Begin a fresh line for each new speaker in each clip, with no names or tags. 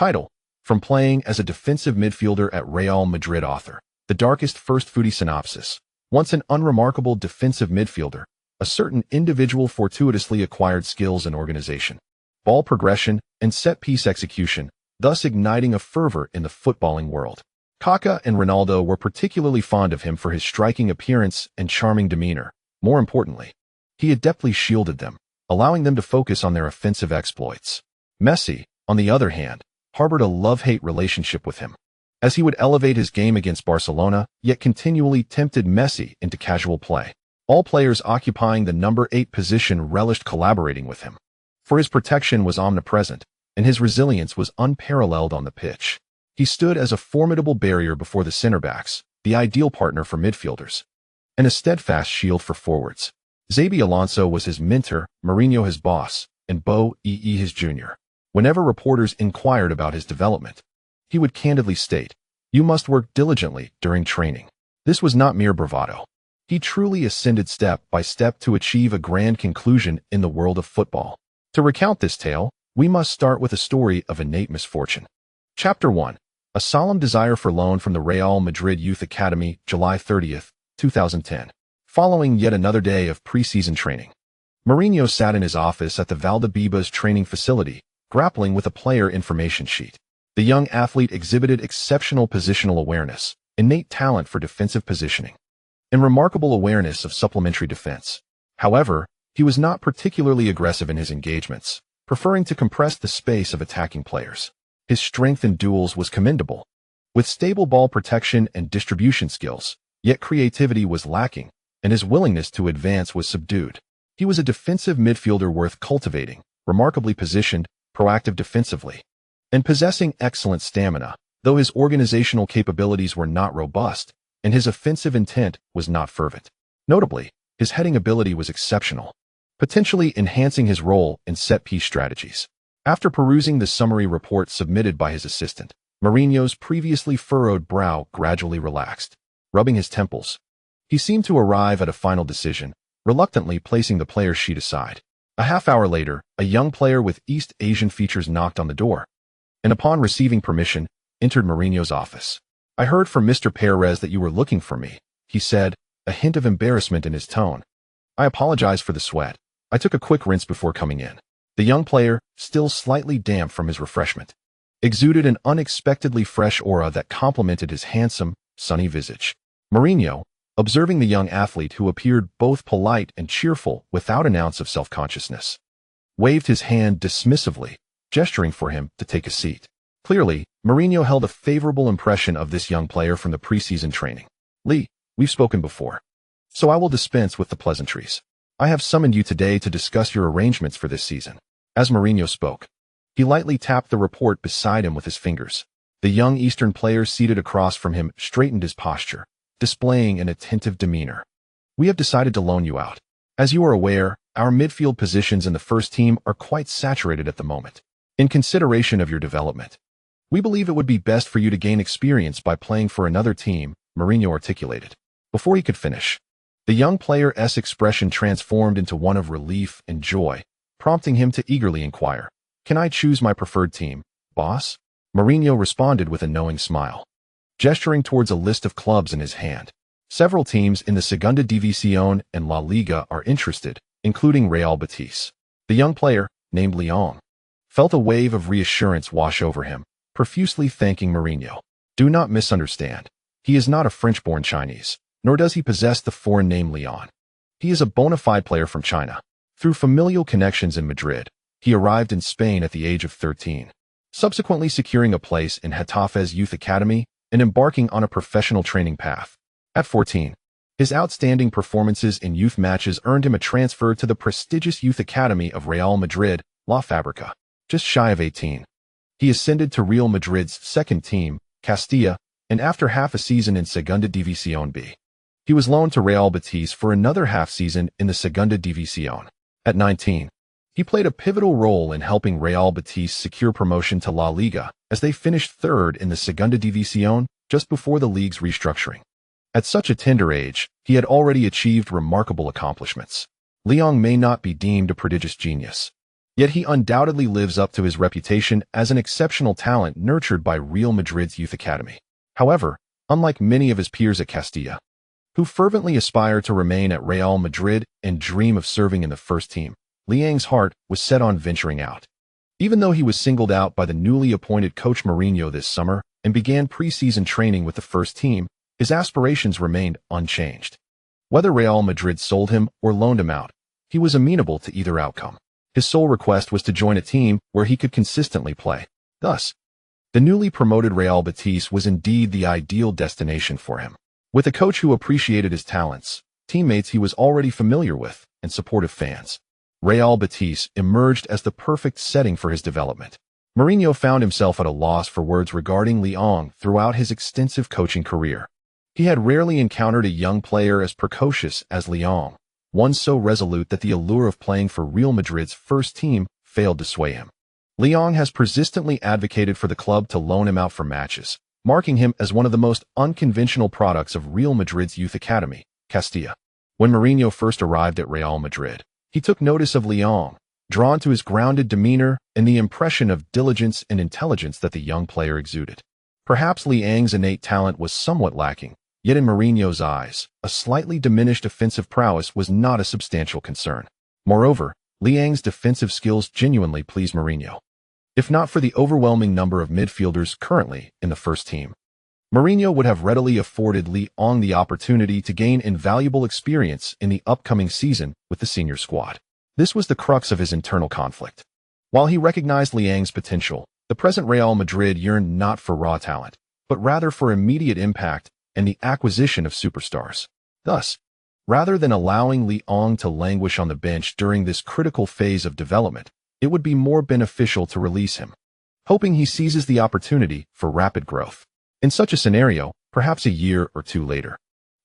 Title: From playing as a defensive midfielder at Real Madrid. Author: The Darkest First. Foodie. Synopsis: Once an unremarkable defensive midfielder, a certain individual fortuitously acquired skills in organization, ball progression, and set-piece execution, thus igniting a fervor in the footballing world. Kaká and Ronaldo were particularly fond of him for his striking appearance and charming demeanor. More importantly, he adeptly shielded them, allowing them to focus on their offensive exploits. Messi, on the other hand, harbored a love-hate relationship with him, as he would elevate his game against Barcelona, yet continually tempted Messi into casual play. All players occupying the number 8 position relished collaborating with him, for his protection was omnipresent, and his resilience was unparalleled on the pitch. He stood as a formidable barrier before the center-backs, the ideal partner for midfielders, and a steadfast shield for forwards. Xabi Alonso was his mentor, Mourinho his boss, and Bo-e his junior. Whenever reporters inquired about his development, he would candidly state, "You must work diligently during training." This was not mere bravado. He truly ascended step by step to achieve a grand conclusion in the world of football. To recount this tale, we must start with a story of innate misfortune. Chapter 1. A solemn desire for loan from the Real Madrid Youth Academy, July 30th, 2010. Following yet another day of preseason training, Mourinho sat in his office at the Valdebebas training facility, grappling with a player information sheet. The young athlete exhibited exceptional positional awareness, innate talent for defensive positioning, and remarkable awareness of supplementary defense. However, he was not particularly aggressive in his engagements, preferring to compress the space of attacking players. His strength in duels was commendable, with stable ball protection and distribution skills, yet creativity was lacking, and his willingness to advance was subdued. He was a defensive midfielder worth cultivating, remarkably positioned, proactive defensively, and possessing excellent stamina, though his organizational capabilities were not robust, and his offensive intent was not fervent. Notably, his heading ability was exceptional, potentially enhancing his role in set-piece strategies. After perusing the summary report submitted by his assistant, Mourinho's previously furrowed brow gradually relaxed. Rubbing his temples, he seemed to arrive at a final decision, reluctantly placing the player's sheet aside. A half-hour later, a young player with East Asian features knocked on the door, and upon receiving permission, entered Mourinho's office. "I heard from Mr. Perez that you were looking for me," he said, a hint of embarrassment in his tone. "I apologize for the sweat. I took a quick rinse before coming in." The young player, still slightly damp from his refreshment, exuded an unexpectedly fresh aura that complemented his handsome, sunny visage. Mourinho, observing the young athlete who appeared both polite and cheerful without an ounce of self-consciousness, waved his hand dismissively, gesturing for him to take a seat. Clearly, Mourinho held a favorable impression of this young player from the preseason training. "Lee, we've spoken before, so I will dispense with the pleasantries. I have summoned you today to discuss your arrangements for this season." As Mourinho spoke, he lightly tapped the report beside him with his fingers. The young Eastern player seated across from him straightened his posture, displaying an attentive demeanor. "We have decided to loan you out. As you are aware, our midfield positions in the first team are quite saturated at the moment. In consideration of your development, we believe it would be best for you to gain experience by playing for another team," Mourinho articulated. Before he could finish, the young player's expression transformed into one of relief and joy, prompting him to eagerly inquire, "Can I choose my preferred team, boss?" Mourinho responded with a knowing smile, gesturing towards a list of clubs in his hand. "Several teams in the Segunda División and La Liga are interested, including Real Betis." The young player, named Leon, felt a wave of reassurance wash over him, profusely thanking Mourinho. Do not misunderstand. He is not a French-born Chinese, nor does he possess the foreign name Leon. He is a bona fide player from China. Through familial connections in Madrid, he arrived in Spain at the age of 13, subsequently securing a place in Getafe's youth academy and embarking on a professional training path. At 14, his outstanding performances in youth matches earned him a transfer to the prestigious youth academy of Real Madrid, La Fábrica. Just shy of 18, he ascended to Real Madrid's second team, Castilla, and after half a season in Segunda División B, he was loaned to Real Betis for another half season in the Segunda División. At 19, he played a pivotal role in helping Real Betis secure promotion to La Liga as they finished third in the Segunda División just before the league's restructuring. At such a tender age, he had already achieved remarkable accomplishments. Leon may not be deemed a prodigious genius, Yet he undoubtedly lives up to his reputation as an exceptional talent nurtured by Real Madrid's youth academy. However, unlike many of his peers at Castilla, who fervently aspire to remain at Real Madrid and dream of serving in the first team, Liang's heart was set on venturing out. Even though he was singled out by the newly appointed coach Mourinho this summer and began preseason training with the first team, his aspirations remained unchanged. Whether Real Madrid sold him or loaned him out, he was amenable to either outcome. His sole request was to join a team where he could consistently play. Thus, the newly promoted Real Betis was indeed the ideal destination for him. With a coach who appreciated his talents, teammates he was already familiar with, and supportive fans, Real Betis emerged as the perfect setting for his development. Mourinho found himself at a loss for words regarding Liang throughout his extensive coaching career. He had rarely encountered a young player as precocious as Liang, one so resolute that the allure of playing for Real Madrid's first team failed to sway him. Liang has persistently advocated for the club to loan him out for matches, marking him as one of the most unconventional products of Real Madrid's youth academy, Castilla. When Mourinho first arrived at Real Madrid, he took notice of Liang, drawn to his grounded demeanor and the impression of diligence and intelligence that the young player exuded. Perhaps Liang's innate talent was somewhat lacking, yet in Mourinho's eyes, a slightly diminished offensive prowess was not a substantial concern. Moreover, Liang's defensive skills genuinely pleased Mourinho. If not for the overwhelming number of midfielders currently in the first team, Mourinho would have readily afforded Liang the opportunity to gain invaluable experience in the upcoming season with the senior squad. This was the crux of his internal conflict. While he recognized Liang's potential, the present Real Madrid yearned not for raw talent, but rather for immediate impact and the acquisition of superstars. Thus, rather than allowing Liang to languish on the bench during this critical phase of development, it would be more beneficial to release him, hoping he seizes the opportunity for rapid growth. In such a scenario, perhaps a year or two later,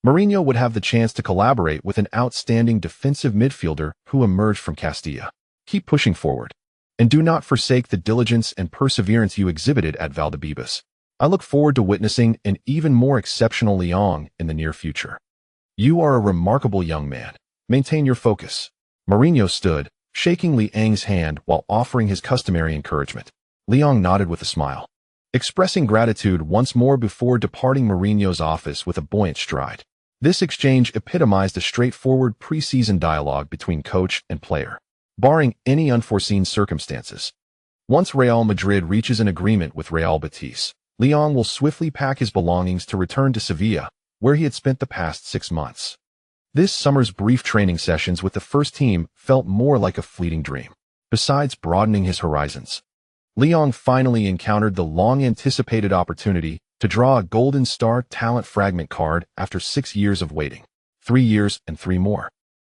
Mourinho would have the chance to collaborate with an outstanding defensive midfielder who emerged from Castilla. Keep pushing forward, and do not forsake the diligence and perseverance you exhibited at Valdebebas. I look forward to witnessing an even more exceptional Liang in the near future. You are a remarkable young man. Maintain your focus. Mourinho stood, shaking Liang's hand while offering his customary encouragement. Liang nodded with a smile, expressing gratitude once more before departing Mourinho's office with a buoyant stride. This exchange epitomized a straightforward preseason dialogue between coach and player, barring any unforeseen circumstances. Once Real Madrid reaches an agreement with Real Betis, Liang will swiftly pack his belongings to return to Sevilla, where he had spent the past 6 months. This summer's brief training sessions with the first team felt more like a fleeting dream. Besides broadening his horizons, Liang finally encountered the long-anticipated opportunity to draw a Golden Star talent fragment card after 6 years of waiting. 3 years and 3 more.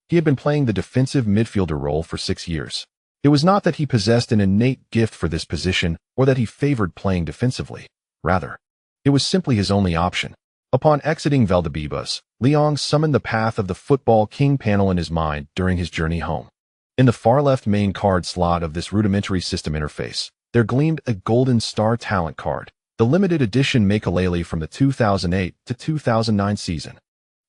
He had been playing the defensive midfielder role for 6 years. It was not that he possessed an innate gift for this position or that he favored playing defensively. Rather, it was simply his only option. Upon exiting Valdebebas, Liang summoned the path of the Football King panel in his mind during his journey home. In the far-left main card slot of this rudimentary system interface, there gleamed a Golden Star talent card, the limited edition Makelele from the 2008 to 2009 season.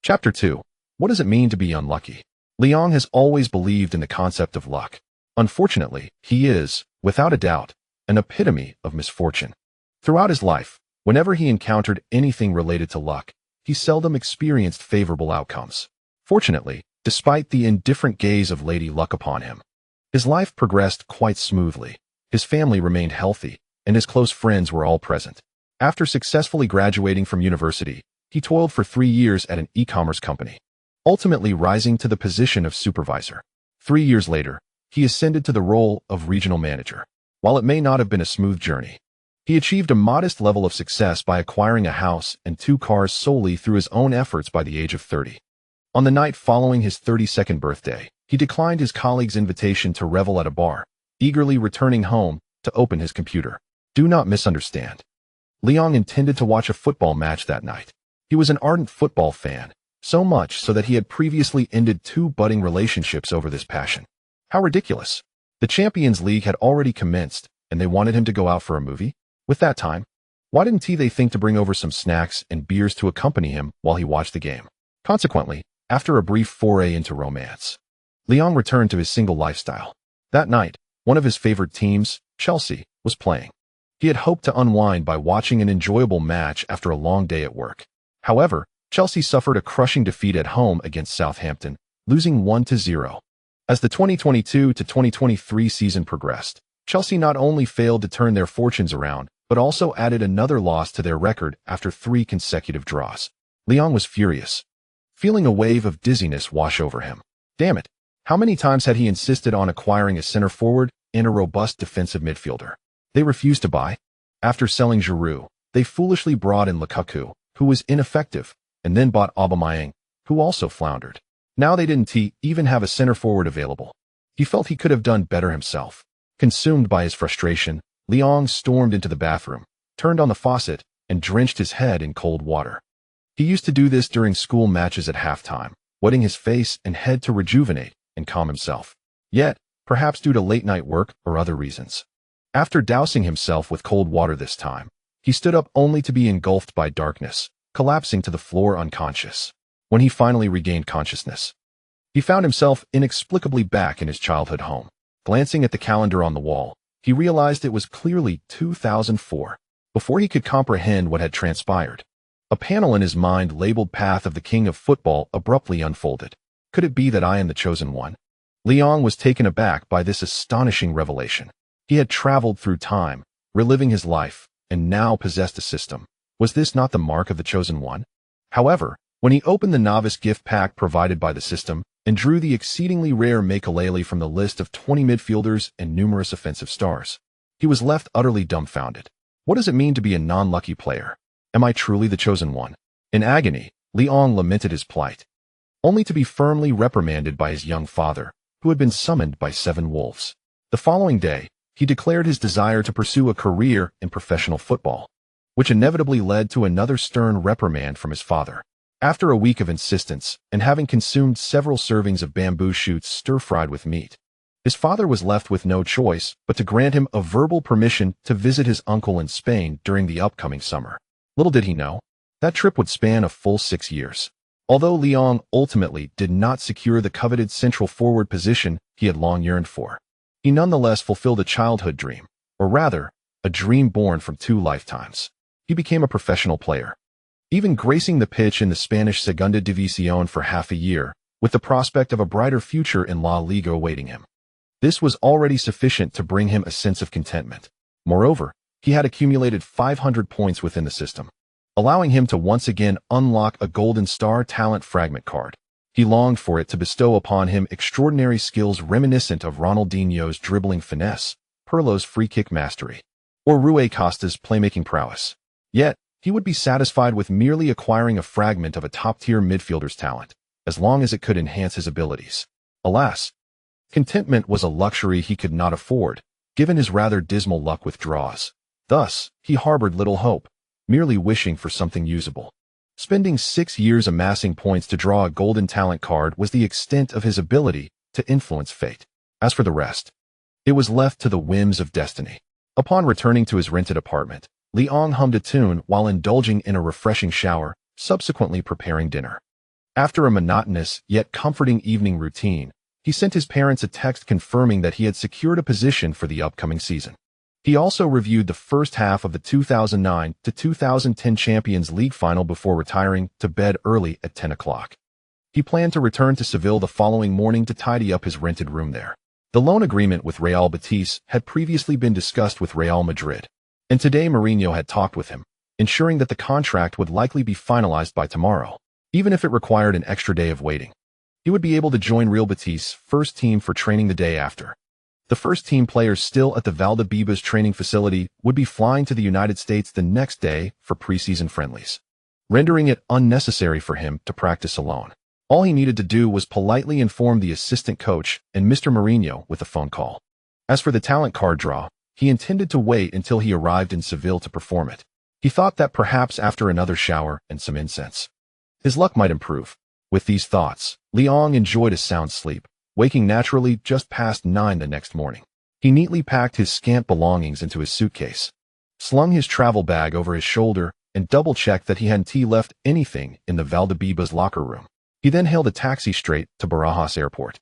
Chapter 2. What does it mean to be unlucky? Liang has always believed in the concept of luck. Unfortunately, he is, without a doubt, an epitome of misfortune. Throughout his life, whenever he encountered anything related to luck, he seldom experienced favorable outcomes. Fortunately, despite the indifferent gaze of Lady Luck upon him, his life progressed quite smoothly. His family remained healthy, and his close friends were all present. After successfully graduating from university, he toiled for 3 years at an e-commerce company, ultimately rising to the position of supervisor. 3 years later, he ascended to the role of regional manager. While it may not have been a smooth journey, he achieved a modest level of success by acquiring a house and 2 cars solely through his own efforts by the age of 30. On the night following his 32nd birthday, he declined his colleague's invitation to revel at a bar, eagerly returning home to open his computer. Do not misunderstand. Liang intended to watch a football match that night. He was an ardent football fan, so much so that he had previously ended 2 budding relationships over this passion. How ridiculous. The Champions League had already commenced, and they wanted him to go out for a movie? With that time, why didn't they think to bring over some snacks and beers to accompany him while he watched the game? Consequently, after a brief foray into romance, Liang returned to his single lifestyle. That night, One of his favorite teams, Chelsea, was playing. He had hoped to unwind by watching an enjoyable match after a long day at work. However, Chelsea suffered a crushing defeat at home against Southampton, losing 1-0. As the 2022-2023 season progressed, Chelsea not only failed to turn their fortunes around, but also added another loss to their record after 3 consecutive draws. Leon was furious, feeling a wave of dizziness wash over him. Damn it! How many times had he insisted on acquiring a center forward and a robust defensive midfielder? They refused to buy. After selling Giroud, they foolishly brought in Lukaku, who was ineffective, and then bought Aubameyang, who also floundered. Now they didn't even have a center forward available. He felt he could have done better himself. Consumed by his frustration, Leon stormed into the bathroom, turned on the faucet, and drenched his head in cold water. He used to do this during school matches at halftime, wetting his face and head to rejuvenate and calm himself. Yet, perhaps due to late-night work or other reasons, after dousing himself with cold water this time, he stood up only to be engulfed by darkness, collapsing to the floor unconscious. When he finally regained consciousness, he found himself inexplicably back in his childhood home. Glancing at the calendar on the wall, he realized it was clearly 2004. Before he could comprehend what had transpired, a panel in his mind labeled Path of the King of Football abruptly unfolded. Could it be that I am the chosen one? Leon was taken aback by this astonishing revelation. He had traveled through time, reliving his life, and now possessed a system. Was this not the mark of the chosen one? However, when he opened the novice gift pack provided by the system and drew the exceedingly rare Makelele from the list of 20 midfielders and numerous offensive stars, he was left utterly dumbfounded. What does it mean to be a non-lucky player? Am I truly the chosen one? In agony, Leon lamented his plight, only to be firmly reprimanded by his young father, who had been summoned by 7 wolves. The following day, he declared his desire to pursue a career in professional football, which inevitably led to another stern reprimand from his father. After a week of insistence, and having consumed several servings of bamboo shoots stir-fried with meat, his father was left with no choice but to grant him a verbal permission to visit his uncle in Spain during the upcoming summer. Little did he know, that trip would span a full 6 years. Although Leon ultimately did not secure the coveted central forward position he had long yearned for, he nonetheless fulfilled a childhood dream, or rather, a dream born from 2 lifetimes. He became a professional player, even gracing the pitch in the Spanish Segunda División for half a year, with the prospect of a brighter future in La Liga awaiting him. This was already sufficient to bring him a sense of contentment. Moreover, he had accumulated 500 points within the system, allowing him to once again unlock a Golden Star talent fragment card. He longed for it to bestow upon him extraordinary skills reminiscent of Ronaldinho's dribbling finesse, Pirlo's free-kick mastery, or Rui Costa's playmaking prowess. Yet, he would be satisfied with merely acquiring a fragment of a top-tier midfielder's talent, as long as it could enhance his abilities. Alas, contentment was a luxury he could not afford, given his rather dismal luck with draws. Thus, he harbored little hope, merely wishing for something usable. Spending 6 years amassing points to draw a golden talent card was the extent of his ability to influence fate. As for the rest, it was left to the whims of destiny. Upon returning to his rented apartment, Leon hummed a tune while indulging in a refreshing shower, subsequently preparing dinner. After a monotonous yet comforting evening routine, he sent his parents a text confirming that he had secured a position for the upcoming season. He also reviewed the first half of the 2009-2010 Champions League final before retiring to bed early at 10 o'clock. He planned to return to Seville the following morning to tidy up his rented room there. The loan agreement with Real Betis had previously been discussed with Real Madrid, and today Mourinho had talked with him, ensuring that the contract would likely be finalized by tomorrow, even if it required an extra day of waiting. He would be able to join Real Betis' first team for training the day after. The first-team players still at the Valdebebas training facility would be flying to the United States the next day for preseason friendlies, rendering it unnecessary for him to practice alone. All he needed to do was politely inform the assistant coach and Mr. Mourinho with a phone call. As for the talent card draw, he intended to wait until he arrived in Seville to perform it. He thought that perhaps after another shower and some incense, his luck might improve. With these thoughts, Leon enjoyed a sound sleep, waking naturally just past 9 the next morning. He neatly packed his scant belongings into his suitcase, slung his travel bag over his shoulder, and double-checked that he hadn't left anything in the Valdebebas locker room. He then hailed a taxi straight to Barajas Airport.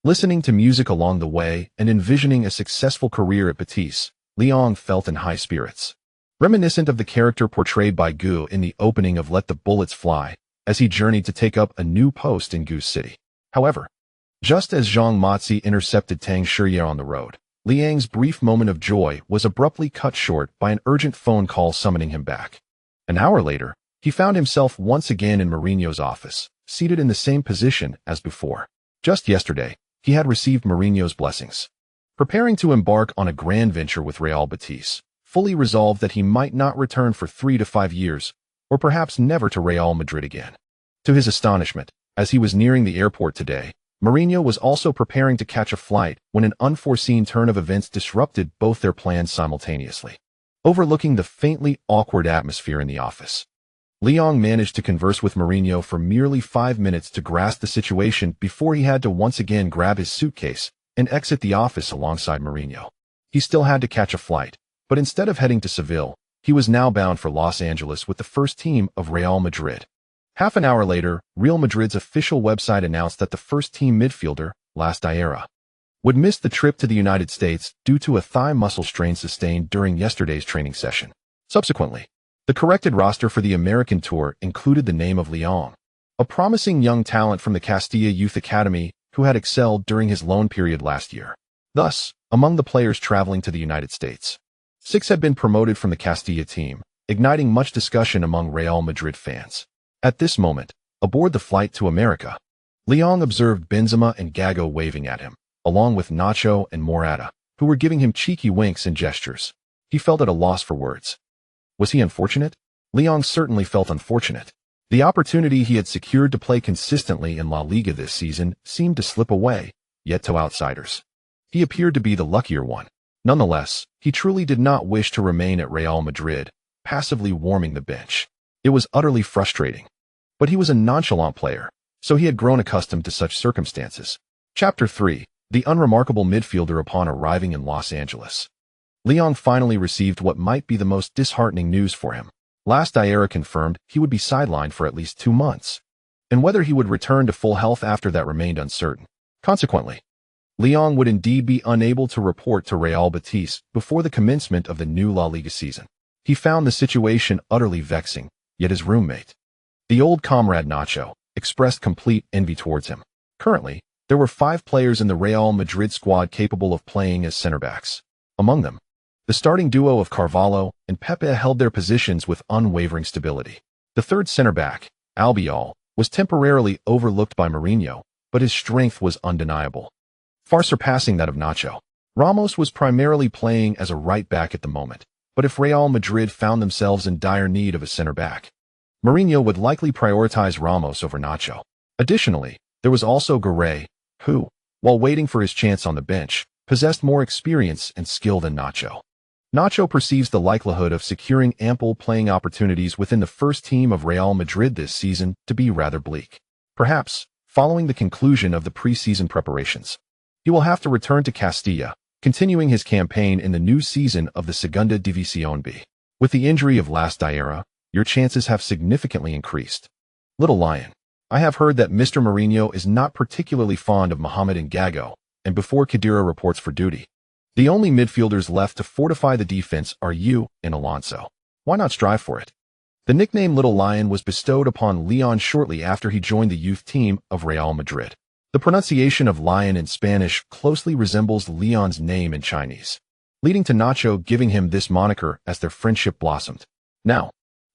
Listening to music along the way and envisioning a successful career at Betis, Leon felt in high spirits. Reminiscent of the character portrayed by Gu in the opening of Let the Bullets Fly, as he journeyed to take up a new post in Gu's city. However, just as Zhang Matzi intercepted Tang Shiye on the road, Liang's brief moment of joy was abruptly cut short by an urgent phone call summoning him back. An hour later, he found himself once again in Mourinho's office, seated in the same position as before. Just yesterday, he had received Mourinho's blessings. Preparing to embark on a grand venture with Real Betis, fully resolved that he might not return for 3 to 5 years, or perhaps never to Real Madrid again. To his astonishment, as he was nearing the airport today, Mourinho was also preparing to catch a flight when an unforeseen turn of events disrupted both their plans simultaneously. Overlooking the faintly awkward atmosphere in the office, Leon managed to converse with Mourinho for merely 5 minutes to grasp the situation before he had to once again grab his suitcase and exit the office alongside Mourinho. He still had to catch a flight, but instead of heading to Seville, he was now bound for Los Angeles with the first team of Real Madrid. Half an hour later, Real Madrid's official website announced that the first-team midfielder, Las Diera, would miss the trip to the United States due to a thigh muscle strain sustained during yesterday's training session. Subsequently, the corrected roster for the American tour included the name of Leon, a promising young talent from the Castilla Youth Academy who had excelled during his loan period last year. Thus, among the players traveling to the United States, 6 had been promoted from the Castilla team, igniting much discussion among Real Madrid fans. At this moment, aboard the flight to America, Leon observed Benzema and Gago waving at him, along with Nacho and Morata, who were giving him cheeky winks and gestures. He felt at a loss for words. Was he unfortunate? Leon certainly felt unfortunate. The opportunity he had secured to play consistently in La Liga this season seemed to slip away, yet to outsiders, he appeared to be the luckier one. Nonetheless, he truly did not wish to remain at Real Madrid, passively warming the bench. It was utterly frustrating. But he was a nonchalant player, so he had grown accustomed to such circumstances. Chapter 3. The unremarkable midfielder. Upon arriving in Los Angeles, Leon finally received what might be the most disheartening news for him. Las Diera confirmed he would be sidelined for at least 2 months, and whether he would return to full health after that remained uncertain. Consequently, Leon would indeed be unable to report to Real Betis before the commencement of the new La Liga season. He found the situation utterly vexing, yet his roommate, the old comrade Nacho, expressed complete envy towards him. Currently, there were 5 players in the Real Madrid squad capable of playing as center-backs. Among them, the starting duo of Carvalho and Pepe held their positions with unwavering stability. The third center-back, Albiol, was temporarily overlooked by Mourinho, but his strength was undeniable, far surpassing that of Nacho. Ramos was primarily playing as a right-back at the moment, but if Real Madrid found themselves in dire need of a center-back, Mourinho would likely prioritize Ramos over Nacho. Additionally, there was also Garay, who, while waiting for his chance on the bench, possessed more experience and skill than Nacho. Nacho perceives the likelihood of securing ample playing opportunities within the first team of Real Madrid this season to be rather bleak. Perhaps, following the conclusion of the pre-season preparations, he will have to return to Castilla, continuing his campaign in the new season of the Segunda División B. With the injury of Las Diera, your chances have significantly increased. Little Lion, I have heard that Mr. Mourinho is not particularly fond of Mohamed and Gago, and before Khedira reports for duty, the only midfielders left to fortify the defense are you and Alonso. Why not strive for it? The nickname Little Lion was bestowed upon Leon shortly after he joined the youth team of Real Madrid. The pronunciation of lion in Spanish closely resembles Leon's name in Chinese, leading to Nacho giving him this moniker as their friendship blossomed. Now,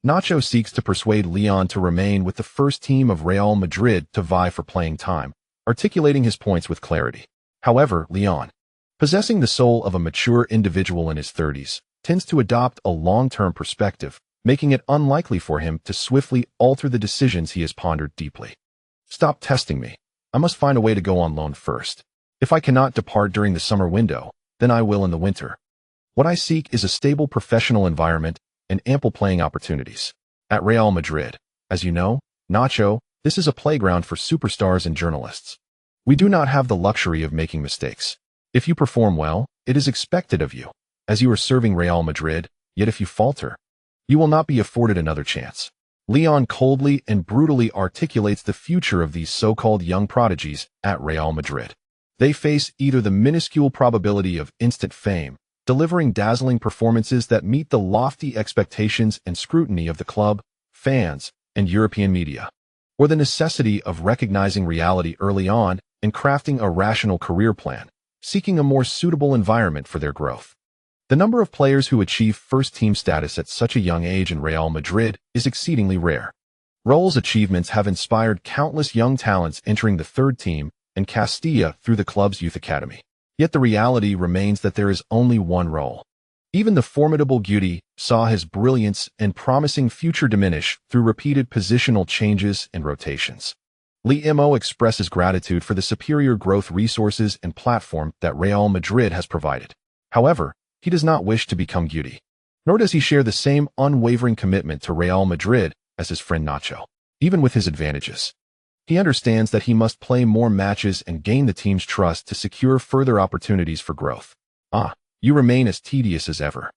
Nacho seeks to persuade Leon to remain with the first team of Real Madrid to vie for playing time, articulating his points with clarity. However, Leon, possessing the soul of a mature individual in his 30s, tends to adopt a long-term perspective, making it unlikely for him to swiftly alter the decisions he has pondered deeply. Stop testing me. I must find a way to go on loan first. If I cannot depart during the summer window, then I will in the winter. What I seek is a stable professional environment and ample playing opportunities. At Real Madrid, as you know, Nacho, this is a playground for superstars and journalists. We do not have the luxury of making mistakes. If you perform well, it is expected of you, as you are serving Real Madrid, yet if you falter, you will not be afforded another chance. Leon coldly and brutally articulates the future of these so-called young prodigies at Real Madrid. They face either the minuscule probability of instant fame, delivering dazzling performances that meet the lofty expectations and scrutiny of the club, fans, and European media, or the necessity of recognizing reality early on and crafting a rational career plan, seeking a more suitable environment for their growth. The number of players who achieve first-team status at such a young age in Real Madrid is exceedingly rare. Raul's achievements have inspired countless young talents entering the third team and Castilla through the club's youth academy. Yet the reality remains that there is only one Raul. Even the formidable Guti saw his brilliance and promising future diminish through repeated positional changes and rotations. Lemo expresses gratitude for the superior growth resources and platform that Real Madrid has provided. However, he does not wish to become Guti. Nor does he share the same unwavering commitment to Real Madrid as his friend Nacho, even with his advantages. He understands that he must play more matches and gain the team's trust to secure further opportunities for growth. You remain as tedious as ever.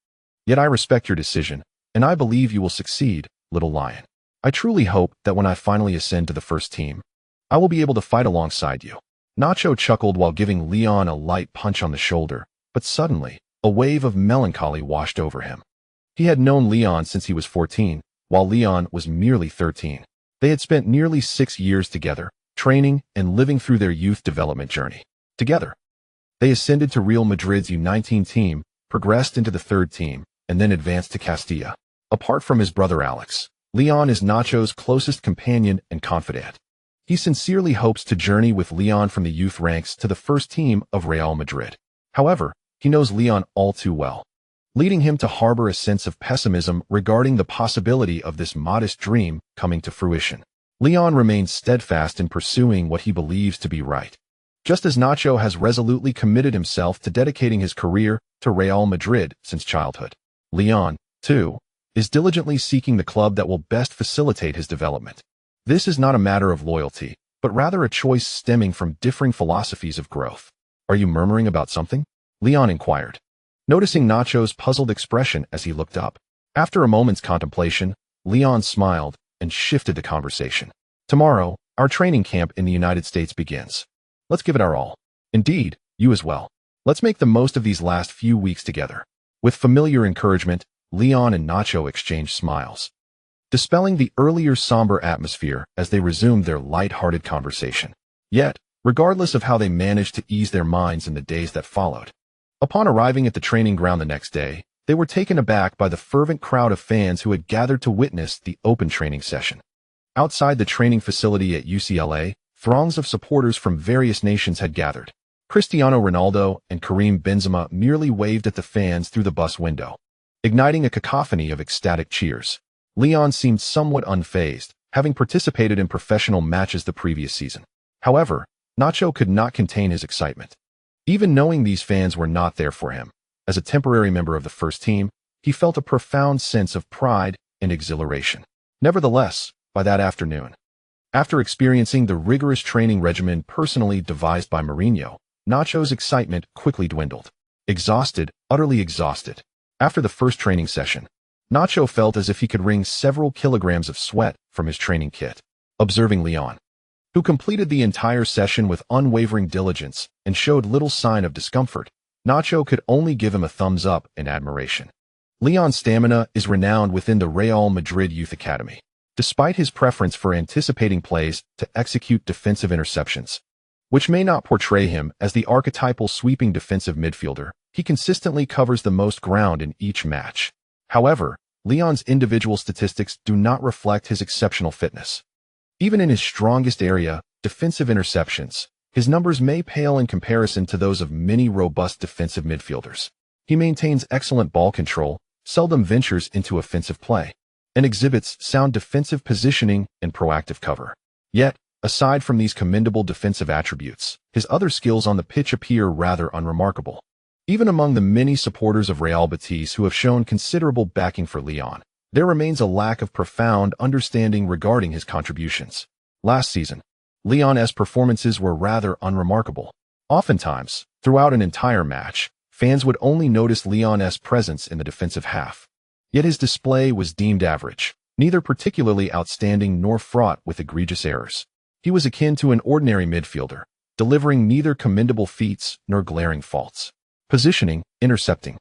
Yet I respect your decision, and I believe you will succeed, little lion. I truly hope that when I finally ascend to the first team, I will be able to fight alongside you. Nacho chuckled while giving Leon a light punch on the shoulder, but suddenly, a wave of melancholy washed over him. He had known Leon since he was 14, while Leon was merely 13. They had spent nearly 6 years together, training and living through their youth development journey. Together, they ascended to Real Madrid's U19 team, progressed into the third team, and then advanced to Castilla. Apart from his brother Alex, Leon is Nacho's closest companion and confidant. He sincerely hopes to journey with Leon from the youth ranks to the first team of Real Madrid. However, he knows Leon all too well, leading him to harbor a sense of pessimism regarding the possibility of this modest dream coming to fruition. Leon remains steadfast in pursuing what he believes to be right. Just as Nacho has resolutely committed himself to dedicating his career to Real Madrid since childhood, Leon, too, is diligently seeking the club that will best facilitate his development. This is not a matter of loyalty, but rather a choice stemming from differing philosophies of growth. Are you murmuring about something? Leon inquired, noticing Nacho's puzzled expression as he looked up. After a moment's contemplation, Leon smiled and shifted the conversation. Tomorrow, our training camp in the United States begins. Let's give it our all. Indeed, you as well. Let's make the most of these last few weeks together. With familiar encouragement, Leon and Nacho exchanged smiles, dispelling the earlier somber atmosphere as they resumed their light-hearted conversation. Yet, regardless of how they managed to ease their minds in the days that followed, upon arriving at the training ground the next day, they were taken aback by the fervent crowd of fans who had gathered to witness the open training session. Outside the training facility at UCLA, throngs of supporters from various nations had gathered. Cristiano Ronaldo and Karim Benzema merely waved at the fans through the bus window, igniting a cacophony of ecstatic cheers. Leon seemed somewhat unfazed, having participated in professional matches the previous season. However, Nacho could not contain his excitement. Even knowing these fans were not there for him, as a temporary member of the first team, he felt a profound sense of pride and exhilaration. Nevertheless, by that afternoon, after experiencing the rigorous training regimen personally devised by Mourinho, Nacho's excitement quickly dwindled. Exhausted, utterly exhausted. After the first training session, Nacho felt as if he could wring several kilograms of sweat from his training kit. Observing Leon, who completed the entire session with unwavering diligence and showed little sign of discomfort, Nacho could only give him a thumbs up in admiration. Leon's stamina is renowned within the Real Madrid Youth Academy. Despite his preference for anticipating plays to execute defensive interceptions, which may not portray him as the archetypal sweeping defensive midfielder, he consistently covers the most ground in each match. However, Leon's individual statistics do not reflect his exceptional fitness. Even in his strongest area, defensive interceptions, his numbers may pale in comparison to those of many robust defensive midfielders. He maintains excellent ball control, seldom ventures into offensive play, and exhibits sound defensive positioning and proactive cover. Yet, aside from these commendable defensive attributes, his other skills on the pitch appear rather unremarkable. Even among the many supporters of Real Betis who have shown considerable backing for Leon, there remains a lack of profound understanding regarding his contributions. Last season, Leon's performances were rather unremarkable. Oftentimes, throughout an entire match, fans would only notice Leon's presence in the defensive half. Yet his display was deemed average, neither particularly outstanding nor fraught with egregious errors. He was akin to an ordinary midfielder, delivering neither commendable feats nor glaring faults. Positioning, intercepting,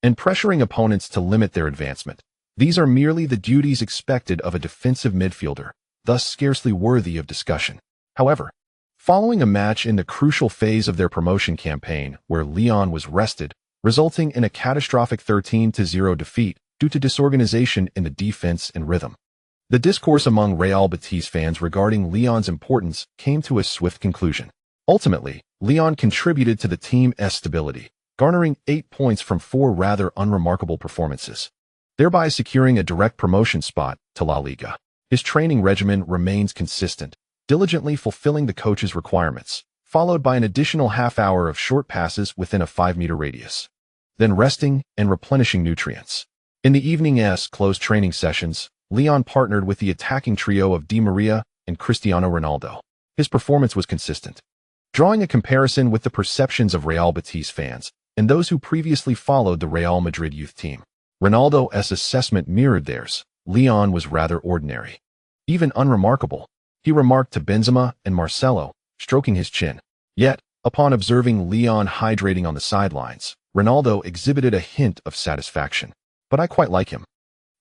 and pressuring opponents to limit their advancement. These are merely the duties expected of a defensive midfielder, thus scarcely worthy of discussion. However, following a match in the crucial phase of their promotion campaign where Lyon was rested, resulting in a catastrophic 13-0 defeat due to disorganization in the defense and rhythm, the discourse among Real Betis fans regarding Lyon's importance came to a swift conclusion. Ultimately, Lyon contributed to the team's stability, garnering 8 points from 4 rather unremarkable performances, thereby securing a direct promotion spot to La Liga. His training regimen remains consistent, diligently fulfilling the coach's requirements, followed by an additional half-hour of short passes within a 5-meter radius, then resting and replenishing nutrients. In the evening's closed training sessions, Lyon partnered with the attacking trio of Di Maria and Cristiano Ronaldo. His performance was consistent. Drawing a comparison with the perceptions of Real Betis fans and those who previously followed the Real Madrid youth team, Ronaldo's assessment mirrored theirs. Lyon was rather ordinary, even unremarkable, he remarked to Benzema and Marcelo, stroking his chin. Yet, upon observing Lyon hydrating on the sidelines, Ronaldo exhibited a hint of satisfaction. But I quite like him.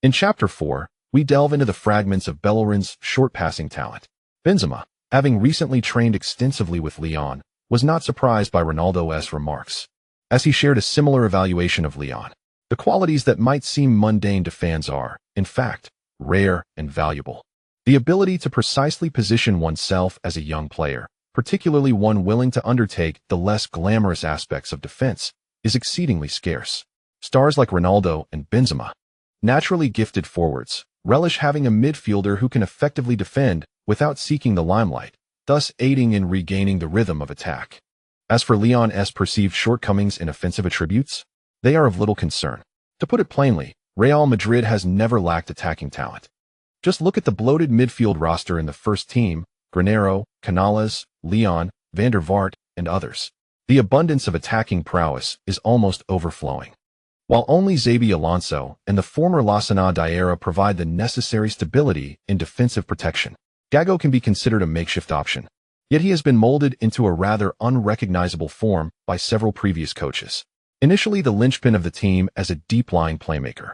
In Chapter 4, we delve into the fragments of Bellerin's short passing talent. Benzema, having recently trained extensively with Lyon, was not surprised by Ronaldo's remarks, as he shared a similar evaluation of Lyon. The qualities that might seem mundane to fans are, in fact, rare and valuable. The ability to precisely position oneself as a young player, particularly one willing to undertake the less glamorous aspects of defense, is exceedingly scarce. Stars like Ronaldo and Benzema, naturally gifted forwards, relish having a midfielder who can effectively defend without seeking the limelight, thus aiding in regaining the rhythm of attack. As for Lyon's perceived shortcomings in offensive attributes, they are of little concern. To put it plainly, Real Madrid has never lacked attacking talent. Just look at the bloated midfield roster in the first team: Granero, Canales, Lyon, Van der Vaart, and others. The abundance of attacking prowess is almost overflowing. While only Xabi Alonso and the former Lassana Diarra provide the necessary stability in defensive protection, Gago can be considered a makeshift option. Yet he has been molded into a rather unrecognizable form by several previous coaches. Initially the linchpin of the team as a deep-lying playmaker,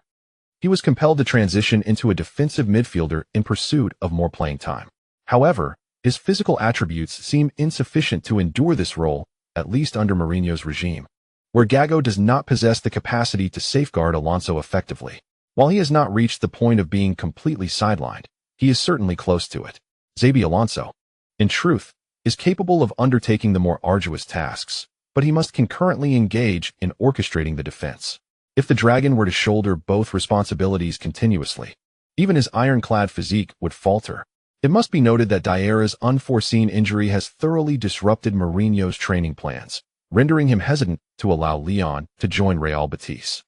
he was compelled to transition into a defensive midfielder in pursuit of more playing time. However, his physical attributes seem insufficient to endure this role, at least under Mourinho's regime, where Gago does not possess the capacity to safeguard Alonso effectively. While he has not reached the point of being completely sidelined, he is certainly close to it. Xabi Alonso, in truth, is capable of undertaking the more arduous tasks, but he must concurrently engage in orchestrating the defense. If the Dragon were to shoulder both responsibilities continuously, even his ironclad physique would falter. It must be noted that Diarra's unforeseen injury has thoroughly disrupted Mourinho's training plans, rendering him hesitant to allow Lyon to join Real Betis.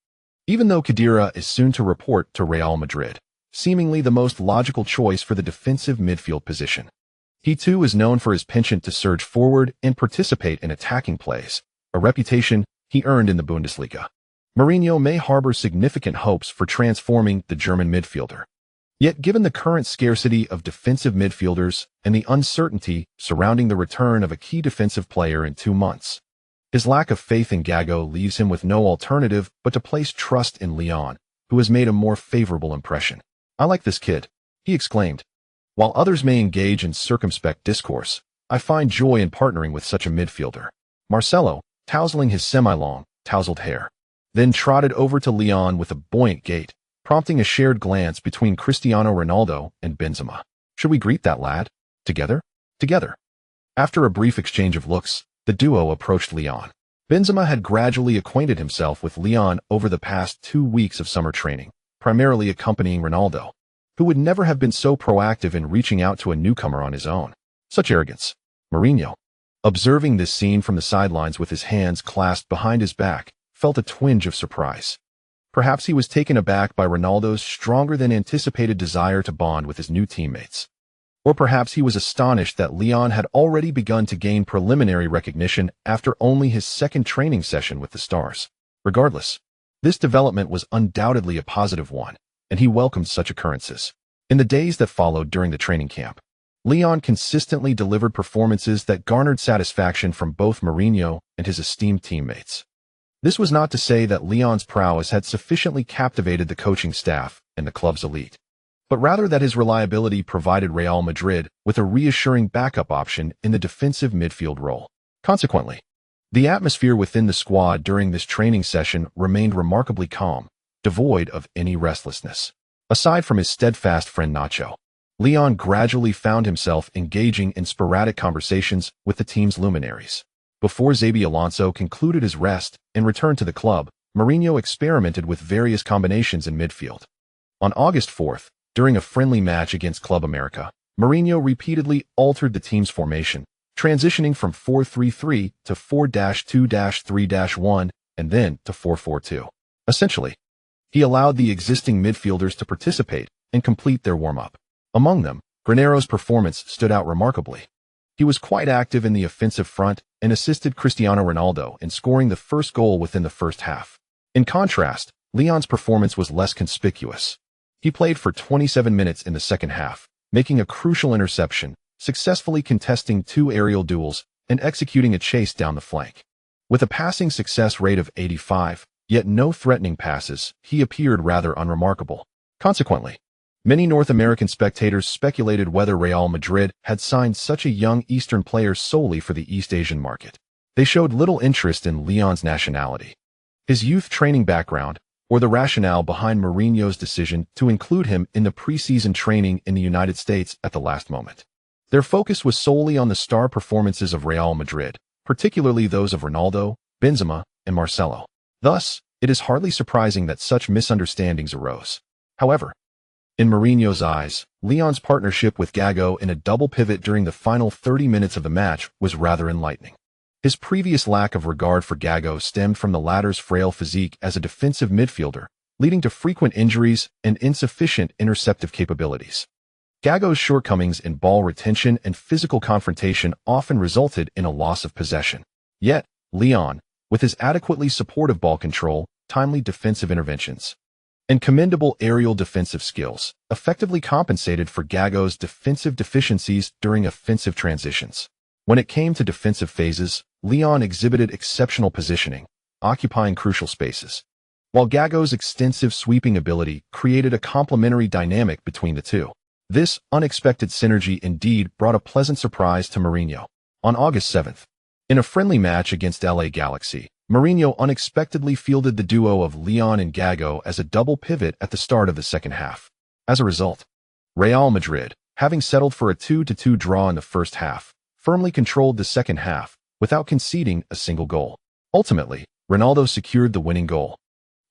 Even though Khedira is soon to report to Real Madrid, seemingly the most logical choice for the defensive midfield position, he too is known for his penchant to surge forward and participate in attacking plays, a reputation he earned in the Bundesliga. Mourinho may harbor significant hopes for transforming the German midfielder. Yet given the current scarcity of defensive midfielders and the uncertainty surrounding the return of a key defensive player in 2 months, his lack of faith in Gago leaves him with no alternative but to place trust in Lyon, who has made a more favorable impression. "I like this kid," he exclaimed. "While others may engage in circumspect discourse, I find joy in partnering with such a midfielder." Marcelo, tousling his semi-long, tousled hair, then trotted over to Lyon with a buoyant gait, prompting a shared glance between Cristiano Ronaldo and Benzema. "Should we greet that lad? Together?" "Together." After a brief exchange of looks, the duo approached Lyon. Benzema had gradually acquainted himself with Lyon over the past 2 weeks of summer training, primarily accompanying Ronaldo, who would never have been so proactive in reaching out to a newcomer on his own. Such arrogance. Mourinho, observing this scene from the sidelines with his hands clasped behind his back, felt a twinge of surprise. Perhaps he was taken aback by Ronaldo's stronger than anticipated desire to bond with his new teammates. Or perhaps he was astonished that Lyon had already begun to gain preliminary recognition after only his second training session with the Stars. Regardless, this development was undoubtedly a positive one, and he welcomed such occurrences. In the days that followed during the training camp, Leon consistently delivered performances that garnered satisfaction from both Mourinho and his esteemed teammates. This was not to say that Leon's prowess had sufficiently captivated the coaching staff and the club's elite, but rather that his reliability provided Real Madrid with a reassuring backup option in the defensive midfield role. Consequently, the atmosphere within the squad during this training session remained remarkably calm, devoid of any restlessness. Aside from his steadfast friend Nacho, Leon gradually found himself engaging in sporadic conversations with the team's luminaries. Before Xabi Alonso concluded his rest and returned to the club, Mourinho experimented with various combinations in midfield. On August 4th, during a friendly match against Club America, Mourinho repeatedly altered the team's formation, transitioning from 4-3-3 to 4-2-3-1 and then to 4-4-2. Essentially, he allowed the existing midfielders to participate and complete their warm-up. Among them, Granero's performance stood out remarkably. He was quite active in the offensive front and assisted Cristiano Ronaldo in scoring the first goal within the first half. In contrast, Leon's performance was less conspicuous. He played for 27 minutes in the second half, making a crucial interception, successfully contesting 2 aerial duels, and executing a chase down the flank. With a passing success rate of 85, yet no threatening passes, he appeared rather unremarkable. Consequently, many North American spectators speculated whether Real Madrid had signed such a young Eastern player solely for the East Asian market. They showed little interest in Leon's nationality, his youth training background, or the rationale behind Mourinho's decision to include him in the preseason training in the United States at the last moment. Their focus was solely on the star performances of Real Madrid, particularly those of Ronaldo, Benzema, and Marcelo. Thus, it is hardly surprising that such misunderstandings arose. However, in Mourinho's eyes, Leon's partnership with Gago in a double pivot during the final 30 minutes of the match was rather enlightening. His previous lack of regard for Gago stemmed from the latter's frail physique as a defensive midfielder, leading to frequent injuries and insufficient interceptive capabilities. Gago's shortcomings in ball retention and physical confrontation often resulted in a loss of possession. Yet, Leon, with his adequately supportive ball control, timely defensive interventions, and commendable aerial defensive skills, effectively compensated for Gago's defensive deficiencies during offensive transitions. When it came to defensive phases, Leon exhibited exceptional positioning, occupying crucial spaces, while Gago's extensive sweeping ability created a complementary dynamic between the two. This unexpected synergy indeed brought a pleasant surprise to Mourinho. On August 7th, in a friendly match against LA Galaxy, Mourinho unexpectedly fielded the duo of Leon and Gago as a double pivot at the start of the second half. As a result, Real Madrid, having settled for a 2-2 draw in the first half, firmly controlled the second half without conceding a single goal. Ultimately, Ronaldo secured the winning goal,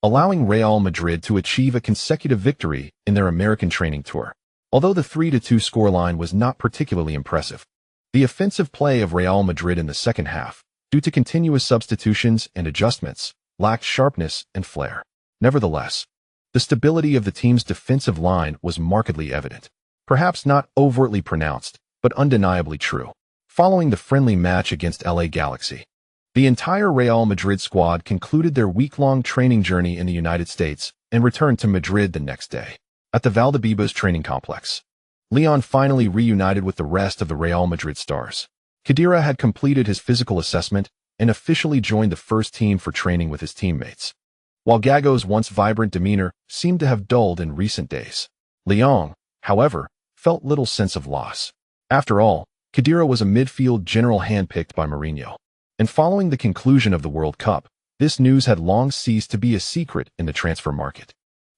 allowing Real Madrid to achieve a consecutive victory in their American training tour. Although the 3-2 scoreline was not particularly impressive, the offensive play of Real Madrid in the second half, due to continuous substitutions and adjustments, lacked sharpness and flair. Nevertheless, the stability of the team's defensive line was markedly evident. Perhaps not overtly pronounced, but undeniably true. Following the friendly match against LA Galaxy, the entire Real Madrid squad concluded their week-long training journey in the United States and returned to Madrid the next day. At the Valdebebas training complex, Leon finally reunited with the rest of the Real Madrid stars. Khedira had completed his physical assessment and officially joined the first team for training with his teammates, while Gago's once vibrant demeanor seemed to have dulled in recent days. Leon, however, felt little sense of loss. After all, Khedira was a midfield general handpicked by Mourinho, and following the conclusion of the World Cup, this news had long ceased to be a secret in the transfer market.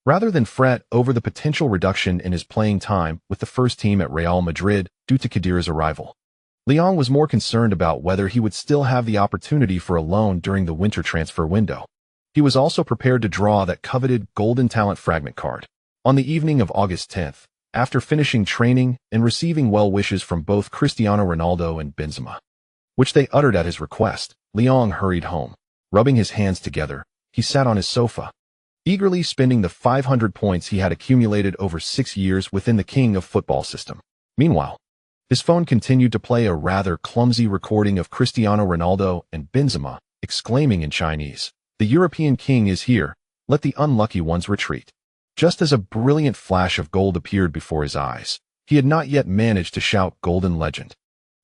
Rather than fret over the potential reduction in his playing time with the first team at Real Madrid due to Khedira's arrival, Leon was more concerned about whether he would still have the opportunity for a loan during the winter transfer window. He was also prepared to draw that coveted Golden Talent fragment card. On the evening of August 10th, after finishing training and receiving well wishes from both Cristiano Ronaldo and Benzema, which they uttered at his request, Leon hurried home. Rubbing his hands together, he sat on his sofa, eagerly spending the 500 points he had accumulated over 6 years within the king of football system. Meanwhile, his phone continued to play a rather clumsy recording of Cristiano Ronaldo and Benzema, exclaiming in Chinese, "The European king is here, let the unlucky ones retreat." Just as a brilliant flash of gold appeared before his eyes, he had not yet managed to shout Golden Legend.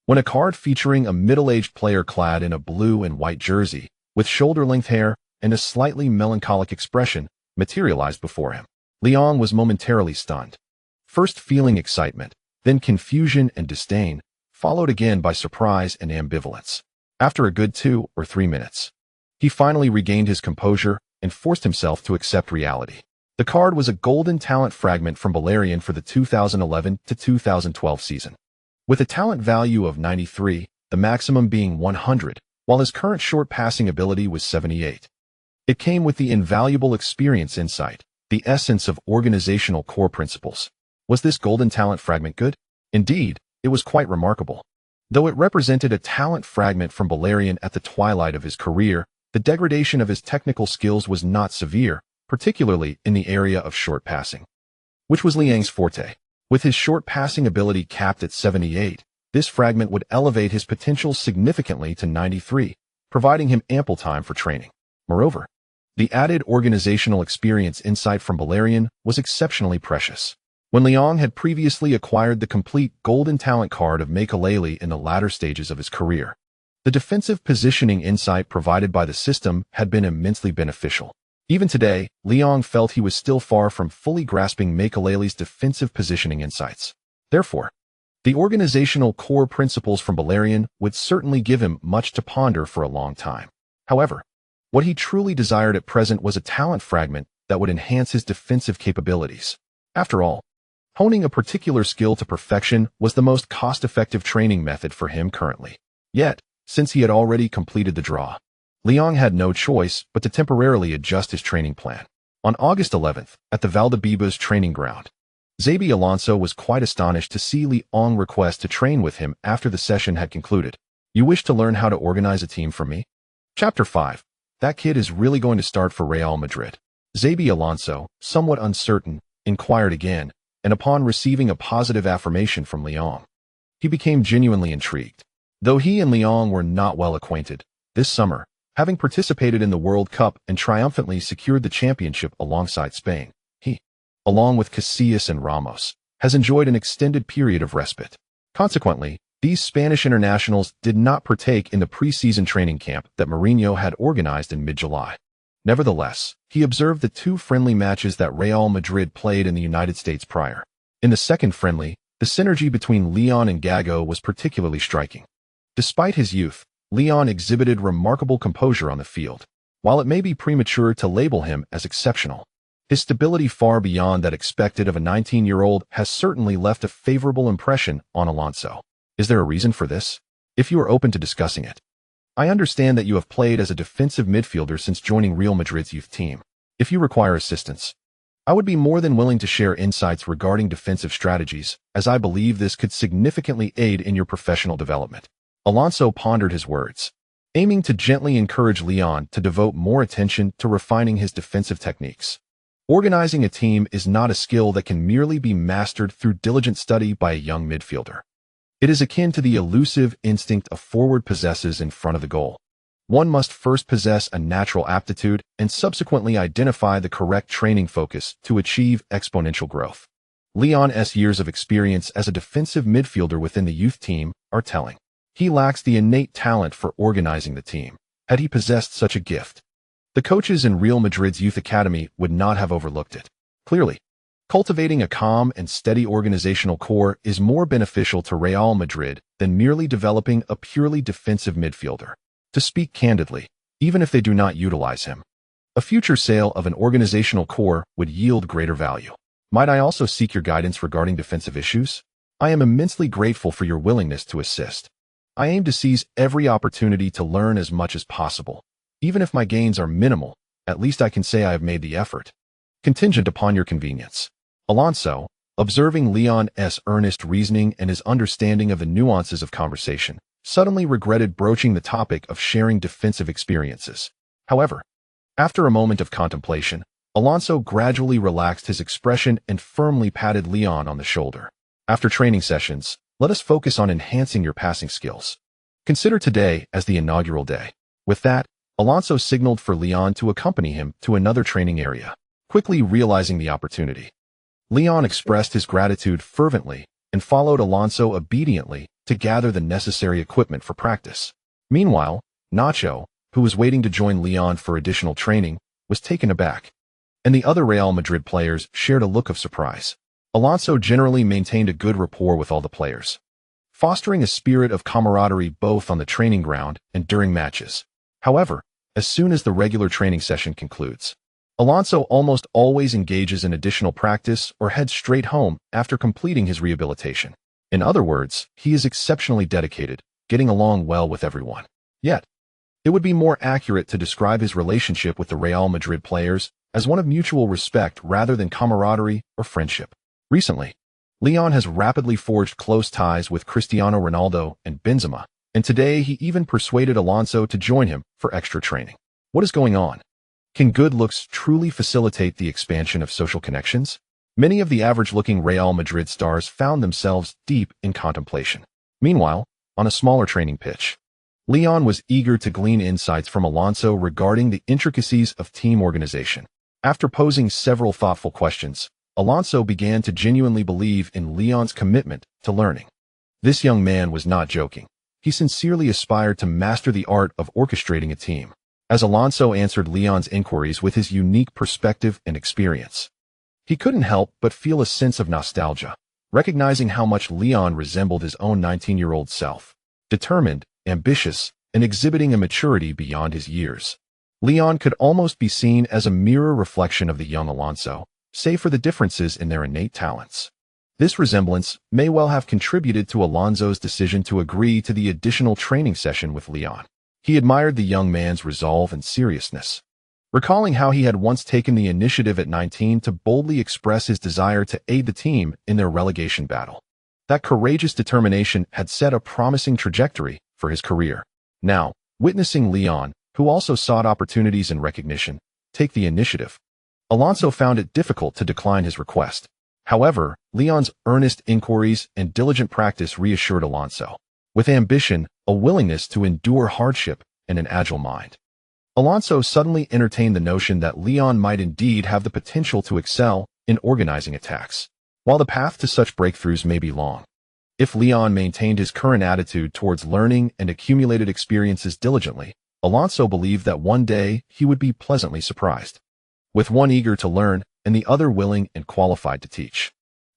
When a card featuring a middle-aged player clad in a blue and white jersey, with shoulder-length hair and a slightly melancholic expression, materialized before him, Leon was momentarily stunned. First feeling excitement, then confusion and disdain, followed again by surprise and ambivalence. After a good 2 or 3 minutes, he finally regained his composure and forced himself to accept reality. The card was a golden talent fragment from Valerian for the 2011 to 2012 season. With a talent value of 93, the maximum being 100, while his current short passing ability was 78. It came with the invaluable experience insight, the essence of organizational core principles. Was this golden talent fragment good? Indeed, it was quite remarkable. Though it represented a talent fragment from Valerian at the twilight of his career, the degradation of his technical skills was not severe, particularly in the area of short passing, which was Liang's forte. With his short passing ability capped at 78, this fragment would elevate his potential significantly to 93, providing him ample time for training. Moreover, the added organizational experience insight from Valerian was exceptionally precious. When Liang had previously acquired the complete golden talent card of Makelele in the latter stages of his career, the defensive positioning insight provided by the system had been immensely beneficial. Even today, Liang felt he was still far from fully grasping Makelele's defensive positioning insights. Therefore, the organizational core principles from Valerian would certainly give him much to ponder for a long time. However, what he truly desired at present was a talent fragment that would enhance his defensive capabilities. After all, honing a particular skill to perfection was the most cost-effective training method for him currently. Yet, since he had already completed the draw, Liang had no choice but to temporarily adjust his training plan. On August 11th, at the Valdebebas training ground, Xabi Alonso was quite astonished to see Liang request to train with him after the session had concluded. "You wish to learn how to organize a team for me?" Chapter 5. That kid is really going to start for Real Madrid. Xabi Alonso, somewhat uncertain, inquired again, and upon receiving a positive affirmation from Liang, he became genuinely intrigued. Though he and Liang were not well acquainted, this summer, having participated in the World Cup and triumphantly secured the championship alongside Spain, he, along with Casillas and Ramos, has enjoyed an extended period of respite. Consequently, these Spanish internationals did not partake in the pre-season training camp that Mourinho had organized in mid-July. Nevertheless, he observed the 2 friendly matches that Real Madrid played in the United States prior. In the second friendly, the synergy between Leon and Gago was particularly striking. Despite his youth, Leon exhibited remarkable composure on the field. While it may be premature to label him as exceptional, his stability far beyond that expected of a 19-year-old has certainly left a favorable impression on Alonso. Is there a reason for this? If you are open to discussing it. I understand that you have played as a defensive midfielder since joining Real Madrid's youth team. If you require assistance, I would be more than willing to share insights regarding defensive strategies, as I believe this could significantly aid in your professional development. Alonso pondered his words, aiming to gently encourage Leon to devote more attention to refining his defensive techniques. Organizing a team is not a skill that can merely be mastered through diligent study by a young midfielder. It is akin to the elusive instinct a forward possesses in front of the goal. One must first possess a natural aptitude and subsequently identify the correct training focus to achieve exponential growth. Leon's years of experience as a defensive midfielder within the youth team are telling. He lacks the innate talent for organizing the team. Had he possessed such a gift, the coaches in Real Madrid's youth academy would not have overlooked it. Clearly, cultivating a calm and steady organizational core is more beneficial to Real Madrid than merely developing a purely defensive midfielder. To speak candidly, even if they do not utilize him, a future sale of an organizational core would yield greater value. Might I also seek your guidance regarding defensive issues? I am immensely grateful for your willingness to assist. I aim to seize every opportunity to learn as much as possible. Even if my gains are minimal, at least I can say I have made the effort. Contingent upon your convenience. Alonso, observing Leon's earnest reasoning and his understanding of the nuances of conversation, suddenly regretted broaching the topic of sharing defensive experiences. However, after a moment of contemplation, Alonso gradually relaxed his expression and firmly patted Leon on the shoulder. After training sessions, let us focus on enhancing your passing skills. Consider today as the inaugural day. With that, Alonso signaled for Leon to accompany him to another training area. Quickly realizing the opportunity, Leon expressed his gratitude fervently and followed Alonso obediently to gather the necessary equipment for practice. Meanwhile, Nacho, who was waiting to join Leon for additional training, was taken aback, and the other Real Madrid players shared a look of surprise. Alonso generally maintained a good rapport with all the players, fostering a spirit of camaraderie both on the training ground and during matches. However, as soon as the regular training session concludes, Alonso almost always engages in additional practice or heads straight home after completing his rehabilitation. In other words, he is exceptionally dedicated, getting along well with everyone. Yet, it would be more accurate to describe his relationship with the Real Madrid players as one of mutual respect rather than camaraderie or friendship. Recently, Leon has rapidly forged close ties with Cristiano Ronaldo and Benzema, and today he even persuaded Alonso to join him for extra training. What is going on? Can good looks truly facilitate the expansion of social connections? Many of the average-looking Real Madrid stars found themselves deep in contemplation. Meanwhile, on a smaller training pitch, Leon was eager to glean insights from Alonso regarding the intricacies of team organization. After posing several thoughtful questions, Alonso began to genuinely believe in Leon's commitment to learning. This young man was not joking. He sincerely aspired to master the art of orchestrating a team. As Alonso answered Leon's inquiries with his unique perspective and experience, he couldn't help but feel a sense of nostalgia, recognizing how much Leon resembled his own 19-year-old self, determined, ambitious, and exhibiting a maturity beyond his years. Leon could almost be seen as a mirror reflection of the young Alonso, save for the differences in their innate talents. This resemblance may well have contributed to Alonso's decision to agree to the additional training session with Leon. He admired the young man's resolve and seriousness, recalling how he had once taken the initiative at 19 to boldly express his desire to aid the team in their relegation battle. That courageous determination had set a promising trajectory for his career. Now, witnessing Leon, who also sought opportunities and recognition, take the initiative, Alonso found it difficult to decline his request. However, Leon's earnest inquiries and diligent practice reassured Alonso. With ambition, a willingness to endure hardship, and an agile mind, Alonso suddenly entertained the notion that Leon might indeed have the potential to excel in organizing attacks. While the path to such breakthroughs may be long, if Leon maintained his current attitude towards learning and accumulated experiences diligently, Alonso believed that one day he would be pleasantly surprised, with one eager to learn and the other willing and qualified to teach.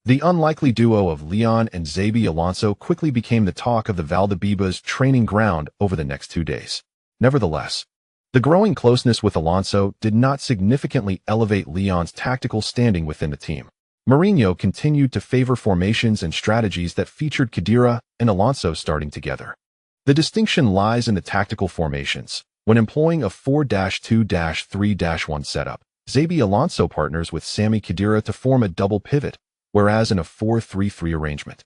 The unlikely duo of Leon and Xabi Alonso quickly became the talk of the Valdebebas training ground over the next 2 days. Nevertheless, the growing closeness with Alonso did not significantly elevate Leon's tactical standing within the team. Mourinho continued to favor formations and strategies that featured Khedira and Alonso starting together. The distinction lies in the tactical formations. When employing a 4-2-3-1 setup, Xabi Alonso partners with Sami Khedira to form a double pivot, whereas in a 4-3-3 arrangement,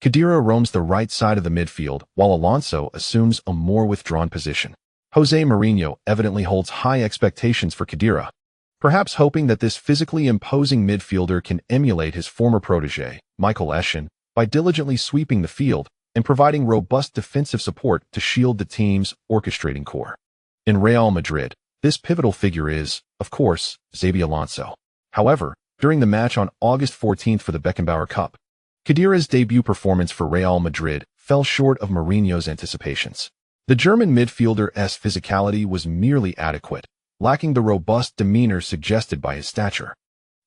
Khedira roams the right side of the midfield while Alonso assumes a more withdrawn position. Jose Mourinho evidently holds high expectations for Khedira, perhaps hoping that this physically imposing midfielder can emulate his former protege, Michael Essien, by diligently sweeping the field and providing robust defensive support to shield the team's orchestrating core. In Real Madrid, this pivotal figure is, of course, Xabi Alonso. However, during the match on August 14th for the Beckenbauer Cup, Khedira's debut performance for Real Madrid fell short of Mourinho's anticipations. The German midfielder's physicality was merely adequate, lacking the robust demeanor suggested by his stature.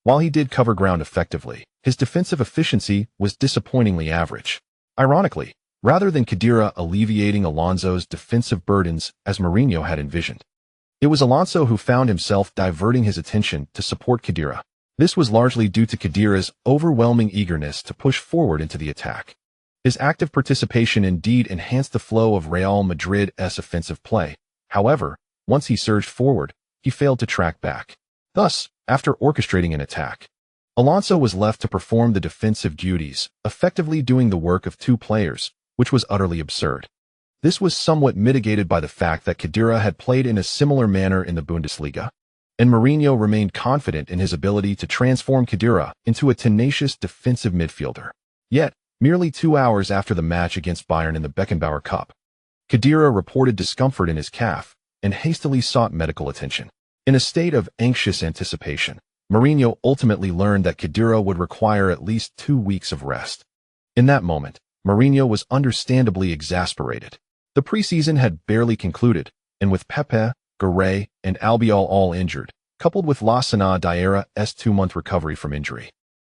While he did cover ground effectively, his defensive efficiency was disappointingly average. Ironically, rather than Khedira alleviating Alonso's defensive burdens as Mourinho had envisioned, it was Alonso who found himself diverting his attention to support Khedira. This was largely due to Khedira's overwhelming eagerness to push forward into the attack. His active participation indeed enhanced the flow of Real Madrid's offensive play. However, once he surged forward, he failed to track back. Thus, after orchestrating an attack, Alonso was left to perform the defensive duties, effectively doing the work of two players, which was utterly absurd. This was somewhat mitigated by the fact that Khedira had played in a similar manner in the Bundesliga, and Mourinho remained confident in his ability to transform Khedira into a tenacious defensive midfielder. Yet, merely 2 hours after the match against Bayern in the Beckenbauer Cup, Khedira reported discomfort in his calf and hastily sought medical attention. In a state of anxious anticipation, Mourinho ultimately learned that Khedira would require at least 2 weeks of rest. In that moment, Mourinho was understandably exasperated. The preseason had barely concluded, and with Pepe, Garay, and Albiol all injured, coupled with Lassana Diarra's 2-month recovery from injury,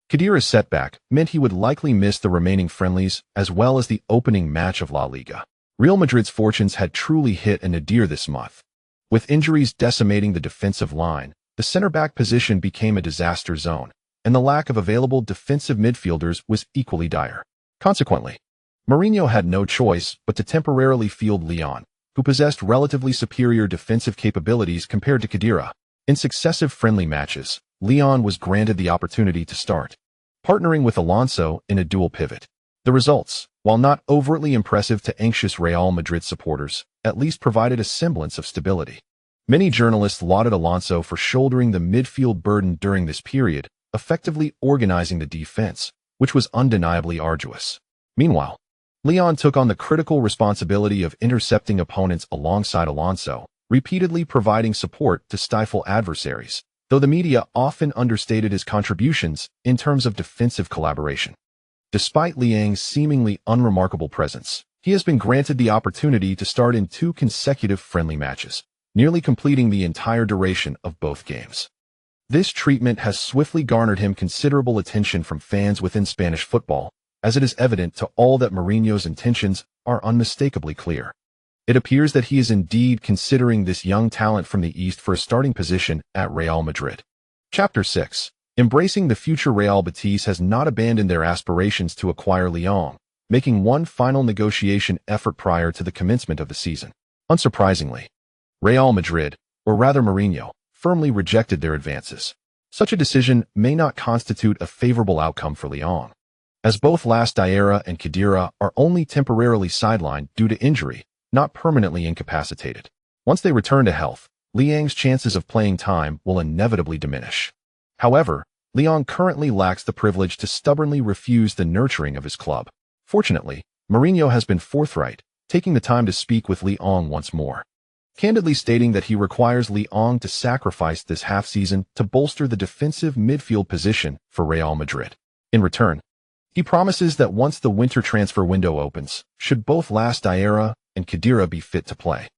Khedira's setback meant he would likely miss the remaining friendlies as well as the opening match of La Liga. Real Madrid's fortunes had truly hit a nadir this month. With injuries decimating the defensive line, the center-back position became a disaster zone, and the lack of available defensive midfielders was equally dire. Consequently, Mourinho had no choice but to temporarily field Leon, who possessed relatively superior defensive capabilities compared to Khedira. In successive friendly matches, Leon was granted the opportunity to start, partnering with Alonso in a dual pivot. The results, while not overtly impressive to anxious Real Madrid supporters, at least provided a semblance of stability. Many journalists lauded Alonso for shouldering the midfield burden during this period, effectively organizing the defense, which was undeniably arduous. Meanwhile, Leon took on the critical responsibility of intercepting opponents alongside Alonso, repeatedly providing support to stifle adversaries, though the media often understated his contributions in terms of defensive collaboration. Despite Liang's seemingly unremarkable presence, he has been granted the opportunity to start in 2 consecutive friendly matches, nearly completing the entire duration of both games. This treatment has swiftly garnered him considerable attention from fans within Spanish football, as it is evident to all that Mourinho's intentions are unmistakably clear. It appears that he is indeed considering this young talent from the East for a starting position at Real Madrid. Chapter 6. Embracing the future. Real Betis has not abandoned their aspirations to acquire Lyon, making one final negotiation effort prior to the commencement of the season. Unsurprisingly, Real Madrid, or rather Mourinho, firmly rejected their advances. Such a decision may not constitute a favorable outcome for Lyon, as both Diarra and Khedira are only temporarily sidelined due to injury, not permanently incapacitated. Once they return to health, Liang's chances of playing time will inevitably diminish. However, Lyon currently lacks the privilege to stubbornly refuse the nurturing of his club. Fortunately, Mourinho has been forthright, taking the time to speak with Lyon once more, candidly stating that he requires Lyon to sacrifice this half-season to bolster the defensive midfield position for Real Madrid. In return, he promises that once the winter transfer window opens, should both Diarra and Khedira be fit to play,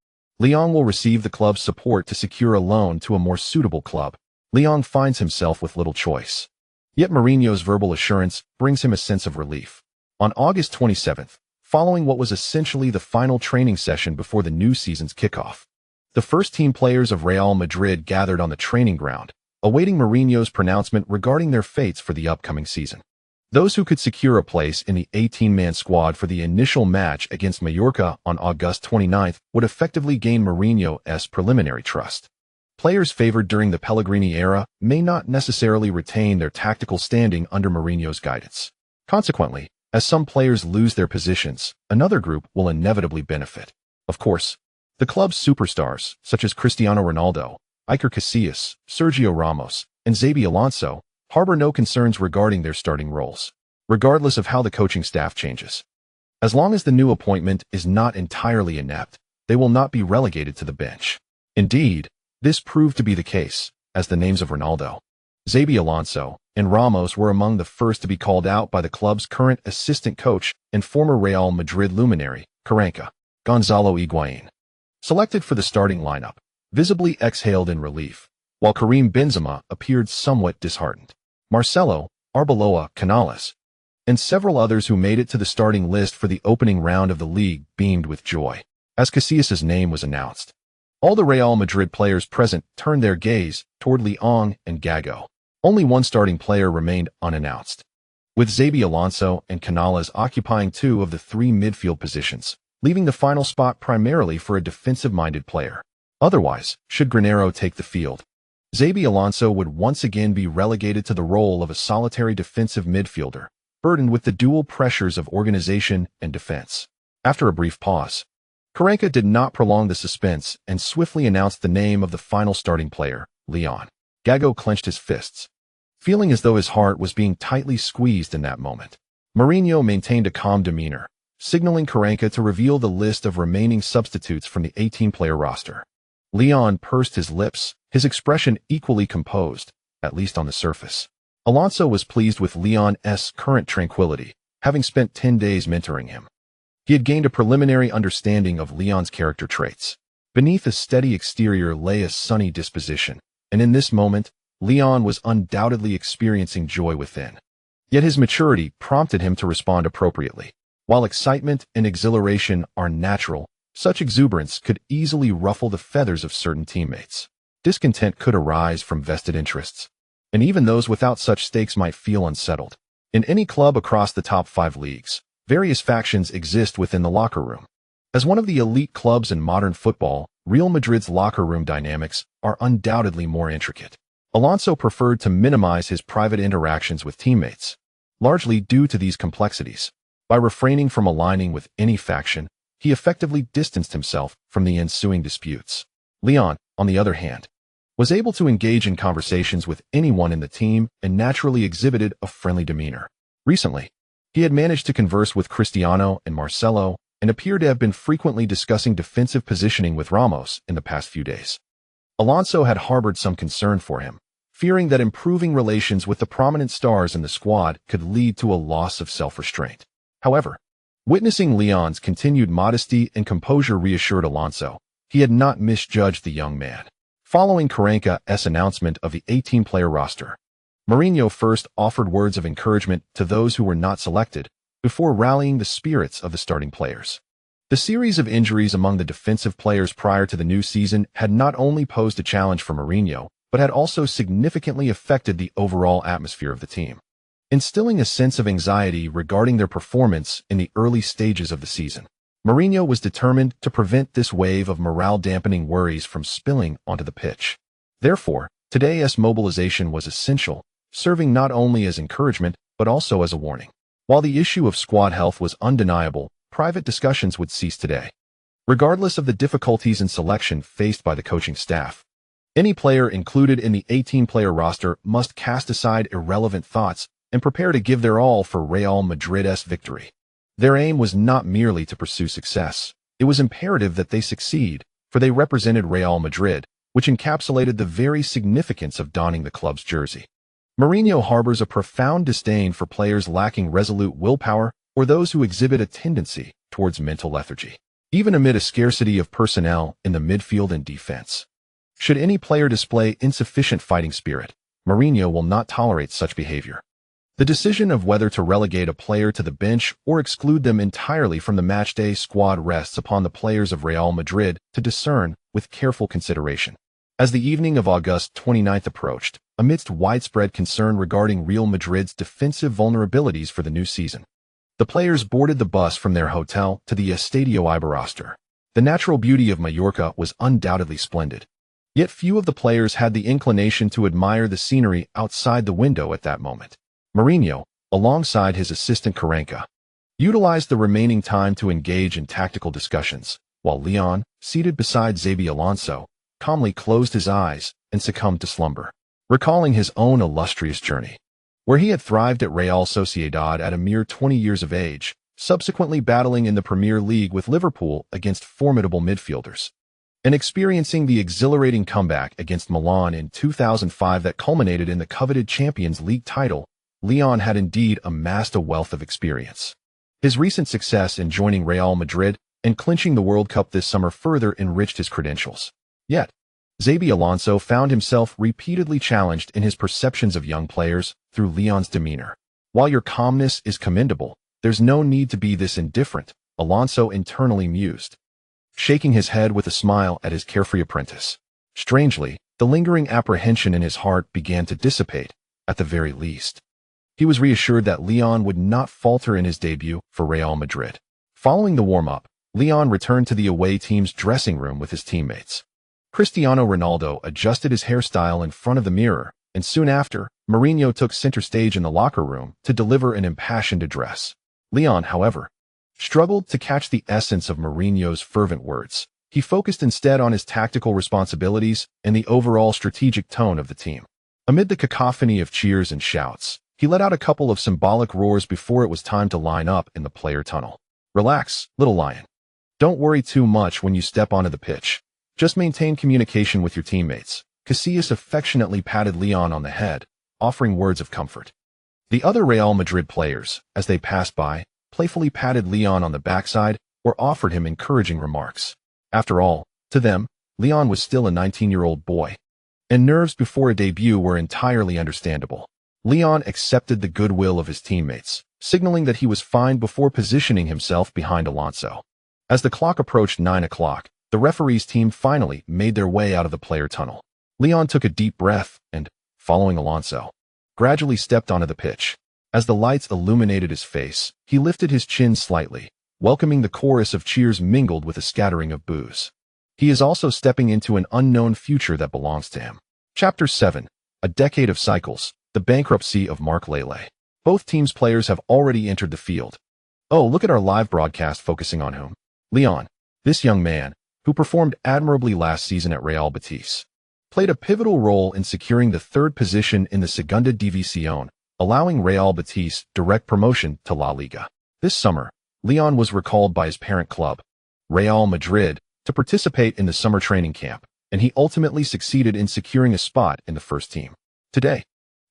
Lyon will receive the club's support to secure a loan to a more suitable club. Lyon finds himself with little choice. Yet Mourinho's verbal assurance brings him a sense of relief. On August 27th, following what was essentially the final training session before the new season's kickoff, the first-team players of Real Madrid gathered on the training ground, awaiting Mourinho's pronouncement regarding their fates for the upcoming season. Those who could secure a place in the 18-man squad for the initial match against Mallorca on August 29th would effectively gain Mourinho's preliminary trust. Players favored during the Pellegrini era may not necessarily retain their tactical standing under Mourinho's guidance. Consequently, as some players lose their positions, another group will inevitably benefit. Of course, the club's superstars, such as Cristiano Ronaldo, Iker Casillas, Sergio Ramos, and Xabi Alonso, harbor no concerns regarding their starting roles, regardless of how the coaching staff changes. As long as the new appointment is not entirely inept, they will not be relegated to the bench. Indeed, this proved to be the case, as the names of Ronaldo, Xabi Alonso, and Ramos were among the first to be called out by the club's current assistant coach and former Real Madrid luminary, Kaká, Gonzalo Higuaín. Selected for the starting lineup, visibly exhaled in relief, while Karim Benzema appeared somewhat disheartened. Marcelo, Arbeloa, Canales, and several others who made it to the starting list for the opening round of the league beamed with joy as Casillas' name was announced. All the Real Madrid players present turned their gaze toward Lyon and Gago. Only one starting player remained unannounced, with Xabi Alonso and Canales occupying 2 of the 3 midfield positions, leaving the final spot primarily for a defensive-minded player. Otherwise, should Granero take the field, Xabi Alonso would once again be relegated to the role of a solitary defensive midfielder, burdened with the dual pressures of organization and defense. After a brief pause, Kaká did not prolong the suspense and swiftly announced the name of the final starting player, Lyon. Gago clenched his fists, feeling as though his heart was being tightly squeezed in that moment. Mourinho maintained a calm demeanor, signaling Kaká to reveal the list of remaining substitutes from the 18-player roster. Lyon pursed his lips, his expression equally composed, at least on the surface. Alonso was pleased with Lyon's current tranquility, having spent 10 days mentoring him. He had gained a preliminary understanding of Leon's character traits. Beneath a steady exterior lay a sunny disposition, and in this moment, Leon was undoubtedly experiencing joy within. Yet his maturity prompted him to respond appropriately. While excitement and exhilaration are natural, such exuberance could easily ruffle the feathers of certain teammates. Discontent could arise from vested interests, and even those without such stakes might feel unsettled. In any club across the top 5 leagues, various factions exist within the locker room. As one of the elite clubs in modern football, Real Madrid's locker room dynamics are undoubtedly more intricate. Alonso preferred to minimize his private interactions with teammates, largely due to these complexities. By refraining from aligning with any faction, he effectively distanced himself from the ensuing disputes. Leon, on the other hand, was able to engage in conversations with anyone in the team and naturally exhibited a friendly demeanor. Recently, he had managed to converse with Cristiano and Marcelo and appeared to have been frequently discussing defensive positioning with Ramos in the past few days. Alonso had harbored some concern for him, fearing that improving relations with the prominent stars in the squad could lead to a loss of self-restraint. However, witnessing Leon's continued modesty and composure reassured Alonso he had not misjudged the young man. Following Karanka's announcement of the 18-player roster, Mourinho first offered words of encouragement to those who were not selected, before rallying the spirits of the starting players. The series of injuries among the defensive players prior to the new season had not only posed a challenge for Mourinho, but had also significantly affected the overall atmosphere of the team, instilling a sense of anxiety regarding their performance in the early stages of the season. Mourinho was determined to prevent this wave of morale-dampening worries from spilling onto the pitch. Therefore, today's mobilization was essential, serving not only as encouragement, but also as a warning. While the issue of squad health was undeniable, private discussions would cease today. Regardless of the difficulties in selection faced by the coaching staff, any player included in the 18-player roster must cast aside irrelevant thoughts and prepare to give their all for Real Madrid's victory. Their aim was not merely to pursue success. It was imperative that they succeed, for they represented Real Madrid, which encapsulated the very significance of donning the club's jersey. Mourinho harbors a profound disdain for players lacking resolute willpower or those who exhibit a tendency towards mental lethargy, even amid a scarcity of personnel in the midfield and defense. Should any player display insufficient fighting spirit, Mourinho will not tolerate such behavior. The decision of whether to relegate a player to the bench or exclude them entirely from the matchday squad rests upon the players of Real Madrid to discern with careful consideration. As the evening of August 29th approached, amidst widespread concern regarding Real Madrid's defensive vulnerabilities for the new season, the players boarded the bus from their hotel to the Estadio Iberostar. The natural beauty of Mallorca was undoubtedly splendid, yet few of the players had the inclination to admire the scenery outside the window at that moment. Mourinho, alongside his assistant Karanka, utilized the remaining time to engage in tactical discussions, while Leon, seated beside Xabi Alonso, calmly closed his eyes and succumbed to slumber, recalling his own illustrious journey, where he had thrived at Real Sociedad at a mere 20 years of age, subsequently battling in the Premier League with Liverpool against formidable midfielders, and experiencing the exhilarating comeback against Milan in 2005 that culminated in the coveted Champions League title. Leon had indeed amassed a wealth of experience. His recent success in joining Real Madrid and clinching the World Cup this summer further enriched his credentials. Yet, Xabi Alonso found himself repeatedly challenged in his perceptions of young players through Leon's demeanor. While your calmness is commendable, there's no need to be this indifferent, Alonso internally mused, shaking his head with a smile at his carefree apprentice. Strangely, the lingering apprehension in his heart began to dissipate, at the very least. He was reassured that Leon would not falter in his debut for Real Madrid. Following the warm-up, Leon returned to the away team's dressing room with his teammates. Cristiano Ronaldo adjusted his hairstyle in front of the mirror, and soon after, Mourinho took center stage in the locker room to deliver an impassioned address. Leon, however, struggled to catch the essence of Mourinho's fervent words. He focused instead on his tactical responsibilities and the overall strategic tone of the team. Amid the cacophony of cheers and shouts, he let out a couple of symbolic roars before it was time to line up in the player tunnel. Relax, little lion. Don't worry too much when you step onto the pitch. Just maintain communication with your teammates. Casillas affectionately patted Leon on the head, offering words of comfort. The other Real Madrid players, as they passed by, playfully patted Leon on the backside or offered him encouraging remarks. After all, to them, Leon was still a 19-year-old boy, and nerves before a debut were entirely understandable. Leon accepted the goodwill of his teammates, signaling that he was fine before positioning himself behind Alonso. As the clock approached 9 o'clock, the referee's team finally made their way out of the player tunnel. Leon took a deep breath and, following Alonso, gradually stepped onto the pitch. As the lights illuminated his face, he lifted his chin slightly, welcoming the chorus of cheers mingled with a scattering of boos. He is also stepping into an unknown future that belongs to him. Chapter 7. A Decade of Cycles. The Bankruptcy of Mark Lele. Both teams' players have already entered the field. Oh, look at our live broadcast focusing on whom? Leon. This young man, who performed admirably last season at Real Betis, played a pivotal role in securing the third position in the Segunda División, allowing Real Betis direct promotion to La Liga. This summer, Leon was recalled by his parent club, Real Madrid, to participate in the summer training camp, and he ultimately succeeded in securing a spot in the first team. Today,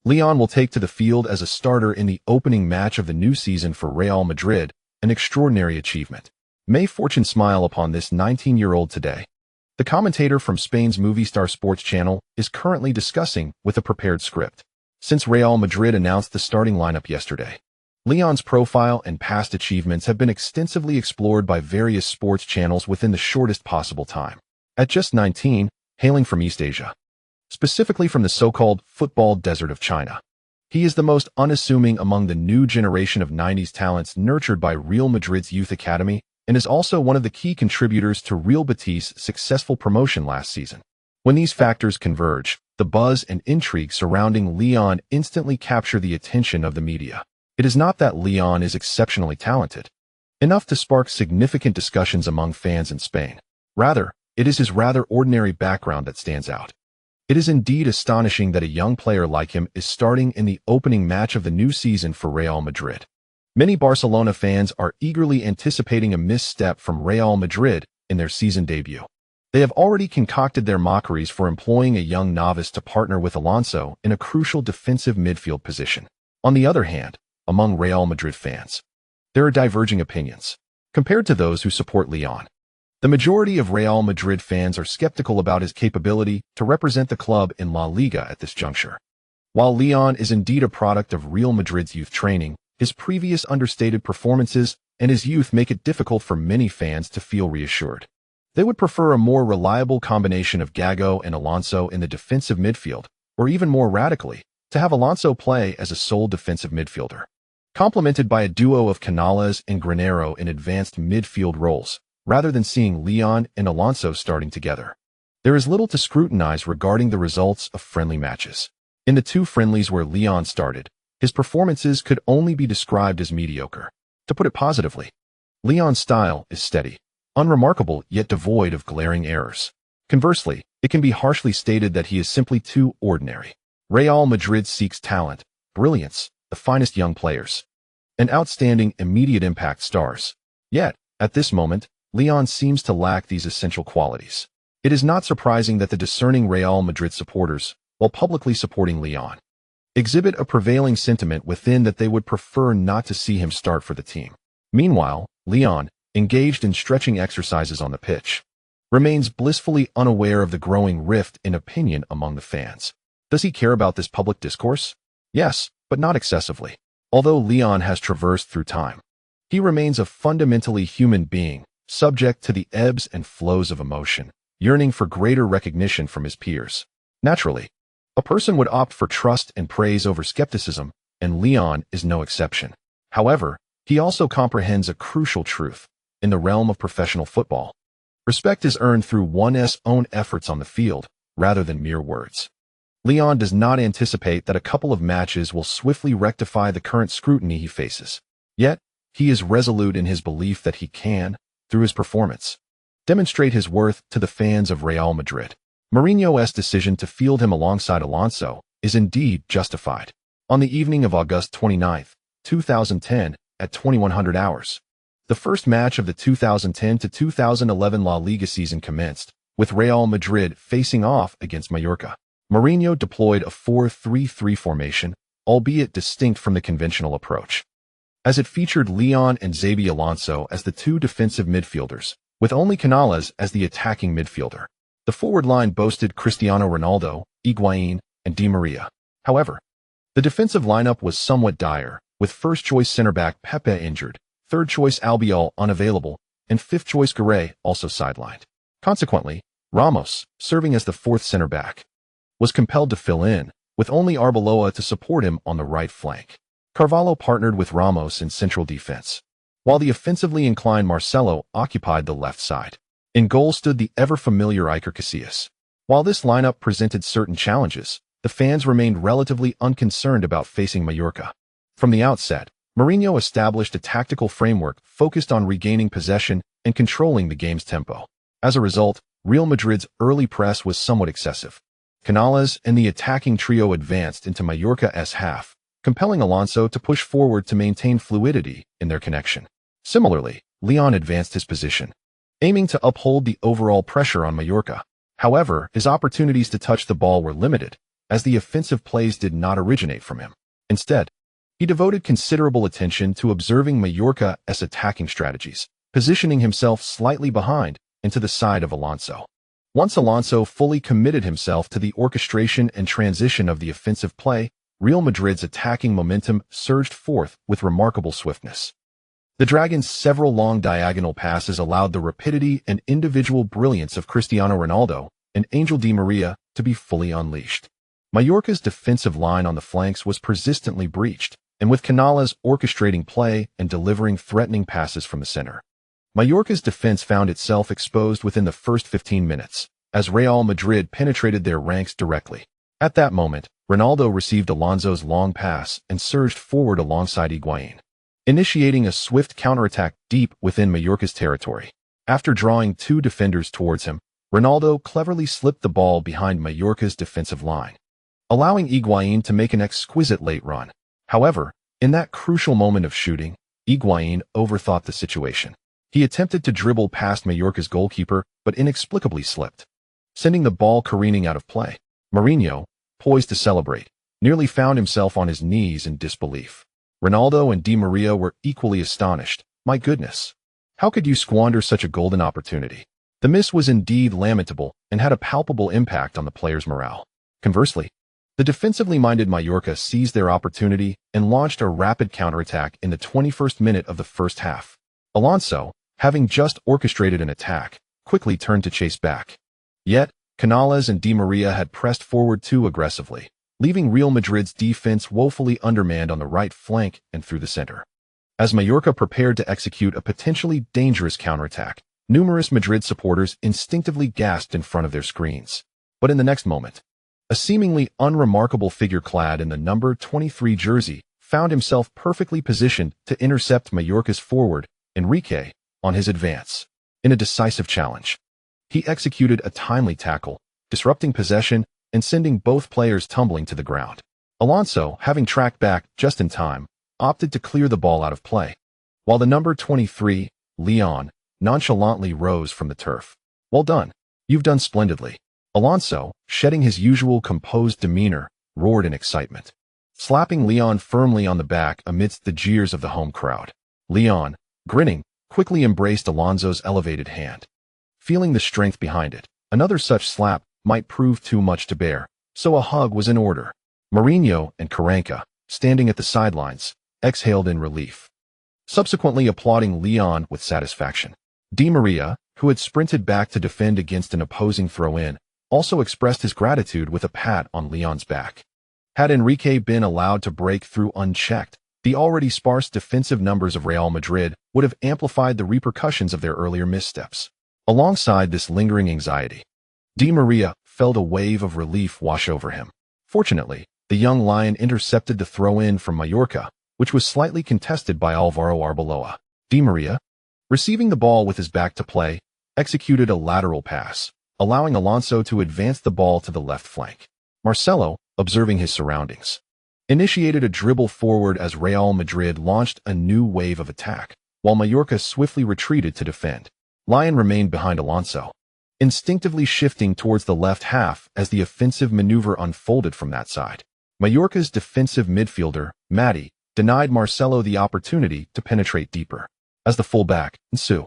Leon will take to the field as a starter in the opening match of the new season for Real Madrid, an extraordinary achievement. May fortune smile upon this 19-year-old today. The commentator from Spain's Movistar Sports channel is currently discussing with a prepared script. Since Real Madrid announced the starting lineup yesterday, Leon's profile and past achievements have been extensively explored by various sports channels within the shortest possible time. At just 19, hailing from East Asia, specifically from the so-called football desert of China, he is the most unassuming among the new generation of 90s talents nurtured by Real Madrid's youth academy and is also one of the key contributors to Real Betis' successful promotion last season. When these factors converge, the buzz and intrigue surrounding Leon instantly capture the attention of the media. It is not that Leon is exceptionally talented, enough to spark significant discussions among fans in Spain. Rather, it is his rather ordinary background that stands out. It is indeed astonishing that a young player like him is starting in the opening match of the new season for Real Madrid. Many Barcelona fans are eagerly anticipating a misstep from Real Madrid in their season debut. They have already concocted their mockeries for employing a young novice to partner with Alonso in a crucial defensive midfield position. On the other hand, among Real Madrid fans, there are diverging opinions. Compared to those who support Leon, the majority of Real Madrid fans are skeptical about his capability to represent the club in La Liga at this juncture. While Leon is indeed a product of Real Madrid's youth training, his previous understated performances and his youth make it difficult for many fans to feel reassured. They would prefer a more reliable combination of Gago and Alonso in the defensive midfield, or even more radically, to have Alonso play as a sole defensive midfielder, complemented by a duo of Canales and Granero in advanced midfield roles, rather than seeing Leon and Alonso starting together. There is little to scrutinize regarding the results of friendly matches. In the two friendlies where Leon started, his performances could only be described as mediocre. To put it positively, Leon's style is steady, unremarkable yet devoid of glaring errors. Conversely, it can be harshly stated that he is simply too ordinary. Real Madrid seeks talent, brilliance, the finest young players, and outstanding immediate impact stars. Yet, at this moment, Leon seems to lack these essential qualities. It is not surprising that the discerning Real Madrid supporters, while publicly supporting Leon, exhibit a prevailing sentiment within that they would prefer not to see him start for the team. Meanwhile, Leon, engaged in stretching exercises on the pitch, remains blissfully unaware of the growing rift in opinion among the fans. Does he care about this public discourse? Yes, but not excessively. Although Leon has traversed through time, he remains a fundamentally human being, subject to the ebbs and flows of emotion, yearning for greater recognition from his peers. Naturally, a person would opt for trust and praise over skepticism, and Leon is no exception. However, he also comprehends a crucial truth. In the realm of professional football, respect is earned through one's own efforts on the field, rather than mere words. Leon does not anticipate that a couple of matches will swiftly rectify the current scrutiny he faces. Yet, he is resolute in his belief that he can, through his performance, demonstrate his worth to the fans of Real Madrid. Mourinho's decision to field him alongside Alonso is indeed justified. On the evening of August 29, 2010, at 2100 hours, the first match of the 2010-2011 La Liga season commenced, with Real Madrid facing off against Mallorca. Mourinho deployed a 4-3-3 formation, albeit distinct from the conventional approach, as it featured Leon and Xabi Alonso as the two defensive midfielders, with only Canales as the attacking midfielder. The forward line boasted Cristiano Ronaldo, Higuaín, and Di Maria. However, the defensive lineup was somewhat dire, with first-choice center-back Pepe injured, third-choice Albiol unavailable, and fifth-choice Garay also sidelined. Consequently, Ramos, serving as the fourth center-back, was compelled to fill in, with only Arbeloa to support him on the right flank. Carvalho partnered with Ramos in central defense, while the offensively inclined Marcelo occupied the left side. In goal stood the ever-familiar Iker Casillas. While this lineup presented certain challenges, the fans remained relatively unconcerned about facing Mallorca. From the outset, Mourinho established a tactical framework focused on regaining possession and controlling the game's tempo. As a result, Real Madrid's early press was somewhat excessive. Canales and the attacking trio advanced into Mallorca's half, compelling Alonso to push forward to maintain fluidity in their connection. Similarly, Leon advanced his position, aiming to uphold the overall pressure on Mallorca. However, his opportunities to touch the ball were limited, as the offensive plays did not originate from him. Instead, he devoted considerable attention to observing Mallorca's attacking strategies, positioning himself slightly behind and to the side of Alonso. Once Alonso fully committed himself to the orchestration and transition of the offensive play, Real Madrid's attacking momentum surged forth with remarkable swiftness. The Dragons' several long diagonal passes allowed the rapidity and individual brilliance of Cristiano Ronaldo and Angel Di Maria to be fully unleashed. Mallorca's defensive line on the flanks was persistently breached, and with Canales orchestrating play and delivering threatening passes from the center, Mallorca's defense found itself exposed within the first 15 minutes, as Real Madrid penetrated their ranks directly. At that moment, Ronaldo received Alonso's long pass and surged forward alongside Higuaín, initiating a swift counterattack deep within Mallorca's territory. After drawing two defenders towards him, Ronaldo cleverly slipped the ball behind Mallorca's defensive line, allowing Higuaín to make an exquisite late run. However, in that crucial moment of shooting, Higuaín overthought the situation. He attempted to dribble past Mallorca's goalkeeper, but inexplicably slipped, sending the ball careening out of play. Mourinho, poised to celebrate, nearly found himself on his knees in disbelief. Ronaldo and Di Maria were equally astonished. My goodness, how could you squander such a golden opportunity? The miss was indeed lamentable and had a palpable impact on the players' morale. Conversely, the defensively minded Mallorca seized their opportunity and launched a rapid counterattack in the 21st minute of the first half. Alonso, having just orchestrated an attack, quickly turned to chase back. Yet, Canales and Di Maria had pressed forward too aggressively, leaving Real Madrid's defense woefully undermanned on the right flank and through the center. As Mallorca prepared to execute a potentially dangerous counterattack, numerous Madrid supporters instinctively gasped in front of their screens. But in the next moment, a seemingly unremarkable figure clad in the number 23 jersey found himself perfectly positioned to intercept Mallorca's forward, Enrique, on his advance. In a decisive challenge, he executed a timely tackle, disrupting possession and sending both players tumbling to the ground. Alonso, having tracked back just in time, opted to clear the ball out of play, while the number 23, Leon, nonchalantly rose from the turf. Well done. You've done splendidly. Alonso, shedding his usual composed demeanor, roared in excitement, slapping Leon firmly on the back amidst the jeers of the home crowd. Leon, grinning, quickly embraced Alonso's elevated hand, feeling the strength behind it. Another such slap might prove too much to bear, so a hug was in order. Mourinho and Karanka, standing at the sidelines, exhaled in relief, subsequently applauding Leon with satisfaction. Di Maria, who had sprinted back to defend against an opposing throw-in, also expressed his gratitude with a pat on Leon's back. Had Enrique been allowed to break through unchecked, the already sparse defensive numbers of Real Madrid would have amplified the repercussions of their earlier missteps. Alongside this lingering anxiety, Di Maria felt a wave of relief wash over him. Fortunately, the young lion intercepted the throw-in from Mallorca, which was slightly contested by Alvaro Arbeloa. Di Maria, receiving the ball with his back to play, executed a lateral pass, allowing Alonso to advance the ball to the left flank. Marcelo, observing his surroundings, initiated a dribble forward as Real Madrid launched a new wave of attack, while Mallorca swiftly retreated to defend. Lion remained behind Alonso, instinctively shifting towards the left half as the offensive maneuver unfolded from that side. Mallorca's defensive midfielder, Madrid, denied Marcelo the opportunity to penetrate deeper. As the fullback, Ensu,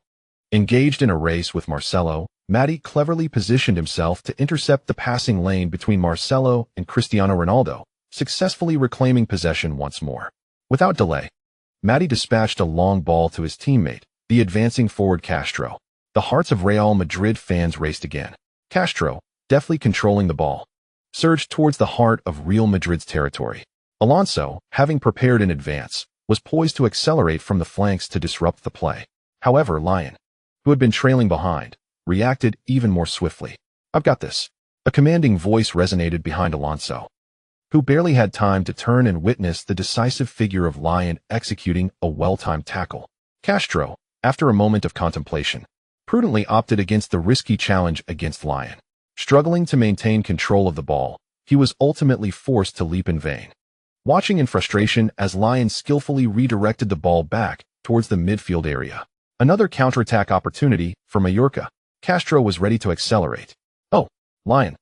engaged in a race with Marcelo, Madrid cleverly positioned himself to intercept the passing lane between Marcelo and Cristiano Ronaldo, successfully reclaiming possession once more. Without delay, Madrid dispatched a long ball to his teammate, the advancing forward Castro. The hearts of Real Madrid fans raced again. Castro, deftly controlling the ball, surged towards the heart of Real Madrid's territory. Alonso, having prepared in advance, was poised to accelerate from the flanks to disrupt the play. However, Lyon, who had been trailing behind, reacted even more swiftly. "I've got this." A commanding voice resonated behind Alonso, who barely had time to turn and witness the decisive figure of Lyon executing a well-timed tackle. Castro, after a moment of contemplation, prudently opted against the risky challenge against Lyon. Struggling to maintain control of the ball, he was ultimately forced to leap in vain. Watching in frustration as Lyon skillfully redirected the ball back towards the midfield area. Another counterattack opportunity for Mallorca. Castro was ready to accelerate. "Oh, Lyon.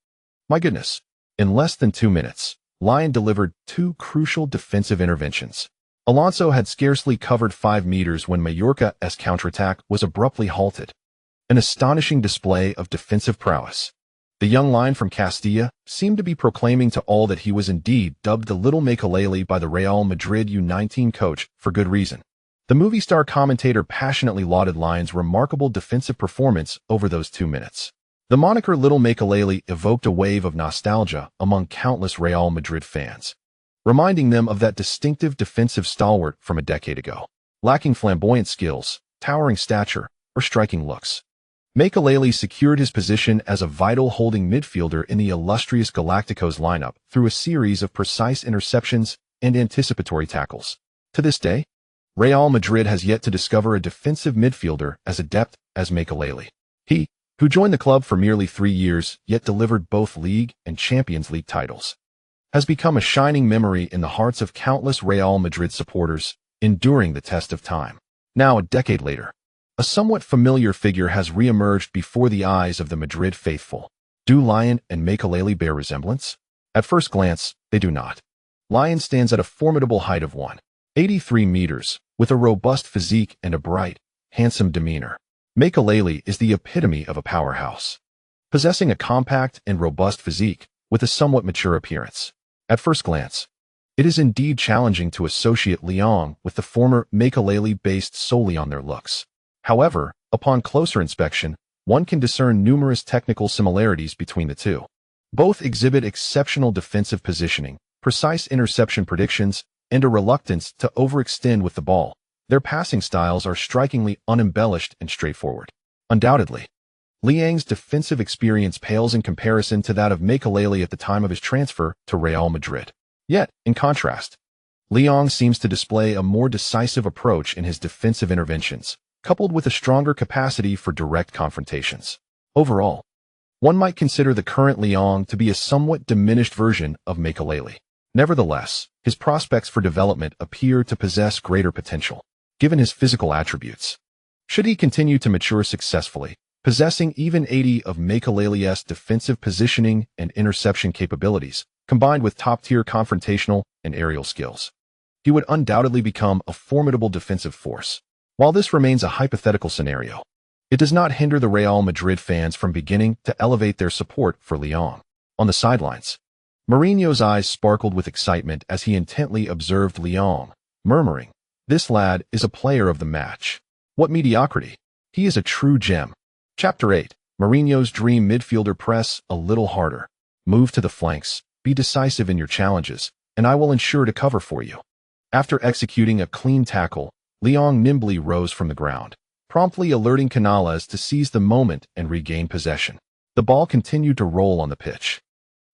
My goodness." In less than 2 minutes, Lyon delivered 2 crucial defensive interventions. Alonso had scarcely covered 5 meters when Mallorca's counterattack was abruptly halted. An astonishing display of defensive prowess. The young Lyon from Castilla seemed to be proclaiming to all that he was indeed dubbed the Little Makelele by the Real Madrid U19 coach for good reason. The movie star commentator passionately lauded Lyon's remarkable defensive performance over those 2 minutes. The moniker Little Makelele evoked a wave of nostalgia among countless Real Madrid fans, reminding them of that distinctive defensive stalwart from a decade ago. Lacking flamboyant skills, towering stature, or striking looks, Makelele secured his position as a vital holding midfielder in the illustrious Galacticos lineup through a series of precise interceptions and anticipatory tackles. To this day, Real Madrid has yet to discover a defensive midfielder as adept as Makelele. He, who joined the club for merely 3 years yet delivered both League and Champions League titles, has become a shining memory in the hearts of countless Real Madrid supporters, enduring the test of time. Now, a decade later, a somewhat familiar figure has re-emerged before the eyes of the Madrid faithful. Do Lyon and Makelele bear resemblance? At first glance, they do not. Lyon stands at a formidable height of 183 meters, with a robust physique and a bright, handsome demeanor. Makelele is the epitome of a powerhouse, possessing a compact and robust physique with a somewhat mature appearance. At first glance, it is indeed challenging to associate Lyon with the former Makelele based solely on their looks. However, upon closer inspection, one can discern numerous technical similarities between the two. Both exhibit exceptional defensive positioning, precise interception predictions, and a reluctance to overextend with the ball. Their passing styles are strikingly unembellished and straightforward. Undoubtedly, Lyon's defensive experience pales in comparison to that of Makelele at the time of his transfer to Real Madrid. Yet, in contrast, Lyon seems to display a more decisive approach in his defensive interventions, coupled with a stronger capacity for direct confrontations. Overall, one might consider the current Lyon to be a somewhat diminished version of Makelele. Nevertheless, his prospects for development appear to possess greater potential, given his physical attributes. Should he continue to mature successfully, possessing even 80 of Makelele's defensive positioning and interception capabilities, combined with top-tier confrontational and aerial skills, he would undoubtedly become a formidable defensive force. While this remains a hypothetical scenario, it does not hinder the Real Madrid fans from beginning to elevate their support for Lyon. On the sidelines, Mourinho's eyes sparkled with excitement as he intently observed Lyon, murmuring, "This lad is a player of the match. What mediocrity! He is a true gem." Chapter 8. Mourinho's dream midfielder. Press a little harder. Move to the flanks. Be decisive in your challenges, and I will ensure to cover for you. After executing a clean tackle, Lyon nimbly rose from the ground, promptly alerting Canales to seize the moment and regain possession. The ball continued to roll on the pitch.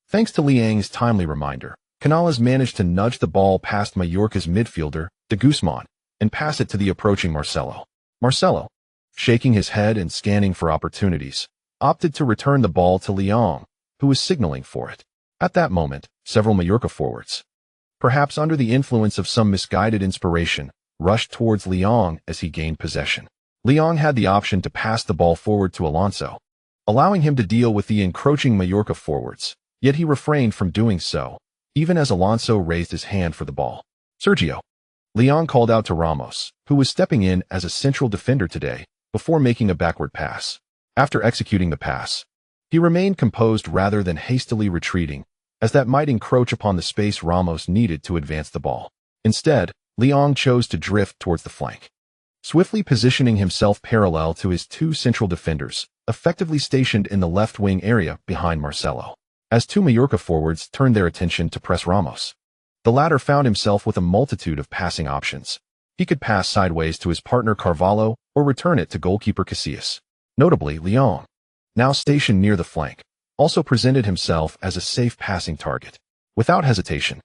Thanks to Lyon's timely reminder, Canales managed to nudge the ball past Mallorca's midfielder, de Guzman, and pass it to the approaching Marcelo. Marcelo, shaking his head and scanning for opportunities, opted to return the ball to Lyon, who was signaling for it. At that moment, several Mallorca forwards, perhaps under the influence of some misguided inspiration, rushed towards Lyon as he gained possession. Lyon had the option to pass the ball forward to Alonso, allowing him to deal with the encroaching Mallorca forwards, yet he refrained from doing so, even as Alonso raised his hand for the ball. Sergio. Leon called out to Ramos, who was stepping in as a central defender today, before making a backward pass. After executing the pass, he remained composed rather than hastily retreating, as that might encroach upon the space Ramos needed to advance the ball. Instead, Leon chose to drift towards the flank, swiftly positioning himself parallel to his two central defenders, effectively stationed in the left wing area behind Marcelo. As two Mallorca forwards turned their attention to press Ramos, the latter found himself with a multitude of passing options. He could pass sideways to his partner Carvalho or return it to goalkeeper Casillas. Notably, Leon, now stationed near the flank, also presented himself as a safe passing target. Without hesitation,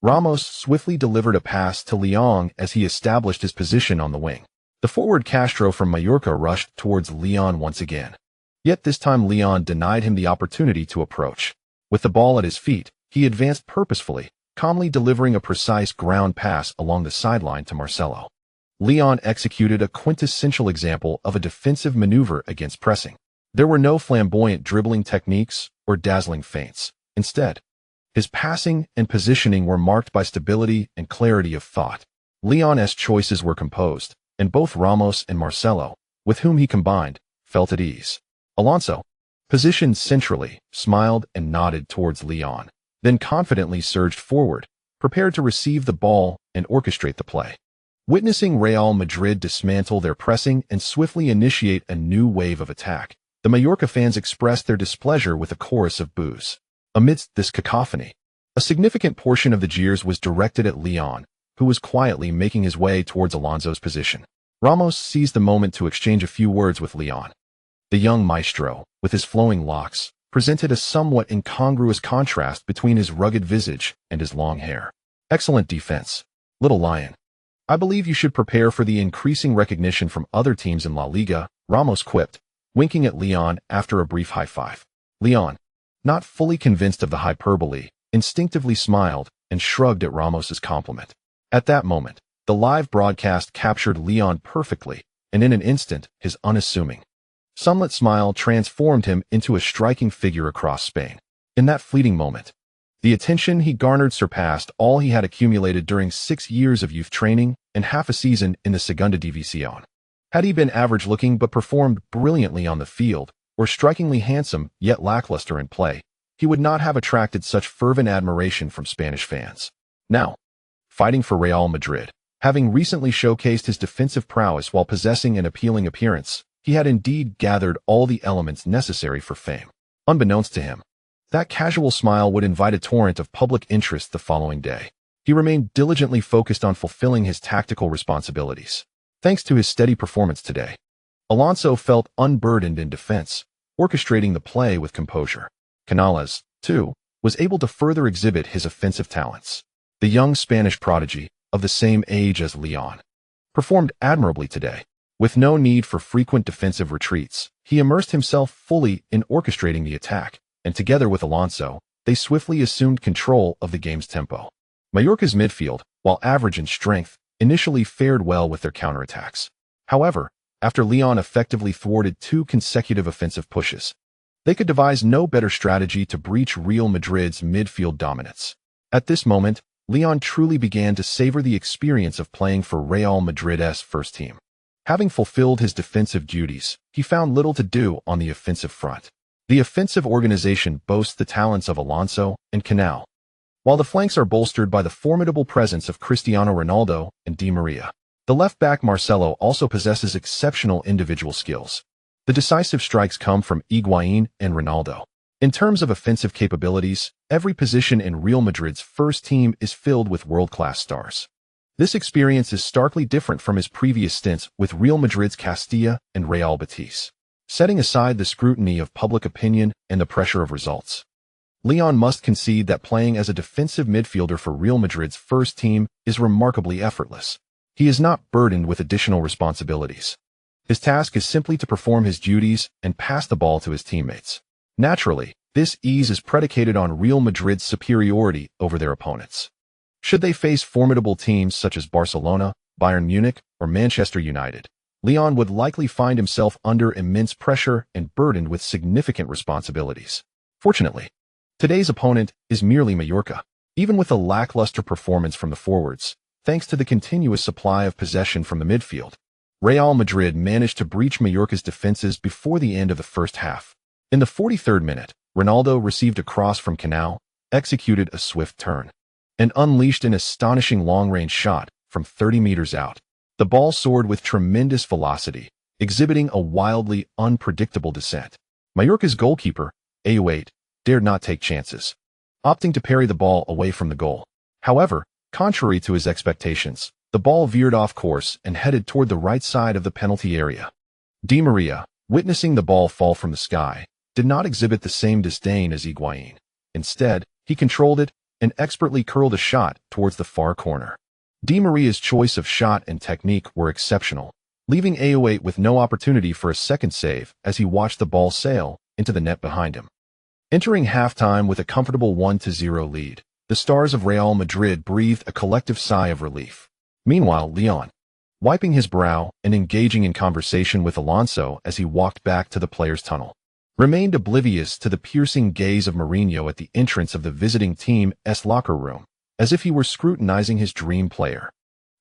Ramos swiftly delivered a pass to Leon as he established his position on the wing. The forward Castro from Mallorca rushed towards Leon once again. Yet this time Leon denied him the opportunity to approach. With the ball at his feet, he advanced purposefully, calmly delivering a precise ground pass along the sideline to Marcelo. Leon executed a quintessential example of a defensive maneuver against pressing. There were no flamboyant dribbling techniques or dazzling feints. Instead, his passing and positioning were marked by stability and clarity of thought. Leon's choices were composed, and both Ramos and Marcelo, with whom he combined, felt at ease. Alonso, positioned centrally, smiled and nodded towards Leon, then confidently surged forward, prepared to receive the ball and orchestrate the play. Witnessing Real Madrid dismantle their pressing and swiftly initiate a new wave of attack, the Mallorca fans expressed their displeasure with a chorus of boos. Amidst this cacophony, a significant portion of the jeers was directed at Leon, who was quietly making his way towards Alonso's position. Ramos seized the moment to exchange a few words with Leon. The young maestro, with his flowing locks, presented a somewhat incongruous contrast between his rugged visage and his long hair. Excellent defense, little lion. I believe you should prepare for the increasing recognition from other teams in La Liga, Ramos quipped, winking at Leon after a brief high five. Leon, not fully convinced of the hyperbole, instinctively smiled and shrugged at Ramos's compliment. At that moment, the live broadcast captured Leon perfectly, and in an instant, his unassuming, sunlit smile transformed him into a striking figure across Spain. In that fleeting moment, the attention he garnered surpassed all he had accumulated during 6 years of youth training and half a season in the Segunda División. Had he been average-looking but performed brilliantly on the field, or strikingly handsome yet lackluster in play, he would not have attracted such fervent admiration from Spanish fans. Now, fighting for Real Madrid, having recently showcased his defensive prowess while possessing an appealing appearance, he had indeed gathered all the elements necessary for fame. Unbeknownst to him, that casual smile would invite a torrent of public interest the following day. He remained diligently focused on fulfilling his tactical responsibilities. Thanks to his steady performance today, Alonso felt unburdened in defense, orchestrating the play with composure. Canales, too, was able to further exhibit his offensive talents. The young Spanish prodigy, of the same age as Leon, performed admirably today. With no need for frequent defensive retreats, he immersed himself fully in orchestrating the attack, and together with Alonso, they swiftly assumed control of the game's tempo. Mallorca's midfield, while average in strength, initially fared well with their counterattacks. However, after Leon effectively thwarted 2 consecutive offensive pushes, they could devise no better strategy to breach Real Madrid's midfield dominance. At this moment, Leon truly began to savor the experience of playing for Real Madrid's first team. Having fulfilled his defensive duties, he found little to do on the offensive front. The offensive organization boasts the talents of Alonso and Canal, while the flanks are bolstered by the formidable presence of Cristiano Ronaldo and Di Maria. The left-back Marcelo also possesses exceptional individual skills. The decisive strikes come from Higuaín and Ronaldo. In terms of offensive capabilities, every position in Real Madrid's first team is filled with world-class stars. This experience is starkly different from his previous stints with Real Madrid's Castilla and Real Betis. Setting aside the scrutiny of public opinion and the pressure of results, Leon must concede that playing as a defensive midfielder for Real Madrid's first team is remarkably effortless. He is not burdened with additional responsibilities. His task is simply to perform his duties and pass the ball to his teammates. Naturally, this ease is predicated on Real Madrid's superiority over their opponents. Should they face formidable teams such as Barcelona, Bayern Munich, or Manchester United, Leon would likely find himself under immense pressure and burdened with significant responsibilities. Fortunately, today's opponent is merely Mallorca. Even with a lackluster performance from the forwards, thanks to the continuous supply of possession from the midfield, Real Madrid managed to breach Mallorca's defenses before the end of the first half. In the 43rd minute, Ronaldo received a cross from Canal, executed a swift turn, and unleashed an astonishing long-range shot from 30 meters out. The ball soared with tremendous velocity, exhibiting a wildly unpredictable descent. Mallorca's goalkeeper, Au8, dared not take chances, opting to parry the ball away from the goal. However, contrary to his expectations, the ball veered off course and headed toward the right side of the penalty area. Di Maria, witnessing the ball fall from the sky, did not exhibit the same disdain as Higuaín. Instead, he controlled it and expertly curled a shot towards the far corner. Di Maria's choice of shot and technique were exceptional, leaving Au8 with no opportunity for a second save as he watched the ball sail into the net behind him. Entering halftime with a comfortable 1-0 lead, the stars of Real Madrid breathed a collective sigh of relief. Meanwhile, Leon, wiping his brow and engaging in conversation with Alonso as he walked back to the players' tunnel, remained oblivious to the piercing gaze of Mourinho at the entrance of the visiting team's locker room, as if he were scrutinizing his dream player.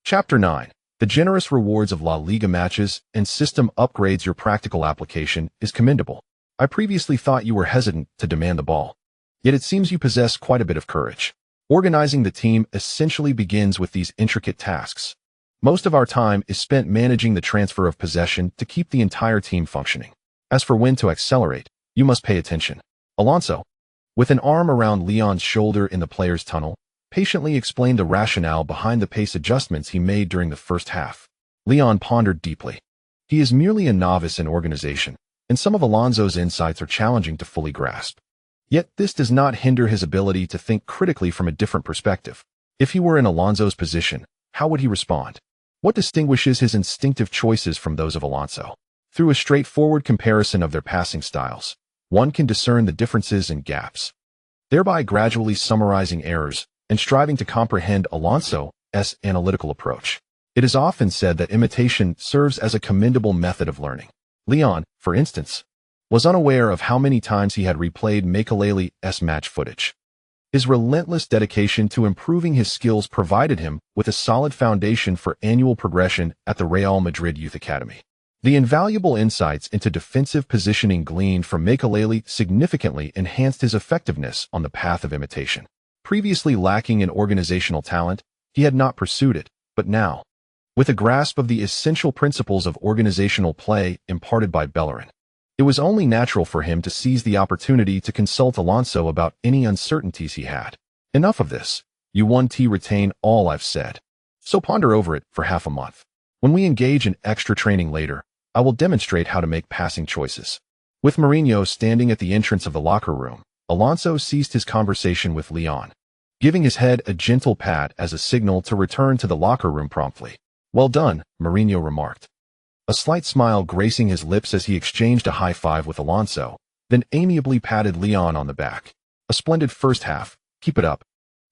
Chapter 9. The generous rewards of La Liga matches and system upgrades. Your practical application is commendable. I previously thought you were hesitant to demand the ball. Yet it seems you possess quite a bit of courage. Organizing the team essentially begins with these intricate tasks. Most of our time is spent managing the transfer of possession to keep the entire team functioning. As for when to accelerate, you must pay attention. Alonso, with an arm around Leon's shoulder in the players' tunnel, patiently explained the rationale behind the pace adjustments he made during the first half. Leon pondered deeply. He is merely a novice in organization, and some of Alonso's insights are challenging to fully grasp. Yet this does not hinder his ability to think critically from a different perspective. If he were in Alonso's position, how would he respond? What distinguishes his instinctive choices from those of Alonso? Through a straightforward comparison of their passing styles, one can discern the differences and gaps, thereby gradually summarizing errors and striving to comprehend Alonso's analytical approach. It is often said that imitation serves as a commendable method of learning. Leon, for instance, was unaware of how many times he had replayed Makelele's match footage. His relentless dedication to improving his skills provided him with a solid foundation for annual progression at the Real Madrid Youth Academy. The invaluable insights into defensive positioning gleaned from Makelele significantly enhanced his effectiveness on the path of imitation. Previously lacking in organizational talent, he had not pursued it, but now, with a grasp of the essential principles of organizational play imparted by Bellerin, it was only natural for him to seize the opportunity to consult Alonso about any uncertainties he had. Enough of this. You 1T retain all I've said. So ponder over it for half a month. When we engage in extra training later, I will demonstrate how to make passing choices. With Mourinho standing at the entrance of the locker room, Alonso ceased his conversation with Leon, giving his head a gentle pat as a signal to return to the locker room promptly. Well done, Mourinho remarked, a slight smile gracing his lips as he exchanged a high five with Alonso, then amiably patted Leon on the back. A splendid first half, keep it up.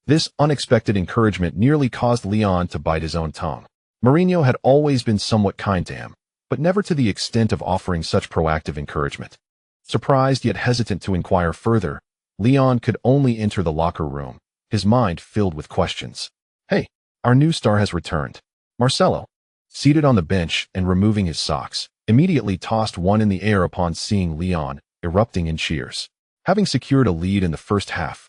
This unexpected encouragement nearly caused Leon to bite his own tongue. Mourinho had always been somewhat kind to him, but never to the extent of offering such proactive encouragement. Surprised yet hesitant to inquire further, Leon could only enter the locker room, his mind filled with questions. Hey, our new star has returned. Marcelo, seated on the bench and removing his socks, immediately tossed one in the air upon seeing Leon, erupting in cheers. Having secured a lead in the first half,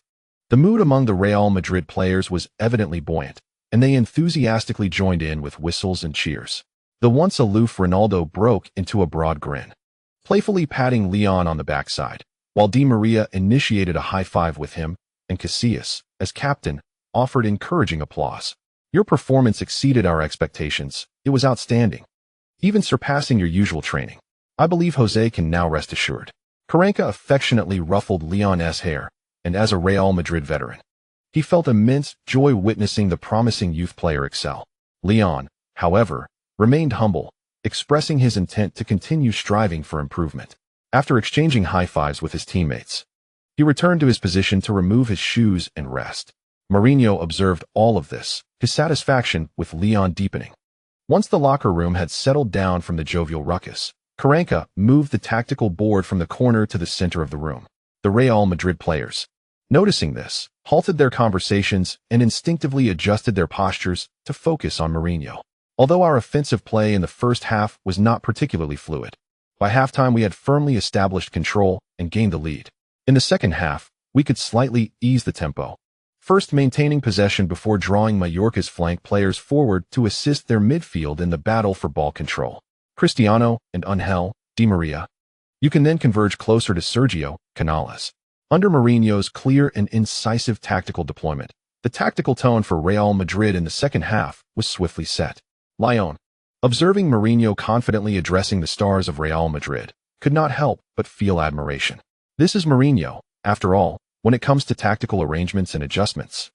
the mood among the Real Madrid players was evidently buoyant, and they enthusiastically joined in with whistles and cheers. The once aloof Ronaldo broke into a broad grin, playfully patting Leon on the backside, while Di Maria initiated a high five with him, and Casillas, as captain, offered encouraging applause. Your performance exceeded our expectations. It was outstanding, even surpassing your usual training. I believe Jose can now rest assured. Kaká affectionately ruffled Leon's hair, and as a Real Madrid veteran, he felt immense joy witnessing the promising youth player excel. Leon, however, remained humble, expressing his intent to continue striving for improvement. After exchanging high fives with his teammates, he returned to his position to remove his shoes and rest. Mourinho observed all of this, his satisfaction with Leon deepening. Once the locker room had settled down from the jovial ruckus, Kaká moved the tactical board from the corner to the center of the room. The Real Madrid players, noticing this, halted their conversations and instinctively adjusted their postures to focus on Mourinho. Although our offensive play in the first half was not particularly fluid, by halftime we had firmly established control and gained the lead. In the second half, we could slightly ease the tempo, first maintaining possession before drawing Mallorca's flank players forward to assist their midfield in the battle for ball control. Cristiano and Angel Di Maria. You can then converge closer to Sergio Canales. Under Mourinho's clear and incisive tactical deployment, the tactical tone for Real Madrid in the second half was swiftly set. Lyon, observing Mourinho confidently addressing the stars of Real Madrid, could not help but feel admiration. This is Mourinho, after all, when it comes to tactical arrangements and adjustments.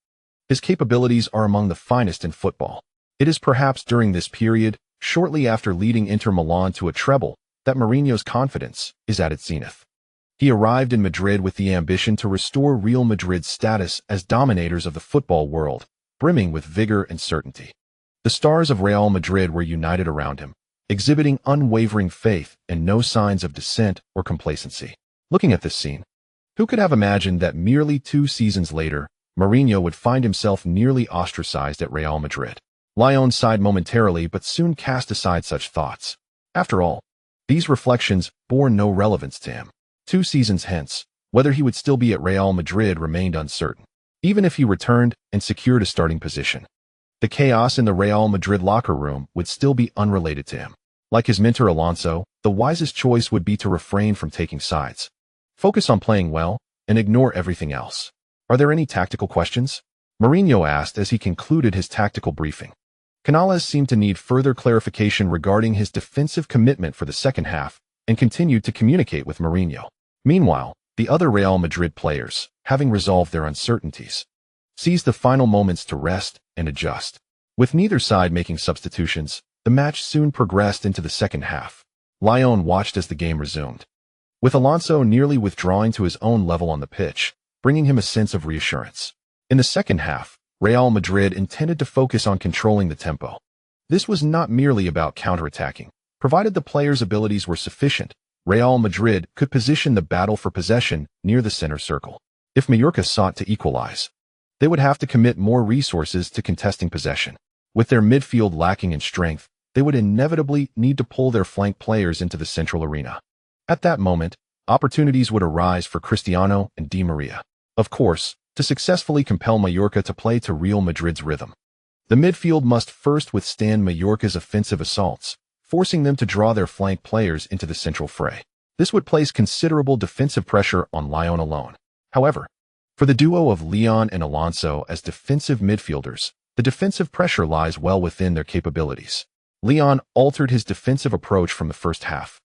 His capabilities are among the finest in football. It is perhaps during this period, shortly after leading Inter Milan to a treble, that Mourinho's confidence is at its zenith. He arrived in Madrid with the ambition to restore Real Madrid's status as dominators of the football world, brimming with vigor and certainty. The stars of Real Madrid were united around him, exhibiting unwavering faith and no signs of dissent or complacency. Looking at this scene, who could have imagined that merely 2 seasons later, Mourinho would find himself nearly ostracized at Real Madrid? Lyon sighed momentarily but soon cast aside such thoughts. After all, these reflections bore no relevance to him. 2 seasons hence, whether he would still be at Real Madrid remained uncertain. Even if he returned and secured a starting position, the chaos in the Real Madrid locker room would still be unrelated to him. Like his mentor Alonso, the wisest choice would be to refrain from taking sides. Focus on playing well and ignore everything else. Are there any tactical questions? Mourinho asked as he concluded his tactical briefing. Canales seemed to need further clarification regarding his defensive commitment for the second half and continued to communicate with Mourinho. Meanwhile, the other Real Madrid players, having resolved their uncertainties, seized the final moments to rest and adjust. With neither side making substitutions, the match soon progressed into the second half. Lyon watched as the game resumed, with Alonso nearly withdrawing to his own level on the pitch, bringing him a sense of reassurance. In the second half, Real Madrid intended to focus on controlling the tempo. This was not merely about counterattacking. Provided the players' abilities were sufficient, Real Madrid could position the battle for possession near the center circle. If Mallorca sought to equalize, they would have to commit more resources to contesting possession. With their midfield lacking in strength, they would inevitably need to pull their flank players into the central arena. At that moment, opportunities would arise for Cristiano and Di Maria, of course, to successfully compel Mallorca to play to Real Madrid's rhythm. The midfield must first withstand Mallorca's offensive assaults, forcing them to draw their flank players into the central fray. This would place considerable defensive pressure on Lyon alone. However, for the duo of Lyon and Alonso as defensive midfielders, the defensive pressure lies well within their capabilities. Lyon altered his defensive approach from the first half,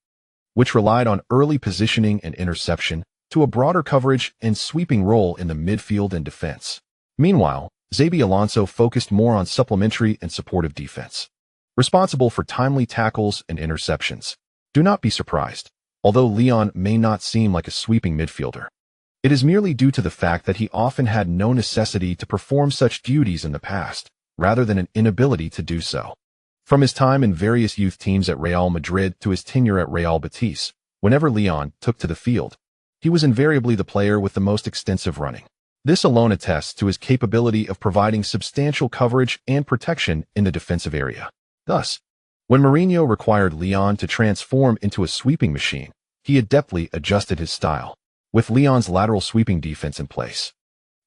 which relied on early positioning and interception, to a broader coverage and sweeping role in the midfield and defense. Meanwhile, Xabi Alonso focused more on supplementary and supportive defense, responsible for timely tackles and interceptions. Do not be surprised. Although Lyon may not seem like a sweeping midfielder, it is merely due to the fact that he often had no necessity to perform such duties in the past, rather than an inability to do so. From his time in various youth teams at Real Madrid to his tenure at Real Betis, whenever Lyon took to the field, he was invariably the player with the most extensive running. This alone attests to his capability of providing substantial coverage and protection in the defensive area. Thus, when Mourinho required Lyon to transform into a sweeping machine, he adeptly adjusted his style, with Lyon's lateral sweeping defense in place.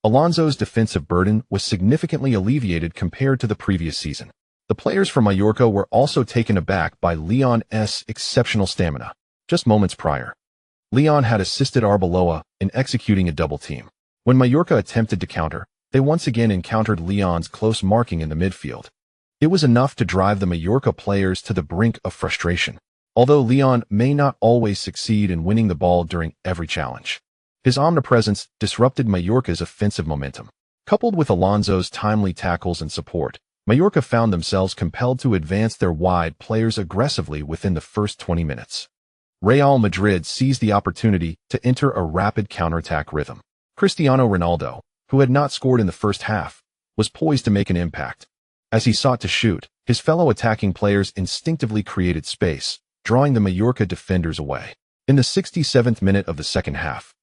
Alonso's defensive burden was significantly alleviated compared to the previous season. The players from Mallorca were also taken aback by Lyon's exceptional stamina. Just moments prior, Lyon had assisted Arbeloa in executing a double team. When Mallorca attempted to counter, they once again encountered Lyon's close marking in the midfield. It was enough to drive the Mallorca players to the brink of frustration. Although Lyon may not always succeed in winning the ball during every challenge, his omnipresence disrupted Mallorca's offensive momentum. Coupled with Alonso's timely tackles and support, Mallorca found themselves compelled to advance their wide players aggressively within the first 20 minutes. Real Madrid seized the opportunity to enter a rapid counterattack rhythm. Cristiano Ronaldo, who had not scored in the first half, was poised to make an impact. As he sought to shoot, his fellow attacking players instinctively created space, drawing the Mallorca defenders away. In the 67th minute of the second half,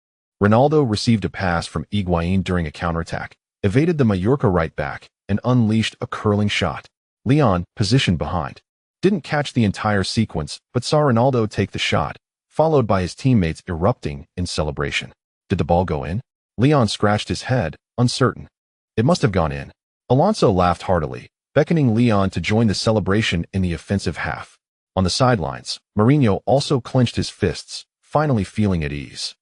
Ronaldo received a pass from Higuaín during a counterattack, evaded the Mallorca right back, and unleashed a curling shot. Leon, positioned behind, didn't catch the entire sequence but saw Ronaldo take the shot, followed by his teammates erupting in celebration. Did the ball go in? Leon scratched his head, uncertain. It must have gone in. Alonso laughed heartily, beckoning Leon to join the celebration in the offensive half. On the sidelines, Mourinho also clenched his fists, finally feeling at ease.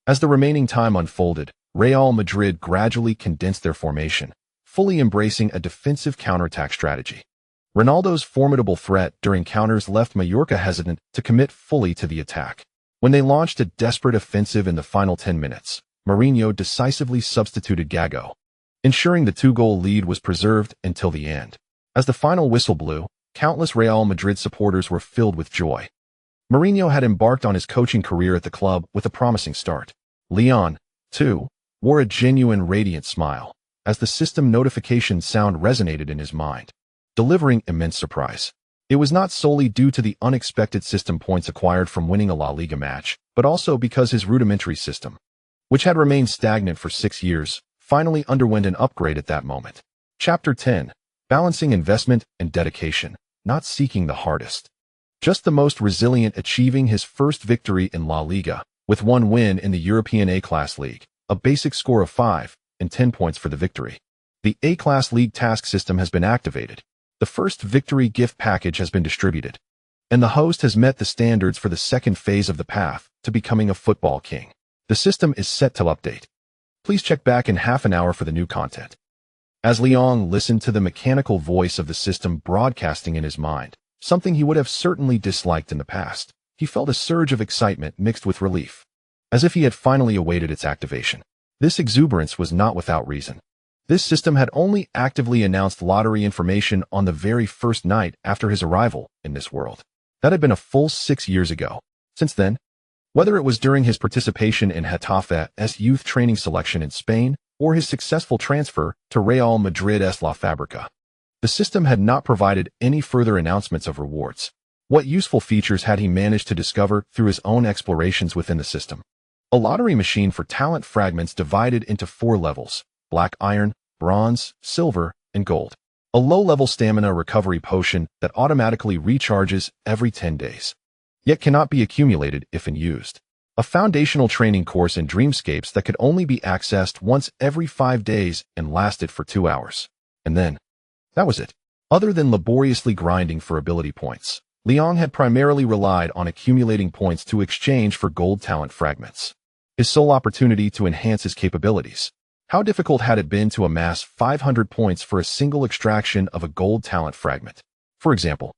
As the remaining time unfolded, Real Madrid gradually condensed their formation, fully embracing a defensive counterattack strategy. Ronaldo's formidable threat during counters left Mallorca hesitant to commit fully to the attack. When they launched a desperate offensive in the final 10 minutes, Mourinho decisively substituted Gago, ensuring the two-goal lead was preserved until the end. As the final whistle blew, countless Real Madrid supporters were filled with joy. Mourinho had embarked on his coaching career at the club with a promising start. Leon, too, wore a genuine radiant smile, as the system notification sound resonated in his mind, delivering immense surprise. It was not solely due to the unexpected system points acquired from winning a La Liga match, but also because his rudimentary system, which had remained stagnant for 6 years, finally underwent an upgrade at that moment. Chapter 10. Balancing investment and dedication, not seeking the hardest. Just the most resilient achieving his first victory in La Liga, with 1 win in the European A-Class League, a basic score of 5, and 10 points for the victory. The A-Class League task system has been activated. The first victory gift package has been distributed, and the host has met the standards for the second phase of the path to becoming a football king. The system is set to update. Please check back in half an hour for the new content. As Leon listened to the mechanical voice of the system broadcasting in his mind, something he would have certainly disliked in the past, he felt a surge of excitement mixed with relief, as if he had finally awaited its activation. This exuberance was not without reason. This system had only actively announced lottery information on the very first night after his arrival in this world. That had been a full 6 years ago. Since then, whether it was during his participation in Getafe's youth training selection in Spain or his successful transfer to Real Madrid's La Fabrica, the system had not provided any further announcements of rewards. What useful features had he managed to discover through his own explorations within the system? A lottery machine for talent fragments divided into 4 levels: black iron, bronze, silver, and gold. A low-level stamina recovery potion that automatically recharges every 10 days, yet cannot be accumulated if unused. A foundational training course in dreamscapes that could only be accessed once every 5 days and lasted for 2 hours. And then, that was it. Other than laboriously grinding for ability points, Leon had primarily relied on accumulating points to exchange for gold talent fragments. His sole opportunity to enhance his capabilities. How difficult had it been to amass 500 points for a single extraction of a gold talent fragment? For example,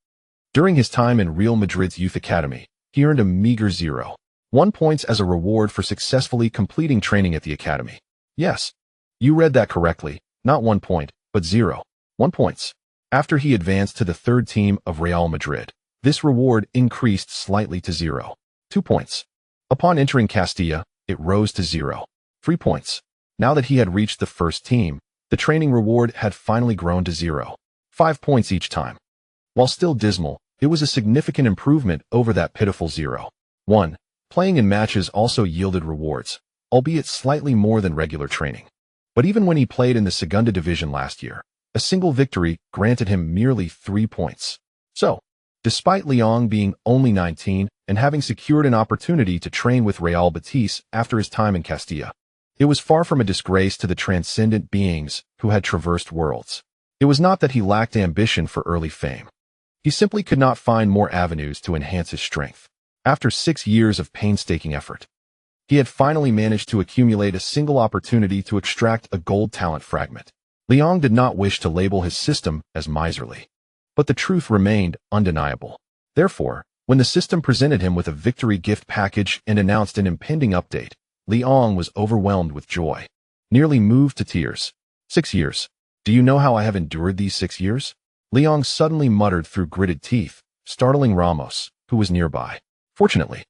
during his time in Real Madrid's youth academy, he earned a meager 0.1 points as a reward for successfully completing training at the academy. Yes, you read that correctly, not 1 point, but 0.1 points. After he advanced to the third team of Real Madrid, this reward increased slightly to 0.2 points. Upon entering Castilla, it rose to 0.3 points. Now that he had reached the first team, the training reward had finally grown to 0.5 points each time. While still dismal, it was a significant improvement over that pitiful 0.1. Playing in matches also yielded rewards, albeit slightly more than regular training. But even when he played in the Segunda Division last year, a single victory granted him merely 3 points. So, despite Leon being only 19 and having secured an opportunity to train with Real Betis after his time in Castilla, it was far from a disgrace to the transcendent beings who had traversed worlds. It was not that he lacked ambition for early fame. He simply could not find more avenues to enhance his strength. After 6 years of painstaking effort, he had finally managed to accumulate a single opportunity to extract a gold talent fragment. Leon did not wish to label his system as miserly, but the truth remained undeniable. Therefore, when the system presented him with a victory gift package and announced an impending update, Leon was overwhelmed with joy, nearly moved to tears. 6 years. Do you know how I have endured these 6 years? Leon suddenly muttered through gritted teeth, startling Ramos, who was nearby. Fortunately,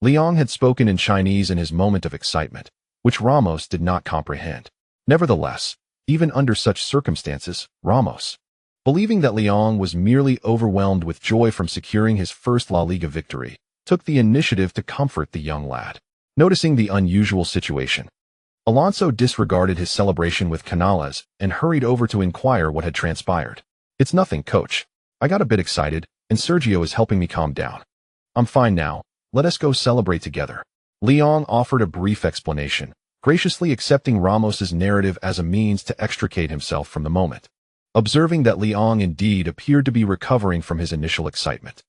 Leon had spoken in Chinese in his moment of excitement, which Ramos did not comprehend. Nevertheless, even under such circumstances, Ramos, believing that Leon was merely overwhelmed with joy from securing his first La Liga victory, took the initiative to comfort the young lad. Noticing the unusual situation, Alonso disregarded his celebration with Canales and hurried over to inquire what had transpired. "It's nothing, coach. I got a bit excited, and Sergio is helping me calm down. I'm fine now. Let us go celebrate together." Leon offered a brief explanation, graciously accepting Ramos's narrative as a means to extricate himself from the moment. Observing that Leon indeed appeared to be recovering from his initial excitement,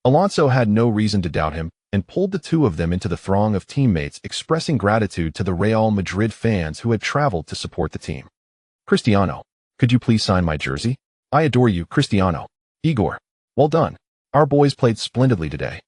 Alonso had no reason to doubt him and pulled the two of them into the throng of teammates expressing gratitude to the Real Madrid fans who had traveled to support the team. "Cristiano, could you please sign my jersey? I adore you, Cristiano." "Igor, well done. Our boys played splendidly today.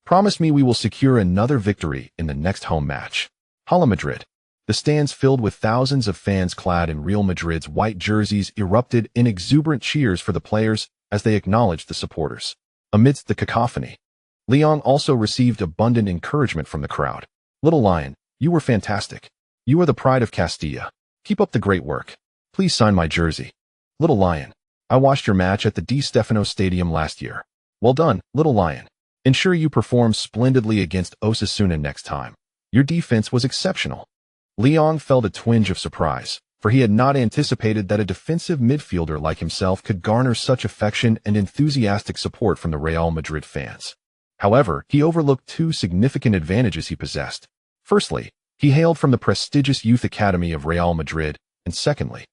Promise me we will secure another victory in the next home match." Hala Madrid. The stands filled with thousands of fans clad in Real Madrid's white jerseys erupted in exuberant cheers for the players as they acknowledged the supporters. Amidst the cacophony, Leon also received abundant encouragement from the crowd. "Little Lion, you were fantastic. You are the pride of Castilla. Keep up the great work. Please sign my jersey." "Little Lion, I watched your match at the Di Stefano Stadium last year. Well done, Little Lion. Ensure you perform splendidly against Osasuna next time. Your defense was exceptional." Leon felt a twinge of surprise, for he had not anticipated that a defensive midfielder like himself could garner such affection and enthusiastic support from the Real Madrid fans. However, he overlooked two significant advantages he possessed. Firstly, he hailed from the prestigious youth academy of Real Madrid, and secondly,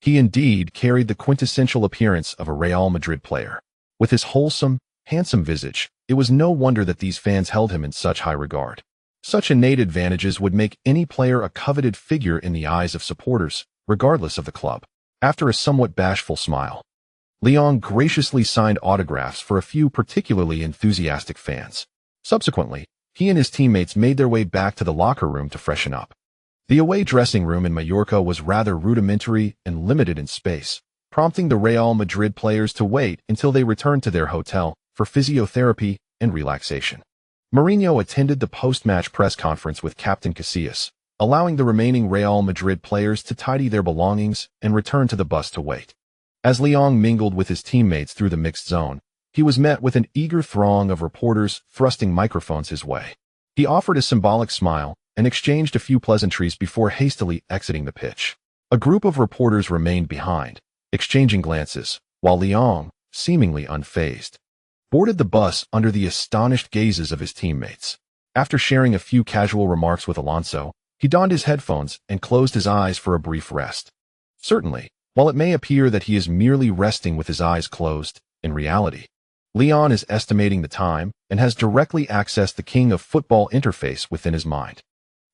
he indeed carried the quintessential appearance of a Real Madrid player. With his wholesome, handsome visage, it was no wonder that these fans held him in such high regard. Such innate advantages would make any player a coveted figure in the eyes of supporters, regardless of the club. After a somewhat bashful smile, Leon graciously signed autographs for a few particularly enthusiastic fans. Subsequently, he and his teammates made their way back to the locker room to freshen up. The away dressing room in Mallorca was rather rudimentary and limited in space, prompting the Real Madrid players to wait until they returned to their hotel for physiotherapy and relaxation. Mourinho attended the post-match press conference with Captain Casillas, allowing the remaining Real Madrid players to tidy their belongings and return to the bus to wait. As Leon mingled with his teammates through the mixed zone, he was met with an eager throng of reporters thrusting microphones his way. He offered a symbolic smile and exchanged a few pleasantries before hastily exiting the pitch. A group of reporters remained behind, exchanging glances, while Leon, seemingly unfazed, boarded the bus under the astonished gazes of his teammates. After sharing a few casual remarks with Alonso, he donned his headphones and closed his eyes for a brief rest. Certainly, while it may appear that he is merely resting with his eyes closed, in reality, Leon is estimating the time and has directly accessed the King of Football interface within his mind.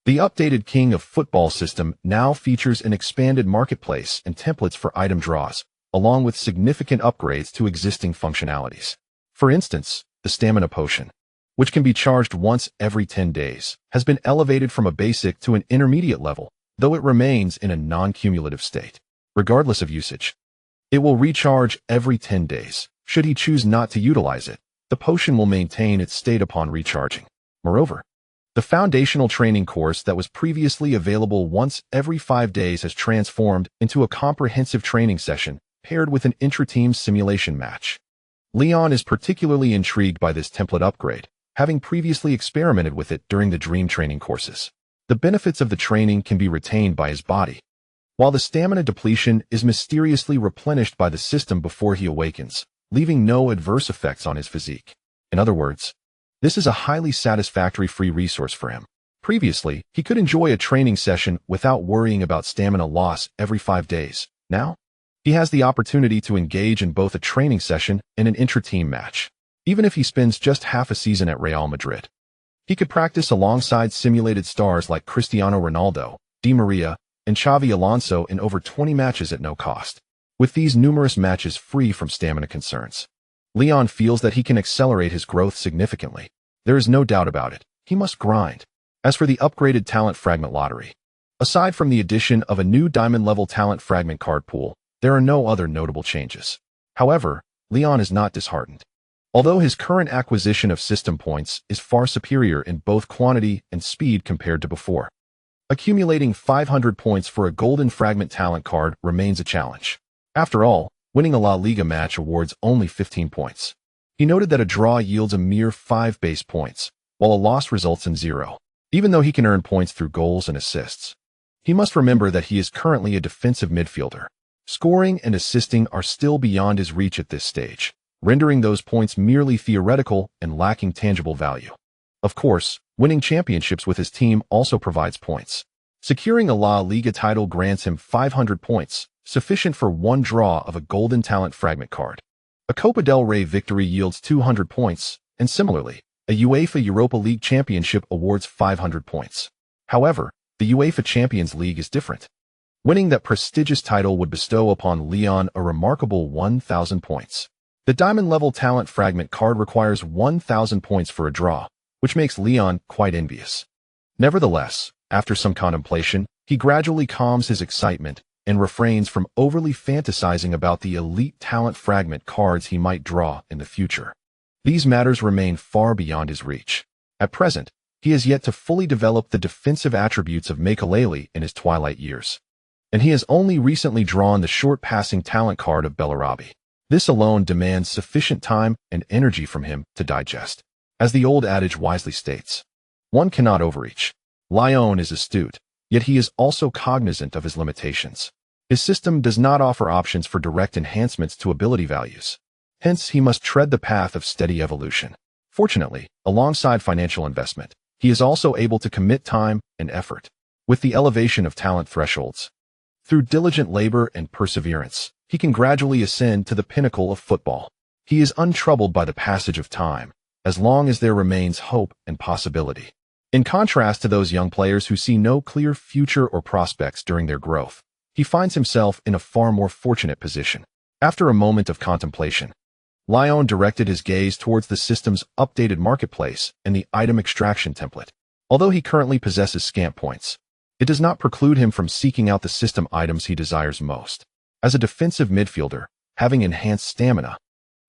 The updated King of Football system now features an expanded marketplace and templates for item draws, along with significant upgrades to existing functionalities. For instance, the stamina potion, which can be charged once every 10 days, has been elevated from a basic to an intermediate level, though it remains in a non-cumulative state. Regardless of usage, it will recharge every 10 days. Should he choose not to utilize it, the potion will maintain its state upon recharging. Moreover, the foundational training course that was previously available once every 5 days has transformed into a comprehensive training session paired with an intra-team simulation match. Leon is particularly intrigued by this template upgrade, having previously experimented with it during the dream training courses. The benefits of the training can be retained by his body, while the stamina depletion is mysteriously replenished by the system before he awakens, leaving no adverse effects on his physique. In other words, this is a highly satisfactory free resource for him. Previously, he could enjoy a training session without worrying about stamina loss every 5 days. Now, he has the opportunity to engage in both a training session and an intra-team match. Even if he spends just half a season at Real Madrid, he could practice alongside simulated stars like Cristiano Ronaldo, Di Maria, and Xabi Alonso in over 20 matches at no cost. With these numerous matches free from stamina concerns, Leon feels that he can accelerate his growth significantly. There is no doubt about it. He must grind. As for the upgraded talent fragment lottery, aside from the addition of a new diamond-level talent fragment card pool, there are no other notable changes. However, Leon is not disheartened. Although his current acquisition of system points is far superior in both quantity and speed compared to before, accumulating 500 points for a golden fragment talent card remains a challenge. After all, winning a La Liga match awards only 15 points. He noted that a draw yields a mere 5 base points, while a loss results in 0. even though he can earn points through goals and assists. He must remember that he is currently a defensive midfielder. Scoring and assisting are still beyond his reach at this stage, rendering those points merely theoretical and lacking tangible value. Of course, winning championships with his team also provides points. Securing a La Liga title grants him 500 points, sufficient for one draw of a golden talent fragment card. A Copa del Rey victory yields 200 points, and similarly, a UEFA Europa League championship awards 500 points. However, the UEFA Champions League is different. Winning that prestigious title would bestow upon Lyon a remarkable 1,000 points. The diamond-level talent fragment card requires 1,000 points for a draw, which makes Lyon quite envious. Nevertheless, after some contemplation, he gradually calms his excitement and refrains from overly fantasizing about the elite talent fragment cards he might draw in the future. These matters remain far beyond his reach. At present, he has yet to fully develop the defensive attributes of Makelele in his twilight years. And he has only recently drawn the short-passing talent card of Bellarabi. This alone demands sufficient time and energy from him to digest. As the old adage wisely states, one cannot overreach. Lyon is astute, yet he is also cognizant of his limitations. His system does not offer options for direct enhancements to ability values. Hence, he must tread the path of steady evolution. Fortunately, alongside financial investment, he is also able to commit time and effort. With the elevation of talent thresholds, through diligent labor and perseverance, he can gradually ascend to the pinnacle of football. He is untroubled by the passage of time, as long as there remains hope and possibility. In contrast to those young players who see no clear future or prospects during their growth, he finds himself in a far more fortunate position. After a moment of contemplation, Lyon directed his gaze towards the system's updated marketplace and the item extraction template. Although he currently possesses scant points, it does not preclude him from seeking out the system items he desires most. As a defensive midfielder, having enhanced stamina,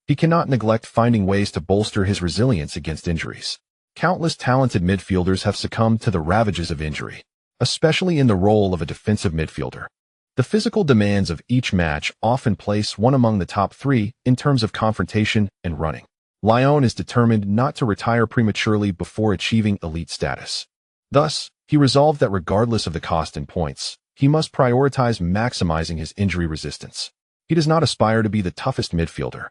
he cannot neglect finding ways to bolster his resilience against injuries. Countless talented midfielders have succumbed to the ravages of injury, especially in the role of a defensive midfielder. The physical demands of each match often place one among the top three in terms of confrontation and running. Lyon is determined not to retire prematurely before achieving elite status. Thus, he resolved that regardless of the cost and points, he must prioritize maximizing his injury resistance. He does not aspire to be the toughest midfielder,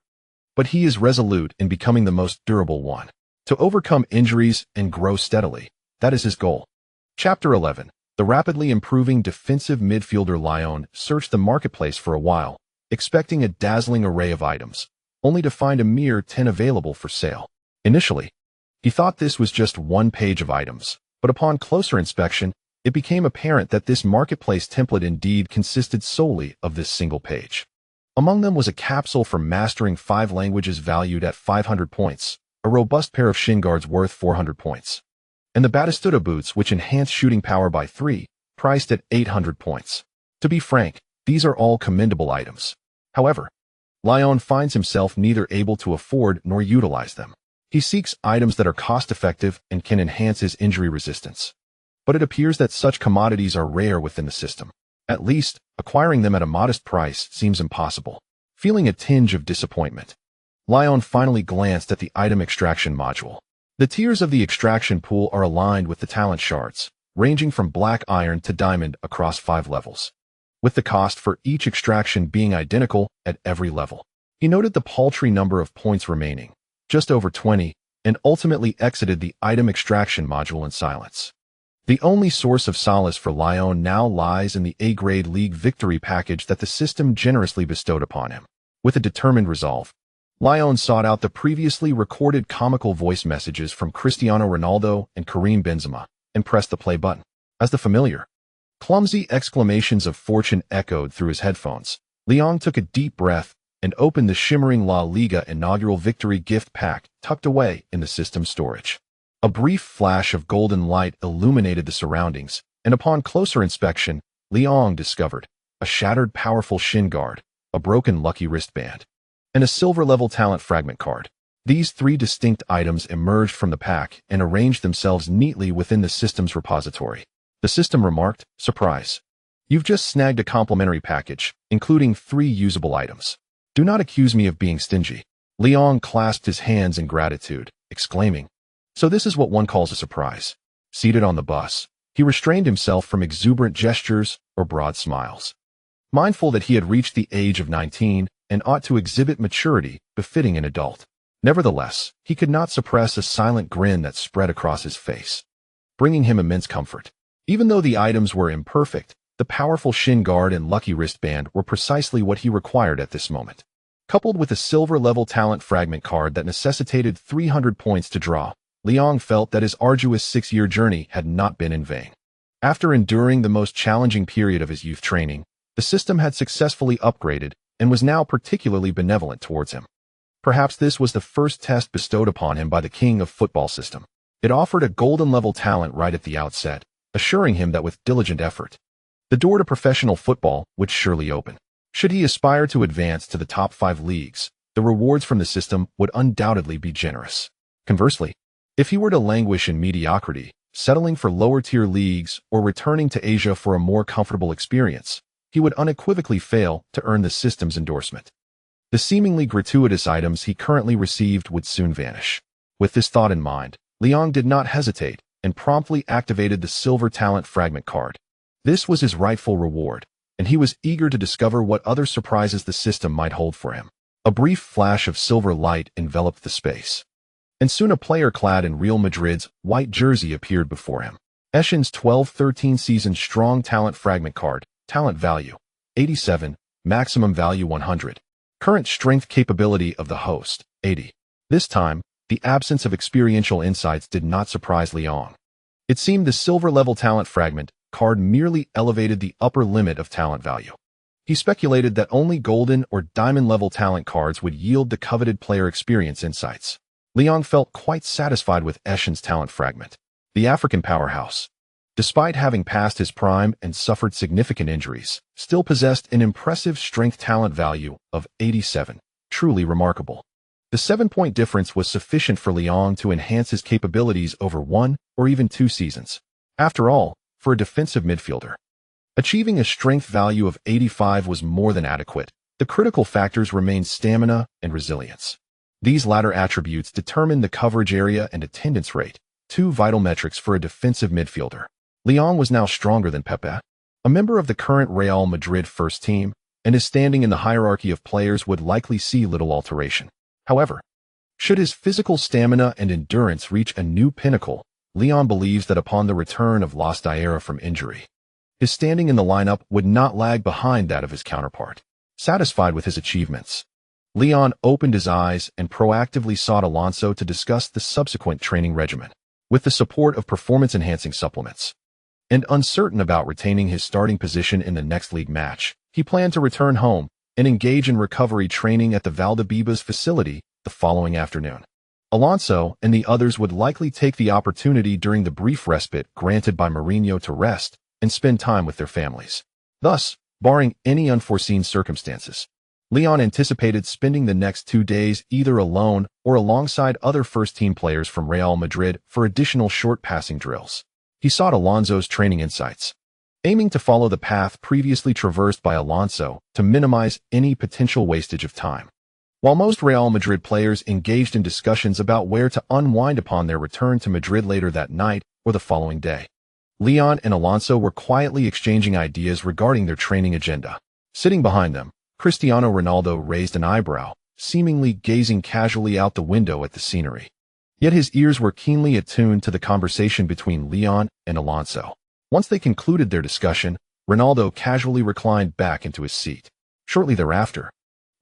but he is resolute in becoming the most durable one. To overcome injuries and grow steadily, that is his goal. Chapter 11. The rapidly improving defensive midfielder Lyon searched the marketplace for a while, expecting a dazzling array of items, only to find a mere 10 available for sale. Initially, he thought this was just one page of items, but upon closer inspection, it became apparent that this marketplace template indeed consisted solely of this single page. Among them was a capsule for mastering 5 languages valued at 500 points, a robust pair of shin guards worth 400 points, and the Batistuta boots which enhance shooting power by 3, priced at 800 points. To be frank, these are all commendable items. However, Lyon finds himself neither able to afford nor utilize them. He seeks items that are cost-effective and can enhance his injury resistance. But it appears that such commodities are rare within the system. At least, acquiring them at a modest price seems impossible. Feeling a tinge of disappointment, Lyon finally glanced at the item extraction module. The tiers of the extraction pool are aligned with the talent shards, ranging from black iron to diamond across 5 levels, with the cost for each extraction being identical at every level. He noted the paltry number of points remaining, just over 20, and ultimately exited the item extraction module in silence. The only source of solace for Lyon now lies in the A-grade league victory package that the system generously bestowed upon him. With a determined resolve, Lyon sought out the previously recorded comical voice messages from Cristiano Ronaldo and Karim Benzema and pressed the play button. As the familiar, clumsy exclamations of fortune echoed through his headphones, Lyon took a deep breath and opened the shimmering La Liga inaugural victory gift pack tucked away in the system storage. A brief flash of golden light illuminated the surroundings, and upon closer inspection, Lyon discovered a shattered powerful shin guard, a broken lucky wristband, and a silver-level talent fragment card. These 3 distinct items emerged from the pack and arranged themselves neatly within the system's repository. The system remarked, "Surprise! You've just snagged a complimentary package, including 3 usable items. Do not accuse me of being stingy." Lyon clasped his hands in gratitude, exclaiming, "So this is what one calls a surprise." Seated on the bus, he restrained himself from exuberant gestures or broad smiles. Mindful that he had reached the age of 19 and ought to exhibit maturity befitting an adult. Nevertheless, he could not suppress a silent grin that spread across his face, bringing him immense comfort. Even though the items were imperfect, the powerful shin guard and lucky wristband were precisely what he required at this moment. Coupled with a silver-level talent fragment card that necessitated 300 points to draw, Liang felt that his arduous 6-year journey had not been in vain. After enduring the most challenging period of his youth training, the system had successfully upgraded and was now particularly benevolent towards him. Perhaps this was the first test bestowed upon him by the king of football system. It offered a golden-level talent right at the outset, assuring him that with diligent effort, the door to professional football would surely open. Should he aspire to advance to the top 5 leagues, the rewards from the system would undoubtedly be generous. Conversely, if he were to languish in mediocrity, settling for lower-tier leagues or returning to Asia for a more comfortable experience, he would unequivocally fail to earn the system's endorsement. The seemingly gratuitous items he currently received would soon vanish. With this thought in mind, Liang did not hesitate and promptly activated the silver talent fragment card. This was his rightful reward, and he was eager to discover what other surprises the system might hold for him. A brief flash of silver light enveloped the space, and soon a player clad in Real Madrid's white jersey appeared before him. Eschen's 12-13 season strong talent fragment card, talent value, 87, maximum value 100. Current strength capability of the host, 80. This time, the absence of experiential insights did not surprise Liang. It seemed the silver-level talent fragment card merely elevated the upper limit of talent value. He speculated that only golden or diamond-level talent cards would yield the coveted player experience insights. Liang felt quite satisfied with Eschen's talent fragment. The African powerhouse, despite having passed his prime and suffered significant injuries, still possessed an impressive strength talent value of 87, truly remarkable. The 7-point difference was sufficient for Liang to enhance his capabilities over 1 or even 2 seasons. After all, for a defensive midfielder, achieving a strength value of 85 was more than adequate. The critical factors remained stamina and resilience. These latter attributes determine the coverage area and attendance rate, 2 vital metrics for a defensive midfielder. Liang was now stronger than Pepe, a member of the current Real Madrid first team, and his standing in the hierarchy of players would likely see little alteration. However, should his physical stamina and endurance reach a new pinnacle, Liang believes that upon the return of Lost Diarra from injury, his standing in the lineup would not lag behind that of his counterpart. Satisfied with his achievements, Liang opened his eyes and proactively sought Alonso to discuss the subsequent training regimen. With the support of performance-enhancing supplements, and uncertain about retaining his starting position in the next league match, he planned to return home and engage in recovery training at the Valdebebas facility the following afternoon. Alonso and the others would likely take the opportunity during the brief respite granted by Mourinho to rest and spend time with their families. Thus, barring any unforeseen circumstances, Liang anticipated spending the next 2 days either alone or alongside other first-team players from Real Madrid for additional short passing drills. He sought Alonso's training insights, aiming to follow the path previously traversed by Alonso to minimize any potential wastage of time. While most Real Madrid players engaged in discussions about where to unwind upon their return to Madrid later that night or the following day, Liang and Alonso were quietly exchanging ideas regarding their training agenda. Sitting behind them, Cristiano Ronaldo raised an eyebrow, seemingly gazing casually out the window at the scenery. Yet his ears were keenly attuned to the conversation between Liang and Alonso. Once they concluded their discussion, Ronaldo casually reclined back into his seat. Shortly thereafter,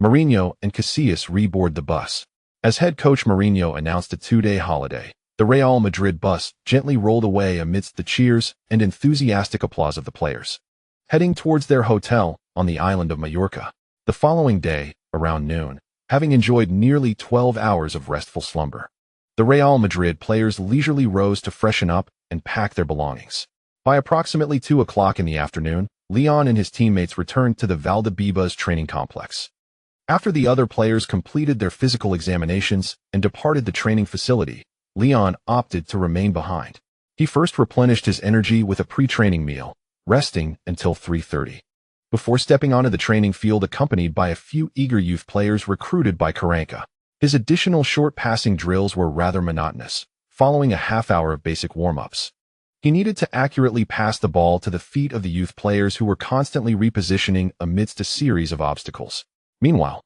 Mourinho and Casillas reboarded the bus. As head coach Mourinho announced a 2-day holiday, the Real Madrid bus gently rolled away amidst the cheers and enthusiastic applause of the players, heading towards their hotel on the island of Mallorca. The following day, around noon, having enjoyed nearly 12 hours of restful slumber, the Real Madrid players leisurely rose to freshen up and pack their belongings. By approximately 2 o'clock in the afternoon, Liang and his teammates returned to the Valdebebas training complex. After the other players completed their physical examinations and departed the training facility, Liang opted to remain behind. He first replenished his energy with a pre-training meal, resting until 3:30. Before stepping onto the training field accompanied by a few eager youth players recruited by Kaká. His additional short passing drills were rather monotonous, following a half-hour of basic warm-ups. He needed to accurately pass the ball to the feet of the youth players who were constantly repositioning amidst a series of obstacles. Meanwhile,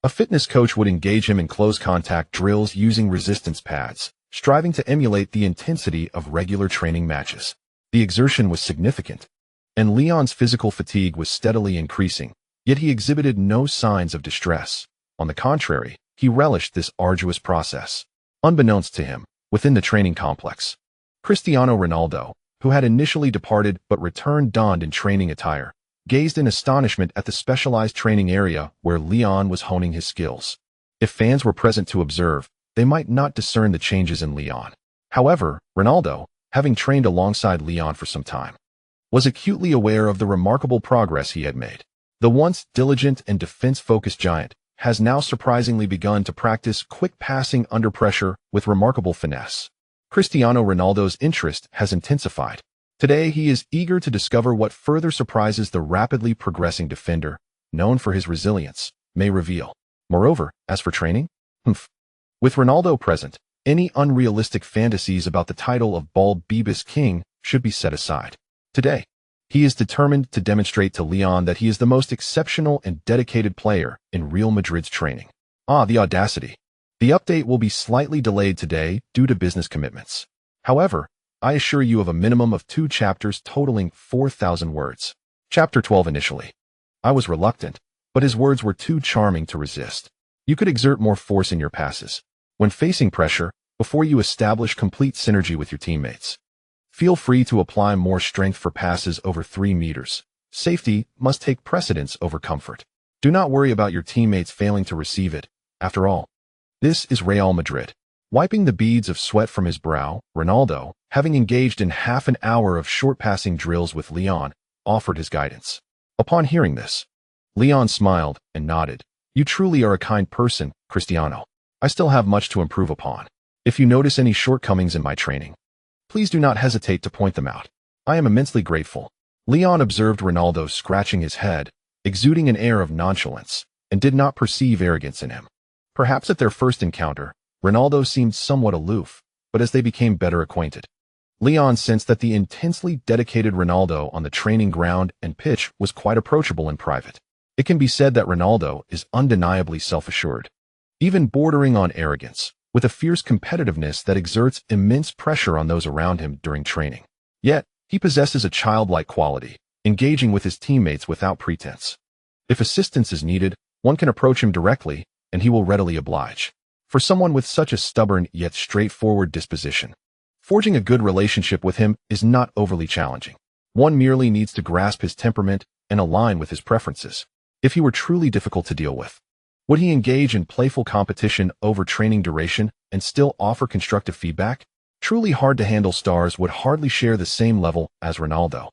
a fitness coach would engage him in close contact drills using resistance pads, striving to emulate the intensity of regular training matches. The exertion was significant, and Leon's physical fatigue was steadily increasing, yet he exhibited no signs of distress. On the contrary, he relished this arduous process. Unbeknownst to him, within the training complex, Cristiano Ronaldo, who had initially departed but returned donned in training attire, gazed in astonishment at the specialized training area where Leon was honing his skills. If fans were present to observe, they might not discern the changes in Leon. However, Ronaldo, having trained alongside Leon for some time, was acutely aware of the remarkable progress he had made. The once diligent and defense-focused giant has now surprisingly begun to practice quick passing under pressure with remarkable finesse. Cristiano Ronaldo's interest has intensified. Today, he is eager to discover what further surprises the rapidly progressing defender, known for his resilience, may reveal. Moreover, as for training, with Ronaldo present, any unrealistic fantasies about the title of bald Bebas King should be set aside. Today, he is determined to demonstrate to Leon that he is the most exceptional and dedicated player in Real Madrid's training. The audacity. The update will be slightly delayed today due to business commitments. However, I assure you of a minimum of 2 chapters totaling 4,000 words. Chapter 12 initially. I was reluctant, but his words were too charming to resist. You could exert more force in your passes. When facing pressure, before you establish complete synergy with your teammates, feel free to apply more strength for passes over 3 meters. Safety must take precedence over comfort. Do not worry about your teammates failing to receive it. After all, this is Real Madrid. Wiping the beads of sweat from his brow, Ronaldo, having engaged in half an hour of short passing drills with Leon, offered his guidance. Upon hearing this, Leon smiled and nodded. You truly are a kind person, Cristiano. I still have much to improve upon. If you notice any shortcomings in my training, please do not hesitate to point them out. I am immensely grateful. Leon observed Ronaldo scratching his head, exuding an air of nonchalance, and did not perceive arrogance in him. Perhaps at their first encounter, Ronaldo seemed somewhat aloof, but as they became better acquainted, Leon sensed that the intensely dedicated Ronaldo on the training ground and pitch was quite approachable in private. It can be said that Ronaldo is undeniably self-assured, even bordering on arrogance, with a fierce competitiveness that exerts immense pressure on those around him during training. Yet, he possesses a childlike quality, engaging with his teammates without pretense. If assistance is needed, one can approach him directly, and he will readily oblige. For someone with such a stubborn yet straightforward disposition, forging a good relationship with him is not overly challenging. One merely needs to grasp his temperament and align with his preferences. If he were truly difficult to deal with, would he engage in playful competition over training duration and still offer constructive feedback? Truly hard-to-handle stars would hardly share the same level as Ronaldo.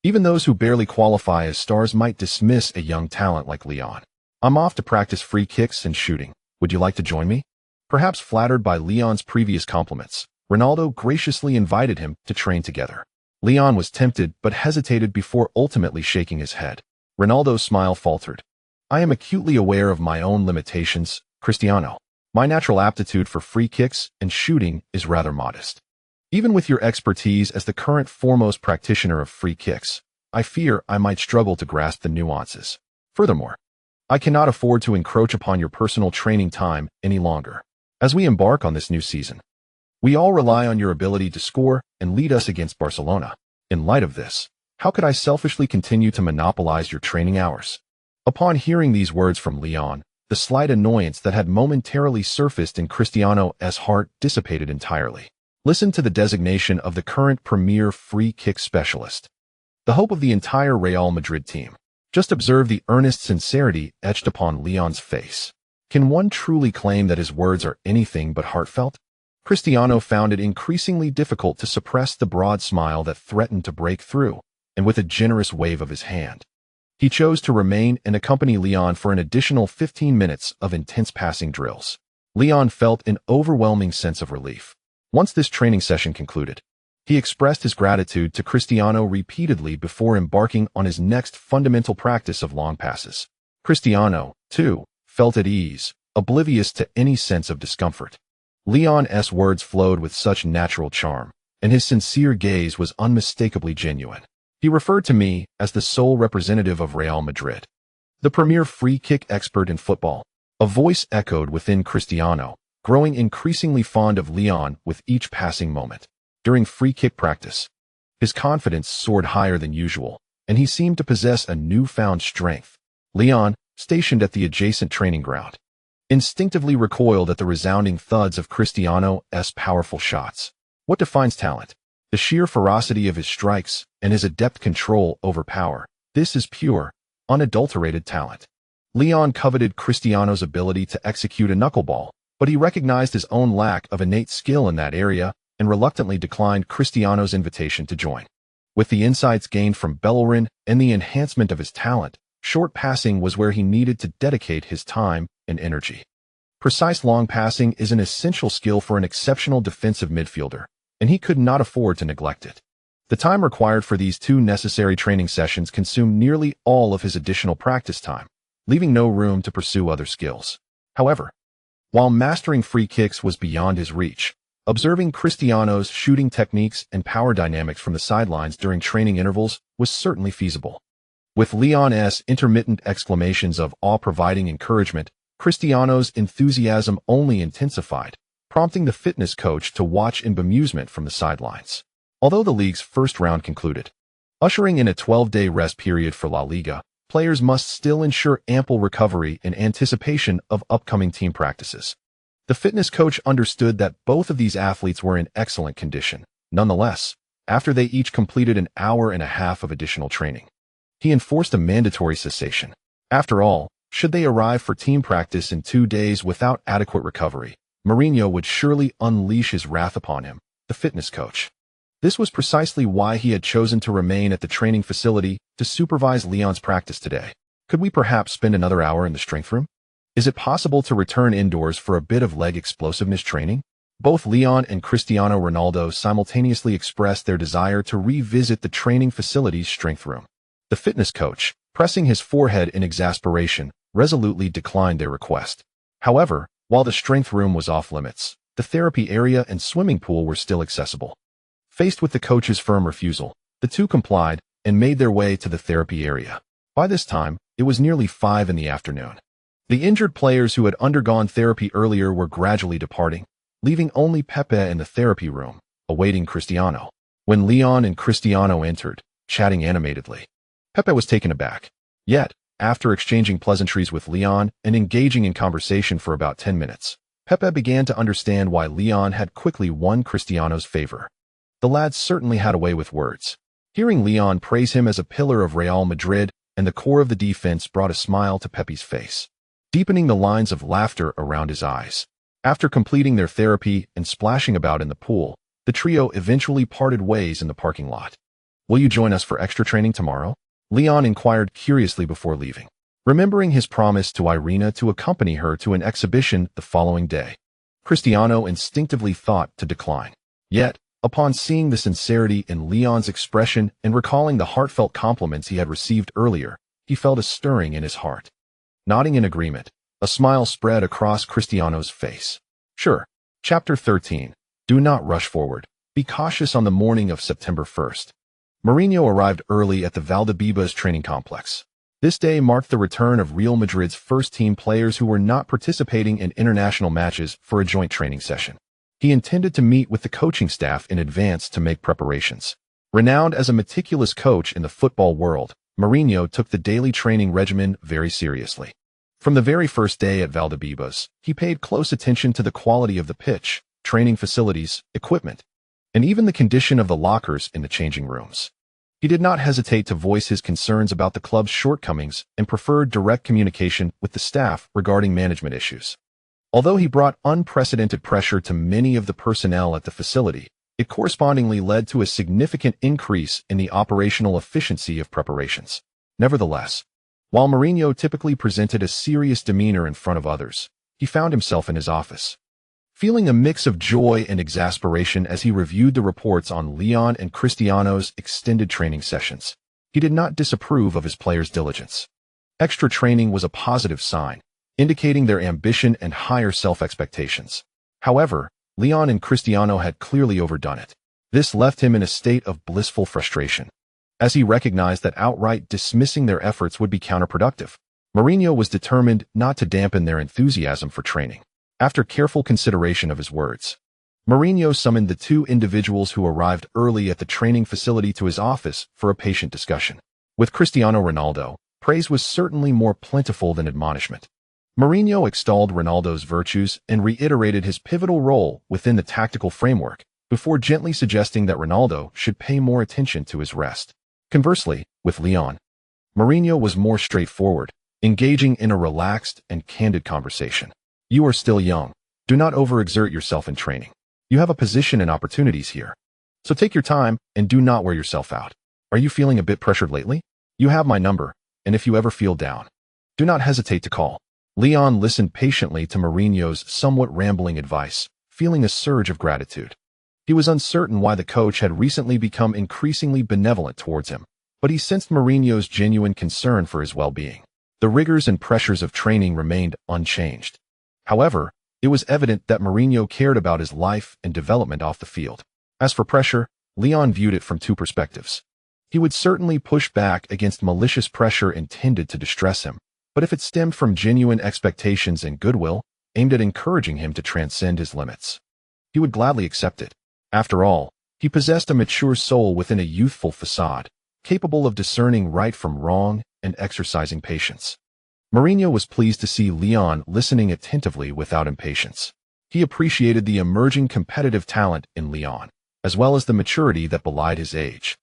Even those who barely qualify as stars might dismiss a young talent like Leon. I'm off to practice free kicks and shooting. Would you like to join me? Perhaps flattered by Leon's previous compliments, Ronaldo graciously invited him to train together. Leon was tempted but hesitated before ultimately shaking his head. Ronaldo's smile faltered. I am acutely aware of my own limitations, Cristiano. My natural aptitude for free kicks and shooting is rather modest. Even with your expertise as the current foremost practitioner of free kicks, I fear I might struggle to grasp the nuances. Furthermore, I cannot afford to encroach upon your personal training time any longer. As we embark on this new season, we all rely on your ability to score and lead us against Barcelona. In light of this, how could I selfishly continue to monopolize your training hours? Upon hearing these words from Leon, the slight annoyance that had momentarily surfaced in Cristiano's heart dissipated entirely. Listen to the designation of the current premier free kick specialist, the hope of the entire Real Madrid team. Just observe the earnest sincerity etched upon Leon's face. Can one truly claim that his words are anything but heartfelt? Cristiano found it increasingly difficult to suppress the broad smile that threatened to break through, and with a generous wave of his hand, he chose to remain and accompany Leon for an additional 15 minutes of intense passing drills. Leon felt an overwhelming sense of relief. Once this training session concluded, he expressed his gratitude to Cristiano repeatedly before embarking on his next fundamental practice of long passes. Cristiano, too, felt at ease, oblivious to any sense of discomfort. Leon's words flowed with such natural charm, and his sincere gaze was unmistakably genuine. He referred to me as the sole representative of Real Madrid, the premier free-kick expert in football. A voice echoed within Cristiano, growing increasingly fond of Leon with each passing moment. During free-kick practice, his confidence soared higher than usual, and he seemed to possess a newfound strength. Leon, stationed at the adjacent training ground, instinctively recoiled at the resounding thuds of Cristiano's powerful shots. What defines talent? The sheer ferocity of his strikes and his adept control over power. This is pure, unadulterated talent. Leon coveted Cristiano's ability to execute a knuckleball, but he recognized his own lack of innate skill in that area and reluctantly declined Cristiano's invitation to join. With the insights gained from Bellerin and the enhancement of his talent, short passing was where he needed to dedicate his time and energy. Precise long passing is an essential skill for an exceptional defensive midfielder, and he could not afford to neglect it. The time required for these two necessary training sessions consumed nearly all of his additional practice time, leaving no room to pursue other skills. However, while mastering free kicks was beyond his reach, observing Cristiano's shooting techniques and power dynamics from the sidelines during training intervals was certainly feasible. With Leon's intermittent exclamations of awe providing encouragement, Cristiano's enthusiasm only intensified, prompting the fitness coach to watch in bemusement from the sidelines. Although the league's first round concluded, ushering in a 12-day rest period for La Liga, players must still ensure ample recovery in anticipation of upcoming team practices. The fitness coach understood that both of these athletes were in excellent condition. Nonetheless, after they each completed an hour and a half of additional training, he enforced a mandatory cessation. After all, should they arrive for team practice in 2 days without adequate recovery, Mourinho would surely unleash his wrath upon him, the fitness coach. This was precisely why he had chosen to remain at the training facility to supervise Leon's practice today. Could we perhaps spend another hour in the strength room? Is it possible to return indoors for a bit of leg explosiveness training? Both Leon and Cristiano Ronaldo simultaneously expressed their desire to revisit the training facility's strength room. The fitness coach, pressing his forehead in exasperation, resolutely declined their request. However, while the strength room was off limits, the therapy area and swimming pool were still accessible. Faced with the coach's firm refusal, the two complied and made their way to the therapy area. By this time, it was nearly 5 in the afternoon. The injured players who had undergone therapy earlier were gradually departing, leaving only Pepe in the therapy room, awaiting Cristiano. When Leon and Cristiano entered, chatting animatedly, Pepe was taken aback. Yet, after exchanging pleasantries with Leon and engaging in conversation for about 10 minutes, Pepe began to understand why Leon had quickly won Cristiano's favor. The lad certainly had a way with words. Hearing Leon praise him as a pillar of Real Madrid and the core of the defense brought a smile to Pepe's face, deepening the lines of laughter around his eyes. After completing their therapy and splashing about in the pool, the trio eventually parted ways in the parking lot. "Will you join us for extra training tomorrow?" Leon inquired curiously before leaving, remembering his promise to Irina to accompany her to an exhibition the following day. Cristiano instinctively thought to decline. Yet, upon seeing the sincerity in Leon's expression and recalling the heartfelt compliments he had received earlier, he felt a stirring in his heart. Nodding in agreement, a smile spread across Cristiano's face. "Sure." Chapter 13. Do not rush forward. Be cautious on the morning of September 1st. Mourinho arrived early at the Valdebebas training complex. This day marked the return of Real Madrid's first-team players who were not participating in international matches for a joint training session. He intended to meet with the coaching staff in advance to make preparations. Renowned as a meticulous coach in the football world, Mourinho took the daily training regimen very seriously. From the very first day at Valdebebas, he paid close attention to the quality of the pitch, training facilities, equipment, and even the condition of the lockers in the changing rooms. He did not hesitate to voice his concerns about the club's shortcomings and preferred direct communication with the staff regarding management issues. Although he brought unprecedented pressure to many of the personnel at the facility, it correspondingly led to a significant increase in the operational efficiency of preparations. Nevertheless, while Mourinho typically presented a serious demeanor in front of others, he found himself in his office, feeling a mix of joy and exasperation as he reviewed the reports on Leon and Cristiano's extended training sessions. He did not disapprove of his players' diligence. Extra training was a positive sign, indicating their ambition and higher self-expectations. However, Leon and Cristiano had clearly overdone it. This left him in a state of blissful frustration, as he recognized that outright dismissing their efforts would be counterproductive. Mourinho was determined not to dampen their enthusiasm for training. After careful consideration of his words, Mourinho summoned the two individuals who arrived early at the training facility to his office for a patient discussion. With Cristiano Ronaldo, praise was certainly more plentiful than admonishment. Mourinho extolled Ronaldo's virtues and reiterated his pivotal role within the tactical framework, before gently suggesting that Ronaldo should pay more attention to his rest. Conversely, with Leon, Mourinho was more straightforward, engaging in a relaxed and candid conversation. You are still young. Do not overexert yourself in training. You have a position and opportunities here. So take your time and do not wear yourself out. Are you feeling a bit pressured lately? You have my number, and if you ever feel down, do not hesitate to call. Leon listened patiently to Mourinho's somewhat rambling advice, feeling a surge of gratitude. He was uncertain why the coach had recently become increasingly benevolent towards him, but he sensed Mourinho's genuine concern for his well-being. The rigors and pressures of training remained unchanged. However, it was evident that Mourinho cared about his life and development off the field. As for pressure, Leon viewed it from two perspectives. He would certainly push back against malicious pressure intended to distress him, but if it stemmed from genuine expectations and goodwill, aimed at encouraging him to transcend his limits, he would gladly accept it. After all, he possessed a mature soul within a youthful facade, capable of discerning right from wrong and exercising patience. Mourinho was pleased to see Leon listening attentively without impatience. He appreciated the emerging competitive talent in Leon, as well as the maturity that belied his age.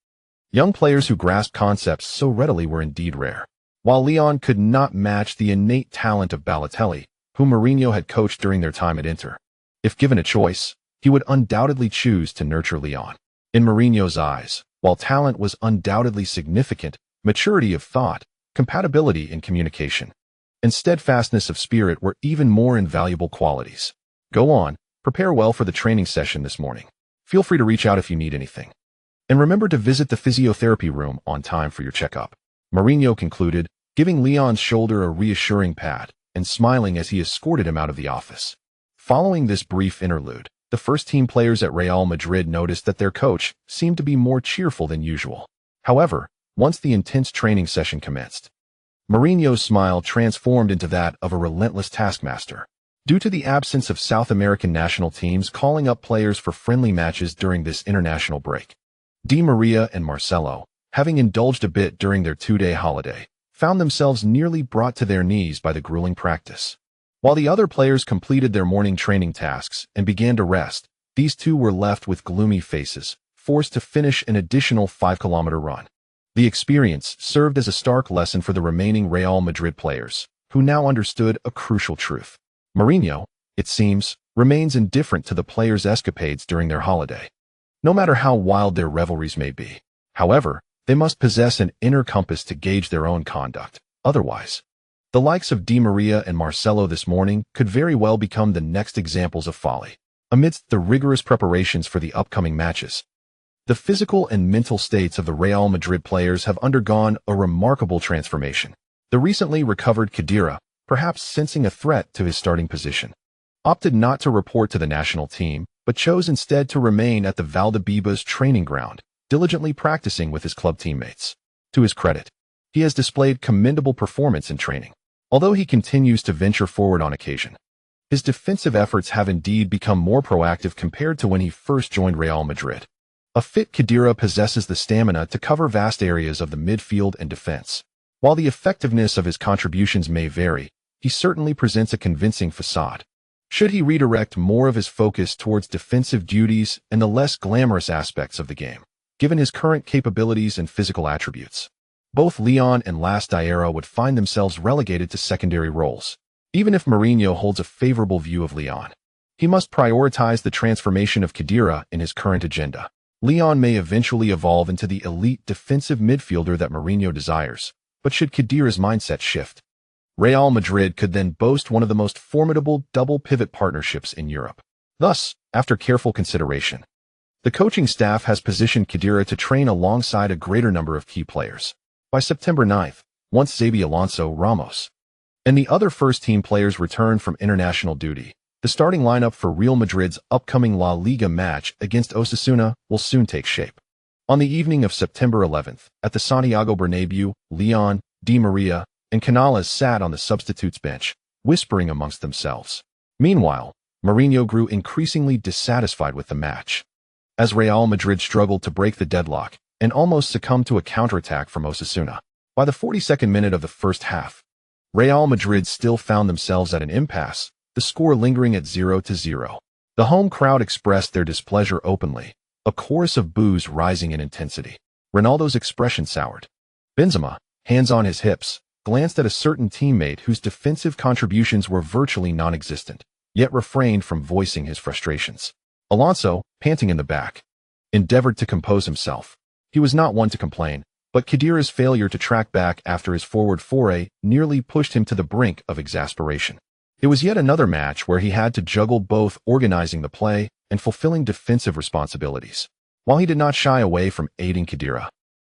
Young players who grasped concepts so readily were indeed rare. While Leon could not match the innate talent of Balotelli, whom Mourinho had coached during their time at Inter, if given a choice, he would undoubtedly choose to nurture Leon. In Mourinho's eyes, while talent was undoubtedly significant, maturity of thought, compatibility in communication, and steadfastness of spirit were even more invaluable qualities. Go on, prepare well for the training session this morning. Feel free to reach out if you need anything. And remember to visit the physiotherapy room on time for your checkup. Mourinho concluded, giving Leon's shoulder a reassuring pat and smiling as he escorted him out of the office. Following this brief interlude, the first-team players at Real Madrid noticed that their coach seemed to be more cheerful than usual. However, once the intense training session commenced, Mourinho's smile transformed into that of a relentless taskmaster. Due to the absence of South American national teams calling up players for friendly matches during this international break, Di Maria and Marcelo, having indulged a bit during their two-day holiday, found themselves nearly brought to their knees by the grueling practice. While the other players completed their morning training tasks and began to rest, these two were left with gloomy faces, forced to finish an additional 5-kilometer run. The experience served as a stark lesson for the remaining Real Madrid players, who now understood a crucial truth. Mourinho, it seems, remains indifferent to the players' escapades during their holiday, no matter how wild their revelries may be. However, they must possess an inner compass to gauge their own conduct. Otherwise, the likes of Di Maria and Marcelo this morning could very well become the next examples of folly. Amidst the rigorous preparations for the upcoming matches, the physical and mental states of the Real Madrid players have undergone a remarkable transformation. The recently recovered Khedira, perhaps sensing a threat to his starting position, opted not to report to the national team, but chose instead to remain at the Valdebebas training ground, diligently practicing with his club teammates. To his credit, he has displayed commendable performance in training. Although he continues to venture forward on occasion, his defensive efforts have indeed become more proactive compared to when he first joined Real Madrid. A fit Khedira possesses the stamina to cover vast areas of the midfield and defense. While the effectiveness of his contributions may vary, he certainly presents a convincing facade. Should he redirect more of his focus towards defensive duties and the less glamorous aspects of the game, given his current capabilities and physical attributes, both Leon and Las Diera would find themselves relegated to secondary roles. Even if Mourinho holds a favorable view of Leon, he must prioritize the transformation of Khedira in his current agenda. Leon may eventually evolve into the elite defensive midfielder that Mourinho desires, but should Khedira's mindset shift, Real Madrid could then boast one of the most formidable double-pivot partnerships in Europe. Thus, after careful consideration, the coaching staff has positioned Khedira to train alongside a greater number of key players. By September 9th, once Xabi Alonso, Ramos, and the other first-team players return from international duty, The starting lineup for Real Madrid's upcoming La Liga match against Osasuna will soon take shape. On the evening of September 11th, at the Santiago Bernabeu, Leon, Di Maria, and Canales sat on the substitutes bench, whispering amongst themselves. Meanwhile, Mourinho grew increasingly dissatisfied with the match. As Real Madrid struggled to break the deadlock and almost succumbed to a counterattack from Osasuna. By the 42nd minute of the first half, Real Madrid still found themselves at an impasse, the score lingering at 0-0. The home crowd expressed their displeasure openly, a chorus of boos rising in intensity. Ronaldo's expression soured. Benzema, hands on his hips, glanced at a certain teammate whose defensive contributions were virtually non-existent, yet refrained from voicing his frustrations. Alonso, panting in the back, endeavored to compose himself. He was not one to complain, but Khedira's failure to track back after his forward foray nearly pushed him to the brink of exasperation. It was yet another match where he had to juggle both organizing the play and fulfilling defensive responsibilities. While he did not shy away from aiding Khedira,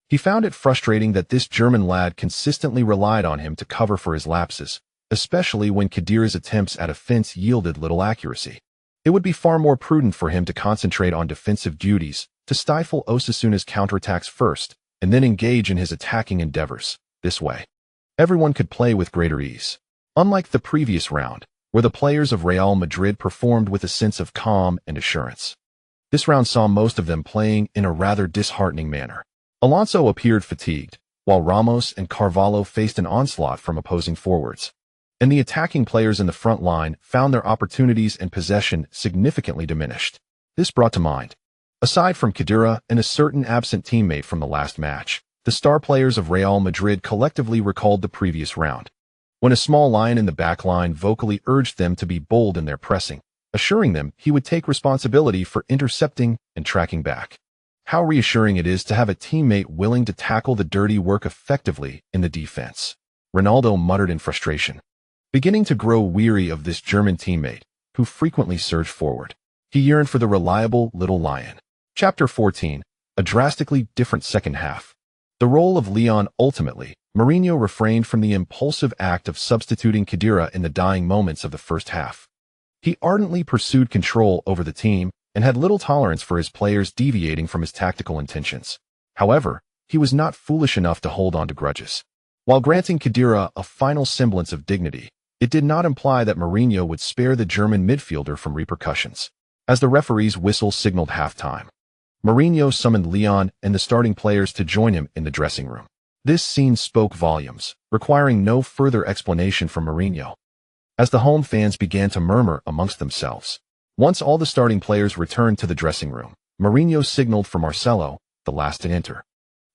he found it frustrating that this German lad consistently relied on him to cover for his lapses, especially when Khedira's attempts at offense yielded little accuracy. It would be far more prudent for him to concentrate on defensive duties, to stifle Osasuna's counterattacks first, and then engage in his attacking endeavors. This way, everyone could play with greater ease. Unlike the previous round, where the players of Real Madrid performed with a sense of calm and assurance, this round saw most of them playing in a rather disheartening manner. Alonso appeared fatigued, while Ramos and Carvalho faced an onslaught from opposing forwards, and the attacking players in the front line found their opportunities and possession significantly diminished. This brought to mind, aside from Khedira and a certain absent teammate from the last match, the star players of Real Madrid collectively recalled the previous round, when a small lion in the back line vocally urged them to be bold in their pressing, assuring them he would take responsibility for intercepting and tracking back. How reassuring it is to have a teammate willing to tackle the dirty work effectively in the defense, Ronaldo muttered in frustration, beginning to grow weary of this German teammate, who frequently surged forward. He yearned for the reliable little lion. Chapter 14, a drastically different second half. The role of Leon ultimately, Mourinho refrained from the impulsive act of substituting Khedira in the dying moments of the first half. He ardently pursued control over the team and had little tolerance for his players deviating from his tactical intentions. However, he was not foolish enough to hold on to grudges. While granting Khedira a final semblance of dignity, it did not imply that Mourinho would spare the German midfielder from repercussions. As the referee's whistle signaled halftime, Mourinho summoned Leon and the starting players to join him in the dressing room. This scene spoke volumes, requiring no further explanation from Mourinho, as the home fans began to murmur amongst themselves. Once all the starting players returned to the dressing room, Mourinho signaled for Marcelo, the last to enter,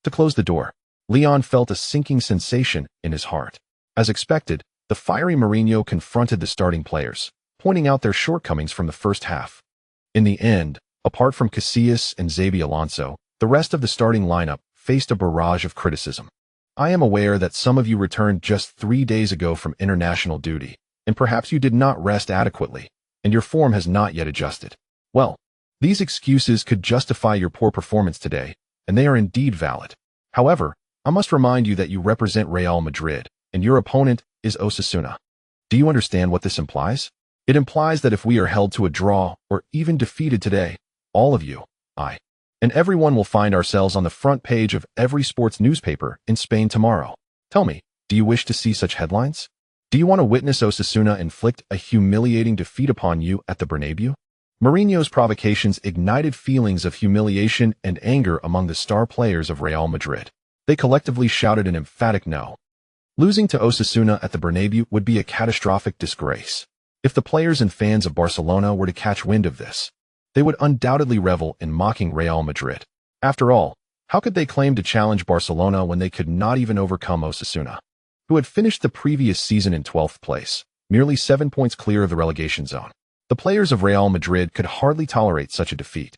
to close the door. Leon felt a sinking sensation in his heart. As expected, the fiery Mourinho confronted the starting players, pointing out their shortcomings from the first half. In the end, apart from Casillas and Xabi Alonso, the rest of the starting lineup faced a barrage of criticism. I am aware that some of you returned just 3 days ago from international duty, and perhaps you did not rest adequately, and your form has not yet adjusted. Well, these excuses could justify your poor performance today, and they are indeed valid. However, I must remind you that you represent Real Madrid, and your opponent is Osasuna. Do you understand what this implies? It implies that if we are held to a draw, or even defeated today, all of you, I, and everyone will find ourselves on the front page of every sports newspaper in Spain tomorrow. Tell me, do you wish to see such headlines? Do you want to witness Osasuna inflict a humiliating defeat upon you at the Bernabeu? Mourinho's provocations ignited feelings of humiliation and anger among the star players of Real Madrid. They collectively shouted an emphatic no. Losing to Osasuna at the Bernabeu would be a catastrophic disgrace. If the players and fans of Barcelona were to catch wind of this, they would undoubtedly revel in mocking Real Madrid. After all, how could they claim to challenge Barcelona when they could not even overcome Osasuna, who had finished the previous season in 12th place, merely 7 points clear of the relegation zone? The players of Real Madrid could hardly tolerate such a defeat.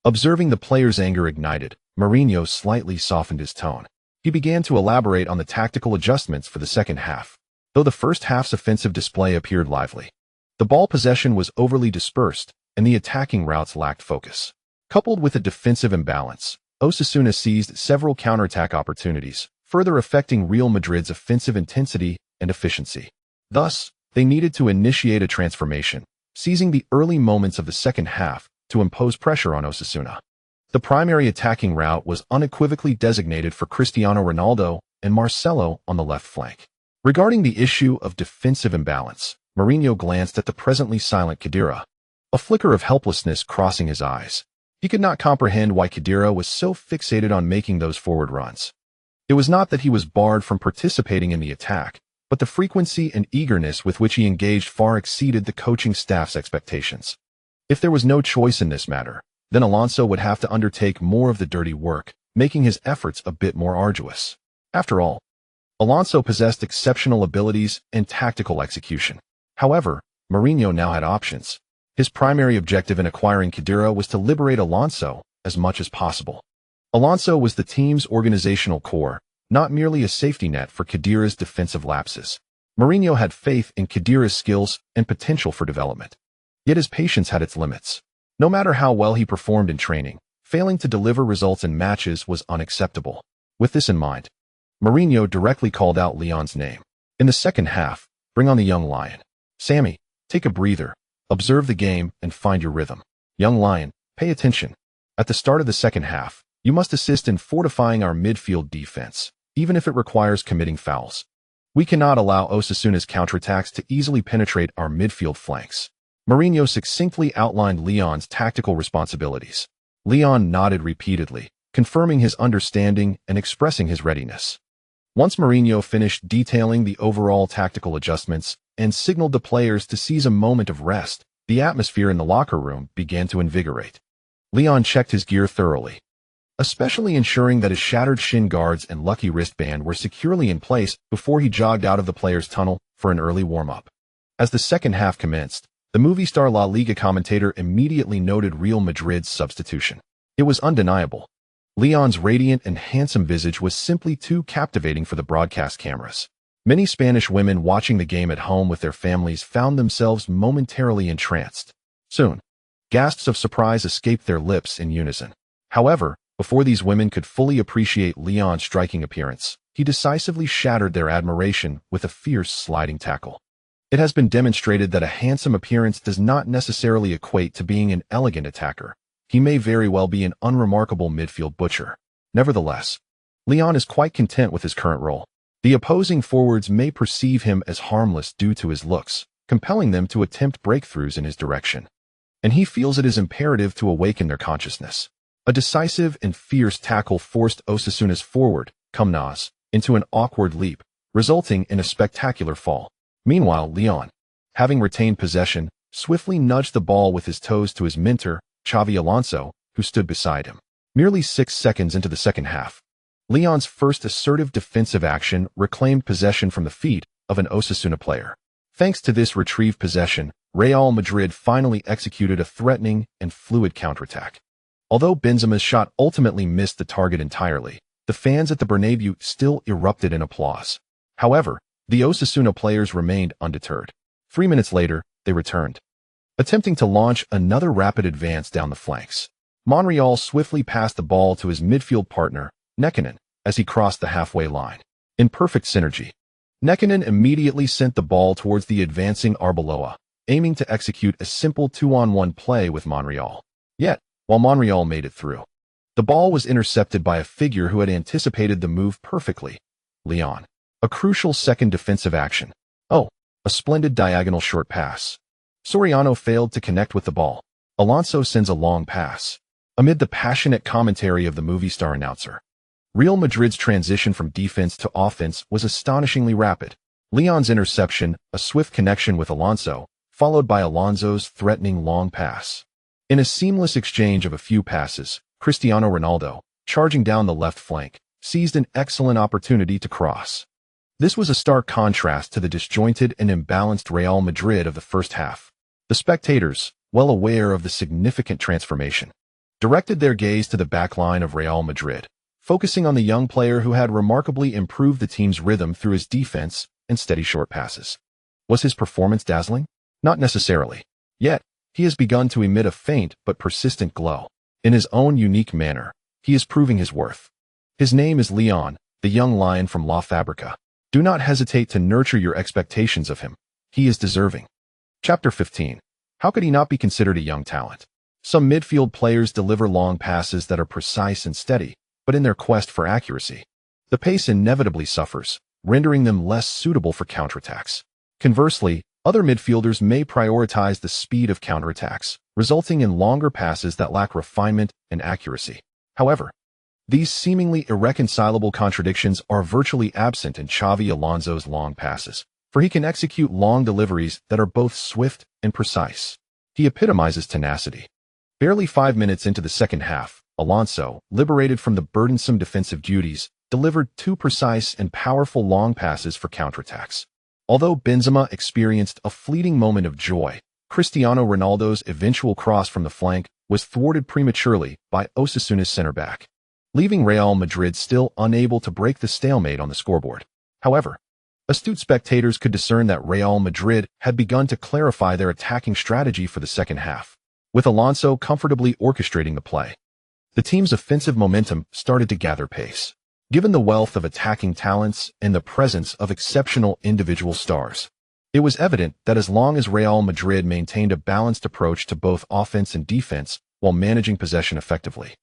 Observing the players' anger ignited, Mourinho slightly softened his tone. He began to elaborate on the tactical adjustments for the second half. Though the first half's offensive display appeared lively, the ball possession was overly dispersed, and the attacking routes lacked focus. Coupled with a defensive imbalance, Osasuna seized several counterattack opportunities, further affecting Real Madrid's offensive intensity and efficiency. Thus, they needed to initiate a transformation, seizing the early moments of the second half to impose pressure on Osasuna. The primary attacking route was unequivocally designated for Cristiano Ronaldo and Marcelo on the left flank. Regarding the issue of defensive imbalance, Mourinho glanced at the presently silent Khedira, a flicker of helplessness crossing his eyes. He could not comprehend why Khedira was so fixated on making those forward runs. It was not that he was barred from participating in the attack, but the frequency and eagerness with which he engaged far exceeded the coaching staff's expectations. If there was no choice in this matter, then Alonso would have to undertake more of the dirty work, making his efforts a bit more arduous. After all, Alonso possessed exceptional abilities and tactical execution. However, Mourinho now had options. His primary objective in acquiring Khedira was to liberate Alonso as much as possible. Alonso was the team's organizational core, not merely a safety net for Khedira's defensive lapses. Mourinho had faith in Khedira's skills and potential for development. Yet his patience had its limits. No matter how well he performed in training, failing to deliver results in matches was unacceptable. With this in mind, Mourinho directly called out Leon's name. In the second half, bring on the young lion. Sammy, take a breather, observe the game, and find your rhythm. Young lion, pay attention. At the start of the second half, you must assist in fortifying our midfield defense, even if it requires committing fouls. We cannot allow Osasuna's counterattacks to easily penetrate our midfield flanks. Mourinho succinctly outlined Leon's tactical responsibilities. Leon nodded repeatedly, confirming his understanding and expressing his readiness. Once Mourinho finished detailing the overall tactical adjustments and signaled the players to seize a moment of rest, the atmosphere in the locker room began to invigorate. Leon checked his gear thoroughly, especially ensuring that his shattered shin guards and lucky wristband were securely in place before he jogged out of the players' tunnel for an early warm-up. As the second half commenced, the movie-star La Liga commentator immediately noted Real Madrid's substitution. It was undeniable. Leon's radiant and handsome visage was simply too captivating for the broadcast cameras. Many Spanish women watching the game at home with their families found themselves momentarily entranced. Soon, gasps of surprise escaped their lips in unison. However, before these women could fully appreciate Leon's striking appearance, he decisively shattered their admiration with a fierce sliding tackle. It has been demonstrated that a handsome appearance does not necessarily equate to being an elegant attacker. He may very well be an unremarkable midfield butcher. Nevertheless, Leon is quite content with his current role. The opposing forwards may perceive him as harmless due to his looks, compelling them to attempt breakthroughs in his direction. And he feels it is imperative to awaken their consciousness. A decisive and fierce tackle forced Osasuna's forward, Kumnas, into an awkward leap, resulting in a spectacular fall. Meanwhile, Leon, having retained possession, swiftly nudged the ball with his toes to his mentor, Xabi Alonso, who stood beside him. Merely 6 seconds into the second half, Leon's first assertive defensive action reclaimed possession from the feet of an Osasuna player. Thanks to this retrieved possession, Real Madrid finally executed a threatening and fluid counterattack. Although Benzema's shot ultimately missed the target entirely, the fans at the Bernabeu still erupted in applause. However, the Osasuna players remained undeterred. 3 minutes later, they returned, attempting to launch another rapid advance down the flanks. Monreal swiftly passed the ball to his midfield partner, Nekinen, as he crossed the halfway line. In perfect synergy, Nekinen immediately sent the ball towards the advancing Arbeloa, aiming to execute a simple 2-on-1 play with Monreal. Yet, while Monreal made it through, the ball was intercepted by a figure who had anticipated the move perfectly, Leon. A crucial second defensive action. Oh, a splendid diagonal short pass. Soriano failed to connect with the ball. Alonso sends a long pass. Amid the passionate commentary of the movie star announcer, Real Madrid's transition from defense to offense was astonishingly rapid. Leon's interception, a swift connection with Alonso, followed by Alonso's threatening long pass. In a seamless exchange of a few passes, Cristiano Ronaldo, charging down the left flank, seized an excellent opportunity to cross. This was a stark contrast to the disjointed and imbalanced Real Madrid of the first half. The spectators, well aware of the significant transformation, directed their gaze to the backline of Real Madrid, focusing on the young player who had remarkably improved the team's rhythm through his defense and steady short passes. Was his performance dazzling? Not necessarily. Yet, he has begun to emit a faint but persistent glow. In his own unique manner, he is proving his worth. His name is Leon, the young lion from La Fabrica. Do not hesitate to nurture your expectations of him. He is deserving. Chapter 15. How could he not be considered a young talent? Some midfield players deliver long passes that are precise and steady, but in their quest for accuracy, the pace inevitably suffers, rendering them less suitable for counterattacks. Conversely, other midfielders may prioritize the speed of counterattacks, resulting in longer passes that lack refinement and accuracy. However, these seemingly irreconcilable contradictions are virtually absent in Xabi Alonso's long passes, for he can execute long deliveries that are both swift and precise. He epitomizes tenacity. Barely 5 minutes into the second half, Alonso, liberated from the burdensome defensive duties, delivered 2 precise and powerful long passes for counterattacks. Although Benzema experienced a fleeting moment of joy, Cristiano Ronaldo's eventual cross from the flank was thwarted prematurely by Osasuna's center-back, leaving Real Madrid still unable to break the stalemate on the scoreboard. However, astute spectators could discern that Real Madrid had begun to clarify their attacking strategy for the second half, with Alonso comfortably orchestrating the play. The team's offensive momentum started to gather pace. Given the wealth of attacking talents and the presence of exceptional individual stars, it was evident that as long as Real Madrid maintained a balanced approach to both offense and defense while managing possession effectively,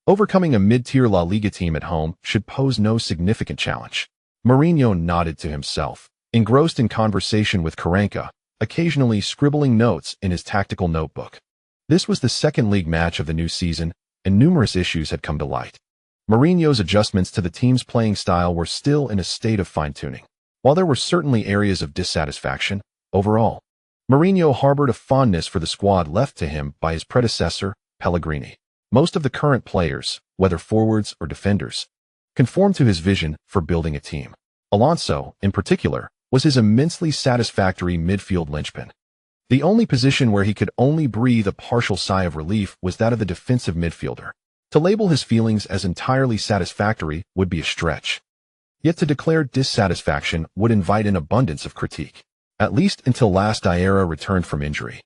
overcoming a mid-tier La Liga team at home should pose no significant challenge. Mourinho nodded to himself, engrossed in conversation with Kaká, occasionally scribbling notes in his tactical notebook. This was the second league match of the new season, and numerous issues had come to light. Mourinho's adjustments to the team's playing style were still in a state of fine-tuning. While there were certainly areas of dissatisfaction, overall, Mourinho harbored a fondness for the squad left to him by his predecessor, Pellegrini. Most of the current players, whether forwards or defenders, conformed to his vision for building a team. Alonso, in particular, was his immensely satisfactory midfield linchpin. The only position where he could only breathe a partial sigh of relief was that of the defensive midfielder. To label his feelings as entirely satisfactory would be a stretch. Yet to declare dissatisfaction would invite an abundance of critique, at least until last Diarra returned from injury.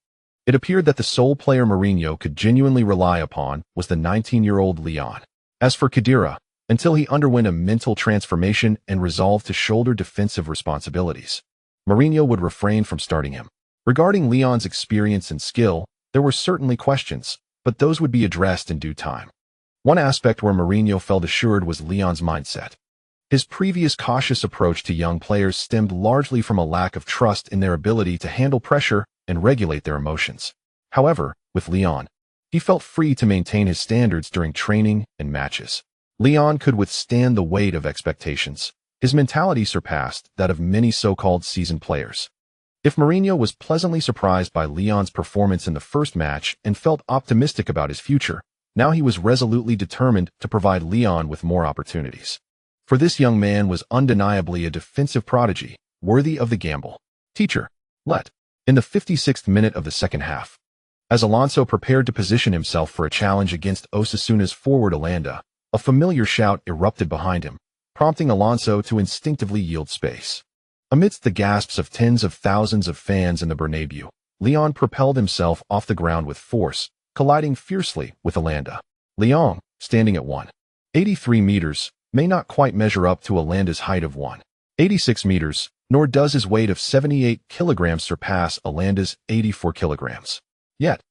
It appeared that the sole player Mourinho could genuinely rely upon was the 19-year-old Leon. As for Khedira, until he underwent a mental transformation and resolved to shoulder defensive responsibilities, Mourinho would refrain from starting him. Regarding Leon's experience and skill, there were certainly questions, but those would be addressed in due time. One aspect where Mourinho felt assured was Leon's mindset. His previous cautious approach to young players stemmed largely from a lack of trust in their ability to handle pressure and regulate their emotions. However, with Leon, he felt free to maintain his standards during training and matches. Leon could withstand the weight of expectations. His mentality surpassed that of many so-called seasoned players. If Mourinho was pleasantly surprised by Leon's performance in the first match and felt optimistic about his future, now he was resolutely determined to provide Leon with more opportunities. For this young man was undeniably a defensive prodigy, worthy of the gamble. Teacher, let. In the 56th minute of the second half, as Alonso prepared to position himself for a challenge against Osasuna's forward Olanda, a familiar shout erupted behind him, prompting Alonso to instinctively yield space. Amidst the gasps of tens of thousands of fans in the Bernabeu, Leon propelled himself off the ground with force, colliding fiercely with Olanda. Leon, standing at 1.83 meters, may not quite measure up to Olanda's height of 1.86 meters, nor does his weight of 78 kilograms surpass Olanda's 84 kilograms. Yet,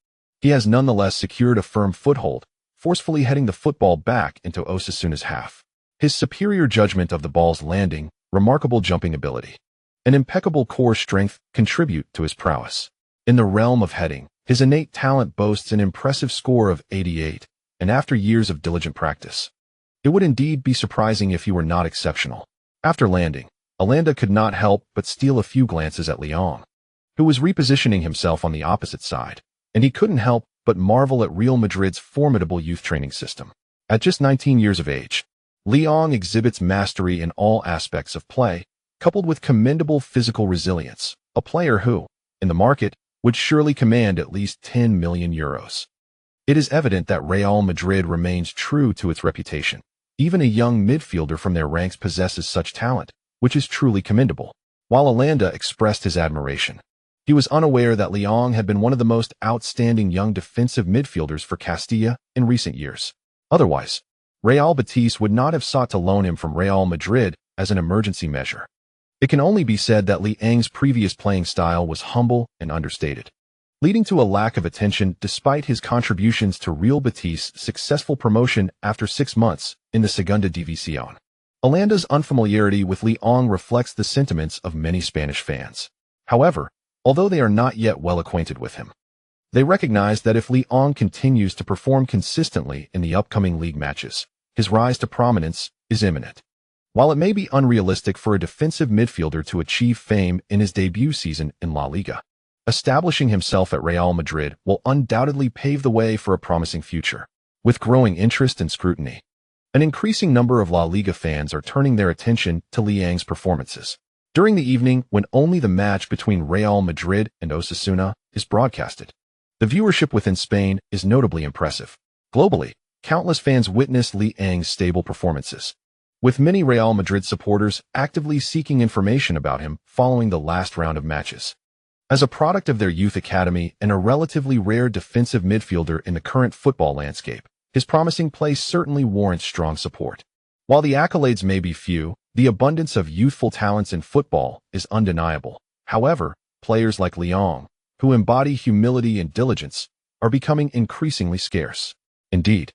he has nonetheless secured a firm foothold, forcefully heading the football back into Osasuna's half. His superior judgment of the ball's landing, remarkable jumping ability, and impeccable core strength contribute to his prowess. In the realm of heading, his innate talent boasts an impressive score of 88, and after years of diligent practice, it would indeed be surprising if he were not exceptional. After landing, Olanda could not help but steal a few glances at Leon, who was repositioning himself on the opposite side, and he couldn't help but marvel at Real Madrid's formidable youth training system. At just 19 years of age, Leon exhibits mastery in all aspects of play, coupled with commendable physical resilience, a player who, in the market, would surely command at least 10 million euros. It is evident that Real Madrid remains true to its reputation. Even a young midfielder from their ranks possesses such talent, which is truly commendable. While Olanda expressed his admiration, he was unaware that Leon had been one of the most outstanding young defensive midfielders for Castilla in recent years. Otherwise, Real Betis would not have sought to loan him from Real Madrid as an emergency measure. It can only be said that Liang's previous playing style was humble and understated. leading to a lack of attention despite his contributions to Real Betis' successful promotion after 6 months in the Segunda División. Holanda's unfamiliarity with Lyon reflects the sentiments of many Spanish fans. However, although they are not yet well acquainted with him, they recognize that if Lyon continues to perform consistently in the upcoming league matches, his rise to prominence is imminent. While it may be unrealistic for a defensive midfielder to achieve fame in his debut season in La Liga, establishing himself at Real Madrid will undoubtedly pave the way for a promising future. With growing interest and scrutiny, an increasing number of La Liga fans are turning their attention to Lyon's performances. During the evening, when only the match between Real Madrid and Osasuna is broadcasted, the viewership within Spain is notably impressive. Globally, countless fans witness Lyon's stable performances, with many Real Madrid supporters actively seeking information about him following the last round of matches. As a product of their youth academy and a relatively rare defensive midfielder in the current football landscape, his promising play certainly warrants strong support. While the accolades may be few, the abundance of youthful talents in football is undeniable. However, players like Lyon, who embody humility and diligence, are becoming increasingly scarce. Indeed,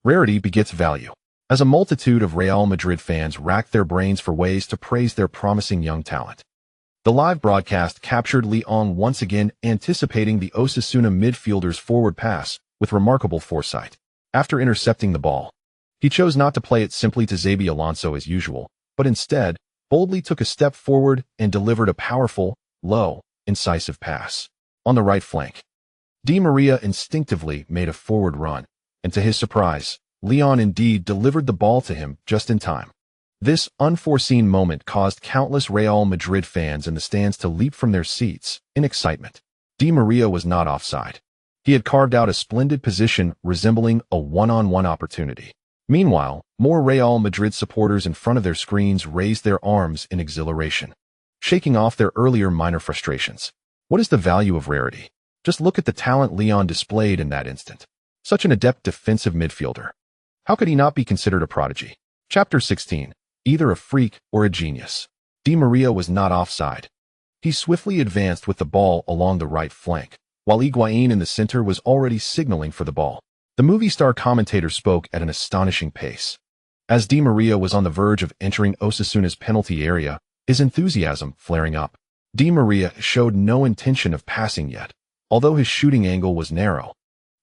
rarity begets value. As a multitude of Real Madrid fans rack their brains for ways to praise their promising young talent, the live broadcast captured Lyon once again anticipating the Osasuna midfielder's forward pass with remarkable foresight. After intercepting the ball, he chose not to play it simply to Xabi Alonso as usual, but instead boldly took a step forward and delivered a powerful, low, incisive pass. On the right flank, Di Maria instinctively made a forward run, and to his surprise, Lyon indeed delivered the ball to him just in time. This unforeseen moment caused countless Real Madrid fans in the stands to leap from their seats in excitement. Di Maria was not offside. He had carved out a splendid position resembling a one-on-one opportunity. Meanwhile, more Real Madrid supporters in front of their screens raised their arms in exhilaration, shaking off their earlier minor frustrations. What is the value of rarity? Just look at the talent Lyon displayed in that instant. Such an adept defensive midfielder. How could he not be considered a prodigy? Chapter 16. Either a freak or a genius. Di Maria was not offside. He swiftly advanced with the ball along the right flank, while Higuaín in the center was already signaling for the ball. The movie star commentator spoke at an astonishing pace. As Di Maria was on the verge of entering Osasuna's penalty area, his enthusiasm flaring up. Di Maria showed no intention of passing yet. Although his shooting angle was narrow,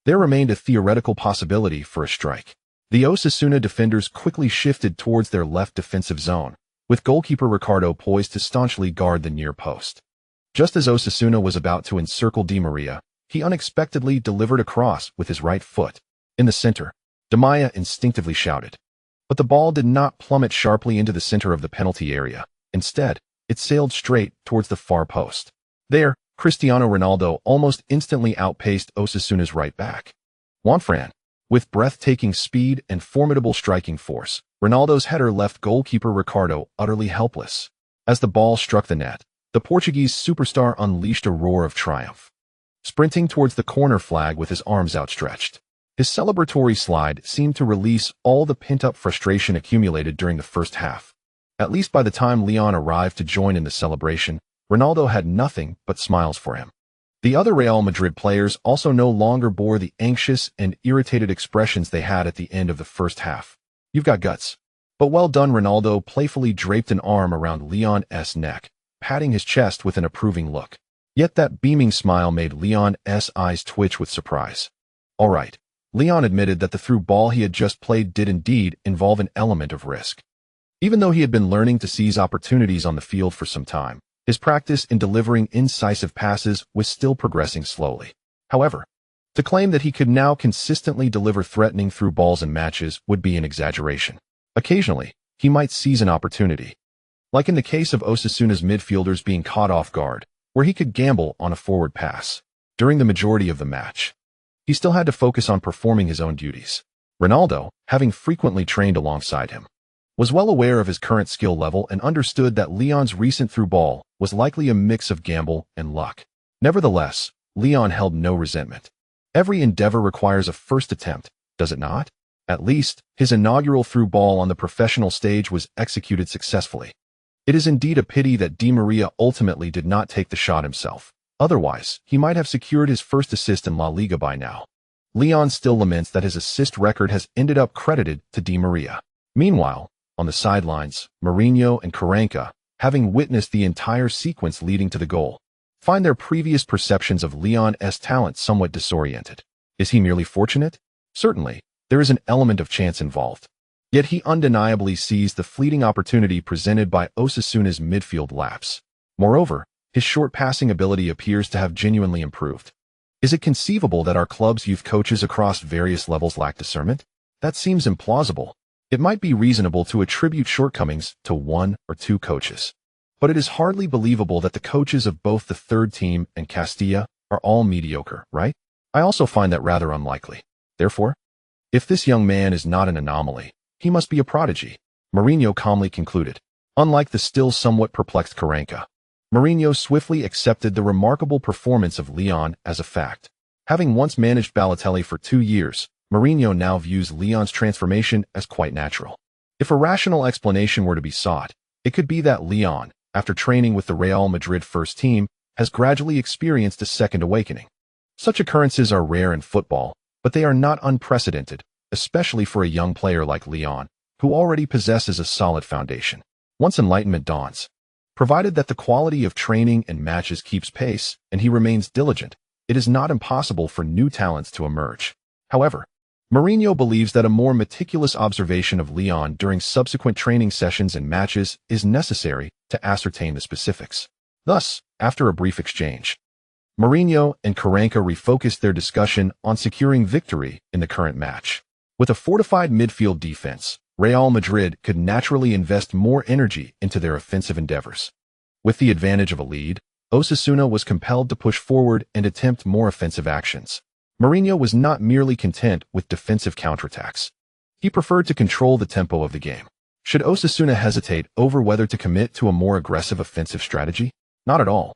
there remained a theoretical possibility for a strike. The Osasuna defenders quickly shifted towards their left defensive zone, with goalkeeper Ricardo poised to staunchly guard the near post. Just as Osasuna was about to encircle Di Maria, he unexpectedly delivered a cross with his right foot. In the center, Di Maria instinctively shouted. But the ball did not plummet sharply into the center of the penalty area. Instead, it sailed straight towards the far post. There, Cristiano Ronaldo almost instantly outpaced Osasuna's right back, Juanfran. With breathtaking speed and formidable striking force, Ronaldo's header left goalkeeper Ricardo utterly helpless. As the ball struck the net, the Portuguese superstar unleashed a roar of triumph, sprinting towards the corner flag with his arms outstretched. His celebratory slide seemed to release all the pent-up frustration accumulated during the first half. At least by the time Lyon arrived to join in the celebration, Ronaldo had nothing but smiles for him. The other Real Madrid players also no longer bore the anxious and irritated expressions they had at the end of the first half. You've got guts. But well done. Ronaldo playfully draped an arm around Lyon's neck, patting his chest with an approving look. Yet that beaming smile made Lyon's eyes twitch with surprise. All right, Lyon admitted that the through ball he had just played did indeed involve an element of risk. Even though he had been learning to seize opportunities on the field for some time, his practice in delivering incisive passes was still progressing slowly. However, to claim that he could now consistently deliver threatening through balls in matches would be an exaggeration. Occasionally, he might seize an opportunity, like in the case of Osasuna's midfielders being caught off guard, where he could gamble on a forward pass. During the majority of the match, he still had to focus on performing his own duties. Ronaldo, having frequently trained alongside him, was well aware of his current skill level and understood that Lyon's recent through ball was likely a mix of gamble and luck. Nevertheless, Lyon held no resentment. Every endeavor requires a first attempt, does it not? At least, his inaugural through ball on the professional stage was executed successfully. It is indeed a pity that Di Maria ultimately did not take the shot himself. Otherwise, he might have secured his first assist in La Liga by now. Leon still laments that his assist record has ended up credited to Di Maria. Meanwhile, on the sidelines, Mourinho and Kaká, having witnessed the entire sequence leading to the goal, find their previous perceptions of Leon's talent somewhat disoriented. Is he merely fortunate? Certainly, there is an element of chance involved. Yet he undeniably sees the fleeting opportunity presented by Osasuna's midfield lapse. Moreover, his short passing ability appears to have genuinely improved. Is it conceivable that our club's youth coaches across various levels lack discernment? That seems implausible. It might be reasonable to attribute shortcomings to one or two coaches. But it is hardly believable that the coaches of both the third team and Castilla are all mediocre, right? I also find that rather unlikely. Therefore, if this young man is not an anomaly, he must be a prodigy, Mourinho calmly concluded. Unlike the still somewhat perplexed Kaká, Mourinho swiftly accepted the remarkable performance of Leon as a fact. Having once managed Balotelli for 2 years, Mourinho now views Leon's transformation as quite natural. If a rational explanation were to be sought, it could be that Leon, after training with the Real Madrid first team, has gradually experienced a second awakening. Such occurrences are rare in football, but they are not unprecedented, especially for a young player like Leon, who already possesses a solid foundation. Once enlightenment dawns, provided that the quality of training and matches keeps pace and he remains diligent, it is not impossible for new talents to emerge. However, Mourinho believes that a more meticulous observation of Leon during subsequent training sessions and matches is necessary to ascertain the specifics. Thus, after a brief exchange, Mourinho and Kaká refocused their discussion on securing victory in the current match. With a fortified midfield defense, Real Madrid could naturally invest more energy into their offensive endeavors. With the advantage of a lead, Osasuna was compelled to push forward and attempt more offensive actions. Mourinho was not merely content with defensive counterattacks. He preferred to control the tempo of the game. Should Osasuna hesitate over whether to commit to a more aggressive offensive strategy? Not at all.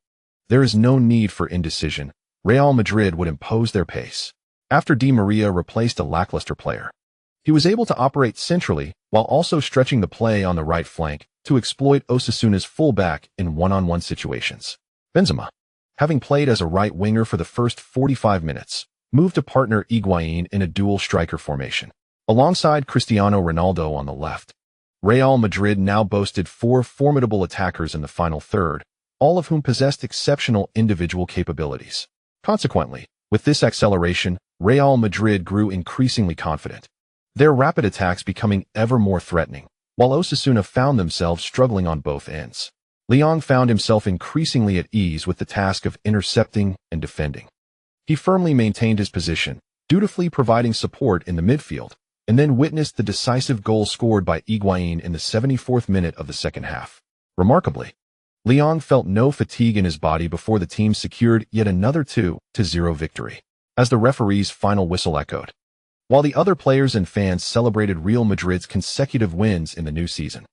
There is no need for indecision. Real Madrid would impose their pace. After Di Maria replaced a lackluster player, he was able to operate centrally while also stretching the play on the right flank to exploit Osasuna's fullback in one-on-one situations. Benzema, having played as a right winger for the first 45 minutes, moved to partner Higuaín in a dual striker formation. Alongside Cristiano Ronaldo on the left, Real Madrid now boasted 4 formidable attackers in the final third, all of whom possessed exceptional individual capabilities. Consequently, with this acceleration, Real Madrid grew increasingly confident, their rapid attacks becoming ever more threatening, while Osasuna found themselves struggling on both ends. Leon found himself increasingly at ease with the task of intercepting and defending. He firmly maintained his position, dutifully providing support in the midfield, and then witnessed the decisive goal scored by Higuaín in the 74th minute of the second half. Remarkably, Leon felt no fatigue in his body before the team secured yet another 2-0 victory, as the referee's final whistle echoed, while the other players and fans celebrated Real Madrid's consecutive wins in the new season.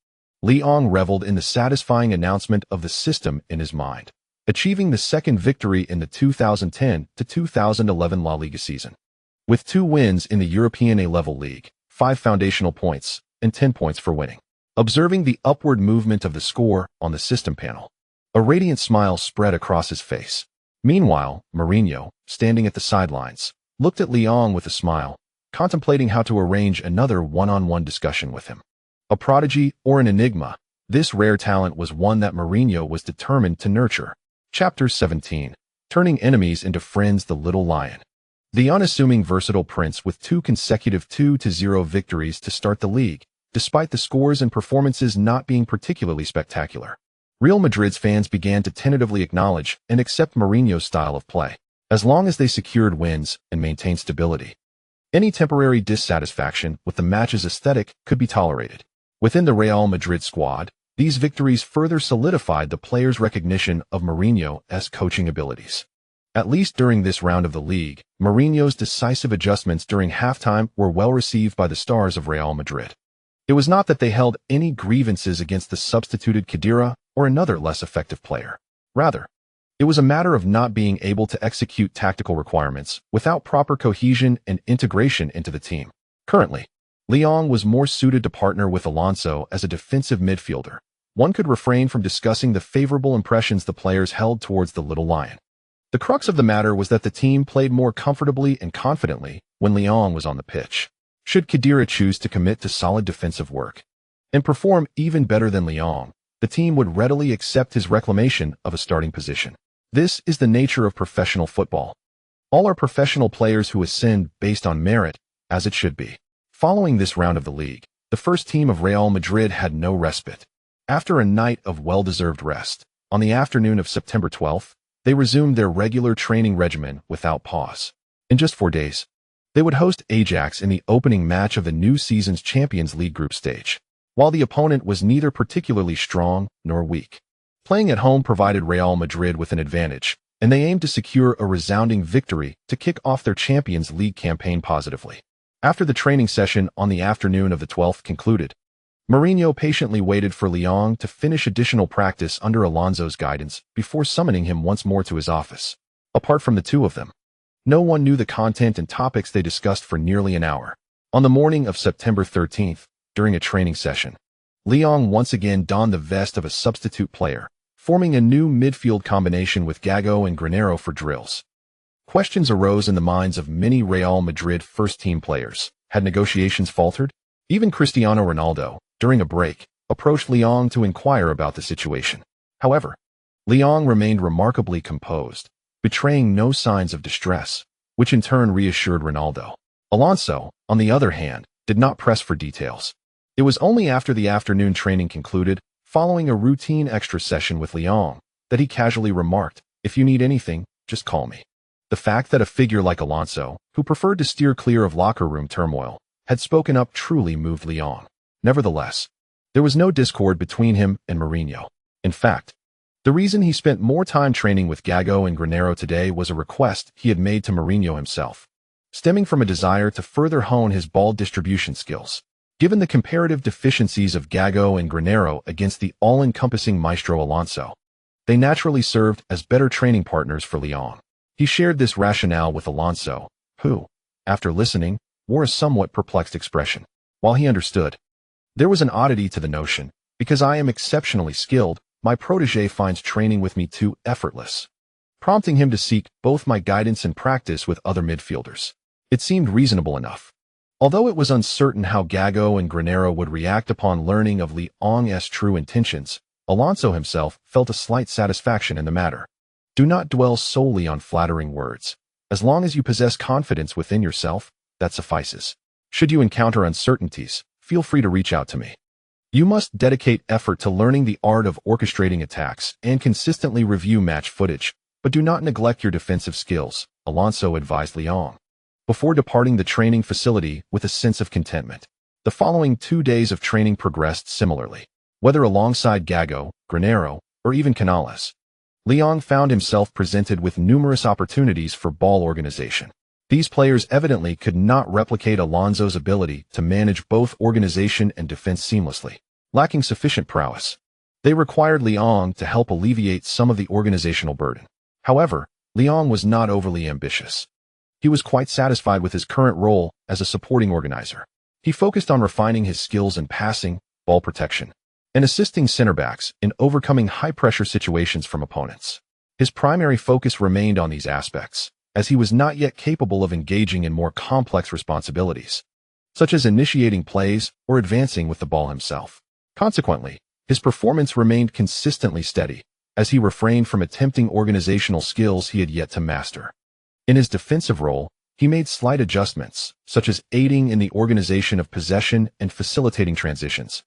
Leon reveled in the satisfying announcement of the system in his mind, achieving the second victory in the 2010-2011 La Liga season. With 2 wins in the European A-level league, 5 foundational points, and 10 points for winning. Observing the upward movement of the score on the system panel, a radiant smile spread across his face. Meanwhile, Mourinho, standing at the sidelines, looked at Leon with a smile, contemplating how to arrange another one-on-one discussion with him. A prodigy or an enigma, this rare talent was one that Mourinho was determined to nurture. Chapter 17. Turning enemies into friends. The Little Lion. The unassuming versatile prince with 2 consecutive 2-0 victories to start the league, despite the scores and performances not being particularly spectacular. Real Madrid's fans began to tentatively acknowledge and accept Mourinho's style of play, as long as they secured wins and maintained stability. Any temporary dissatisfaction with the match's aesthetic could be tolerated. Within the Real Madrid squad, these victories further solidified the players' recognition of Mourinho's coaching abilities. At least during this round of the league, Mourinho's decisive adjustments during halftime were well received by the stars of Real Madrid. It was not that they held any grievances against the substituted Khedira or another less effective player. Rather, it was a matter of not being able to execute tactical requirements without proper cohesion and integration into the team. Currently, Leon was more suited to partner with Alonso as a defensive midfielder. One could refrain from discussing the favorable impressions the players held towards the Little Lion. The crux of the matter was that the team played more comfortably and confidently when Lyon was on the pitch. Should Khedira choose to commit to solid defensive work and perform even better than Lyon, the team would readily accept his reclamation of a starting position. This is the nature of professional football. All are professional players who ascend based on merit, as it should be. Following this round of the league, the first team of Real Madrid had no respite. After a night of well-deserved rest, on the afternoon of September 12th, they resumed their regular training regimen without pause. In just 4 days, they would host Ajax in the opening match of the new season's Champions League group stage, while the opponent was neither particularly strong nor weak. Playing at home provided Real Madrid with an advantage, and they aimed to secure a resounding victory to kick off their Champions League campaign positively. After the training session on the afternoon of the 12th concluded, Mourinho patiently waited for Lyon to finish additional practice under Alonso's guidance before summoning him once more to his office. Apart from the two of them, no one knew the content and topics they discussed for nearly an hour. On the morning of September 13th, during a training session, Lyon once again donned the vest of a substitute player, forming a new midfield combination with Gago and Granero for drills. Questions arose in the minds of many Real Madrid first-team players. Had negotiations faltered? Even Cristiano Ronaldo, during a break, approached Lyon to inquire about the situation. However, Lyon remained remarkably composed, betraying no signs of distress, which in turn reassured Ronaldo. Alonso, on the other hand, did not press for details. It was only after the afternoon training concluded, following a routine extra session with Lyon, that he casually remarked, "If you need anything, just call me." The fact that a figure like Alonso, who preferred to steer clear of locker room turmoil, had spoken up truly moved Lyon. Nevertheless, there was no discord between him and Mourinho. In fact, the reason he spent more time training with Gago and Granero today was a request he had made to Mourinho himself, stemming from a desire to further hone his ball distribution skills. Given the comparative deficiencies of Gago and Granero against the all-encompassing maestro Alonso, they naturally served as better training partners for Lyon. He shared this rationale with Alonso, who, after listening, wore a somewhat perplexed expression. While he understood, there was an oddity to the notion. Because I am exceptionally skilled, my protégé finds training with me too effortless, prompting him to seek both my guidance and practice with other midfielders. It seemed reasonable enough. Although it was uncertain how Gago and Granero would react upon learning of Lyon's true intentions, Alonso himself felt a slight satisfaction in the matter. Do not dwell solely on flattering words. As long as you possess confidence within yourself, that suffices. Should you encounter uncertainties, feel free to reach out to me. You must dedicate effort to learning the art of orchestrating attacks and consistently review match footage, but do not neglect your defensive skills, Alonso advised Lyon, before departing the training facility with a sense of contentment. The following 2 days of training progressed similarly. Whether alongside Gago, Granero, or even Canales, Lyon found himself presented with numerous opportunities for ball organization. These players evidently could not replicate Alonso's ability to manage both organization and defense seamlessly. Lacking sufficient prowess, they required Lyon to help alleviate some of the organizational burden. However, Lyon was not overly ambitious. He was quite satisfied with his current role as a supporting organizer. He focused on refining his skills in passing, ball protection, and assisting center-backs in overcoming high-pressure situations from opponents. His primary focus remained on these aspects, as he was not yet capable of engaging in more complex responsibilities, such as initiating plays or advancing with the ball himself. Consequently, his performance remained consistently steady, as he refrained from attempting organizational skills he had yet to master. In his defensive role, he made slight adjustments, such as aiding in the organization of possession and facilitating transitions,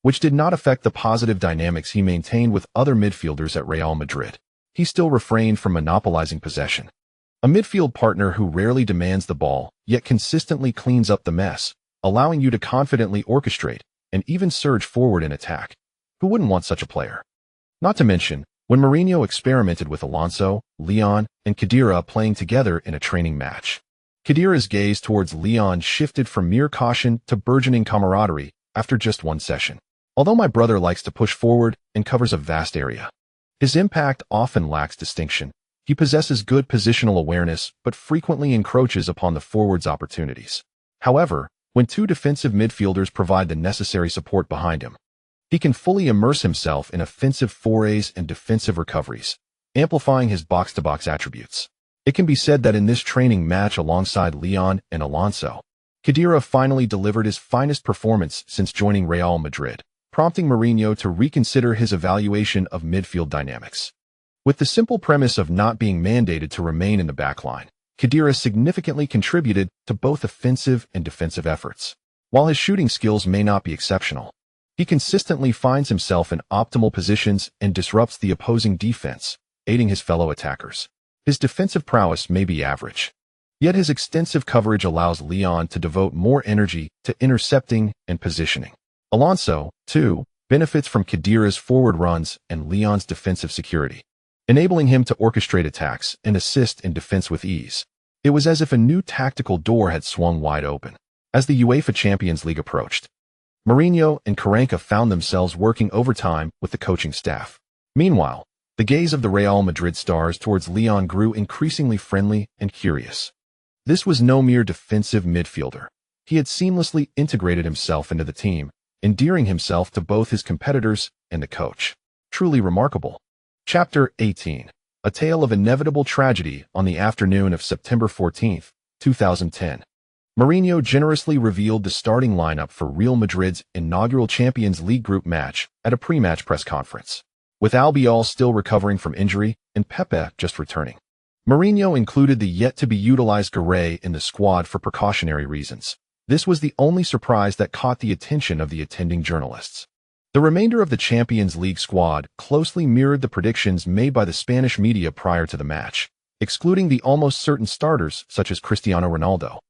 which did not affect the positive dynamics he maintained with other midfielders at Real Madrid. He still refrained from monopolizing possession. A midfield partner who rarely demands the ball, yet consistently cleans up the mess, allowing you to confidently orchestrate and even surge forward in attack. Who wouldn't want such a player? Not to mention, when Mourinho experimented with Alonso, Lyon, and Khedira playing together in a training match, Khedira's gaze towards Lyon shifted from mere caution to burgeoning camaraderie after just one session. Although my brother likes to push forward and covers a vast area, his impact often lacks distinction. He possesses good positional awareness but frequently encroaches upon the forward's opportunities. However, when two defensive midfielders provide the necessary support behind him, he can fully immerse himself in offensive forays and defensive recoveries. amplifying his box-to-box attributes. It can be said that in this training match alongside Leon and Alonso, Khedira finally delivered his finest performance since joining Real Madrid, prompting Mourinho to reconsider his evaluation of midfield dynamics. With the simple premise of not being mandated to remain in the backline, Khedira significantly contributed to both offensive and defensive efforts. While his shooting skills may not be exceptional, he consistently finds himself in optimal positions and disrupts the opposing defense, aiding his fellow attackers. His defensive prowess may be average, yet his extensive coverage allows Leon to devote more energy to intercepting and positioning. Alonso, too, benefits from Khedira's forward runs and Leon's defensive security, enabling him to orchestrate attacks and assist in defense with ease. It was as if a new tactical door had swung wide open. As the UEFA Champions League approached, Mourinho and Kaká found themselves working overtime with the coaching staff. Meanwhile, the gaze of the Real Madrid stars towards Leon grew increasingly friendly and curious. This was no mere defensive midfielder. He had seamlessly integrated himself into the team, endearing himself to both his competitors and the coach. Truly remarkable. Chapter 18. A tale of inevitable tragedy. On the afternoon of September 14, 2010. Mourinho generously revealed the starting lineup for Real Madrid's inaugural Champions League group match at a pre-match press conference. With Albiol still recovering from injury and Pepe just returning, Mourinho included the yet-to-be-utilized Garay in the squad for precautionary reasons. This was the only surprise that caught the attention of the attending journalists. The remainder of the Champions League squad closely mirrored the predictions made by the Spanish media prior to the match, excluding the almost certain starters such as Cristiano Ronaldo,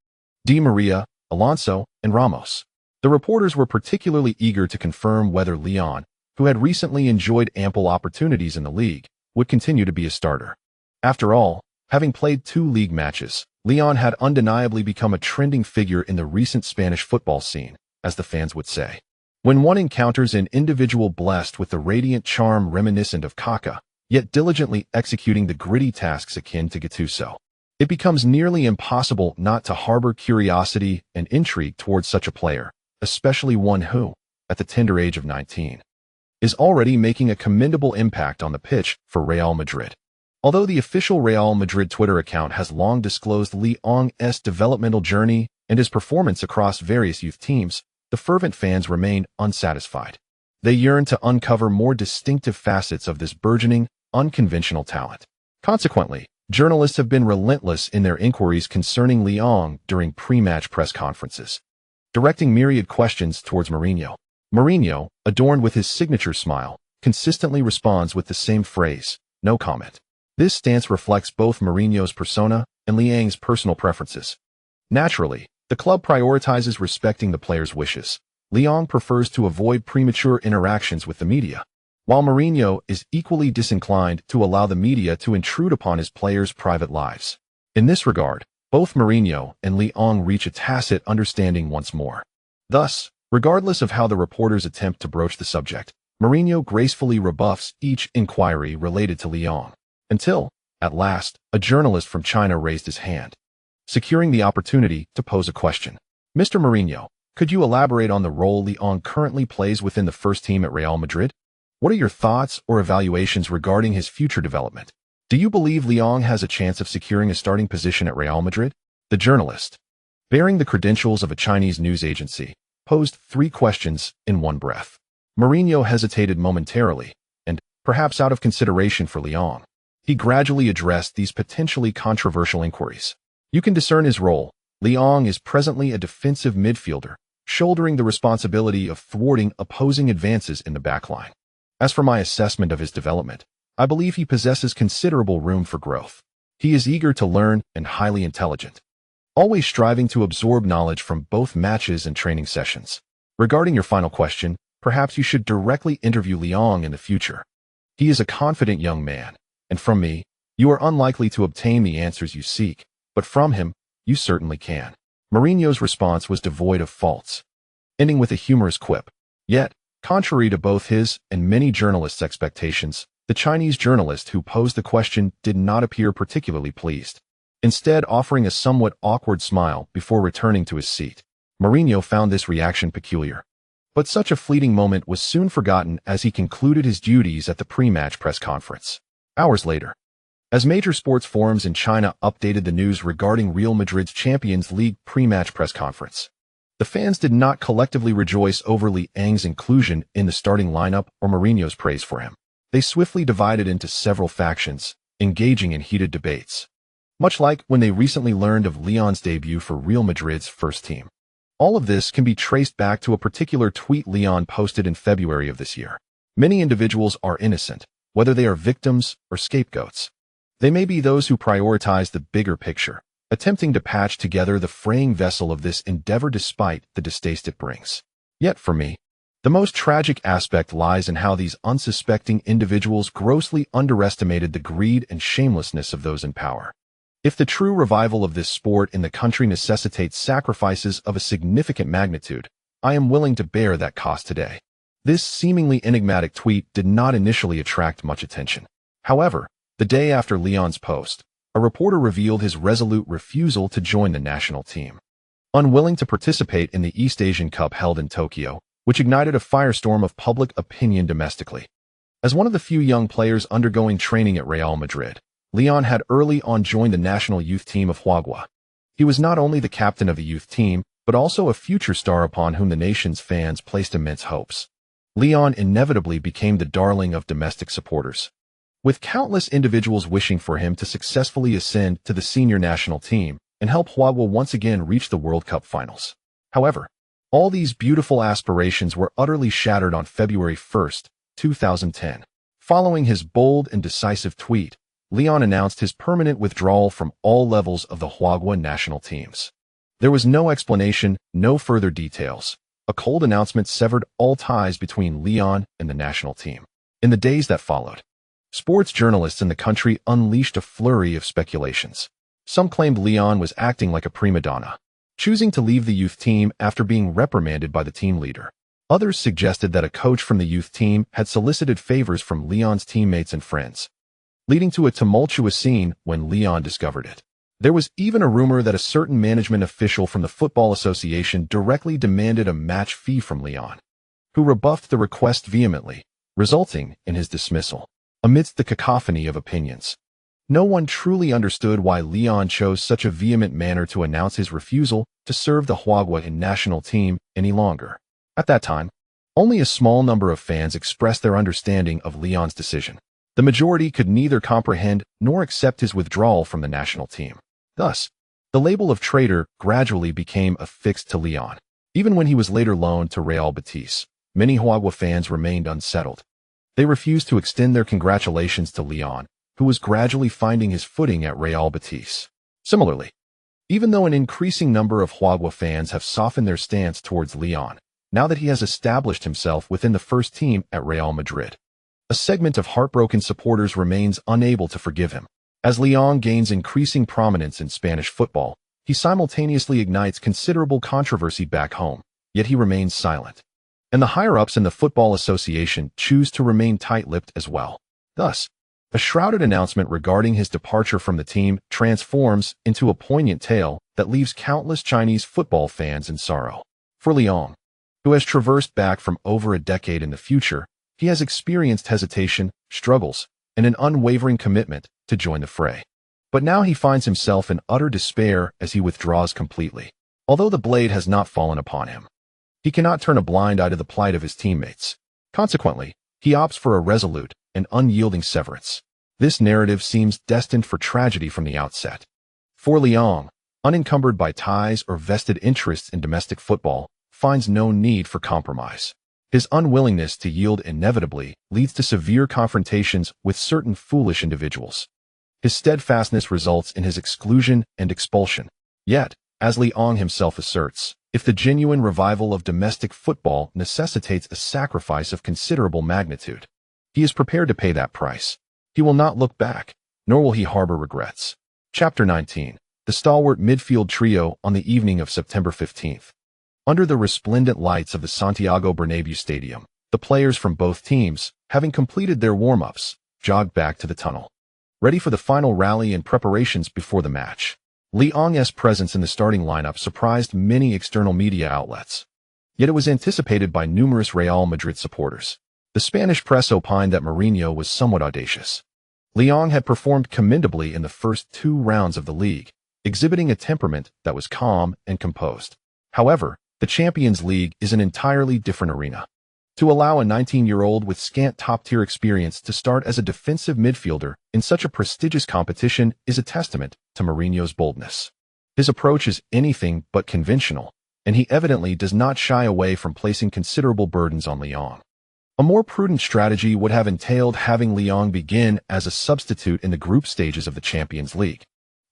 Di Maria, Alonso, and Ramos. The reporters were particularly eager to confirm whether Leon, who had recently enjoyed ample opportunities in the league, would continue to be a starter. After all, having played 2 league matches, Leon had undeniably become a trending figure in the recent Spanish football scene, as the fans would say. When one encounters an individual blessed with the radiant charm reminiscent of Kaká, yet diligently executing the gritty tasks akin to Gattuso, it becomes nearly impossible not to harbor curiosity and intrigue towards such a player, especially one who, at the tender age of 19, is already making a commendable impact on the pitch for Real Madrid. Although the official Real Madrid Twitter account has long disclosed Leon's developmental journey and his performance across various youth teams, the fervent fans remain unsatisfied. They yearn to uncover more distinctive facets of this burgeoning, unconventional talent. Consequently, journalists have been relentless in their inquiries concerning Leon during pre-match press conferences, directing myriad questions towards Mourinho. Mourinho, adorned with his signature smile, consistently responds with the same phrase, "No comment." This stance reflects both Mourinho's persona and Leon's personal preferences. Naturally, the club prioritizes respecting the player's wishes. Leon prefers to avoid premature interactions with the media, while Mourinho is equally disinclined to allow the media to intrude upon his players' private lives. In this regard, both Mourinho and Leon reach a tacit understanding once more. Thus, regardless of how the reporters attempt to broach the subject, Mourinho gracefully rebuffs each inquiry related to Leon, until, at last, a journalist from China raised his hand, securing the opportunity to pose a question. "Mr. Mourinho, could you elaborate on the role Leon currently plays within the first team at Real Madrid? What are your thoughts or evaluations regarding his future development? Do you believe Leon has a chance of securing a starting position at Real Madrid?" The journalist, bearing the credentials of a Chinese news agency, posed 3 questions in one breath. Mourinho hesitated momentarily, and, perhaps out of consideration for Leon, he gradually addressed these potentially controversial inquiries. "You can discern his role. Leon is presently a defensive midfielder, shouldering the responsibility of thwarting opposing advances in the backline. As for my assessment of his development, I believe he possesses considerable room for growth. He is eager to learn and highly intelligent, always striving to absorb knowledge from both matches and training sessions. Regarding your final question, perhaps you should directly interview Leon in the future. He is a confident young man, and from me, you are unlikely to obtain the answers you seek, but from him, you certainly can." Mourinho's response was devoid of faults, ending with a humorous quip. Yet, contrary to both his and many journalists' expectations, the Chinese journalist who posed the question did not appear particularly pleased, instead offering a somewhat awkward smile before returning to his seat. Mourinho found this reaction peculiar, but such a fleeting moment was soon forgotten as he concluded his duties at the pre-match press conference. Hours later, as major sports forums in China updated the news regarding Real Madrid's Champions League pre-match press conference, the fans did not collectively rejoice over Liang's inclusion in the starting lineup or Mourinho's praise for him. They swiftly divided into several factions, engaging in heated debates. Much like when they recently learned of Liang's debut for Real Madrid's first team. All of this can be traced back to a particular tweet Liang posted in February of this year. Many individuals are innocent, whether they are victims or scapegoats. They may be those who prioritize the bigger picture, attempting to patch together the fraying vessel of this endeavor despite the distaste it brings. Yet for me, the most tragic aspect lies in how these unsuspecting individuals grossly underestimated the greed and shamelessness of those in power. If the true revival of this sport in the country necessitates sacrifices of a significant magnitude, I am willing to bear that cost today. This seemingly enigmatic tweet did not initially attract much attention. However, the day after Liang's post, a reporter revealed his resolute refusal to join the national team. Unwilling to participate in the East Asian Cup held in Tokyo, which ignited a firestorm of public opinion domestically. As one of the few young players undergoing training at Real Madrid, Liang had early on joined the national youth team of Huagua. He was not only the captain of the youth team, but also a future star upon whom the nation's fans placed immense hopes. Liang inevitably became the darling of domestic supporters, with countless individuals wishing for him to successfully ascend to the senior national team and help Huagua once again reach the World Cup finals. However, all these beautiful aspirations were utterly shattered on February 1, 2010. Following his bold and decisive tweet, Liang announced his permanent withdrawal from all levels of the Huagua national teams. There was no explanation, no further details. A cold announcement severed all ties between Liang and the national team. In the days that followed, sports journalists in the country unleashed a flurry of speculations. Some claimed Liang was acting like a prima donna, choosing to leave the youth team after being reprimanded by the team leader. Others suggested that a coach from the youth team had solicited favors from Liang's teammates and friends, leading to a tumultuous scene when Liang discovered it. There was even a rumor that a certain management official from the Football Association directly demanded a match fee from Liang, who rebuffed the request vehemently, resulting in his dismissal. Amidst the cacophony of opinions, no one truly understood why Liang chose such a vehement manner to announce his refusal to serve the Huagua national team any longer. At that time, only a small number of fans expressed their understanding of Liang's decision. The majority could neither comprehend nor accept his withdrawal from the national team. Thus, the label of traitor gradually became affixed to Liang. Even when he was later loaned to Real Betis, many Huagua fans remained unsettled. They refused to extend their congratulations to Liang, who was gradually finding his footing at Real Betis. Similarly, even though an increasing number of Huagua fans have softened their stance towards Liang, now that he has established himself within the first team at Real Madrid, a segment of heartbroken supporters remains unable to forgive him. As Liang gains increasing prominence in Spanish football, he simultaneously ignites considerable controversy back home, yet he remains silent. And the higher-ups in the Football Association choose to remain tight-lipped as well. Thus, a shrouded announcement regarding his departure from the team transforms into a poignant tale that leaves countless Chinese football fans in sorrow. For Liang, who has traversed back from over a decade in the future, he has experienced hesitation, struggles, and an unwavering commitment to join the fray. But now he finds himself in utter despair as he withdraws completely. Although the blade has not fallen upon him, he cannot turn a blind eye to the plight of his teammates. Consequently, he opts for a resolute and unyielding severance. This narrative seems destined for tragedy from the outset. For Liang, unencumbered by ties or vested interests in domestic football, finds no need for compromise. His unwillingness to yield inevitably leads to severe confrontations with certain foolish individuals. His steadfastness results in his exclusion and expulsion. Yet, as Liang himself asserts, if the genuine revival of domestic football necessitates a sacrifice of considerable magnitude, he is prepared to pay that price. He will not look back, nor will he harbor regrets. Chapter 19. The stalwart midfield trio on the evening of September 15th. Under the resplendent lights of the Santiago Bernabéu Stadium, the players from both teams, having completed their warm-ups, jogged back to the tunnel, ready for the final rally and preparations before the match. Liang's presence in the starting lineup surprised many external media outlets. Yet it was anticipated by numerous Real Madrid supporters. The Spanish press opined that Mourinho was somewhat audacious. Lyon had performed commendably in the first 2 rounds of the league, exhibiting a temperament that was calm and composed. However, the Champions League is an entirely different arena. To allow a 19-year-old with scant top-tier experience to start as a defensive midfielder in such a prestigious competition is a testament to Mourinho's boldness. His approach is anything but conventional, and he evidently does not shy away from placing considerable burdens on Lyon. A more prudent strategy would have entailed having Lyon begin as a substitute in the group stages of the Champions League,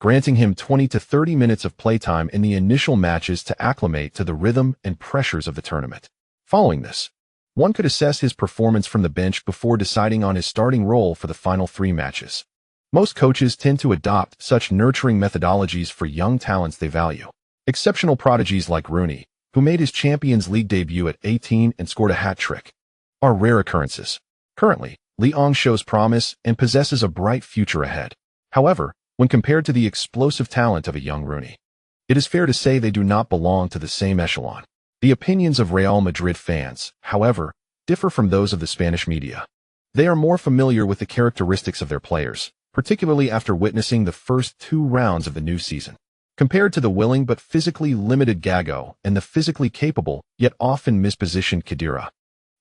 granting him 20 to 30 minutes of playtime in the initial matches to acclimate to the rhythm and pressures of the tournament. Following this, one could assess his performance from the bench before deciding on his starting role for the final 3 matches. Most coaches tend to adopt such nurturing methodologies for young talents they value. Exceptional prodigies like Rooney, who made his Champions League debut at 18 and scored a hat-trick, are rare occurrences. Currently, Lyon shows promise and possesses a bright future ahead. However, when compared to the explosive talent of a young Rooney, it is fair to say they do not belong to the same echelon. The opinions of Real Madrid fans, however, differ from those of the Spanish media. They are more familiar with the characteristics of their players, particularly after witnessing the first 2 rounds of the new season. Compared to the willing but physically limited Gago and the physically capable yet often mispositioned Khedira,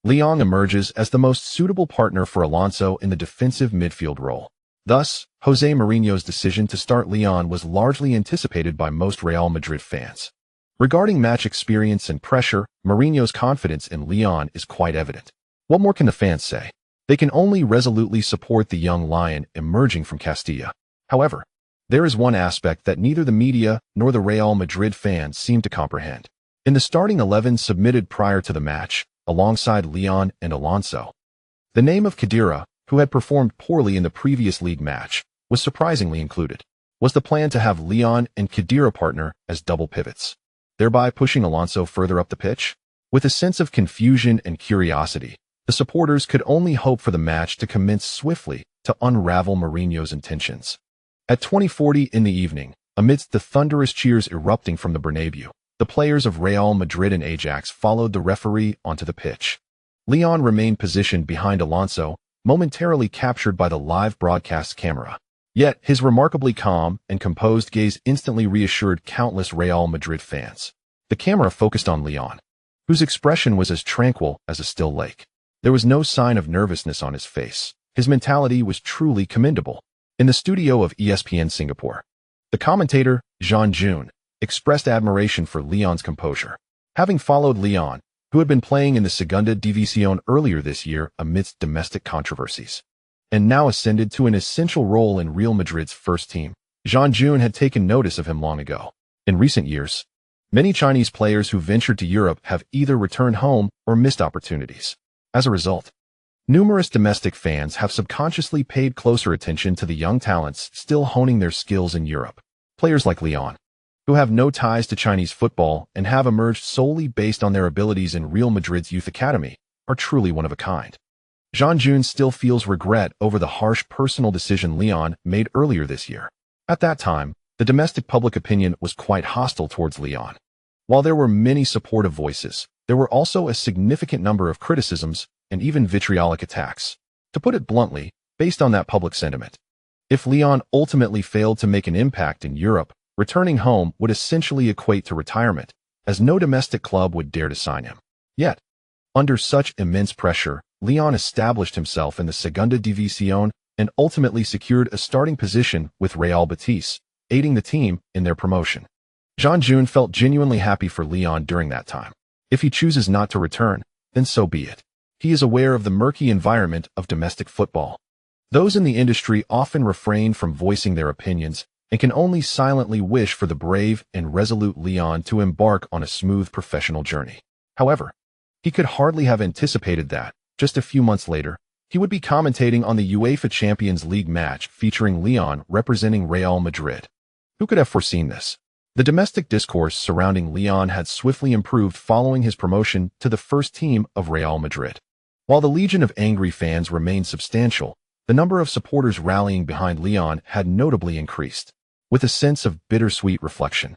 Lyon emerges as the most suitable partner for Alonso in the defensive midfield role. Thus, Jose Mourinho's decision to start Lyon was largely anticipated by most Real Madrid fans. Regarding match experience and pressure, Mourinho's confidence in Lyon is quite evident. What more can the fans say? They can only resolutely support the young lion emerging from Castilla. However, there is one aspect that neither the media nor the Real Madrid fans seem to comprehend. In the starting 11 submitted prior to the match, alongside Lyon and Alonso, the name of Khedira, who had performed poorly in the previous league match, was surprisingly included. Was the plan to have Lyon and Khedira partner as double pivots, thereby pushing Alonso further up the pitch? With a sense of confusion and curiosity, the supporters could only hope for the match to commence swiftly to unravel Mourinho's intentions. At 20:40 in the evening, amidst the thunderous cheers erupting from the Bernabeu, the players of Real Madrid and Ajax followed the referee onto the pitch. Lyon remained positioned behind Alonso, momentarily captured by the live broadcast camera. Yet, his remarkably calm and composed gaze instantly reassured countless Real Madrid fans. The camera focused on Lyon, whose expression was as tranquil as a still lake. There was no sign of nervousness on his face. His mentality was truly commendable. In the studio of ESPN Singapore, the commentator, Jean June, expressed admiration for Lyon's composure. Having followed Lyon, who had been playing in the Segunda División earlier this year amidst domestic controversies, and now ascended to an essential role in Real Madrid's first team, Jean June had taken notice of him long ago. In recent years, many Chinese players who ventured to Europe have either returned home or missed opportunities. As a result, numerous domestic fans have subconsciously paid closer attention to the young talents still honing their skills in Europe. Players like Lyon, who have no ties to Chinese football and have emerged solely based on their abilities in Real Madrid's youth academy, are truly one of a kind. Jean June still feels regret over the harsh personal decision Lyon made earlier this year. At that time, the domestic public opinion was quite hostile towards Lyon. While there were many supportive voices, there were also a significant number of criticisms and even vitriolic attacks. To put it bluntly, based on that public sentiment, if Lyon ultimately failed to make an impact in Europe, returning home would essentially equate to retirement, as no domestic club would dare to sign him. Yet, under such immense pressure, Lyon established himself in the Segunda División and ultimately secured a starting position with Real Betis, aiding the team in their promotion. Jean June felt genuinely happy for Lyon during that time. If he chooses not to return, then so be it. He is aware of the murky environment of domestic football. Those in the industry often refrain from voicing their opinions and can only silently wish for the brave and resolute Lyon to embark on a smooth professional journey. However, he could hardly have anticipated that, just a few months later, he would be commentating on the UEFA Champions League match featuring Lyon representing Real Madrid. Who could have foreseen this? The domestic discourse surrounding Lyon had swiftly improved following his promotion to the first team of Real Madrid. While the legion of angry fans remained substantial, the number of supporters rallying behind Lyon had notably increased. With a sense of bittersweet reflection,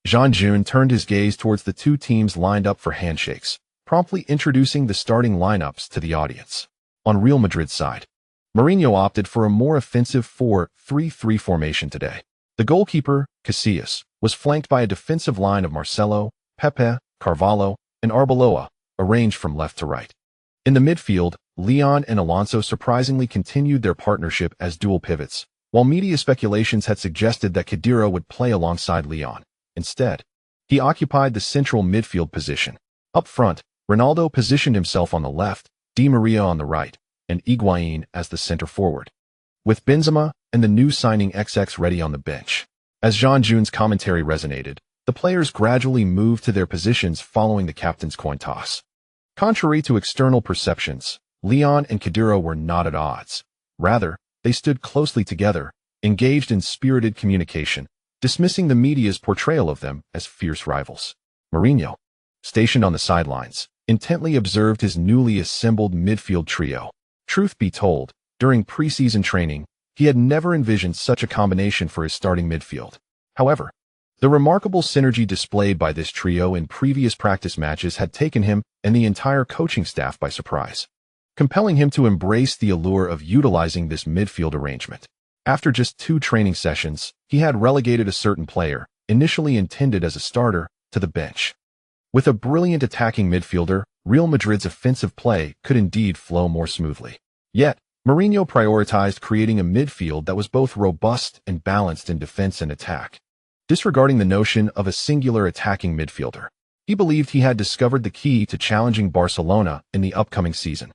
Jean June turned his gaze towards the two teams lined up for handshakes, promptly introducing the starting lineups to the audience. On Real Madrid's side, Mourinho opted for a more offensive 4-3-3 formation today. The goalkeeper, Casillas, was flanked by a defensive line of Marcelo, Pepe, Carvalho, and Arbeloa, arranged from left to right. In the midfield, Leon and Alonso surprisingly continued their partnership as dual pivots, while media speculations had suggested that Khedira would play alongside Leon. Instead, he occupied the central midfield position. Up front, Ronaldo positioned himself on the left, Di Maria on the right, and Higuaín as the center forward, with Benzema and the new signing XX ready on the bench. As Jean Jun's commentary resonated, the players gradually moved to their positions following the captain's coin toss. Contrary to external perceptions, Leon and Khedira were not at odds. Rather, they stood closely together, engaged in spirited communication, dismissing the media's portrayal of them as fierce rivals. Mourinho, stationed on the sidelines, intently observed his newly assembled midfield trio. Truth be told, during preseason training, he had never envisioned such a combination for his starting midfield. However, the remarkable synergy displayed by this trio in previous practice matches had taken him and the entire coaching staff by surprise, compelling him to embrace the allure of utilizing this midfield arrangement. After just 2 training sessions, he had relegated a certain player, initially intended as a starter, to the bench. With a brilliant attacking midfielder, Real Madrid's offensive play could indeed flow more smoothly. Yet, Mourinho prioritized creating a midfield that was both robust and balanced in defense and attack. Disregarding the notion of a singular attacking midfielder, he believed he had discovered the key to challenging Barcelona in the upcoming season.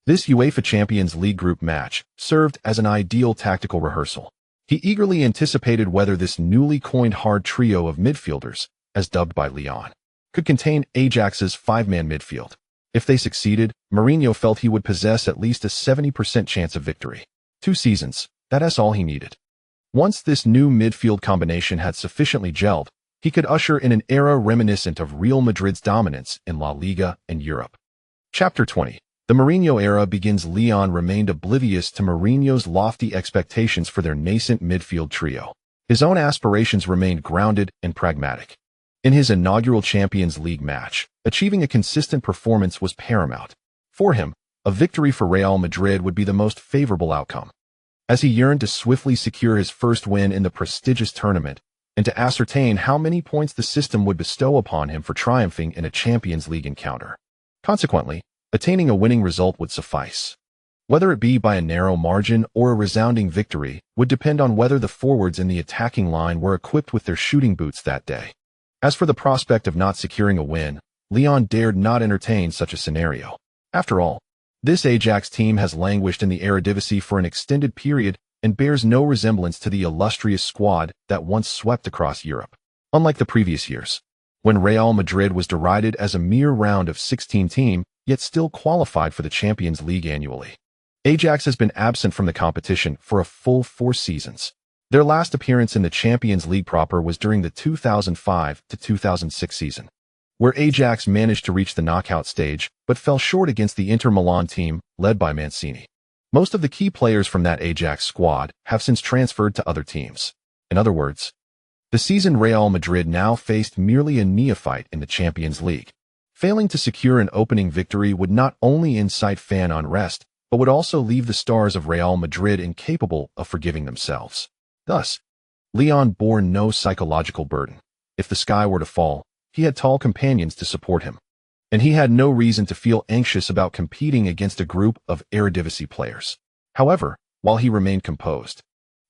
This UEFA Champions League group match served as an ideal tactical rehearsal. He eagerly anticipated whether this newly coined hard trio of midfielders, as dubbed by Leon, could contain Ajax's 5-man midfield. If they succeeded, Mourinho felt he would possess at least a 70% chance of victory. 2 seasons, that's all he needed. Once this new midfield combination had sufficiently gelled, he could usher in an era reminiscent of Real Madrid's dominance in La Liga and Europe. Chapter 20. The Mourinho era begins. Leon remained oblivious to Mourinho's lofty expectations for their nascent midfield trio. His own aspirations remained grounded and pragmatic. In his inaugural Champions League match, achieving a consistent performance was paramount. For him, a victory for Real Madrid would be the most favorable outcome. As he yearned to swiftly secure his first win in the prestigious tournament, and to ascertain how many points the system would bestow upon him for triumphing in a Champions League encounter. Consequently, attaining a winning result would suffice. Whether it be by a narrow margin or a resounding victory would depend on whether the forwards in the attacking line were equipped with their shooting boots that day. As for the prospect of not securing a win, Leon dared not entertain such a scenario. After all, this Ajax team has languished in the Eredivisie for an extended period and bears no resemblance to the illustrious squad that once swept across Europe. Unlike the previous years, when Real Madrid was derided as a mere round of 16 team, yet still qualified for the Champions League annually. Ajax has been absent from the competition for a full 4 seasons. Their last appearance in the Champions League proper was during the 2005-2006 season, where Ajax managed to reach the knockout stage but fell short against the Inter Milan team led by Mancini. Most of the key players from that Ajax squad have since transferred to other teams. In other words, the season Real Madrid now faced merely a neophyte in the Champions League. Failing to secure an opening victory would not only incite fan unrest, but would also leave the stars of Real Madrid incapable of forgiving themselves. Thus, Leon bore no psychological burden. If the sky were to fall, he had tall companions to support him, and he had no reason to feel anxious about competing against a group of Eredivisie players. However, while he remained composed,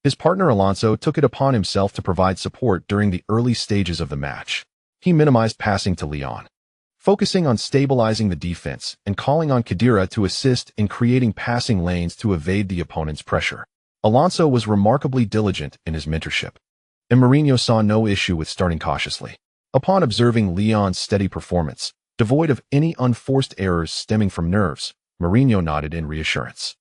his partner Alonso took it upon himself to provide support during the early stages of the match. He minimized passing to Leon, focusing on stabilizing the defense and calling on Khedira to assist in creating passing lanes to evade the opponent's pressure. Alonso was remarkably diligent in his mentorship, and Mourinho saw no issue with starting cautiously. Upon observing Leon's steady performance, devoid of any unforced errors stemming from nerves, Mourinho nodded in reassurance.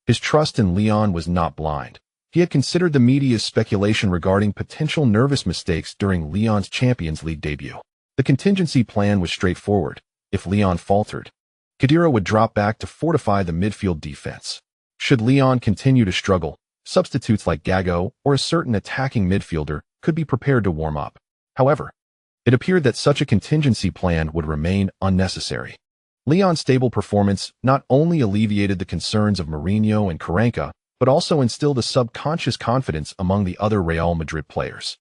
His trust in Leon was not blind. He had considered the media's speculation regarding potential nervous mistakes during Leon's Champions League debut. The contingency plan was straightforward. If Leon faltered, Khedira would drop back to fortify the midfield defense. Should Leon continue to struggle, substitutes like Gago or a certain attacking midfielder could be prepared to warm up. However, it appeared that such a contingency plan would remain unnecessary. Leon's stable performance not only alleviated the concerns of Mourinho and Kaká, but also instilled a subconscious confidence among the other Real Madrid players.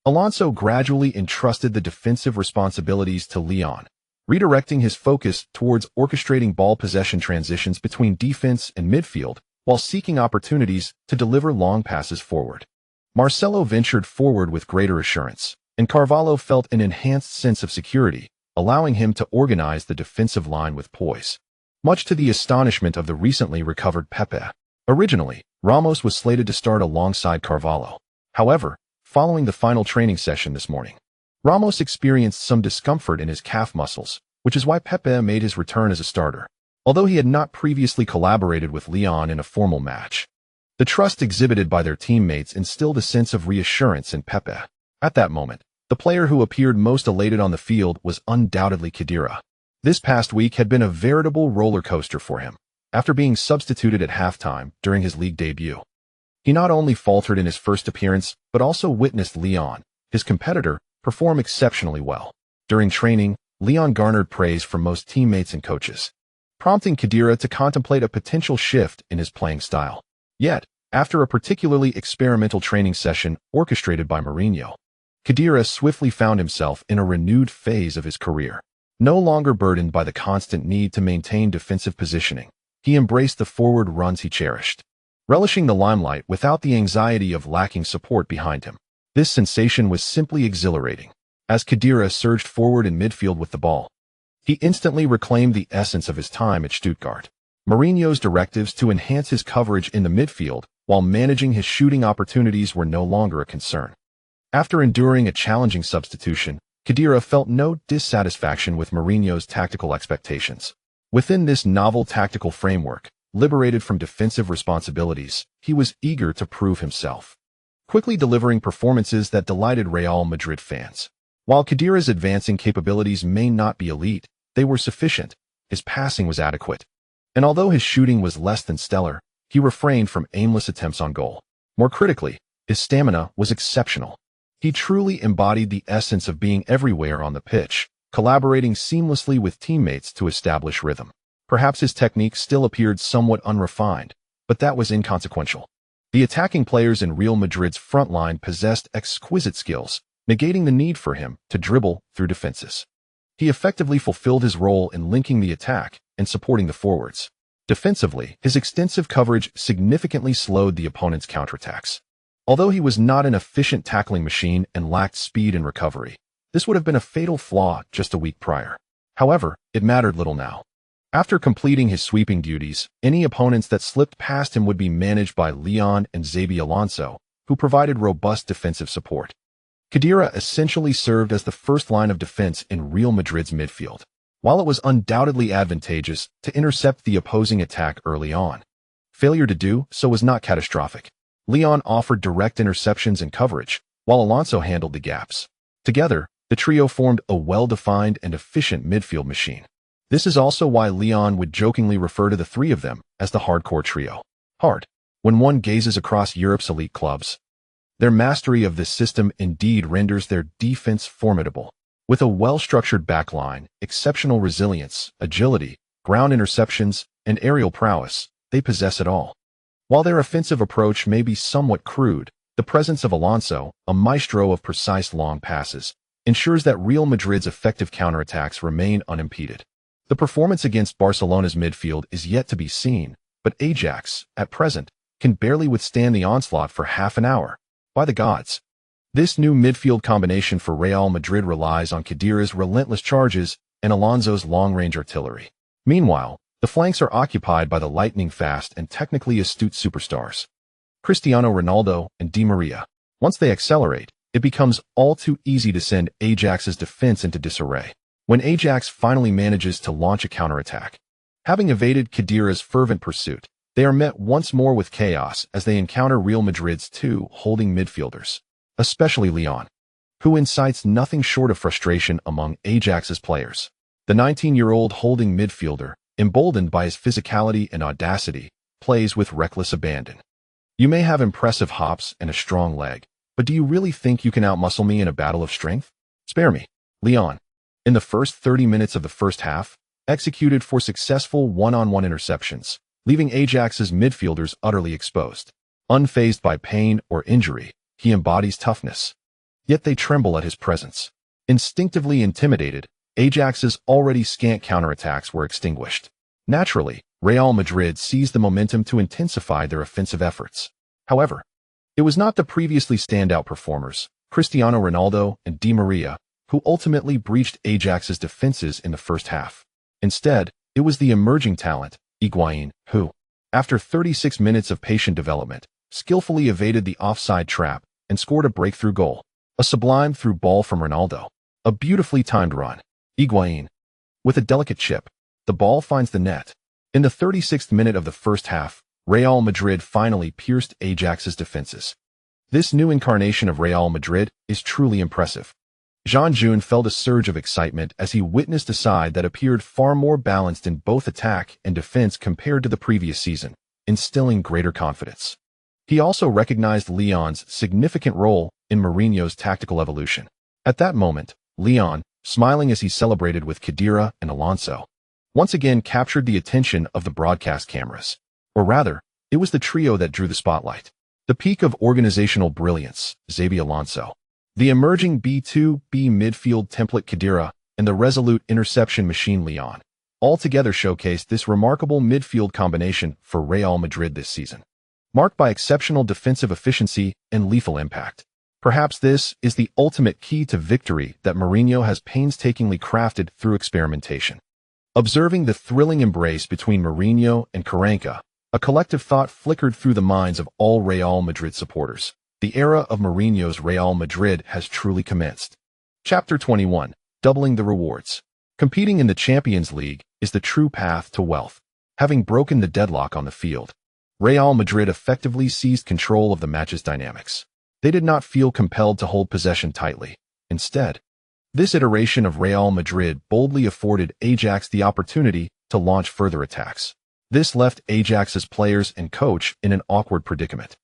Alonso gradually entrusted the defensive responsibilities to Leon, redirecting his focus towards orchestrating ball possession transitions between defense and midfield while seeking opportunities to deliver long passes forward. Marcelo ventured forward with greater assurance, and Carvalho felt an enhanced sense of security, allowing him to organize the defensive line with poise. Much to the astonishment of the recently recovered Pepe. Originally, Ramos was slated to start alongside Carvalho. However, following the final training session this morning, Ramos experienced some discomfort in his calf muscles, which is why Pepe made his return as a starter, although he had not previously collaborated with Leon in a formal match. The trust exhibited by their teammates instilled a sense of reassurance in Pepe. At that moment, the player who appeared most elated on the field was undoubtedly Khedira. This past week had been a veritable roller coaster for him, after being substituted at halftime during his league debut. He not only faltered in his first appearance, but also witnessed Leon, his competitor, perform exceptionally well. During training, Leon garnered praise from most teammates and coaches, prompting Khedira to contemplate a potential shift in his playing style. Yet, after a particularly experimental training session orchestrated by Mourinho, Khedira swiftly found himself in a renewed phase of his career. No longer burdened by the constant need to maintain defensive positioning, he embraced the forward runs he cherished, relishing the limelight without the anxiety of lacking support behind him. This sensation was simply exhilarating. As Khedira surged forward in midfield with the ball, he instantly reclaimed the essence of his time at Stuttgart. Mourinho's directives to enhance his coverage in the midfield while managing his shooting opportunities were no longer a concern. After enduring a challenging substitution, Khedira felt no dissatisfaction with Mourinho's tactical expectations. Within this novel tactical framework, liberated from defensive responsibilities, he was eager to prove himself, quickly delivering performances that delighted Real Madrid fans. While Khedira's advancing capabilities may not be elite, they were sufficient. His passing was adequate, and although his shooting was less than stellar, he refrained from aimless attempts on goal. More critically, his stamina was exceptional. He truly embodied the essence of being everywhere on the pitch, collaborating seamlessly with teammates to establish rhythm. Perhaps his technique still appeared somewhat unrefined, but that was inconsequential. The attacking players in Real Madrid's front line possessed exquisite skills, negating the need for him to dribble through defenses. He effectively fulfilled his role in linking the attack and supporting the forwards. Defensively, his extensive coverage significantly slowed the opponent's counterattacks. Although he was not an efficient tackling machine and lacked speed and recovery, this would have been a fatal flaw just a week prior. However, it mattered little now. After completing his sweeping duties, any opponents that slipped past him would be managed by Leon and Xabi Alonso, who provided robust defensive support. Khedira essentially served as the first line of defense in Real Madrid's midfield. While it was undoubtedly advantageous to intercept the opposing attack early on, failure to do so was not catastrophic. Leon offered direct interceptions and coverage, while Alonso handled the gaps. Together, the trio formed a well-defined and efficient midfield machine. This is also why Leon would jokingly refer to the three of them as the hardcore trio. Hard. When one gazes across Europe's elite clubs, their mastery of this system indeed renders their defense formidable. With a well-structured backline, exceptional resilience, agility, ground interceptions, and aerial prowess, they possess it all. While their offensive approach may be somewhat crude, the presence of Alonso, a maestro of precise long passes, ensures that Real Madrid's effective counterattacks remain unimpeded. The performance against Barcelona's midfield is yet to be seen, but Ajax, at present, can barely withstand the onslaught for half an hour. By the gods! This new midfield combination for Real Madrid relies on Khedira's relentless charges and Alonso's long-range artillery. Meanwhile, the flanks are occupied by the lightning-fast and technically astute superstars, Cristiano Ronaldo and Di Maria. Once they accelerate, it becomes all too easy to send Ajax's defense into disarray. When Ajax finally manages to launch a counterattack, having evaded Khedira's fervent pursuit, they are met once more with chaos as they encounter Real Madrid's two holding midfielders, especially Leon, who incites nothing short of frustration among Ajax's players. The 19-year-old holding midfielder, emboldened by his physicality and audacity, plays with reckless abandon. You may have impressive hops and a strong leg, but do you really think you can outmuscle me in a battle of strength? Spare me, Leon. In the first 30 minutes of the first half, executed for successful one-on-one interceptions, leaving Ajax's midfielders utterly exposed. Unfazed by pain or injury, he embodies toughness. Yet they tremble at his presence. Instinctively intimidated, Ajax's already scant counterattacks were extinguished. Naturally, Real Madrid seized the momentum to intensify their offensive efforts. However, it was not the previously standout performers, Cristiano Ronaldo and Di Maria, who ultimately breached Ajax's defenses in the first half. Instead, it was the emerging talent, Higuaín, who, after 36 minutes of patient development, skillfully evaded the offside trap and scored a breakthrough goal. A sublime through ball from Ronaldo. A beautifully timed run. Higuaín. With a delicate chip, the ball finds the net. In the 36th minute of the first half, Real Madrid finally pierced Ajax's defenses. This new incarnation of Real Madrid is truly impressive. Jean-June felt a surge of excitement as he witnessed a side that appeared far more balanced in both attack and defense compared to the previous season, instilling greater confidence. He also recognized Leon's significant role in Mourinho's tactical evolution. At that moment, Leon, smiling as he celebrated with Khedira and Alonso, once again captured the attention of the broadcast cameras. Or rather, it was the trio that drew the spotlight. The peak of organizational brilliance, Xabi Alonso, the emerging B2B midfield template Khedira, and the resolute interception machine Leon, all together showcased this remarkable midfield combination for Real Madrid this season, marked by exceptional defensive efficiency and lethal impact. Perhaps this is the ultimate key to victory that Mourinho has painstakingly crafted through experimentation. Observing the thrilling embrace between Mourinho and Kaká, a collective thought flickered through the minds of all Real Madrid supporters. The era of Mourinho's Real Madrid has truly commenced. Chapter 21. Doubling the rewards. Competing in the Champions League is the true path to wealth. Having broken the deadlock on the field, Real Madrid effectively seized control of the match's dynamics. They did not feel compelled to hold possession tightly. Instead, this iteration of Real Madrid boldly afforded Ajax the opportunity to launch further attacks. This left Ajax's players and coach in an awkward predicament.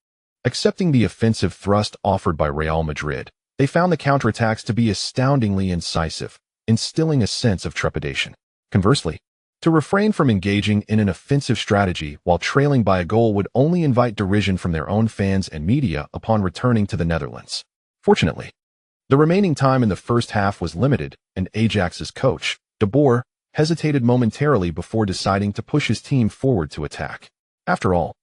Accepting the offensive thrust offered by Real Madrid, they found the counterattacks to be astoundingly incisive, instilling a sense of trepidation. Conversely, to refrain from engaging in an offensive strategy while trailing by a goal would only invite derision from their own fans and media upon returning to the Netherlands. Fortunately, the remaining time in the first half was limited, and Ajax's coach, De Boer, hesitated momentarily before deciding to push his team forward to attack. After all,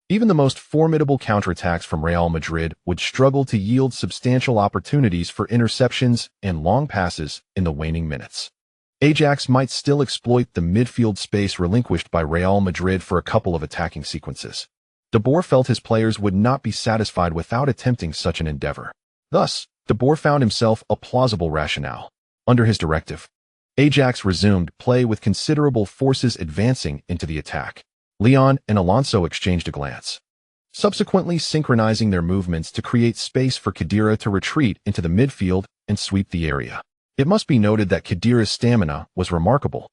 even the most formidable counterattacks from Real Madrid would struggle to yield substantial opportunities for interceptions and long passes in the waning minutes. Ajax might still exploit the midfield space relinquished by Real Madrid for a couple of attacking sequences. De Boer felt his players would not be satisfied without attempting such an endeavor. Thus, De Boer found himself a plausible rationale. Under his directive, Ajax resumed play with considerable forces advancing into the attack. Leon and Alonso exchanged a glance, subsequently synchronizing their movements to create space for Khedira to retreat into the midfield and sweep the area. It must be noted that Khedira's stamina was remarkable.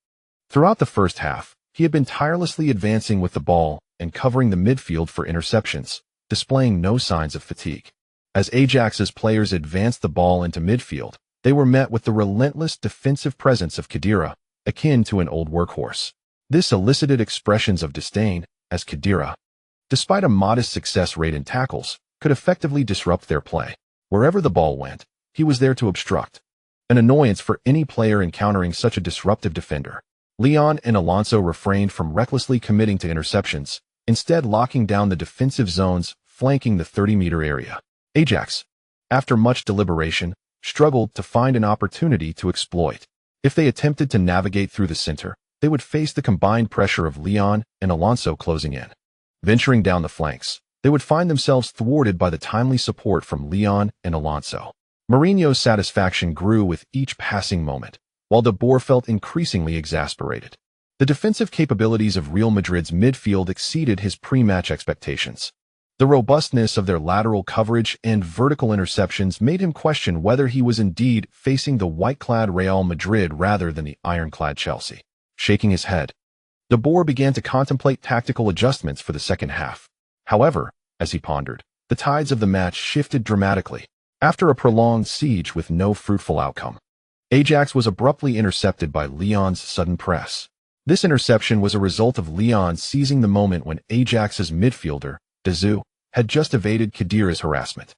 Throughout the first half, he had been tirelessly advancing with the ball and covering the midfield for interceptions, displaying no signs of fatigue. As Ajax's players advanced the ball into midfield, they were met with the relentless defensive presence of Khedira, akin to an old workhorse. This elicited expressions of disdain, as Khedira, despite a modest success rate in tackles, could effectively disrupt their play. Wherever the ball went, he was there to obstruct, an annoyance for any player encountering such a disruptive defender. Leon and Alonso refrained from recklessly committing to interceptions, instead locking down the defensive zones flanking the 30-meter area. Ajax, after much deliberation, struggled to find an opportunity to exploit. If they attempted to navigate through the center, they would face the combined pressure of Leon and Alonso closing in. Venturing down the flanks, they would find themselves thwarted by the timely support from Leon and Alonso. Mourinho's satisfaction grew with each passing moment, while De Boer felt increasingly exasperated. The defensive capabilities of Real Madrid's midfield exceeded his pre-match expectations. The robustness of their lateral coverage and vertical interceptions made him question whether he was indeed facing the white-clad Real Madrid rather than the iron-clad Chelsea. Shaking his head, De Boer began to contemplate tactical adjustments for the second half. However, as he pondered, the tides of the match shifted dramatically. After a prolonged siege with no fruitful outcome, Ajax was abruptly intercepted by Leon's sudden press. This interception was a result of Leon seizing the moment when Ajax's midfielder, Dezu, had just evaded Khedira's harassment.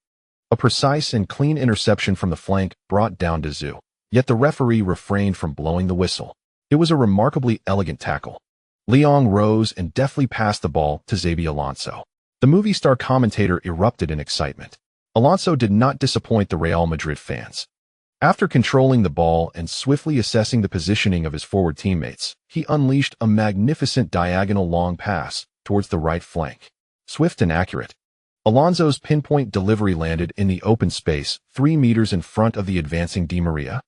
A precise and clean interception from the flank brought down Dezu, yet the referee refrained from blowing the whistle. It was a remarkably elegant tackle. Leon rose and deftly passed the ball to Xabi Alonso. The movie star commentator erupted in excitement. Alonso did not disappoint the Real Madrid fans. After controlling the ball and swiftly assessing the positioning of his forward teammates, he unleashed a magnificent diagonal long pass towards the right flank. Swift and accurate, Alonso's pinpoint delivery landed in the open space 3 meters in front of the advancing Di Maria,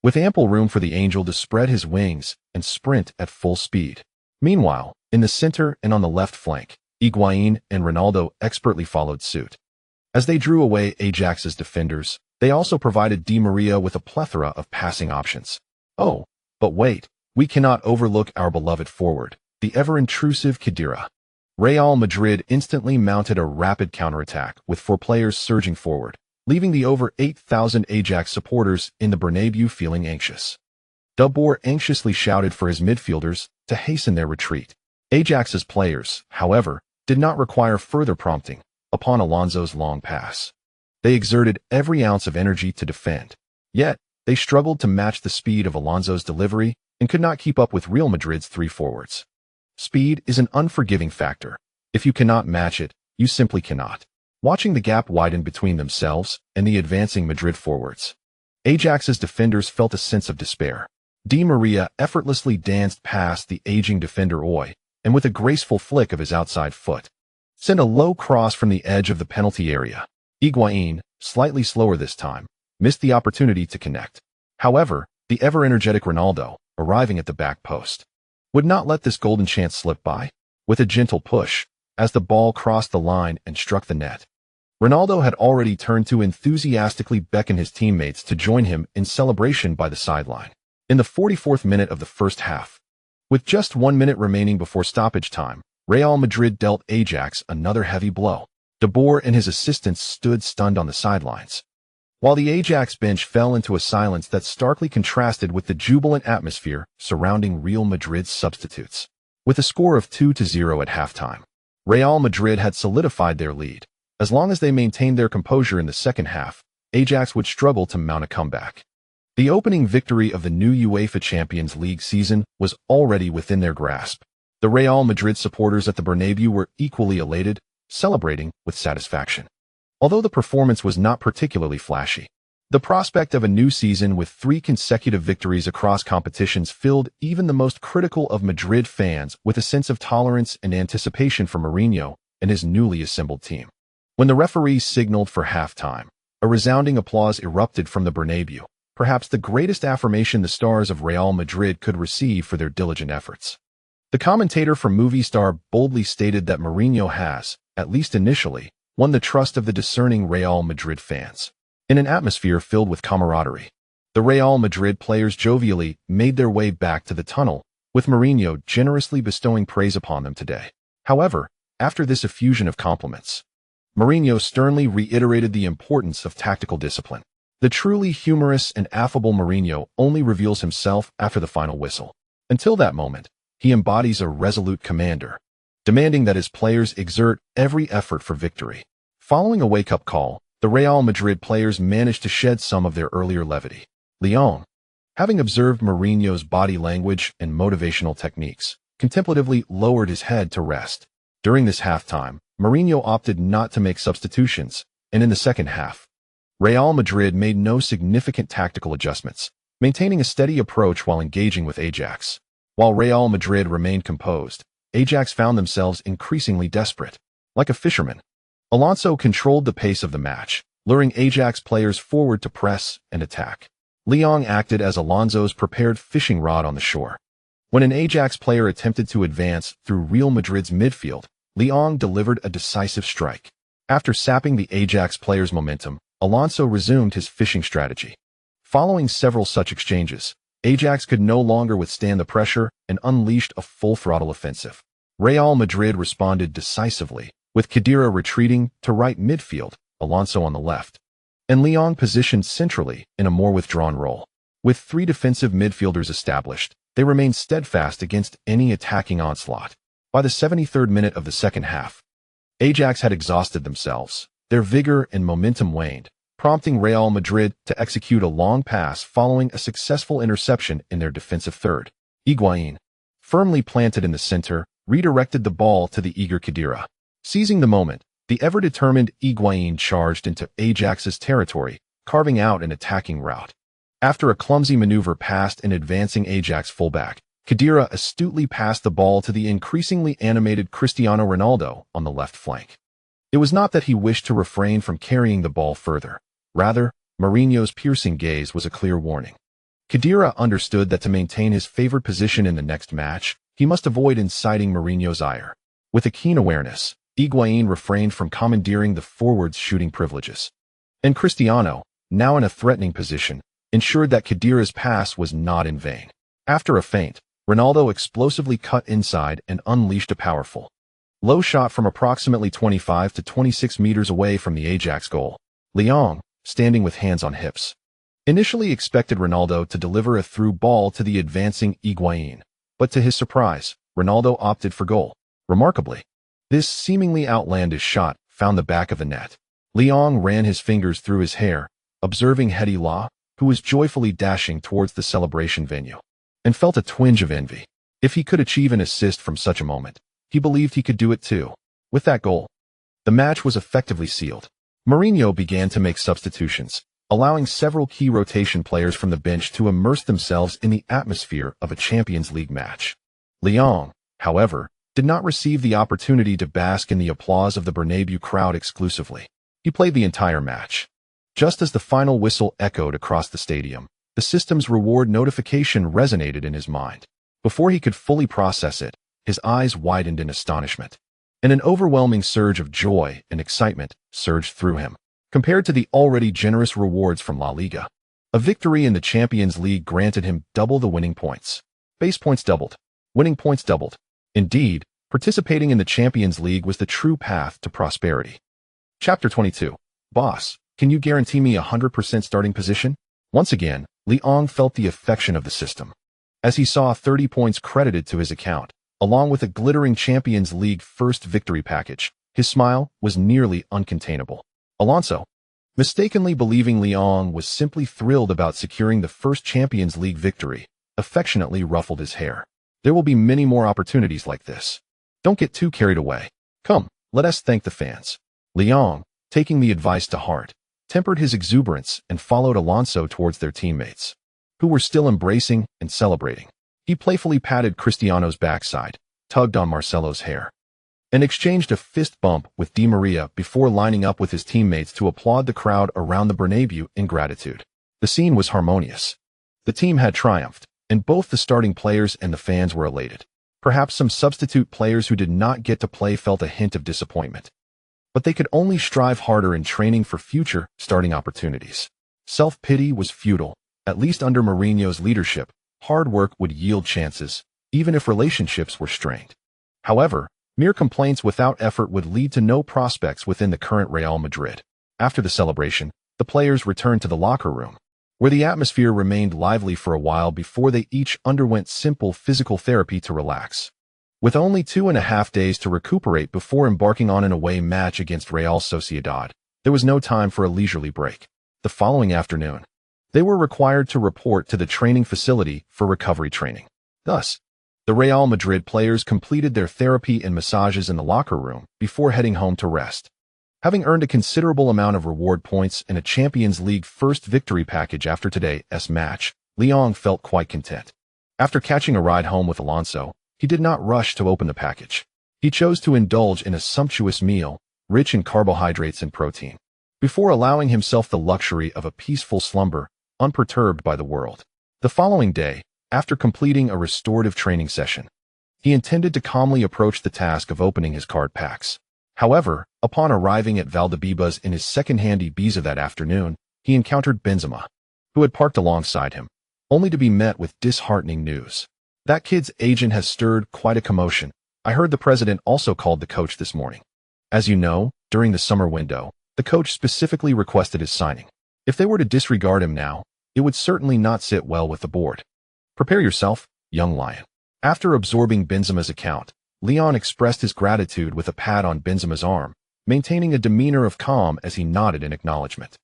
with ample room for the Angel to spread his wings and sprint at full speed. Meanwhile, in the center and on the left flank, Higuaín and Ronaldo expertly followed suit. As they drew away Ajax's defenders, they also provided Di Maria with a plethora of passing options. Oh, but wait, we cannot overlook our beloved forward, the ever-intrusive Khedira. Real Madrid instantly mounted a rapid counterattack with 4 players surging forward, leaving the over 8,000 Ajax supporters in the Bernabeu feeling anxious. De Boer anxiously shouted for his midfielders to hasten their retreat. Ajax's players, however, did not require further prompting upon Alonso's long pass. They exerted every ounce of energy to defend. Yet, they struggled to match the speed of Alonso's delivery and could not keep up with Real Madrid's 3 forwards. Speed is an unforgiving factor. If you cannot match it, you simply cannot. Watching the gap widen between themselves and the advancing Madrid forwards, Ajax's defenders felt a sense of despair. Di Maria effortlessly danced past the aging defender Oy, and with a graceful flick of his outside foot, sent a low cross from the edge of the penalty area. Higuaín, slightly slower this time, missed the opportunity to connect. However, the ever-energetic Ronaldo, arriving at the back post, would not let this golden chance slip by. With a gentle push, as the ball crossed the line and struck the net, Ronaldo had already turned to enthusiastically beckon his teammates to join him in celebration by the sideline. In the 44th minute of the first half, with just 1 minute remaining before stoppage time, Real Madrid dealt Ajax another heavy blow. De Boer and his assistants stood stunned on the sidelines, while the Ajax bench fell into a silence that starkly contrasted with the jubilant atmosphere surrounding Real Madrid's substitutes. With a score of 2-0 at halftime, Real Madrid had solidified their lead. As long as they maintained their composure in the second half, Ajax would struggle to mount a comeback. The opening victory of the new UEFA Champions League season was already within their grasp. The Real Madrid supporters at the Bernabeu were equally elated, celebrating with satisfaction. Although the performance was not particularly flashy, the prospect of a new season with 3 consecutive victories across competitions filled even the most critical of Madrid fans with a sense of tolerance and anticipation for Mourinho and his newly assembled team. When the referee signaled for halftime, a resounding applause erupted from the Bernabeu, perhaps the greatest affirmation the stars of Real Madrid could receive for their diligent efforts. The commentator from Movie Star boldly stated that Mourinho has, at least initially, won the trust of the discerning Real Madrid fans. In an atmosphere filled with camaraderie, the Real Madrid players jovially made their way back to the tunnel, with Mourinho generously bestowing praise upon them today. However, after this effusion of compliments, Mourinho sternly reiterated the importance of tactical discipline. The truly humorous and affable Mourinho only reveals himself after the final whistle. Until that moment, he embodies a resolute commander, demanding that his players exert every effort for victory. Following a wake-up call, the Real Madrid players managed to shed some of their earlier levity. Leon, having observed Mourinho's body language and motivational techniques, contemplatively lowered his head to rest. During this halftime, Mourinho opted not to make substitutions, and in the second half, Real Madrid made no significant tactical adjustments, maintaining a steady approach while engaging with Ajax. While Real Madrid remained composed, Ajax found themselves increasingly desperate. Like a fisherman, Alonso controlled the pace of the match, luring Ajax players forward to press and attack. Leon acted as Alonso's prepared fishing rod on the shore. When an Ajax player attempted to advance through Real Madrid's midfield, Leon delivered a decisive strike. After sapping the Ajax player's momentum, Alonso resumed his fishing strategy. Following several such exchanges, Ajax could no longer withstand the pressure and unleashed a full-throttle offensive. Real Madrid responded decisively, with Khedira retreating to right midfield, Alonso on the left, and Leon positioned centrally in a more withdrawn role. With 3 defensive midfielders established, They remained steadfast against any attacking onslaught. By the 73rd minute of the second half, Ajax had exhausted themselves. Their vigor and momentum waned, prompting Real Madrid to execute a long pass following a successful interception in their defensive third. Higuaín, firmly planted in the center, redirected the ball to the eager Khedira. Seizing the moment, the ever-determined Higuaín charged into Ajax's territory, carving out an attacking route. After a clumsy maneuver past an advancing Ajax fullback, Khedira astutely passed the ball to the increasingly animated Cristiano Ronaldo on the left flank. It was not that he wished to refrain from carrying the ball further. Rather, Mourinho's piercing gaze was a clear warning. Khedira understood that to maintain his favored position in the next match, he must avoid inciting Mourinho's ire. With a keen awareness, Higuaín refrained from commandeering the forward's shooting privileges. And Cristiano, now in a threatening position, ensured that Khedira's pass was not in vain. After a feint, Ronaldo explosively cut inside and unleashed a powerful low shot from approximately 25 to 26 meters away from the Ajax goal. Lyon, standing with hands on hips, initially expected Ronaldo to deliver a through ball to the advancing Higuaín, but to his surprise, Ronaldo opted for goal. Remarkably, this seemingly outlandish shot found the back of the net. Lyon ran his fingers through his hair, observing Hedi La, who was joyfully dashing towards the celebration venue, and felt a twinge of envy. If he could achieve an assist from such a moment, he believed he could do it too. With that goal, the match was effectively sealed. Mourinho began to make substitutions, allowing several key rotation players from the bench to immerse themselves in the atmosphere of a Champions League match. Lyon, however, did not receive the opportunity to bask in the applause of the Bernabeu crowd exclusively. He played the entire match. Just as the final whistle echoed across the stadium, the system's reward notification resonated in his mind. Before he could fully process it, his eyes widened in astonishment, and an overwhelming surge of joy and excitement surged through him. Compared to the already generous rewards from La Liga, a victory in the Champions League granted him double the winning points. Base points doubled. Winning points doubled. Indeed, participating in the Champions League was the true path to prosperity. Chapter 22. Boss, can you guarantee me 100% starting position? Once again, Lyon felt the affection of the system, as he saw 30 points credited to his account, along with a glittering Champions League first victory package. His smile was nearly uncontainable. Alonso, mistakenly believing Lyon was simply thrilled about securing the first Champions League victory, affectionately ruffled his hair. There will be many more opportunities like this. Don't get too carried away. Come, let us thank the fans. Lyon, taking the advice to heart, tempered his exuberance and followed Alonso towards their teammates, who were still embracing and celebrating. He playfully patted Cristiano's backside, tugged on Marcelo's hair, and exchanged a fist bump with Di Maria before lining up with his teammates to applaud the crowd around the Bernabeu in gratitude. The scene was harmonious. The team had triumphed, and both the starting players and the fans were elated. Perhaps some substitute players who did not get to play felt a hint of disappointment, but they could only strive harder in training for future starting opportunities. Self-pity was futile. At least under Mourinho's leadership, hard work would yield chances, even if relationships were strained. However, mere complaints without effort would lead to no prospects within the current Real Madrid. After the celebration, the players returned to the locker room, where the atmosphere remained lively for a while before they each underwent simple physical therapy to relax. With only 2.5 days to recuperate before embarking on an away match against Real Sociedad, there was no time for a leisurely break. The following afternoon, they were required to report to the training facility for recovery training. Thus, the Real Madrid players completed their therapy and massages in the locker room before heading home to rest. Having earned a considerable amount of reward points and a Champions League first victory package after today's match, Lyon felt quite content. After catching a ride home with Alonso, he did not rush to open the package. He chose to indulge in a sumptuous meal, rich in carbohydrates and protein, before allowing himself the luxury of a peaceful slumber, unperturbed by the world. The following day, after completing a restorative training session, he intended to calmly approach the task of opening his card packs. However, upon arriving at Valdebebas in his second-hand Ibiza that afternoon, he encountered Benzema, who had parked alongside him, only to be met with disheartening news. That kid's agent has stirred quite a commotion. I heard the president also called the coach this morning. As you know, during the summer window, the coach specifically requested his signing. If they were to disregard him now, it would certainly not sit well with the board. Prepare yourself, young lion. After absorbing Benzema's account, Leon expressed his gratitude with a pat on Benzema's arm, maintaining a demeanor of calm as he nodded in acknowledgement.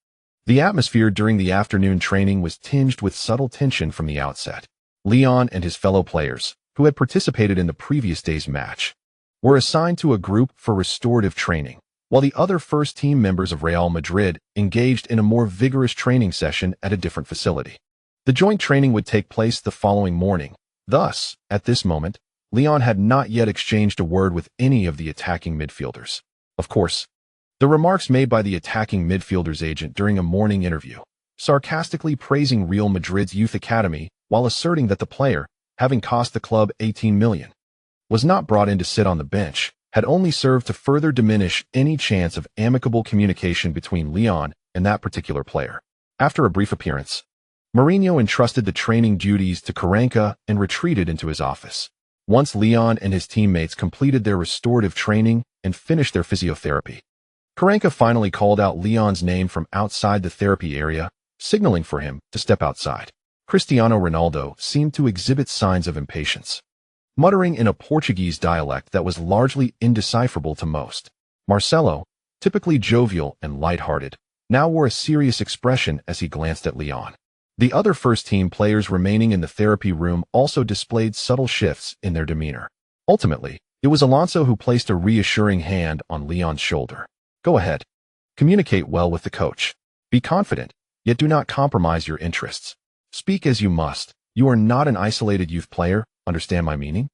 The atmosphere during the afternoon training was tinged with subtle tension from the outset. Leon and his fellow players, who had participated in the previous day's match, were assigned to a group for restorative training, while the other first-team members of Real Madrid engaged in a more vigorous training session at a different facility. The joint training would take place the following morning. Thus, at this moment, Leon had not yet exchanged a word with any of the attacking midfielders. Of course, the remarks made by the attacking midfielder's agent during a morning interview, sarcastically praising Real Madrid's youth academy while asserting that the player, having cost the club 18 million, was not brought in to sit on the bench, had only served to further diminish any chance of amicable communication between Leon and that particular player. After a brief appearance, Mourinho entrusted the training duties to Kaká and retreated into his office. Once Leon and his teammates completed their restorative training and finished their physiotherapy, Kaká finally called out Leon's name from outside the therapy area, signaling for him to step outside. Cristiano Ronaldo seemed to exhibit signs of impatience, muttering in a Portuguese dialect that was largely indecipherable to most. Marcelo, typically jovial and light-hearted, now wore a serious expression as he glanced at Leon. The other first-team players remaining in the therapy room also displayed subtle shifts in their demeanor. Ultimately, it was Alonso who placed a reassuring hand on Leon's shoulder. Go ahead. Communicate well with the coach. Be confident, yet do not compromise your interests. Speak as you must. You are not an isolated youth player, understand my meaning?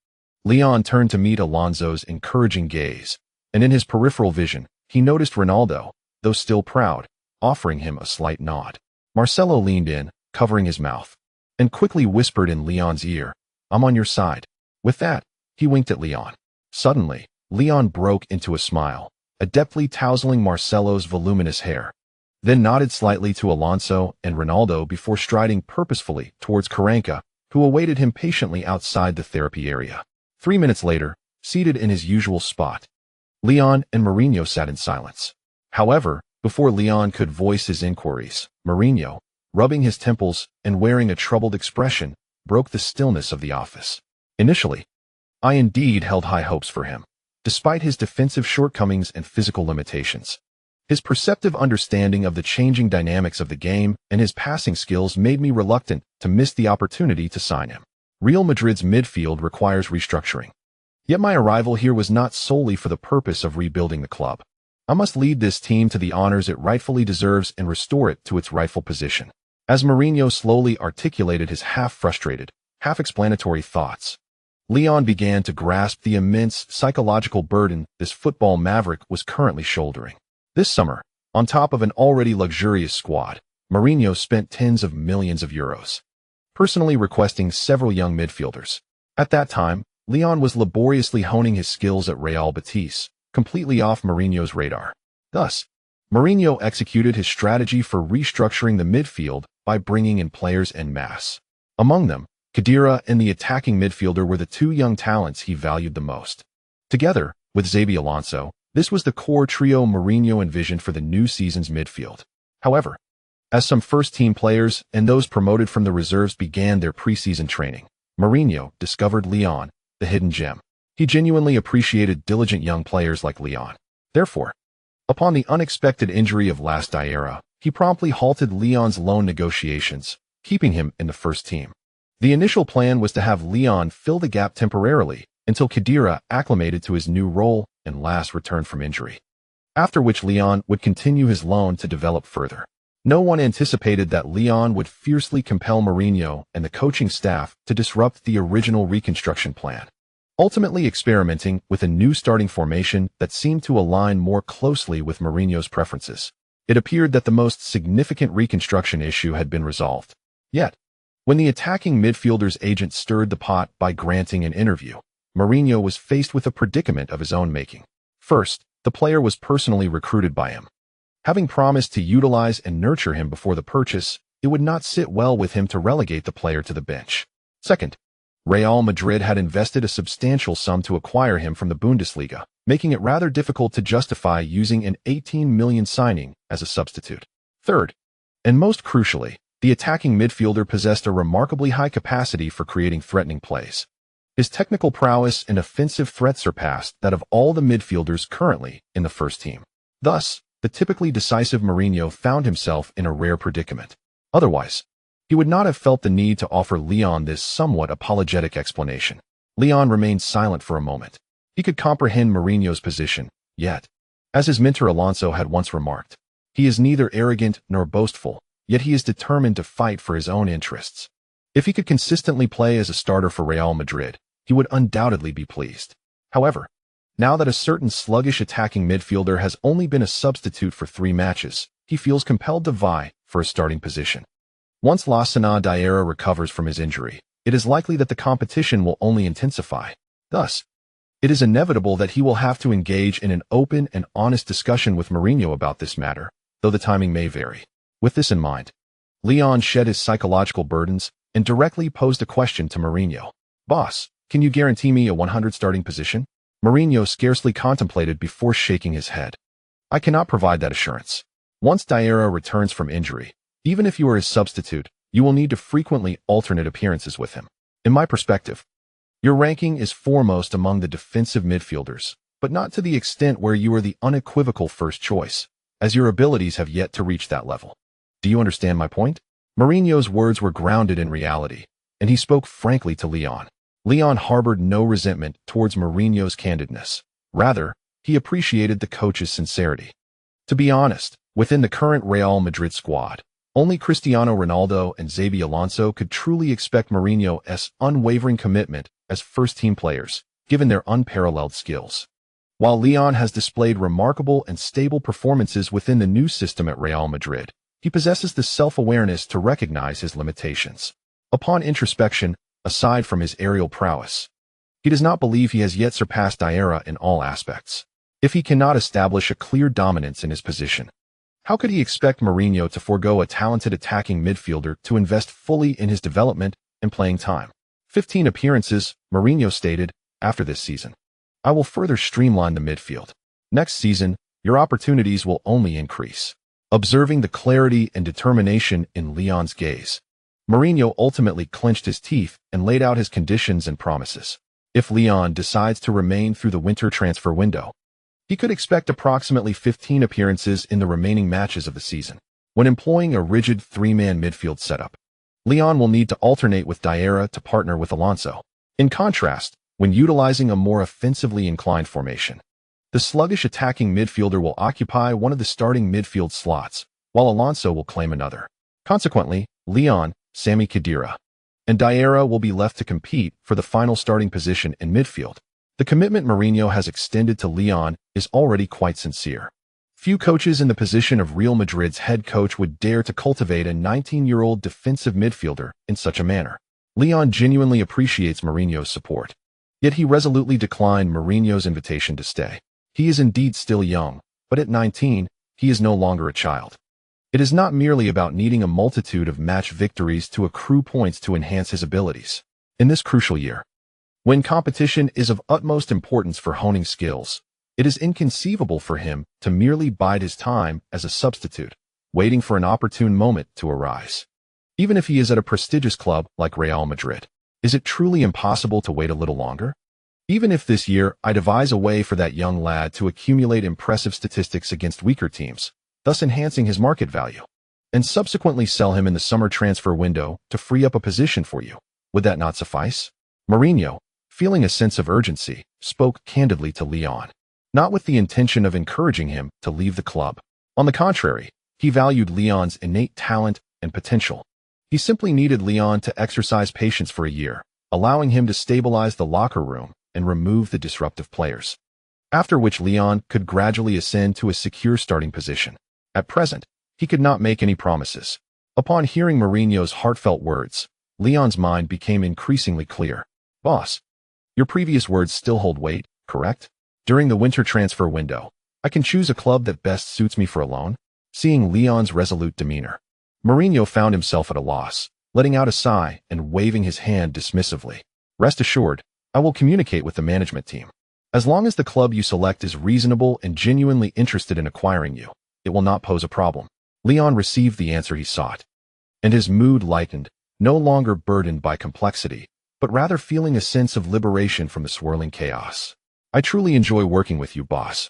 Leon turned to meet Alonso's encouraging gaze, and in his peripheral vision, he noticed Ronaldo, though still proud, offering him a slight nod. Marcelo leaned in, covering his mouth, and quickly whispered in Leon's ear, "I'm on your side." With that, he winked at Leon. Suddenly, Leon broke into a smile, adeptly tousling Marcelo's voluminous hair, then nodded slightly to Alonso and Ronaldo before striding purposefully towards Kaká, who awaited him patiently outside the therapy area. 3 minutes later, seated in his usual spot, Leon and Mourinho sat in silence. However, before Leon could voice his inquiries, Mourinho, rubbing his temples and wearing a troubled expression, broke the stillness of the office. Initially, I indeed held high hopes for him, despite his defensive shortcomings and physical limitations. His perceptive understanding of the changing dynamics of the game and his passing skills made me reluctant to miss the opportunity to sign him. Real Madrid's midfield requires restructuring. Yet my arrival here was not solely for the purpose of rebuilding the club. I must lead this team to the honors it rightfully deserves and restore it to its rightful position. As Mourinho slowly articulated his half-frustrated, half-explanatory thoughts, Leon began to grasp the immense psychological burden this football maverick was currently shouldering. This summer, on top of an already luxurious squad, Mourinho spent tens of millions of euros, personally requesting several young midfielders. At that time, Leon was laboriously honing his skills at Real Betis, completely off Mourinho's radar. Thus, Mourinho executed his strategy for restructuring the midfield by bringing in players en masse. Among them, Khedira and the attacking midfielder were the two young talents he valued the most. Together, with Xabi Alonso, this was the core trio Mourinho envisioned for the new season's midfield. However, as some first-team players and those promoted from the reserves began their preseason training, Mourinho discovered Leon, the hidden gem. He genuinely appreciated diligent young players like Leon. Therefore, upon the unexpected injury of last Diarra, he promptly halted Leon's loan negotiations, keeping him in the first team. The initial plan was to have Leon fill the gap temporarily until Khedira acclimated to his new role and last returned from injury, after which Leon would continue his loan to develop further. No one anticipated that Leon would fiercely compel Mourinho and the coaching staff to disrupt the original reconstruction plan, ultimately experimenting with a new starting formation that seemed to align more closely with Mourinho's preferences. It appeared that the most significant reconstruction issue had been resolved. Yet, when the attacking midfielder's agent stirred the pot by granting an interview, Mourinho was faced with a predicament of his own making. First, the player was personally recruited by him. Having promised to utilize and nurture him before the purchase, it would not sit well with him to relegate the player to the bench. Second, Real Madrid had invested a substantial sum to acquire him from the Bundesliga, making it rather difficult to justify using an 18 million signing as a substitute. Third, and most crucially, The attacking midfielder possessed a remarkably high capacity for creating threatening plays. His technical prowess and offensive threat surpassed that of all the midfielders currently in the first team. Thus, the typically decisive Mourinho found himself in a rare predicament. Otherwise, he would not have felt the need to offer Leon this somewhat apologetic explanation. Leon remained silent for a moment. He could comprehend Mourinho's position, yet, as his mentor Alonso had once remarked, he is neither arrogant nor boastful, yet he is determined to fight for his own interests. If he could consistently play as a starter for Real Madrid, he would undoubtedly be pleased. However, now that a certain sluggish attacking midfielder has only been a substitute for 3 matches, he feels compelled to vie for a starting position. Once Lassana Diarra recovers from his injury, it is likely that the competition will only intensify. Thus, it is inevitable that he will have to engage in an open and honest discussion with Mourinho about this matter, though the timing may vary. With this in mind, Leon shed his psychological burdens and directly posed a question to Mourinho. "Boss, can you guarantee me a 100 starting position?" Mourinho scarcely contemplated before shaking his head. "I cannot provide that assurance. Once Diarra returns from injury, even if you are his substitute, you will need to frequently alternate appearances with him. In my perspective, your ranking is foremost among the defensive midfielders, but not to the extent where you are the unequivocal first choice, as your abilities have yet to reach that level. Do you understand my point?" Mourinho's words were grounded in reality, and he spoke frankly to Leon. Leon harbored no resentment towards Mourinho's candidness. Rather, he appreciated the coach's sincerity. To be honest, within the current Real Madrid squad, only Cristiano Ronaldo and Xabi Alonso could truly expect Mourinho's unwavering commitment as first-team players, given their unparalleled skills. While Leon has displayed remarkable and stable performances within the new system at Real Madrid, he possesses the self-awareness to recognize his limitations. Upon introspection, aside from his aerial prowess, he does not believe he has yet surpassed Diarra in all aspects. If he cannot establish a clear dominance in his position, how could he expect Mourinho to forego a talented attacking midfielder to invest fully in his development and playing time? 15 appearances, Mourinho stated, after this season. "I will further streamline the midfield. Next season, your opportunities will only increase." Observing the clarity and determination in Leon's gaze, Mourinho ultimately clenched his teeth and laid out his conditions and promises. If Leon decides to remain through the winter transfer window, he could expect approximately 15 appearances in the remaining matches of the season. When employing a rigid 3-man midfield setup, Leon will need to alternate with Diarra to partner with Alonso. In contrast, when utilizing a more offensively inclined formation, the sluggish attacking midfielder will occupy one of the starting midfield slots, while Alonso will claim another. Consequently, Leon, Sami Khedira, and Diarra will be left to compete for the final starting position in midfield. The commitment Mourinho has extended to Leon is already quite sincere. Few coaches in the position of Real Madrid's head coach would dare to cultivate a 19-year-old defensive midfielder in such a manner. Leon genuinely appreciates Mourinho's support, yet he resolutely declined Mourinho's invitation to stay. He is indeed still young, but at 19, he is no longer a child. It is not merely about needing a multitude of match victories to accrue points to enhance his abilities. In this crucial year, when competition is of utmost importance for honing skills, it is inconceivable for him to merely bide his time as a substitute, waiting for an opportune moment to arise. Even if he is at a prestigious club like Real Madrid, is it truly impossible to wait a little longer? Even if this year I devise a way for that young lad to accumulate impressive statistics against weaker teams, thus enhancing his market value, and subsequently sell him in the summer transfer window to free up a position for you, would that not suffice? Mourinho, feeling a sense of urgency, spoke candidly to Leon, not with the intention of encouraging him to leave the club. On the contrary, he valued Leon's innate talent and potential. He simply needed Leon to exercise patience for a year, allowing him to stabilize the locker room and remove the disruptive players, after which Leon could gradually ascend to a secure starting position. At present, he could not make any promises. Upon hearing Mourinho's heartfelt words, Leon's mind became increasingly clear. "Boss, your previous words still hold weight, correct? During the winter transfer window, I can choose a club that best suits me for a loan?" Seeing Leon's resolute demeanor, Mourinho found himself at a loss, letting out a sigh and waving his hand dismissively. "Rest assured, I will communicate with the management team. As long as the club you select is reasonable and genuinely interested in acquiring you, it will not pose a problem." Leon received the answer he sought, and his mood lightened, no longer burdened by complexity, but rather feeling a sense of liberation from the swirling chaos. I truly enjoy working with you, boss.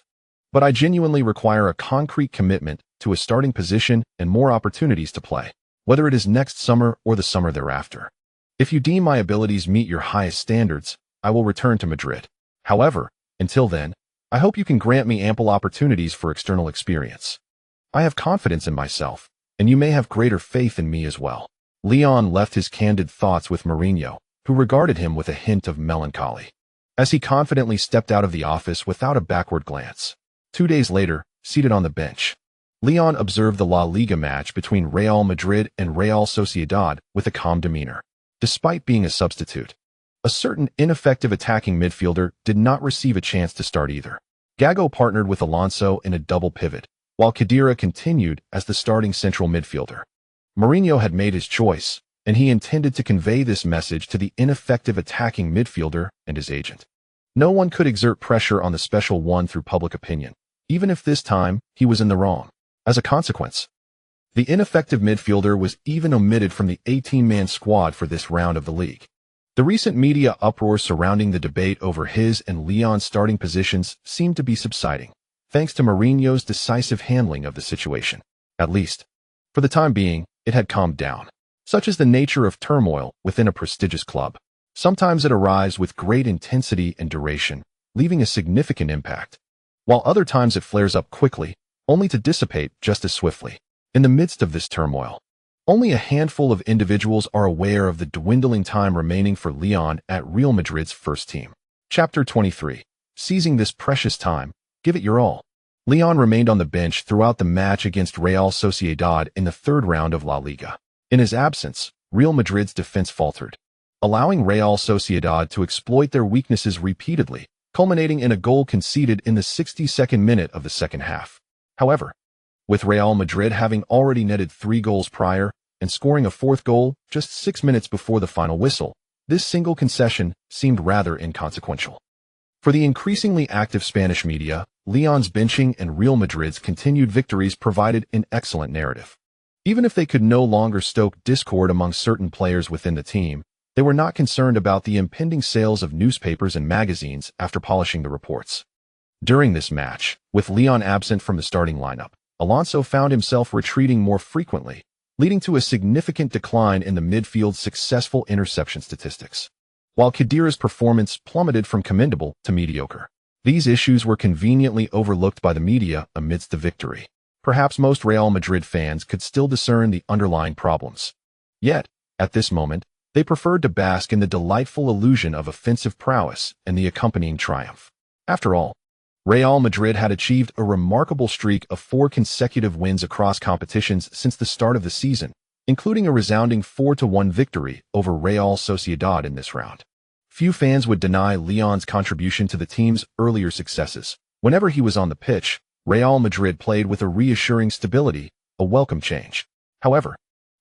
But I genuinely require a concrete commitment to a starting position and more opportunities to play, whether it is next summer or the summer thereafter. If you deem my abilities meet your highest standards, I will return to Madrid. However, until then, I hope you can grant me ample opportunities for external experience. I have confidence in myself, and you may have greater faith in me as well. Leon left his candid thoughts with Mourinho, who regarded him with a hint of melancholy, as he confidently stepped out of the office without a backward glance. 2 days later, seated on the bench, Leon observed the La Liga match between Real Madrid and Real Sociedad with a calm demeanor. Despite being a substitute, a certain ineffective attacking midfielder did not receive a chance to start either. Gago partnered with Alonso in a double pivot, while Khedira continued as the starting central midfielder. Mourinho had made his choice, and he intended to convey this message to the ineffective attacking midfielder and his agent. No one could exert pressure on the special one through public opinion, even if this time he was in the wrong. As a consequence, the ineffective midfielder was even omitted from the 18-man squad for this round of the league. The recent media uproar surrounding the debate over his and Leon's starting positions seemed to be subsiding, thanks to Mourinho's decisive handling of the situation. At least, for the time being, it had calmed down. Such is the nature of turmoil within a prestigious club. Sometimes it arrives with great intensity and duration, leaving a significant impact, while other times it flares up quickly, only to dissipate just as swiftly. In the midst of this turmoil, only a handful of individuals are aware of the dwindling time remaining for Leon at Real Madrid's first team. Chapter 23. Seizing this precious time, give it your all. Leon remained on the bench throughout the match against Real Sociedad in the third round of La Liga. In his absence, Real Madrid's defense faltered, allowing Real Sociedad to exploit their weaknesses repeatedly, culminating in a goal conceded in the 62nd minute of the second half. However, with Real Madrid having already netted 3 goals prior and scoring a 4th goal just 6 minutes before the final whistle, this single concession seemed rather inconsequential. For the increasingly active Spanish media, Leon's benching and Real Madrid's continued victories provided an excellent narrative. Even if they could no longer stoke discord among certain players within the team, they were not concerned about the impending sales of newspapers and magazines after polishing the reports. During this match, with Leon absent from the starting lineup, Alonso found himself retreating more frequently, leading to a significant decline in the midfield's successful interception statistics, while Khedira's performance plummeted from commendable to mediocre. These issues were conveniently overlooked by the media amidst the victory. Perhaps most Real Madrid fans could still discern the underlying problems. Yet, at this moment, they preferred to bask in the delightful illusion of offensive prowess and the accompanying triumph. After all, Real Madrid had achieved a remarkable streak of 4 consecutive wins across competitions since the start of the season, including a resounding 4-1 victory over Real Sociedad in this round. Few fans would deny Leon's contribution to the team's earlier successes. Whenever he was on the pitch, Real Madrid played with a reassuring stability, a welcome change. However,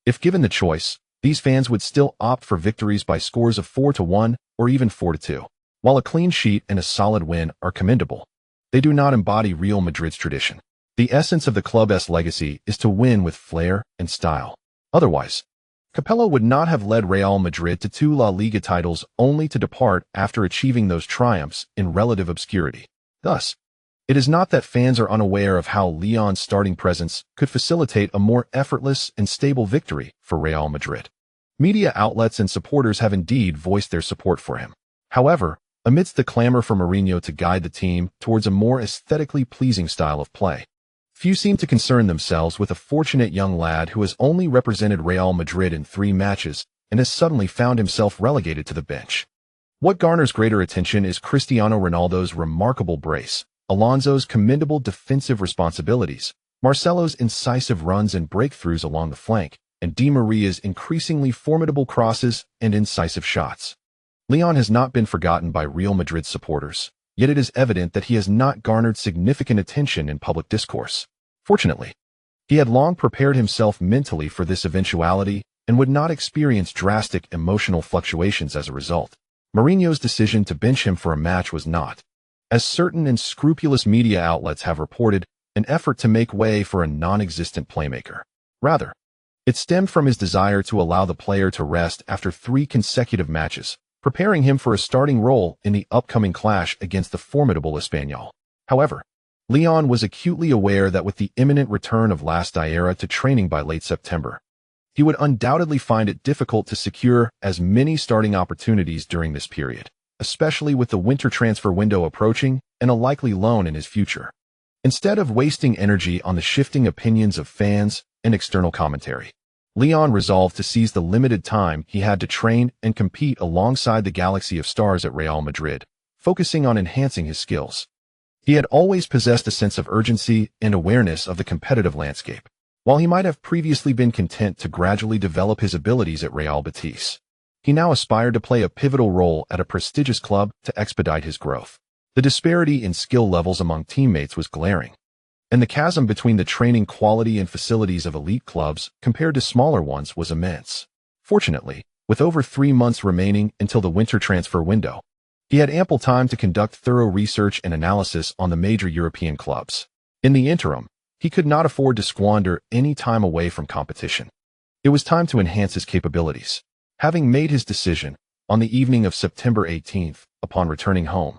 if given the choice, these fans would still opt for victories by scores of 4-1 or even 4-2. While a clean sheet and a solid win are commendable, they do not embody Real Madrid's tradition. The essence of the club's legacy is to win with flair and style. Otherwise, Capello would not have led Real Madrid to 2 La Liga titles only to depart after achieving those triumphs in relative obscurity. Thus, it is not that fans are unaware of how Leon's starting presence could facilitate a more effortless and stable victory for Real Madrid. Media outlets and supporters have indeed voiced their support for him. However, amidst the clamor for Mourinho to guide the team towards a more aesthetically pleasing style of play, few seem to concern themselves with a fortunate young lad who has only represented Real Madrid in 3 matches and has suddenly found himself relegated to the bench. What garners greater attention is Cristiano Ronaldo's remarkable brace, Alonso's commendable defensive responsibilities, Marcelo's incisive runs and breakthroughs along the flank, and Di Maria's increasingly formidable crosses and incisive shots. Leon has not been forgotten by Real Madrid supporters, yet it is evident that he has not garnered significant attention in public discourse. Fortunately, he had long prepared himself mentally for this eventuality and would not experience drastic emotional fluctuations as a result. Mourinho's decision to bench him for a match was not, as certain and scrupulous media outlets have reported, an effort to make way for a non-existent playmaker. Rather, It stemmed from his desire to allow the player to rest after 3 consecutive matches, preparing him for a starting role in the upcoming clash against the formidable Espanyol. However, Leon was acutely aware that with the imminent return of Las Diera to training by late September, he would undoubtedly find it difficult to secure as many starting opportunities during this period, especially with the winter transfer window approaching and a likely loan in his future. Instead of wasting energy on the shifting opinions of fans and external commentary, Leon resolved to seize the limited time he had to train and compete alongside the galaxy of stars at Real Madrid, focusing on enhancing his skills. He had always possessed a sense of urgency and awareness of the competitive landscape, while he might have previously been content to gradually develop his abilities at Real Betis. He now aspired to play a pivotal role at a prestigious club to expedite his growth. The disparity in skill levels among teammates was glaring, and the chasm between the training quality and facilities of elite clubs compared to smaller ones was immense. Fortunately, with over 3 months remaining until the winter transfer window, he had ample time to conduct thorough research and analysis on the major European clubs. In the interim, he could not afford to squander any time away from competition. It was time to enhance his capabilities. Having made his decision, on the evening of September 18th, upon returning home,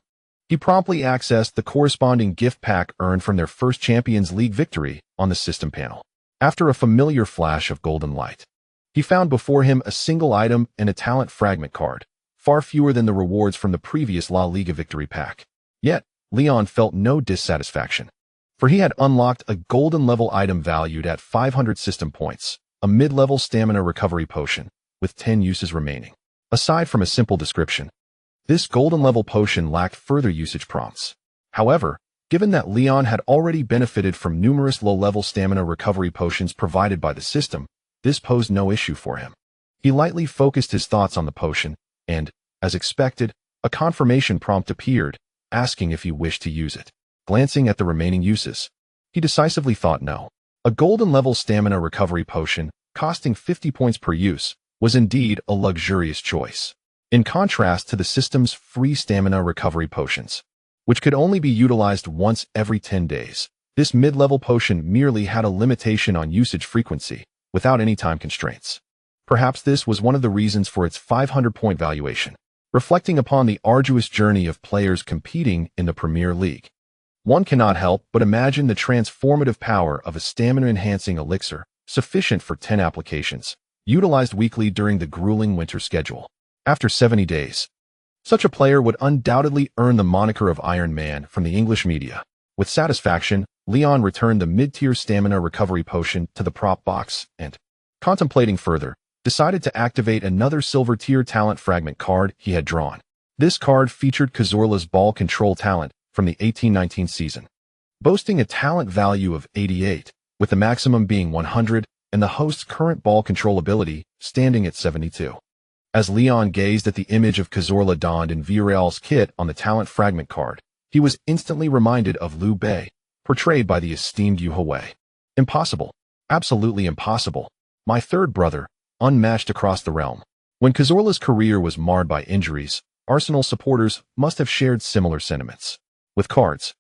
he promptly accessed the corresponding gift pack earned from their first Champions League victory on the system panel. After a familiar flash of golden light, he found before him a single item and a talent fragment card, far fewer than the rewards from the previous La Liga victory pack. Yet, Leon felt no dissatisfaction, for he had unlocked a golden level item valued at 500 system points, a mid-level stamina recovery potion, with 10 uses remaining. Aside from a simple description, this golden level potion lacked further usage prompts. However, given that Leon had already benefited from numerous low-level stamina recovery potions provided by the system, this posed no issue for him. He lightly focused his thoughts on the potion, and, as expected, a confirmation prompt appeared, asking if he wished to use it. Glancing at the remaining uses, he decisively thought no. A golden level stamina recovery potion, costing 50 points per use, was indeed a luxurious choice. In contrast to the system's free stamina recovery potions, which could only be utilized once every 10 days, this mid-level potion merely had a limitation on usage frequency, without any time constraints. Perhaps this was one of the reasons for its 500-point valuation. Reflecting upon the arduous journey of players competing in the Premier League, one cannot help but imagine the transformative power of a stamina-enhancing elixir, sufficient for 10 applications, utilized weekly during the grueling winter schedule. After 70 days, such a player would undoubtedly earn the moniker of Iron Man from the English media. With satisfaction, Leon returned the mid-tier stamina recovery potion to the prop box and, contemplating further, decided to activate another silver-tier talent fragment card he had drawn. This card featured Cazorla's ball control talent from the 18-19 season, boasting a talent value of 88, with the maximum being 100, and the host's current ball control ability standing at 72. As Leon gazed at the image of Cazorla donned in Villarreal's kit on the talent fragment card, he was instantly reminded of Liu Bei, portrayed by the esteemed Yu Hui. Impossible. Absolutely impossible. My third brother, unmatched across the realm. When Cazorla's career was marred by injuries, Arsenal supporters must have shared similar sentiments. With cards,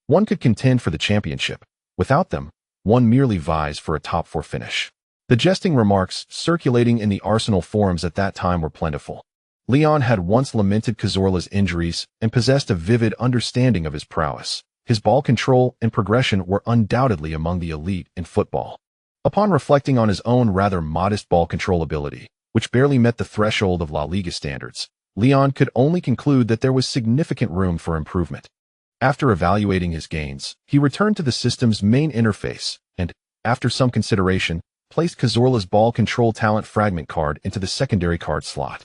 one could contend for the championship. Without them, one merely vies for a top 4 finish. The jesting remarks circulating in the Arsenal forums at that time were plentiful. Leon had once lamented Cazorla's injuries and possessed a vivid understanding of his prowess. His ball control and progression were undoubtedly among the elite in football. Upon reflecting on his own rather modest ball control ability, which barely met the threshold of La Liga standards, Leon could only conclude that there was significant room for improvement. After evaluating his gains, he returned to the system's main interface and, after some consideration, placed Cazorla's ball control talent fragment card into the secondary card slot.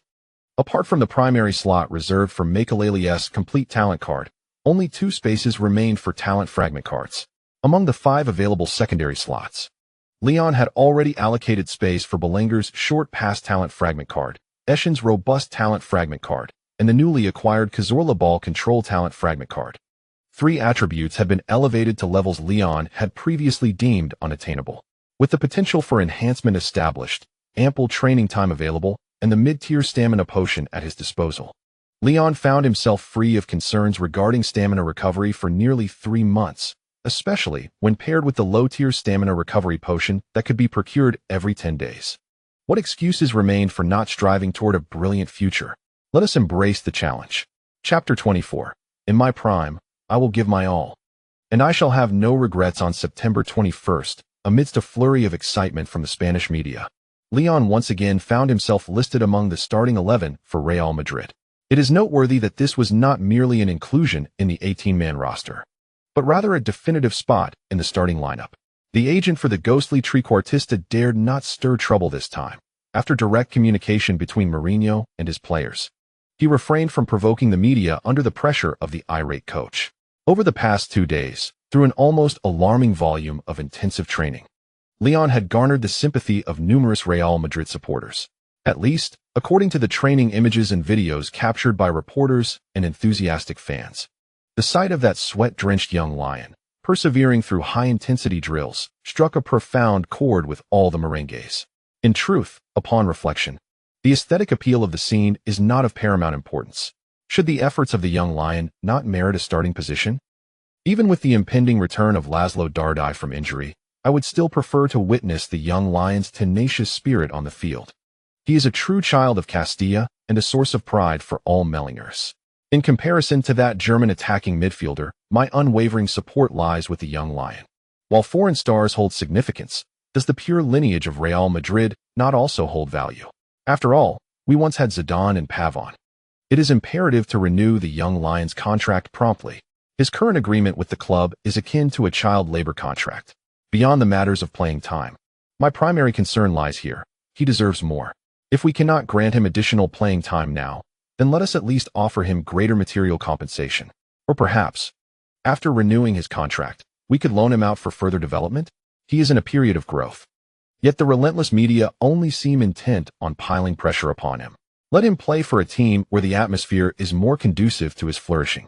Apart from the primary slot reserved for Makelele's complete talent card, only 2 spaces remained for talent fragment cards. Among the 5 available secondary slots, Leon had already allocated space for Belenger's short pass talent fragment card, Eschen's robust talent fragment card, and the newly acquired Cazorla ball control talent fragment card. 3 attributes had been elevated to levels Leon had previously deemed unattainable. With the potential for enhancement established, ample training time available, and the mid-tier stamina potion at his disposal, Leon found himself free of concerns regarding stamina recovery for nearly 3 months, especially when paired with the low-tier stamina recovery potion that could be procured every 10 days. What excuses remained for not striving toward a brilliant future? Let us embrace the challenge. Chapter 24. In my prime, I will give my all. And I shall have no regrets. On September 21st, amidst a flurry of excitement from the Spanish media, Leon once again found himself listed among the starting 11 for Real Madrid. It is noteworthy that this was not merely an inclusion in the 18-man roster, but rather a definitive spot in the starting lineup. The agent for the ghostly trequartista dared not stir trouble this time. After direct communication between Mourinho and his players, he refrained from provoking the media under the pressure of the irate coach. Over the past 2 days, through an almost alarming volume of intensive training, Leon had garnered the sympathy of numerous Real Madrid supporters, at least according to the training images and videos captured by reporters and enthusiastic fans. The sight of that sweat-drenched young lion, persevering through high-intensity drills, struck a profound chord with all the merengues. In truth, upon reflection, the aesthetic appeal of the scene is not of paramount importance. Should the efforts of the young lion not merit a starting position? Even with the impending return of Laszlo Dardai from injury, I would still prefer to witness the young lion's tenacious spirit on the field. He is a true child of Castilla and a source of pride for all Mellingers. In comparison to that German attacking midfielder, my unwavering support lies with the young lion. While foreign stars hold significance, does the pure lineage of Real Madrid not also hold value? After all, we once had Zidane and Pavon. It is imperative to renew the young lion's contract promptly. His current agreement with the club is akin to a child labor contract. Beyond the matters of playing time, my primary concern lies here. He deserves more. If we cannot grant him additional playing time now, then let us at least offer him greater material compensation. Or perhaps, after renewing his contract, we could loan him out for further development. He is in a period of growth. Yet the relentless media only seem intent on piling pressure upon him. Let him play for a team where the atmosphere is more conducive to his flourishing.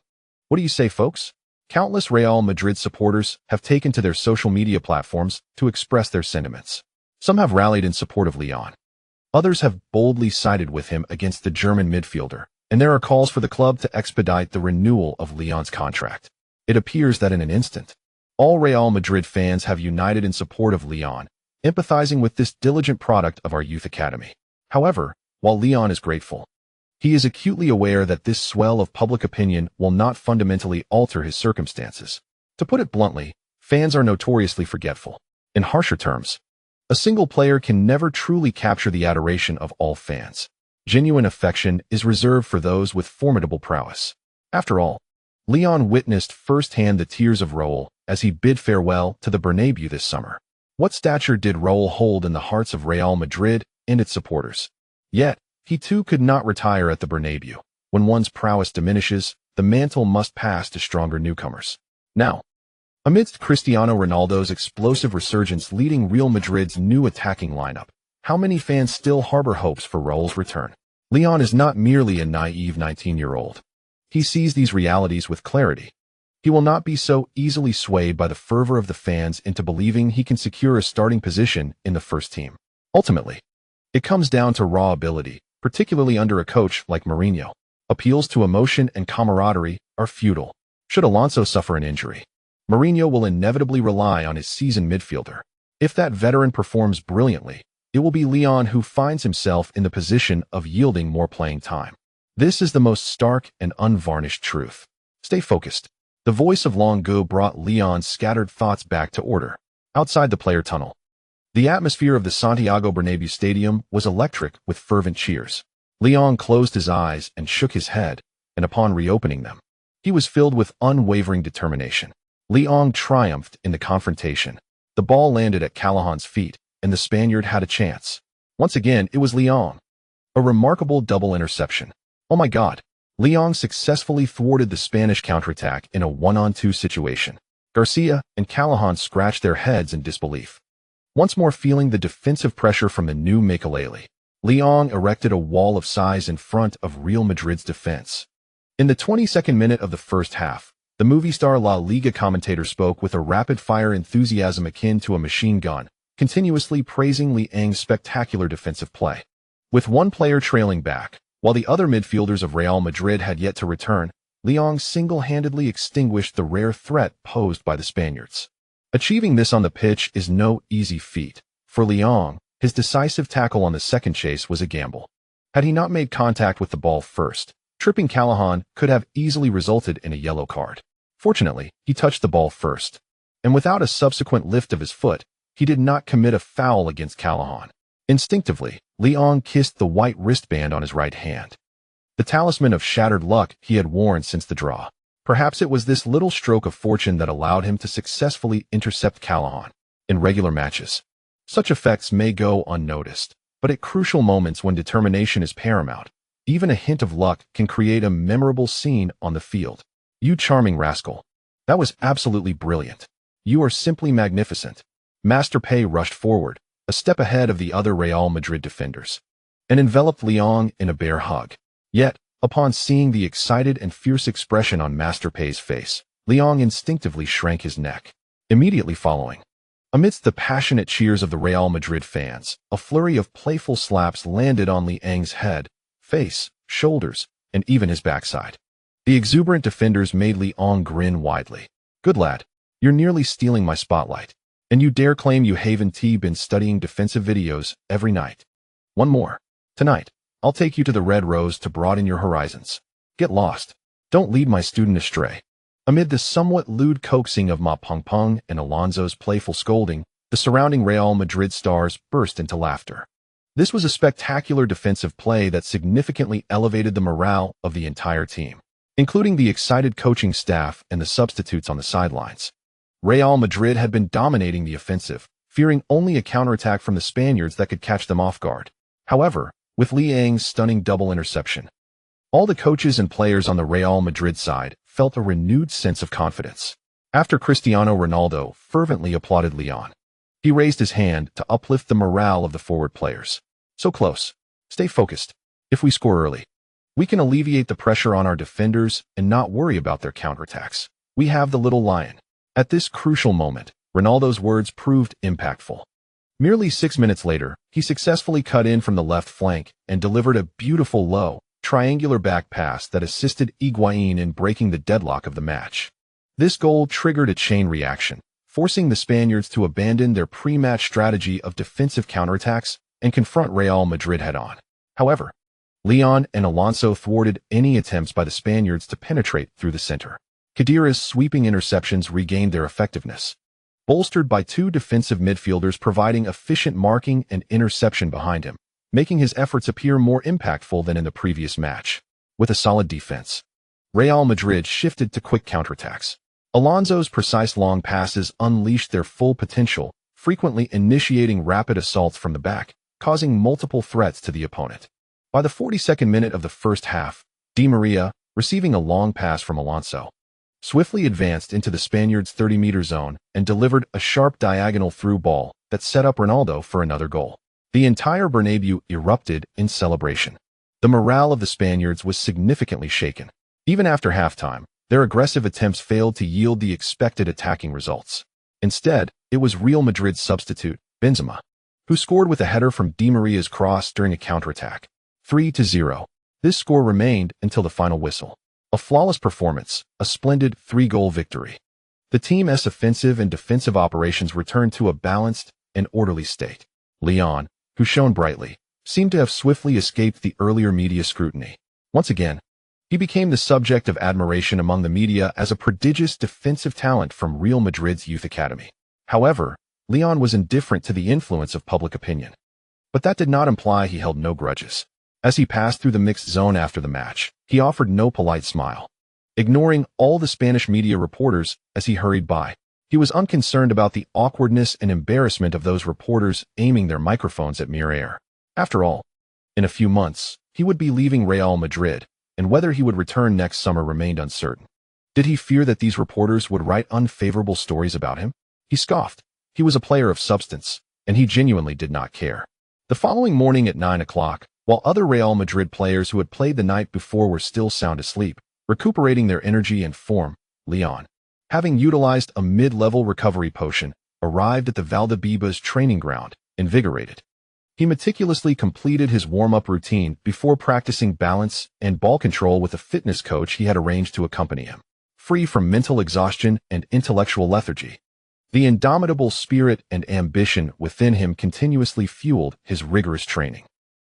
What do you say, folks? Countless Real Madrid supporters have taken to their social media platforms to express their sentiments. Some have rallied in support of Leon. Others have boldly sided with him against the German midfielder, and there are calls for the club to expedite the renewal of Leon's contract. It appears that in an instant, all Real Madrid fans have united in support of Leon, empathizing with this diligent product of our youth academy. However, while Leon is grateful, he is acutely aware that this swell of public opinion will not fundamentally alter his circumstances. To put it bluntly, fans are notoriously forgetful. In harsher terms, a single player can never truly capture the adoration of all fans. Genuine affection is reserved for those with formidable prowess. After all, Leon witnessed firsthand the tears of Raúl as he bid farewell to the Bernabeu this summer. What stature did Raúl hold in the hearts of Real Madrid and its supporters? Yet, he too could not retire at the Bernabeu. When one's prowess diminishes, the mantle must pass to stronger newcomers. Now, amidst Cristiano Ronaldo's explosive resurgence leading Real Madrid's new attacking lineup, how many fans still harbor hopes for Raúl's return? Leon is not merely a naive 19-year-old. He sees these realities with clarity. He will not be so easily swayed by the fervor of the fans into believing he can secure a starting position in the first team. Ultimately, it comes down to raw ability, particularly under a coach like Mourinho. Appeals to emotion and camaraderie are futile. Should Alonso suffer an injury, Mourinho will inevitably rely on his seasoned midfielder. If that veteran performs brilliantly, it will be Leon who finds himself in the position of yielding more playing time. This is the most stark and unvarnished truth. Stay focused. The voice of Longo brought Leon's scattered thoughts back to order. Outside the player tunnel, the atmosphere of the Santiago Bernabéu Stadium was electric with fervent cheers. Leon closed his eyes and shook his head, and upon reopening them, he was filled with unwavering determination. Leon triumphed in the confrontation. The ball landed at Callahan's feet, and the Spaniard had a chance. Once again, it was Leon. A remarkable double interception. Oh my God! Leon successfully thwarted the Spanish counterattack in a 1-on-2 situation. Garcia and Callahan scratched their heads in disbelief. Once more feeling the defensive pressure from the new Makelele, Leon erected a wall of size in front of Real Madrid's defense. In the 22nd minute of the first half, the movie star La Liga commentator spoke with a rapid-fire enthusiasm akin to a machine gun, continuously praising Liang's spectacular defensive play. With one player trailing back, while the other midfielders of Real Madrid had yet to return, Leon single-handedly extinguished the rare threat posed by the Spaniards. Achieving this on the pitch is no easy feat. For Leon, his decisive tackle on the second chase was a gamble. Had he not made contact with the ball first, tripping Callahan could have easily resulted in a yellow card. Fortunately, he touched the ball first, and without a subsequent lift of his foot, he did not commit a foul against Callahan. Instinctively, Leon kissed the white wristband on his right hand, the talisman of shattered luck he had worn since the draw. Perhaps it was this little stroke of fortune that allowed him to successfully intercept Callahan. In regular matches, such effects may go unnoticed, but at crucial moments when determination is paramount, even a hint of luck can create a memorable scene on the field. You charming rascal. That was absolutely brilliant. You are simply magnificent. Master Pay rushed forward, a step ahead of the other Real Madrid defenders, and enveloped Leon in a bear hug. Yet, upon seeing the excited and fierce expression on Master Pay's face, Leon instinctively shrank his neck. Immediately following, amidst the passionate cheers of the Real Madrid fans, a flurry of playful slaps landed on Liang's head, face, shoulders, and even his backside. The exuberant defenders made Leon grin widely. Good lad, you're nearly stealing my spotlight. And you dare claim you haven't been studying defensive videos every night. One more. Tonight, I'll take you to the Red Rose to broaden your horizons. Get lost. Don't lead my student astray. Amid the somewhat lewd coaxing of Ma Peng Peng and Alonso's playful scolding, the surrounding Real Madrid stars burst into laughter. This was a spectacular defensive play that significantly elevated the morale of the entire team, including the excited coaching staff and the substitutes on the sidelines. Real Madrid had been dominating the offensive, fearing only a counterattack from the Spaniards that could catch them off guard. However, with Liang's stunning double interception, all the coaches and players on the Real Madrid side felt a renewed sense of confidence. After Cristiano Ronaldo fervently applauded Leon, he raised his hand to uplift the morale of the forward players. So close. Stay focused. If we score early, we can alleviate the pressure on our defenders and not worry about their counterattacks. We have the little lion. At this crucial moment, Ronaldo's words proved impactful. Merely 6 minutes later, he successfully cut in from the left flank and delivered a beautiful low, triangular back pass that assisted Higuain in breaking the deadlock of the match. This goal triggered a chain reaction, forcing the Spaniards to abandon their pre-match strategy of defensive counterattacks and confront Real Madrid head-on. However, Leon and Alonso thwarted any attempts by the Spaniards to penetrate through the center. Khedira's sweeping interceptions regained their effectiveness, bolstered by two defensive midfielders providing efficient marking and interception behind him, making his efforts appear more impactful than in the previous match. With a solid defense, Real Madrid shifted to quick counterattacks. Alonso's precise long passes unleashed their full potential, frequently initiating rapid assaults from the back, causing multiple threats to the opponent. By the 42nd minute of the first half, Di Maria, receiving a long pass from Alonso, swiftly advanced into the Spaniards' 30-meter zone and delivered a sharp diagonal through ball that set up Ronaldo for another goal. The entire Bernabeu erupted in celebration. The morale of the Spaniards was significantly shaken. Even after halftime, their aggressive attempts failed to yield the expected attacking results. Instead, it was Real Madrid's substitute, Benzema, who scored with a header from Di Maria's cross during a counterattack. 3-0. This score remained until the final whistle. A flawless performance, a splendid 3-goal victory. The team's offensive and defensive operations returned to a balanced and orderly state. Leon, who shone brightly, seemed to have swiftly escaped the earlier media scrutiny. Once again, he became the subject of admiration among the media as a prodigious defensive talent from Real Madrid's youth academy. However, Leon was indifferent to the influence of public opinion. But that did not imply he held no grudges. As he passed through the mixed zone after the match, he offered no polite smile. Ignoring all the Spanish media reporters as he hurried by, he was unconcerned about the awkwardness and embarrassment of those reporters aiming their microphones at mere air. After all, in a few months, he would be leaving Real Madrid, and whether he would return next summer remained uncertain. Did he fear that these reporters would write unfavorable stories about him? He scoffed. He was a player of substance, and he genuinely did not care. The following morning at 9 o'clock, while other Real Madrid players who had played the night before were still sound asleep, recuperating their energy and form, Leon, having utilized a mid-level recovery potion, arrived at the Valdebebas training ground, invigorated. He meticulously completed his warm-up routine before practicing balance and ball control with a fitness coach he had arranged to accompany him, free from mental exhaustion and intellectual lethargy. The indomitable spirit and ambition within him continuously fueled his rigorous training.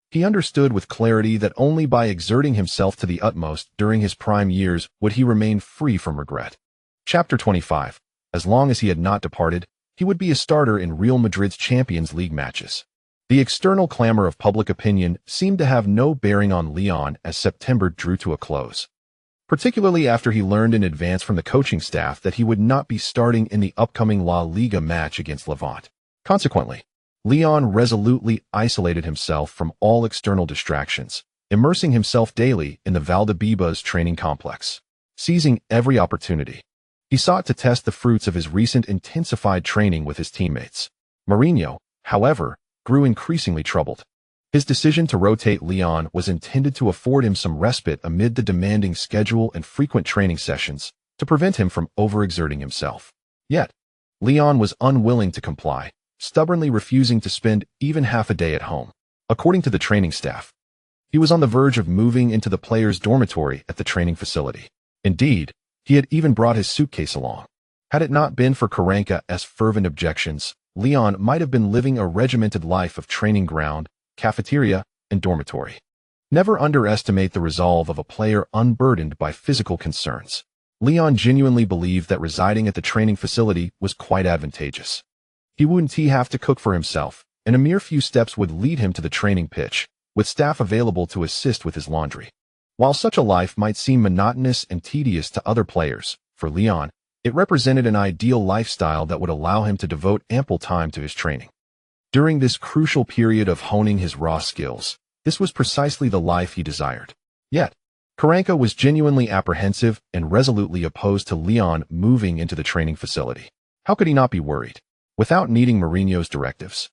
He understood with clarity that only by exerting himself to the utmost during his prime years would he remain free from regret. Chapter 25. As long as he had not departed, he would be a starter in Real Madrid's Champions League matches. The external clamor of public opinion seemed to have no bearing on Leon as September drew to a close, particularly after he learned in advance from the coaching staff that he would not be starting in the upcoming La Liga match against Levante. Consequently, Leon resolutely isolated himself from all external distractions, immersing himself daily in the Valdebebas training complex. Seizing every opportunity, he sought to test the fruits of his recent intensified training with his teammates. Mourinho, however, grew increasingly troubled. His decision to rotate Leon was intended to afford him some respite amid the demanding schedule and frequent training sessions, to prevent him from overexerting himself. Yet, Leon was unwilling to comply, stubbornly refusing to spend even half a day at home. According to the training staff, he was on the verge of moving into the players' dormitory at the training facility. Indeed, he had even brought his suitcase along. Had it not been for Karanka's fervent objections, Leon might have been living a regimented life of training ground, cafeteria, and dormitory. Never underestimate the resolve of a player unburdened by physical concerns. Leon genuinely believed that residing at the training facility was quite advantageous. He wouldn't have to cook for himself, and a mere few steps would lead him to the training pitch, with staff available to assist with his laundry. While such a life might seem monotonous and tedious to other players, for Leon, it represented an ideal lifestyle that would allow him to devote ample time to his training. During this crucial period of honing his raw skills, this was precisely the life he desired. Yet, Karanka was genuinely apprehensive and resolutely opposed to Leon moving into the training facility. How could he not be worried? Without needing Mourinho's directives,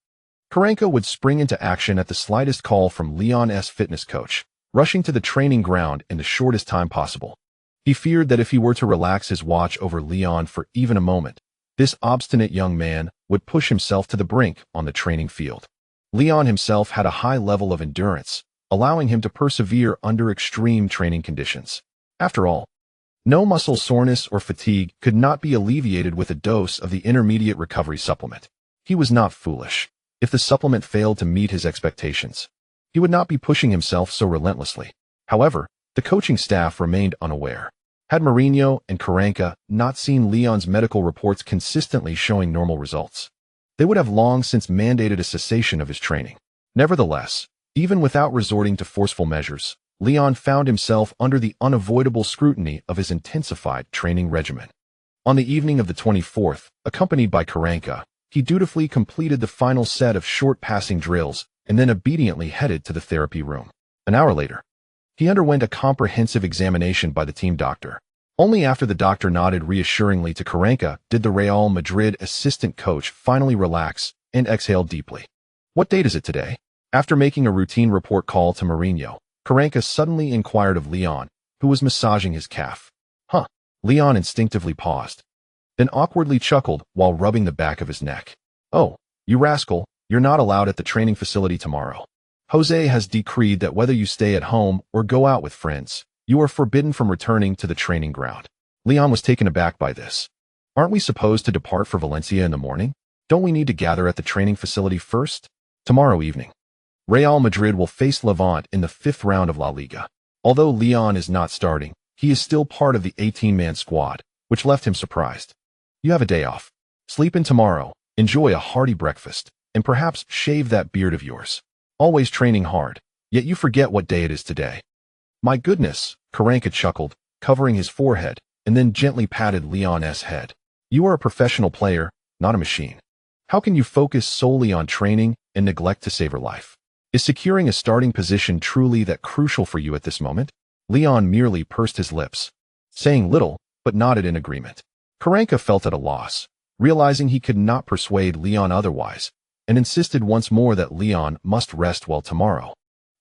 Karanka would spring into action at the slightest call from Leon's fitness coach, rushing to the training ground in the shortest time possible. He feared that if he were to relax his watch over Leon for even a moment, this obstinate young man would push himself to the brink on the training field. Leon himself had a high level of endurance, allowing him to persevere under extreme training conditions. After all, no muscle soreness or fatigue could not be alleviated with a dose of the intermediate recovery supplement. He was not foolish. If the supplement failed to meet his expectations, he would not be pushing himself so relentlessly. However, the coaching staff remained unaware. Had Mourinho and Karanka not seen Leon's medical reports consistently showing normal results, they would have long since mandated a cessation of his training. Nevertheless, even without resorting to forceful measures, Leon found himself under the unavoidable scrutiny of his intensified training regimen. On the evening of the 24th, accompanied by Karanka, he dutifully completed the final set of short passing drills and then obediently headed to the therapy room. An hour later, he underwent a comprehensive examination by the team doctor. Only after the doctor nodded reassuringly to Karanka did the Real Madrid assistant coach finally relax and exhale deeply. "What date is it today?" After making a routine report call to Mourinho, Karanka suddenly inquired of Leon, who was massaging his calf. "Huh." Leon instinctively paused, then awkwardly chuckled while rubbing the back of his neck. "Oh, you rascal, you're not allowed at the training facility tomorrow. Jose has decreed that whether you stay at home or go out with friends, you are forbidden from returning to the training ground." Leon was taken aback by this. "Aren't we supposed to depart for Valencia in the morning? Don't we need to gather at the training facility first?" Tomorrow evening, Real Madrid will face Levante in the 5th round of La Liga. Although Leon is not starting, he is still part of the 18-man squad, which left him surprised. "You have a day off. Sleep in tomorrow, enjoy a hearty breakfast, and perhaps shave that beard of yours. Always training hard, yet you forget what day it is today." "My goodness," Karanka chuckled, covering his forehead, and then gently patted Leon's head. "You are a professional player, not a machine. How can you focus solely on training and neglect to save your life? Is securing a starting position truly that crucial for you at this moment?" Leon merely pursed his lips, saying little, but nodded in agreement. Karanka felt at a loss, realizing he could not persuade Leon otherwise, and insisted once more that Leon must rest well tomorrow.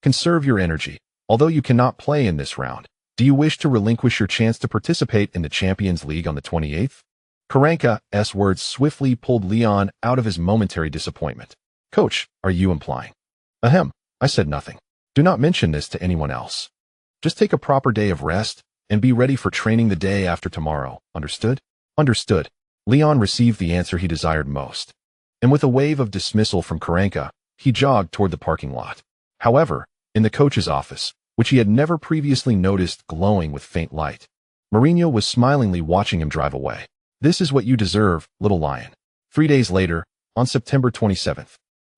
"Conserve your energy. Although you cannot play in this round, do you wish to relinquish your chance to participate in the Champions League on the 28th? Karanka's words swiftly pulled Leon out of his momentary disappointment. "Coach, are you implying Ahem, I said nothing. Do not mention this to anyone else. Just take a proper day of rest and be ready for training the day after tomorrow. Understood? Understood. Leon received the answer he desired most. And with a wave of dismissal from Karanka, he jogged toward the parking lot. However, in the coach's office, which he had never previously noticed glowing with faint light, Mourinho was smilingly watching him drive away. This is what you deserve, little lion. 3 days later, on September 27th,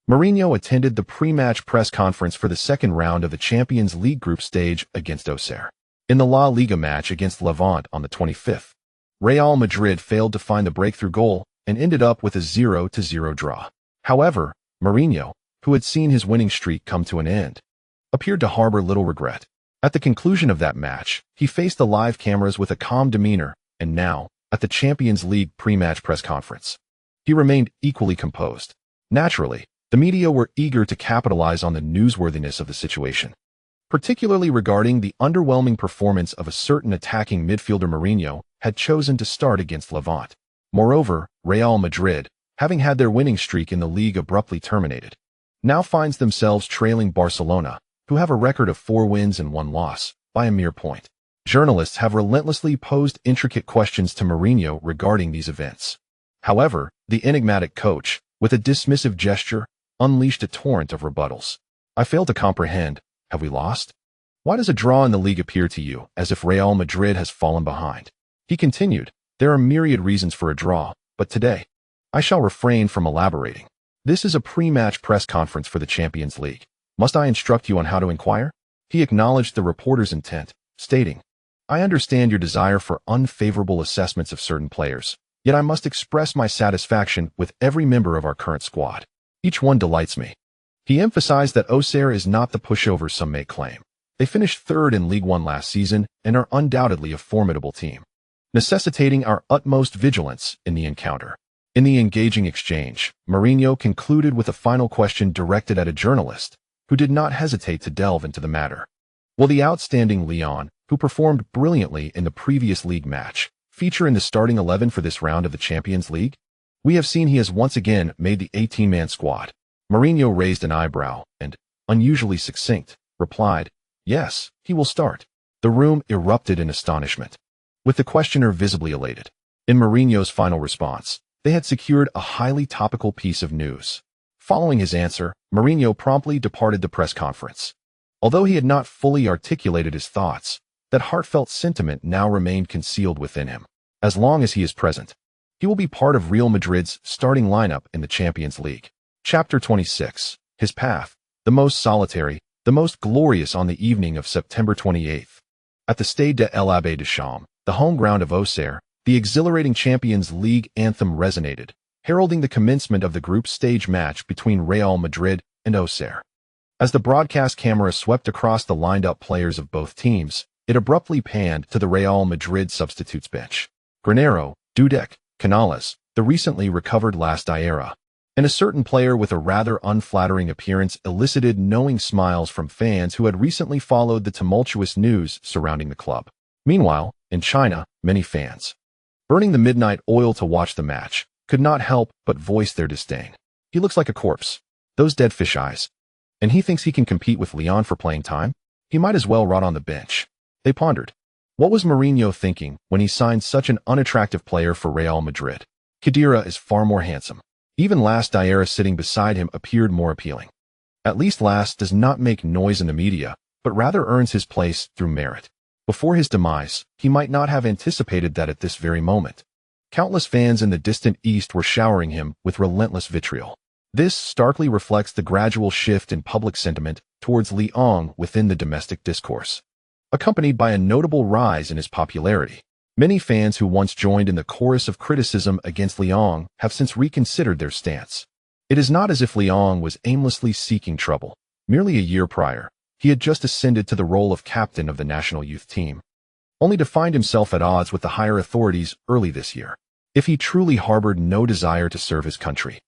Mourinho attended the pre-match press conference for the second round of the Champions League group stage against Auxerre. In the La Liga match against Levante on the 25th, Real Madrid failed to find the breakthrough goal and ended up with a 0-0 draw. However, Mourinho, who had seen his winning streak come to an end, appeared to harbor little regret. At the conclusion of that match, he faced the live cameras with a calm demeanor, and now, at the Champions League pre-match press conference, he remained equally composed. Naturally, the media were eager to capitalize on the newsworthiness of the situation, particularly regarding the underwhelming performance of a certain attacking midfielder Mourinho had chosen to start against Levante. Moreover, Real Madrid, having had their winning streak in the league abruptly terminated, now finds themselves trailing Barcelona, who have a record of 4 wins and 1 loss, by a mere point. Journalists have relentlessly posed intricate questions to Mourinho regarding these events. However, the enigmatic coach, with a dismissive gesture, unleashed a torrent of rebuttals. I fail to comprehend. Have we lost? Why does a draw in the league appear to you as if Real Madrid has fallen behind? He continued, there are myriad reasons for a draw, but today, I shall refrain from elaborating. This is a pre-match press conference for the Champions League. Must I instruct you on how to inquire? He acknowledged the reporter's intent, stating, I understand your desire for unfavorable assessments of certain players, yet I must express my satisfaction with every member of our current squad. Each one delights me. He emphasized that Auxerre is not the pushover some may claim. They finished 3rd in Ligue 1 last season and are undoubtedly a formidable team, necessitating our utmost vigilance in the encounter. In the engaging exchange, Mourinho concluded with a final question directed at a journalist, who did not hesitate to delve into the matter. Will the outstanding Leon, who performed brilliantly in the previous league match, feature in the starting 11 for this round of the Champions League? We have seen he has once again made the 18-man squad. Mourinho raised an eyebrow and, unusually succinct, replied, yes, he will start. The room erupted in astonishment, with the questioner visibly elated. In Mourinho's final response, they had secured a highly topical piece of news. Following his answer, Mourinho promptly departed the press conference. Although he had not fully articulated his thoughts, that heartfelt sentiment now remained concealed within him. As long as he is present, he will be part of Real Madrid's starting lineup in the Champions League. Chapter 26. His path, the most solitary, the most glorious on the evening of September 28th. At the Stade de l'Abbé de Champs, the home ground of Auxerre, the exhilarating Champions League anthem resonated, heralding the commencement of the group stage match between Real Madrid and Auxerre. As the broadcast camera swept across the lined-up players of both teams, it abruptly panned to the Real Madrid substitutes bench. Granero, Dudek, Canales, the recently recovered Las Diera, and a certain player with a rather unflattering appearance elicited knowing smiles from fans who had recently followed the tumultuous news surrounding the club. Meanwhile, in China, many fans, burning the midnight oil to watch the match, could not help but voice their disdain. He looks like a corpse. Those dead fish eyes. And he thinks he can compete with Leon for playing time? He might as well rot on the bench. They pondered. What was Mourinho thinking when he signed such an unattractive player for Real Madrid? Khedira is far more handsome. Even Las Diera sitting beside him appeared more appealing. At least Las does not make noise in the media, but rather earns his place through merit. Before his demise, he might not have anticipated that at this very moment. Countless fans in the distant East were showering him with relentless vitriol. This starkly reflects the gradual shift in public sentiment towards Leon within the domestic discourse, accompanied by a notable rise in his popularity. Many fans who once joined in the chorus of criticism against Leon have since reconsidered their stance. It is not as if Leon was aimlessly seeking trouble. Merely a year prior, he had just ascended to the role of captain of the national youth team, only to find himself at odds with the higher authorities early this year. If he truly harbored no desire to serve his country,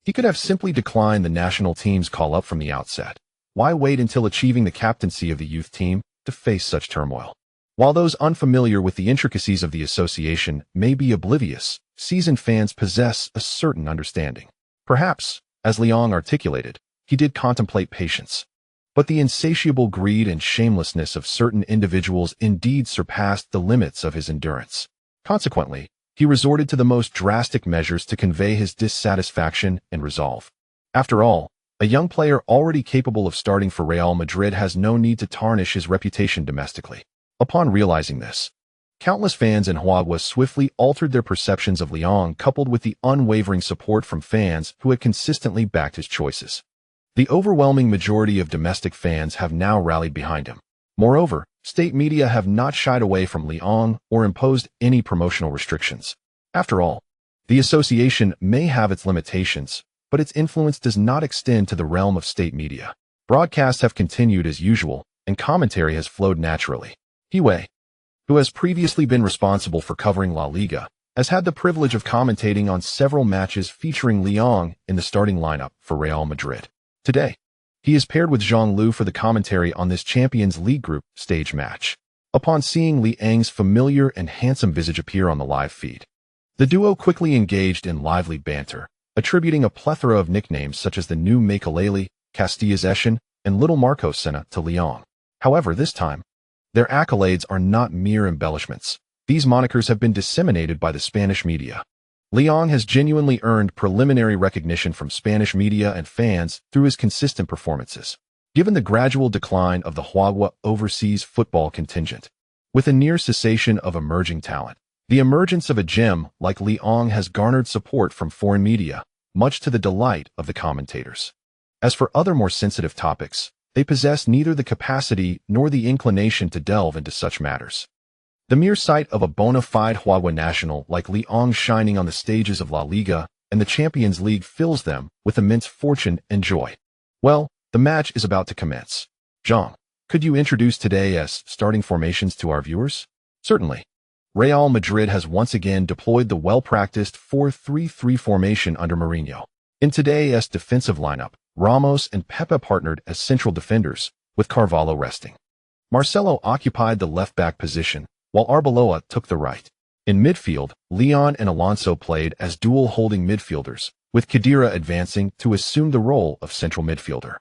he could have simply declined the national team's call-up from the outset. Why wait until achieving the captaincy of the youth team to face such turmoil? While those unfamiliar with the intricacies of the association may be oblivious, seasoned fans possess a certain understanding. Perhaps, as Leon articulated, he did contemplate patience. But the insatiable greed and shamelessness of certain individuals indeed surpassed the limits of his endurance. Consequently, he resorted to the most drastic measures to convey his dissatisfaction and resolve. After all, a young player already capable of starting for Real Madrid has no need to tarnish his reputation domestically. Upon realizing this, countless fans in Huagua swiftly altered their perceptions of Leon, coupled with the unwavering support from fans who had consistently backed his choices. The overwhelming majority of domestic fans have now rallied behind him. Moreover, state media have not shied away from Leon or imposed any promotional restrictions. After all, the association may have its limitations, but its influence does not extend to the realm of state media. Broadcasts have continued as usual, and commentary has flowed naturally. Hiwei, who has previously been responsible for covering La Liga, has had the privilege of commentating on several matches featuring Leon in the starting lineup for Real Madrid. Today, he is paired with Zhang Lu for the commentary on this Champions League group stage match. Upon seeing Liang's familiar and handsome visage appear on the live feed, the duo quickly engaged in lively banter, attributing a plethora of nicknames such as the new Makalele, Castilla's Eschen, and Little Marcos Senna to Leon. However, this time, their accolades are not mere embellishments. These monikers have been disseminated by the Spanish media. Leon has genuinely earned preliminary recognition from Spanish media and fans through his consistent performances. Given the gradual decline of the Huagua overseas football contingent, with a near cessation of emerging talent, the emergence of a gem like Leon has garnered support from foreign media, much to the delight of the commentators. As for other more sensitive topics, they possess neither the capacity nor the inclination to delve into such matters. The mere sight of a bona fide Huagua national like Leon shining on the stages of La Liga and the Champions League fills them with immense fortune and joy. Well, the match is about to commence. Zhang, could you introduce today's starting formations to our viewers? Certainly. Real Madrid has once again deployed the well-practiced 4-3-3 formation under Mourinho. In today's defensive lineup, Ramos and Pepe partnered as central defenders, with Carvalho resting. Marcelo occupied the left-back position, while Arbeloa took the right. In midfield, Leon and Alonso played as dual holding midfielders, with Khedira advancing to assume the role of central midfielder.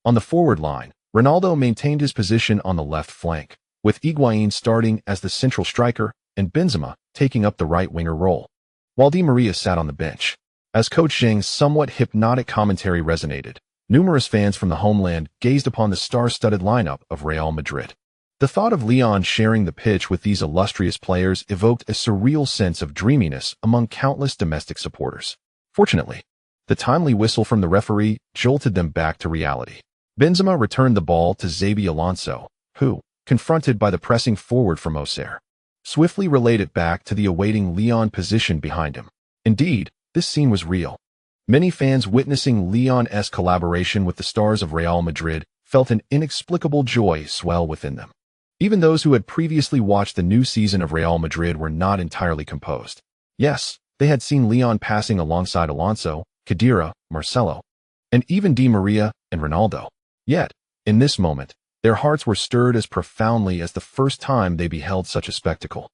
On the forward line, Ronaldo maintained his position on the left flank, with Higuain starting as the central striker and Benzema taking up the right winger role, while Di Maria sat on the bench. As Coach Zhang's somewhat hypnotic commentary resonated, numerous fans from the homeland gazed upon the star-studded lineup of Real Madrid. The thought of Leon sharing the pitch with these illustrious players evoked a surreal sense of dreaminess among countless domestic supporters. Fortunately, the timely whistle from the referee jolted them back to reality. Benzema returned the ball to Xabi Alonso, who, confronted by the pressing forward from Auxerre, swiftly relayed it back to the awaiting Leon position behind him. Indeed, this scene was real. Many fans witnessing Leon's collaboration with the stars of Real Madrid felt an inexplicable joy swell within them. Even those who had previously watched the new season of Real Madrid were not entirely composed. Yes, they had seen Leon passing alongside Alonso, Khedira, Marcelo, and even Di Maria and Ronaldo. Yet, in this moment, their hearts were stirred as profoundly as the first time they beheld such a spectacle.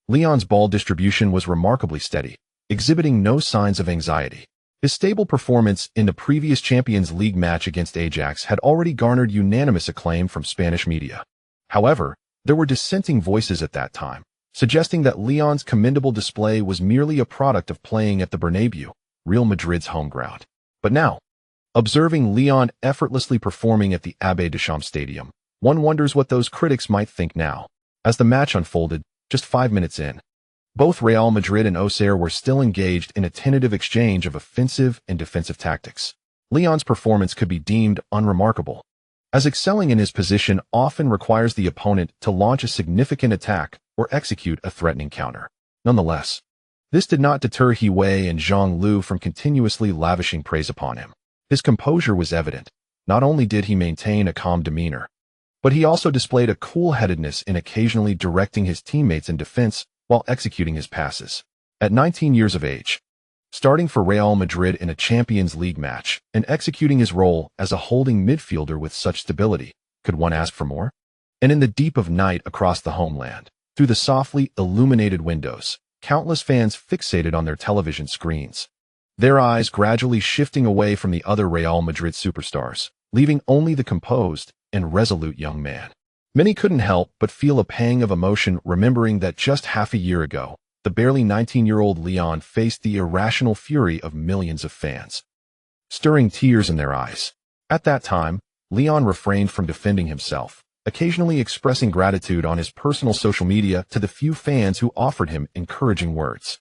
Leon's ball distribution was remarkably steady, exhibiting no signs of anxiety. His stable performance in the previous Champions League match against Ajax had already garnered unanimous acclaim from Spanish media. However, there were dissenting voices at that time, suggesting that Leon's commendable display was merely a product of playing at the Bernabeu, Real Madrid's home ground. But now, observing Leon effortlessly performing at the Abbe Deschamps Stadium, one wonders what those critics might think now. As the match unfolded, just 5 minutes in, both Real Madrid and Auxerre were still engaged in a tentative exchange of offensive and defensive tactics. Leon's performance could be deemed unremarkable, as excelling in his position often requires the opponent to launch a significant attack or execute a threatening counter. Nonetheless, this did not deter Hiwei and Zhang Lu from continuously lavishing praise upon him. His composure was evident. Not only did he maintain a calm demeanor, but he also displayed a cool-headedness in occasionally directing his teammates in defense while executing his passes. At 19 years of age, starting for Real Madrid in a Champions League match and executing his role as a holding midfielder with such stability, could one ask for more? And in the deep of night across the homeland, through the softly illuminated windows, countless fans fixated on their television screens. their eyes gradually shifting away from the other Real Madrid superstars, leaving only the composed and resolute young man. Many couldn't help but feel a pang of emotion remembering that just half a year ago, the barely 19-year-old Leon faced the irrational fury of millions of fans, stirring tears in their eyes. At that time, Leon refrained from defending himself, occasionally expressing gratitude on his personal social media to the few fans who offered him encouraging words.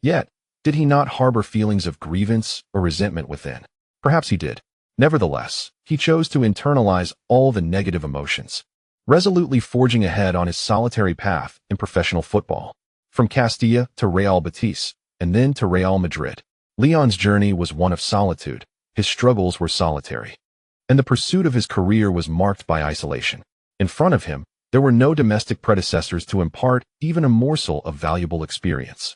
Yet, did he not harbor feelings of grievance or resentment within? Perhaps he did. Nevertheless, he chose to internalize all the negative emotions, resolutely forging ahead on his solitary path in professional football. From Castilla to Real Betis, and then to Real Madrid, Leon's journey was one of solitude. His struggles were solitary, and the pursuit of his career was marked by isolation. In front of him, there were no domestic predecessors to impart even a morsel of valuable experience.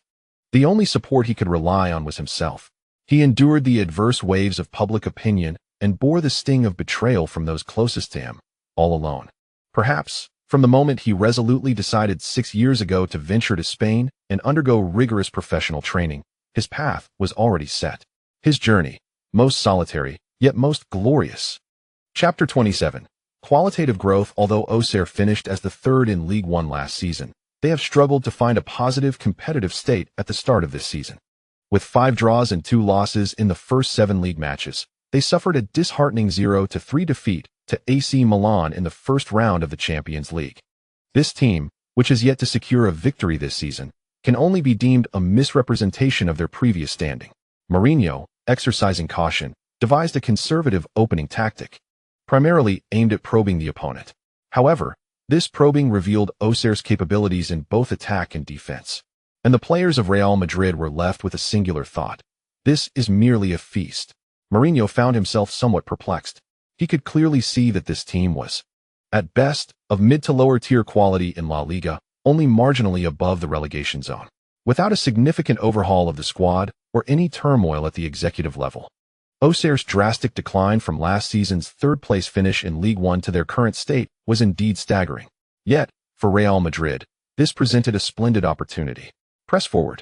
The only support he could rely on was himself. He endured the adverse waves of public opinion and bore the sting of betrayal from those closest to him, all alone. Perhaps, from the moment he resolutely decided 6 years ago to venture to Spain and undergo rigorous professional training, his path was already set. His journey, most solitary, yet most glorious. Chapter 27. Qualitative growth. Although Auxerre finished as the third in Ligue 1 last season, they have struggled to find a positive competitive state at the start of this season. With 5 draws and 2 losses in the first 7 league matches, they suffered a disheartening 0-3 defeat to AC Milan in the first round of the Champions League. This team, which has yet to secure a victory this season, can only be deemed a misrepresentation of their previous standing. Mourinho, exercising caution, devised a conservative opening tactic, primarily aimed at probing the opponent. However, this probing revealed Auxerre's capabilities in both attack and defense, and the players of Real Madrid were left with a singular thought: this is merely a feast. Mourinho found himself somewhat perplexed. He could clearly see that this team was, at best, of mid to lower tier quality in La Liga, only marginally above the relegation zone. Without a significant overhaul of the squad or any turmoil at the executive level, Auxerre's drastic decline from last season's third-place finish in Ligue 1 to their current state was indeed staggering. Yet, for Real Madrid, this presented a splendid opportunity. Press forward.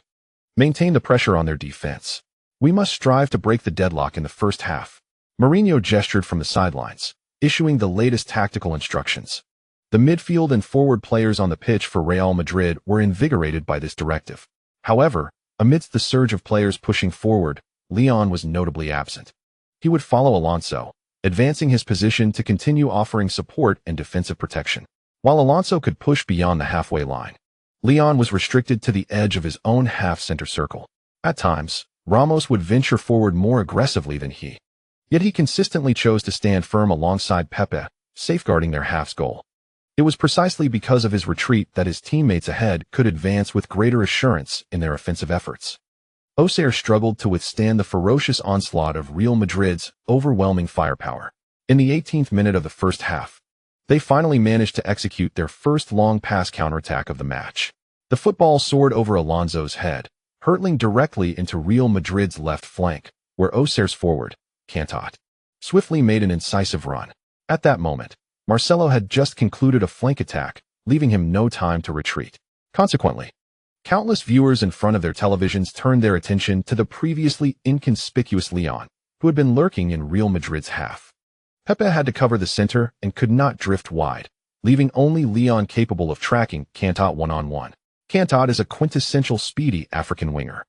Maintain the pressure on their defense. We must strive to break the deadlock in the first half. Mourinho gestured from the sidelines, issuing the latest tactical instructions. The midfield and forward players on the pitch for Real Madrid were invigorated by this directive. However, amidst the surge of players pushing forward, Leon was notably absent. He would follow Alonso, advancing his position to continue offering support and defensive protection. While Alonso could push beyond the halfway line, Leon was restricted to the edge of his own half-center circle. At times, Ramos would venture forward more aggressively than he. Yet he consistently chose to stand firm alongside Pepe, safeguarding their half's goal. It was precisely because of his retreat that his teammates ahead could advance with greater assurance in their offensive efforts. Auxerre struggled to withstand the ferocious onslaught of Real Madrid's overwhelming firepower. In the 18th minute of the first half, they finally managed to execute their first long pass counterattack of the match. The football soared over Alonso's head, hurtling directly into Real Madrid's left flank, where Auxerre's forward, Candidly, swiftly made an incisive run. At that moment, Marcelo had just concluded a flank attack, leaving him no time to retreat. Consequently, countless viewers in front of their televisions turned their attention to the previously inconspicuous Leon, who had been lurking in Real Madrid's half. Pepe had to cover the center and could not drift wide, leaving only Leon capable of tracking Candidly one-on-one. Candidly is a quintessential speedy African winger.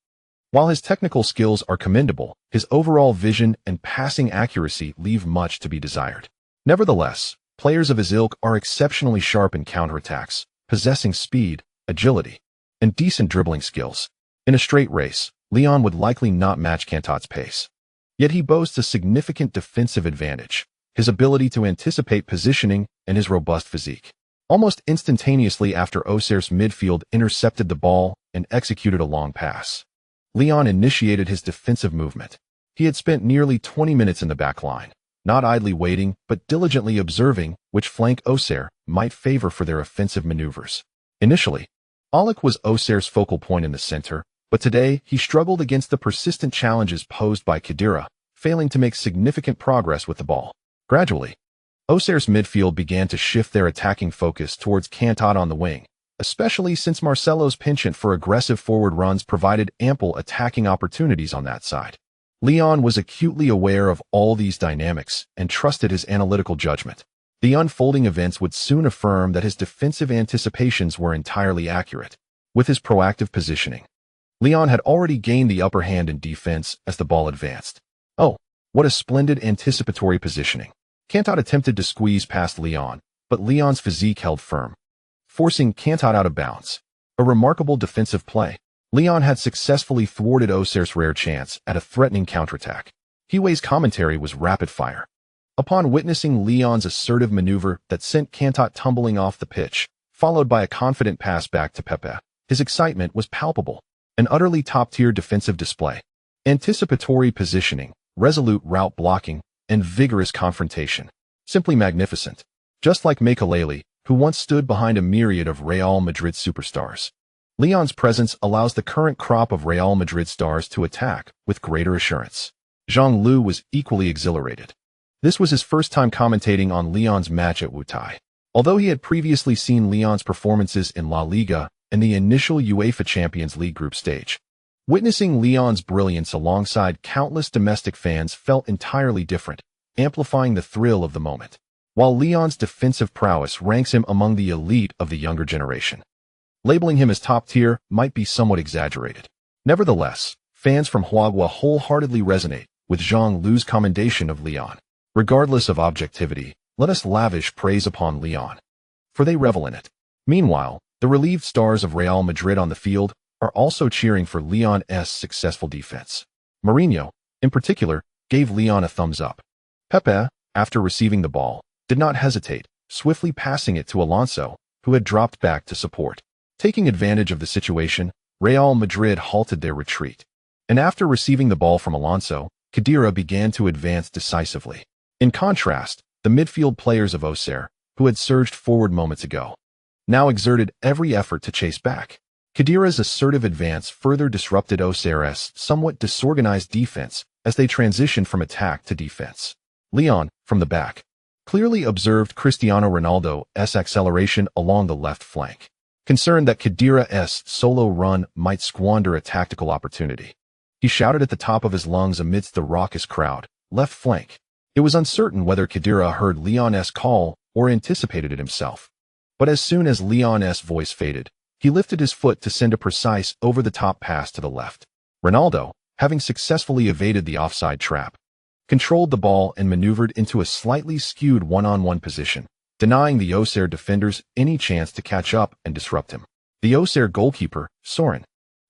While his technical skills are commendable, his overall vision and passing accuracy leave much to be desired. Nevertheless, players of his ilk are exceptionally sharp in counterattacks, possessing speed, agility, and decent dribbling skills. In a straight race, Leon would likely not match Candidly's pace. Yet he boasts a significant defensive advantage: his ability to anticipate positioning and his robust physique. Almost instantaneously after Auxerre's midfield intercepted the ball and executed a long pass, Leon initiated his defensive movement. He had spent nearly 20 minutes in the back line, not idly waiting but diligently observing which flank Auxerre might favor for their offensive maneuvers. Initially, Alec was Auxerre's focal point in the center, but today he struggled against the persistent challenges posed by Khedira, failing to make significant progress with the ball. Gradually, Auxerre's midfield began to shift their attacking focus towards Candidly on the wing, especially since Marcelo's penchant for aggressive forward runs provided ample attacking opportunities on that side. Leon was acutely aware of all these dynamics and trusted his analytical judgment. The unfolding events would soon affirm that his defensive anticipations were entirely accurate. With his proactive positioning, Leon had already gained the upper hand in defense as the ball advanced. Oh, what a splendid anticipatory positioning. Cantata attempted to squeeze past Leon, but Leon's physique held firm, forcing Cantata out of bounds. A remarkable defensive play. Leon had successfully thwarted Auxerre's rare chance at a threatening counterattack. Hiway's commentary was rapid fire. Upon witnessing Leon's assertive maneuver that sent Cantata tumbling off the pitch, followed by a confident pass back to Pepe, his excitement was palpable. An utterly top-tier defensive display. Anticipatory positioning, resolute route blocking, and vigorous confrontation. Simply magnificent. Just like Makelele, who once stood behind a myriad of Real Madrid superstars. Leon's presence allows the current crop of Real Madrid stars to attack with greater assurance. Zhang Lu was equally exhilarated. This was his first time commentating on Leon's match at Wutai. Although he had previously seen Leon's performances in La Liga and the initial UEFA Champions League group stage, witnessing Leon's brilliance alongside countless domestic fans felt entirely different, amplifying the thrill of the moment. While Leon's defensive prowess ranks him among the elite of the younger generation, labeling him as top tier might be somewhat exaggerated. Nevertheless, fans from Huagua wholeheartedly resonate with Zhang Lu's commendation of Leon. Regardless of objectivity, let us lavish praise upon Leon, for they revel in it. Meanwhile, the relieved stars of Real Madrid on the field are also cheering for Leon's successful defense. Mourinho, in particular, gave Leon a thumbs up. Pepe, after receiving the ball, did not hesitate, swiftly passing it to Alonso, who had dropped back to support. Taking advantage of the situation, Real Madrid halted their retreat. And after receiving the ball from Alonso, Khedira began to advance decisively. In contrast, the midfield players of Auxerre, who had surged forward moments ago, now exerted every effort to chase back. Khedira's assertive advance further disrupted Auxerre's somewhat disorganized defense as they transitioned from attack to defense. Leon, from the back, clearly observed Cristiano Ronaldo's acceleration along the left flank, concerned that Khedira's solo run might squander a tactical opportunity. He shouted at the top of his lungs amidst the raucous crowd, "Left flank." It was uncertain whether Khedira heard Leon's call or anticipated it himself. But as soon as Leon's voice faded, he lifted his foot to send a precise over-the-top pass to the left. Ronaldo, having successfully evaded the offside trap, controlled the ball and maneuvered into a slightly skewed one-on-one position, denying the Auxerre defenders any chance to catch up and disrupt him. The Auxerre goalkeeper, Soren,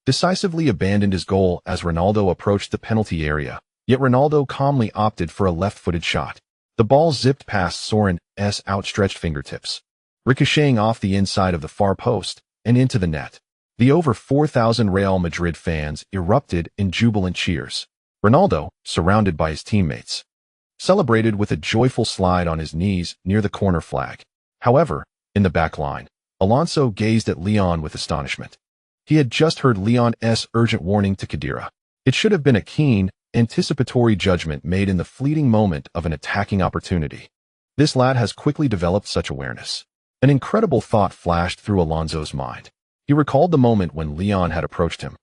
decisively abandoned his goal as Ronaldo approached the penalty area, yet Ronaldo calmly opted for a left-footed shot. The ball zipped past Soren's outstretched fingertips, ricocheting off the inside of the far post and into the net. The over 4,000 Real Madrid fans erupted in jubilant cheers. Ronaldo, surrounded by his teammates, celebrated with a joyful slide on his knees near the corner flag. However, in the back line, Alonso gazed at Leon with astonishment. He had just heard Leon's urgent warning to Khedira. It should have been a keen, anticipatory judgment made in the fleeting moment of an attacking opportunity. This lad has quickly developed such awareness. An incredible thought flashed through Alonso's mind. He recalled the moment when Leon had approached him,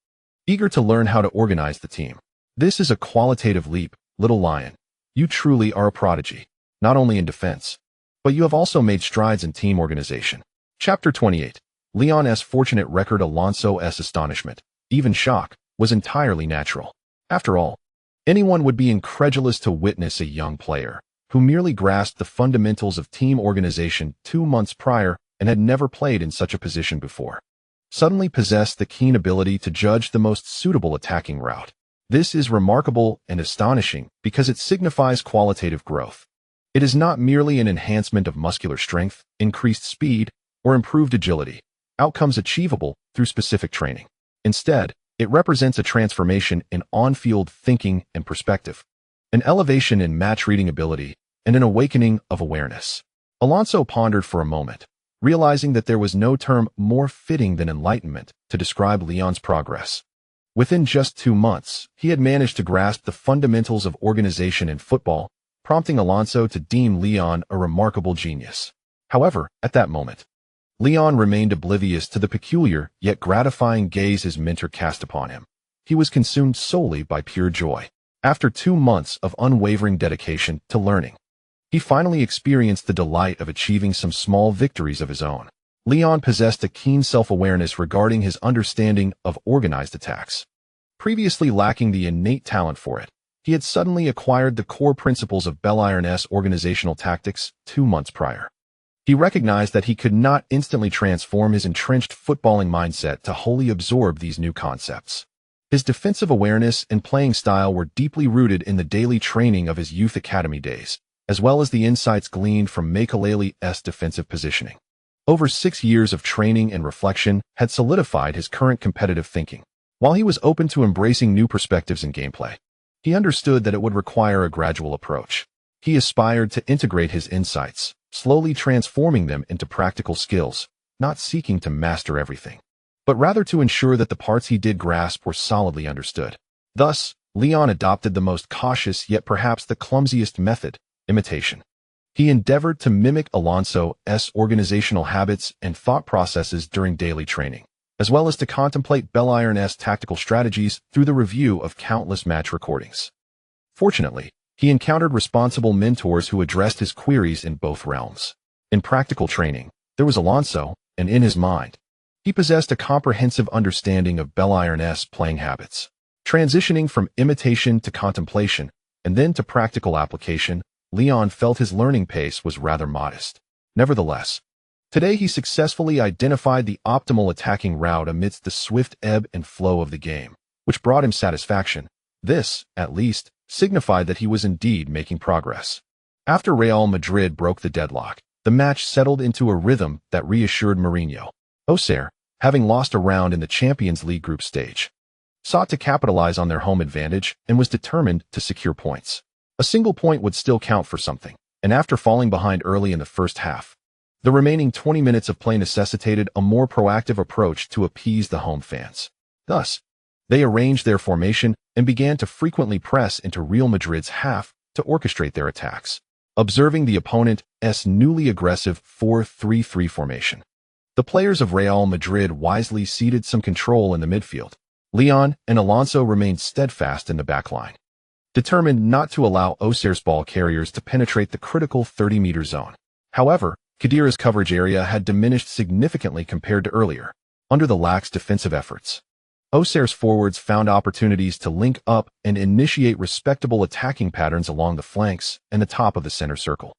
eager to learn how to organize the team. "This is a qualitative leap, little lion. You truly are a prodigy, not only in defense, but you have also made strides in team organization." Chapter 28. Leon's fortunate record. Alonso's astonishment, even shock, was entirely natural. After all, anyone would be incredulous to witness a young player who merely grasped the fundamentals of team organization 2 months prior and had never played in such a position before, suddenly possessed the keen ability to judge the most suitable attacking route. This is remarkable and astonishing because it signifies qualitative growth. It is not merely an enhancement of muscular strength, increased speed, or improved agility, outcomes achievable through specific training. Instead, it represents a transformation in on-field thinking and perspective, an elevation in match-reading ability, and an awakening of awareness. Alonso pondered for a moment, realizing that there was no term more fitting than enlightenment to describe Leon's progress. Within just 2 months, he had managed to grasp the fundamentals of organization in football, prompting Alonso to deem Leon a remarkable genius. However, at that moment, Leon remained oblivious to the peculiar yet gratifying gaze his mentor cast upon him. He was consumed solely by pure joy. After 2 months of unwavering dedication to learning, he finally experienced the delight of achieving some small victories of his own. Leon possessed a keen self-awareness regarding his understanding of organized attacks. Previously lacking the innate talent for it, he had suddenly acquired the core principles of Bayern's organizational tactics 2 months prior. He recognized that he could not instantly transform his entrenched footballing mindset to wholly absorb these new concepts. His defensive awareness and playing style were deeply rooted in the daily training of his youth academy days, as well as the insights gleaned from Makelele's defensive positioning. Over 6 years of training and reflection had solidified his current competitive thinking. While he was open to embracing new perspectives in gameplay, he understood that it would require a gradual approach. He aspired to integrate his insights, slowly transforming them into practical skills, not seeking to master everything, but rather to ensure that the parts he did grasp were solidly understood. Thus, Leon adopted the most cautious yet perhaps the clumsiest method: imitation. He endeavored to mimic Alonso's organizational habits and thought processes during daily training, as well as to contemplate Bayern's tactical strategies through the review of countless match recordings. Fortunately, he encountered responsible mentors who addressed his queries in both realms. In practical training, there was Alonso, and in his mind, he possessed a comprehensive understanding of Bayern's playing habits. Transitioning from imitation to contemplation, and then to practical application, Leon felt his learning pace was rather modest. Nevertheless, today he successfully identified the optimal attacking route amidst the swift ebb and flow of the game, which brought him satisfaction. This, at least, signified that he was indeed making progress. After Real Madrid broke the deadlock, the match settled into a rhythm that reassured Mourinho. Auxerre, having lost a round in the Champions League group stage, sought to capitalize on their home advantage and was determined to secure points. A single point would still count for something, and after falling behind early in the first half, the remaining 20 minutes of play necessitated a more proactive approach to appease the home fans. Thus, they arranged their formation and began to frequently press into Real Madrid's half to orchestrate their attacks, observing the opponent's newly aggressive 4-3-3 formation. The players of Real Madrid wisely ceded some control in the midfield. Leon and Alonso remained steadfast in the backline, determined not to allow Auxerre's ball carriers to penetrate the critical 30-meter zone. However, Khedira's coverage area had diminished significantly compared to earlier, under the lax defensive efforts. Auxerre's forwards found opportunities to link up and initiate respectable attacking patterns along the flanks and the top of the center circle.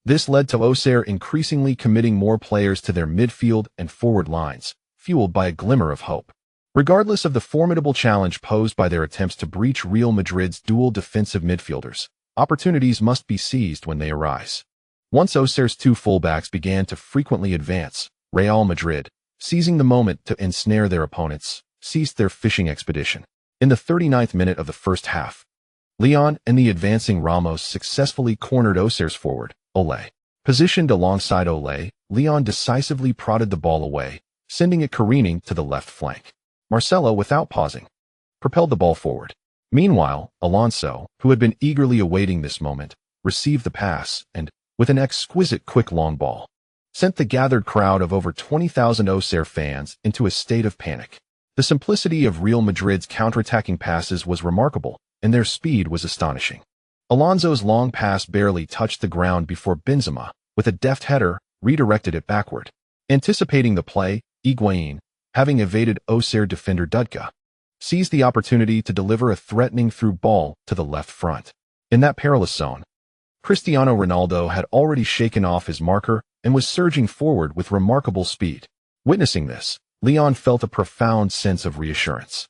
This led to Auxerre increasingly committing more players to their midfield and forward lines, fueled by a glimmer of hope. Regardless of the formidable challenge posed by their attempts to breach Real Madrid's dual defensive midfielders, opportunities must be seized when they arise. Once Auxerre's 2 fullbacks began to frequently advance, Real Madrid, seizing the moment to ensnare their opponents, ceased their fishing expedition. In the 39th minute of the first half, Leon and the advancing Ramos successfully cornered Auxerre's forward, Ole. Positioned alongside Ole, Leon decisively prodded the ball away, sending it careening to the left flank. Marcelo, without pausing, propelled the ball forward. Meanwhile, Alonso, who had been eagerly awaiting this moment, received the pass and, with an exquisite quick long ball, sent the gathered crowd of over 20,000 Auxerre fans into a state of panic. The simplicity of Real Madrid's counterattacking passes was remarkable, and their speed was astonishing. Alonso's long pass barely touched the ground before Benzema, with a deft header, redirected it backward. Anticipating the play, Higuaín, having evaded Auxerre defender Dudka, seized the opportunity to deliver a threatening through ball to the left front. In that perilous zone, Cristiano Ronaldo had already shaken off his marker and was surging forward with remarkable speed. Witnessing this, Leon felt a profound sense of reassurance.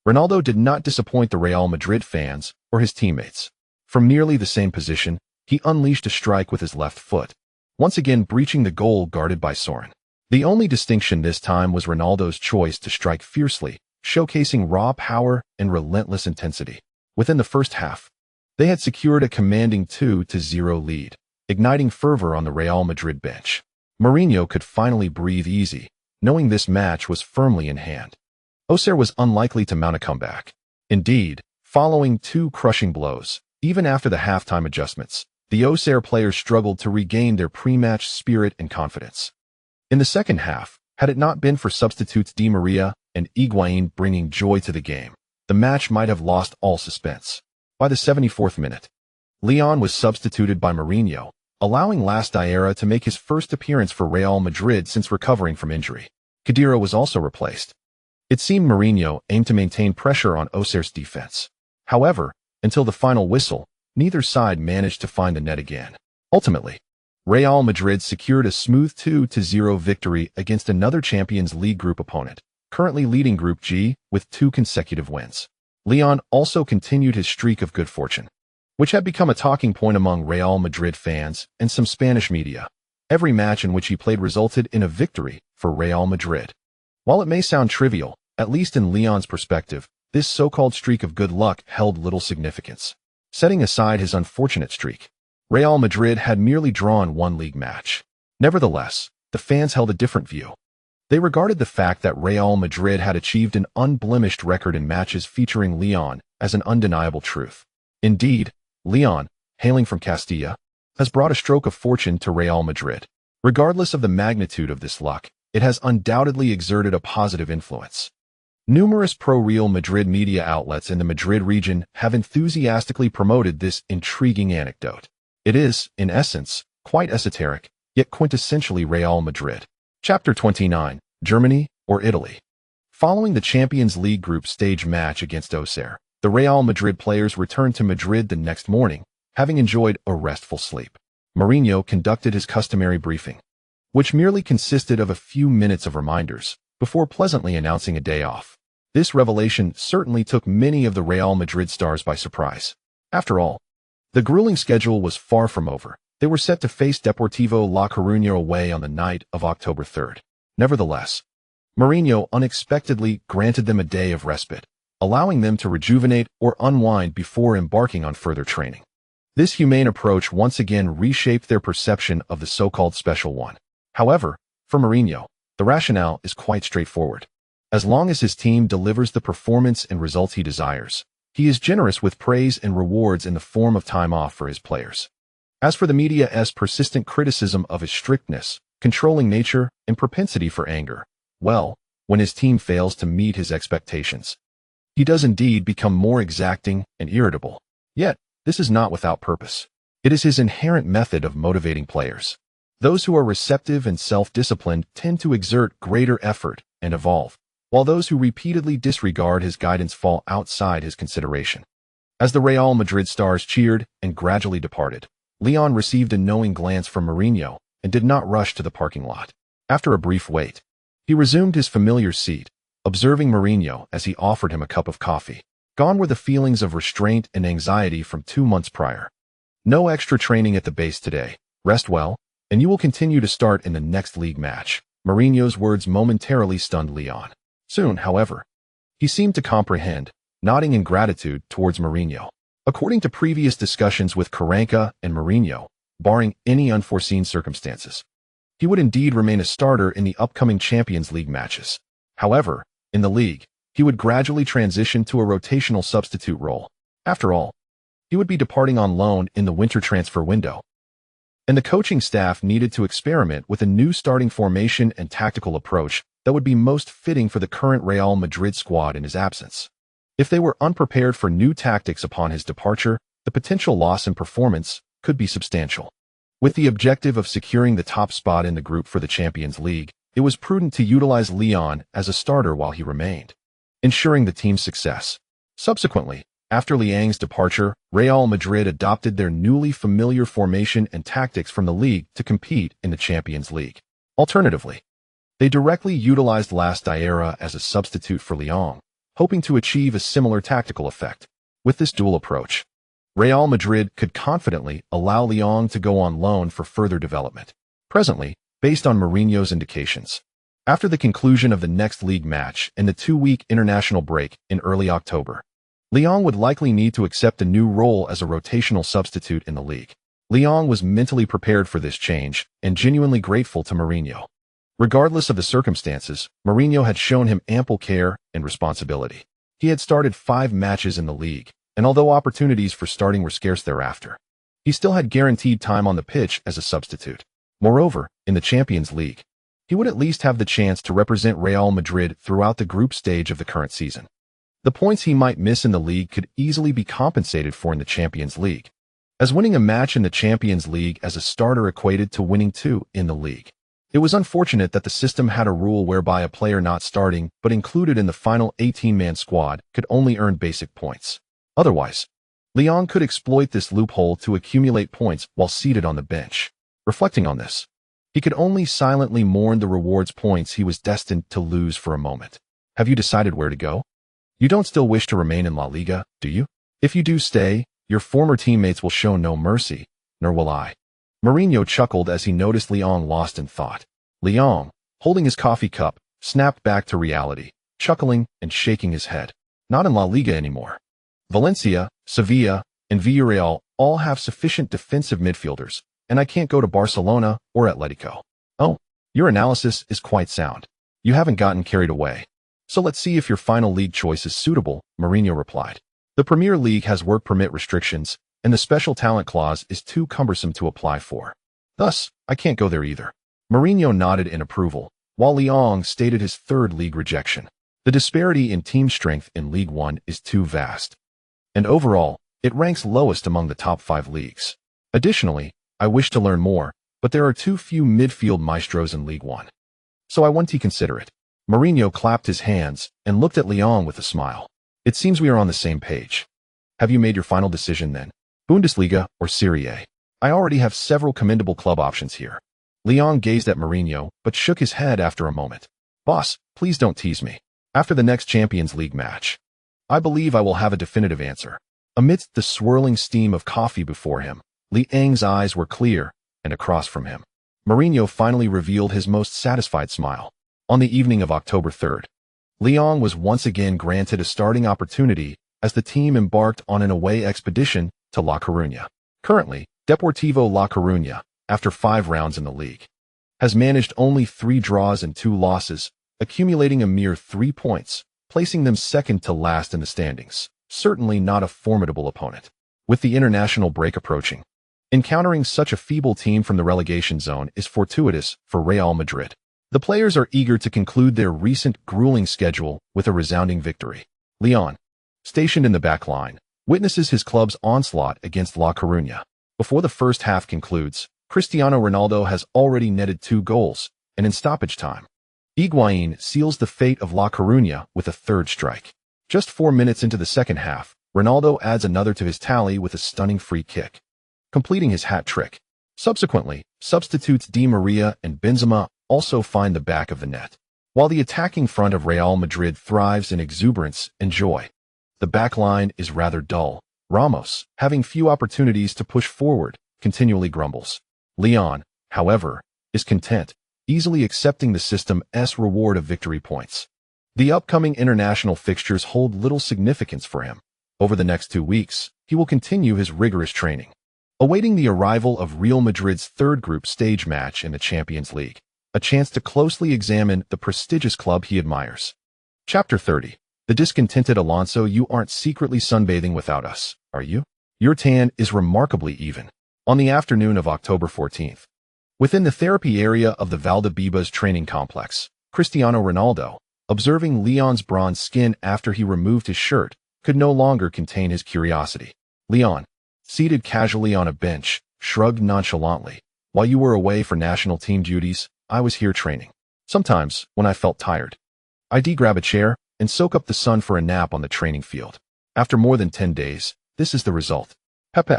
Ronaldo did not disappoint the Real Madrid fans or his teammates. From nearly the same position, he unleashed a strike with his left foot, once again breaching the goal guarded by Soren. The only distinction this time was Ronaldo's choice to strike fiercely, showcasing raw power and relentless intensity. Within the first half, they had secured a commanding 2-0 lead, igniting fervor on the Real Madrid bench. Mourinho could finally breathe easy, knowing this match was firmly in hand. Auxerre was unlikely to mount a comeback. Indeed, following 2 crushing blows, even after the halftime adjustments, the Auxerre players struggled to regain their pre-match spirit and confidence. In the second half, had it not been for substitutes Di Maria and Higuaín bringing joy to the game, the match might have lost all suspense. By the 74th minute, Leon was substituted by Mourinho, allowing Lasdiera to make his first appearance for Real Madrid since recovering from injury. Khedira was also replaced. It seemed Mourinho aimed to maintain pressure on Auxerre's defense. However, until the final whistle, neither side managed to find the net again. Ultimately, Real Madrid secured a smooth 2-0 victory against another Champions League group opponent, currently leading Group G with 2 consecutive wins. Leon also continued his streak of good fortune, which had become a talking point among Real Madrid fans and some Spanish media. Every match in which he played resulted in a victory for Real Madrid. While it may sound trivial, at least in Leon's perspective, this so-called streak of good luck held little significance. Setting aside his unfortunate streak, Real Madrid had merely drawn 1 league match. Nevertheless, the fans held a different view. They regarded the fact that Real Madrid had achieved an unblemished record in matches featuring Leon as an undeniable truth. Indeed, Leon, hailing from Castilla, has brought a stroke of fortune to Real Madrid. Regardless of the magnitude of this luck, it has undoubtedly exerted a positive influence. Numerous pro-Real Madrid media outlets in the Madrid region have enthusiastically promoted this intriguing anecdote. It is, in essence, quite esoteric, yet quintessentially Real Madrid. Chapter 29, Germany or Italy. Following the Champions League group stage match against Auxerre, the Real Madrid players returned to Madrid the next morning, having enjoyed a restful sleep. Mourinho conducted his customary briefing, which merely consisted of a few minutes of reminders, before pleasantly announcing a day off. This revelation certainly took many of the Real Madrid stars by surprise. After all, the grueling schedule was far from over. They were set to face Deportivo La Coruña away on the night of October 3rd. Nevertheless, Mourinho unexpectedly granted them a day of respite, allowing them to rejuvenate or unwind before embarking on further training. This humane approach once again reshaped their perception of the so-called Special One. However, for Mourinho, the rationale is quite straightforward. As long as his team delivers the performance and results he desires, he is generous with praise and rewards in the form of time off for his players. As for the media's persistent criticism of his strictness, controlling nature, and propensity for anger, well, when his team fails to meet his expectations, he does indeed become more exacting and irritable. Yet, this is not without purpose. It is his inherent method of motivating players. Those who are receptive and self-disciplined tend to exert greater effort and evolve, while those who repeatedly disregard his guidance fall outside his consideration. As the Real Madrid stars cheered and gradually departed, Leon received a knowing glance from Mourinho and did not rush to the parking lot. After a brief wait, he resumed his familiar seat, observing Mourinho as he offered him a cup of coffee. Gone were the feelings of restraint and anxiety from 2 months prior. No extra training at the base today. Rest well, and you will continue to start in the next league match. Mourinho's words momentarily stunned Leon. Soon, however, he seemed to comprehend, nodding in gratitude towards Mourinho. According to previous discussions with Kaká and Mourinho, barring any unforeseen circumstances, he would indeed remain a starter in the upcoming Champions League matches. However, in the league, he would gradually transition to a rotational substitute role. After all, he would be departing on loan in the winter transfer window, and the coaching staff needed to experiment with a new starting formation and tactical approach that would be most fitting for the current Real Madrid squad in his absence. If they were unprepared for new tactics upon his departure, the potential loss in performance could be substantial. With the objective of securing the top spot in the group for the Champions League, it was prudent to utilize Leon as a starter while he remained, ensuring the team's success. Subsequently, after Liang's departure, Real Madrid adopted their newly familiar formation and tactics from the league to compete in the Champions League. Alternatively, they directly utilized Lasdiera as a substitute for Leon, hoping to achieve a similar tactical effect. With this dual approach, Real Madrid could confidently allow Leon to go on loan for further development. Presently, based on Mourinho's indications, after the conclusion of the next league match and the 2-week international break in early October, Leon would likely need to accept a new role as a rotational substitute in the league. Leon was mentally prepared for this change and genuinely grateful to Mourinho. Regardless of the circumstances, Mourinho had shown him ample care and responsibility. He had started 5 matches in the league, and although opportunities for starting were scarce thereafter, he still had guaranteed time on the pitch as a substitute. Moreover, in the Champions League, he would at least have the chance to represent Real Madrid throughout the group stage of the current season. The points he might miss in the league could easily be compensated for in the Champions League, as winning a match in the Champions League as a starter equated to winning 2 in the league. It was unfortunate that the system had a rule whereby a player not starting but included in the final 18-man squad could only earn basic points. Otherwise, Lyon could exploit this loophole to accumulate points while seated on the bench. Reflecting on this, he could only silently mourn the rewards points he was destined to lose for a moment. Have you decided where to go? You don't still wish to remain in La Liga, do you? If you do stay, your former teammates will show no mercy, nor will I. Mourinho chuckled as he noticed Lyon lost in thought. Lyon, holding his coffee cup, snapped back to reality, chuckling and shaking his head. Not in La Liga anymore. Valencia, Sevilla, and Villarreal all have sufficient defensive midfielders, and I can't go to Barcelona or Atletico. Oh, your analysis is quite sound. You haven't gotten carried away. So let's see if your final league choice is suitable, Mourinho replied. The Premier League has work permit restrictions, and the special talent clause is too cumbersome to apply for. Thus, I can't go there either. Mourinho nodded in approval, while Lyon stated his third league rejection. The disparity in team strength in League One is too vast, and overall, it ranks lowest among the top 5 leagues. Additionally, I wish to learn more, but there are too few midfield maestros in League One. So I want to consider it. Mourinho clapped his hands and looked at Lyon with a smile. It seems we are on the same page. Have you made your final decision then? Bundesliga or Serie A? I already have several commendable club options here. Lyon gazed at Mourinho, but shook his head after a moment. Boss, please don't tease me. After the next Champions League match, I believe I will have a definitive answer. Amidst the swirling steam of coffee before him, Liang's eyes were clear and across from him. Mourinho finally revealed his most satisfied smile. On the evening of October 3rd, Lyon was once again granted a starting opportunity as the team embarked on an away expedition to La Coruña. Currently, Deportivo La Coruña, after 5 rounds in the league, has managed only 3 draws and 2 losses, accumulating a mere 3 points, placing them second to last in the standings. Certainly not a formidable opponent. With the international break approaching, encountering such a feeble team from the relegation zone is fortuitous for Real Madrid. The players are eager to conclude their recent grueling schedule with a resounding victory. Lyon, stationed in the back line, witnesses his club's onslaught against La Coruña. Before the first half concludes, Cristiano Ronaldo has already netted 2 goals, and in stoppage time, Higuaín seals the fate of La Coruña with a 3rd strike. Just 4 minutes into the second half, Ronaldo adds another to his tally with a stunning free kick, completing his hat trick. Subsequently, substitutes Di Maria and Benzema also find the back of the net. While the attacking front of Real Madrid thrives in exuberance and joy, the back line is rather dull. Ramos, having few opportunities to push forward, continually grumbles. Lyon, however, is content, easily accepting the system's reward of victory points. The upcoming international fixtures hold little significance for him. Over the next 2 weeks, he will continue his rigorous training, awaiting the arrival of Real Madrid's 3rd group stage match in the Champions League, a chance to closely examine the prestigious club he admires. Chapter 30. The discontented Alonso. You aren't secretly sunbathing without us, are you? Your tan is remarkably even. On the afternoon of October 14th, within the therapy area of the Valdebebas training complex, Cristiano Ronaldo, observing Lyon's bronze skin after he removed his shirt, could no longer contain his curiosity. Lyon, seated casually on a bench, shrugged nonchalantly. While you were away for national team duties, I was here training. Sometimes, when I felt tired, I'd grab a chair and soak up the sun for a nap on the training field. After more than 10 days, this is the result. Pepe,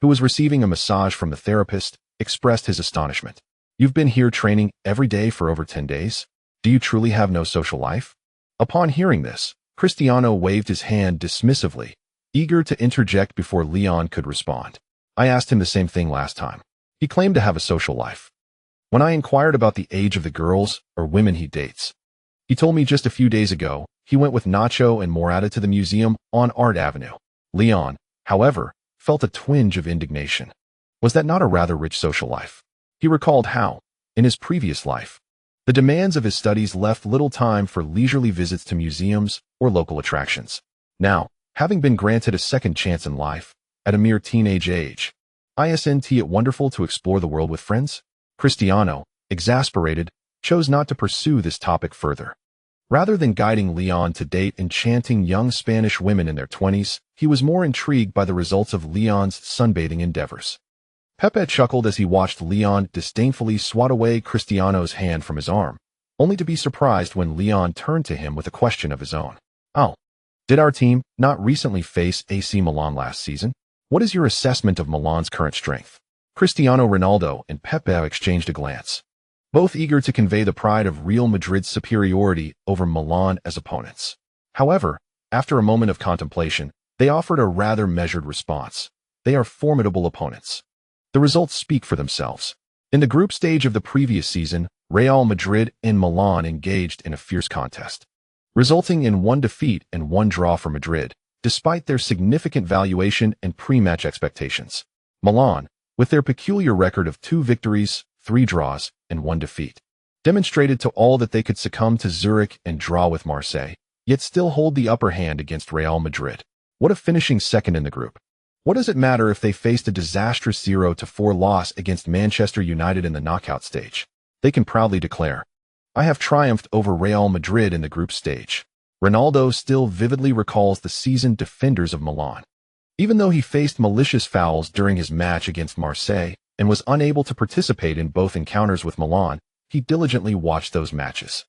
who was receiving a massage from the therapist, expressed his astonishment. You've been here training every day for over 10 days? Do you truly have no social life? Upon hearing this, Cristiano waved his hand dismissively, eager to interject before Lyon could respond. I asked him the same thing last time. He claimed to have a social life. When I inquired about the age of the girls or women he dates, he told me just a few days ago he went with Nacho and Morata to the museum on Art Avenue. Lyon, however, felt a twinge of indignation. Was that not a rather rich social life? He recalled how, in his previous life, the demands of his studies left little time for leisurely visits to museums or local attractions. Now, having been granted a second chance in life, at a mere teenage age, isn't it wonderful to explore the world with friends? Cristiano, exasperated, chose not to pursue this topic further. Rather than guiding Leon to date enchanting young Spanish women in their 20s, he was more intrigued by the results of Leon's sunbathing endeavors. Pepe chuckled as he watched Leon disdainfully swat away Cristiano's hand from his arm, only to be surprised when Leon turned to him with a question of his own. "Oh, did our team not recently face AC Milan last season? What is your assessment of Milan's current strength?" Cristiano Ronaldo and Pepe exchanged a glance, both eager to convey the pride of Real Madrid's superiority over Milan as opponents. However, after a moment of contemplation, they offered a rather measured response. They are formidable opponents. The results speak for themselves. In the group stage of the previous season, Real Madrid and Milan engaged in a fierce contest, resulting in 1 defeat and 1 draw for Madrid, despite their significant valuation and pre-match expectations. Milan, with their peculiar record of 2 victories, 3 draws, and 1 defeat, demonstrated to all that they could succumb to Zurich and draw with Marseille, yet still hold the upper hand against Real Madrid. What a finishing second in the group. What does it matter if they faced a disastrous 0-4 loss against Manchester United in the knockout stage? They can proudly declare, "I have triumphed over Real Madrid in the group stage." Ronaldo still vividly recalls the seasoned defenders of Milan. Even though he faced malicious fouls during his match against Marseille and was unable to participate in both encounters with Milan, he diligently watched those matches.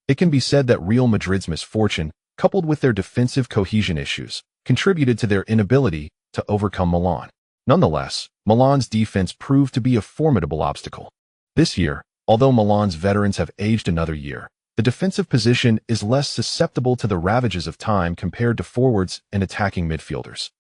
It can be said that Real Madrid's misfortune, coupled with their defensive cohesion issues, contributed to their inability to overcome Milan. Nonetheless, Milan's defense proved to be a formidable obstacle. This year, although Milan's veterans have aged another year, the defensive position is less susceptible to the ravages of time compared to forwards and attacking midfielders.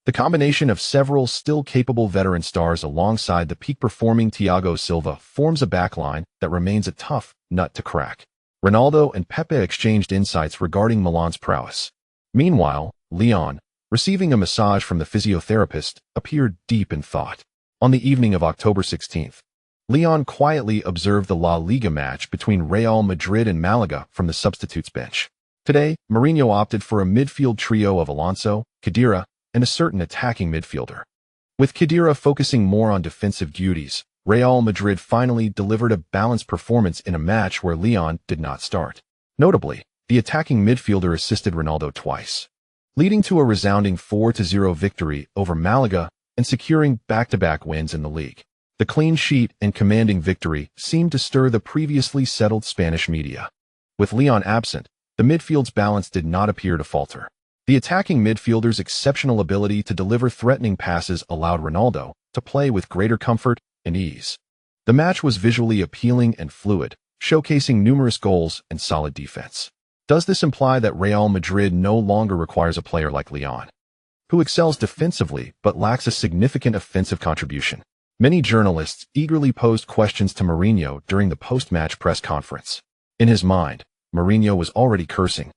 The combination of several still capable veteran stars alongside the peak-performing Thiago Silva forms a backline that remains a tough nut to crack. Ronaldo and Pepe exchanged insights regarding Milan's prowess. Meanwhile, Leon, receiving a massage from the physiotherapist, appeared deep in thought. On the evening of October 16th, Leon quietly observed the La Liga match between Real Madrid and Malaga from the substitutes bench. Today, Mourinho opted for a midfield trio of Alonso, Khedira, and a certain attacking midfielder. With Khedira focusing more on defensive duties, Real Madrid finally delivered a balanced performance in a match where Leon did not start. Notably, the attacking midfielder assisted Ronaldo twice, leading to a resounding 4-0 victory over Malaga and securing back-to-back wins in the league. The clean sheet and commanding victory seemed to stir the previously settled Spanish media. With Leon absent, the midfield's balance did not appear to falter. The attacking midfielder's exceptional ability to deliver threatening passes allowed Ronaldo to play with greater comfort and ease. The match was visually appealing and fluid, showcasing numerous goals and solid defense. Does this imply that Real Madrid no longer requires a player like Leon, who excels defensively but lacks a significant offensive contribution? Many journalists eagerly posed questions to Mourinho during the post-match press conference. In his mind, Mourinho was already cursing,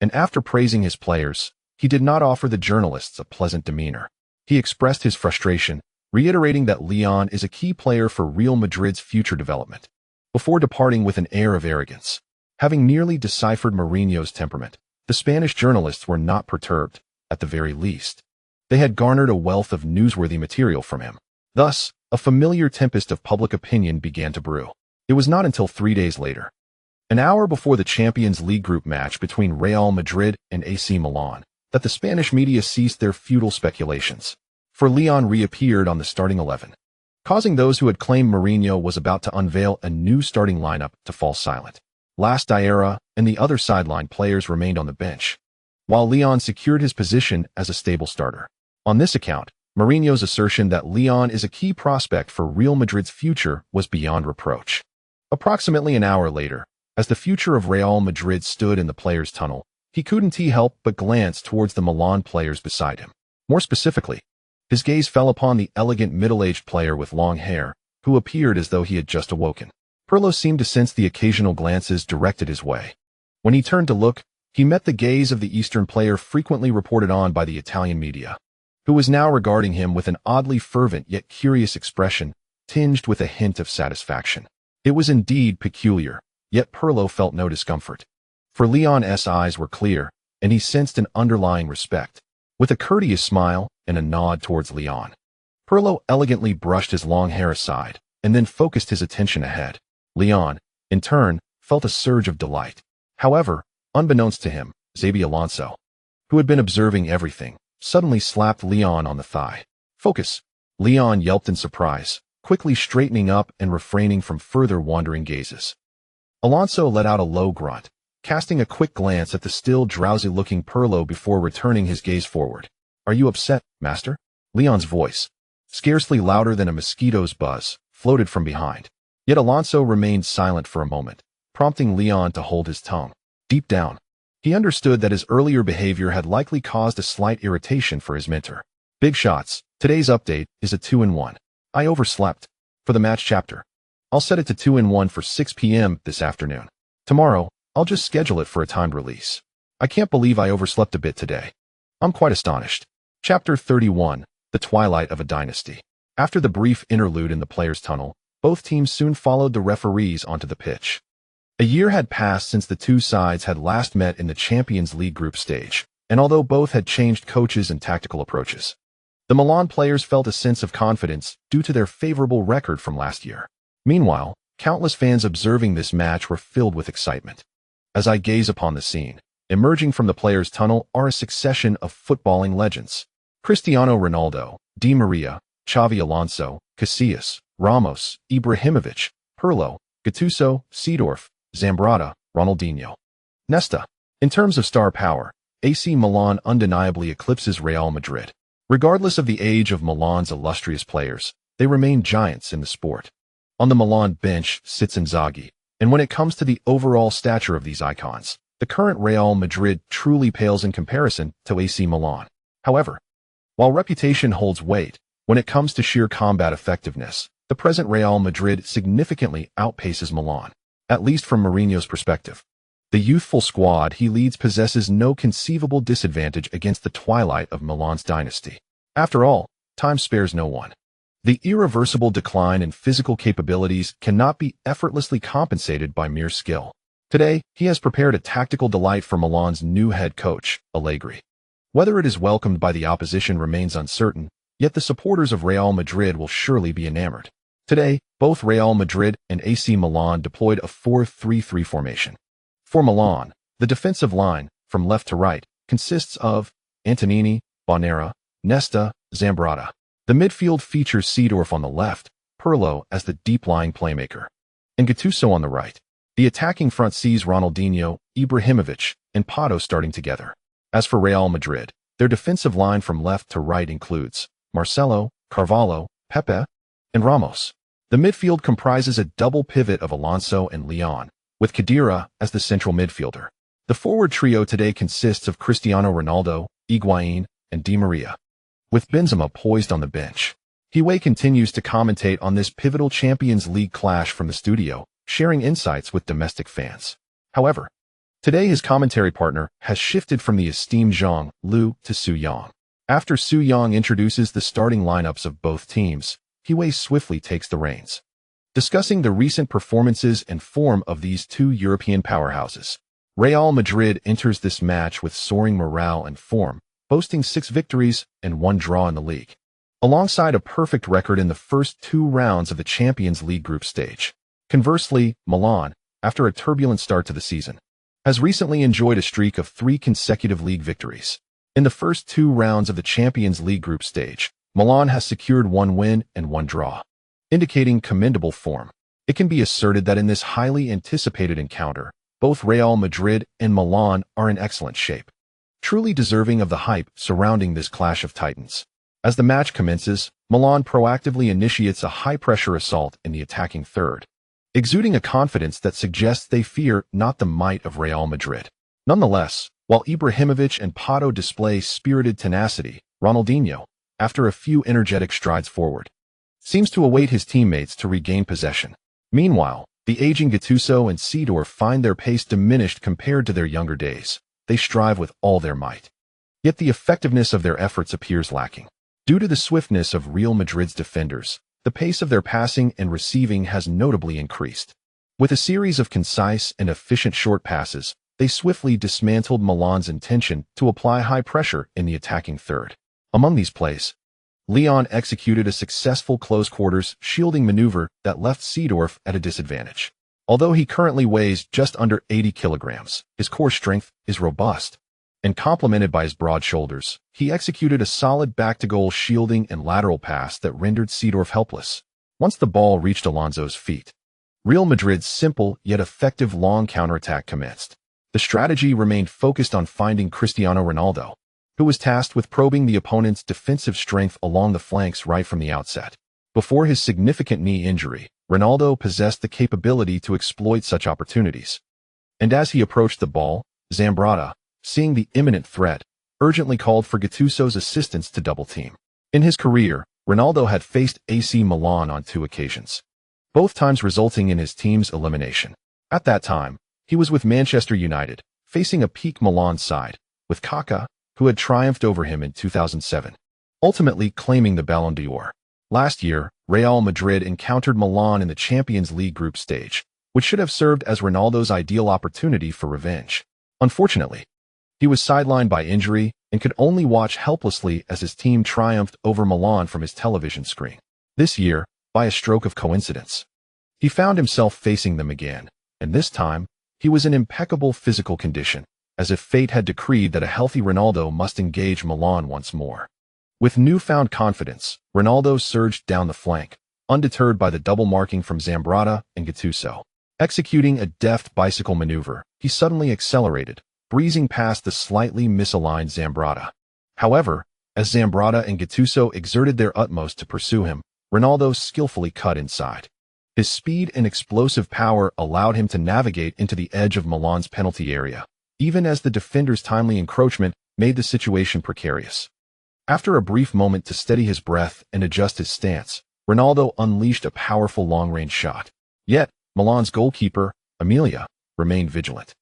and after praising his players, he did not offer the journalists a pleasant demeanor. He expressed his frustration, reiterating that Leon is a key player for Real Madrid's future development, before departing with an air of arrogance. Having nearly deciphered Mourinho's temperament, the Spanish journalists were not perturbed, at the very least. They had garnered a wealth of newsworthy material from him. Thus, a familiar tempest of public opinion began to brew. It was not until 3 days later, an hour before the Champions League group match between Real Madrid and AC Milan, that the Spanish media ceased their futile speculations. For Leon reappeared on the starting 11, causing those who had claimed Mourinho was about to unveil a new starting lineup to fall silent. Last Diarra and the other sideline players remained on the bench, while Leon secured his position as a stable starter. On this account, Mourinho's assertion that Leon is a key prospect for Real Madrid's future was beyond reproach. Approximately an hour later, as the future of Real Madrid stood in the players' tunnel, he couldn't help but glance towards the Milan players beside him. More specifically, his gaze fell upon the elegant middle-aged player with long hair, who appeared as though he had just awoken. Pirlo seemed to sense the occasional glances directed his way. When he turned to look, he met the gaze of the Eastern player frequently reported on by the Italian media, who was now regarding him with an oddly fervent yet curious expression, tinged with a hint of satisfaction. It was indeed peculiar, yet Pirlo felt no discomfort. For Leon's eyes were clear, and he sensed an underlying respect. With a courteous smile and a nod towards Leon, Pirlo elegantly brushed his long hair aside, and then focused his attention ahead. Leon, in turn, felt a surge of delight. However, Unbeknownst to him, Xabi Alonso, who had been observing everything, suddenly slapped Leon on the thigh. "Focus!" Leon yelped in surprise, quickly straightening up and refraining from further wandering gazes. Alonso let out a low grunt, casting a quick glance at the still drowsy-looking Pirlo before returning his gaze forward. "Are you upset, master?" Leon's voice, scarcely louder than a mosquito's buzz, floated from behind. Yet Alonso remained silent for a moment, prompting Leon to hold his tongue. Deep down, he understood that his earlier behavior had likely caused a slight irritation for his mentor. Big shots. Today's update is a 2-in-1. I overslept. For the match chapter, I'll set it to 2-in-1 for 6 p.m. this afternoon. Tomorrow, I'll just schedule it for a timed release. I can't believe I overslept a bit today. I'm quite astonished. Chapter 31, The Twilight of a Dynasty. After the brief interlude in the players' tunnel, both teams soon followed the referees onto the pitch. A year had passed since the two sides had last met in the Champions League group stage, and although both had changed coaches and tactical approaches, the Milan players felt a sense of confidence due to their favorable record from last year. Meanwhile, countless fans observing this match were filled with excitement. As I gaze upon the scene, emerging from the players' tunnel are a succession of footballing legends. Cristiano Ronaldo, Di Maria, Xabi Alonso, Casillas, Ramos, Ibrahimovic, Pirlo, Gattuso, Seedorf, Zambrata, Ronaldinho. Nesta. In terms of star power, AC Milan undeniably eclipses Real Madrid. Regardless of the age of Milan's illustrious players, they remain giants in the sport. On the Milan bench sits Inzaghi, and when it comes to the overall stature of these icons, the current Real Madrid truly pales in comparison to AC Milan. However, while reputation holds weight, when it comes to sheer combat effectiveness, the present Real Madrid significantly outpaces Milan, at least from Mourinho's perspective. The youthful squad he leads possesses no conceivable disadvantage against the twilight of Milan's dynasty. After all, time spares no one. The irreversible decline in physical capabilities cannot be effortlessly compensated by mere skill. Today, he has prepared a tactical delight for Milan's new head coach, Allegri. Whether it is welcomed by the opposition remains uncertain, yet the supporters of Real Madrid will surely be enamored. Today, both Real Madrid and AC Milan deployed a 4-3-3 formation. For Milan, the defensive line, from left to right, consists of Antonini, Bonera, Nesta, Zambrata. The midfield features Seedorf on the left, Pirlo as the deep-lying playmaker, and Gattuso on the right. The attacking front sees Ronaldinho, Ibrahimovic, and Pato starting together. As for Real Madrid, their defensive line from left to right includes Marcelo, Carvalho, Pepe, and Ramos. The midfield comprises a double pivot of Alonso and Leon, with Khedira as the central midfielder. The forward trio today consists of Cristiano Ronaldo, Higuain, and Di Maria, with Benzema poised on the bench. Hiway continues to commentate on this pivotal Champions League clash from the studio, sharing insights with domestic fans. However, today his commentary partner has shifted from the esteemed Zhang Lu to Su Yang. After Su Yang introduces the starting lineups of both teams, Hiway swiftly takes the reins, discussing the recent performances and form of these two European powerhouses. Real Madrid enters this match with soaring morale and form, boasting 6 victories and 1 draw in the league, alongside a perfect record in the first 2 rounds of the Champions League group stage. Conversely, Milan, after a turbulent start to the season, has recently enjoyed a streak of 3 consecutive league victories. In the first 2 rounds of the Champions League group stage, Milan has secured 1 win and 1 draw, indicating commendable form. It can be asserted that in this highly anticipated encounter, both Real Madrid and Milan are in excellent shape, truly deserving of the hype surrounding this clash of titans. As the match commences, Milan proactively initiates a high-pressure assault in the attacking third, exuding a confidence that suggests they fear not the might of Real Madrid. Nonetheless, while Ibrahimovic and Pato display spirited tenacity, Ronaldinho, after a few energetic strides forward, seems to await his teammates to regain possession. Meanwhile, the aging Gattuso and Seedorf find their pace diminished compared to their younger days. They strive with all their might, yet the effectiveness of their efforts appears lacking. Due to the swiftness of Real Madrid's defenders, the pace of their passing and receiving has notably increased. With a series of concise and efficient short passes, they swiftly dismantled Milan's intention to apply high pressure in the attacking third. Among these plays, Leon executed a successful close-quarters shielding maneuver that left Seedorf at a disadvantage. Although he currently weighs just under 80 kilograms, his core strength is robust. And complemented by his broad shoulders, he executed a solid back-to-goal shielding and lateral pass that rendered Seedorf helpless. Once the ball reached Alonso's feet, Real Madrid's simple yet effective long counterattack commenced. The strategy remained focused on finding Cristiano Ronaldo, who was tasked with probing the opponent's defensive strength along the flanks right from the outset. Before his significant knee injury, Ronaldo possessed the capability to exploit such opportunities. And as he approached the ball, Zambrotta, seeing the imminent threat, urgently called for Gattuso's assistance to double-team. In his career, Ronaldo had faced AC Milan on 2 occasions, both times resulting in his team's elimination. At that time, he was with Manchester United, facing a peak Milan side, with Kaká, who had triumphed over him in 2007, ultimately claiming the Ballon d'Or. Last year, Real Madrid encountered Milan in the Champions League group stage, which should have served as Ronaldo's ideal opportunity for revenge. Unfortunately, he was sidelined by injury and could only watch helplessly as his team triumphed over Milan from his television screen. This year, by a stroke of coincidence, he found himself facing them again, and this time, he was in impeccable physical condition, as if fate had decreed that a healthy Ronaldo must engage Milan once more. With newfound confidence, Ronaldo surged down the flank, undeterred by the double marking from Zambrotta and Gattuso. Executing a deft bicycle maneuver, he suddenly accelerated, breezing past the slightly misaligned Zambrotta. However, as Zambrotta and Gattuso exerted their utmost to pursue him, Ronaldo skillfully cut inside. His speed and explosive power allowed him to navigate into the edge of Milan's penalty area, even as the defender's timely encroachment made the situation precarious. After a brief moment to steady his breath and adjust his stance, Ronaldo unleashed a powerful long-range shot. Yet, Milan's goalkeeper, Emilia, remained vigilant,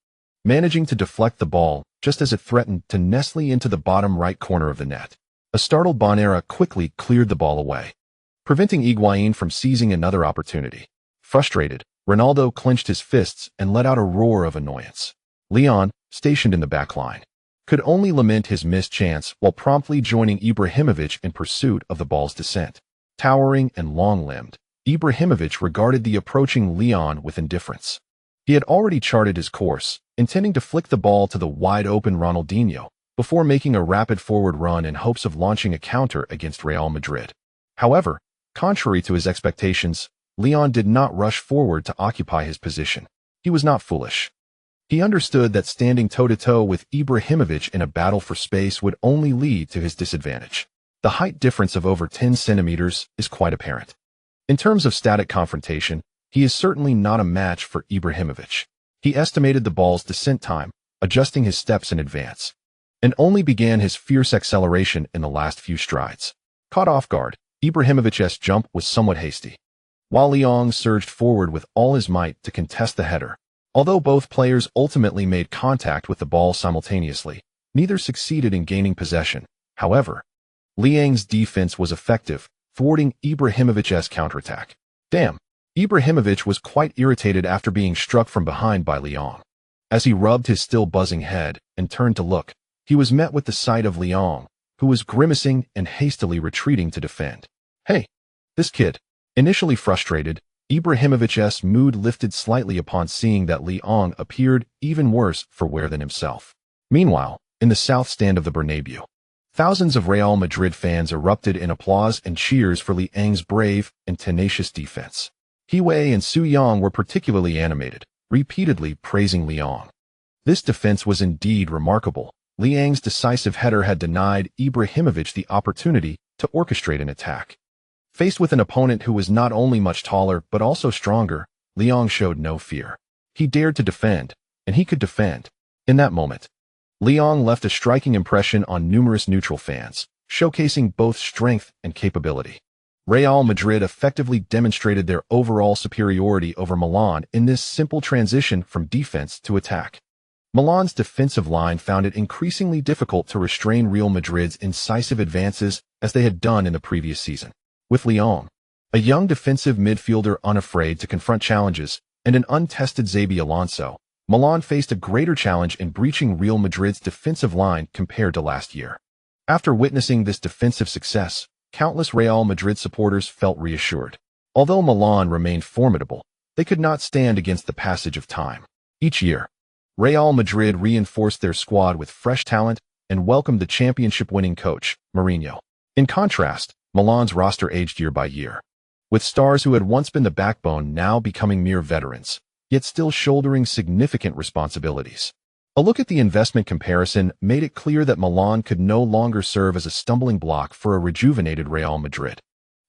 managing to deflect the ball just as it threatened to nestle into the bottom right corner of the net. A startled Bonera quickly cleared the ball away, preventing Higuain from seizing another opportunity. Frustrated, Ronaldo clenched his fists and let out a roar of annoyance. Leon, stationed in the back line, could only lament his missed chance while promptly joining Ibrahimovic in pursuit of the ball's descent. Towering and long-limbed, Ibrahimovic regarded the approaching Leon with indifference. He had already charted his course, intending to flick the ball to the wide-open Ronaldinho before making a rapid forward run in hopes of launching a counter against Real Madrid. However, contrary to his expectations, Leon did not rush forward to occupy his position. He was not foolish. He understood that standing toe-to-toe with Ibrahimovic in a battle for space would only lead to his disadvantage. The height difference of over 10 centimeters is quite apparent. In terms of static confrontation, he is certainly not a match for Ibrahimovic. He estimated the ball's descent time, adjusting his steps in advance, and only began his fierce acceleration in the last few strides. Caught off guard, Ibrahimovic's jump was somewhat hasty, while Leon surged forward with all his might to contest the header. Although both players ultimately made contact with the ball simultaneously, neither succeeded in gaining possession. However, Liang's defense was effective, thwarting Ibrahimovic's counterattack. Damn! Ibrahimovic was quite irritated after being struck from behind by Leon. As he rubbed his still buzzing head and turned to look, he was met with the sight of Leon, who was grimacing and hastily retreating to defend. Hey, this kid. Initially frustrated, Ibrahimovic's mood lifted slightly upon seeing that Leon appeared even worse for wear than himself. Meanwhile, in the south stand of the Bernabeu, thousands of Real Madrid fans erupted in applause and cheers for Liang's brave and tenacious defense. Hiwei and Su Yang were particularly animated, repeatedly praising Leon. This defense was indeed remarkable. Liang's decisive header had denied Ibrahimovic the opportunity to orchestrate an attack. Faced with an opponent who was not only much taller but also stronger, Leon showed no fear. He dared to defend, and he could defend. In that moment, Leon left a striking impression on numerous neutral fans, showcasing both strength and capability. Real Madrid effectively demonstrated their overall superiority over Milan in this simple transition from defense to attack. Milan's defensive line found it increasingly difficult to restrain Real Madrid's incisive advances as they had done in the previous season. With Leon, a young defensive midfielder unafraid to confront challenges, and an untested Xabi Alonso, Milan faced a greater challenge in breaching Real Madrid's defensive line compared to last year. After witnessing this defensive success, countless Real Madrid supporters felt reassured. Although Milan remained formidable, They could not stand against the passage of time. Each year, Real Madrid reinforced their squad with fresh talent and welcomed the championship-winning coach, Mourinho. In contrast, Milan's roster aged year by year, with stars who had once been the backbone now becoming mere veterans, yet still shouldering significant responsibilities. A look at the investment comparison made it clear that Milan could no longer serve as a stumbling block for a rejuvenated Real Madrid.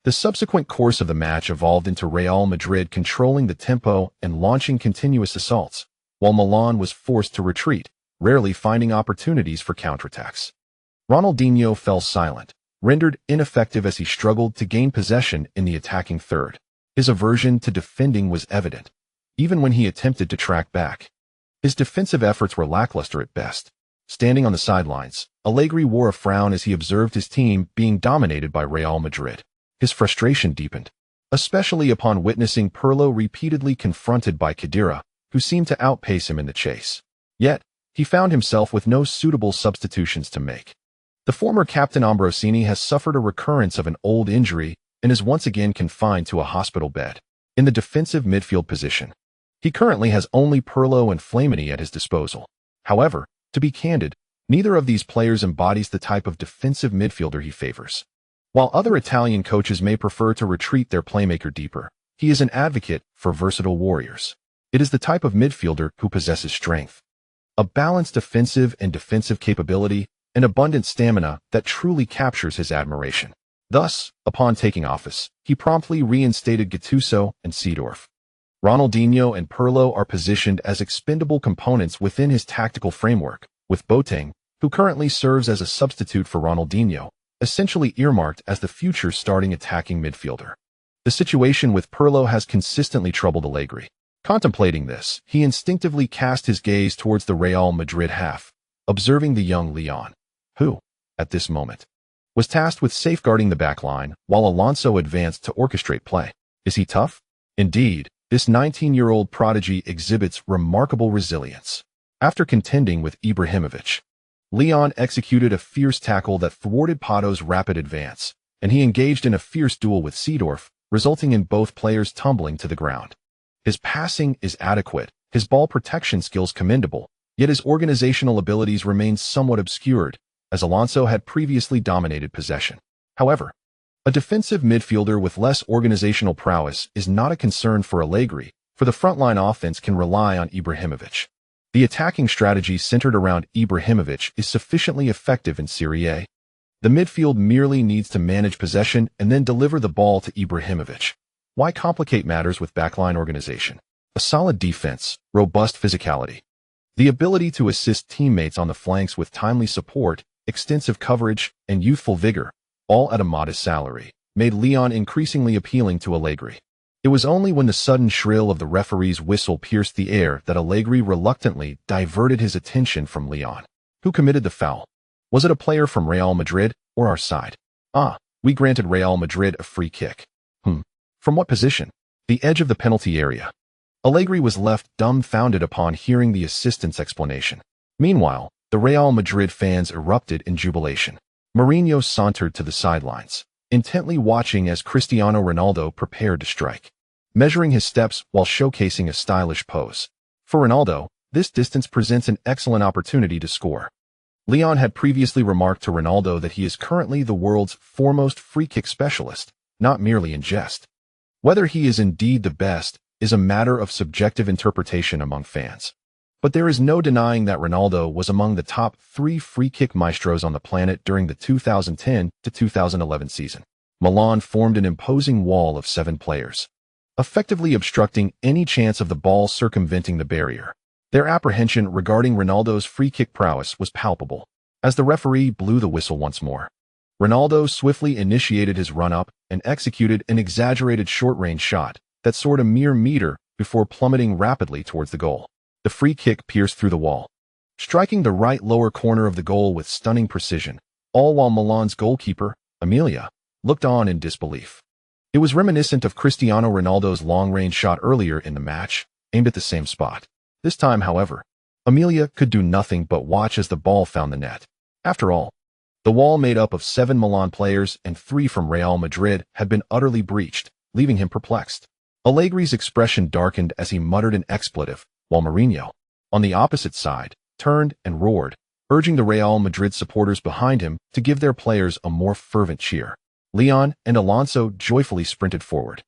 The subsequent course of the match evolved into Real Madrid controlling the tempo and launching continuous assaults, while Milan was forced to retreat, rarely finding opportunities for counterattacks. Ronaldinho fell silent, rendered ineffective as he struggled to gain possession in the attacking third. His aversion to defending was evident, even when he attempted to track back. His defensive efforts were lackluster at best. Standing on the sidelines, Allegri wore a frown as he observed his team being dominated by Real Madrid. His frustration deepened, especially upon witnessing Pirlo repeatedly confronted by Khedira, who seemed to outpace him in the chase. Yet, he found himself with no suitable substitutions to make. The former captain Ambrosini has suffered a recurrence of an old injury and is once again confined to a hospital bed. In the defensive midfield position, he currently has only Pirlo and Flamini at his disposal. However, to be candid, neither of these players embodies the type of defensive midfielder he favors. While other Italian coaches may prefer to retreat their playmaker deeper, he is an advocate for versatile warriors. It is the type of midfielder who possesses strength, a balanced offensive and defensive capability, and abundant stamina that truly captures his admiration. Thus, upon taking office, he promptly reinstated Gattuso and Seedorf. Ronaldinho and Pirlo are positioned as expendable components within his tactical framework, with Boateng, who currently serves as a substitute for Ronaldinho, essentially earmarked as the future starting attacking midfielder. The situation with Pirlo has consistently troubled Allegri. Contemplating this, he instinctively cast his gaze towards the Real Madrid half, observing the young Leon, who, at this moment, was tasked with safeguarding the backline while Alonso advanced to orchestrate play. Is he tough? Indeed, this 19-year-old prodigy exhibits remarkable resilience. After contending with Ibrahimovic, Leon executed a fierce tackle that thwarted Pato's rapid advance, and he engaged in a fierce duel with Seedorf, resulting in both players tumbling to the ground. His passing is adequate, his ball protection skills commendable, yet his organizational abilities remained somewhat obscured, as Alonso had previously dominated possession. However, a defensive midfielder with less organizational prowess is not a concern for Allegri, for the frontline offense can rely on Ibrahimovic. The attacking strategy centered around Ibrahimovic is sufficiently effective in Serie A. The midfield merely needs to manage possession and then deliver the ball to Ibrahimovic. Why complicate matters with backline organization? A solid defense, robust physicality, the ability to assist teammates on the flanks with timely support, extensive coverage, and youthful vigor, all at a modest salary, made Leon increasingly appealing to Allegri. It was only when the sudden shrill of the referee's whistle pierced the air that Allegri reluctantly diverted his attention from Leon. Who committed the foul? Was it a player from Real Madrid or our side? We granted Real Madrid a free kick. From what position? The edge of the penalty area. Allegri was left dumbfounded upon hearing the assistant's explanation. Meanwhile, the Real Madrid fans erupted in jubilation. Mourinho sauntered to the sidelines, intently watching as Cristiano Ronaldo prepared to strike, measuring his steps while showcasing a stylish pose. For Ronaldo, this distance presents an excellent opportunity to score. Leon had previously remarked to Ronaldo that he is currently the world's foremost free-kick specialist, not merely in jest. Whether he is indeed the best is a matter of subjective interpretation among fans. But there is no denying that Ronaldo was among the top 3 free-kick maestros on the planet during the 2010 to 2011 season. Milan formed an imposing wall of 7 players, effectively obstructing any chance of the ball circumventing the barrier. Their apprehension regarding Ronaldo's free-kick prowess was palpable. As the referee blew the whistle once more, Ronaldo swiftly initiated his run-up and executed an exaggerated short-range shot that soared a mere meter before plummeting rapidly towards the goal. The free kick pierced through the wall, striking the right lower corner of the goal with stunning precision, all while Milan's goalkeeper, Emilia, looked on in disbelief. It was reminiscent of Cristiano Ronaldo's long-range shot earlier in the match, aimed at the same spot. This time, however, Emilia could do nothing but watch as the ball found the net. After all, the wall made up of 7 Milan players and 3 from Real Madrid had been utterly breached, leaving him perplexed. Allegri's expression darkened as he muttered an expletive, while Mourinho, on the opposite side, turned and roared, urging the Real Madrid supporters behind him to give their players a more fervent cheer. Leon and Alonso joyfully sprinted forward.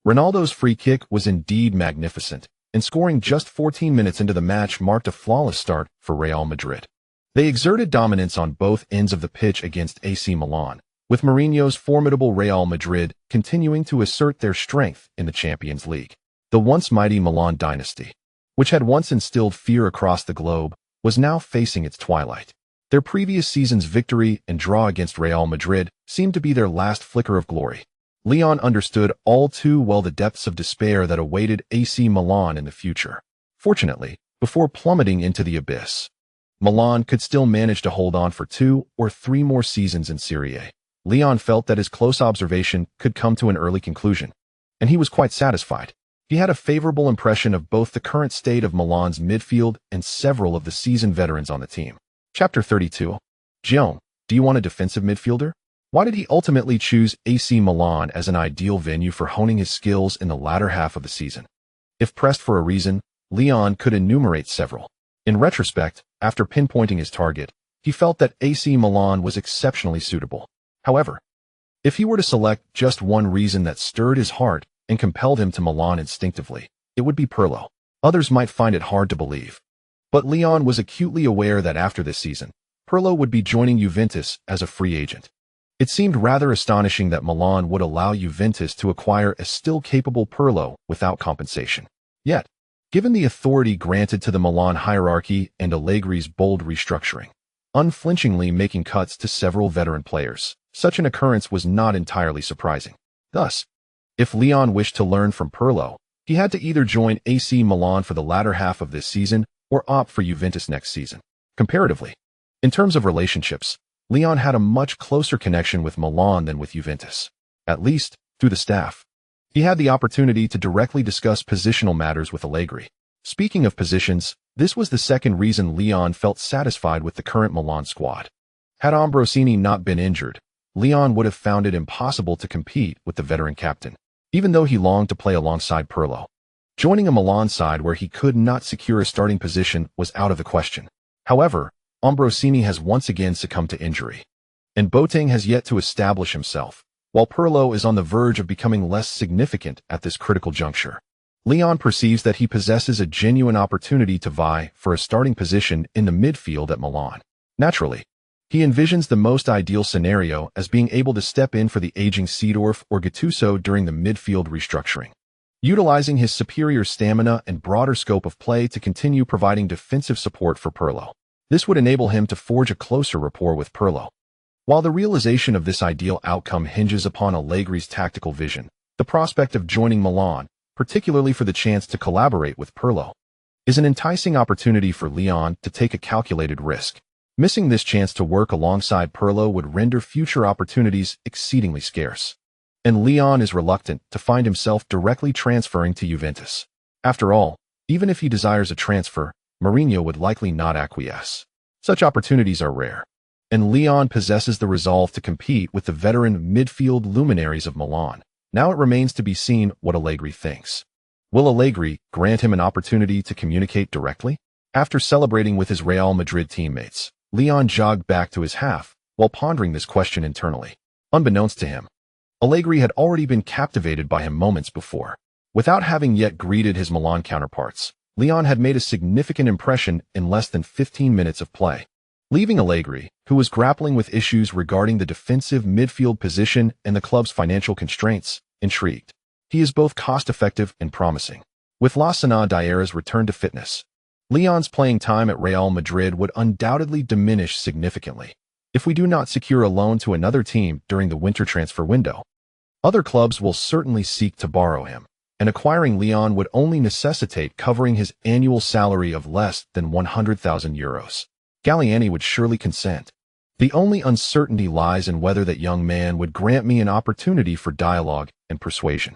Ronaldo's free kick was indeed magnificent, and scoring just 14 minutes into the match marked a flawless start for Real Madrid. They exerted dominance on both ends of the pitch against AC Milan, with Mourinho's formidable Real Madrid continuing to assert their strength in the Champions League. The once mighty Milan dynasty, which had once instilled fear across the globe, was now facing its twilight. Their previous season's victory and draw against Real Madrid seemed to be their last flicker of glory. Leon understood all too well the depths of despair that awaited AC Milan in the future. Fortunately, before plummeting into the abyss, Milan could still manage to hold on for 2 or 3 more seasons in Serie A. Leon felt that his close observation could come to an early conclusion, and he was quite satisfied. He had a favorable impression of both the current state of Milan's midfield and several of the seasoned veterans on the team. Chapter 32. Gion, do you want a defensive midfielder? Why did he ultimately choose AC Milan as an ideal venue for honing his skills in the latter half of the season? If pressed for a reason, Leon could enumerate several. In retrospect, after pinpointing his target, he felt that AC Milan was exceptionally suitable. However, if he were to select just one reason that stirred his heart and compelled him to Milan instinctively, it would be Pirlo. Others might find it hard to believe, but Leon was acutely aware that after this season, Pirlo would be joining Juventus as a free agent. It seemed rather astonishing that Milan would allow Juventus to acquire a still capable Pirlo without compensation. Yet, given the authority granted to the Milan hierarchy and Allegri's bold restructuring, unflinchingly making cuts to several veteran players, such an occurrence was not entirely surprising. Thus, if Leon wished to learn from Pirlo, he had to either join AC Milan for the latter half of this season or opt for Juventus next season. Comparatively, in terms of relationships, Leon had a much closer connection with Milan than with Juventus, at least through the staff. He had the opportunity to directly discuss positional matters with Allegri. Speaking of positions, this was the second reason Leon felt satisfied with the current Milan squad. Had Ambrosini not been injured, Leon would have found it impossible to compete with the veteran captain, even though he longed to play alongside Pirlo. Joining a Milan side where he could not secure a starting position was out of the question. However, Ambrosini has once again succumbed to injury, and Boateng has yet to establish himself, while Pirlo is on the verge of becoming less significant at this critical juncture. Leon perceives that he possesses a genuine opportunity to vie for a starting position in the midfield at Milan. Naturally, he envisions the most ideal scenario as being able to step in for the aging Seedorf or Gattuso during the midfield restructuring, utilizing his superior stamina and broader scope of play to continue providing defensive support for Pirlo. This would enable him to forge a closer rapport with Pirlo. While the realization of this ideal outcome hinges upon Allegri's tactical vision, the prospect of joining Milan, particularly for the chance to collaborate with Pirlo, is an enticing opportunity for Leon to take a calculated risk. Missing this chance to work alongside Pirlo would render future opportunities exceedingly scarce, and Leon is reluctant to find himself directly transferring to Juventus. After all, even if he desires a transfer, Mourinho would likely not acquiesce. Such opportunities are rare, and Leon possesses the resolve to compete with the veteran midfield luminaries of Milan. Now it remains to be seen what Allegri thinks. Will Allegri grant him an opportunity to communicate directly? After celebrating with his Real Madrid teammates, Leon jogged back to his half while pondering this question internally. Unbeknownst to him, Allegri had already been captivated by him moments before. Without having yet greeted his Milan counterparts, Leon had made a significant impression in less than 15 minutes of play. Leaving Allegri, who was grappling with issues regarding the defensive midfield position and the club's financial constraints, intrigued. He is both cost-effective and promising. With Lassana Diarra's return to fitness, Leon's playing time at Real Madrid would undoubtedly diminish significantly if we do not secure a loan to another team during the winter transfer window. Other clubs will certainly seek to borrow him, and acquiring Leon would only necessitate covering his annual salary of less than 100,000 euros. Galliani would surely consent. The only uncertainty lies in whether that young man would grant me an opportunity for dialogue and persuasion.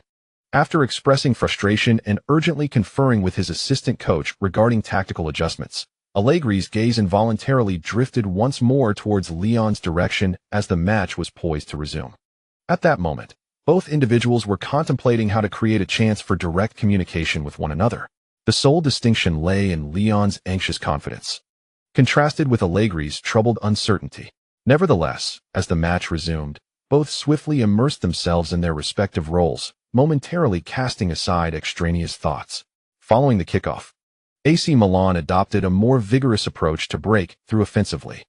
After expressing frustration and urgently conferring with his assistant coach regarding tactical adjustments, Allegri's gaze involuntarily drifted once more towards Leon's direction as the match was poised to resume. At that moment, Both individuals were contemplating how to create a chance for direct communication with one another. The sole distinction lay in Leon's anxious confidence, contrasted with Allegri's troubled uncertainty. Nevertheless, as the match resumed, both swiftly immersed themselves in their respective roles, momentarily casting aside extraneous thoughts. Following the kickoff, AC Milan adopted a more vigorous approach to break through offensively.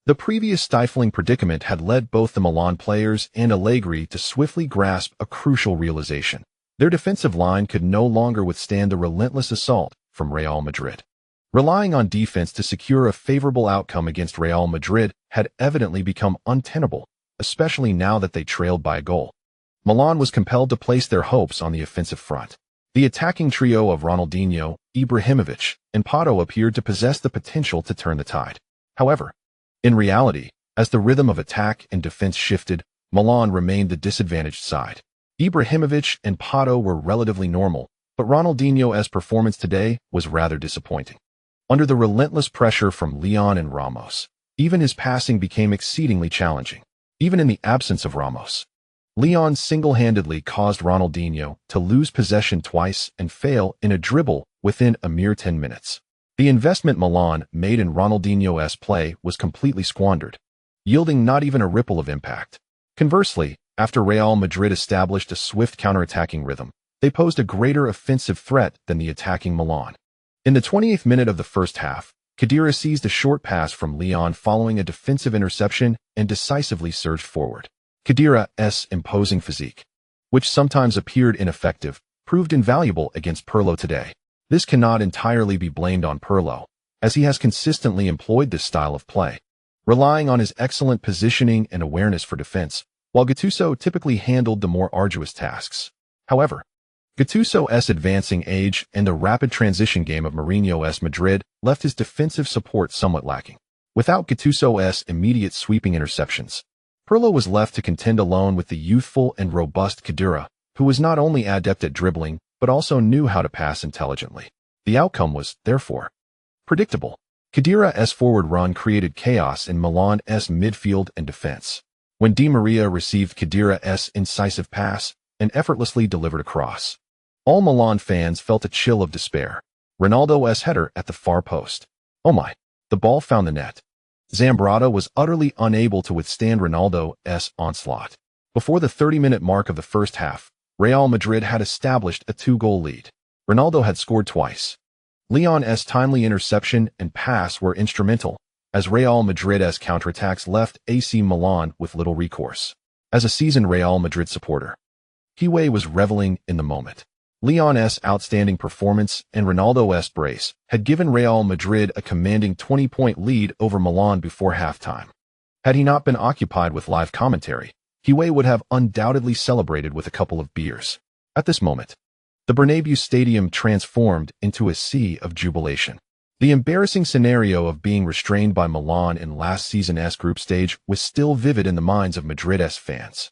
The previous stifling predicament had led both the Milan players and Allegri to swiftly grasp a crucial realization. Their defensive line could no longer withstand the relentless assault from Real Madrid. Relying on defense to secure a favorable outcome against Real Madrid had evidently become untenable, especially now that they trailed by a goal. Milan was compelled to place their hopes on the offensive front. The attacking trio of Ronaldinho, Ibrahimovic, and Pato appeared to possess the potential to turn the tide. However, in reality, as the rhythm of attack and defense shifted, Milan remained the disadvantaged side. Ibrahimovic and Pato were relatively normal, but Ronaldinho's performance today was rather disappointing. Under the relentless pressure from Leon and Ramos, even his passing became exceedingly challenging. Even in the absence of Ramos, Leon single-handedly caused Ronaldinho to lose possession twice and fail in a dribble within a mere 10 minutes. The investment Milan made in Ronaldinho's play was completely squandered, yielding not even a ripple of impact. Conversely, after Real Madrid established a swift counter-attacking rhythm, they posed a greater offensive threat than the attacking Milan. In the 28th minute of the first half, Khedira seized a short pass from Leon following a defensive interception and decisively surged forward. Khedira's imposing physique, which sometimes appeared ineffective, proved invaluable against Pirlo today. This cannot entirely be blamed on Pirlo, as he has consistently employed this style of play, relying on his excellent positioning and awareness for defense, while Gattuso typically handled the more arduous tasks. However, Gattuso's advancing age and the rapid transition game of Mourinho's Madrid left his defensive support somewhat lacking. Without Gattuso's immediate sweeping interceptions, Pirlo was left to contend alone with the youthful and robust Khedira, who was not only adept at dribbling, but also knew how to pass intelligently. The outcome was, therefore, predictable. Khedira's forward run created chaos in Milan's midfield and defense. When Di Maria received Khedira's incisive pass and effortlessly delivered a cross, all Milan fans felt a chill of despair. Ronaldo's header at the far post. Oh my! The ball found the net. Zambrata was utterly unable to withstand Ronaldo's onslaught. Before the 30-minute mark of the first half, Real Madrid had established a 2-goal lead. Ronaldo had scored twice. Leon's timely interception and pass were instrumental, as Real Madrid's counterattacks left AC Milan with little recourse. As a seasoned Real Madrid supporter, Hiway was reveling in the moment. Leon's outstanding performance and Ronaldo's brace had given Real Madrid a commanding 20-point lead over Milan before halftime. Had he not been occupied with live commentary, Hiway would have undoubtedly celebrated with a couple of beers. At this moment, the Bernabeu Stadium transformed into a sea of jubilation. The embarrassing scenario of being restrained by Milan in last season's group stage was still vivid in the minds of Madrid's fans.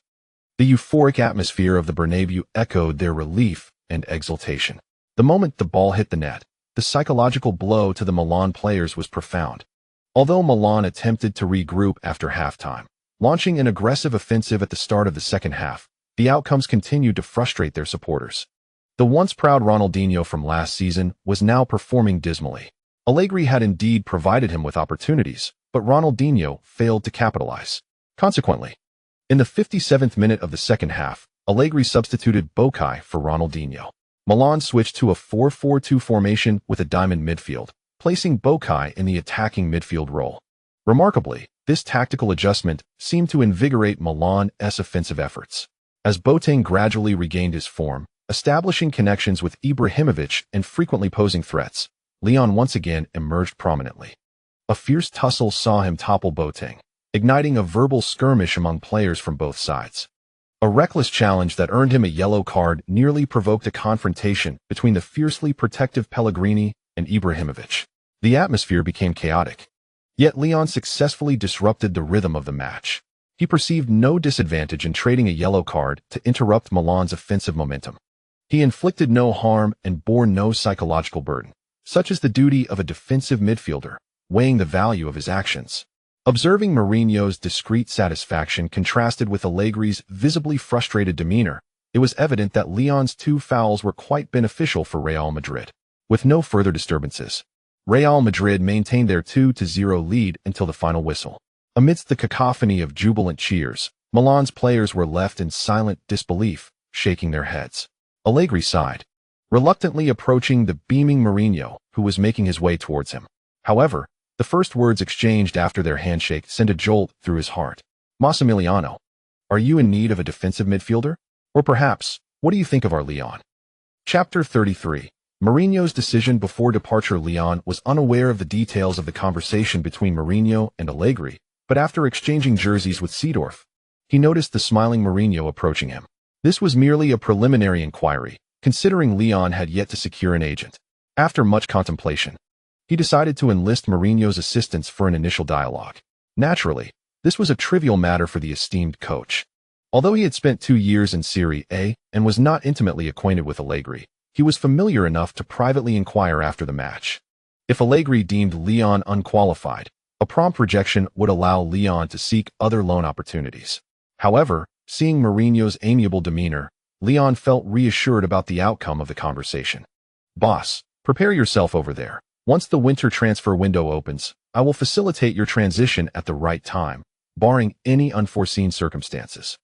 The euphoric atmosphere of the Bernabeu echoed their relief and exultation. The moment the ball hit the net, the psychological blow to the Milan players was profound. Although Milan attempted to regroup after halftime, launching an aggressive offensive at the start of the second half, the outcomes continued to frustrate their supporters. The once proud Ronaldinho from last season was now performing dismally. Allegri had indeed provided him with opportunities, but Ronaldinho failed to capitalize. Consequently, in the 57th minute of the second half, Allegri substituted Bokai for Ronaldinho. Milan switched to a 4-4-2 formation with a diamond midfield, placing Bokai in the attacking midfield role. Remarkably, this tactical adjustment seemed to invigorate Milan's offensive efforts. As Boateng gradually regained his form, establishing connections with Ibrahimovic and frequently posing threats, Leon once again emerged prominently. A fierce tussle saw him topple Boateng, igniting a verbal skirmish among players from both sides. A reckless challenge that earned him a yellow card nearly provoked a confrontation between the fiercely protective Pellegrini and Ibrahimovic. The atmosphere became chaotic. Yet Leon successfully disrupted the rhythm of the match. He perceived no disadvantage in trading a yellow card to interrupt Milan's offensive momentum. He inflicted no harm and bore no psychological burden, such as the duty of a defensive midfielder, weighing the value of his actions. Observing Mourinho's discreet satisfaction contrasted with Allegri's visibly frustrated demeanor, it was evident that Leon's 2 fouls were quite beneficial for Real Madrid. With no further disturbances, Real Madrid maintained their 2-0 lead until the final whistle. Amidst the cacophony of jubilant cheers, Milan's players were left in silent disbelief, shaking their heads. Allegri sighed, reluctantly approaching the beaming Mourinho, who was making his way towards him. However, the first words exchanged after their handshake sent a jolt through his heart. Massimiliano, are you in need of a defensive midfielder? Or perhaps, what do you think of our Leon? Chapter 33. Mourinho's decision before departure. Leon was unaware of the details of the conversation between Mourinho and Allegri, but after exchanging jerseys with Seedorf, he noticed the smiling Mourinho approaching him. This was merely a preliminary inquiry, considering Leon had yet to secure an agent. After much contemplation, he decided to enlist Mourinho's assistance for an initial dialogue. Naturally, this was a trivial matter for the esteemed coach. Although he had spent 2 years in Serie A and was not intimately acquainted with Allegri, he was familiar enough to privately inquire after the match. If Allegri deemed Leon unqualified, a prompt rejection would allow Leon to seek other loan opportunities. However, seeing Mourinho's amiable demeanor, Leon felt reassured about the outcome of the conversation. Boss, prepare yourself over there. Once the winter transfer window opens, I will facilitate your transition at the right time, barring any unforeseen circumstances.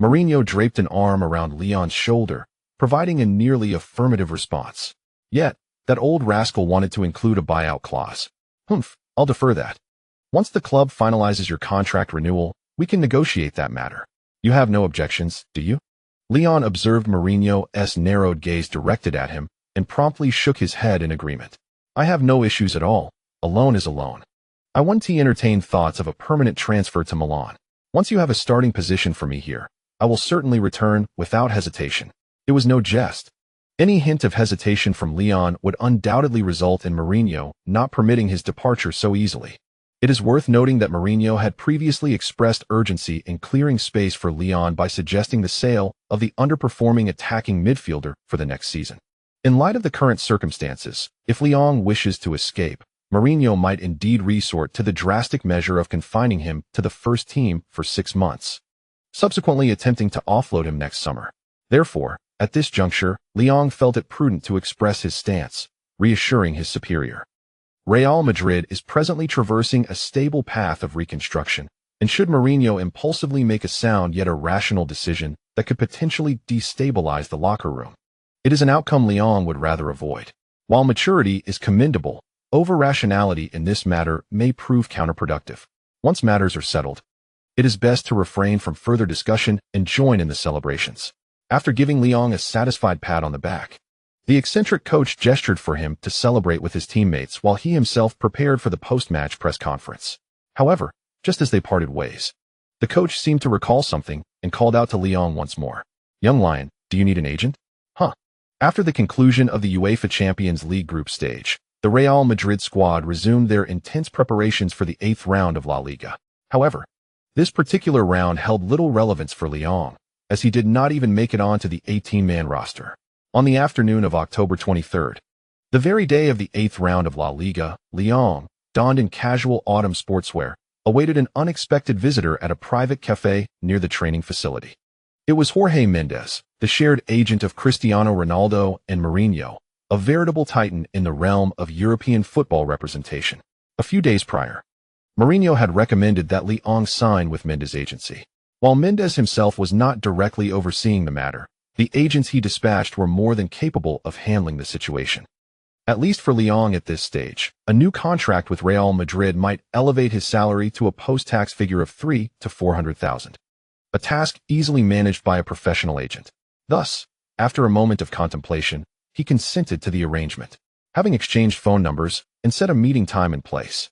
Mourinho draped an arm around Leon's shoulder, providing a nearly affirmative response. Yet, that old rascal wanted to include a buyout clause. Humph, I'll defer that. Once the club finalizes your contract renewal, we can negotiate that matter. You have no objections, do you? Leon observed Mourinho's narrowed gaze directed at him and promptly shook his head in agreement. I have no issues at all. A loan is a loan. I once entertained thoughts of a permanent transfer to Milan. Once you have a starting position for me here, I will certainly return without hesitation. It was no jest. Any hint of hesitation from Leon would undoubtedly result in Mourinho not permitting his departure so easily. It is worth noting that Mourinho had previously expressed urgency in clearing space for Leon by suggesting the sale of the underperforming attacking midfielder for the next season. In light of the current circumstances, if Leon wishes to escape, Mourinho might indeed resort to the drastic measure of confining him to the first team for 6 months, subsequently attempting to offload him next summer. Therefore, at this juncture, Leon felt it prudent to express his stance, reassuring his superior. Real Madrid is presently traversing a stable path of reconstruction, and should Mourinho impulsively make a sound yet irrational decision that could potentially destabilize the locker room, it is an outcome Leon would rather avoid. While maturity is commendable, over-rationality in this matter may prove counterproductive. Once matters are settled, it is best to refrain from further discussion and join in the celebrations. After giving Leon a satisfied pat on the back, the eccentric coach gestured for him to celebrate with his teammates while he himself prepared for the post-match press conference. However, just as they parted ways, the coach seemed to recall something and called out to Leon once more. Young lion, do you need an agent? Huh. After the conclusion of the UEFA Champions League group stage, the Real Madrid squad resumed their intense preparations for the 8th round of La Liga. However, this particular round held little relevance for Leon, as he did not even make it onto the 18-man roster. On the afternoon of October 23rd, the very day of the 8th round of La Liga, Leon, donned in casual autumn sportswear, awaited an unexpected visitor at a private cafe near the training facility. It was Jorge Mendes, the shared agent of Cristiano Ronaldo and Mourinho, a veritable titan in the realm of European football representation. A few days prior, Mourinho had recommended that Leon sign with Mendes' agency. While Mendes himself was not directly overseeing the matter, the agents he dispatched were more than capable of handling the situation. At least for Leon at this stage, a new contract with Real Madrid might elevate his salary to a post-tax figure of $300,000 to $400,000, a task easily managed by a professional agent. Thus, after a moment of contemplation, he consented to the arrangement. Having exchanged phone numbers and set a meeting time and place,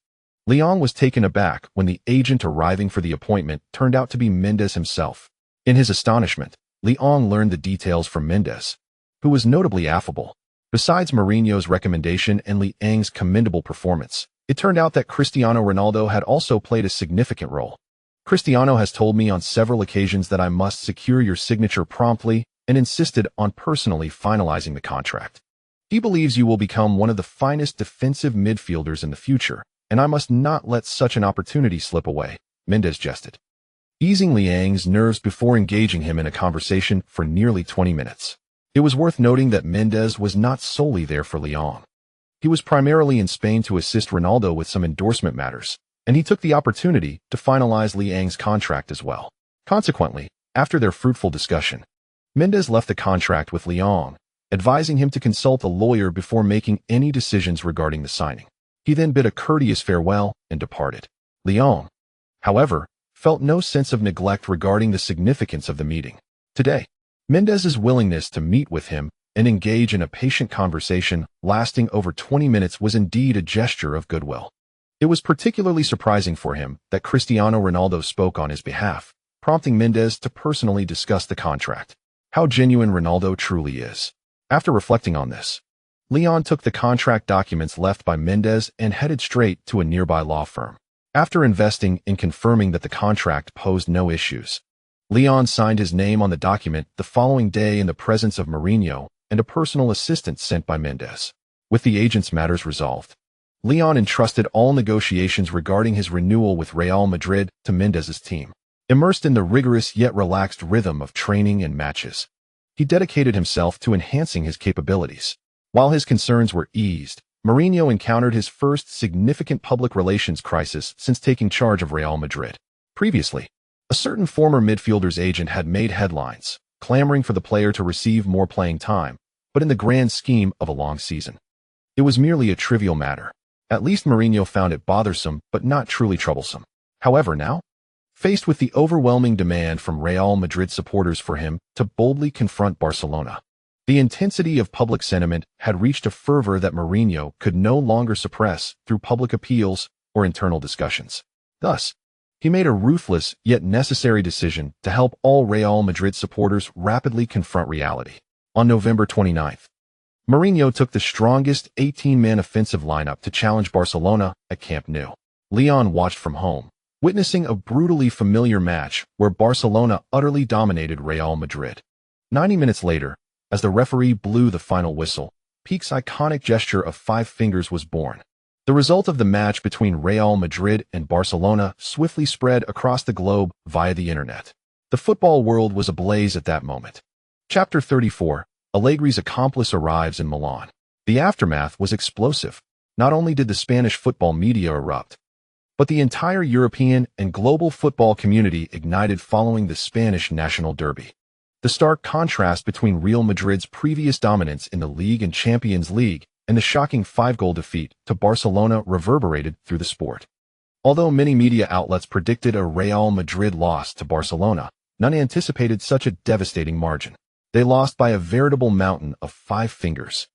Leon was taken aback when the agent arriving for the appointment turned out to be Mendes himself. In his astonishment, Leon learned the details from Mendes, who was notably affable. Besides Mourinho's recommendation and Leon's commendable performance, it turned out that Cristiano Ronaldo had also played a significant role. Cristiano has told me on several occasions that I must secure your signature promptly and insisted on personally finalizing the contract. He believes you will become one of the finest defensive midfielders in the future, and I must not let such an opportunity slip away, Mendes jested, easing Liang's nerves before engaging him in a conversation for nearly 20 minutes. It was worth noting that Mendes was not solely there for Liang. He was primarily in Spain to assist Ronaldo with some endorsement matters, and he took the opportunity to finalize Liang's contract as well. Consequently, after their fruitful discussion, Mendes left the contract with Liang, advising him to consult a lawyer before making any decisions regarding the signing. He then bid a courteous farewell and departed. Liang, however, felt no sense of neglect regarding the significance of the meeting. Today, Mendes's willingness to meet with him and engage in a patient conversation lasting over 20 minutes was indeed a gesture of goodwill. It was particularly surprising for him that Cristiano Ronaldo spoke on his behalf, prompting Mendes to personally discuss the contract. How genuine Ronaldo truly is. After reflecting on this, Leon took the contract documents left by Mendes and headed straight to a nearby law firm. After investing in confirming that the contract posed no issues, Leon signed his name on the document the following day in the presence of Mourinho and a personal assistant sent by Mendes. With the agent's matters resolved, Leon entrusted all negotiations regarding his renewal with Real Madrid to Mendes's team. Immersed in the rigorous yet relaxed rhythm of training and matches, he dedicated himself to enhancing his capabilities. While his concerns were eased, Mourinho encountered his first significant public relations crisis since taking charge of Real Madrid. Previously, a certain former midfielder's agent had made headlines, clamoring for the player to receive more playing time, but in the grand scheme of a long season, it was merely a trivial matter. At least Mourinho found it bothersome but not truly troublesome. However, now, faced with the overwhelming demand from Real Madrid supporters for him to boldly confront Barcelona, the intensity of public sentiment had reached a fervor that Mourinho could no longer suppress through public appeals or internal discussions. Thus, he made a ruthless yet necessary decision to help all Real Madrid supporters rapidly confront reality. On November 29th, Mourinho took the strongest 18-man offensive lineup to challenge Barcelona at Camp Nou. Leon watched from home, witnessing a brutally familiar match where Barcelona utterly dominated Real Madrid. 90 minutes later, as the referee blew the final whistle, Pique's iconic gesture of 5 fingers was born. The result of the match between Real Madrid and Barcelona swiftly spread across the globe via the internet. The football world was ablaze at that moment. Chapter 34, Allegri's accomplice arrives in Milan. The aftermath was explosive. Not only did the Spanish football media erupt, but the entire European and global football community ignited following the Spanish national derby. The stark contrast between Real Madrid's previous dominance in the League and Champions League and the shocking 5-goal defeat to Barcelona reverberated through the sport. Although many media outlets predicted a Real Madrid loss to Barcelona, none anticipated such a devastating margin. They lost by a veritable mountain of 5 fingers.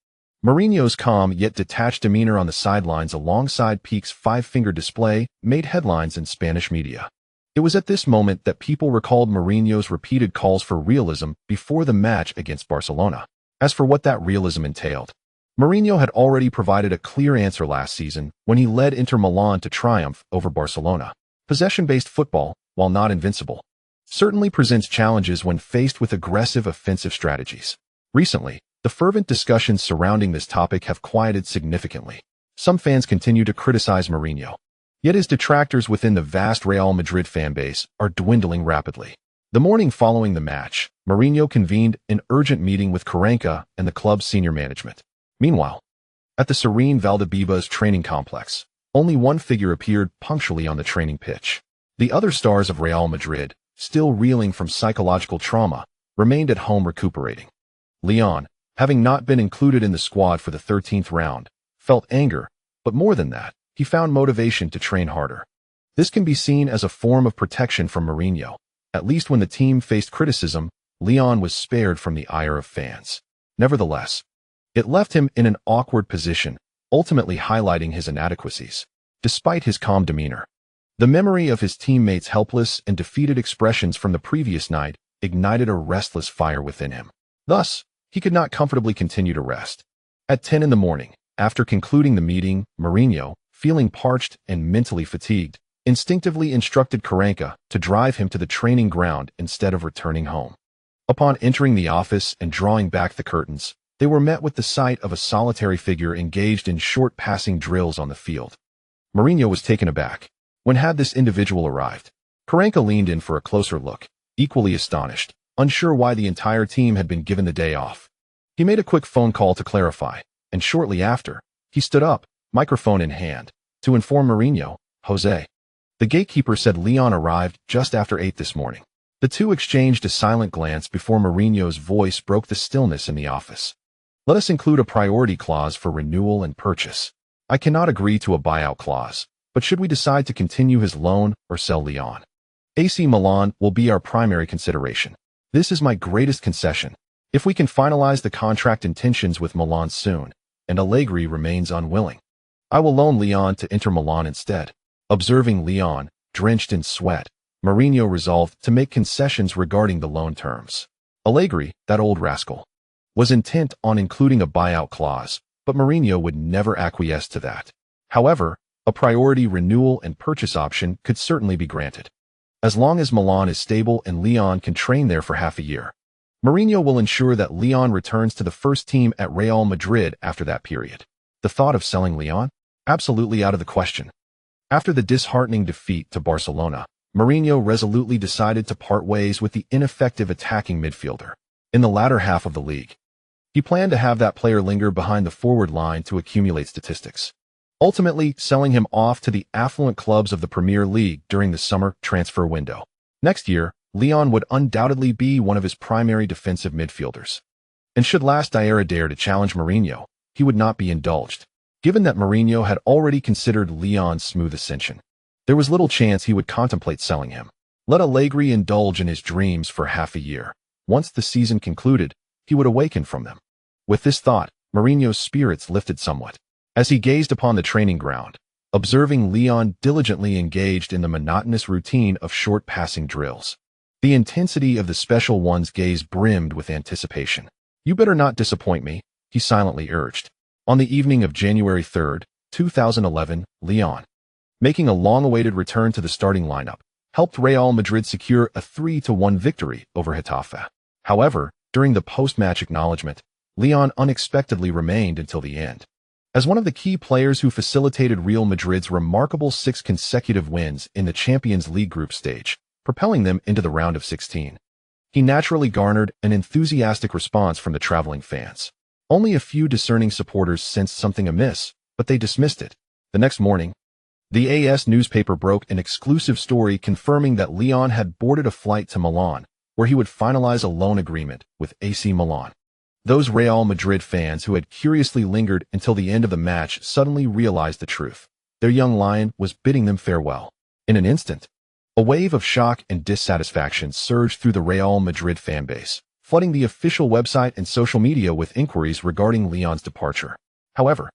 Mourinho's calm yet detached demeanor on the sidelines alongside Pique's 5-finger display made headlines in Spanish media. It was at this moment that people recalled Mourinho's repeated calls for realism before the match against Barcelona. As for what that realism entailed, Mourinho had already provided a clear answer last season when he led Inter Milan to triumph over Barcelona. Possession-based football, while not invincible, certainly presents challenges when faced with aggressive offensive strategies. Recently, the fervent discussions surrounding this topic have quieted significantly. Some fans continue to criticize Mourinho, yet his detractors within the vast Real Madrid fanbase are dwindling rapidly. The morning following the match, Mourinho convened an urgent meeting with Kaká and the club's senior management. Meanwhile, at the serene Valdebebas training complex, only one figure appeared punctually on the training pitch. The other stars of Real Madrid, still reeling from psychological trauma, remained at home recuperating. Leon, having not been included in the squad for the 13th round, felt anger, but more than that, he found motivation to train harder. This can be seen as a form of protection from Mourinho. At least when the team faced criticism, Leon was spared from the ire of fans. Nevertheless, it left him in an awkward position, ultimately highlighting his inadequacies. Despite his calm demeanor, the memory of his teammates' helpless and defeated expressions from the previous night ignited a restless fire within him. Thus, he could not comfortably continue to rest. At 10 in the morning, after concluding the meeting, Mourinho, feeling parched and mentally fatigued, instinctively instructed Kaká to drive him to the training ground instead of returning home. Upon entering the office and drawing back the curtains, they were met with the sight of a solitary figure engaged in short passing drills on the field. Mourinho was taken aback. When had this individual arrived? Karanka leaned in for a closer look, equally astonished, unsure why the entire team had been given the day off. He made a quick phone call to clarify, and shortly after, he stood up, microphone in hand, to inform Mourinho, Jose. The gatekeeper said Leon arrived just after 8 this morning. The two exchanged a silent glance before Mourinho's voice broke the stillness in the office. Let us include a priority clause for renewal and purchase. I cannot agree to a buyout clause, but should we decide to continue his loan or sell Leon? AC Milan will be our primary consideration. This is my greatest concession. If we can finalize the contract intentions with Milan soon, and Allegri remains unwilling, I will loan Leon to Inter Milan instead. Observing Leon, drenched in sweat, Mourinho resolved to make concessions regarding the loan terms. Allegri, that old rascal, was intent on including a buyout clause, but Mourinho would never acquiesce to that. However, a priority renewal and purchase option could certainly be granted. As long as Milan is stable and Leon can train there for half a year, Mourinho will ensure that Leon returns to the first team at Real Madrid after that period. The thought of selling Leon? Absolutely out of the question. After the disheartening defeat to Barcelona, Mourinho resolutely decided to part ways with the ineffective attacking midfielder. In the latter half of the league, he planned to have that player linger behind the forward line to accumulate statistics, ultimately selling him off to the affluent clubs of the Premier League during the summer transfer window. Next year, Leon would undoubtedly be one of his primary defensive midfielders. And should Las Diera dare to challenge Mourinho, he would not be indulged. Given that Mourinho had already considered Leon's smooth ascension, there was little chance he would contemplate selling him. Let Allegri indulge in his dreams for half a year. Once the season concluded, he would awaken from them. With this thought, Mourinho's spirits lifted somewhat. As he gazed upon the training ground, observing Leon diligently engaged in the monotonous routine of short passing drills, the intensity of the special one's gaze brimmed with anticipation. You better not disappoint me, he silently urged. On the evening of January 3, 2011, Leon, making a long-awaited return to the starting lineup, helped Real Madrid secure a 3-1 victory over Getafe. However, during the post-match acknowledgement, Leon unexpectedly remained until the end. As one of the key players who facilitated Real Madrid's remarkable 6 consecutive wins in the Champions League group stage, propelling them into the round of 16, he naturally garnered an enthusiastic response from the traveling fans. Only a few discerning supporters sensed something amiss, but they dismissed it. The next morning, the AS newspaper broke an exclusive story confirming that Leon had boarded a flight to Milan, where he would finalize a loan agreement with AC Milan. Those Real Madrid fans who had curiously lingered until the end of the match suddenly realized the truth. Their young lion was bidding them farewell. In an instant, a wave of shock and dissatisfaction surged through the Real Madrid fanbase, flooding the official website and social media with inquiries regarding Leon's departure. However,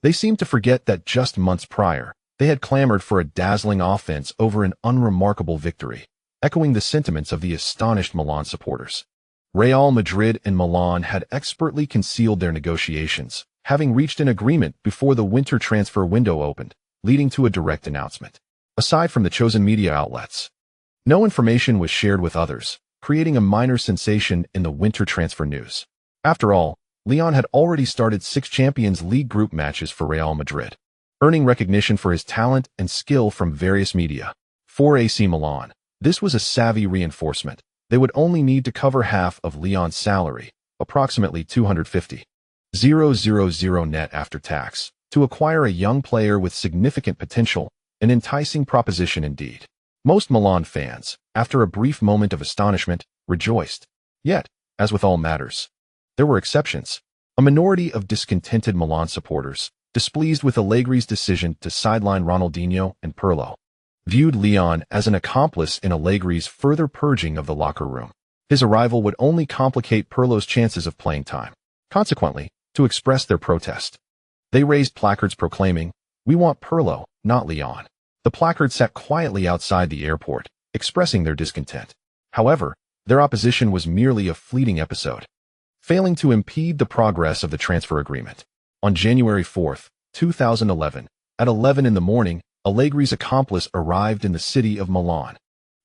they seemed to forget that just months prior, they had clamored for a dazzling offense over an unremarkable victory, echoing the sentiments of the astonished Milan supporters. Real Madrid and Milan had expertly concealed their negotiations, having reached an agreement before the winter transfer window opened, leading to a direct announcement. Aside from the chosen media outlets, no information was shared with others, creating a minor sensation in the winter transfer news. After all, Leon had already started 6 Champions League group matches for Real Madrid, earning recognition for his talent and skill from various media. For AC Milan, this was a savvy reinforcement. They would only need to cover half of Leon's salary, approximately $250,000 net after tax, to acquire a young player with significant potential, an enticing proposition indeed. Most Milan fans, after a brief moment of astonishment, rejoiced. Yet, as with all matters, there were exceptions. A minority of discontented Milan supporters, displeased with Allegri's decision to sideline Ronaldinho and Pirlo, viewed Leon as an accomplice in Allegri's further purging of the locker room. His arrival would only complicate Pirlo's chances of playing time. Consequently, to express their protest, they raised placards proclaiming, "We want Pirlo, not Leon." The placards sat quietly outside the airport, expressing their discontent. However, their opposition was merely a fleeting episode, failing to impede the progress of the transfer agreement. On January 4, 2011, at 11 in the morning, Allegri's accomplice arrived in the city of Milan.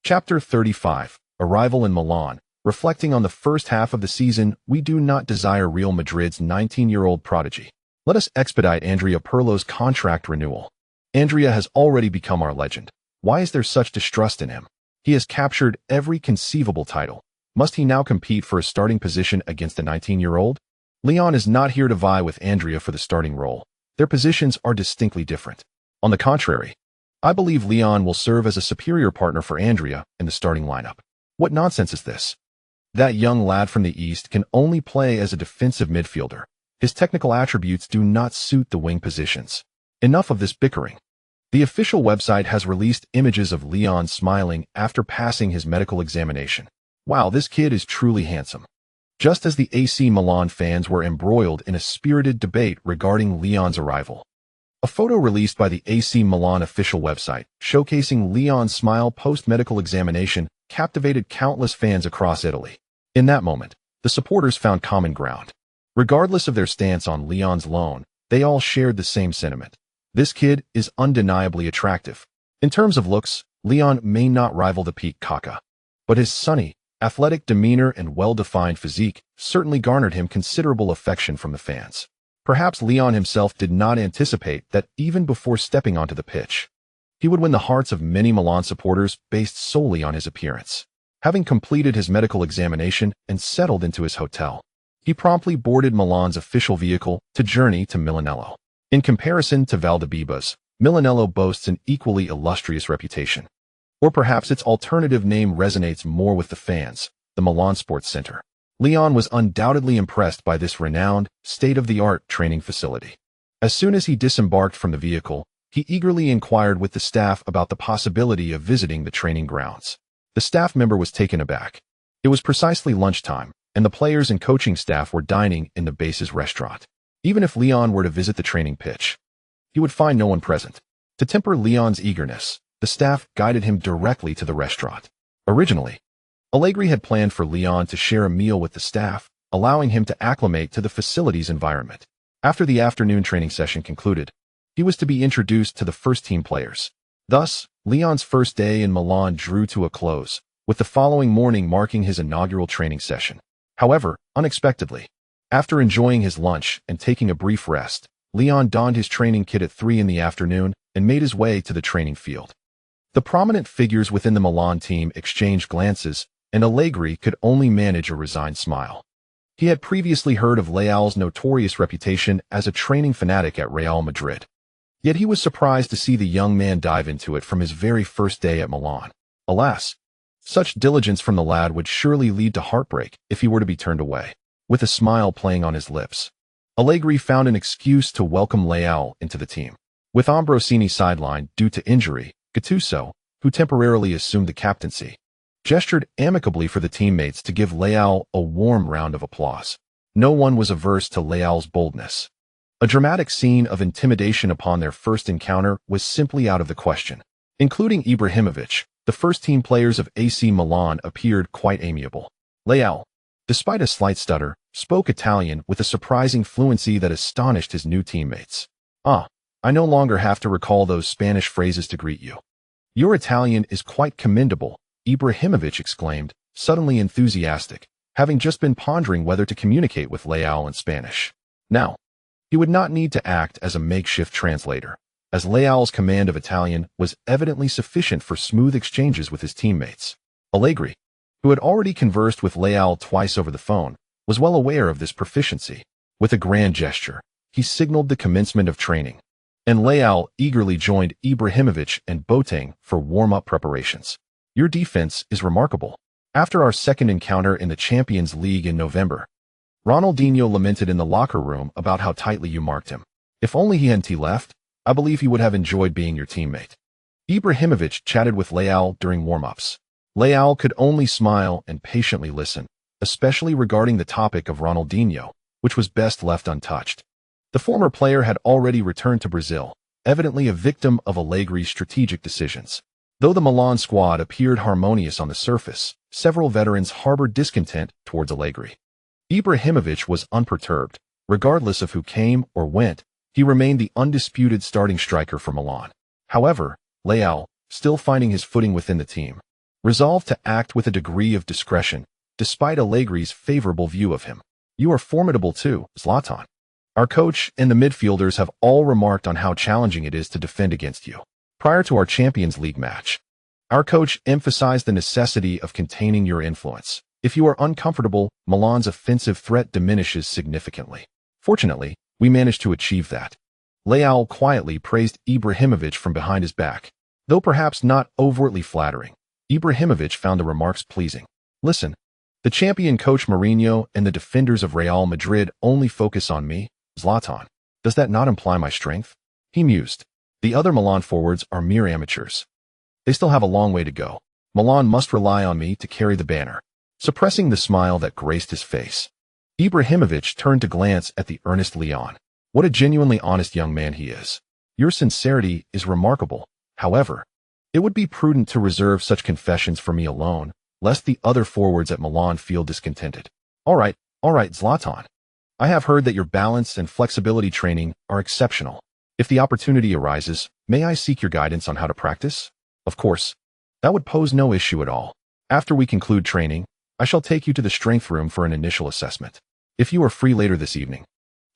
Chapter 35, Arrival in Milan. Reflecting on the first half of the season, we do not desire Real Madrid's 19-year-old prodigy. Let us expedite Andrea Pirlo's contract renewal. Andrea has already become our legend. Why is there such distrust in him? He has captured every conceivable title. Must he now compete for a starting position against the 19-year-old? Leon is not here to vie with Andrea for the starting role. Their positions are distinctly different. On the contrary, I believe Leon will serve as a superior partner for Andrea in the starting lineup. What nonsense is this? That young lad from the East can only play as a defensive midfielder. His technical attributes do not suit the wing positions. Enough of this bickering. The official website has released images of Leon smiling after passing his medical examination. Wow, this kid is truly handsome. Just as the AC Milan fans were embroiled in a spirited debate regarding Leon's arrival. A photo released by the AC Milan official website, showcasing Leon's smile post-medical examination, captivated countless fans across Italy. In that moment, the supporters found common ground. Regardless of their stance on Leon's loan, they all shared the same sentiment. This kid is undeniably attractive. In terms of looks, Leon may not rival the peak Kaká, but his sunny, athletic demeanor and well-defined physique certainly garnered him considerable affection from the fans. Perhaps Leon himself did not anticipate that even before stepping onto the pitch, he would win the hearts of many Milan supporters based solely on his appearance. Having completed his medical examination and settled into his hotel, he promptly boarded Milan's official vehicle to journey to Milanello. In comparison to Valdebebas, Milanello boasts an equally illustrious reputation. Or perhaps its alternative name resonates more with the fans, the Milan Sports Center. Leon was undoubtedly impressed by this renowned, state-of-the-art training facility. As soon as he disembarked from the vehicle, he eagerly inquired with the staff about the possibility of visiting the training grounds. The staff member was taken aback. It was precisely lunchtime, and the players and coaching staff were dining in the base's restaurant. Even if Leon were to visit the training pitch, he would find no one present. To temper Leon's eagerness, the staff guided him directly to the restaurant. Originally, Allegri had planned for Leon to share a meal with the staff, allowing him to acclimate to the facility's environment. After the afternoon training session concluded, he was to be introduced to the first-team players. Thus, Leon's first day in Milan drew to a close, with the following morning marking his inaugural training session. However, unexpectedly, after enjoying his lunch and taking a brief rest, Leon donned his training kit at 3 in the afternoon and made his way to the training field. The prominent figures within the Milan team exchanged glances, and Allegri could only manage a resigned smile. He had previously heard of Leal's notorious reputation as a training fanatic at Real Madrid. Yet he was surprised to see the young man dive into it from his very first day at Milan. Alas, such diligence from the lad would surely lead to heartbreak if he were to be turned away. With a smile playing on his lips, Allegri found an excuse to welcome Leal into the team. With Ambrosini sidelined due to injury, Gattuso, who temporarily assumed the captaincy, gestured amicably for the teammates to give Leal a warm round of applause. No one was averse to Leal's boldness. A dramatic scene of intimidation upon their first encounter was simply out of the question. Including Ibrahimovic, the first-team players of AC Milan appeared quite amiable. Leal, despite a slight stutter, spoke Italian with a surprising fluency that astonished his new teammates. I no longer have to recall those Spanish phrases to greet you. Your Italian is quite commendable, Ibrahimovic exclaimed, suddenly enthusiastic, having just been pondering whether to communicate with Leal in Spanish. Now, he would not need to act as a makeshift translator, as Leal's command of Italian was evidently sufficient for smooth exchanges with his teammates. Allegri, who had already conversed with Leal twice over the phone, was well aware of this proficiency. With a grand gesture, he signaled the commencement of training, and Leal eagerly joined Ibrahimovic and Boateng for warm-up preparations. Your defense is remarkable. After our second encounter in the Champions League in November, Ronaldinho lamented in the locker room about how tightly you marked him. If only he hadn't left, I believe he would have enjoyed being your teammate. Ibrahimovic chatted with Leal during warm-ups. Leal could only smile and patiently listen, especially regarding the topic of Ronaldinho, which was best left untouched. The former player had already returned to Brazil, evidently a victim of Allegri's strategic decisions. Though the Milan squad appeared harmonious on the surface, several veterans harbored discontent towards Allegri. Ibrahimovic was unperturbed. Regardless of who came or went, he remained the undisputed starting striker for Milan. However, Leal, still finding his footing within the team, resolved to act with a degree of discretion, despite Allegri's favorable view of him. You are formidable too, Zlatan. Our coach and the midfielders have all remarked on how challenging it is to defend against you. Prior to our Champions League match, our coach emphasized the necessity of containing your influence. If you are uncomfortable, Milan's offensive threat diminishes significantly. Fortunately, we managed to achieve that. Leal quietly praised Ibrahimovic from behind his back. Though perhaps not overtly flattering, Ibrahimovic found the remarks pleasing. Listen, the champion coach Mourinho and the defenders of Real Madrid only focus on me, Zlatan. Does that not imply my strength? He mused. The other Milan forwards are mere amateurs. They still have a long way to go. Milan must rely on me to carry the banner. Suppressing the smile that graced his face, Ibrahimovic turned to glance at the earnest Leon. What a genuinely honest young man he is. Your sincerity is remarkable. However, it would be prudent to reserve such confessions for me alone, lest the other forwards at Milan feel discontented. All right, Zlatan. I have heard that your balance and flexibility training are exceptional. If the opportunity arises, may I seek your guidance on how to practice? Of course. That would pose no issue at all. After we conclude training, I shall take you to the strength room for an initial assessment. If you are free later this evening,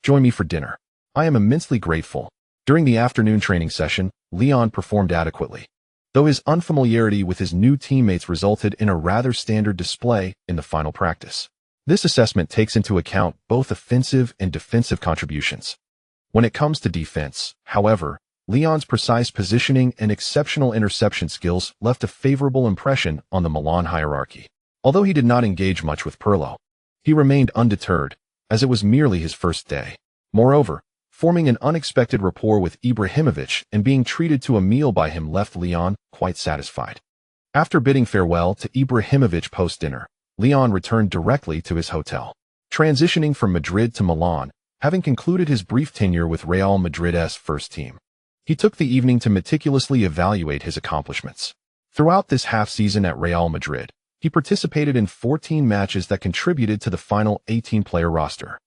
join me for dinner. I am immensely grateful. During the afternoon training session, Leon performed adequately, though his unfamiliarity with his new teammates resulted in a rather standard display in the final practice. This assessment takes into account both offensive and defensive contributions. When it comes to defense, however, Leon's precise positioning and exceptional interception skills left a favorable impression on the Milan hierarchy. Although he did not engage much with Pirlo, he remained undeterred, as it was merely his first day. Moreover, forming an unexpected rapport with Ibrahimovic and being treated to a meal by him left Leon quite satisfied. After bidding farewell to Ibrahimovic post-dinner, Leon returned directly to his hotel. Transitioning from Madrid to Milan, having concluded his brief tenure with Real Madrid's first team, he took the evening to meticulously evaluate his accomplishments. Throughout this half-season at Real Madrid, he participated in 14 matches that contributed to the final 18-player roster,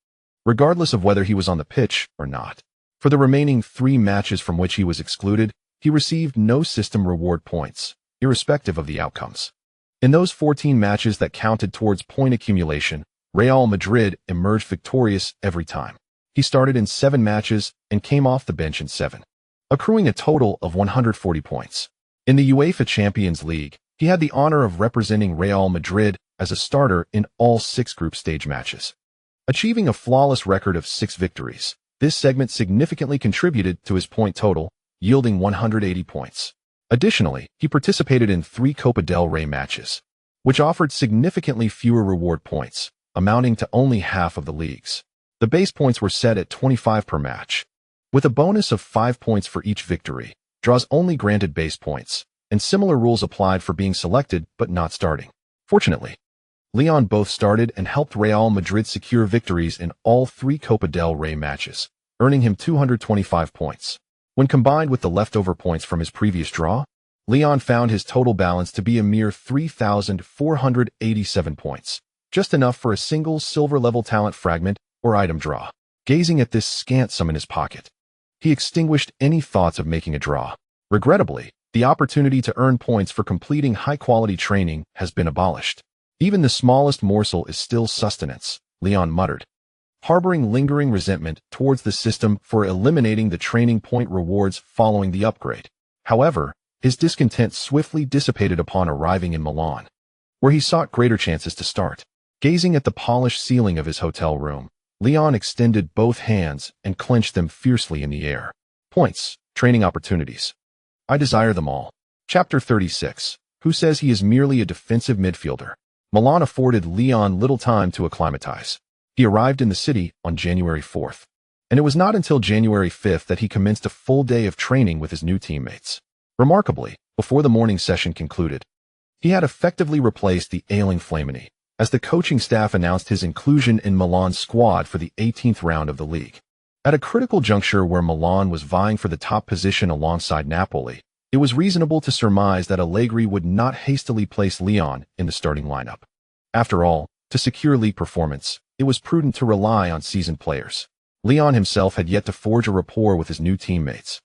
regardless of whether he was on the pitch or not. For the remaining 3 matches from which he was excluded, he received no system reward points, irrespective of the outcomes. In those 14 matches that counted towards point accumulation, Real Madrid emerged victorious every time. He started in 7 matches and came off the bench in 7, accruing a total of 140 points. In the UEFA Champions League, he had the honor of representing Real Madrid as a starter in all 6 group stage matches. Achieving a flawless record of 6 victories, this segment significantly contributed to his point total, yielding 180 points. Additionally, he participated in 3 Copa del Rey matches, which offered significantly fewer reward points, amounting to only half of the league's. The base points were set at 25 per match, with a bonus of 5 points for each victory. Draws only granted base points, and similar rules applied for being selected but not starting. Fortunately, Leon both started and helped Real Madrid secure victories in all 3 Copa del Rey matches, earning him 225 points. When combined with the leftover points from his previous draw, Leon found his total balance to be a mere 3,487 points, just enough for a single silver-level talent fragment or item draw. Gazing at this scant sum in his pocket, he extinguished any thoughts of making a draw. Regrettably, the opportunity to earn points for completing high-quality training has been abolished. Even the smallest morsel is still sustenance, Leon muttered, harboring lingering resentment towards the system for eliminating the training point rewards following the upgrade. However, his discontent swiftly dissipated upon arriving in Milan, where he sought greater chances to start. Gazing at the polished ceiling of his hotel room, Leon extended both hands and clenched them fiercely in the air. Points, training opportunities. I desire them all. Chapter 36. Who says he is merely a defensive midfielder? Milan afforded Leon little time to acclimatize. He arrived in the city on January 4th, and it was not until January 5th that he commenced a full day of training with his new teammates. Remarkably, before the morning session concluded, he had effectively replaced the ailing Flamini, as the coaching staff announced his inclusion in Milan's squad for the 18th round of the league. At a critical juncture where Milan was vying for the top position alongside Napoli, it was reasonable to surmise that Allegri would not hastily place Leon in the starting lineup. After all, to secure league performance, it was prudent to rely on seasoned players. Leon himself had yet to forge a rapport with his new teammates,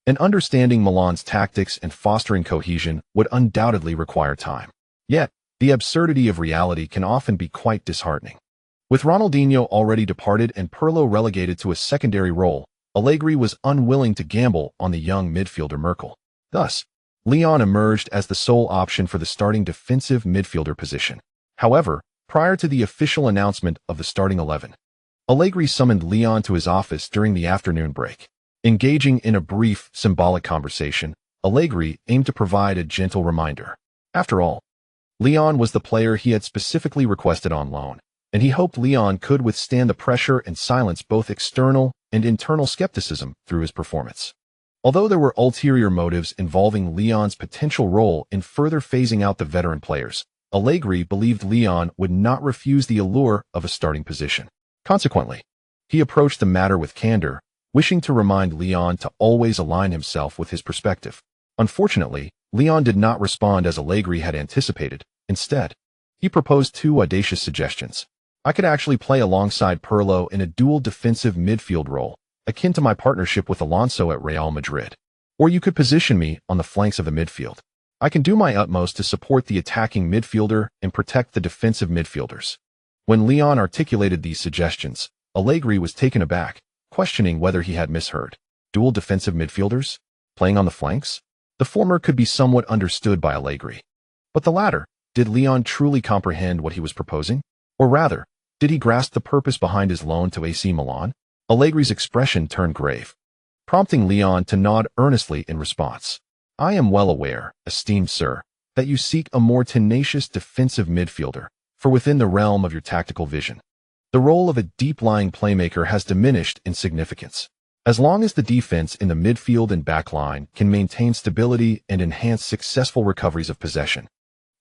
and understanding Milan's tactics and fostering cohesion would undoubtedly require time. Yet, the absurdity of reality can often be quite disheartening. With Ronaldinho already departed and Pirlo relegated to a secondary role, Allegri was unwilling to gamble on the young midfielder Merkel. Thus, Leon emerged as the sole option for the starting defensive midfielder position. However, prior to the official announcement of the starting 11, Allegri summoned Leon to his office during the afternoon break. Engaging in a brief, symbolic conversation, Allegri aimed to provide a gentle reminder. After all, Leon was the player he had specifically requested on loan, and he hoped Leon could withstand the pressure and silence both external and internal skepticism through his performance. Although there were ulterior motives involving Leon's potential role in further phasing out the veteran players, Allegri believed Leon would not refuse the allure of a starting position. Consequently, he approached the matter with candor, wishing to remind Leon to always align himself with his perspective. Unfortunately, Leon did not respond as Allegri had anticipated. Instead, he proposed two audacious suggestions. I could actually play alongside Pirlo in a dual defensive midfield role, akin to my partnership with Alonso at Real Madrid. Or you could position me on the flanks of the midfield. I can do my utmost to support the attacking midfielder and protect the defensive midfielders. When Leon articulated these suggestions, Allegri was taken aback, questioning whether he had misheard. Dual defensive midfielders? Playing on the flanks? The former could be somewhat understood by Allegri. But the latter, did Leon truly comprehend what he was proposing? Or rather, did he grasp the purpose behind his loan to AC Milan? Allegri's expression turned grave, prompting Leon to nod earnestly in response. I am well aware, esteemed sir, that you seek a more tenacious defensive midfielder, for within the realm of your tactical vision, the role of a deep-lying playmaker has diminished in significance. As long as the defense in the midfield and backline can maintain stability and enhance successful recoveries of possession.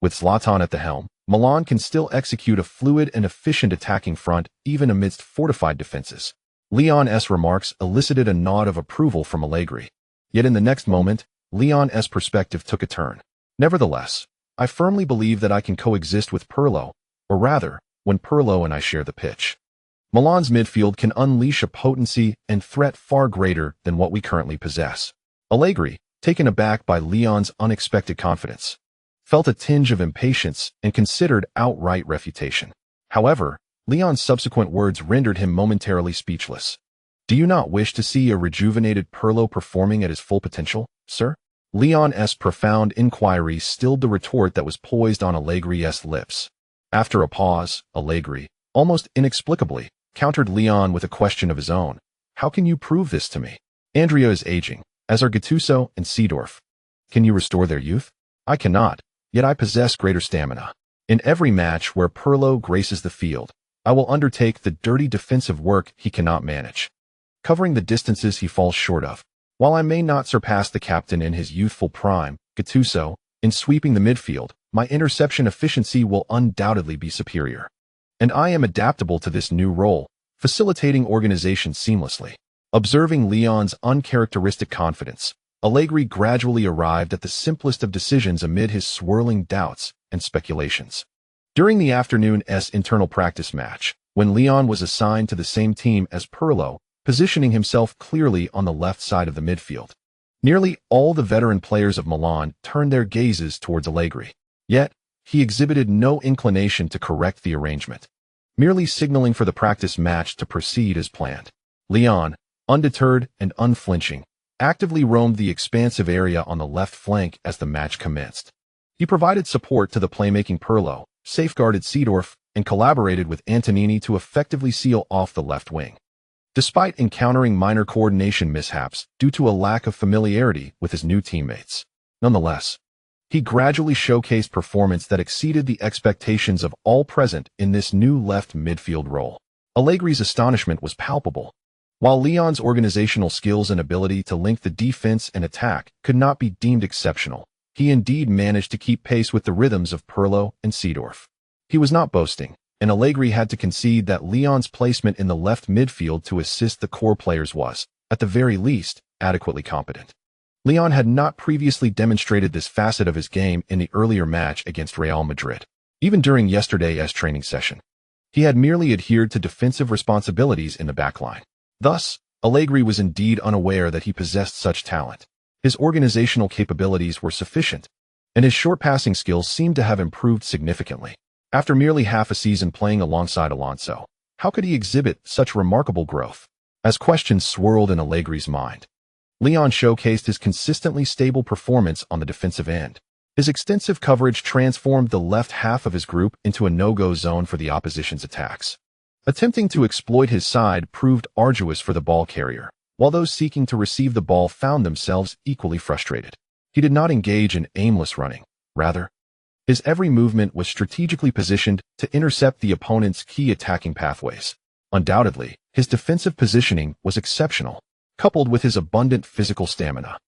With Zlatan at the helm, Milan can still execute a fluid and efficient attacking front even amidst fortified defenses. Leon's remarks elicited a nod of approval from Allegri. Yet in the next moment, Leon's perspective took a turn. Nevertheless, I firmly believe that I can coexist with Pirlo, or rather, when Pirlo and I share the pitch. Milan's midfield can unleash a potency and threat far greater than what we currently possess. Allegri, taken aback by Leon's unexpected confidence, felt a tinge of impatience and considered outright refutation. However, Leon's subsequent words rendered him momentarily speechless. Do you not wish to see a rejuvenated Pirlo performing at his full potential, sir? Leon's profound inquiry stilled the retort that was poised on Allegri's lips. After a pause, Allegri, almost inexplicably, countered Leon with a question of his own. How can you prove this to me? Andrea is aging, as are Gattuso and Seedorf. Can you restore their youth? I cannot, yet I possess greater stamina. In every match where Pirlo graces the field, I will undertake the dirty defensive work he cannot manage, covering the distances he falls short of. While I may not surpass the captain in his youthful prime, Gattuso, in sweeping the midfield, my interception efficiency will undoubtedly be superior. And I am adaptable to this new role, facilitating organization seamlessly. Observing Leon's uncharacteristic confidence, Allegri gradually arrived at the simplest of decisions amid his swirling doubts and speculations. During the afternoon's internal practice match, when Leon was assigned to the same team as Pirlo, positioning himself clearly on the left side of the midfield, nearly all the veteran players of Milan turned their gazes towards Allegri. Yet, he exhibited no inclination to correct the arrangement, merely signaling for the practice match to proceed as planned. Leon, undeterred and unflinching, actively roamed the expansive area on the left flank as the match commenced. He provided support to the playmaking Pirlo, safeguarded Seedorf, and collaborated with Antonini to effectively seal off the left wing. Despite encountering minor coordination mishaps due to a lack of familiarity with his new teammates, nonetheless, he gradually showcased performance that exceeded the expectations of all present in this new left midfield role. Allegri's astonishment was palpable. While Leon's organizational skills and ability to link the defense and attack could not be deemed exceptional, he indeed managed to keep pace with the rhythms of Pirlo and Seedorf. He was not boasting, and Allegri had to concede that Leon's placement in the left midfield to assist the core players was, at the very least, adequately competent. Leon had not previously demonstrated this facet of his game in the earlier match against Real Madrid. Even during yesterday's training session, he had merely adhered to defensive responsibilities in the backline. Thus, Allegri was indeed unaware that he possessed such talent. His organizational capabilities were sufficient, and his short passing skills seemed to have improved significantly. After merely half a season playing alongside Alonso, How could he exhibit such remarkable growth? As questions swirled in Allegri's mind, Leon showcased his consistently stable performance on the defensive end. His extensive coverage transformed the left half of his group into a no-go zone for the opposition's attacks. Attempting to exploit his side proved arduous for the ball carrier, while those seeking to receive the ball found themselves equally frustrated. He did not engage in aimless running. Rather, his every movement was strategically positioned to intercept the opponent's key attacking pathways. Undoubtedly, his defensive positioning was exceptional, coupled with his abundant physical stamina.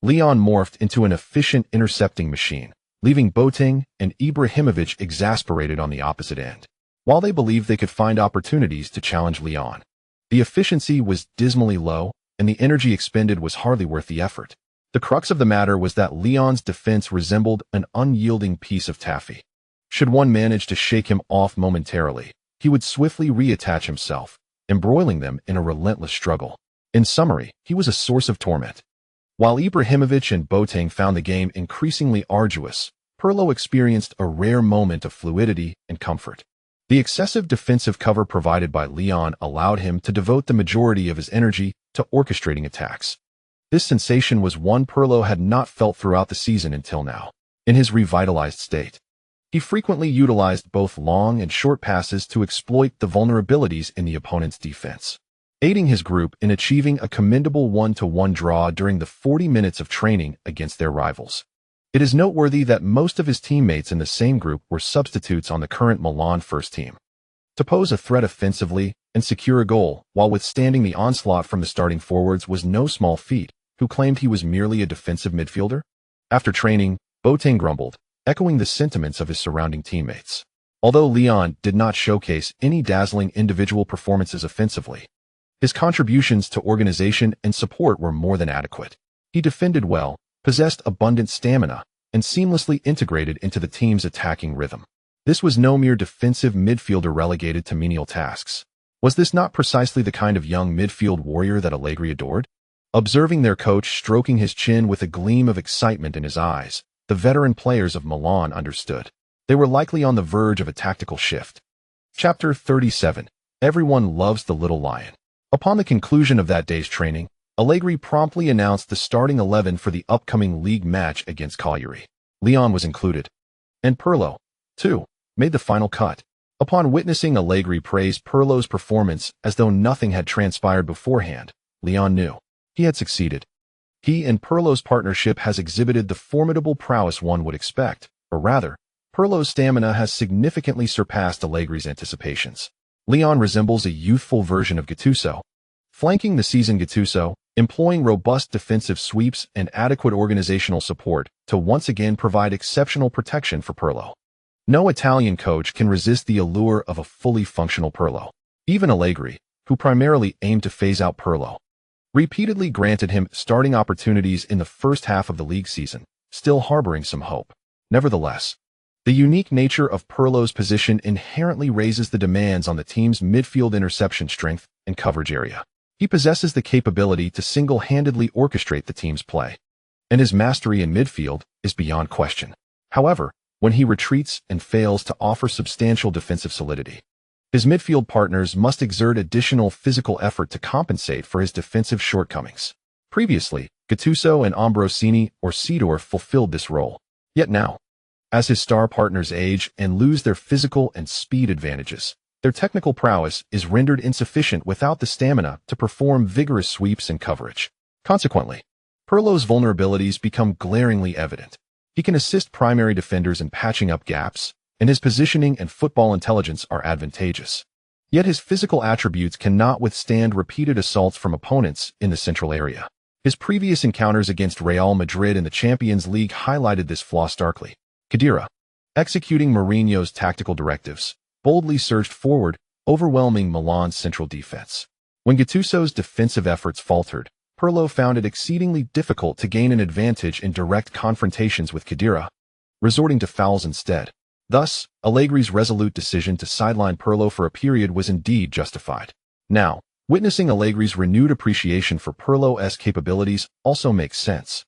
Leon morphed into an efficient intercepting machine, leaving Boateng and Ibrahimovic exasperated on the opposite end. While they believed they could find opportunities to challenge Leon, the efficiency was dismally low, and the energy expended was hardly worth the effort. The crux of the matter was that Leon's defense resembled an unyielding piece of taffy. Should one manage to shake him off momentarily, he would swiftly reattach himself, embroiling them in a relentless struggle. In summary, he was a source of torment. While Ibrahimovic and Boateng found the game increasingly arduous, Pirlo experienced a rare moment of fluidity and comfort. The excessive defensive cover provided by Leon allowed him to devote the majority of his energy to orchestrating attacks. This sensation was one Pirlo had not felt throughout the season until now. In his revitalized state, he frequently utilized both long and short passes to exploit the vulnerabilities in the opponent's defense, aiding his group in achieving a commendable 1-1 draw during the 40 minutes of training against their rivals. It is noteworthy that most of his teammates in the same group were substitutes on the current Milan first team. To pose a threat offensively and secure a goal while withstanding the onslaught from the starting forwards was no small feat. Who claimed he was merely a defensive midfielder? After training, Boateng grumbled, echoing the sentiments of his surrounding teammates. Although Leon did not showcase any dazzling individual performances offensively, his contributions to organization and support were more than adequate. He defended well, possessed abundant stamina, and seamlessly integrated into the team's attacking rhythm. This was no mere defensive midfielder relegated to menial tasks. Was this not precisely the kind of young midfield warrior that Allegri adored? Observing their coach stroking his chin with a gleam of excitement in his eyes, the veteran players of Milan understood. They were likely on the verge of a tactical shift. Chapter 37. Everyone loves the little lion. Upon the conclusion of that day's training, Allegri promptly announced the starting 11 for the upcoming league match against Cagliari. Leon was included. And Pirlo, too, made the final cut. Upon witnessing Allegri praise Pirlo's performance as though nothing had transpired beforehand, Leon knew he had succeeded. He and Pirlo's partnership has exhibited the formidable prowess one would expect, or rather, Pirlo's stamina has significantly surpassed Allegri's anticipations. Leon resembles a youthful version of Gattuso, flanking the seasoned Gattuso, employing robust defensive sweeps and adequate organizational support to once again provide exceptional protection for Pirlo. No Italian coach can resist the allure of a fully functional Pirlo. Even Allegri, who primarily aimed to phase out Pirlo, repeatedly granted him starting opportunities in the first half of the league season, still harboring some hope. Nevertheless, the unique nature of Pirlo's position inherently raises the demands on the team's midfield interception strength and coverage area. He possesses the capability to single-handedly orchestrate the team's play, and his mastery in midfield is beyond question. However, when he retreats and fails to offer substantial defensive solidity, his midfield partners must exert additional physical effort to compensate for his defensive shortcomings. Previously, Gattuso and Ambrosini or Seedorf fulfilled this role. Yet now, as his star partners age and lose their physical and speed advantages, their technical prowess is rendered insufficient without the stamina to perform vigorous sweeps and coverage. Consequently, Pirlo's vulnerabilities become glaringly evident. He can assist primary defenders in patching up gaps, and his positioning and football intelligence are advantageous. Yet his physical attributes cannot withstand repeated assaults from opponents in the central area. His previous encounters against Real Madrid in the Champions League highlighted this flaw starkly. Khedira, executing Mourinho's tactical directives, boldly surged forward, overwhelming Milan's central defense. When Gattuso's defensive efforts faltered, Pirlo found it exceedingly difficult to gain an advantage in direct confrontations with Khedira, resorting to fouls instead. Thus, Allegri's resolute decision to sideline Pirlo for a period was indeed justified. Now, witnessing Allegri's renewed appreciation for Pirlo's capabilities also makes sense.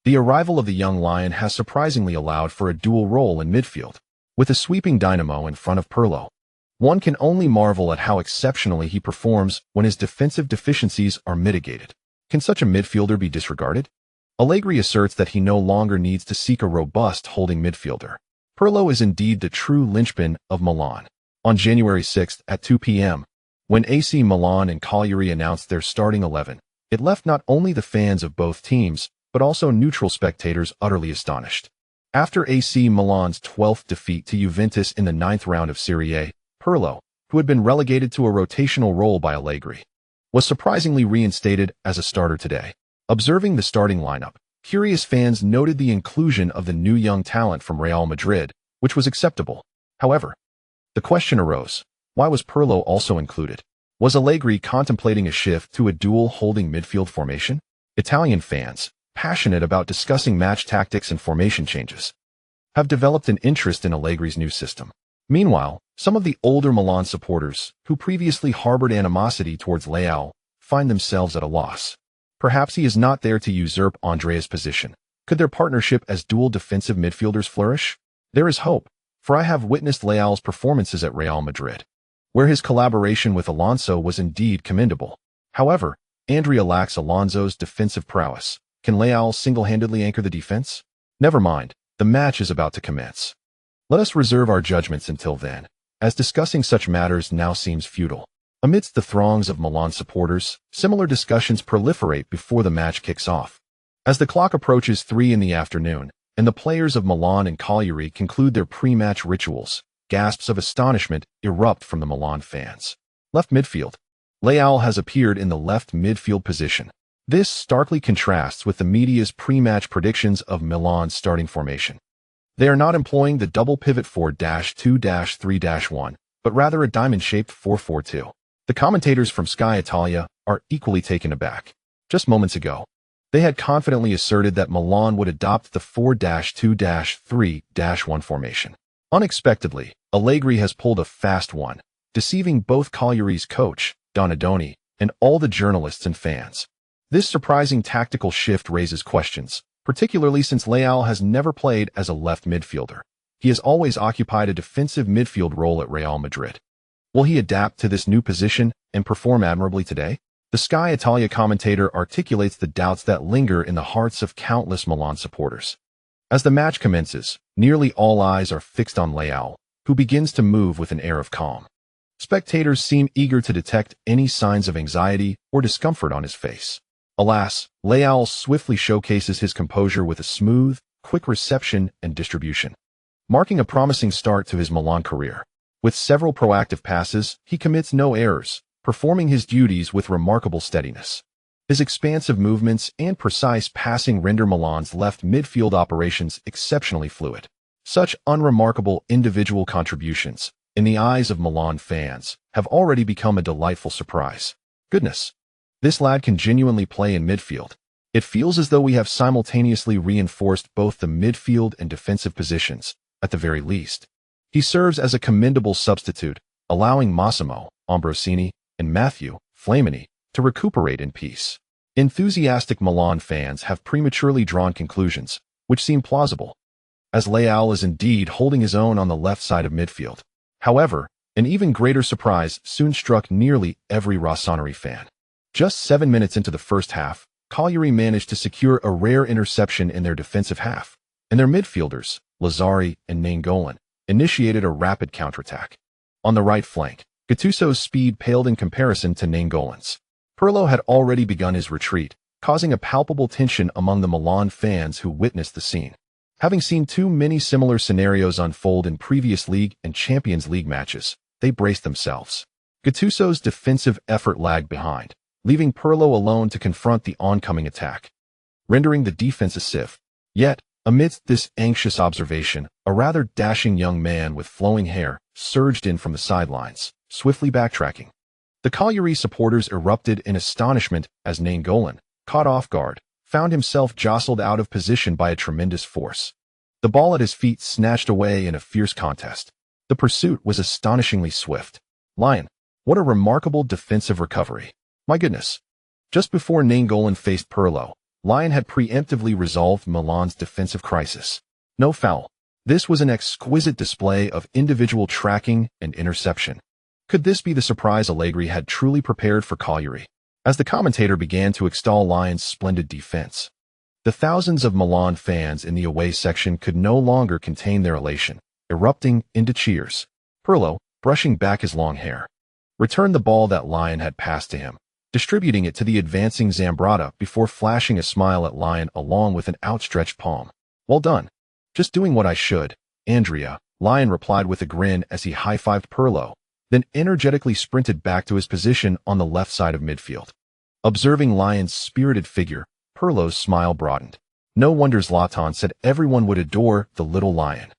The arrival of the young lion has surprisingly allowed for a dual role in midfield. With a sweeping dynamo in front of Pirlo, One can only marvel at how exceptionally he performs when his defensive deficiencies are mitigated. Can such a midfielder be disregarded? Allegri asserts that he no longer needs to seek a robust holding midfielder. Pirlo is indeed the true linchpin of Milan. On January 6 at 2 p.m., when AC Milan and Cagliari announced their starting 11, it left not only the fans of both teams, but also neutral spectators utterly astonished. After AC Milan's 12th defeat to Juventus in the 9th round of Serie A, Pirlo, who had been relegated to a rotational role by Allegri, was surprisingly reinstated as a starter today. Observing the starting lineup, curious fans noted the inclusion of the new young talent from Real Madrid, which was acceptable. However, the question arose, why was Pirlo also included? Was Allegri contemplating a shift to a dual holding midfield formation? Italian fans, passionate about discussing match tactics and formation changes, have developed an interest in Allegri's new system. Meanwhile, some of the older Milan supporters, who previously harbored animosity towards Leao, find themselves at a loss. Perhaps he is not there to usurp Andrea's position. Could their partnership as dual defensive midfielders flourish? There is hope, for I have witnessed Leao's performances at Real Madrid, where his collaboration with Alonso was indeed commendable. However, Andrea lacks Alonso's defensive prowess. Can Leao single-handedly anchor the defense? Never mind, the match is about to commence. Let us reserve our judgments until then, as discussing such matters now seems futile. Amidst the throngs of Milan supporters, similar discussions proliferate before the match kicks off. As the clock approaches 3 in the afternoon, and the players of Milan and Cagliari conclude their pre-match rituals, gasps of astonishment erupt from the Milan fans. Left midfield. Leao has appeared in the left midfield position. This starkly contrasts with the media's pre-match predictions of Milan's starting formation. They are not employing the double pivot 4-2-3-1, but rather a diamond-shaped 4-4-2. The commentators from Sky Italia are equally taken aback. Just moments ago, they had confidently asserted that Milan would adopt the 4-2-3-1 formation. Unexpectedly, Allegri has pulled a fast one, deceiving both Cagliari's coach, Donadoni, and all the journalists and fans. This surprising tactical shift raises questions, particularly since Leao has never played as a left midfielder. He has always occupied a defensive midfield role at Real Madrid. Will he adapt to this new position and perform admirably today? The Sky Italia commentator articulates the doubts that linger in the hearts of countless Milan supporters. As the match commences, nearly all eyes are fixed on Leao, who begins to move with an air of calm. Spectators seem eager to detect any signs of anxiety or discomfort on his face. Alas, Leao swiftly showcases his composure with a smooth, quick reception and distribution, marking a promising start to his Milan career. With several proactive passes, he commits no errors, performing his duties with remarkable steadiness. His expansive movements and precise passing render Milan's left midfield operations exceptionally fluid. Such unremarkable individual contributions, in the eyes of Milan fans, have already become a delightful surprise. Goodness, this lad can genuinely play in midfield. It feels as though we have simultaneously reinforced both the midfield and defensive positions, at the very least. He serves as a commendable substitute, allowing Massimo, Ambrosini, and Matthew, Flamini, to recuperate in peace. Enthusiastic Milan fans have prematurely drawn conclusions, which seem plausible, as Leao is indeed holding his own on the left side of midfield. However, an even greater surprise soon struck nearly every Rossoneri fan. Just 7 minutes into the first half, Cagliari managed to secure a rare interception in their defensive half, and their midfielders, Lazzari and Nainggolan, initiated a rapid counterattack. On the right flank, Gattuso's speed paled in comparison to Nainggolan's. Pirlo had already begun his retreat, causing a palpable tension among the Milan fans who witnessed the scene. Having seen too many similar scenarios unfold in previous League and Champions League matches, they braced themselves. Gattuso's defensive effort lagged behind, leaving Pirlo alone to confront the oncoming attack, rendering the defense a sieve. Yet, amidst this anxious observation, a rather dashing young man with flowing hair surged in from the sidelines, swiftly backtracking. The Cagliari supporters erupted in astonishment as Nainggolan, caught off guard, found himself jostled out of position by a tremendous force. The ball at his feet snatched away in a fierce contest. The pursuit was astonishingly swift. Lion, what a remarkable defensive recovery. My goodness. Just before Nainggolan faced Pirlo, Lion had preemptively resolved Milan's defensive crisis. No foul. This was an exquisite display of individual tracking and interception. Could this be the surprise Allegri had truly prepared for Cagliari? As the commentator began to extol Lyon's splendid defense, the thousands of Milan fans in the away section could no longer contain their elation, erupting into cheers. Pirlo, brushing back his long hair, returned the ball that Lyon had passed to him, distributing it to the advancing Zambrotta before flashing a smile at Lyon along with an outstretched palm. "Well done. Just doing what I should, Andrea," Lyon replied with a grin as he high-fived Pirlo, then energetically sprinted back to his position on the left side of midfield. Observing Lyon's spirited figure, Pirlo's smile broadened. No wonder Zlatan said everyone would adore the little Lion.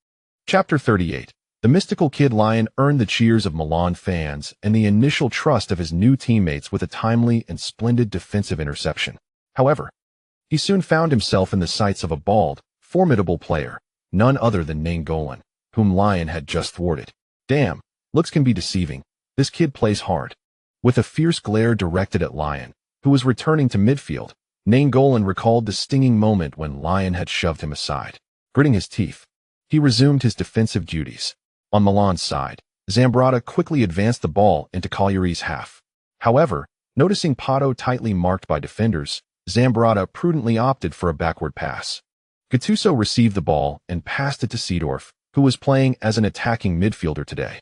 Chapter 38. The mystical kid Lyon earned the cheers of Milan fans and the initial trust of his new teammates with a timely and splendid defensive interception. However, he soon found himself in the sights of a bald, formidable player, none other than Nainggolan, whom Lyon had just thwarted. "Damn, looks can be deceiving. This kid plays hard." With a fierce glare directed at Lyon, who was returning to midfield, Nainggolan recalled the stinging moment when Lyon had shoved him aside. Gritting his teeth, he resumed his defensive duties. On Milan's side, Zambrotta quickly advanced the ball into Cagliari's half. However, noticing Pato tightly marked by defenders, Zambrotta prudently opted for a backward pass. Gattuso received the ball and passed it to Seedorf, who was playing as an attacking midfielder today.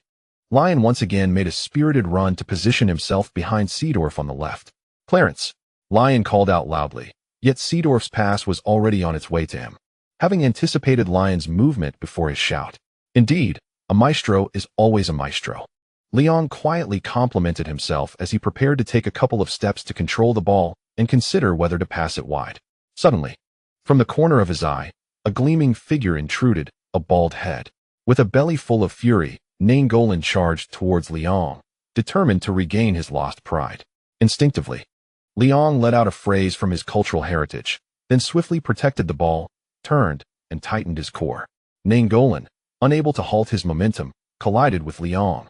Lyon once again made a spirited run to position himself behind Seedorf on the left. "Clarence," Lyon called out loudly, yet Seedorf's pass was already on its way to him, having anticipated Lyon's movement before his shout. Indeed, a maestro is always a maestro. Lyon quietly complimented himself as he prepared to take a couple of steps to control the ball and consider whether to pass it wide. Suddenly, from the corner of his eye, a gleaming figure intruded, a bald head. With a belly full of fury, Nainggolan charged towards Lyon, determined to regain his lost pride. Instinctively, Lyon let out a phrase from his cultural heritage, then swiftly protected the ball, turned, and tightened his core. Nainggolan, unable to halt his momentum, collided with Lyon,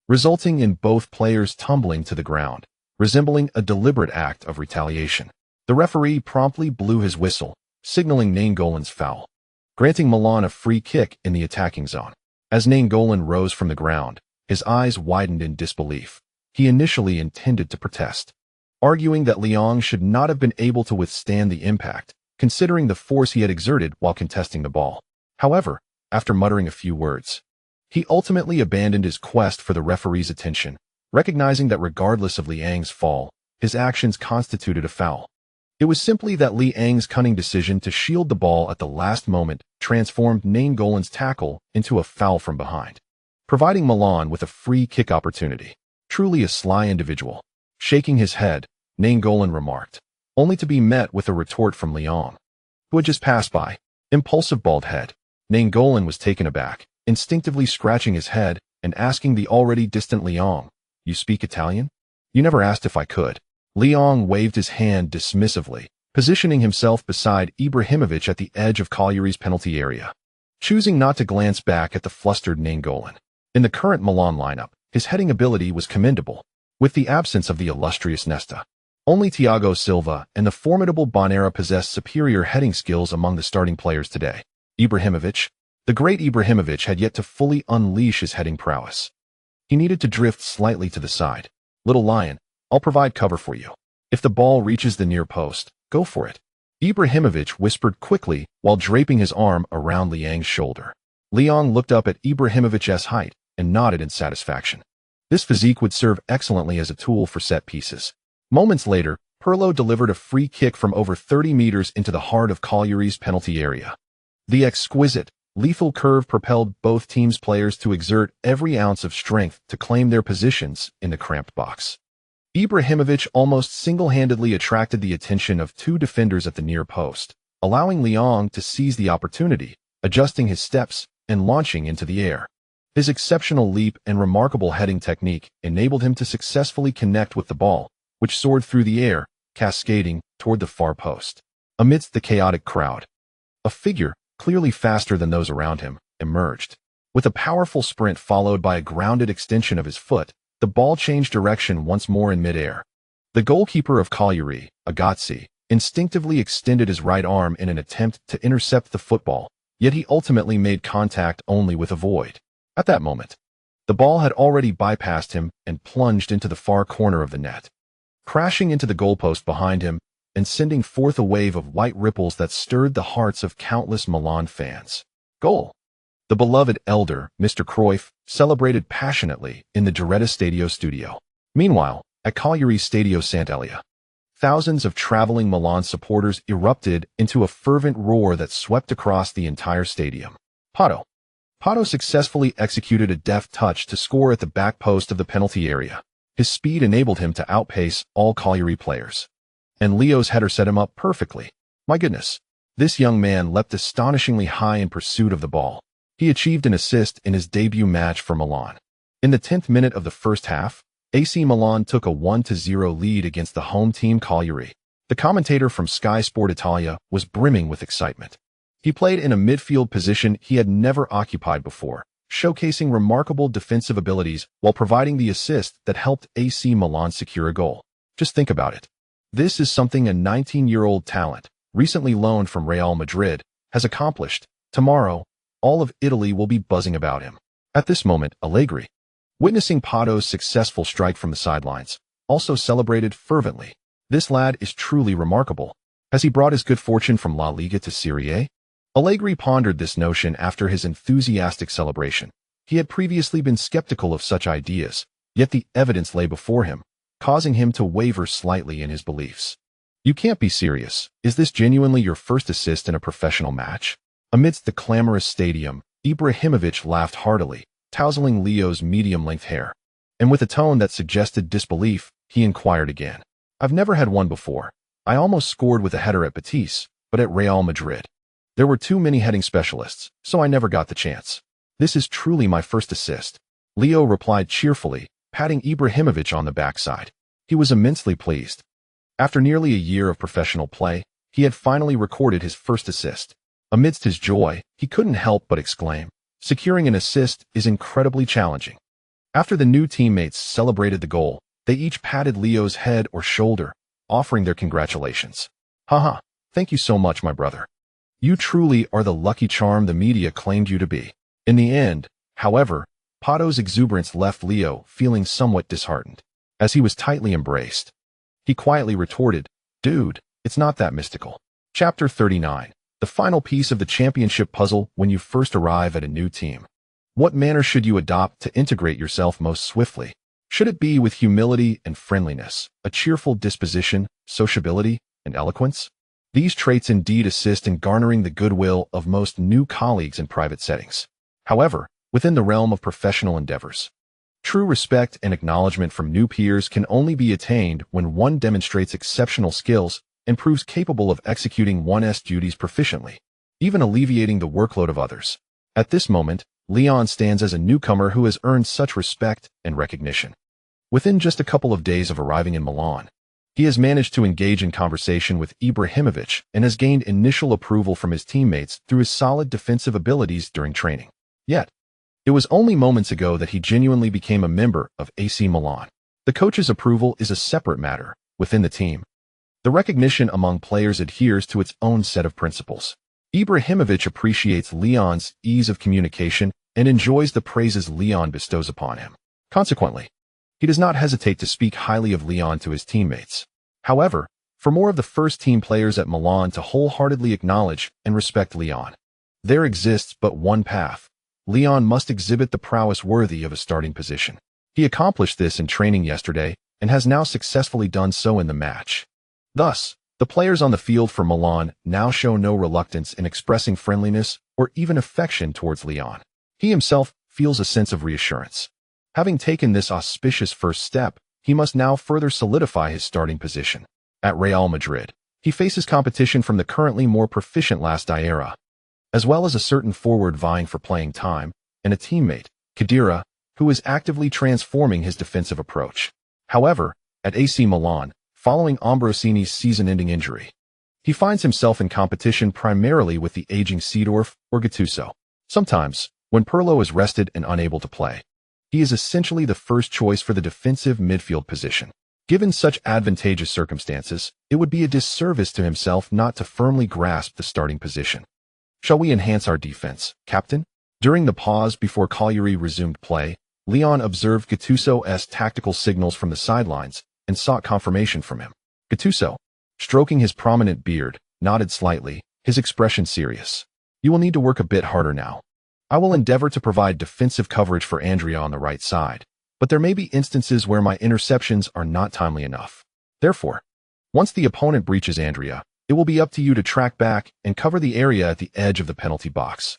resulting in both players tumbling to the ground, resembling a deliberate act of retaliation. The referee promptly blew his whistle, signaling Nainggolan's foul, granting Milan a free kick in the attacking zone. As Nainggolan rose from the ground, his eyes widened in disbelief. He initially intended to protest, arguing that Lyon should not have been able to withstand the impact, considering the force he had exerted while contesting the ball. However, after muttering a few words, he ultimately abandoned his quest for the referee's attention, recognizing that regardless of Liang's fall, his actions constituted a foul. It was simply that Liang's cunning decision to shield the ball at the last moment transformed Nainggolan's tackle into a foul from behind, providing Milan with a free kick opportunity. Truly a sly individual. Shaking his head, Nainggolan remarked, only to be met with a retort from Lyon, who had just passed by. Impulsive bald head. Nainggolan was taken aback, instinctively scratching his head and asking the already distant Lyon, "You speak Italian?" "You never asked if I could." Lyon waved his hand dismissively, positioning himself beside Ibrahimovic at the edge of Cagliari's penalty area, choosing not to glance back at the flustered Nainggolan. In the current Milan lineup, his heading ability was commendable, with the absence of the illustrious Nesta. Only Thiago Silva and the formidable Bonera possessed superior heading skills among the starting players today. Ibrahimovic, the great Ibrahimovic, had yet to fully unleash his heading prowess. He needed to drift slightly to the side. "Little Lion, I'll provide cover for you. If the ball reaches the near post, go for it," Ibrahimovic whispered quickly while draping his arm around Liang's shoulder. Lyon looked up at Ibrahimovic's height and nodded in satisfaction. This physique would serve excellently as a tool for set pieces. Moments later, Pirlo delivered a free kick from over 30 meters into the heart of Cagliari's penalty area. The exquisite, lethal curve propelled both teams' players to exert every ounce of strength to claim their positions in the cramped box. Ibrahimovic almost single-handedly attracted the attention of two defenders at the near post, allowing Lyon to seize the opportunity, adjusting his steps and launching into the air. His exceptional leap and remarkable heading technique enabled him to successfully connect with the ball, which soared through the air, cascading toward the far post. Amidst the chaotic crowd, a figure, clearly faster than those around him, emerged. With a powerful sprint followed by a grounded extension of his foot, the ball changed direction once more in midair. The goalkeeper of Cagliari, Agazzi, instinctively extended his right arm in an attempt to intercept the football, yet he ultimately made contact only with a void. At that moment, The ball had already bypassed him and plunged into the far corner of the net, crashing into the goalpost behind him and sending forth a wave of white ripples that stirred the hearts of countless Milan fans. Goal! The beloved elder, Mr. Cruyff, celebrated passionately in the Giulietta Stadio studio. Meanwhile, at Cagliari's Stadio Sant'Elia, thousands of traveling Milan supporters erupted into a fervent roar that swept across the entire stadium. Pato successfully executed a deft touch to score at the back post of the penalty area. His speed enabled him to outpace all Cagliari players. And Leo's header set him up perfectly. My goodness, this young man leapt astonishingly high in pursuit of the ball. He achieved an assist in his debut match for Milan. In the 10th minute of the first half, AC Milan took a 1-0 lead against the home team Cagliari. The commentator from Sky Sport Italia was brimming with excitement. He played in a midfield position he had never occupied before, showcasing remarkable defensive abilities while providing the assist that helped AC Milan secure a goal. Just think about it. This is something a 19-year-old talent, recently loaned from Real Madrid, has accomplished. Tomorrow, all of Italy will be buzzing about him. At this moment, Allegri, witnessing Pato's successful strike from the sidelines, also celebrated fervently. This lad is truly remarkable. Has he brought his good fortune from La Liga to Serie A? Allegri pondered this notion after his enthusiastic celebration. He had previously been skeptical of such ideas, yet the evidence lay before him, causing him to waver slightly in his beliefs. You can't be serious. Is this genuinely your first assist in a professional match? Amidst the clamorous stadium, Ibrahimovic laughed heartily, tousling Leo's medium-length hair. And with a tone that suggested disbelief, he inquired again. I've never had one before. I almost scored with a header at Betis, but at Real Madrid. There were too many heading specialists, so I never got the chance. This is truly my first assist. Leo replied cheerfully, patting Ibrahimovic on the backside. He was immensely pleased. After nearly a year of professional play, he had finally recorded his first assist. Amidst his joy, he couldn't help but exclaim, securing an assist is incredibly challenging. After the new teammates celebrated the goal, they each patted Leo's head or shoulder, offering their congratulations. Haha, thank you so much, my brother. You truly are the lucky charm the media claimed you to be. In the end, however, Pato's exuberance left Leo feeling somewhat disheartened. As he was tightly embraced, he quietly retorted, Dude, it's not that mystical. Chapter 39. The final piece of the championship puzzle when you first arrive at a new team. What manner should you adopt to integrate yourself most swiftly? Should it be with humility and friendliness, a cheerful disposition, sociability, and eloquence? These traits indeed assist in garnering the goodwill of most new colleagues in private settings. However, within the realm of professional endeavors, true respect and acknowledgement from new peers can only be attained when one demonstrates exceptional skills and proves capable of executing one's duties proficiently, even alleviating the workload of others. At this moment, Leon stands as a newcomer who has earned such respect and recognition. Within just a couple of days of arriving in Milan, he has managed to engage in conversation with Ibrahimovic and has gained initial approval from his teammates through his solid defensive abilities during training. Yet, it was only moments ago that he genuinely became a member of AC Milan. The coach's approval is a separate matter within the team. The recognition among players adheres to its own set of principles. Ibrahimovic appreciates Leon's ease of communication and enjoys the praises Leon bestows upon him. Consequently, he does not hesitate to speak highly of Leon to his teammates. However, for more of the first-team players at Milan to wholeheartedly acknowledge and respect Leon, there exists but one path. Leon must exhibit the prowess worthy of a starting position. He accomplished this in training yesterday and has now successfully done so in the match. Thus, the players on the field for Milan now show no reluctance in expressing friendliness or even affection towards Leon. He himself feels a sense of reassurance. Having taken this auspicious first step, he must now further solidify his starting position. At Real Madrid, he faces competition from the currently more proficient La Stiera, as well as a certain forward vying for playing time, and a teammate, Khedira, who is actively transforming his defensive approach. However, at AC Milan, following Ambrosini's season-ending injury, he finds himself in competition primarily with the aging Seedorf or Gattuso. Sometimes, when Pirlo is rested and unable to play, he is essentially the first choice for the defensive midfield position. Given such advantageous circumstances, it would be a disservice to himself not to firmly grasp the starting position. Shall we enhance our defense, Captain? During the pause before Cagliari resumed play, Leon observed Gattuso's tactical signals from the sidelines and sought confirmation from him. Gattuso, stroking his prominent beard, nodded slightly, his expression serious. You will need to work a bit harder now. I will endeavor to provide defensive coverage for Andrea on the right side, but there may be instances where my interceptions are not timely enough. Therefore, once the opponent breaches Andrea, it will be up to you to track back and cover the area at the edge of the penalty box.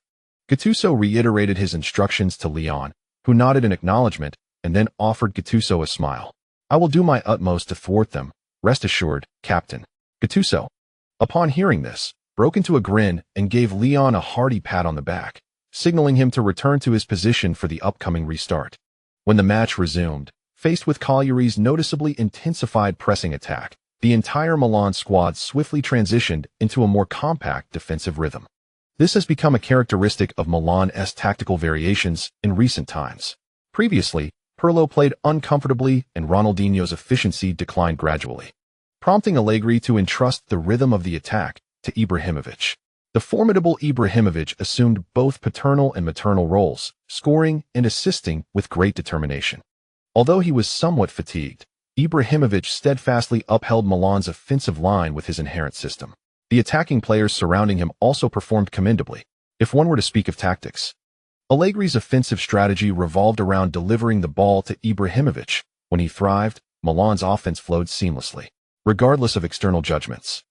Gattuso reiterated his instructions to Leon, who nodded in acknowledgement and then offered Gattuso a smile. I will do my utmost to thwart them, rest assured, Captain. Gattuso, upon hearing this, broke into a grin and gave Leon a hearty pat on the back, signaling him to return to his position for the upcoming restart. When the match resumed, faced with Cagliari's noticeably intensified pressing attack, the entire Milan squad swiftly transitioned into a more compact defensive rhythm. This has become a characteristic of Milan's tactical variations in recent times. Previously, Pirlo played uncomfortably and Ronaldinho's efficiency declined gradually, prompting Allegri to entrust the rhythm of the attack to Ibrahimovic. The formidable Ibrahimovic assumed both paternal and maternal roles, scoring and assisting with great determination. Although he was somewhat fatigued, Ibrahimovic steadfastly upheld Milan's offensive line with his inherent system. The attacking players surrounding him also performed commendably. If one were to speak of tactics, Allegri's offensive strategy revolved around delivering the ball to Ibrahimovic. When he thrived, Milan's offense flowed seamlessly, regardless of external judgments.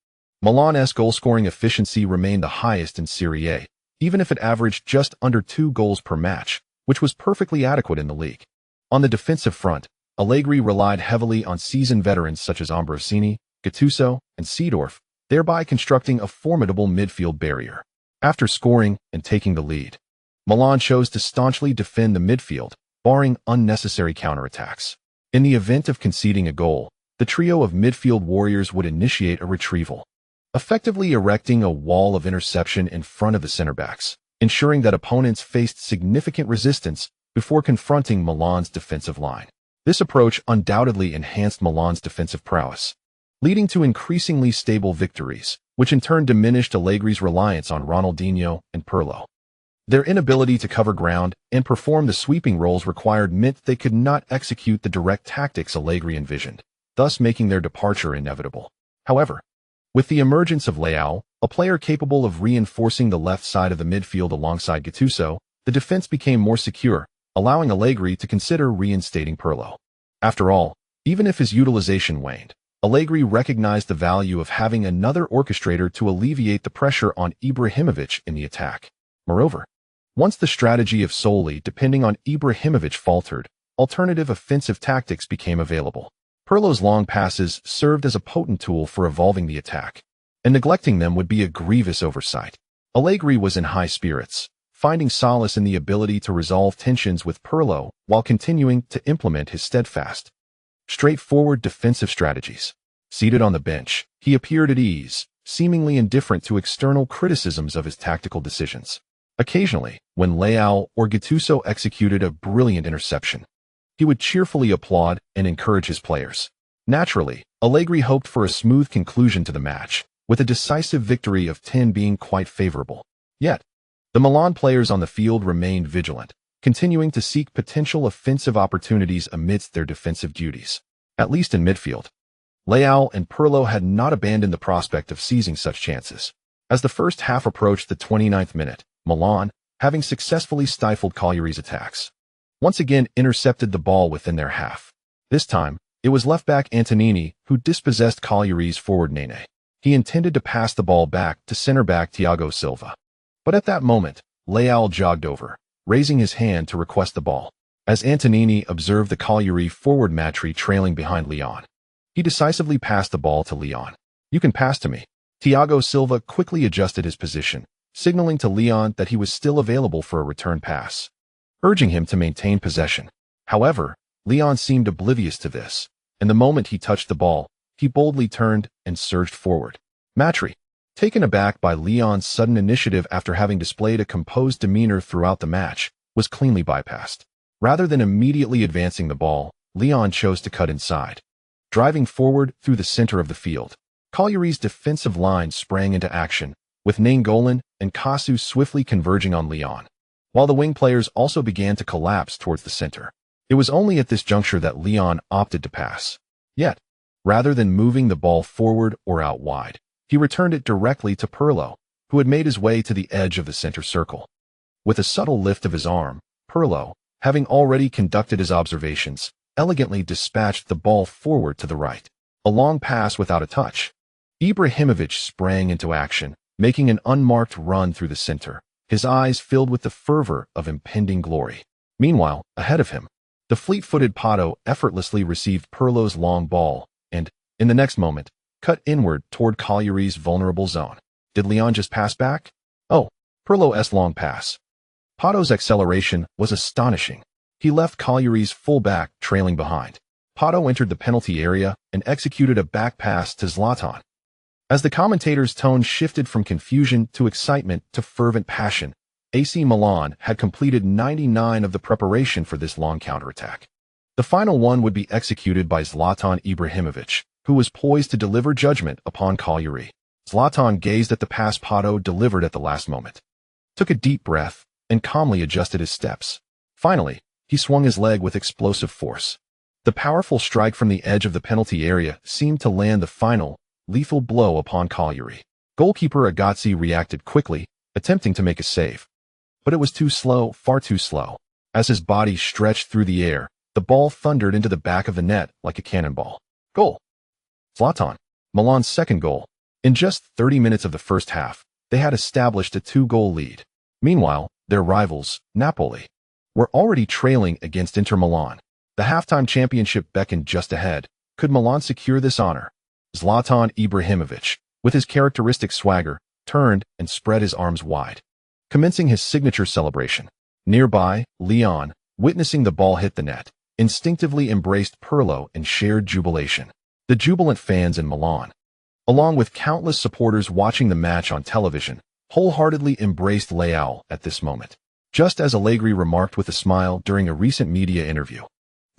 Milan's goal-scoring efficiency remained the highest in Serie A, even if it averaged just under 2 goals per match, which was perfectly adequate in the league. On the defensive front, Allegri relied heavily on seasoned veterans such as Ambrosini, Gattuso, and Seedorf, thereby constructing a formidable midfield barrier. After scoring and taking the lead, Milan chose to staunchly defend the midfield, barring unnecessary counterattacks. In the event of conceding a goal, the trio of midfield warriors would initiate a retrieval, effectively erecting a wall of interception in front of the center-backs, ensuring that opponents faced significant resistance before confronting Milan's defensive line. This approach undoubtedly enhanced Milan's defensive prowess, leading to increasingly stable victories, which in turn diminished Allegri's reliance on Ronaldinho and Pirlo. Their inability to cover ground and perform the sweeping roles required meant they could not execute the direct tactics Allegri envisioned, thus making their departure inevitable. However, with the emergence of Leão, a player capable of reinforcing the left side of the midfield alongside Gattuso, the defense became more secure, allowing Allegri to consider reinstating Pirlo. After all, even if his utilization waned, Allegri recognized the value of having another orchestrator to alleviate the pressure on Ibrahimovic in the attack. Moreover, once the strategy of solely depending on Ibrahimovic faltered, alternative offensive tactics became available. Pirlo's long passes served as a potent tool for evolving the attack, and neglecting them would be a grievous oversight. Allegri was in high spirits, finding solace in the ability to resolve tensions with Pirlo while continuing to implement his steadfast, straightforward defensive strategies. Seated on the bench, he appeared at ease, seemingly indifferent to external criticisms of his tactical decisions. Occasionally, when Leão or Gattuso executed a brilliant interception, he would cheerfully applaud and encourage his players. Naturally, Allegri hoped for a smooth conclusion to the match, with a decisive victory of 10 being quite favorable. Yet, the Milan players on the field remained vigilant, continuing to seek potential offensive opportunities amidst their defensive duties. At least in midfield, Leão and Pirlo had not abandoned the prospect of seizing such chances. As the first half approached the 29th minute, Milan, having successfully stifled Cagliari's attacks, once again intercepted the ball within their half. This time, it was left-back Antonini who dispossessed Cagliari's forward Nene. He intended to pass the ball back to center-back Thiago Silva. But at that moment, Leão jogged over, raising his hand to request the ball. As Antonini observed the Cagliari forward Matri trailing behind Leon, he decisively passed the ball to Leon. "You can pass to me." Thiago Silva quickly adjusted his position, signaling to Leon that he was still available for a return pass, urging him to maintain possession. However, Leon seemed oblivious to this, and the moment he touched the ball, he boldly turned and surged forward. Matri, taken aback by Leon's sudden initiative after having displayed a composed demeanor throughout the match, was cleanly bypassed. Rather than immediately advancing the ball, Leon chose to cut inside, driving forward through the center of the field. Cagliari's defensive line sprang into action, with Nainggolan and Casu swiftly converging on Leon, while the wing players also began to collapse towards the center. It was only at this juncture that Leon opted to pass. Yet, rather than moving the ball forward or out wide, he returned it directly to Pirlo, who had made his way to the edge of the center circle. With a subtle lift of his arm, Pirlo, having already conducted his observations, elegantly dispatched the ball forward to the right. A long pass without a touch. Ibrahimovic sprang into action, making an unmarked run through the center, his eyes filled with the fervor of impending glory. Meanwhile, ahead of him, the fleet-footed Pato effortlessly received Pirlo's long ball and, in the next moment, cut inward toward Cagliari's vulnerable zone. Did Leon just pass back? Oh, Pirlo's long pass. Pato's acceleration was astonishing. He left Cagliari's full-back trailing behind. Pato entered the penalty area and executed a back pass to Zlatan. As the commentator's tone shifted from confusion to excitement to fervent passion, AC Milan had completed 99 of the preparation for this long counterattack. The final one would be executed by Zlatan Ibrahimovic, who was poised to deliver judgment upon Cagliari. Zlatan gazed at the pass Pato delivered at the last moment, took a deep breath, and calmly adjusted his steps. Finally, he swung his leg with explosive force. The powerful strike from the edge of the penalty area seemed to land the final, lethal blow upon Cagliari. Goalkeeper Agazzi reacted quickly, attempting to make a save. But it was too slow, far too slow. As his body stretched through the air, the ball thundered into the back of the net like a cannonball. Goal! Zlatan, Milan's second goal. In just 30 minutes of the first half, they had established a 2-goal lead. Meanwhile, their rivals, Napoli, were already trailing against Inter Milan. The halftime championship beckoned just ahead. Could Milan secure this honor? Zlatan Ibrahimovic, with his characteristic swagger, turned and spread his arms wide, commencing his signature celebration. Nearby, Leon, witnessing the ball hit the net, instinctively embraced Pirlo in shared jubilation. The jubilant fans in Milan, along with countless supporters watching the match on television, wholeheartedly embraced Leao at this moment. Just as Allegri remarked with a smile during a recent media interview,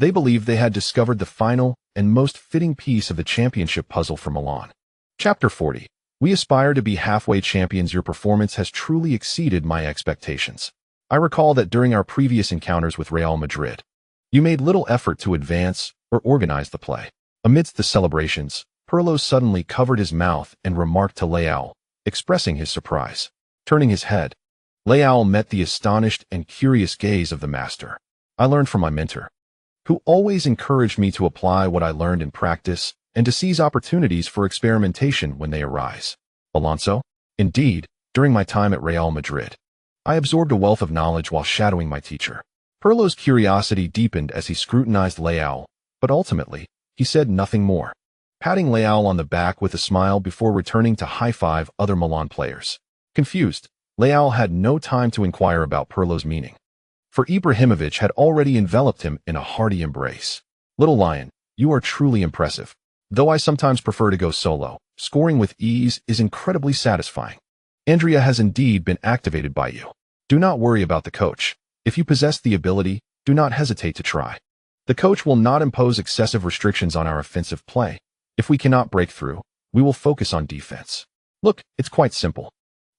they believed they had discovered the final and most fitting piece of the championship puzzle for Milan. Chapter 40. We aspire to be halfway champions. Your performance has truly exceeded my expectations. I recall that during our previous encounters with Real Madrid, you made little effort to advance or organize the play. Amidst the celebrations, Pirlo suddenly covered his mouth and remarked to Leao, expressing his surprise. Turning his head, Leao met the astonished and curious gaze of the master. I learned from my mentor, who always encouraged me to apply what I learned in practice and to seize opportunities for experimentation when they arise. Alonso? Indeed, during my time at Real Madrid, I absorbed a wealth of knowledge while shadowing my teacher. Pirlo's curiosity deepened as he scrutinized Leao, but ultimately, he said nothing more, patting Leao on the back with a smile before returning to high-five other Milan players. Confused, Leao had no time to inquire about Pirlo's meaning, for Ibrahimovic had already enveloped him in a hearty embrace. Little Lion, you are truly impressive. Though I sometimes prefer to go solo, scoring with ease is incredibly satisfying. Andrea has indeed been activated by you. Do not worry about the coach. If you possess the ability, do not hesitate to try. The coach will not impose excessive restrictions on our offensive play. If we cannot break through, we will focus on defense. Look, it's quite simple.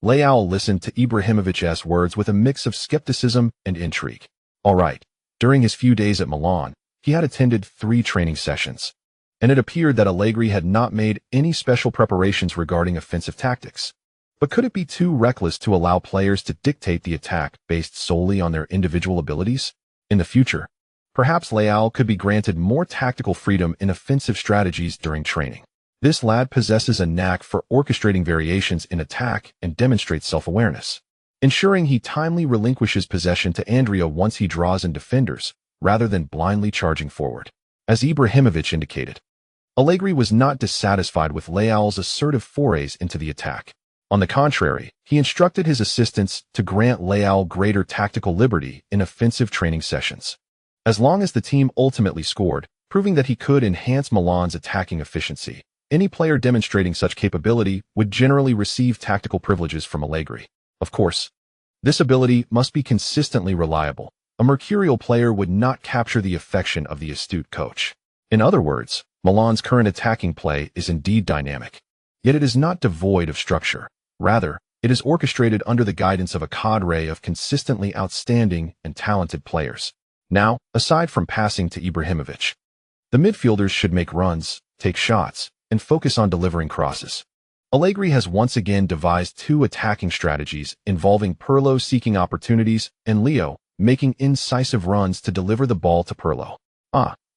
Leao listened to Ibrahimovic's words with a mix of skepticism and intrigue. All right, during his few days at Milan, he had attended 3 training sessions, and it appeared that Allegri had not made any special preparations regarding offensive tactics. But could it be too reckless to allow players to dictate the attack based solely on their individual abilities? In the future, perhaps Leao could be granted more tactical freedom in offensive strategies during training. This lad possesses a knack for orchestrating variations in attack and demonstrates self-awareness, ensuring he timely relinquishes possession to Andrea once he draws in defenders, rather than blindly charging forward. As Ibrahimovic indicated, Allegri was not dissatisfied with Leao's assertive forays into the attack. On the contrary, he instructed his assistants to grant Leao greater tactical liberty in offensive training sessions, as long as the team ultimately scored, proving that he could enhance Milan's attacking efficiency. Any player demonstrating such capability would generally receive tactical privileges from Allegri. Of course, this ability must be consistently reliable. A mercurial player would not capture the affection of the astute coach. In other words, Milan's current attacking play is indeed dynamic, yet it is not devoid of structure. Rather, it is orchestrated under the guidance of a cadre of consistently outstanding and talented players. Now, aside from passing to Ibrahimovic, the midfielders should make runs, take shots, and focus on delivering crosses. Allegri has once again devised two attacking strategies involving Pirlo seeking opportunities and Leo making incisive runs to deliver the ball to Pirlo.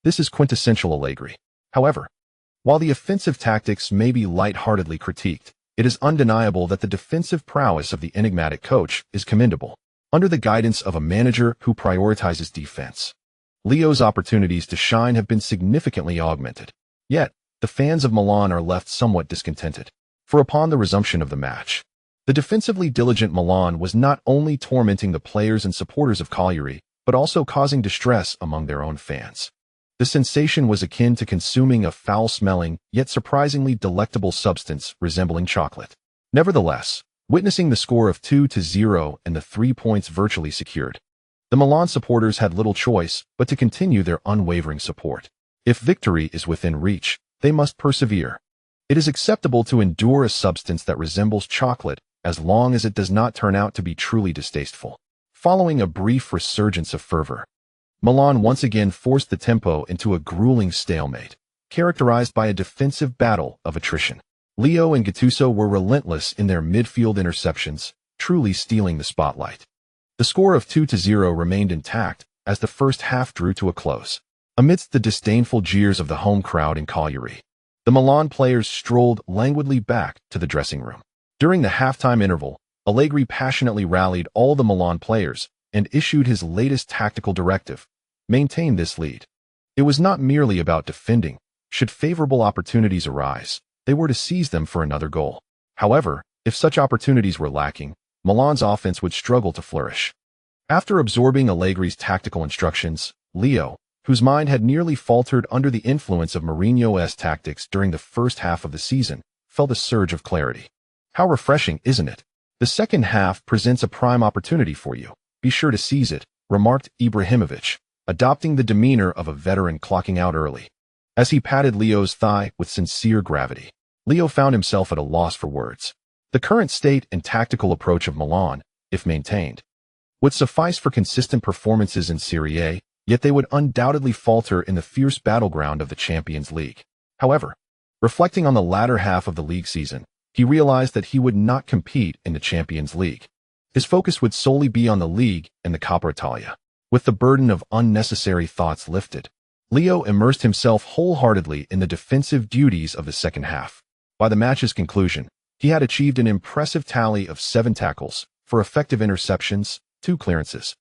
This is quintessential Allegri. However, while the offensive tactics may be lightheartedly critiqued, it is undeniable that the defensive prowess of the enigmatic coach is commendable. Under the guidance of a manager who prioritizes defense, Leo's opportunities to shine have been significantly augmented. Yet, the fans of Milan are left somewhat discontented. For upon the resumption of the match, the defensively diligent Milan was not only tormenting the players and supporters of Cagliari, but also causing distress among their own fans. The sensation was akin to consuming a foul-smelling, yet surprisingly delectable substance resembling chocolate. Nevertheless, witnessing the score of 2-0 and the 3 points virtually secured, the Milan supporters had little choice but to continue their unwavering support. If victory is within reach, they must persevere. It is acceptable to endure a substance that resembles chocolate as long as it does not turn out to be truly distasteful. Following a brief resurgence of fervor, Milan once again forced the tempo into a grueling stalemate, characterized by a defensive battle of attrition. Leo and Gattuso were relentless in their midfield interceptions, truly stealing the spotlight. The score of 2-0 remained intact as the first half drew to a close. Amidst the disdainful jeers of the home crowd in Cagliari, the Milan players strolled languidly back to the dressing room. During the halftime interval, Allegri passionately rallied all the Milan players and issued his latest tactical directive: maintain this lead. It was not merely about defending. Should favorable opportunities arise, they were to seize them for another goal. However, if such opportunities were lacking, Milan's offense would struggle to flourish. After absorbing Allegri's tactical instructions, Leo, whose mind had nearly faltered under the influence of Mourinho's tactics during the first half of the season, felt a surge of clarity. How refreshing, isn't it? The second half presents a prime opportunity for you. Be sure to seize it, remarked Ibrahimovic, adopting the demeanor of a veteran clocking out early. As he patted Leo's thigh with sincere gravity, Leo found himself at a loss for words. The current state and tactical approach of Milan, if maintained, would suffice for consistent performances in Serie A, yet they would undoubtedly falter in the fierce battleground of the Champions League. However, reflecting on the latter half of the league season, he realized that he would not compete in the Champions League. His focus would solely be on the league and the Coppa Italia. With the burden of unnecessary thoughts lifted, Leo immersed himself wholeheartedly in the defensive duties of the second half. By the match's conclusion, he had achieved an impressive tally of 7 tackles, 4 effective interceptions, 2 clearances,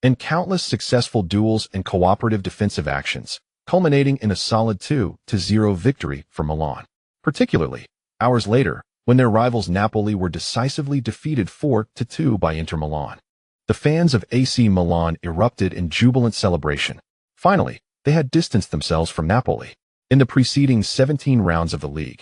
and countless successful duels and cooperative defensive actions, culminating in a solid 2-0 victory for Milan. Particularly, hours later, when their rivals Napoli were decisively defeated 4-2 by Inter Milan. The fans of AC Milan erupted in jubilant celebration. Finally, they had distanced themselves from Napoli. In the preceding 17 rounds of the league,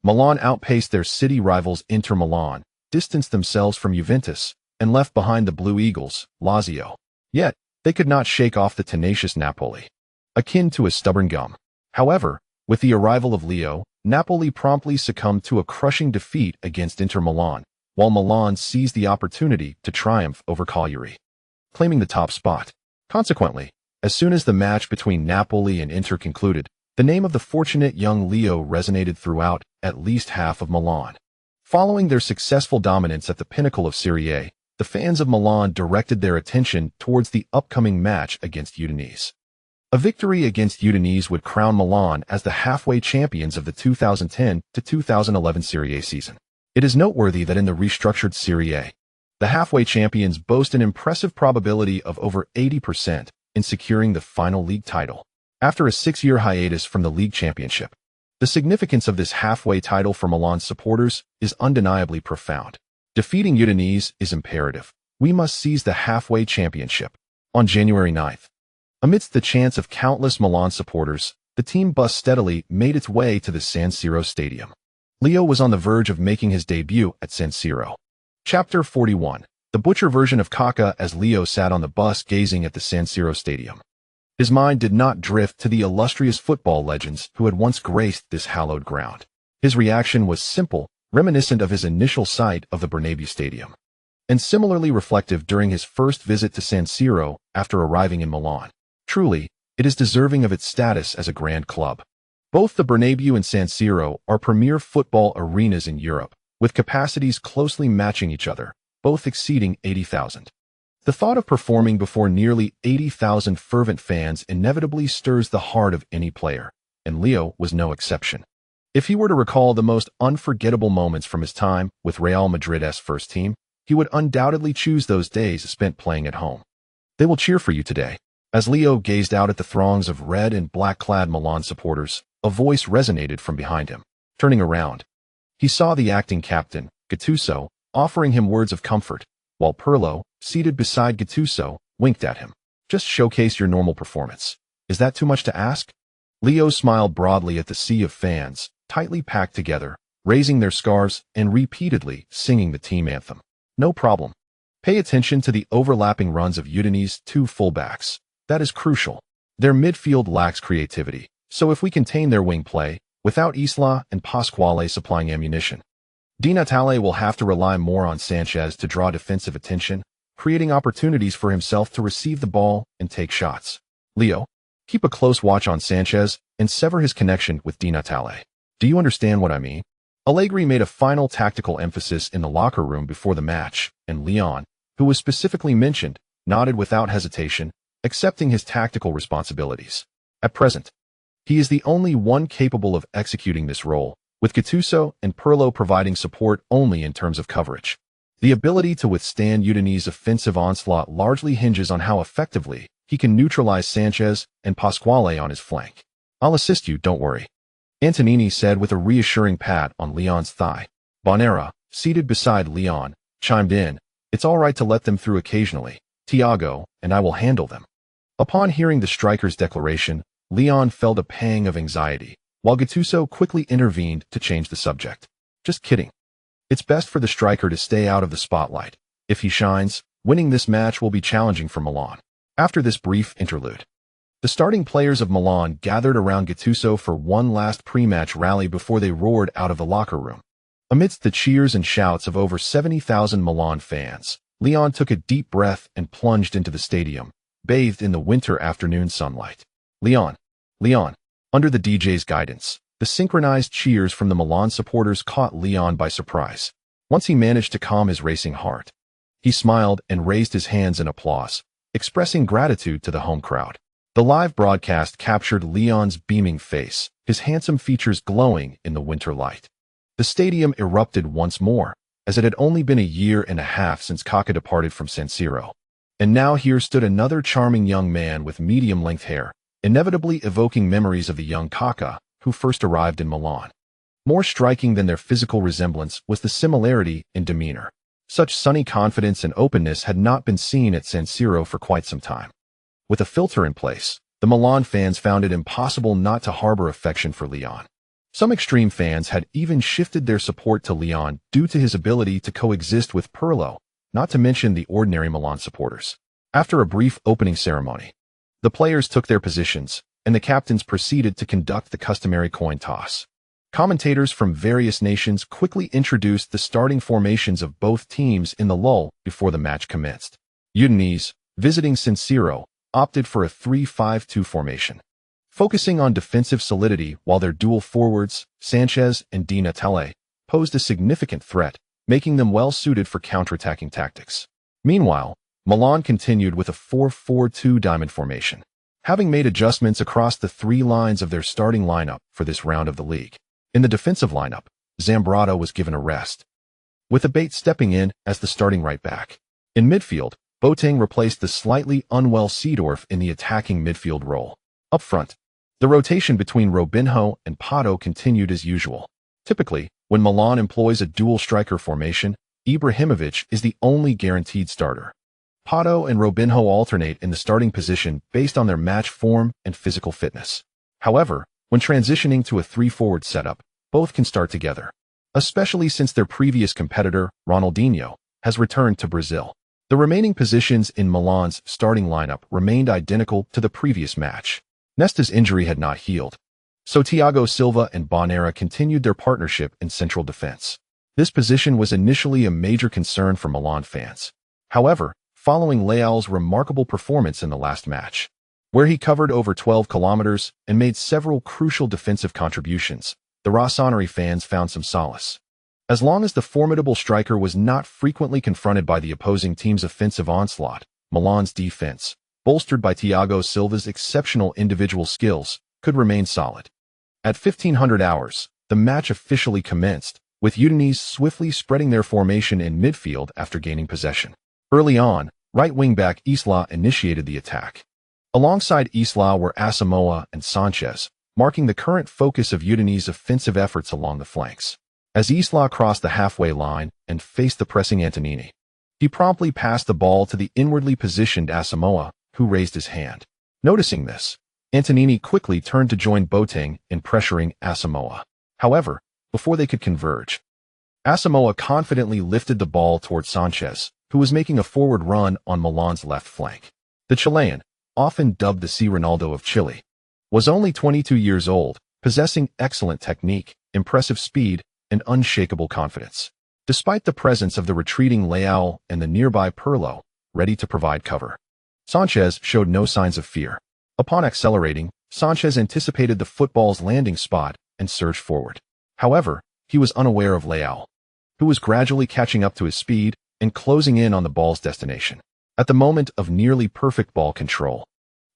Milan outpaced their city rivals Inter Milan, distanced themselves from Juventus, and left behind the Blue Eagles, Lazio. Yet, they could not shake off the tenacious Napoli, akin to a stubborn gum. However, with the arrival of Leo, Napoli promptly succumbed to a crushing defeat against Inter Milan, while Milan seized the opportunity to triumph over Cagliari, claiming the top spot. Consequently, as soon as the match between Napoli and Inter concluded, the name of the fortunate young Leo resonated throughout at least half of Milan. Following their successful dominance at the pinnacle of Serie A, the fans of Milan directed their attention towards the upcoming match against Udinese. A victory against Udinese would crown Milan as the halfway champions of the 2010-2011 Serie A season. It is noteworthy that in the restructured Serie A, the halfway champions boast an impressive probability of over 80% in securing the final league title. After a 6-year hiatus from the league championship, the significance of this halfway title for Milan's supporters is undeniably profound. Defeating Udinese is imperative. We must seize the halfway championship. On January 9th, amidst the chants of countless Milan supporters, the team bus steadily made its way to the San Siro stadium. Leo was on the verge of making his debut at San Siro. Chapter 41. The butcher version of Kaká as Leo sat on the bus gazing at the San Siro stadium. His mind did not drift to the illustrious football legends who had once graced this hallowed ground. His reaction was simple, reminiscent of his initial sight of the Bernabeu Stadium, and similarly reflective during his first visit to San Siro after arriving in Milan. Truly, it is deserving of its status as a grand club. Both the Bernabeu and San Siro are premier football arenas in Europe, with capacities closely matching each other, both exceeding 80,000. The thought of performing before nearly 80,000 fervent fans inevitably stirs the heart of any player, and Leo was no exception. If he were to recall the most unforgettable moments from his time with Real Madrid's first team, he would undoubtedly choose those days spent playing at home. They will cheer for you today. As Leo gazed out at the throngs of red and black-clad Milan supporters, a voice resonated from behind him. Turning around, he saw the acting captain, Gattuso, offering him words of comfort, while Pirlo, seated beside Gattuso, winked at him. Just showcase your normal performance. Is that too much to ask? Leo smiled broadly at the sea of fans, tightly packed together, raising their scarves and repeatedly singing the team anthem. No problem. Pay attention to the overlapping runs of Udinese's two fullbacks. That is crucial. Their midfield lacks creativity, so if we contain their wing play, without Isla and Pasquale supplying ammunition, Di Natale will have to rely more on Sanchez to draw defensive attention, creating opportunities for himself to receive the ball and take shots. Leo, keep a close watch on Sanchez and sever his connection with Di Natale. Do you understand what I mean? Allegri made a final tactical emphasis in the locker room before the match, and Leon, who was specifically mentioned, nodded without hesitation, accepting his tactical responsibilities. At present, he is the only one capable of executing this role, with Gattuso and Pirlo providing support only in terms of coverage. The ability to withstand Udinese's offensive onslaught largely hinges on how effectively he can neutralize Sanchez and Pasquale on his flank. I'll assist you, don't worry, Antonini said with a reassuring pat on Leon's thigh. Bonera, seated beside Leon, chimed in, it's all right to let them through occasionally, Thiago, and I will handle them. Upon hearing the striker's declaration, Leon felt a pang of anxiety, while Gattuso quickly intervened to change the subject. Just kidding. It's best for the striker to stay out of the spotlight. If he shines, winning this match will be challenging for Milan. After this brief interlude, the starting players of Milan gathered around Gattuso for one last pre-match rally before they roared out of the locker room. Amidst the cheers and shouts of over 70,000 Milan fans, Leon took a deep breath and plunged into the stadium, bathed in the winter afternoon sunlight. Leon. Under the DJ's guidance, the synchronized cheers from the Milan supporters caught Leon by surprise. Once he managed to calm his racing heart, he smiled and raised his hands in applause, expressing gratitude to the home crowd. The live broadcast captured Leon's beaming face, his handsome features glowing in the winter light. The stadium erupted once more, as it had only been a year and a half since Kaká departed from San Siro. And now here stood another charming young man with medium-length hair, inevitably evoking memories of the young Kaká, who first arrived in Milan. More striking than their physical resemblance was the similarity in demeanor. Such sunny confidence and openness had not been seen at San Siro for quite some time. With a filter in place, the Milan fans found it impossible not to harbor affection for Leon. Some extreme fans had even shifted their support to Leon due to his ability to coexist with Pirlo, not to mention the ordinary Milan supporters. After a brief opening ceremony, the players took their positions, and the captains proceeded to conduct the customary coin toss. Commentators from various nations quickly introduced the starting formations of both teams in the lull before the match commenced. Udinese, visiting San Siro, opted for a 3-5-2 formation, focusing on defensive solidity while their dual forwards, Sanchez and Di Natale, posed a significant threat, making them well-suited for counterattacking tactics. Meanwhile, Milan continued with a 4-4-2 diamond formation, having made adjustments across the three lines of their starting lineup for this round of the league. In the defensive lineup, Zambrano was given a rest, with Abate stepping in as the starting right back. In midfield, Boateng replaced the slightly unwell Seedorf in the attacking midfield role. Up front, the rotation between Robinho and Pato continued as usual. Typically, when Milan employs a dual striker formation, Ibrahimovic is the only guaranteed starter. Pato and Robinho alternate in the starting position based on their match form and physical fitness. However, when transitioning to a three-forward setup, both can start together, especially since their previous competitor, Ronaldinho, has returned to Brazil. The remaining positions in Milan's starting lineup remained identical to the previous match. Nesta's injury had not healed, so Thiago Silva and Bonera continued their partnership in central defense. This position was initially a major concern for Milan fans. However, following Leal's remarkable performance in the last match, where he covered over 12 kilometers and made several crucial defensive contributions. The Rossoneri fans found some solace. As long as the formidable striker was not frequently confronted by the opposing team's offensive onslaught, Milan's defense, bolstered by Thiago Silva's exceptional individual skills, could remain solid. At 1500 hours, the match officially commenced, with Udinese swiftly spreading their formation in midfield after gaining possession. Early on, right wing-back Isla initiated the attack. Alongside Isla were Asamoah and Sanchez, marking the current focus of Udinese's offensive efforts along the flanks. As Isla crossed the halfway line and faced the pressing Antonini, he promptly passed the ball to the inwardly positioned Asamoah, who raised his hand. Noticing this, Antonini quickly turned to join Boateng in pressuring Asamoah. However, before they could converge, Asamoah confidently lifted the ball toward Sanchez, who was making a forward run on Milan's left flank. The Chilean, often dubbed the C. Ronaldo of Chile, was only 22 years old, possessing excellent technique, impressive speed, and unshakable confidence. Despite the presence of the retreating Leão and the nearby Pirlo, ready to provide cover, Sanchez showed no signs of fear. Upon accelerating, Sanchez anticipated the football's landing spot and surged forward. However, he was unaware of Leão, who was gradually catching up to his speed and closing in on the ball's destination. At the moment of nearly perfect ball control,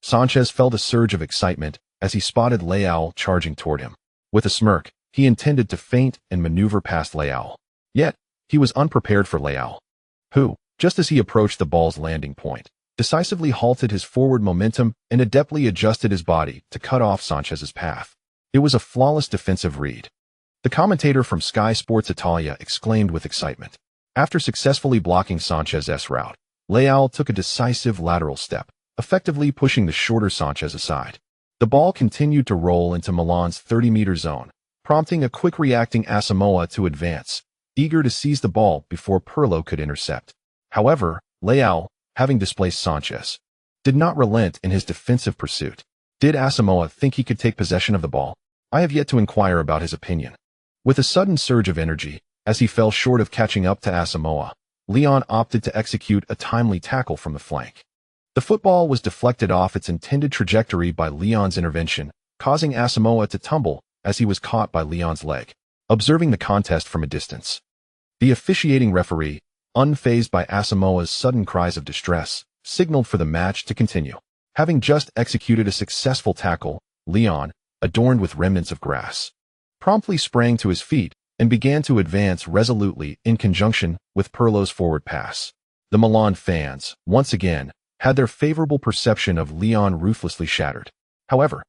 Sanchez felt a surge of excitement as he spotted Leão charging toward him. With a smirk, he intended to feint and maneuver past Leão. Yet, he was unprepared for Leão, who, just as he approached the ball's landing point, decisively halted his forward momentum and adeptly adjusted his body to cut off Sanchez's path. It was a flawless defensive read. The commentator from Sky Sports Italia exclaimed with excitement. After successfully blocking Sanchez's route, Leão took a decisive lateral step, effectively pushing the shorter Sanchez aside. The ball continued to roll into Milan's 30-meter zone, prompting a quick-reacting Asamoah to advance, eager to seize the ball before Pirlo could intercept. However, Leão, having displaced Sanchez, did not relent in his defensive pursuit. Did Asamoah think he could take possession of the ball? I have yet to inquire about his opinion. With a sudden surge of energy, as he fell short of catching up to Asamoah, Leon opted to execute a timely tackle from the flank. The football was deflected off its intended trajectory by Leon's intervention, causing Asamoah to tumble as he was caught by Leon's leg. Observing the contest from a distance, the officiating referee, unfazed by Asamoah's sudden cries of distress, signaled for the match to continue. Having just executed a successful tackle, Leon, adorned with remnants of grass, promptly sprang to his feet and began to advance resolutely in conjunction with Pirlo's forward pass. The Milan fans, once again, had their favorable perception of Leon ruthlessly shattered. However,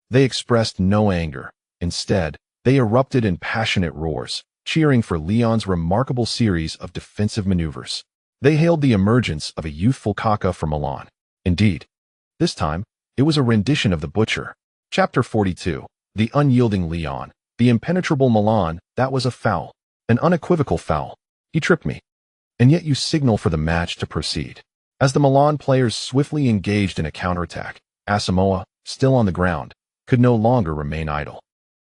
they expressed no anger. Instead, they erupted in passionate roars, cheering for Leon's remarkable series of defensive maneuvers. They hailed the emergence of a youthful Kaká from Milan. Indeed, this time, it was a rendition of the Butcher. Chapter 42, The Unyielding Leon, the impenetrable Milan, that was a foul. An unequivocal foul. He tripped me. And yet you signal for the match to proceed. As the Milan players swiftly engaged in a counterattack, Asamoah, still on the ground, could no longer remain idle.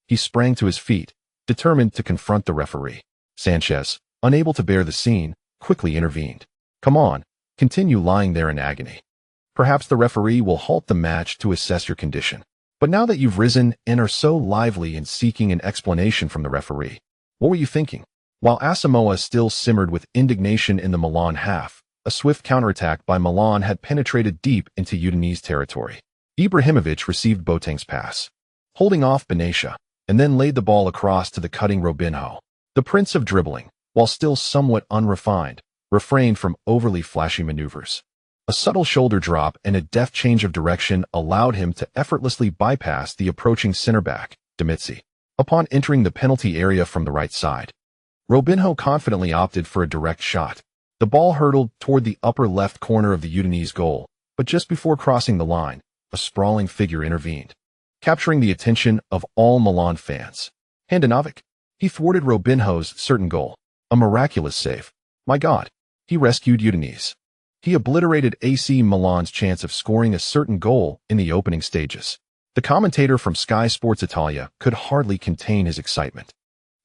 He sprang to his feet, determined to confront the referee. Sanchez, unable to bear the scene, quickly intervened. Come on, continue lying there in agony. Perhaps the referee will halt the match to assess your condition. But now that you've risen and are so lively in seeking an explanation from the referee, what were you thinking? While Asamoah still simmered with indignation in the Milan half, a swift counterattack by Milan had penetrated deep into Udinese territory. Ibrahimovic received Boateng's pass, holding off Benatia, and then laid the ball across to the cutting Robinho. The prince of dribbling, while still somewhat unrefined, refrained from overly flashy maneuvers. A subtle shoulder drop and a deft change of direction allowed him to effortlessly bypass the approaching center-back, Messi. Upon entering the penalty area from the right side, Robinho confidently opted for a direct shot. The ball hurtled toward the upper left corner of the Udinese goal, but just before crossing the line, a sprawling figure intervened, capturing the attention of all Milan fans. Handanovic. He thwarted Robinho's certain goal. A miraculous save. My God. He rescued Udinese. He obliterated AC Milan's chance of scoring a certain goal in the opening stages. The commentator from Sky Sports Italia could hardly contain his excitement.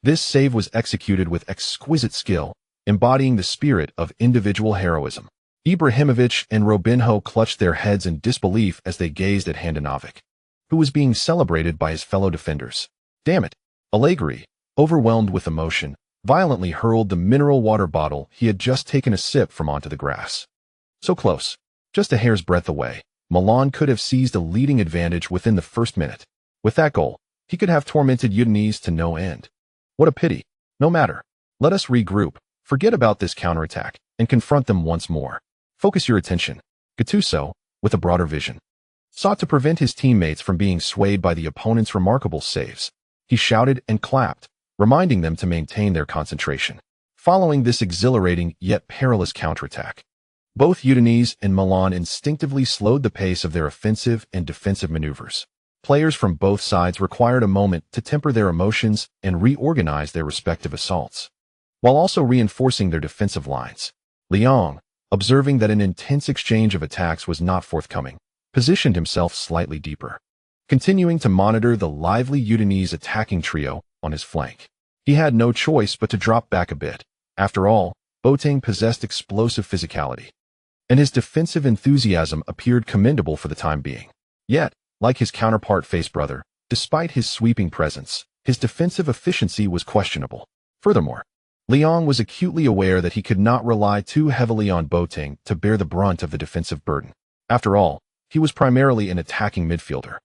This save was executed with exquisite skill, embodying the spirit of individual heroism. Ibrahimovic and Robinho clutched their heads in disbelief as they gazed at Handanovic, who was being celebrated by his fellow defenders. Damn it! Allegri, overwhelmed with emotion, violently hurled the mineral water bottle he had just taken a sip from onto the grass. So close, just a hair's breadth away, Milan could have seized a leading advantage within the first minute. With that goal, he could have tormented Udinese to no end. What a pity. No matter. Let us regroup, forget about this counterattack, and confront them once more. Focus your attention. Gattuso, with a broader vision, sought to prevent his teammates from being swayed by the opponent's remarkable saves. He shouted and clapped, reminding them to maintain their concentration. Following this exhilarating yet perilous counterattack, both Udinese and Milan instinctively slowed the pace of their offensive and defensive maneuvers. Players from both sides required a moment to temper their emotions and reorganize their respective assaults, while also reinforcing their defensive lines. Lyon, observing that an intense exchange of attacks was not forthcoming, positioned himself slightly deeper, continuing to monitor the lively Udinese attacking trio on his flank. He had no choice but to drop back a bit. After all, Boateng possessed explosive physicality, and his defensive enthusiasm appeared commendable for the time being. Yet, like his counterpart face brother, despite his sweeping presence, his defensive efficiency was questionable. Furthermore, Lyon was acutely aware that he could not rely too heavily on Boateng to bear the brunt of the defensive burden. After all, he was primarily an attacking midfielder,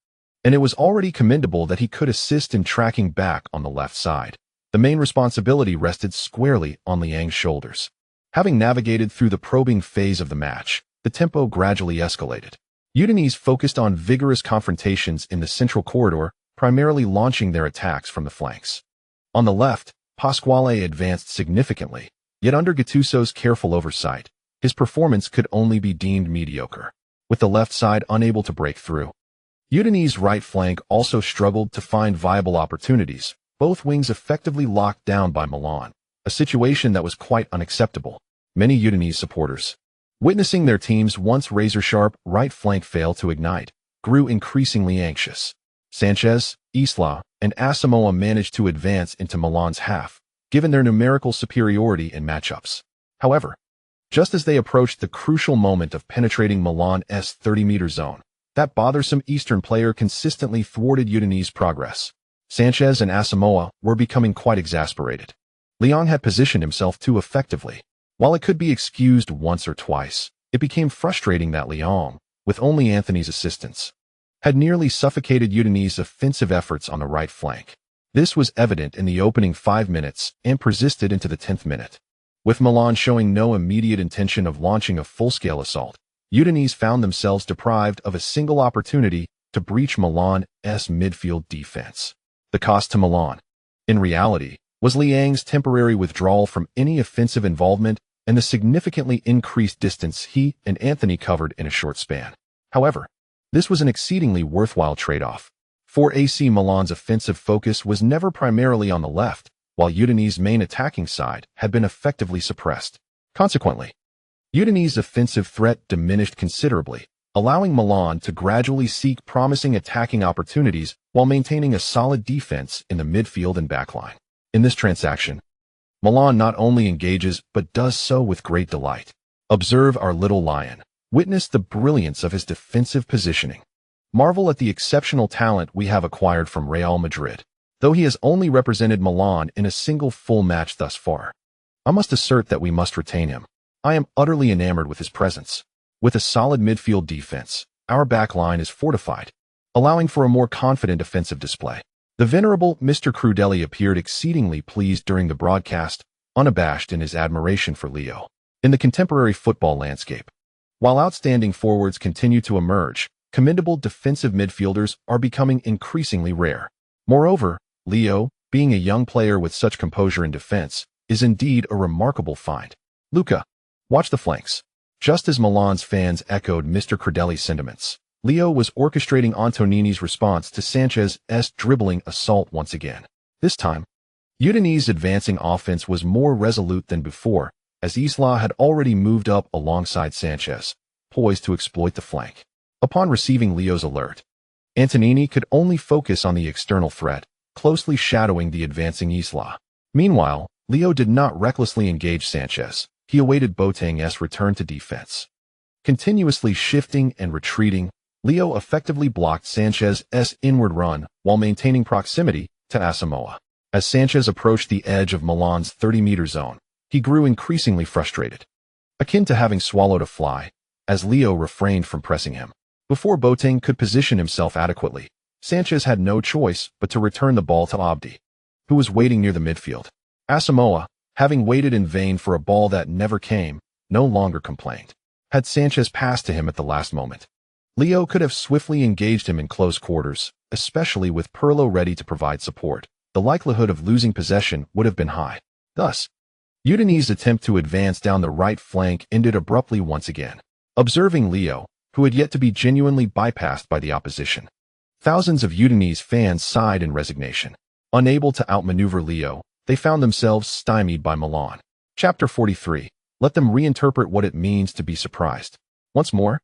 and it was already commendable that he could assist in tracking back on the left side. The main responsibility rested squarely on Liang's shoulders. Having navigated through the probing phase of the match, the tempo gradually escalated. Udinese focused on vigorous confrontations in the central corridor, primarily launching their attacks from the flanks. On the left, Pasquale advanced significantly, yet under Gattuso's careful oversight, his performance could only be deemed mediocre, with the left side unable to break through. Udinese's right flank also struggled to find viable opportunities, both wings effectively locked down by Milan, a situation that was quite unacceptable. Many Udinese supporters, witnessing their team's once razor-sharp right flank fail to ignite, grew increasingly anxious. Sanchez, Isla, and Asamoah managed to advance into Milan's half, given their numerical superiority in matchups. However, just as they approached the crucial moment of penetrating Milan's 30-meter zone, that bothersome Eastern player consistently thwarted Udinese's progress. Sanchez and Asamoah were becoming quite exasperated. Lyon had positioned himself too effectively. While it could be excused once or twice, it became frustrating that Lyon, with only Anthony's assistance, had nearly suffocated Udinese's offensive efforts on the right flank. This was evident in the opening 5 minutes and persisted into the 10th minute. With Milan showing no immediate intention of launching a full-scale assault, Udinese found themselves deprived of a single opportunity to breach Milan's midfield defense. The cost to Milan, in reality, was Liang's temporary withdrawal from any offensive involvement and the significantly increased distance he and Anthony covered in a short span. However, this was an exceedingly worthwhile trade-off, for AC Milan's offensive focus was never primarily on the left, while Udinese's main attacking side had been effectively suppressed. Consequently, Udinese's offensive threat diminished considerably, allowing Milan to gradually seek promising attacking opportunities while maintaining a solid defense in the midfield and backline. In this transaction, Milan not only engages but does so with great delight. Observe our little lion. Witness the brilliance of his defensive positioning. Marvel at the exceptional talent we have acquired from Real Madrid, though he has only represented Milan in a single full match thus far. I must assert that we must retain him. I am utterly enamored with his presence. With a solid midfield defense, our backline is fortified, allowing for a more confident offensive display. The venerable Mr. Crudelli appeared exceedingly pleased during the broadcast, unabashed in his admiration for Leo. In the contemporary football landscape, while outstanding forwards continue to emerge, commendable defensive midfielders are becoming increasingly rare. Moreover, Leo, being a young player with such composure in defense, is indeed a remarkable find. Luca, watch the flanks. Just as Milan's fans echoed Mr. Crudelli's sentiments, Leo was orchestrating Antonini's response to Sanchez's dribbling assault once again. This time, Udinese's advancing offense was more resolute than before, as Isla had already moved up alongside Sanchez, poised to exploit the flank. Upon receiving Leo's alert, Antonini could only focus on the external threat, closely shadowing the advancing Isla. Meanwhile, Leo did not recklessly engage Sanchez. he awaited Boateng's return to defense. Continuously shifting and retreating, Leo effectively blocked Sanchez's inward run while maintaining proximity to Asamoah. As Sanchez approached the edge of Milan's 30-meter zone, he grew increasingly frustrated, akin to having swallowed a fly, as Leo refrained from pressing him. Before Boateng could position himself adequately, Sanchez had no choice but to return the ball to Abdi, who was waiting near the midfield. Asamoah, having waited in vain for a ball that never came, no longer complained. Had Sanchez passed to him at the last moment, Leo could have swiftly engaged him in close quarters, especially with Pirlo ready to provide support. The likelihood of losing possession would have been high. Thus, Udinese's attempt to advance down the right flank ended abruptly once again. Observing Leo, who had yet to be genuinely bypassed by the opposition, thousands of Udinese fans sighed in resignation. Unable to outmaneuver Leo, they found themselves stymied by Milan. Chapter 43. Let them reinterpret what it means to be surprised. Once more,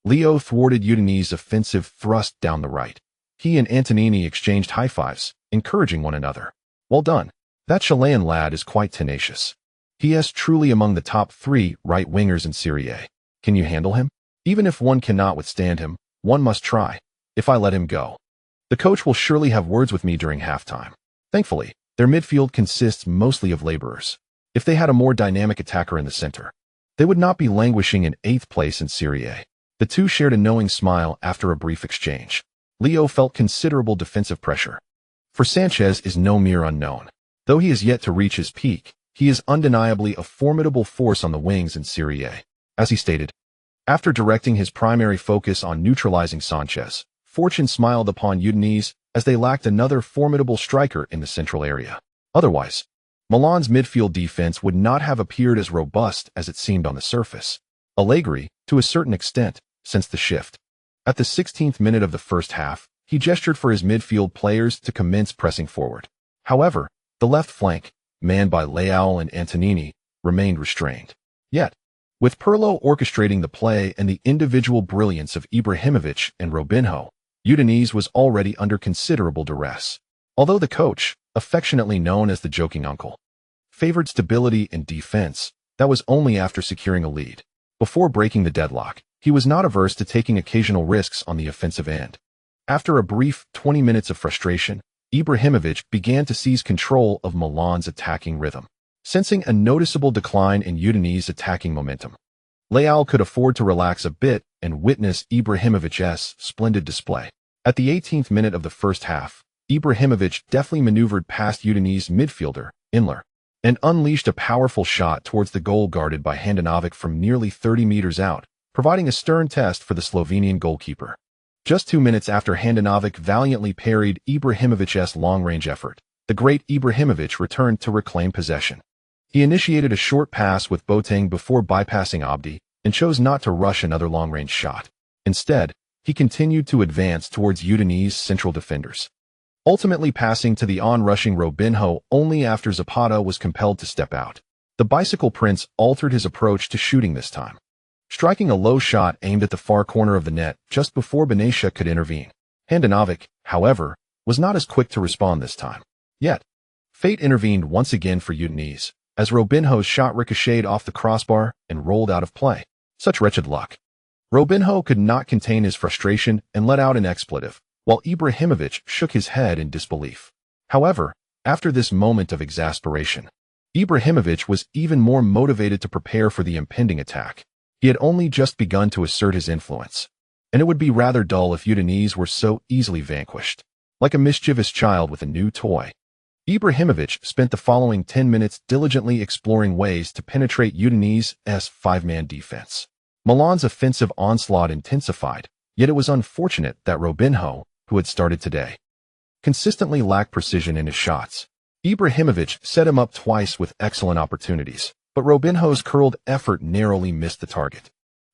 Leo thwarted Udinese's offensive thrust down the right. He and Antonini exchanged high fives, encouraging one another. Well done. That Chilean lad is quite tenacious. He is truly among the top 3 right wingers in Serie A. Can you handle him? Even if one cannot withstand him, one must try. If I let him go, the coach will surely have words with me during halftime. Thankfully, their midfield consists mostly of laborers. If they had a more dynamic attacker in the center, they would not be languishing in 8th place in Serie A. The two shared a knowing smile after a brief exchange. Leo felt considerable defensive pressure. For Sanchez is no mere unknown. Though he is yet to reach his peak, he is undeniably a formidable force on the wings in Serie A. As he stated, after directing his primary focus on neutralizing Sanchez, fortune smiled upon Udinese as they lacked another formidable striker in the central area. Otherwise, Milan's midfield defense would not have appeared as robust as it seemed on the surface. Allegri, to a certain extent, sensed the shift. At the 16th minute of the first half, he gestured for his midfield players to commence pressing forward. However, the left flank, manned by Leao and Antonini, remained restrained. Yet, with Pirlo orchestrating the play and the individual brilliance of Ibrahimovic and Robinho, Udinese was already under considerable duress. Although the coach, affectionately known as the joking uncle, favored stability in defense, that was only after securing a lead. Before breaking the deadlock, he was not averse to taking occasional risks on the offensive end. After a brief 20 minutes of frustration, Ibrahimovic began to seize control of Milan's attacking rhythm. Sensing a noticeable decline in Udinese's attacking momentum, Leao could afford to relax a bit and witness Ibrahimovic's splendid display. At the 18th minute of the first half, Ibrahimovic deftly maneuvered past Udinese's midfielder, Inler, and unleashed a powerful shot towards the goal guarded by Handanovic from nearly 30 meters out, providing a stern test for the Slovenian goalkeeper. Just 2 minutes after Handanovic valiantly parried Ibrahimovic's long-range effort, the great Ibrahimovic returned to reclaim possession. He initiated a short pass with Boateng before bypassing Abdi and chose not to rush another long-range shot. Instead, he continued to advance towards Udinese's central defenders, ultimately passing to the on-rushing Robinho only after Zapata was compelled to step out. The bicycle prince altered his approach to shooting this time, striking a low shot aimed at the far corner of the net just before Benatia could intervene. Handanovic, however, was not as quick to respond this time. Yet, fate intervened once again for Udinese, as Robinho's shot ricocheted off the crossbar and rolled out of play. Such wretched luck. Robinho could not contain his frustration and let out an expletive, while Ibrahimovic shook his head in disbelief. However, after this moment of exasperation, Ibrahimovic was even more motivated to prepare for the impending attack. He had only just begun to assert his influence, and it would be rather dull if Udinese were so easily vanquished. Like a mischievous child with a new toy, Ibrahimovic spent the following 10 minutes diligently exploring ways to penetrate Udinese's 5-man defense. Milan's offensive onslaught intensified, yet it was unfortunate that Robinho, who had started today, consistently lacked precision in his shots. Ibrahimovic set him up twice with excellent opportunities, but Robinho's curled effort narrowly missed the target,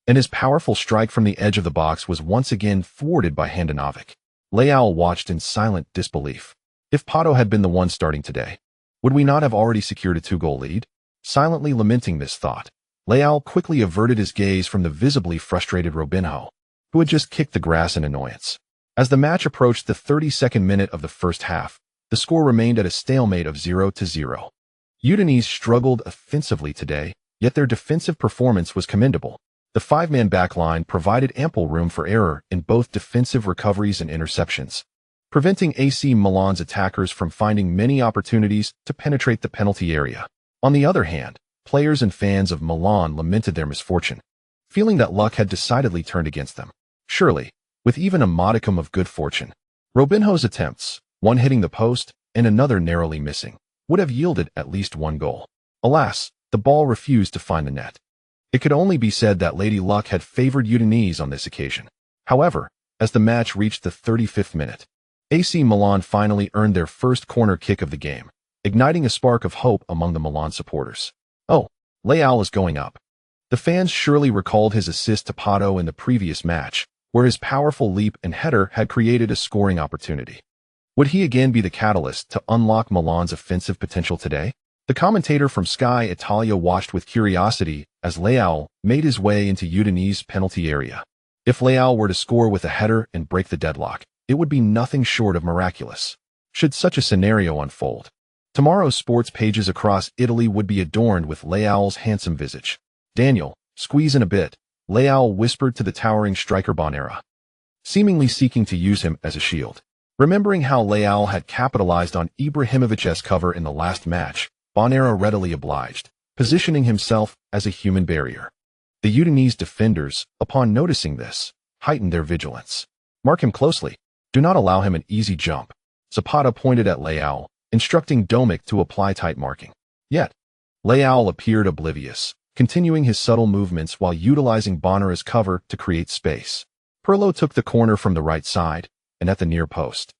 and his powerful strike from the edge of the box was once again thwarted by Handanovic. Leao watched in silent disbelief. If Pato had been the one starting today, would we not have already secured a 2-goal lead? Silently lamenting this thought, Leao quickly averted his gaze from the visibly frustrated Robinho, who had just kicked the grass in annoyance. As the match approached the 32nd minute of the first half, the score remained at a stalemate of 0-0. Udinese struggled offensively today, yet their defensive performance was commendable. The five-man backline provided ample room for error in both defensive recoveries and interceptions, preventing AC Milan's attackers from finding many opportunities to penetrate the penalty area. On the other hand, players and fans of Milan lamented their misfortune, feeling that luck had decidedly turned against them. Surely, with even a modicum of good fortune, Robinho's attempts, one hitting the post and another narrowly missing, would have yielded at least one goal. Alas, the ball refused to find the net. It could only be said that Lady Luck had favored Udinese on this occasion. However, as the match reached the 35th minute, AC Milan finally earned their first corner kick of the game, igniting a spark of hope among the Milan supporters. Oh, Leao is going up. The fans surely recalled his assist to Pato in the previous match, where his powerful leap and header had created a scoring opportunity. Would he again be the catalyst to unlock Milan's offensive potential today? The commentator from Sky Italia watched with curiosity as Leao made his way into Udinese's penalty area. If Leao were to score with a header and break the deadlock, it would be nothing short of miraculous. Should such a scenario unfold, tomorrow's sports pages across Italy would be adorned with Leao's handsome visage. "Daniel, squeeze in a bit," Leao whispered to the towering striker Bonera, seemingly seeking to use him as a shield. Remembering how Leao had capitalized on Ibrahimovic's cover in the last match, Bonera readily obliged, positioning himself as a human barrier. The Udinese defenders, upon noticing this, heightened their vigilance. "Mark him closely. Do not allow him an easy jump." Zapata pointed at Leao, instructing Domic to apply tight marking. Yet, Leao appeared oblivious, continuing his subtle movements while utilizing Bonera's cover to create space. Pirlo took the corner from the right side, and at the near post,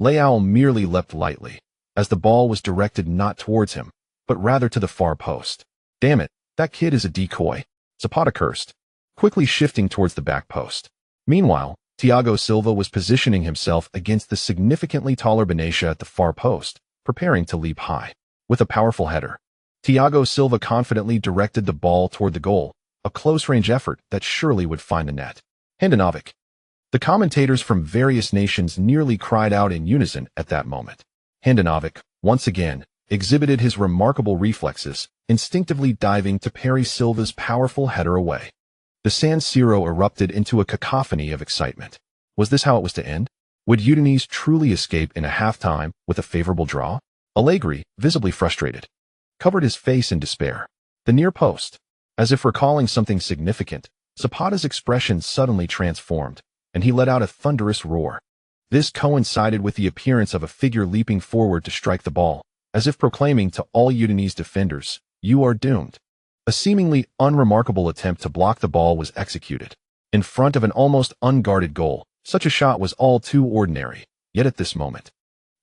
Leao merely leapt lightly, as the ball was directed not towards him, but rather to the far post. "Damn it, that kid is a decoy," Zapata cursed, quickly shifting towards the back post. Meanwhile, Thiago Silva was positioning himself against the significantly taller Benatia at the far post, preparing to leap high. With a powerful header, Thiago Silva confidently directed the ball toward the goal, a close-range effort that surely would find the net. "Handanovic." The commentators from various nations nearly cried out in unison at that moment. Handanovic, once again, exhibited his remarkable reflexes, instinctively diving to parry Silva's powerful header away. The San Siro erupted into a cacophony of excitement. Was this how it was to end? Would Udinese truly escape in a halftime with a favorable draw? Allegri, visibly frustrated, covered his face in despair. The near post. As if recalling something significant, Zapata's expression suddenly transformed, and he let out a thunderous roar. This coincided with the appearance of a figure leaping forward to strike the ball, as if proclaiming to all Udinese defenders, "You are doomed." A seemingly unremarkable attempt to block the ball was executed. In front of an almost unguarded goal, such a shot was all too ordinary, yet at this moment,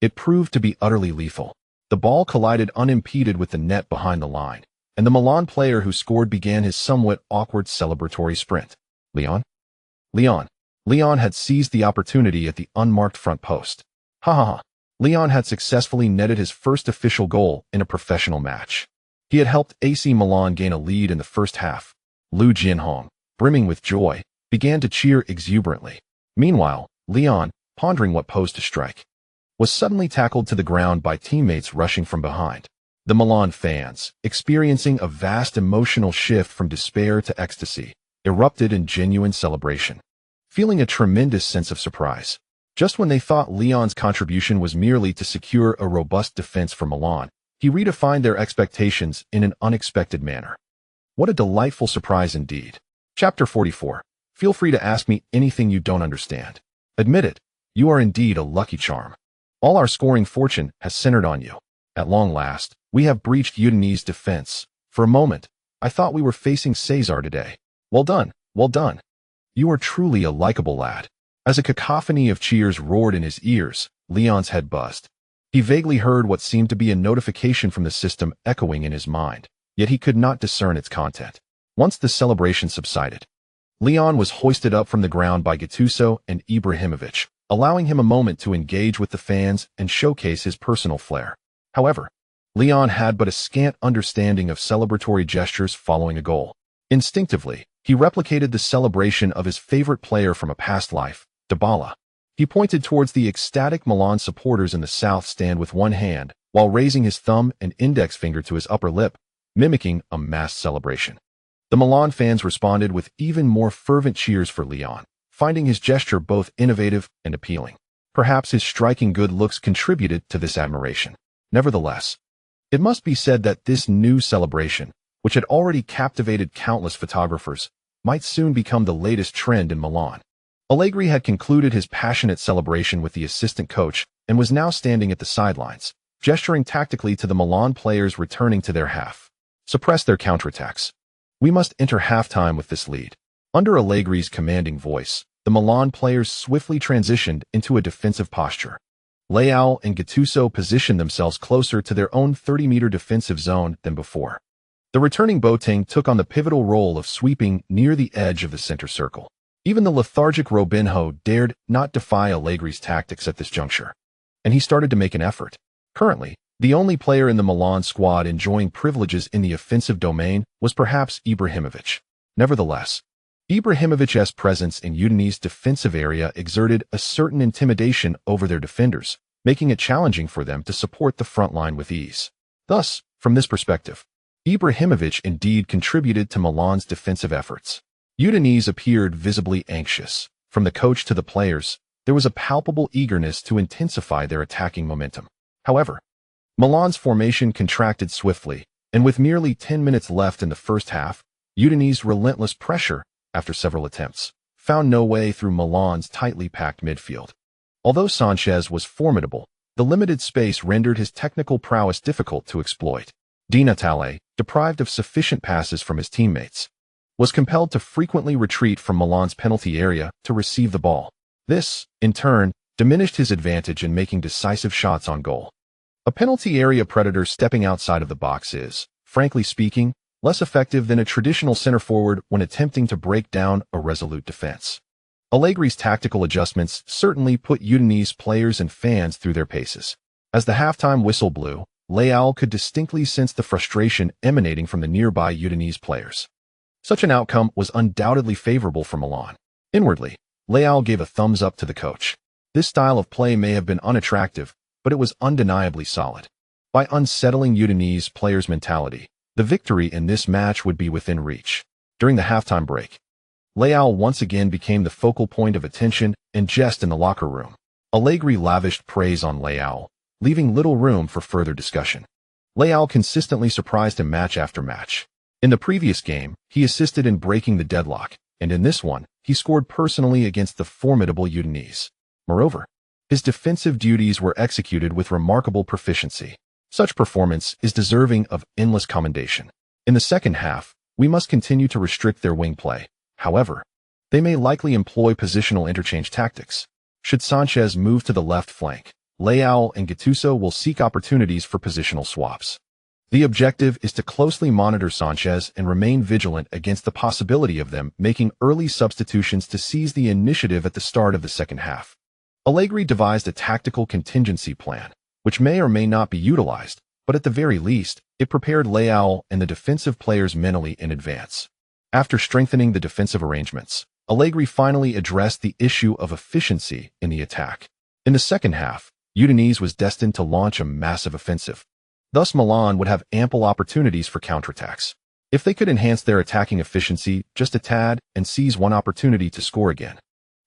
it proved to be utterly lethal. The ball collided unimpeded with the net behind the line, and the Milan player who scored began his somewhat awkward celebratory sprint. Leon had seized the opportunity at the unmarked front post. Ha ha ha. Leon had successfully netted his first official goal in a professional match. He had helped AC Milan gain a lead in the first half. Liu Jianhong, brimming with joy, began to cheer exuberantly. Meanwhile, Leon, pondering what pose to strike, was suddenly tackled to the ground by teammates rushing from behind. The Milan fans, experiencing a vast emotional shift from despair to ecstasy, erupted in genuine celebration, feeling a tremendous sense of surprise. Just when they thought Leon's contribution was merely to secure a robust defense for Milan, he redefined their expectations in an unexpected manner. What a delightful surprise indeed. Chapter 44. Feel free to ask me anything you don't understand. Admit it, you are indeed a lucky charm. All our scoring fortune has centered on you. At long last, we have breached Udinese's defense. For a moment, I thought we were facing Cesar today. Well done, well done. You are truly a likable lad. As a cacophony of cheers roared in his ears, Leon's head buzzed. He vaguely heard what seemed to be a notification from the system echoing in his mind, yet he could not discern its content. Once the celebration subsided, Leon was hoisted up from the ground by Gattuso and Ibrahimovic, allowing him a moment to engage with the fans and showcase his personal flair. However, Leon had but a scant understanding of celebratory gestures following a goal. Instinctively, he replicated the celebration of his favorite player from a past life, Dybala. He pointed towards the ecstatic Milan supporters in the south stand with one hand, while raising his thumb and index finger to his upper lip, mimicking a mass celebration. The Milan fans responded with even more fervent cheers for Leon, finding his gesture both innovative and appealing. Perhaps his striking good looks contributed to this admiration. Nevertheless, it must be said that this new celebration, which had already captivated countless photographers, might soon become the latest trend in Milan. Allegri had concluded his passionate celebration with the assistant coach and was now standing at the sidelines, gesturing tactically to the Milan players returning to their half. Suppress their counterattacks. We must enter halftime with this lead. Under Allegri's commanding voice, the Milan players swiftly transitioned into a defensive posture. Leao and Gattuso positioned themselves closer to their own 30-meter defensive zone than before. The returning Boateng took on the pivotal role of sweeping near the edge of the center circle. Even the lethargic Robinho dared not defy Allegri's tactics at this juncture, and he started to make an effort. Currently, the only player in the Milan squad enjoying privileges in the offensive domain was perhaps Ibrahimovic. Nevertheless, Ibrahimovic's presence in Udinese's defensive area exerted a certain intimidation over their defenders, making it challenging for them to support the front line with ease. Thus, from this perspective, Ibrahimovic indeed contributed to Milan's defensive efforts. Udinese appeared visibly anxious. From the coach to the players, there was a palpable eagerness to intensify their attacking momentum. However, Milan's formation contracted swiftly, and with merely 10 minutes left in the first half, Udinese's relentless pressure, after several attempts, found no way through Milan's tightly packed midfield. Although Sanchez was formidable, the limited space rendered his technical prowess difficult to exploit. Di Natale, deprived of sufficient passes from his teammates, was compelled to frequently retreat from Milan's penalty area to receive the ball. This, in turn, diminished his advantage in making decisive shots on goal. A penalty area predator stepping outside of the box is, frankly speaking, less effective than a traditional center forward when attempting to break down a resolute defense. Allegri's tactical adjustments certainly put Udinese players and fans through their paces. As the halftime whistle blew, Leao could distinctly sense the frustration emanating from the nearby Udinese players. Such an outcome was undoubtedly favorable for Milan. Inwardly, Leao gave a thumbs up to the coach. This style of play may have been unattractive, but it was undeniably solid. By unsettling Udinese players' mentality, the victory in this match would be within reach. During the halftime break, Leao once again became the focal point of attention and jest in the locker room. Allegri lavished praise on Leao, leaving little room for further discussion. Leao consistently surprised him match after match. In the previous game, he assisted in breaking the deadlock, and in this one, he scored personally against the formidable Udinese. Moreover, his defensive duties were executed with remarkable proficiency. Such performance is deserving of endless commendation. In the second half, we must continue to restrict their wing play. However, they may likely employ positional interchange tactics. Should Sanchez move to the left flank, Leao and Gattuso will seek opportunities for positional swaps. The objective is to closely monitor Sanchez and remain vigilant against the possibility of them making early substitutions to seize the initiative at the start of the second half. Allegri devised a tactical contingency plan, which may or may not be utilized, but at the very least, it prepared Leao and the defensive players mentally in advance. After strengthening the defensive arrangements, Allegri finally addressed the issue of efficiency in the attack. In the second half, Udinese was destined to launch a massive offensive. Thus, Milan would have ample opportunities for counterattacks. If they could enhance their attacking efficiency just a tad and seize one opportunity to score again,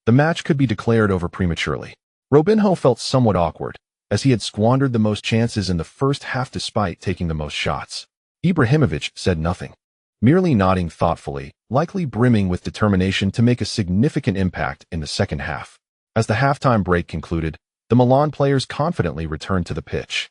the match could be declared over prematurely. Robinho felt somewhat awkward, as he had squandered the most chances in the first half despite taking the most shots. Ibrahimovic said nothing, merely nodding thoughtfully, likely brimming with determination to make a significant impact in the second half. As the halftime break concluded, the Milan players confidently returned to the pitch.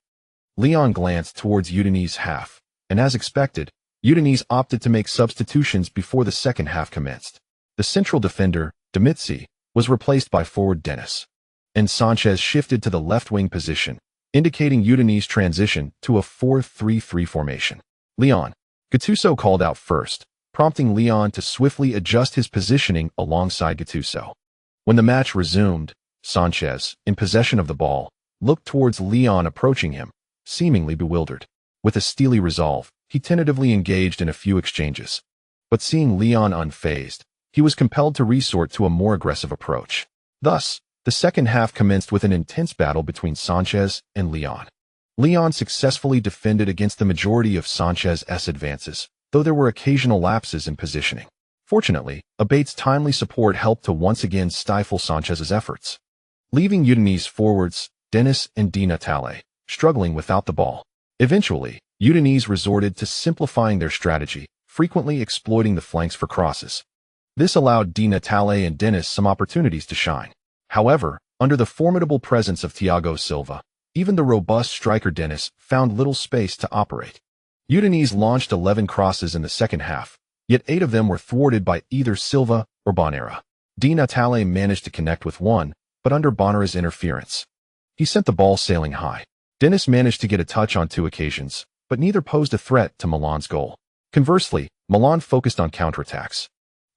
Leon glanced towards Udinese's half, and as expected, Udinese opted to make substitutions before the second half commenced. The central defender, Messi, was replaced by forward Dennis, and Sanchez shifted to the left-wing position, indicating Udinese's transition to a 4-3-3 formation. Gattuso called out first, prompting Leon to swiftly adjust his positioning alongside Gattuso. When the match resumed, Sanchez, in possession of the ball, looked towards Leon approaching him, seemingly bewildered. With a steely resolve, he tentatively engaged in a few exchanges. But seeing Leon unfazed, he was compelled to resort to a more aggressive approach. Thus, the second half commenced with an intense battle between Sanchez and Leon. Leon successfully defended against the majority of Sanchez's advances, though there were occasional lapses in positioning. Fortunately, Abate's timely support helped to once again stifle Sanchez's efforts, leaving Udinese forwards, Dennis and Di Natale, struggling without the ball. Eventually, Udinese resorted to simplifying their strategy, frequently exploiting the flanks for crosses. This allowed Di Natale and Dennis some opportunities to shine. However, under the formidable presence of Thiago Silva, even the robust striker Dennis found little space to operate. Udinese launched 11 crosses in the second half, yet 8 of them were thwarted by either Silva or Bonera. Di Natale managed to connect with one, but under Bonera's interference, he sent the ball sailing high. Dennis managed to get a touch on 2 occasions, but neither posed a threat to Milan's goal. Conversely, Milan focused on counterattacks,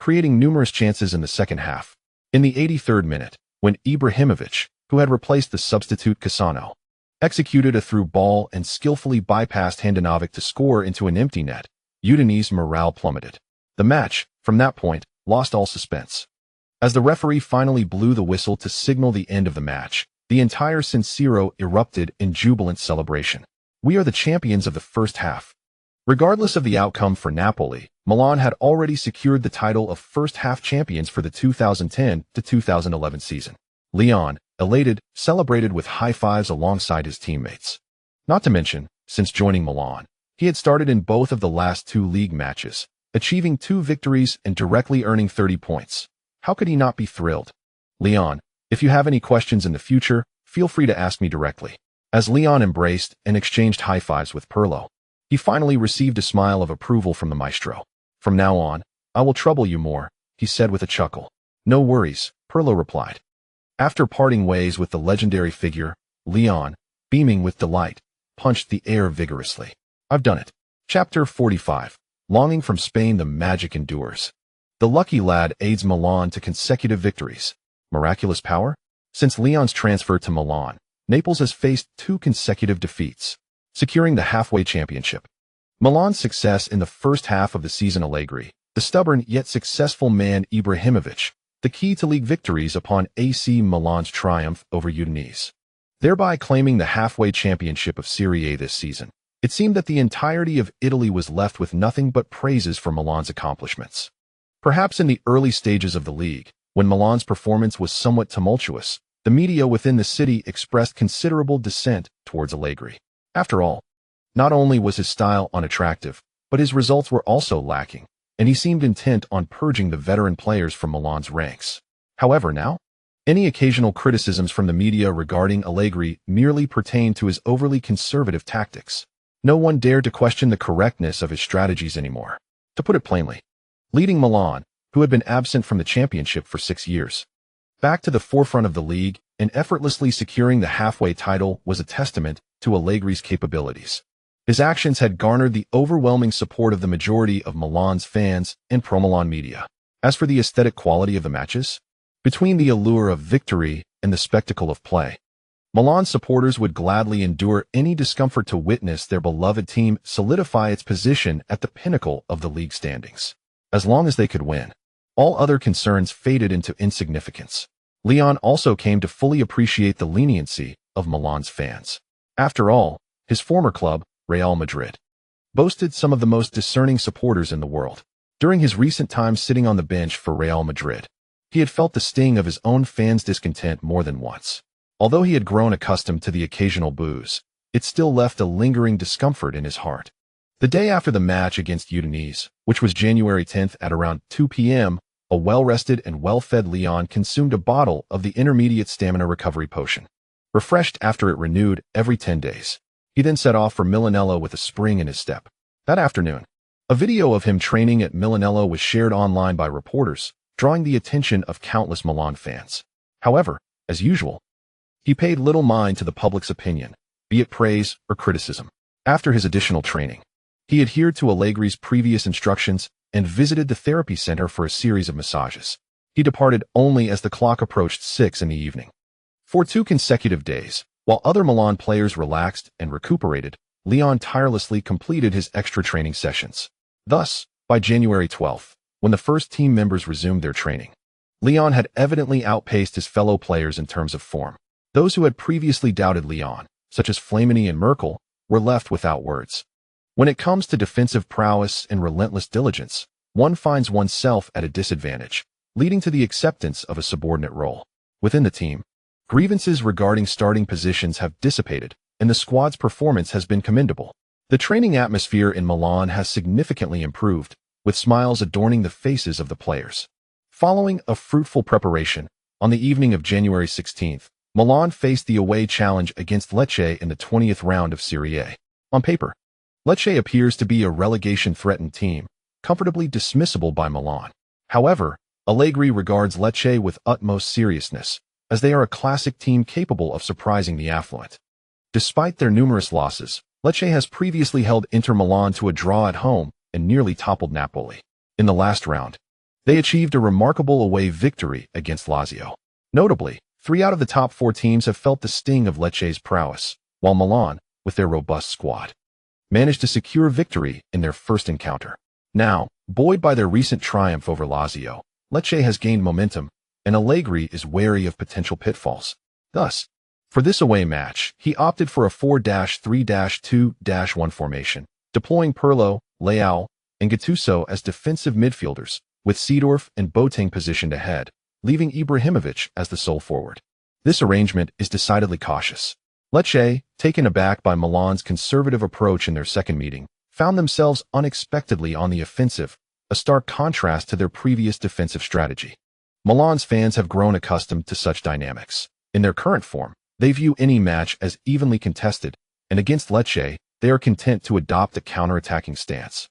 creating numerous chances in the second half. In the 83rd minute, when Ibrahimovic, who had replaced the substitute Cassano, executed a through ball and skillfully bypassed Handanovic to score into an empty net, Udinese morale plummeted. The match, from that point, lost all suspense. As the referee finally blew the whistle to signal the end of the match, the entire San Siro erupted in jubilant celebration. "We are the champions of the first half." Regardless of the outcome for Napoli, Milan had already secured the title of first-half champions for the 2010 to 2011 season. Leon, elated, celebrated with high-fives alongside his teammates. Not to mention, since joining Milan, he had started in both of the last 2 league matches, achieving 2 victories and directly earning 30 points. How could he not be thrilled? "Leon, if you have any questions in the future, feel free to ask me directly." As Leon embraced and exchanged high-fives with Pirlo, he finally received a smile of approval from the maestro. "From now on, I will trouble you more," he said with a chuckle. "No worries," Pirlo replied. After parting ways with the legendary figure, Leon, beaming with delight, punched the air vigorously. "I've done it." Chapter 45. Longing from Spain, the magic endures. The lucky lad aids Milan to consecutive victories. Miraculous power? Since Leon's transfer to Milan, Naples has faced 2 consecutive defeats, securing the halfway championship. Milan's success in the first half of the season. Allegri, the stubborn yet successful man Ibrahimovic, the key to league victories upon AC Milan's triumph over Udinese, thereby claiming the halfway championship of Serie A this season. It seemed that the entirety of Italy was left with nothing but praises for Milan's accomplishments. Perhaps in the early stages of the league, when Milan's performance was somewhat tumultuous, the media within the city expressed considerable dissent towards Allegri. After all, not only was his style unattractive, but his results were also lacking, and he seemed intent on purging the veteran players from Milan's ranks. However, now, any occasional criticisms from the media regarding Allegri merely pertained to his overly conservative tactics. No one dared to question the correctness of his strategies anymore. To put it plainly, leading Milan, who had been absent from the championship for 6 years, back to the forefront of the league and effortlessly securing the halfway title was a testament to Allegri's capabilities. His actions had garnered the overwhelming support of the majority of Milan's fans and pro-Milan media. As for the aesthetic quality of the matches, between the allure of victory and the spectacle of play, Milan supporters would gladly endure any discomfort to witness their beloved team solidify its position at the pinnacle of the league standings. As long as they could win, all other concerns faded into insignificance. Leon also came to fully appreciate the leniency of Milan's fans. After all, his former club, Real Madrid, boasted some of the most discerning supporters in the world. During his recent time sitting on the bench for Real Madrid, he had felt the sting of his own fans' discontent more than once. Although he had grown accustomed to the occasional boos, it still left a lingering discomfort in his heart. The day after the match against Udinese, which was January 10th at around 2 p.m., a well-rested and well-fed Leon consumed a bottle of the intermediate stamina recovery potion. Refreshed after it renewed every 10 days, he then set off for Milanello with a spring in his step. That afternoon, a video of him training at Milanello was shared online by reporters, drawing the attention of countless Milan fans. However, as usual, he paid little mind to the public's opinion, be it praise or criticism. After his additional training, he adhered to Allegri's previous instructions and visited the therapy center for a series of massages. He departed only as the clock approached 6 in the evening. For 2 consecutive days, while other Milan players relaxed and recuperated, Leon tirelessly completed his extra training sessions. Thus, by January 12th, when the first team members resumed their training, Leon had evidently outpaced his fellow players in terms of form. Those who had previously doubted Leon, such as Flamini and Merkel, were left without words. When it comes to defensive prowess and relentless diligence, one finds oneself at a disadvantage, leading to the acceptance of a subordinate role. Within the team, grievances regarding starting positions have dissipated, and the squad's performance has been commendable. The training atmosphere in Milan has significantly improved, with smiles adorning the faces of the players. Following a fruitful preparation, on the evening of January 16th, Milan faced the away challenge against Lecce in the 20th round of Serie A. On paper, Lecce appears to be a relegation-threatened team, comfortably dismissible by Milan. However, Allegri regards Lecce with utmost seriousness, as they are a classic team capable of surprising the affluent. Despite their numerous losses, Lecce has previously held Inter Milan to a draw at home and nearly toppled Napoli. In the last round, they achieved a remarkable away victory against Lazio. Notably, 3 out of the top 4 teams have felt the sting of Lecce's prowess, while Milan, with their robust squad, managed to secure victory in their first encounter. Now, buoyed by their recent triumph over Lazio, Lecce has gained momentum, and Allegri is wary of potential pitfalls. Thus, for this away match, he opted for a 4-3-2-1 formation, deploying Pirlo, Leao, and Gattuso as defensive midfielders, with Seedorf and Boateng positioned ahead, leaving Ibrahimovic as the sole forward. This arrangement is decidedly cautious. Lecce, taken aback by Milan's conservative approach in their second meeting, found themselves unexpectedly on the offensive, a stark contrast to their previous defensive strategy. Milan's fans have grown accustomed to such dynamics. In their current form, they view any match as evenly contested, and against Lecce, they are content to adopt a counter-attacking stance,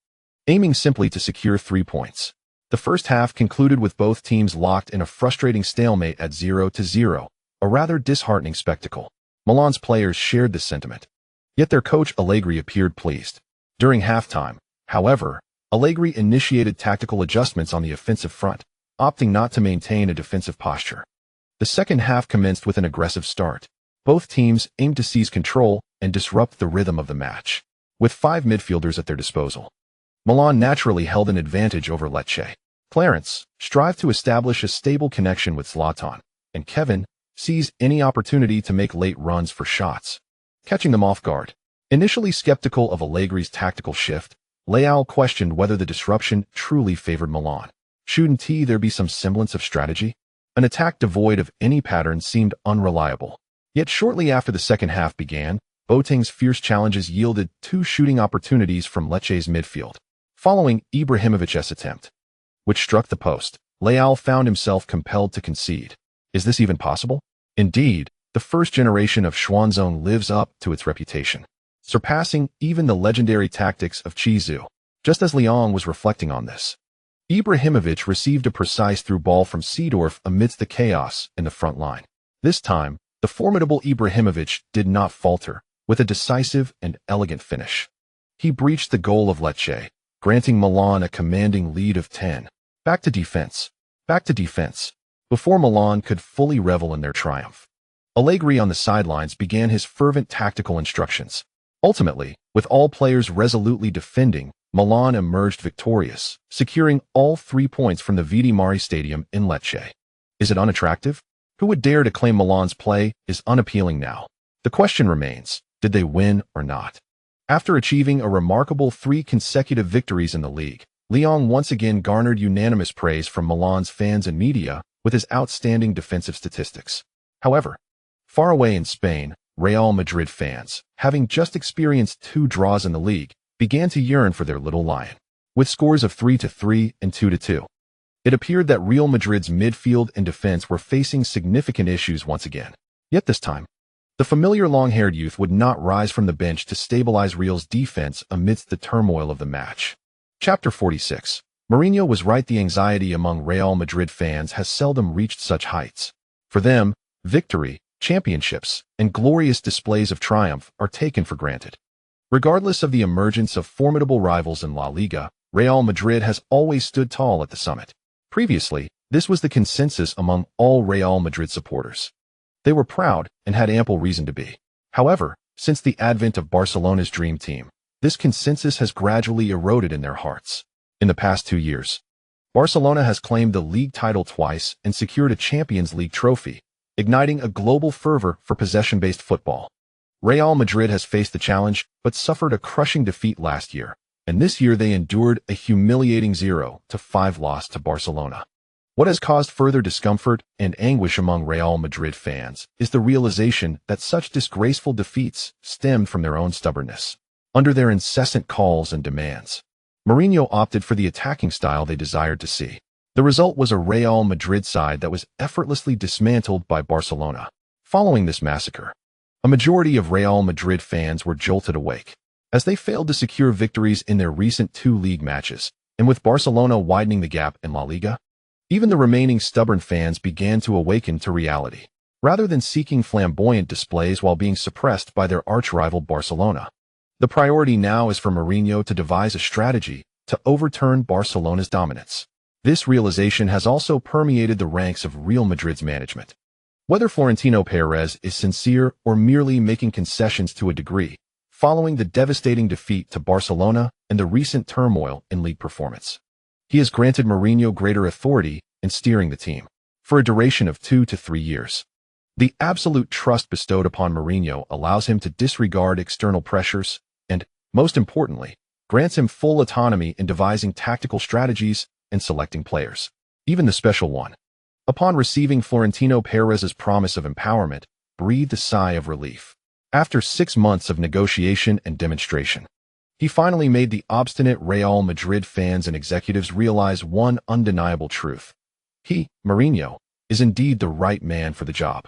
aiming simply to secure 3 points. The first half concluded with both teams locked in a frustrating stalemate at 0-0, a rather disheartening spectacle. Milan's players shared this sentiment, yet their coach Allegri appeared pleased. During halftime, however, Allegri initiated tactical adjustments on the offensive front, opting not to maintain a defensive posture. The second half commenced with an aggressive start. Both teams aimed to seize control and disrupt the rhythm of the match. With 5 midfielders at their disposal, Milan naturally held an advantage over Lecce. Clarence strived to establish a stable connection with Zlatan, and Kevin seized any opportunity to make late runs for shots, catching them off guard. Initially skeptical of Allegri's tactical shift, Leao questioned whether the disruption truly favored Milan. Shouldn't there be some semblance of strategy? An attack devoid of any pattern seemed unreliable. Yet shortly after the second half began, Boateng's fierce challenges yielded 2 shooting opportunities from Lecce's midfield. Following Ibrahimovic's attempt, which struck the post, Leao found himself compelled to concede. Is this even possible? Indeed, the first generation of Schwanzone lives up to its reputation, surpassing even the legendary tactics of Chizu. Just as Lyon was reflecting on this, Ibrahimovic received a precise through ball from Seedorf amidst the chaos in the front line. This time, the formidable Ibrahimovic did not falter, with a decisive and elegant finish. He breached the goal of Lecce, granting Milan a commanding lead of 10. Back to defense. Back to defense. Before Milan could fully revel in their triumph, Allegri on the sidelines began his fervent tactical instructions. Ultimately, with all players resolutely defending, Milan emerged victorious, securing all 3 points from the Vidi Mare Stadium in Lecce. Is it unattractive? Who would dare to claim Milan's play is unappealing now? The question remains, did they win or not? After achieving a remarkable 3 consecutive victories in the league, Lyon once again garnered unanimous praise from Milan's fans and media with his outstanding defensive statistics. However, far away in Spain, Real Madrid fans, having just experienced 2 draws in the league, began to yearn for their little lion. With scores of 3-3 and 2-2, it appeared that Real Madrid's midfield and defense were facing significant issues once again. Yet this time, the familiar long-haired youth would not rise from the bench to stabilize Real's defense amidst the turmoil of the match. Chapter 46. Mourinho was right. The anxiety among Real Madrid fans has seldom reached such heights. For them, victory, championships, and glorious displays of triumph are taken for granted. Regardless of the emergence of formidable rivals in La Liga, Real Madrid has always stood tall at the summit. Previously, this was the consensus among all Real Madrid supporters. They were proud and had ample reason to be. However, since the advent of Barcelona's dream team, this consensus has gradually eroded in their hearts. In the past 2 years, Barcelona has claimed the league title twice and secured a Champions League trophy, igniting a global fervor for possession-based football. Real Madrid has faced the challenge, but suffered a crushing defeat last year, and this year they endured a humiliating 0-5 loss to Barcelona. What has caused further discomfort and anguish among Real Madrid fans is the realization that such disgraceful defeats stemmed from their own stubbornness. Under their incessant calls and demands, Mourinho opted for the attacking style they desired to see. The result was a Real Madrid side that was effortlessly dismantled by Barcelona. Following this massacre, a majority of Real Madrid fans were jolted awake, as they failed to secure victories in their recent 2 league matches, and with Barcelona widening the gap in La Liga, even the remaining stubborn fans began to awaken to reality, rather than seeking flamboyant displays while being suppressed by their arch-rival Barcelona. The priority now is for Mourinho to devise a strategy to overturn Barcelona's dominance. This realization has also permeated the ranks of Real Madrid's management. Whether Florentino Perez is sincere or merely making concessions to a degree, following the devastating defeat to Barcelona and the recent turmoil in league performance, he has granted Mourinho greater authority in steering the team for a duration of 2 to 3 years. The absolute trust bestowed upon Mourinho allows him to disregard external pressures and, most importantly, grants him full autonomy in devising tactical strategies and selecting players, even the special one. Upon receiving Florentino Perez's promise of empowerment, breathed a sigh of relief. After 6 months of negotiation and demonstration, he finally made the obstinate Real Madrid fans and executives realize one undeniable truth. He, Mourinho, is indeed the right man for the job.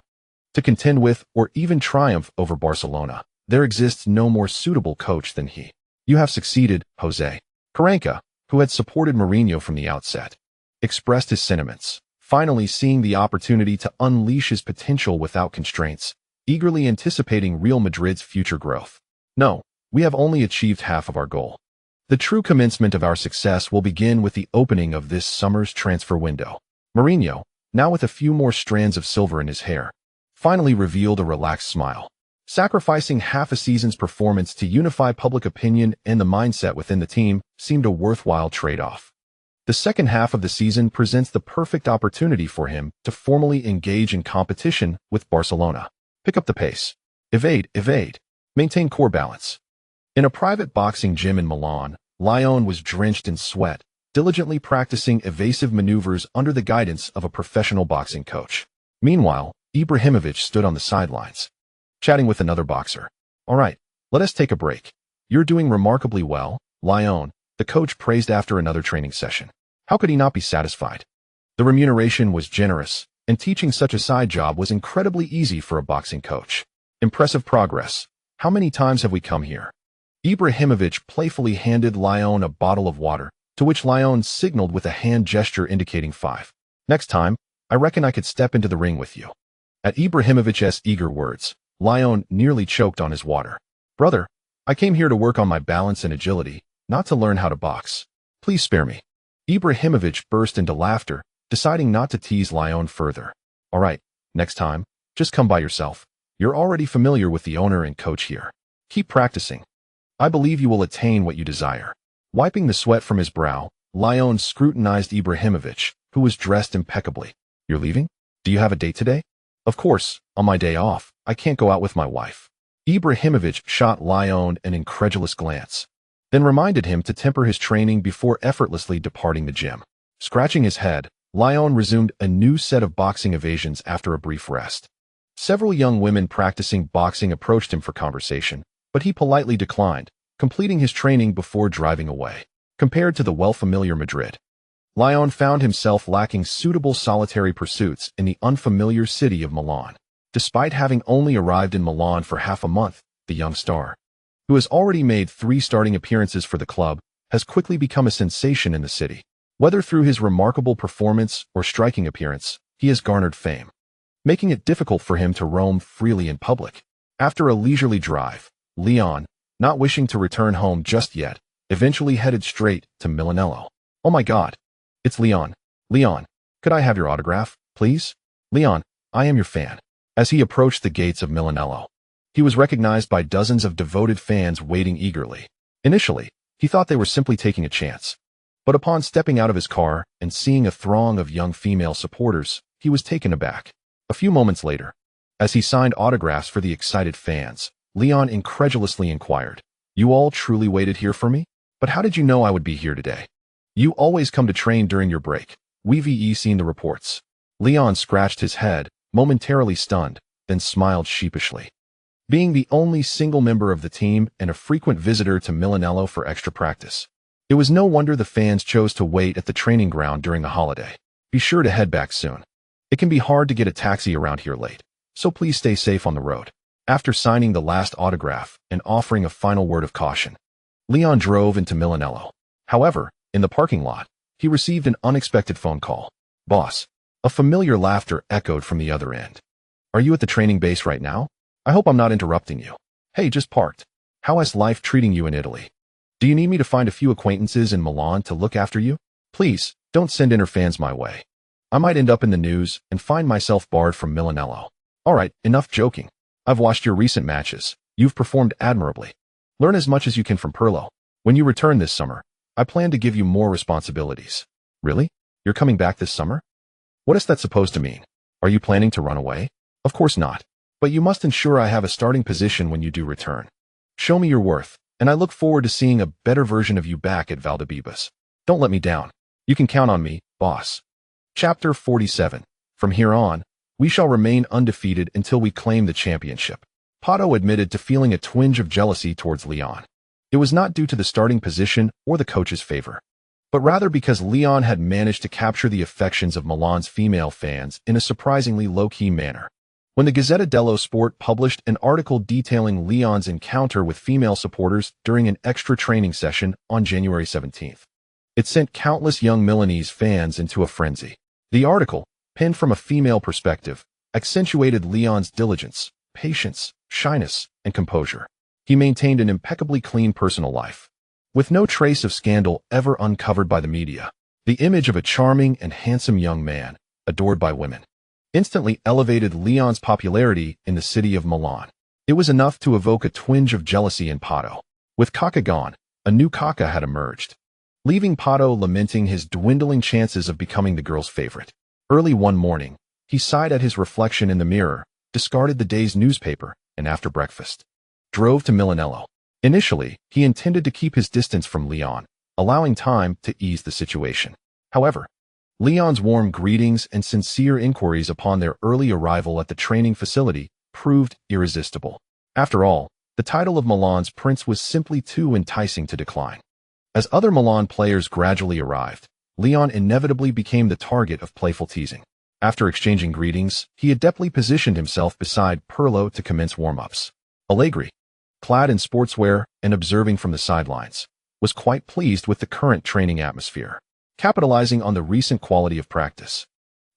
To contend with or even triumph over Barcelona, there exists no more suitable coach than he. You have succeeded, Jose. Karanka, who had supported Mourinho from the outset, expressed his sentiments, finally seeing the opportunity to unleash his potential without constraints, eagerly anticipating Real Madrid's future growth. No, we have only achieved half of our goal. The true commencement of our success will begin with the opening of this summer's transfer window. Mourinho, now with a few more strands of silver in his hair, finally revealed a relaxed smile. Sacrificing half a season's performance to unify public opinion and the mindset within the team seemed a worthwhile trade-off. The second half of the season presents the perfect opportunity for him to formally engage in competition with Barcelona. Pick up the pace. Evade. Maintain core balance. In a private boxing gym in Milan, Lyon was drenched in sweat, diligently practicing evasive maneuvers under the guidance of a professional boxing coach. Meanwhile, Ibrahimovic stood on the sidelines, chatting with another boxer. "All right, let us take a break. You're doing remarkably well, Lyon," the coach praised after another training session. How could he not be satisfied? The remuneration was generous, and teaching such a side job was incredibly easy for a boxing coach. Impressive progress. How many times have we come here? Ibrahimovic playfully handed Lyon a bottle of water, to which Lyon signaled with a hand gesture indicating 5. "Next time, I reckon I could step into the ring with you." At Ibrahimovic's eager words, Lyon nearly choked on his water. "Brother, I came here to work on my balance and agility, not to learn how to box. Please spare me." Ibrahimovic burst into laughter, deciding not to tease Lyon further. "All right, next time, just come by yourself. You're already familiar with the owner and coach here. Keep practicing. I believe you will attain what you desire." Wiping the sweat from his brow, Lyon scrutinized Ibrahimovic, who was dressed impeccably. "You're leaving? Do you have a date today?" "Of course, on my day off, I can't go out with my wife." Ibrahimovic shot Lyon an incredulous glance, then reminded him to temper his training before effortlessly departing the gym. Scratching his head, Lyon resumed a new set of boxing evasions after a brief rest. Several young women practicing boxing approached him for conversation, but he politely declined, completing his training before driving away. Compared to the well-familiar Madrid, Lyon found himself lacking suitable solitary pursuits in the unfamiliar city of Milan. Despite having only arrived in Milan for half a month, the young star, who has already made 3 starting appearances for the club, has quickly become a sensation in the city. Whether through his remarkable performance or striking appearance, he has garnered fame, making it difficult for him to roam freely in public. After a leisurely drive, Lyon, not wishing to return home just yet, eventually headed straight to Milanello. "Oh my God, it's Lyon. Lyon, could I have your autograph, please? Lyon, I am your fan." As he approached the gates of Milanello, he was recognized by dozens of devoted fans waiting eagerly. Initially, he thought they were simply taking a chance. But upon stepping out of his car and seeing a throng of young female supporters, he was taken aback. A few moments later, as he signed autographs for the excited fans, Leon incredulously inquired. You all truly waited here for me? But how did you know I would be here today? You always come to train during your break. We've seen the reports. Leon scratched his head, momentarily stunned, then smiled sheepishly. Being the only single member of the team and a frequent visitor to Milanello for extra practice, it was no wonder the fans chose to wait at the training ground during the holiday. Be sure to head back soon. It can be hard to get a taxi around here late, so please stay safe on the road. After signing the last autograph and offering a final word of caution, Leon drove into Milanello. However, in the parking lot, he received an unexpected phone call. Boss. A familiar laughter echoed from the other end. Are you at the training base right now? I hope I'm not interrupting you. Hey, just parked. How is life treating you in Italy? Do you need me to find a few acquaintances in Milan to look after you? Please, don't send Inter fans my way. I might end up in the news and find myself barred from Milanello. Alright, enough joking. I've watched your recent matches. You've performed admirably. Learn as much as you can from Pirlo. When you return this summer, I plan to give you more responsibilities. Really? You're coming back this summer? What is that supposed to mean? Are you planning to run away? Of course not. But you must ensure I have a starting position when you do return. Show me your worth, and I look forward to seeing a better version of you back at Valdebebas. Don't let me down. You can count on me, boss. Chapter 47. From here on, we shall remain undefeated until we claim the championship. Pato admitted to feeling a twinge of jealousy towards Leon. It was not due to the starting position or the coach's favor, but rather because Leon had managed to capture the affections of Milan's female fans in a surprisingly low-key manner. When the Gazzetta dello Sport published an article detailing Leon's encounter with female supporters during an extra training session on January 17th, it sent countless young Milanese fans into a frenzy. The article, penned from a female perspective, accentuated Leon's diligence, patience, shyness, and composure. He maintained an impeccably clean personal life, with no trace of scandal ever uncovered by the media. The image of a charming and handsome young man, adored by women, instantly elevated Leon's popularity in the city of Milan. It was enough to evoke a twinge of jealousy in Pato. With Kaká gone, a new Kaká had emerged, leaving Pato lamenting his dwindling chances of becoming the girl's favorite. Early one morning, he sighed at his reflection in the mirror, discarded the day's newspaper, and after breakfast, drove to Milanello. Initially, he intended to keep his distance from Leon, allowing time to ease the situation. However, Leon's warm greetings and sincere inquiries upon their early arrival at the training facility proved irresistible. After all, the title of Milan's prince was simply too enticing to decline. As other Milan players gradually arrived, Leon inevitably became the target of playful teasing. After exchanging greetings, he adeptly positioned himself beside Pirlo to commence warm-ups. Allegri, clad in sportswear and observing from the sidelines, was quite pleased with the current training atmosphere. Capitalizing on the recent quality of practice,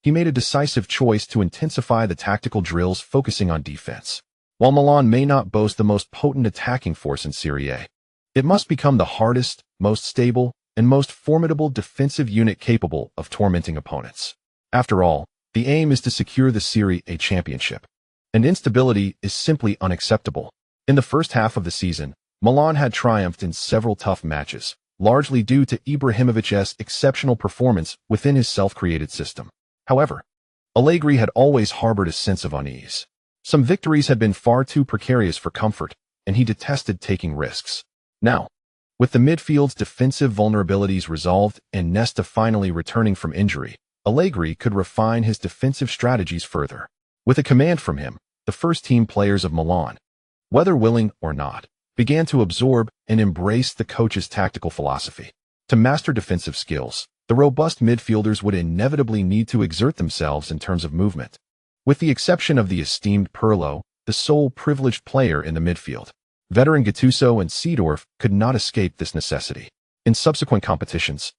he made a decisive choice to intensify the tactical drills focusing on defense. While Milan may not boast the most potent attacking force in Serie A, it must become the hardest, most stable, and most formidable defensive unit capable of tormenting opponents. After all, the aim is to secure the Serie A championship, and instability is simply unacceptable. In the first half of the season, Milan had triumphed in several tough matches, largely due to Ibrahimovic's exceptional performance within his self-created system. However, Allegri had always harbored a sense of unease. Some victories had been far too precarious for comfort, and he detested taking risks. Now, with the midfield's defensive vulnerabilities resolved and Nesta finally returning from injury, Allegri could refine his defensive strategies further. With a command from him, the first-team players of Milan, whether willing or not, began to absorb and embrace the coach's tactical philosophy. To master defensive skills, the robust midfielders would inevitably need to exert themselves in terms of movement. With the exception of the esteemed Pirlo, the sole privileged player in the midfield, veteran Gattuso and Seedorf could not escape this necessity. In subsequent competitions,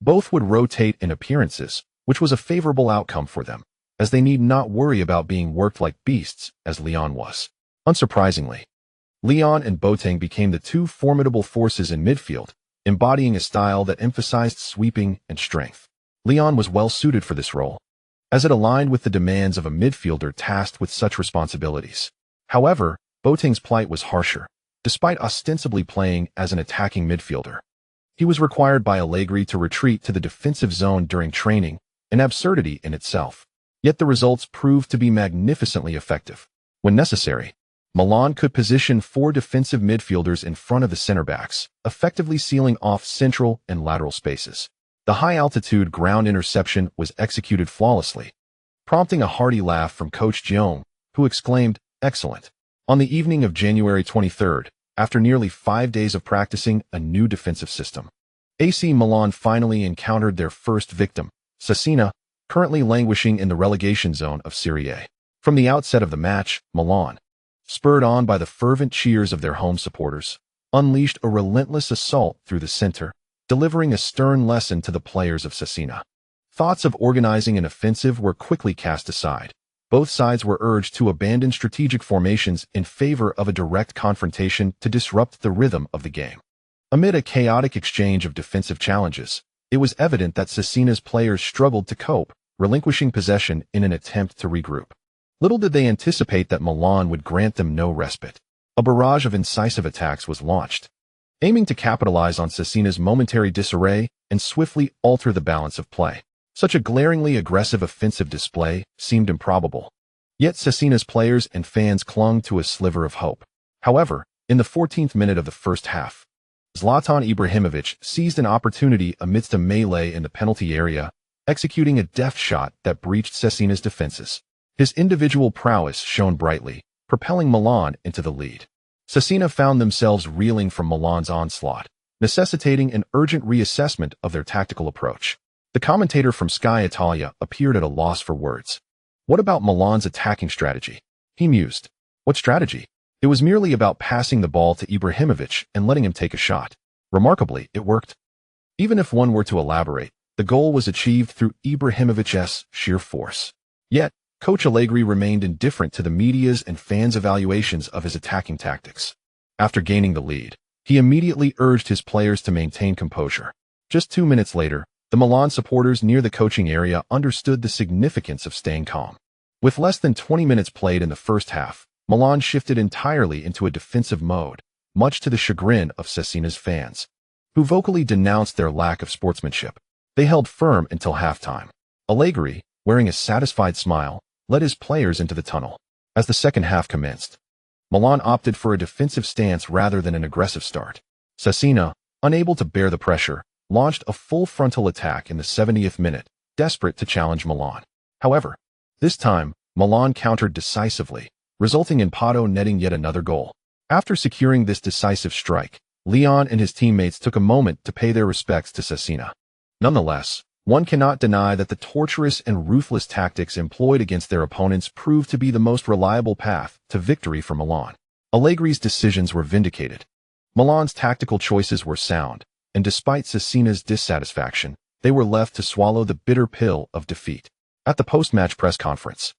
both would rotate in appearances, which was a favorable outcome for them, as they need not worry about being worked like beasts, as Leon was. Unsurprisingly, Leon and Boateng became the two formidable forces in midfield, embodying a style that emphasized sweeping and strength. Leon was well suited for this role, as it aligned with the demands of a midfielder tasked with such responsibilities. However, Boateng's plight was harsher. Despite ostensibly playing as an attacking midfielder, he was required by Allegri to retreat to the defensive zone during training, an absurdity in itself. Yet the results proved to be magnificently effective. When necessary, Milan could position 4 defensive midfielders in front of the center-backs, effectively sealing off central and lateral spaces. The high-altitude ground interception was executed flawlessly, prompting a hearty laugh from Coach Gion, who exclaimed, "Excellent." On the evening of January 23rd, after nearly 5 days of practicing a new defensive system, AC Milan finally encountered their first victim, Cesena, currently languishing in the relegation zone of Serie A. From the outset of the match, Milan, spurred on by the fervent cheers of their home supporters, unleashed a relentless assault through the center, delivering a stern lesson to the players of Cesena. Thoughts of organizing an offensive were quickly cast aside. Both sides were urged to abandon strategic formations in favor of a direct confrontation to disrupt the rhythm of the game. Amid a chaotic exchange of defensive challenges, it was evident that Cesena's players struggled to cope, relinquishing possession in an attempt to regroup. Little did they anticipate that Milan would grant them no respite. A barrage of incisive attacks was launched, aiming to capitalize on Cesena's momentary disarray and swiftly alter the balance of play. Such a glaringly aggressive offensive display seemed improbable. Yet Cesena's players and fans clung to a sliver of hope. However, in the 14th minute of the first half, Zlatan Ibrahimovic seized an opportunity amidst a melee in the penalty area, executing a deft shot that breached Cesena's defenses. His individual prowess shone brightly, propelling Milan into the lead. Cesena found themselves reeling from Milan's onslaught, necessitating an urgent reassessment of their tactical approach. The commentator from Sky Italia appeared at a loss for words. What about Milan's attacking strategy? He mused. What strategy? It was merely about passing the ball to Ibrahimovic and letting him take a shot. Remarkably, it worked. Even if one were to elaborate, the goal was achieved through Ibrahimovic's sheer force. Yet, Coach Allegri remained indifferent to the media's and fans' evaluations of his attacking tactics. After gaining the lead, he immediately urged his players to maintain composure. Just 2 minutes later, the Milan supporters near the coaching area understood the significance of staying calm. With less than 20 minutes played in the first half, Milan shifted entirely into a defensive mode, much to the chagrin of Cesena's fans, who vocally denounced their lack of sportsmanship. They held firm until halftime. Allegri, wearing a satisfied smile, led his players into the tunnel. As the second half commenced, Milan opted for a defensive stance rather than an aggressive start. Cesena, unable to bear the pressure, launched a full frontal attack in the 70th minute, desperate to challenge Milan. However, this time, Milan countered decisively, resulting in Pato netting yet another goal. After securing this decisive strike, Leon and his teammates took a moment to pay their respects to Cesena. Nonetheless, one cannot deny that the torturous and ruthless tactics employed against their opponents proved to be the most reliable path to victory for Milan. Allegri's decisions were vindicated. Milan's tactical choices were sound, and despite Cesena's dissatisfaction, they were left to swallow the bitter pill of defeat. At the post-match press conference,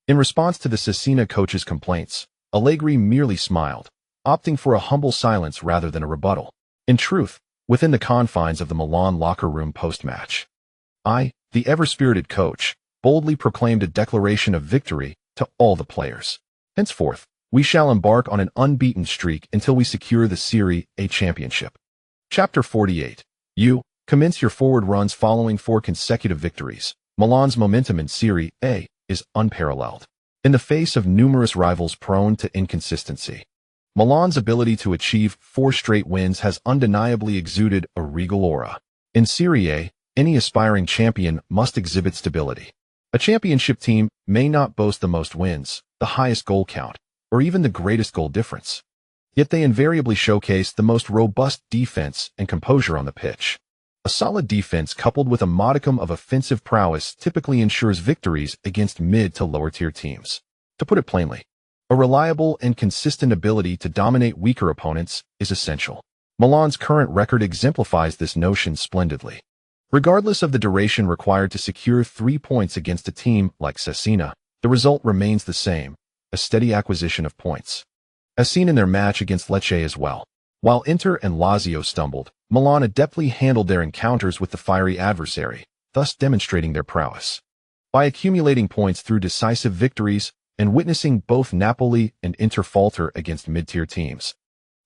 in response to the Cesena coach's complaints, Allegri merely smiled, opting for a humble silence rather than a rebuttal. In truth, within the confines of the Milan locker room post-match, the ever-spirited coach, boldly proclaimed a declaration of victory to all the players. Henceforth, we shall embark on an unbeaten streak until we secure the Serie A championship. Chapter 48. You commence your forward runs following 4 consecutive victories. Milan's momentum in Serie A is unparalleled. In the face of numerous rivals prone to inconsistency, Milan's ability to achieve 4 straight wins has undeniably exuded a regal aura. In Serie A, any aspiring champion must exhibit stability. A championship team may not boast the most wins, the highest goal count, or even the greatest goal difference. Yet they invariably showcase the most robust defense and composure on the pitch. A solid defense coupled with a modicum of offensive prowess typically ensures victories against mid to lower tier teams. To put it plainly, a reliable and consistent ability to dominate weaker opponents is essential. Milan's current record exemplifies this notion splendidly. Regardless of the duration required to secure 3 points against a team like Cesena, the result remains the same, a steady acquisition of points. As seen in their match against Lecce as well. While Inter and Lazio stumbled, Milan adeptly handled their encounters with the fiery adversary, thus demonstrating their prowess. By accumulating points through decisive victories and witnessing both Napoli and Inter falter against mid-tier teams,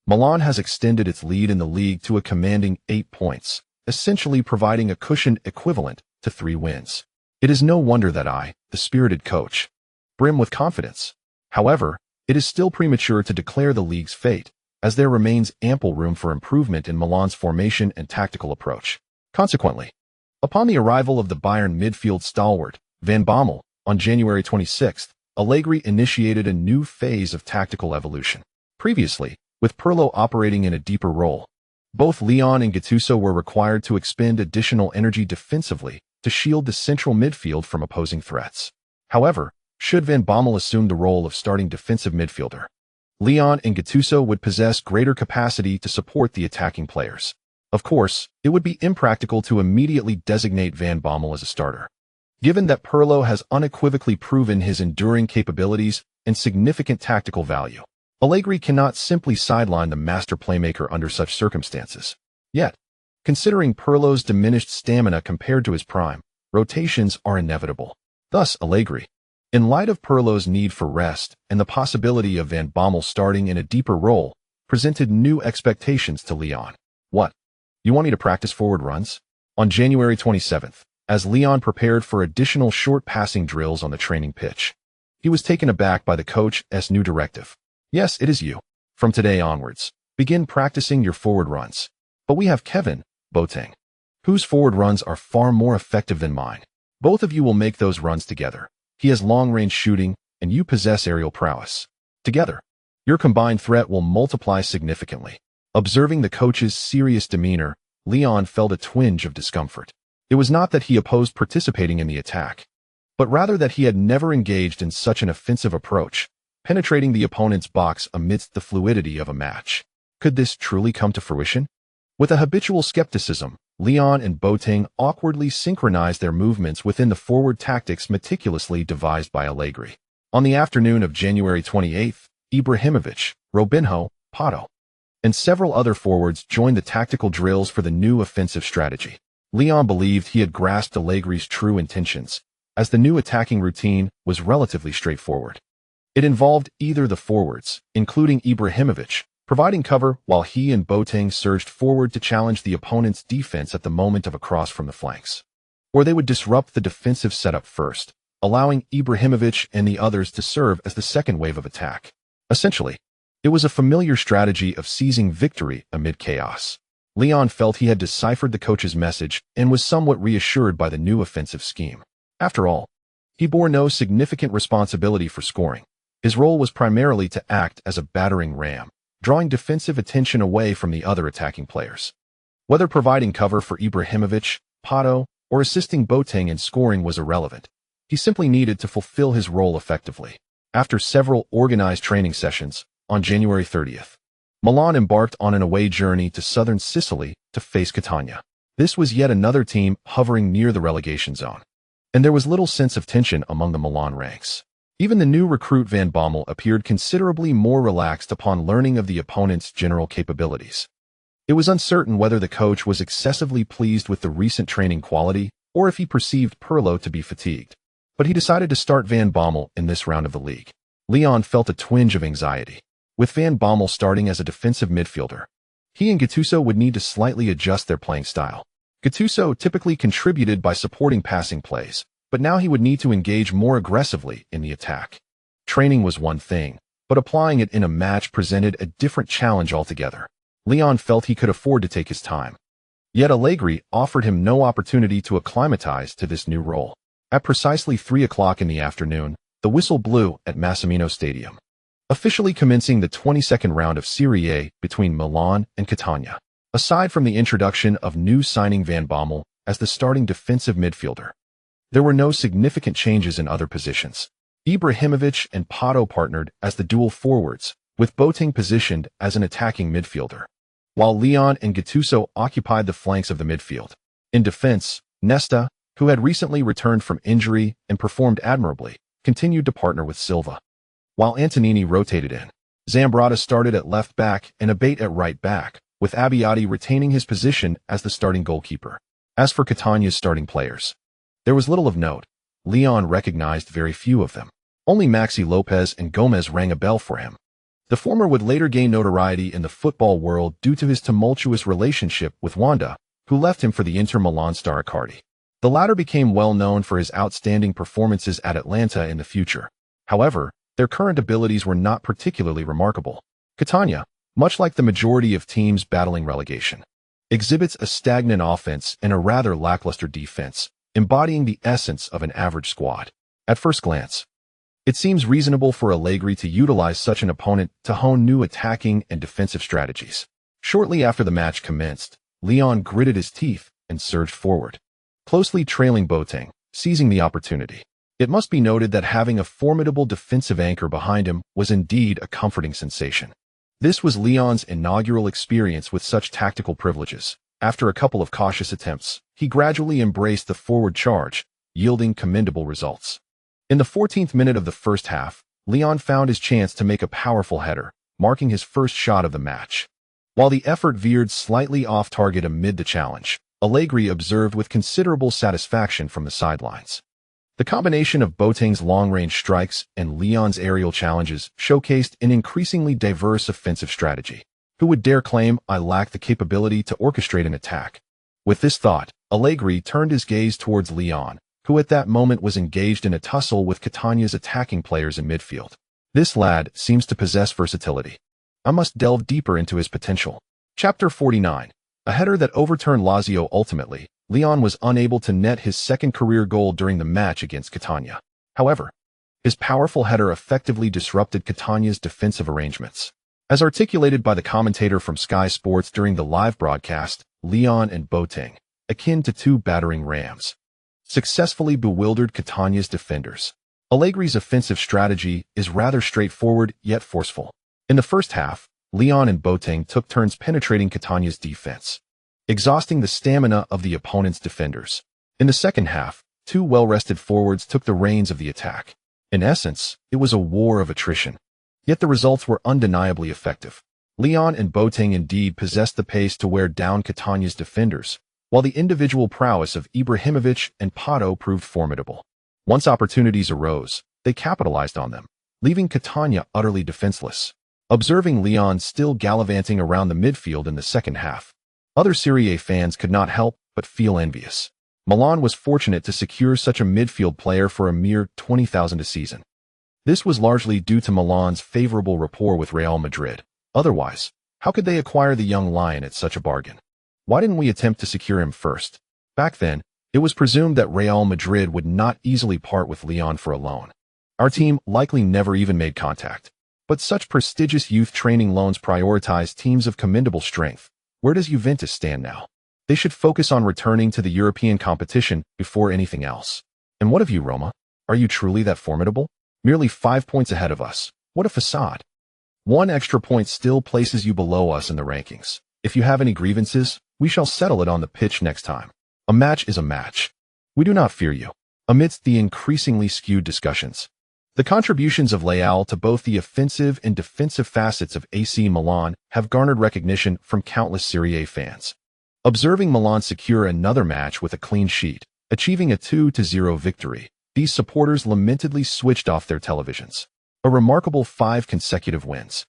Milan has extended its lead in the league to a commanding 8 points, essentially providing a cushion equivalent to 3 wins. It is no wonder that the spirited coach, brim with confidence. However, it is still premature to declare the league's fate, as there remains ample room for improvement in Milan's formation and tactical approach. Consequently, upon the arrival of the Bayern midfield stalwart, Van Bommel, on January 26th, Allegri initiated a new phase of tactical evolution. Previously, with Pirlo operating in a deeper role, both Leon and Gattuso were required to expend additional energy defensively to shield the central midfield from opposing threats. However, should Van Bommel assume the role of starting defensive midfielder, Leon and Gattuso would possess greater capacity to support the attacking players. Of course, it would be impractical to immediately designate Van Bommel as a starter, given that Pirlo has unequivocally proven his enduring capabilities and significant tactical value. Allegri cannot simply sideline the master playmaker under such circumstances. Yet, considering Pirlo's diminished stamina compared to his prime, rotations are inevitable. Thus, Allegri, in light of Pirlo's need for rest and the possibility of Van Bommel starting in a deeper role, presented new expectations to Leon. What? You want me to practice forward runs? On January 27th, as Leon prepared for additional short passing drills on the training pitch, he was taken aback by the coach's new directive. Yes, it is you. From today onwards, begin practicing your forward runs. But we have Kevin, Boateng, whose forward runs are far more effective than mine. Both of you will make those runs together. He has long-range shooting, and you possess aerial prowess. Together, your combined threat will multiply significantly. Observing the coach's serious demeanor, Leon felt a twinge of discomfort. It was not that he opposed participating in the attack, but rather that he had never engaged in such an offensive approach, penetrating the opponent's box amidst the fluidity of a match. Could this truly come to fruition? With a habitual skepticism, Leon and Boateng awkwardly synchronized their movements within the forward tactics meticulously devised by Allegri. On the afternoon of January 28th, Ibrahimovic, Robinho, Pato, and several other forwards joined the tactical drills for the new offensive strategy. Leon believed he had grasped Allegri's true intentions, as the new attacking routine was relatively straightforward. It involved either the forwards, including Ibrahimovic, providing cover while he and Boateng surged forward to challenge the opponent's defense at the moment of a cross from the flanks, or they would disrupt the defensive setup first, allowing Ibrahimovic and the others to serve as the second wave of attack. Essentially, it was a familiar strategy of seizing victory amid chaos. Leon felt he had deciphered the coach's message and was somewhat reassured by the new offensive scheme. After all, he bore no significant responsibility for scoring. His role was primarily to act as a battering ram, drawing defensive attention away from the other attacking players. Whether providing cover for Ibrahimovic, Pato, or assisting Boateng in scoring was irrelevant. He simply needed to fulfill his role effectively. After several organized training sessions, on January 30th, Milan embarked on an away journey to southern Sicily to face Catania. This was yet another team hovering near the relegation zone, and there was little sense of tension among the Milan ranks. Even the new recruit Van Bommel appeared considerably more relaxed upon learning of the opponent's general capabilities. It was uncertain whether the coach was excessively pleased with the recent training quality or if he perceived Pirlo to be fatigued. But he decided to start Van Bommel in this round of the league. Leon felt a twinge of anxiety. With Van Bommel starting as a defensive midfielder, he and Gattuso would need to slightly adjust their playing style. Gattuso typically contributed by supporting passing plays, but now he would need to engage more aggressively in the attack. Training was one thing, but applying it in a match presented a different challenge altogether. Leon felt he could afford to take his time. Yet Allegri offered him no opportunity to acclimatize to this new role. At precisely 3 o'clock in the afternoon, the whistle blew at Massimino Stadium, officially commencing the 22nd round of Serie A between Milan and Catania. Aside from the introduction of new signing Van Bommel as the starting defensive midfielder, there were no significant changes in other positions. Ibrahimovic and Pato partnered as the dual forwards, with Boateng positioned as an attacking midfielder, while Leon and Gattuso occupied the flanks of the midfield. In defense, Nesta, who had recently returned from injury and performed admirably, continued to partner with Silva, while Antonini rotated in. Zambrotta started at left back and Abate at right back, with Abbiati retaining his position as the starting goalkeeper. As for Catania's starting players, there was little of note. Leon recognized very few of them. Only Maxi Lopez and Gomez rang a bell for him. The former would later gain notoriety in the football world due to his tumultuous relationship with Wanda, who left him for the Inter Milan star Icardi. The latter became well known for his outstanding performances at Atlanta in the future. However, Their current abilities were not particularly remarkable. Catania, much like the majority of teams battling relegation, exhibits a stagnant offense and a rather lackluster defense, embodying the essence of an average squad. At first glance, it seems reasonable for Allegri to utilize such an opponent to hone new attacking and defensive strategies. Shortly after the match commenced, Lyon gritted his teeth and surged forward, closely trailing Boateng, seizing the opportunity. It must be noted that having a formidable defensive anchor behind him was indeed a comforting sensation. This was Lyon's inaugural experience with such tactical privileges. After a couple of cautious attempts, he gradually embraced the forward charge, yielding commendable results. In the 14th minute of the first half, Lyon found his chance to make a powerful header, marking his first shot of the match. While the effort veered slightly off target amid the challenge, Allegri observed with considerable satisfaction from the sidelines. The combination of Boateng's long-range strikes and Lyon's aerial challenges showcased an increasingly diverse offensive strategy. Who would dare claim I lack the capability to orchestrate an attack? With this thought, Allegri turned his gaze towards Lyon, who at that moment was engaged in a tussle with Catania's attacking players in midfield. This lad seems to possess versatility. I must delve deeper into his potential. Chapter 49. A header that overturned Lazio. Ultimately, Lyon was unable to net his second career goal during the match against Catania. However, his powerful header effectively disrupted Catania's defensive arrangements. As articulated by the commentator from Sky Sports during the live broadcast, Lyon and Boateng, akin to two battering rams, successfully bewildered Catania's defenders. Allegri's offensive strategy is rather straightforward yet forceful. In the first half, Lyon and Boateng took turns penetrating Catania's defense, exhausting the stamina of the opponent's defenders. In the second half, two well-rested forwards took the reins of the attack. In essence, it was a war of attrition. Yet the results were undeniably effective. Lyon and Boateng indeed possessed the pace to wear down Catania's defenders, while the individual prowess of Ibrahimovic and Pato proved formidable. Once opportunities arose, they capitalized on them, leaving Catania utterly defenseless. Observing Lyon still gallivanting around the midfield in the second half, other Serie A fans could not help but feel envious. Milan was fortunate to secure such a midfield player for a mere $20,000 a season. This was largely due to Milan's favorable rapport with Real Madrid. Otherwise, how could they acquire the young lion at such a bargain? Why didn't we attempt to secure him first? Back then, it was presumed that Real Madrid would not easily part with Lyon for a loan. Our team likely never even made contact. But such prestigious youth training loans prioritize teams of commendable strength. Where does Juventus stand now? They should focus on returning to the European competition before anything else. And what of you, Roma? Are you truly that formidable? Merely 5 points ahead of us. What a facade. One extra point still places you below us in the rankings. If you have any grievances, we shall settle it on the pitch next time. A match is a match. We do not fear you. Amidst the increasingly skewed discussions, the contributions of Leao to both the offensive and defensive facets of AC Milan have garnered recognition from countless Serie A fans. Observing Milan secure another match with a clean sheet, achieving a 2-0 victory, these supporters lamentedly switched off their televisions. A remarkable 5 consecutive wins.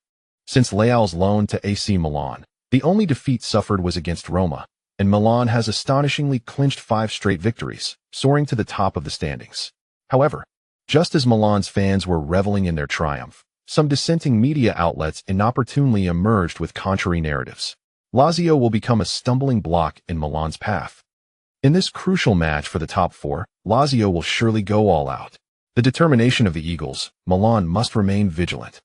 Since Leao's loan to AC Milan, the only defeat suffered was against Roma, and Milan has astonishingly clinched 5 straight victories, soaring to the top of the standings. However, just as Milan's fans were reveling in their triumph, some dissenting media outlets inopportunely emerged with contrary narratives. Lazio will become a stumbling block in Milan's path. In this crucial match for the top 4, Lazio will surely go all out. The determination of the Eagles, Milan must remain vigilant.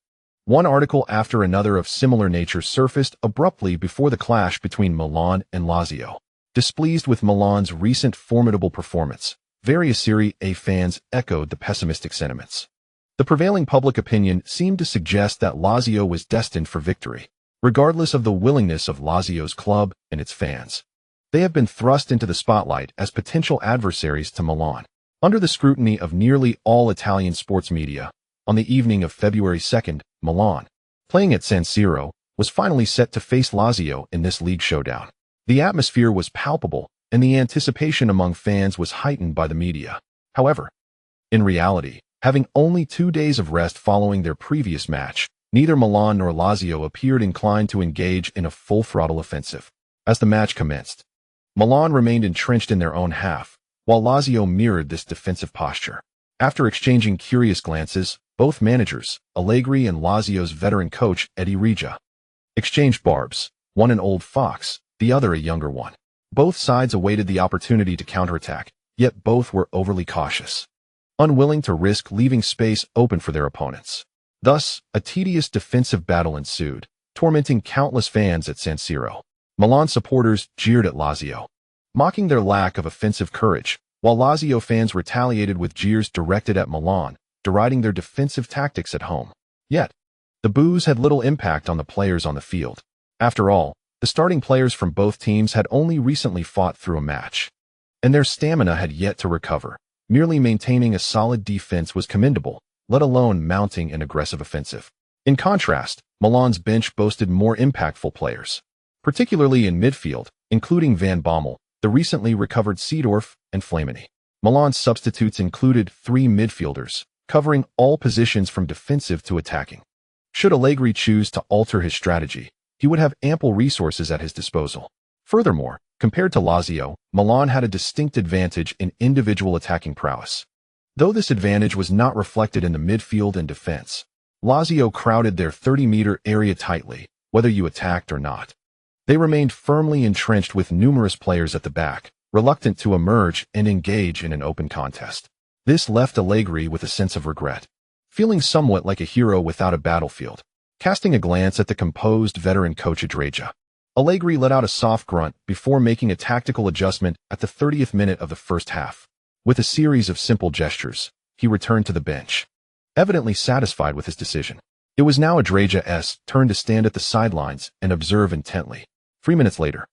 One article after another of similar nature surfaced abruptly before the clash between Milan and Lazio. Displeased with Milan's recent formidable performance, various Serie A fans echoed the pessimistic sentiments. The prevailing public opinion seemed to suggest that Lazio was destined for victory, regardless of the willingness of Lazio's club and its fans. They have been thrust into the spotlight as potential adversaries to Milan. Under the scrutiny of nearly all Italian sports media, on the evening of February 2nd, Milan, playing at San Siro, was finally set to face Lazio in this league showdown. The atmosphere was palpable, and the anticipation among fans was heightened by the media. However, in reality, having only 2 days of rest following their previous match, neither Milan nor Lazio appeared inclined to engage in a full-throttle offensive. As the match commenced, Milan remained entrenched in their own half, while Lazio mirrored this defensive posture. After exchanging curious glances, Both managers, Allegri and Lazio's veteran coach Eddie Regia, exchanged barbs, one an old fox, the other a younger one. Both sides awaited the opportunity to counterattack, yet both were overly cautious, unwilling to risk leaving space open for their opponents. Thus, a tedious defensive battle ensued, tormenting countless fans at San Siro. Milan supporters jeered at Lazio, mocking their lack of offensive courage, while Lazio fans retaliated with jeers directed at Milan, deriding their defensive tactics at home. Yet, the boos had little impact on the players on the field. After all, the starting players from both teams had only recently fought through a match, and their stamina had yet to recover. Merely maintaining a solid defense was commendable, let alone mounting an aggressive offensive. In contrast, Milan's bench boasted more impactful players, particularly in midfield, including Van Bommel, the recently recovered Seedorf, and Flamini. Milan's substitutes included 3 midfielders, covering all positions from defensive to attacking. Should Allegri choose to alter his strategy, he would have ample resources at his disposal. Furthermore, compared to Lazio, Milan had a distinct advantage in individual attacking prowess. Though this advantage was not reflected in the midfield and defense, Lazio crowded their 30-meter area tightly, whether you attacked or not. They remained firmly entrenched with numerous players at the back, reluctant to emerge and engage in an open contest. This left Allegri with a sense of regret, feeling somewhat like a hero without a battlefield. Casting a glance at the composed veteran coach Regia, Allegri let out a soft grunt before making a tactical adjustment at the 30th minute of the first half. With a series of simple gestures, he returned to the bench, evidently satisfied with his decision. It was now Regia's turn to stand at the sidelines and observe intently. 3 minutes later,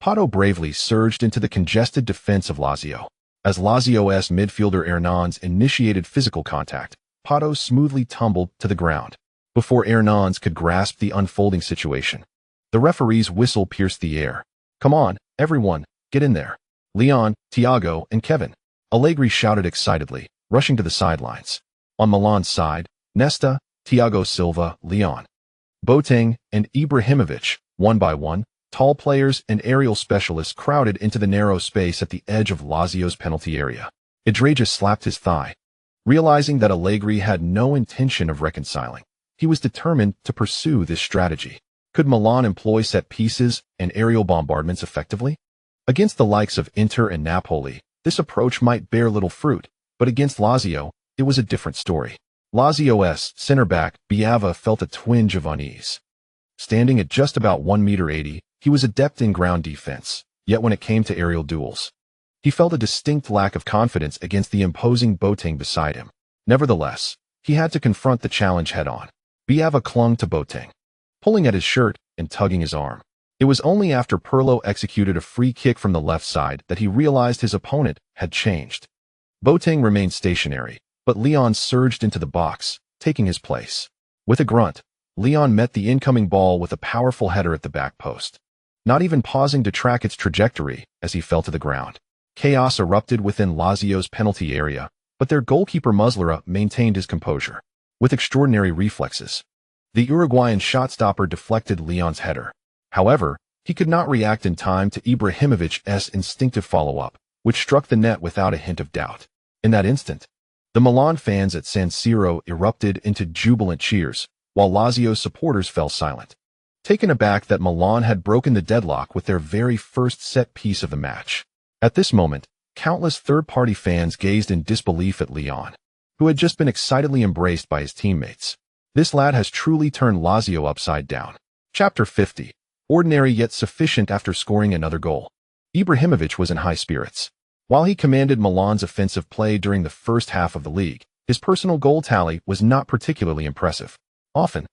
Pato bravely surged into the congested defense of Lazio. As Lazio's midfielder Hernandez initiated physical contact, Pato smoothly tumbled to the ground. Before Hernandez could grasp the unfolding situation, the referee's whistle pierced the air. "Come on, everyone, get in there. Leon, Thiago, and Kevin," Allegri shouted excitedly, rushing to the sidelines. On Milan's side, Nesta, Thiago Silva, Leon, Boateng, and Ibrahimovic, one by one, tall players and aerial specialists crowded into the narrow space at the edge of Lazio's penalty area. Regia slapped his thigh, realizing that Allegri had no intention of reconciling. He was determined to pursue this strategy. Could Milan employ set pieces and aerial bombardments effectively? Against the likes of Inter and Napoli, this approach might bear little fruit, but against Lazio, it was a different story. Lazio's center-back, Biava, felt a twinge of unease. Standing at just about 1.80 meters, he was adept in ground defense, yet when it came to aerial duels, he felt a distinct lack of confidence against the imposing Boateng beside him. Nevertheless, he had to confront the challenge head-on. Biava clung to Boateng, pulling at his shirt and tugging his arm. It was only after Pirlo executed a free kick from the left side that he realized his opponent had changed. Boateng remained stationary, but Leon surged into the box, taking his place. With a grunt, Leon met the incoming ball with a powerful header at the back post, not even pausing to track its trajectory as he fell to the ground. Chaos erupted within Lazio's penalty area, but their goalkeeper Muslera maintained his composure. With extraordinary reflexes, the Uruguayan shot-stopper deflected Leon's header. However, he could not react in time to Ibrahimovic's instinctive follow-up, which struck the net without a hint of doubt. In that instant, the Milan fans at San Siro erupted into jubilant cheers, while Lazio supporters fell silent, taken aback that Milan had broken the deadlock with their very first set piece of the match. At this moment, countless third-party fans gazed in disbelief at Leon, who had just been excitedly embraced by his teammates. This lad has truly turned Lazio upside down. Chapter 50. Ordinary yet sufficient after scoring another goal. Ibrahimovic was in high spirits. While he commanded Milan's offensive play during the first half of the league, his personal goal tally was not particularly impressive. Often,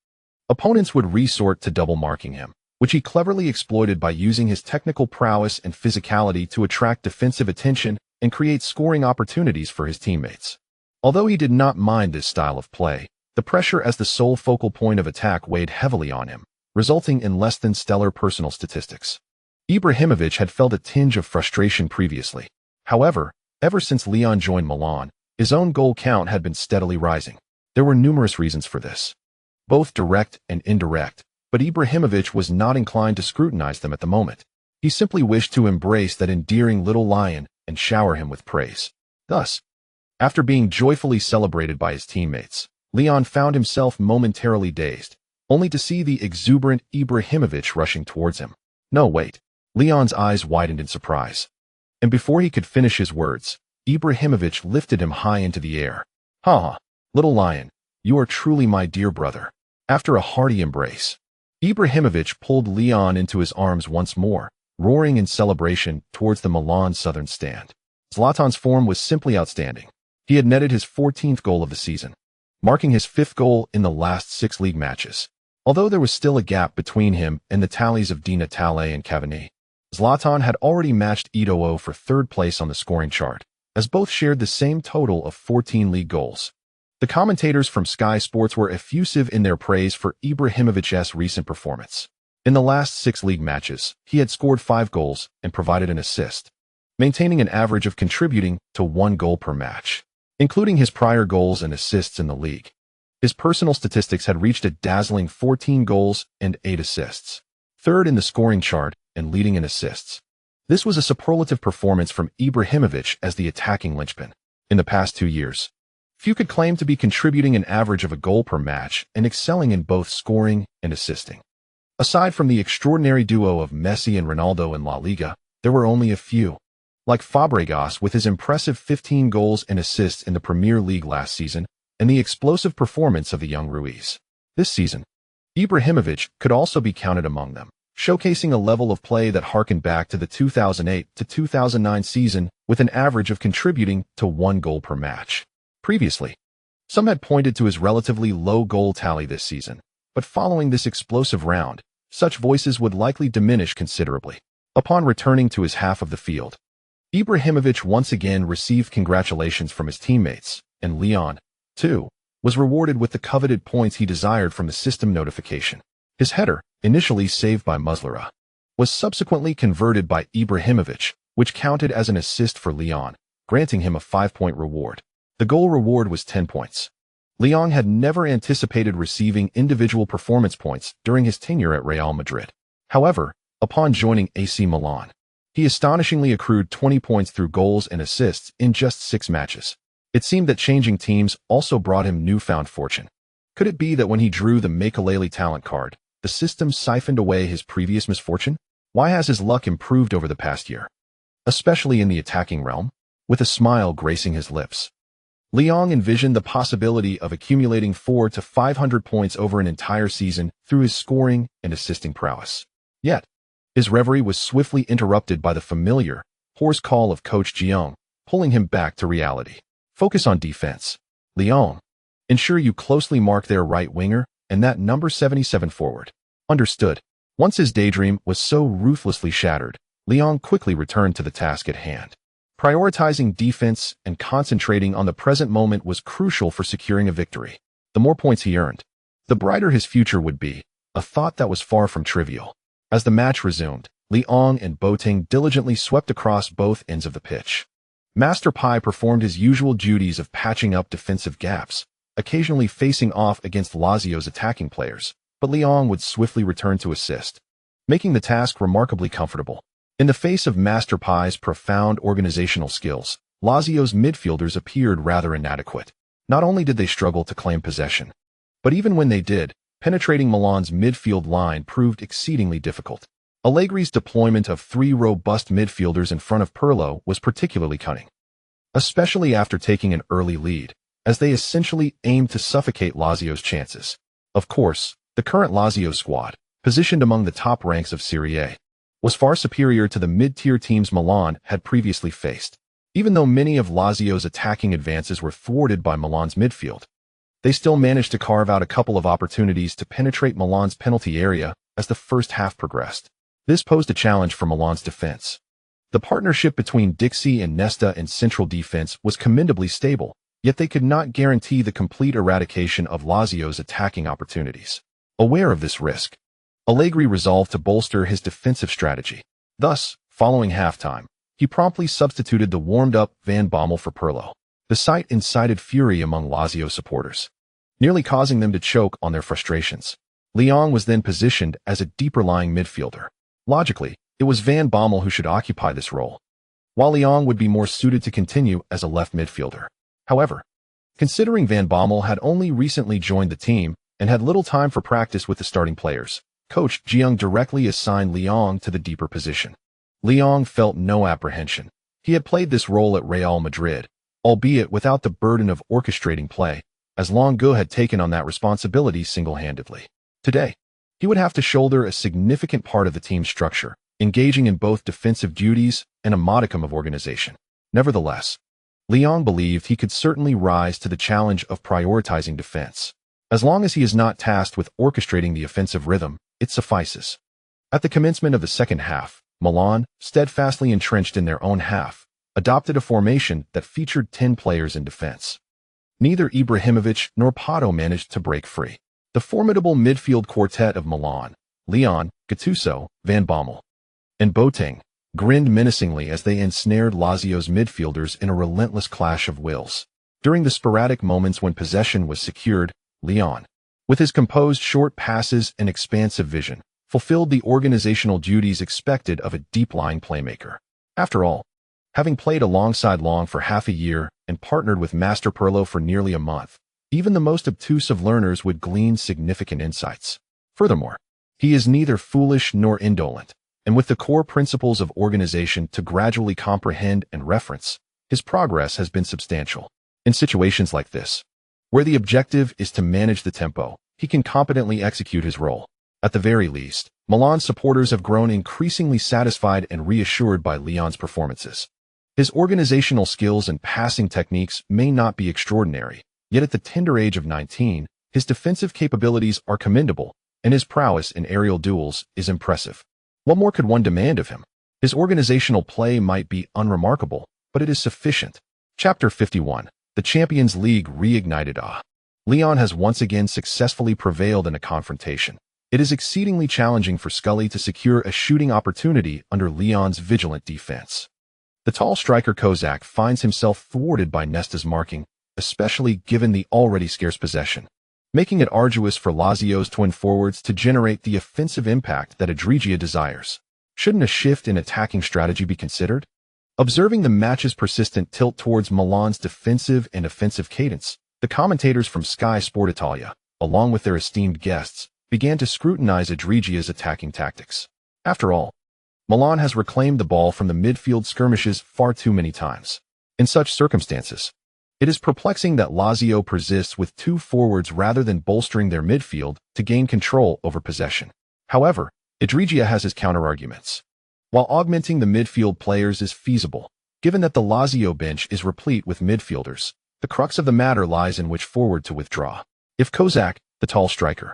opponents would resort to double-marking him, which he cleverly exploited by using his technical prowess and physicality to attract defensive attention and create scoring opportunities for his teammates. Although he did not mind this style of play, the pressure as the sole focal point of attack weighed heavily on him, resulting in less than stellar personal statistics. Ibrahimovic had felt a tinge of frustration previously. However, ever since Leon joined Milan, his own goal count had been steadily rising. There were numerous reasons for this, both direct and indirect, but Ibrahimovic was not inclined to scrutinize them at the moment. He simply wished to embrace that endearing little lion and shower him with praise. Thus, after being joyfully celebrated by his teammates, Leon found himself momentarily dazed, only to see the exuberant Ibrahimovic rushing towards him. No, wait. Leon's eyes widened in surprise. And before he could finish his words, Ibrahimovic lifted him high into the air. "Ha ha, little lion, you are truly my dear brother." After a hearty embrace, Ibrahimovic pulled Leon into his arms once more, roaring in celebration towards the Milan Southern stand. Zlatan's form was simply outstanding. He had netted his 14th goal of the season, marking his 5th goal in the last 6 league matches. Although there was still a gap between him and the tallies of Di Natale and Cavani, Zlatan had already matched Eto'o for 3rd place on the scoring chart, as both shared the same total of 14 league goals. The commentators from Sky Sports were effusive in their praise for Ibrahimovic's recent performance. In the last 6 league matches, he had scored 5 goals and provided an assist, maintaining an average of contributing to 1 goal per match. Including his prior goals and assists in the league, his personal statistics had reached a dazzling 14 goals and 8 assists, 3rd in the scoring chart and leading in assists. This was a superlative performance from Ibrahimovic as the attacking linchpin. In the past 2 years, few could claim to be contributing an average of a goal per match and excelling in both scoring and assisting. Aside from the extraordinary duo of Messi and Ronaldo in La Liga, there were only a few. Like Fabregas with his impressive 15 goals and assists in the Premier League last season, and the explosive performance of the young Ruiz. This season, Ibrahimovic could also be counted among them, showcasing a level of play that harkened back to the 2008 to 2009 season with an average of contributing to 1 goal per match. Previously, some had pointed to his relatively low goal tally this season, but following this explosive round, such voices would likely diminish considerably. Upon returning to his half of the field, Ibrahimovic once again received congratulations from his teammates, and Leon, too, was rewarded with the coveted points he desired from the system notification. His header, initially saved by Muslera, was subsequently converted by Ibrahimovic, which counted as an assist for Leon, granting him a 5-point reward. The goal reward was 10 points. Leon had never anticipated receiving individual performance points during his tenure at Real Madrid. However, upon joining AC Milan, he astonishingly accrued 20 points through goals and assists in just 6 matches. It seemed that changing teams also brought him newfound fortune. Could it be that when he drew the Makelele talent card, the system siphoned away his previous misfortune? Why has his luck improved over the past year, especially in the attacking realm? With a smile gracing his lips, Leon envisioned the possibility of accumulating 400 to 500 points over an entire season through his scoring and assisting prowess. Yet, his reverie was swiftly interrupted by the familiar, hoarse call of Coach Jeong, pulling him back to reality. Focus on defense. Leon, ensure you closely mark their right winger and that number 77 forward. Understood. Once his daydream was so ruthlessly shattered, Leon quickly returned to the task at hand. Prioritizing defense and concentrating on the present moment was crucial for securing a victory. The more points he earned, the brighter his future would be, a thought that was far from trivial. As the match resumed, Leon and Boateng diligently swept across both ends of the pitch. Master Pai performed his usual duties of patching up defensive gaps, occasionally facing off against Lazio's attacking players, but Leon would swiftly return to assist, making the task remarkably comfortable. In the face of Master Pai's profound organizational skills, Lazio's midfielders appeared rather inadequate. Not only did they struggle to claim possession, but even when they did, penetrating Milan's midfield line proved exceedingly difficult. Allegri's deployment of 3 robust midfielders in front of Pirlo was particularly cunning, especially after taking an early lead, as they essentially aimed to suffocate Lazio's chances. Of course, the current Lazio squad, positioned among the top ranks of Serie A, was far superior to the mid-tier teams Milan had previously faced. Even though many of Lazio's attacking advances were thwarted by Milan's midfield, they still managed to carve out a couple of opportunities to penetrate Milan's penalty area as the first half progressed. This posed a challenge for Milan's defense. The partnership between Dixie and Nesta in central defense was commendably stable, yet they could not guarantee the complete eradication of Lazio's attacking opportunities. Aware of this risk, Allegri resolved to bolster his defensive strategy. Thus, following halftime, he promptly substituted the warmed-up Van Bommel for Pirlo. The sight incited fury among Lazio supporters, nearly causing them to choke on their frustrations. Leon was then positioned as a deeper-lying midfielder. Logically, it was Van Bommel who should occupy this role, while Leon would be more suited to continue as a left midfielder. However, Considering Van Bommel had only recently joined the team and had little time for practice with the starting players, Coach Jiang directly assigned Liang to the deeper position. Liang felt no apprehension. He had played this role at Real Madrid, albeit without the burden of orchestrating play, as Longo had taken on that responsibility single-handedly. Today, he would have to shoulder a significant part of the team's structure, engaging in both defensive duties and a modicum of organization. Nevertheless, Liang believed he could certainly rise to the challenge of prioritizing defense. As long as he is not tasked with orchestrating the offensive rhythm, it suffices. At the commencement of the second half, Milan, steadfastly entrenched in their own half, adopted a formation that featured 10 players in defense. Neither Ibrahimovic nor Pato managed to break free. The formidable midfield quartet of Milan, Leon, Gattuso, Van Bommel, and Boateng, grinned menacingly as they ensnared Lazio's midfielders in a relentless clash of wills. During the sporadic moments when possession was secured, Leon, with his composed short passes and expansive vision, fulfilled the organizational duties expected of a deep-lying playmaker. After all, having played alongside Long for half a year and partnered with Master Pirlo for nearly a month, even the most obtuse of learners would glean significant insights. Furthermore, he is neither foolish nor indolent, and with the core principles of organization to gradually comprehend and reference, his progress has been substantial. In situations like this, where the objective is to manage the tempo, he can competently execute his role. At the very least, Milan supporters have grown increasingly satisfied and reassured by Leon's performances. His organizational skills and passing techniques may not be extraordinary, yet at the tender age of 19, his defensive capabilities are commendable, and his prowess in aerial duels is impressive. What more could one demand of him? His organizational play might be unremarkable, but it is sufficient. Chapter 51. The Champions League reignited. Leon has once again successfully prevailed in a confrontation. It is exceedingly challenging for Scully to secure a shooting opportunity under Leon's vigilant defense. The tall striker Kozak finds himself thwarted by Nesta's marking, especially given the already scarce possession, making it arduous for Lazio's twin forwards to generate the offensive impact that Adrigia desires. Shouldn't a shift in attacking strategy be considered? Observing the match's persistent tilt towards Milan's defensive and offensive cadence, the commentators from Sky Sport Italia, along with their esteemed guests, began to scrutinize Adrigia's attacking tactics. After all, Milan has reclaimed the ball from the midfield skirmishes far too many times. In such circumstances, it is perplexing that Lazio persists with two forwards rather than bolstering their midfield to gain control over possession. However, Adrigia has his counterarguments. While augmenting the midfield players is feasible, given that the Lazio bench is replete with midfielders, the crux of the matter lies in which forward to withdraw. If Kozak, the tall striker,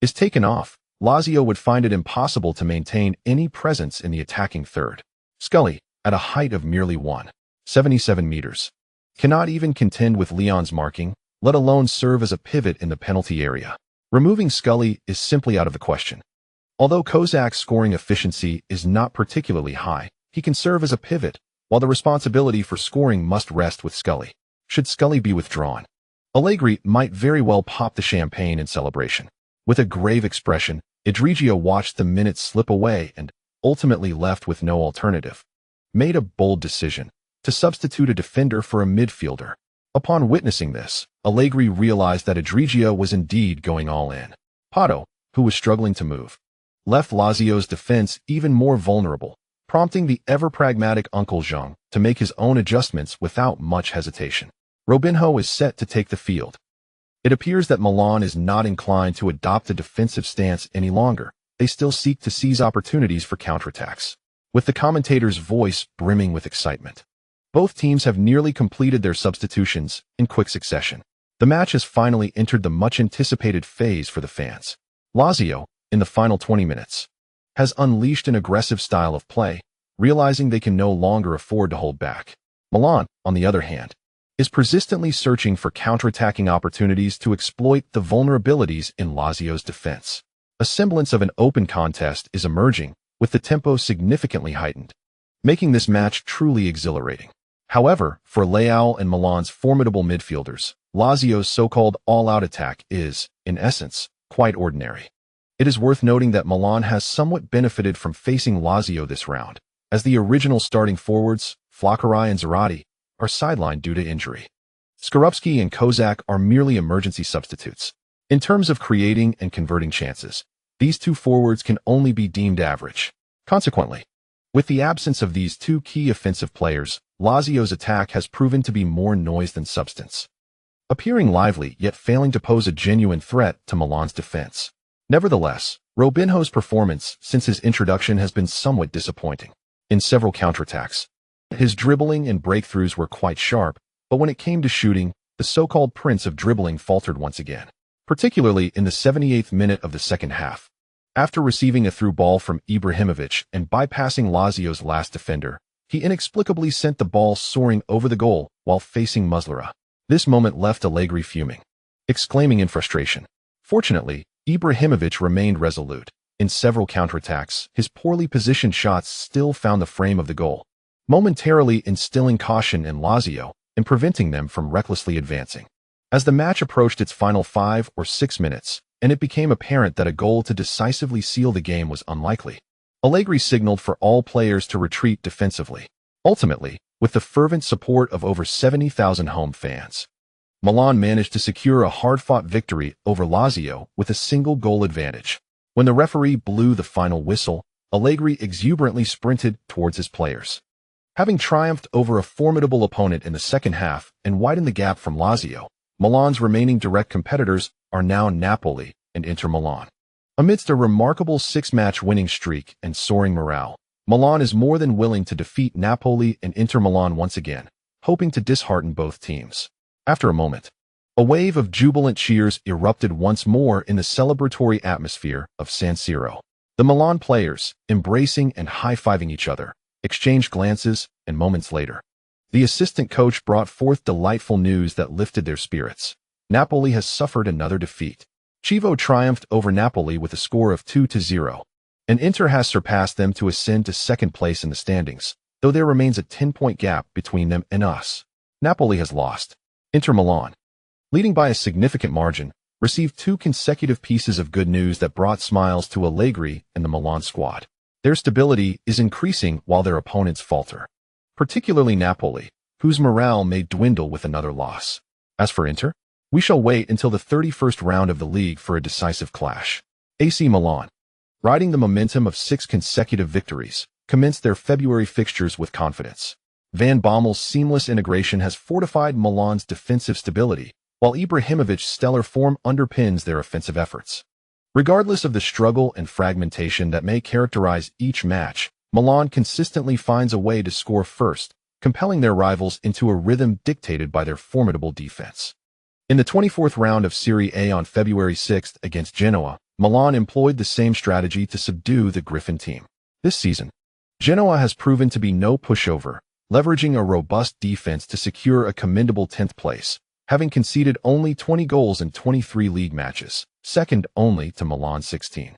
is taken off, Lazio would find it impossible to maintain any presence in the attacking third. Scully, at a height of merely 1.77 meters, cannot even contend with Leon's marking, let alone serve as a pivot in the penalty area. Removing Scully is simply out of the question. Although Kozak's scoring efficiency is not particularly high, he can serve as a pivot, while the responsibility for scoring must rest with Scully. Should Scully be withdrawn, Allegri might very well pop the champagne in celebration. With a grave expression, Adrigia watched the minutes slip away and, ultimately left with no alternative, made a bold decision to substitute a defender for a midfielder. Upon witnessing this, Allegri realized that Adrigia was indeed going all in. Pato, who was struggling to move, left Lazio's defense even more vulnerable, prompting the ever-pragmatic Uncle Jean to make his own adjustments without much hesitation. Robinho is set to take the field. It appears that Milan is not inclined to adopt a defensive stance any longer. They still seek to seize opportunities for counterattacks. With the commentator's voice brimming with excitement, both teams have nearly completed their substitutions in quick succession. The match has finally entered the much-anticipated phase for the fans. Lazio, in the final 20 minutes, has unleashed an aggressive style of play, realizing they can no longer afford to hold back. Milan, on the other hand, is persistently searching for counterattacking opportunities to exploit the vulnerabilities in Lazio's defense. A semblance of an open contest is emerging, with the tempo significantly heightened, making this match truly exhilarating. However, for Leao and Milan's formidable midfielders, Lazio's so-called all-out attack is, in essence, quite ordinary. It is worth noting that Milan has somewhat benefited from facing Lazio this round, as the original starting forwards, Flaccarai and Zarate, are sidelined due to injury. Skorupski and Kozak are merely emergency substitutes. In terms of creating and converting chances, these two forwards can only be deemed average. Consequently, with the absence of these two key offensive players, Lazio's attack has proven to be more noise than substance, appearing lively yet failing to pose a genuine threat to Milan's defense. Nevertheless, Robinho's performance since his introduction has been somewhat disappointing. In several counterattacks, his dribbling and breakthroughs were quite sharp, but when it came to shooting, the so-called prince of dribbling faltered once again, particularly in the 78th minute of the second half. After receiving a through ball from Ibrahimovic and bypassing Lazio's last defender, he inexplicably sent the ball soaring over the goal while facing Muslera. This moment left Allegri fuming, exclaiming in frustration. Fortunately, Ibrahimovic remained resolute. In several counterattacks, his poorly positioned shots still found the frame of the goal, momentarily instilling caution in Lazio and preventing them from recklessly advancing. As the match approached its final 5 or 6 minutes, and it became apparent that a goal to decisively seal the game was unlikely, Allegri signaled for all players to retreat defensively. Ultimately, with the fervent support of over 70,000 home fans, Milan managed to secure a hard-fought victory over Lazio with a single goal advantage. When the referee blew the final whistle, Allegri exuberantly sprinted towards his players. Having triumphed over a formidable opponent in the second half and widened the gap from Lazio, Milan's remaining direct competitors are now Napoli and Inter Milan. Amidst a remarkable 6-match winning streak and soaring morale, Milan is more than willing to defeat Napoli and Inter Milan once again, hoping to dishearten both teams. After a moment, a wave of jubilant cheers erupted once more in the celebratory atmosphere of San Siro. The Milan players, embracing and high-fiving each other, exchanged glances, and moments later, the assistant coach brought forth delightful news that lifted their spirits. Napoli has suffered another defeat. Chievo triumphed over Napoli with a score of 2-0, and Inter has surpassed them to ascend to second place in the standings, though there remains a 10-point gap between them and us. Napoli has lost. Inter Milan, leading by a significant margin, received 2 consecutive pieces of good news that brought smiles to Allegri and the Milan squad. Their stability is increasing while their opponents falter, particularly Napoli, whose morale may dwindle with another loss. As for Inter, we shall wait until the 31st round of the league for a decisive clash. AC Milan, riding the momentum of 6 consecutive victories, commenced their February fixtures with confidence. Van Bommel's seamless integration has fortified Milan's defensive stability, while Ibrahimovic's stellar form underpins their offensive efforts. Regardless of the struggle and fragmentation that may characterize each match, Milan consistently finds a way to score first, compelling their rivals into a rhythm dictated by their formidable defense. In the 24th round of Serie A on February 6 against Genoa, Milan employed the same strategy to subdue the Griffin team. This season, Genoa has proven to be no pushover, leveraging a robust defense to secure a commendable 10th place, having conceded only 20 goals in 23 league matches, second only to Milan's 16.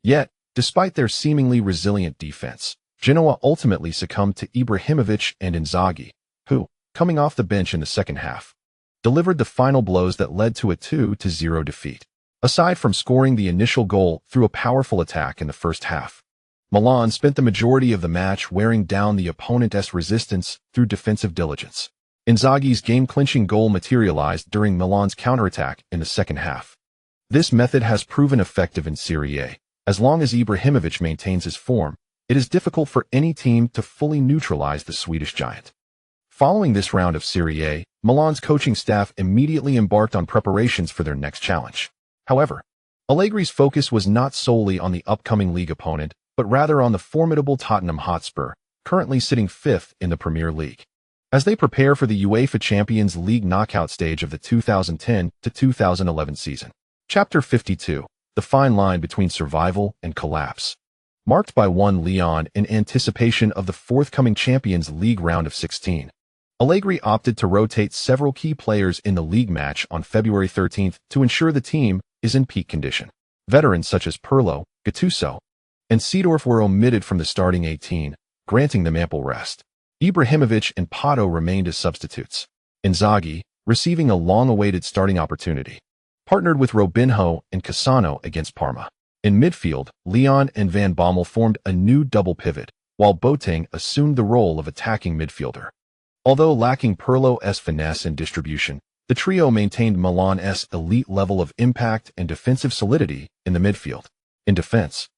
Yet, despite their seemingly resilient defense, Genoa ultimately succumbed to Ibrahimovic and Inzaghi, who, coming off the bench in the second half, delivered the final blows that led to a 2-0 defeat. Aside from scoring the initial goal through a powerful attack in the first half, Milan spent the majority of the match wearing down the opponent's resistance through defensive diligence. Inzaghi's game-clinching goal materialized during Milan's counterattack in the second half. This method has proven effective in Serie A. As long as Ibrahimovic maintains his form, it is difficult for any team to fully neutralize the Swedish giant. Following this round of Serie A, Milan's coaching staff immediately embarked on preparations for their next challenge. However, Allegri's focus was not solely on the upcoming league opponent, but rather on the formidable Tottenham Hotspur, currently sitting 5th in the Premier League. As they prepare for the UEFA Champions League knockout stage of the 2010-2011 season. Chapter 52, the fine line between survival and collapse. Marked by 1 Lyon in anticipation of the forthcoming Champions League round of 16. Allegri opted to rotate several key players in the league match on February 13 to ensure the team is in peak condition. Veterans such as Pirlo, Gattuso, and Seedorf were omitted from the starting 18, granting them ample rest. Ibrahimovic and Pato remained as substitutes. Inzaghi, receiving a long-awaited starting opportunity, partnered with Robinho and Cassano against Parma. In midfield, Lyon and Van Bommel formed a new double pivot, while Boateng assumed the role of attacking midfielder. Although lacking Pirlo's finesse and distribution, The trio maintained Milan's elite level of impact and defensive solidity in the midfield. In defense,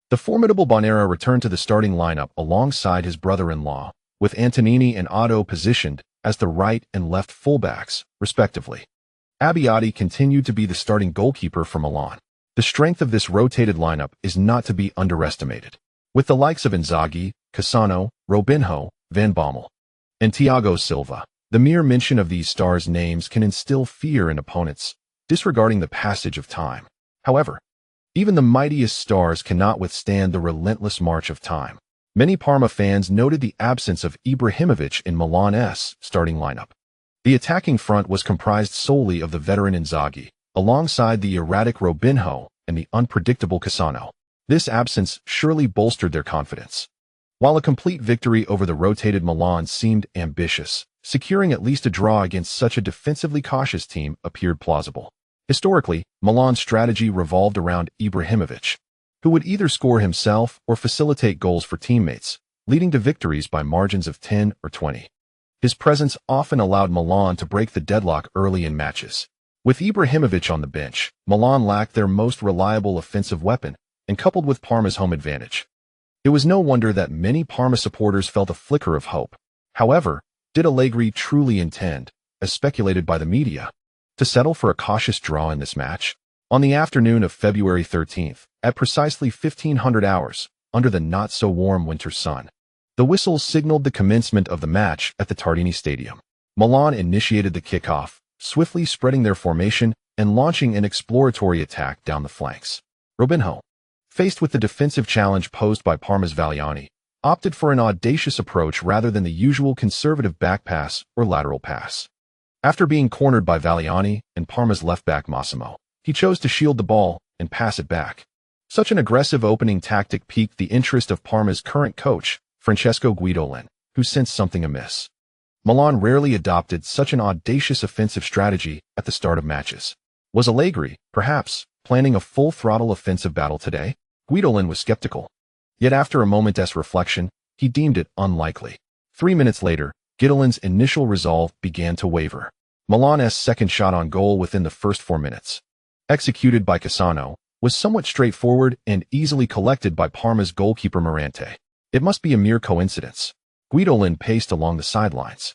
the formidable Bonera returned to the starting lineup alongside his brother-in-law, with Antonini and Otto positioned as the right and left fullbacks, respectively. Abbiati continued to be the starting goalkeeper for Milan. The strength of this rotated lineup is not to be underestimated. With the likes of Inzaghi, Cassano, Robinho, Van Bommel, and Thiago Silva, the mere mention of these stars' names can instill fear in opponents, disregarding the passage of time. However, even the mightiest stars cannot withstand the relentless march of time. Many Parma fans noted the absence of Ibrahimovic in Milan's starting lineup. The attacking front was comprised solely of the veteran Inzaghi, alongside the erratic Robinho and the unpredictable Cassano. This absence surely bolstered their confidence. While a complete victory over the rotated Milan seemed ambitious, securing at least a draw against such a defensively cautious team appeared plausible. Historically, Milan's strategy revolved around Ibrahimovic, who would either score himself or facilitate goals for teammates, leading to victories by margins of 10 or 20. His presence often allowed Milan to break the deadlock early in matches. With Ibrahimovic on the bench, Milan lacked their most reliable offensive weapon, and coupled with Parma's home advantage, it was no wonder that many Parma supporters felt a flicker of hope. However, did Allegri truly intend, as speculated by the media, to settle for a cautious draw in this match? On the afternoon of February 13th, at precisely 1500 hours, under the not-so-warm winter sun, the whistle signaled the commencement of the match at the Tardini Stadium. Milan initiated the kickoff, swiftly spreading their formation and launching an exploratory attack down the flanks. Robinho, faced with the defensive challenge posed by Parma's Valiani, opted for an audacious approach rather than the usual conservative back pass or lateral pass. After being cornered by Valiani and Parma's left-back Massimo, he chose to shield the ball and pass it back. Such an aggressive opening tactic piqued the interest of Parma's current coach, Francesco Guidolin, who sensed something amiss. Milan rarely adopted such an audacious offensive strategy at the start of matches. Was Allegri, perhaps, planning a full-throttle offensive battle today? Guidolin was skeptical. Yet after a moment's reflection, he deemed it unlikely. 3 minutes later, Guidolin's initial resolve began to waver. Milan's second shot on goal within the first 4 minutes, executed by Cassano, was somewhat straightforward and easily collected by Parma's goalkeeper Morante. It must be a mere coincidence. Guidolin paced along the sidelines,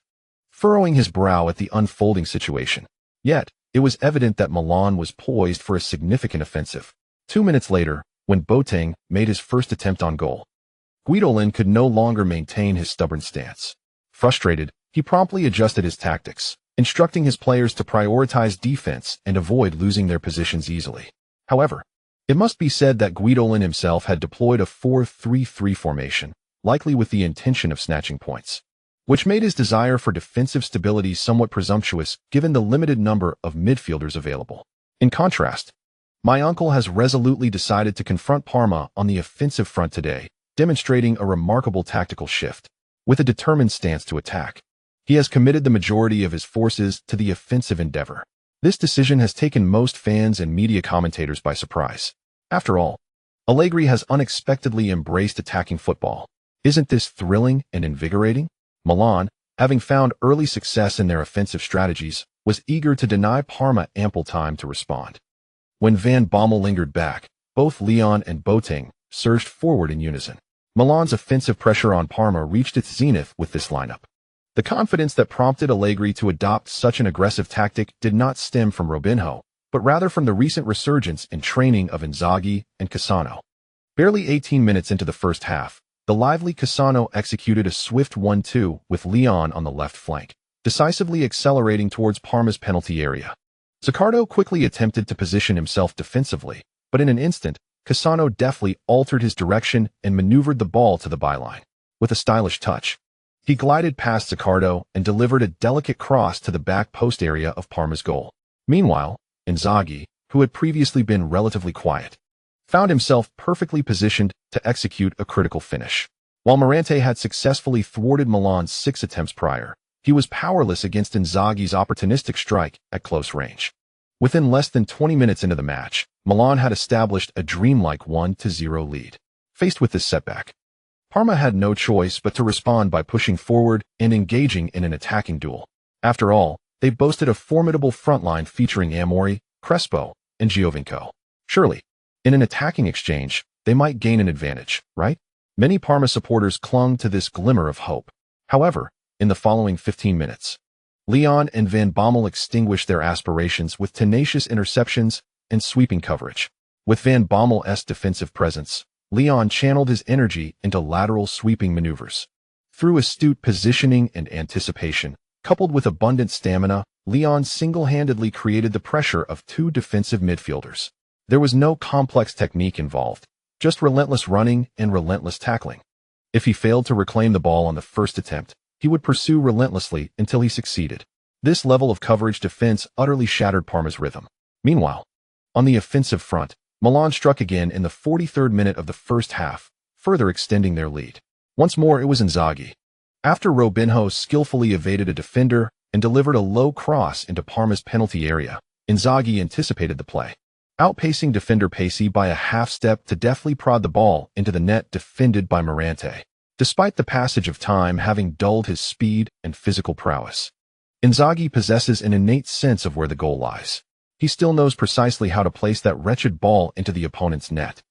furrowing his brow at the unfolding situation. Yet, it was evident that Milan was poised for a significant offensive. 2 minutes later, when Boateng made his first attempt on goal, Guidolin could no longer maintain his stubborn stance. Frustrated, he promptly adjusted his tactics, instructing his players to prioritize defense and avoid losing their positions easily. However, it must be said that Guidolin himself had deployed a 4-3-3 formation, likely with the intention of snatching points, which made his desire for defensive stability somewhat presumptuous given the limited number of midfielders available. In contrast, my uncle has resolutely decided to confront Parma on the offensive front today, demonstrating a remarkable tactical shift. With a determined stance to attack, he has committed the majority of his forces to the offensive endeavor. This decision has taken most fans and media commentators by surprise. After all, Allegri has unexpectedly embraced attacking football. Isn't this thrilling and invigorating? Milan, having found early success in their offensive strategies, was eager to deny Parma ample time to respond. When Van Bommel lingered back, both Leon and Boateng surged forward in unison. Milan's offensive pressure on Parma reached its zenith with this lineup. The confidence that prompted Allegri to adopt such an aggressive tactic did not stem from Robinho, but rather from the recent resurgence in training of Inzaghi and Cassano. Barely 18 minutes into the first half, the lively Cassano executed a swift 1-2 with Leon on the left flank, decisively accelerating towards Parma's penalty area. Zaccardo quickly attempted to position himself defensively, but in an instant, Cassano deftly altered his direction and maneuvered the ball to the byline. With a stylish touch, he glided past Zaccardo and delivered a delicate cross to the back post area of Parma's goal. Meanwhile, Inzaghi, who had previously been relatively quiet, found himself perfectly positioned to execute a critical finish. While Morante had successfully thwarted Milan's 6 attempts prior, he was powerless against Inzaghi's opportunistic strike at close range. Within less than 20 minutes into the match, Milan had established a dreamlike 1-0 lead. Faced with this setback, Parma had no choice but to respond by pushing forward and engaging in an attacking duel. After all, They boasted a formidable front line featuring Amori, Crespo, and Giovinco. Surely, in an attacking exchange, they might gain an advantage, right? Many Parma supporters clung to this glimmer of hope. However, in the following 15 minutes, Leon and Van Bommel extinguished their aspirations with tenacious interceptions and sweeping coverage. With Van Bommel's defensive presence, Leon channeled his energy into lateral sweeping maneuvers. Through astute positioning and anticipation, coupled with abundant stamina, Leon single-handedly created the pressure of two defensive midfielders. There was no complex technique involved, just relentless running and relentless tackling. If he failed to reclaim the ball on the first attempt, he would pursue relentlessly until he succeeded. This level of coverage defense utterly shattered Parma's rhythm. Meanwhile, on the offensive front, Milan struck again in the 43rd minute of the first half, further extending their lead. Once more it was Inzaghi. After Robinho skillfully evaded a defender and delivered a low cross into Parma's penalty area, Inzaghi anticipated the play. Outpacing defender Pacey by a half-step to deftly prod the ball into the net defended by Morante. Despite the passage of time having dulled his speed and physical prowess, Inzaghi possesses an innate sense of where the goal lies. He still knows precisely how to place that wretched ball into the opponent's net.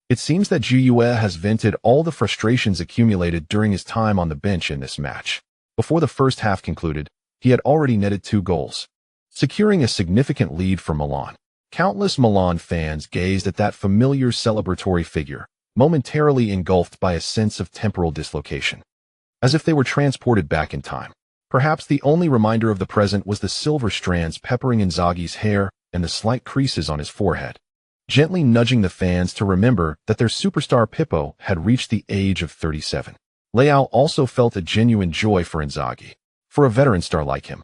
It seems that Gueye has vented all the frustrations accumulated during his time on the bench in this match. Before the first half concluded, he had already netted 2 goals, securing a significant lead for Milan. Countless Milan fans gazed at that familiar celebratory figure, momentarily engulfed by a sense of temporal dislocation, as if they were transported back in time. Perhaps the only reminder of the present was the silver strands peppering Inzaghi's hair and the slight creases on his forehead, gently nudging the fans to remember that their superstar Pippo had reached the age of 37. Leao also felt a genuine joy for Inzaghi. For a veteran star like him,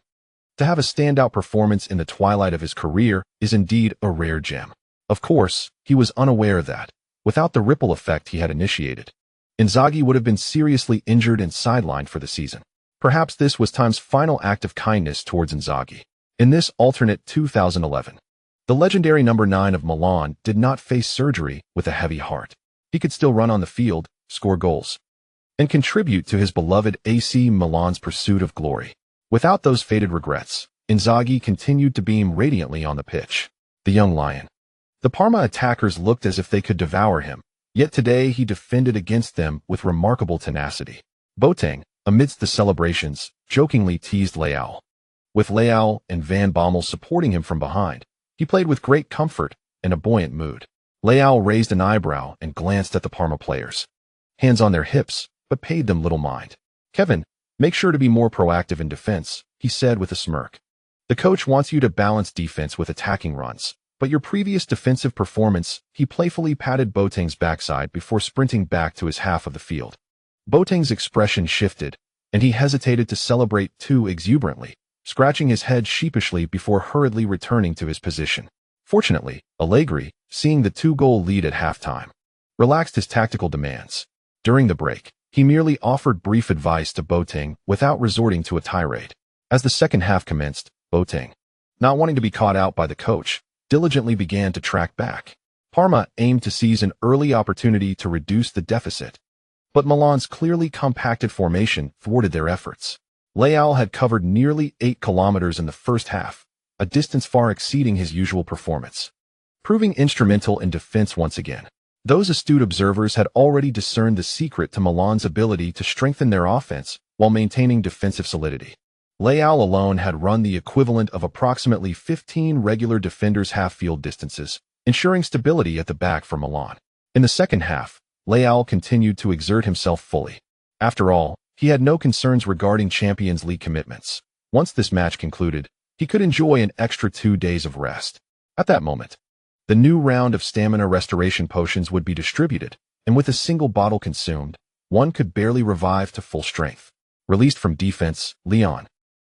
to have a standout performance in the twilight of his career is indeed a rare gem. Of course, he was unaware that, without the ripple effect he had initiated, Inzaghi would have been seriously injured and sidelined for the season. Perhaps this was time's final act of kindness towards Inzaghi. In this alternate 2011, the legendary number 9 of Milan did not face surgery with a heavy heart. He could still run on the field, score goals, and contribute to his beloved AC Milan's pursuit of glory. Without those faded regrets, Inzaghi continued to beam radiantly on the pitch. The young lion. The Parma attackers looked as if they could devour him, yet today he defended against them with remarkable tenacity. Boateng, amidst the celebrations, jokingly teased Leao. With Leao and Van Bommel supporting him from behind, he played with great comfort and a buoyant mood. Leao raised an eyebrow and glanced at the Parma players. Hands on their hips, but paid them little mind. Kevin, make sure to be more proactive in defense, he said with a smirk. The coach wants you to balance defense with attacking runs, but your previous defensive performance, he playfully patted Boateng's backside before sprinting back to his half of the field. Boateng's expression shifted, and he hesitated to celebrate too exuberantly, scratching his head sheepishly before hurriedly returning to his position. Fortunately, Allegri, seeing the 2-goal lead at halftime, relaxed his tactical demands. During the break, he merely offered brief advice to Boateng without resorting to a tirade. As the second half commenced, Boateng, not wanting to be caught out by the coach, diligently began to track back. Parma aimed to seize an early opportunity to reduce the deficit, but Milan's clearly compacted formation thwarted their efforts. Leao had covered nearly 8 kilometers in the first half, a distance far exceeding his usual performance, proving instrumental in defense once again. Those astute observers had already discerned the secret to Milan's ability to strengthen their offense while maintaining defensive solidity. Leao alone had run the equivalent of approximately 15 regular defenders' half-field distances, ensuring stability at the back for Milan. In the second half, Leao continued to exert himself fully. After all, he had no concerns regarding Champions League commitments. Once this match concluded, he could enjoy an extra 2 days of rest. At that moment, the new round of stamina restoration potions would be distributed, and with a single bottle consumed, one could barely revive to full strength. Released from defense, Leon,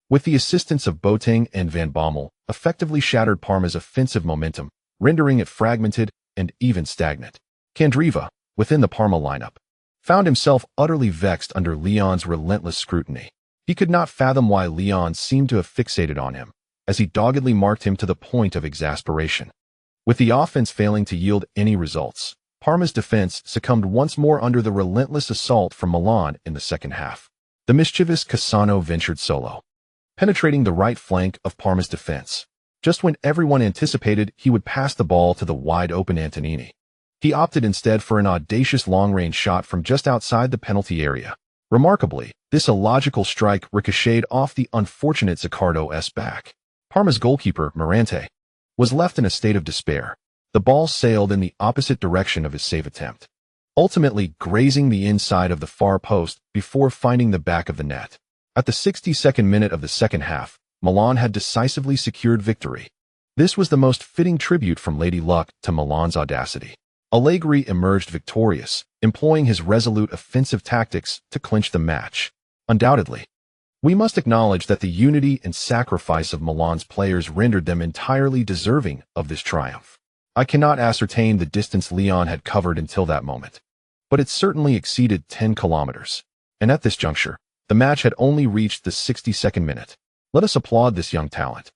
with the assistance of Boateng and Van Bommel, effectively shattered Parma's offensive momentum, rendering it fragmented and even stagnant. Candreva, within the Parma lineup, found himself utterly vexed under Leon's relentless scrutiny. He could not fathom why Leon seemed to have fixated on him, as he doggedly marked him to the point of exasperation. With the offense failing to yield any results, Parma's defense succumbed once more under the relentless assault from Milan in the second half. The mischievous Cassano ventured solo. penetrating the right flank of Parma's defense. Just when everyone anticipated he would pass the ball to the wide-open Antonini, he opted instead for an audacious long-range shot from just outside the penalty area. Remarkably, this illogical strike ricocheted off the unfortunate Zaccardo's back. Parma's goalkeeper, Morante, was left in a state of despair. The ball sailed in the opposite direction of his save attempt, ultimately grazing the inside of the far post before finding the back of the net. At the 62nd minute of the second half, Milan had decisively secured victory. This was the most fitting tribute from Lady Luck to Milan's audacity. Allegri emerged victorious, employing his resolute offensive tactics to clinch the match. Undoubtedly, we must acknowledge that the unity and sacrifice of Milan's players rendered them entirely deserving of this triumph. I cannot ascertain the distance Lyon had covered until that moment, but it certainly exceeded 10 kilometers. And at this juncture, the match had only reached the 62nd minute. Let us applaud this young talent,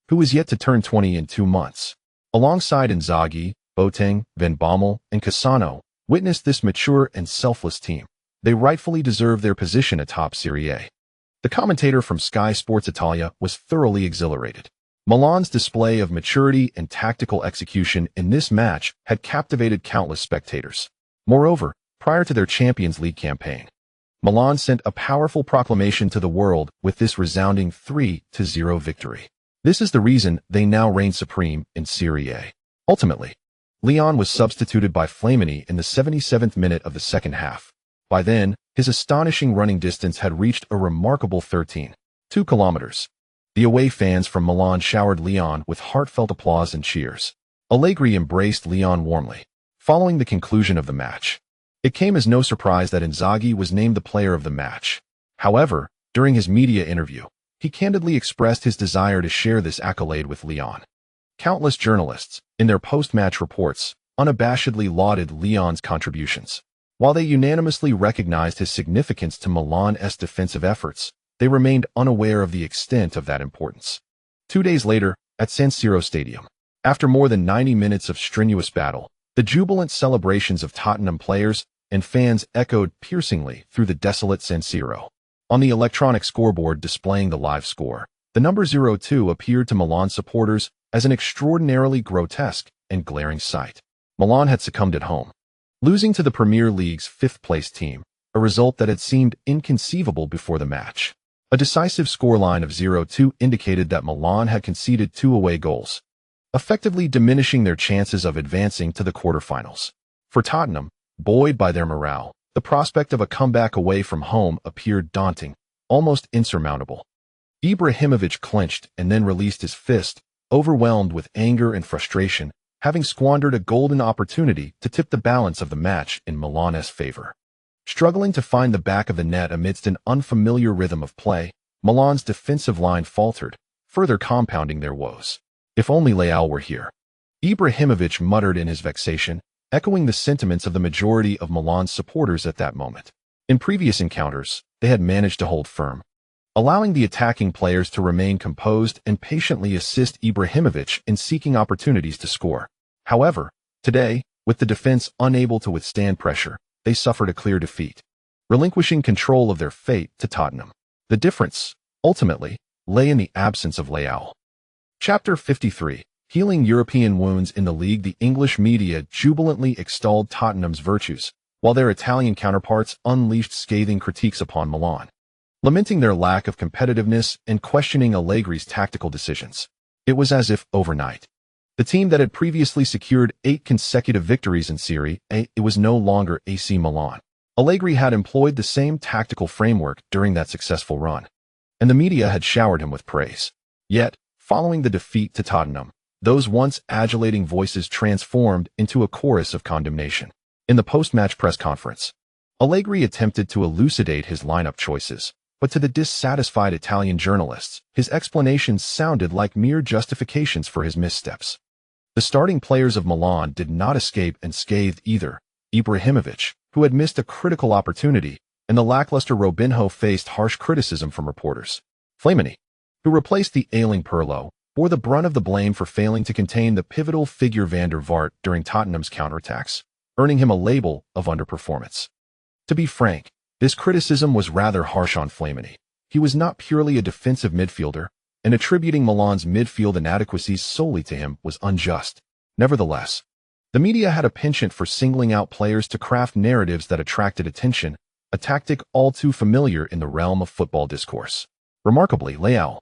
who is yet to turn 20 in 2 months. Alongside Inzaghi, Boateng, Van Bommel, and Cassano, witnessed this mature and selfless team. They rightfully deserve their position atop Serie A. The commentator from Sky Sports Italia was thoroughly exhilarated. Milan's display of maturity and tactical execution in this match had captivated countless spectators. Moreover, prior to their Champions League campaign, Milan sent a powerful proclamation to the world with this resounding 3-0 victory. This is the reason they now reign supreme in Serie A. Ultimately, Lyon was substituted by Flamini in the 77th minute of the second half. By then, his astonishing running distance had reached a remarkable 13.2 kilometers. The away fans from Milan showered Lyon with heartfelt applause and cheers. Allegri embraced Lyon warmly. Following the conclusion of the match, it came as no surprise that Inzaghi was named the player of the match. However, during his media interview, he candidly expressed his desire to share this accolade with Lyon. Countless journalists, in their post-match reports, unabashedly lauded Lyon's contributions. While they unanimously recognized his significance to Milan's defensive efforts, they remained unaware of the extent of that importance. 2 days later, at San Siro Stadium, after more than 90 minutes of strenuous battle, the jubilant celebrations of Tottenham players and fans echoed piercingly through the desolate San Siro. On the electronic scoreboard displaying the live score, the number 02 appeared to Milan supporters as an extraordinarily grotesque and glaring sight. Milan had succumbed at home, losing to the Premier League's fifth-place team, a result that had seemed inconceivable before the match. A decisive scoreline of 0-2 indicated that Milan had conceded 2 away goals, effectively diminishing their chances of advancing to the quarterfinals. For Tottenham, buoyed by their morale, the prospect of a comeback away from home appeared daunting, almost insurmountable. Ibrahimovic clenched and then released his fist, overwhelmed with anger and frustration, having squandered a golden opportunity to tip the balance of the match in Milan's favor. Struggling to find the back of the net amidst an unfamiliar rhythm of play, Milan's defensive line faltered, further compounding their woes. If only Leao were here, Ibrahimovic muttered in his vexation, echoing the sentiments of the majority of Milan's supporters at that moment. In previous encounters, they had managed to hold firm, allowing the attacking players to remain composed and patiently assist Ibrahimovic in seeking opportunities to score. However, today, with the defense unable to withstand pressure, they suffered a clear defeat, relinquishing control of their fate to Tottenham. The difference, ultimately, lay in the absence of Leao. Chapter 53. Healing European wounds in the league. The English media jubilantly extolled Tottenham's virtues, while their Italian counterparts unleashed scathing critiques upon Milan, lamenting their lack of competitiveness and questioning Allegri's tactical decisions. It was as if, overnight, the team that had previously secured 8 consecutive victories in Serie A, it was no longer AC Milan. Allegri had employed the same tactical framework during that successful run, and the media had showered him with praise. Yet, following the defeat to Tottenham, those once adulating voices transformed into a chorus of condemnation. In the post-match press conference, Allegri attempted to elucidate his lineup choices, but to the dissatisfied Italian journalists, his explanations sounded like mere justifications for his missteps. The starting players of Milan did not escape unscathed either. Ibrahimovic, who had missed a critical opportunity, and the lackluster Robinho faced harsh criticism from reporters. Flamini, who replaced the ailing Pirlo, bore the brunt of the blame for failing to contain the pivotal figure Van der Vaart during Tottenham's counterattacks, earning him a label of underperformance. To be frank, this criticism was rather harsh on Flamini. he was not purely a defensive midfielder, and attributing Milan's midfield inadequacies solely to him was unjust. Nevertheless, the media had a penchant for singling out players to craft narratives that attracted attention, a tactic all too familiar in the realm of football discourse. Remarkably, Leão,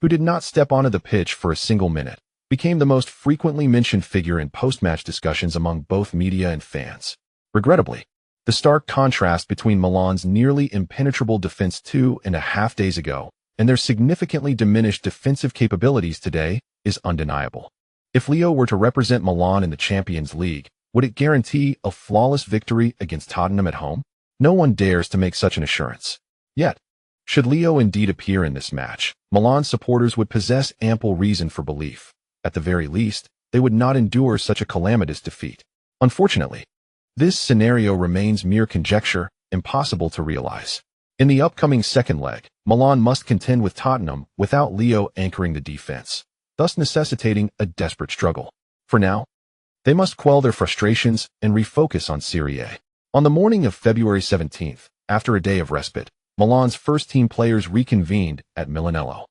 who did not step onto the pitch for a single minute, became the most frequently mentioned figure in post-match discussions among both media and fans. Regrettably, the stark contrast between Milan's nearly impenetrable defense 2.5 days ago and their significantly diminished defensive capabilities today is undeniable. If Leo were to represent Milan in the Champions League, would it guarantee a flawless victory against Tottenham at home? No one dares to make such an assurance. Yet, should Leo indeed appear in this match, Milan supporters would possess ample reason for belief. At the very least, they would not endure such a calamitous defeat. Unfortunately, this scenario remains mere conjecture, impossible to realize. In the upcoming second leg, Milan must contend with Tottenham without Leo anchoring the defense, thus necessitating a desperate struggle. For now, they must quell their frustrations and refocus on Serie A. On the morning of February 17th, after a day of respite, Milan's first-team players reconvened at Milanello.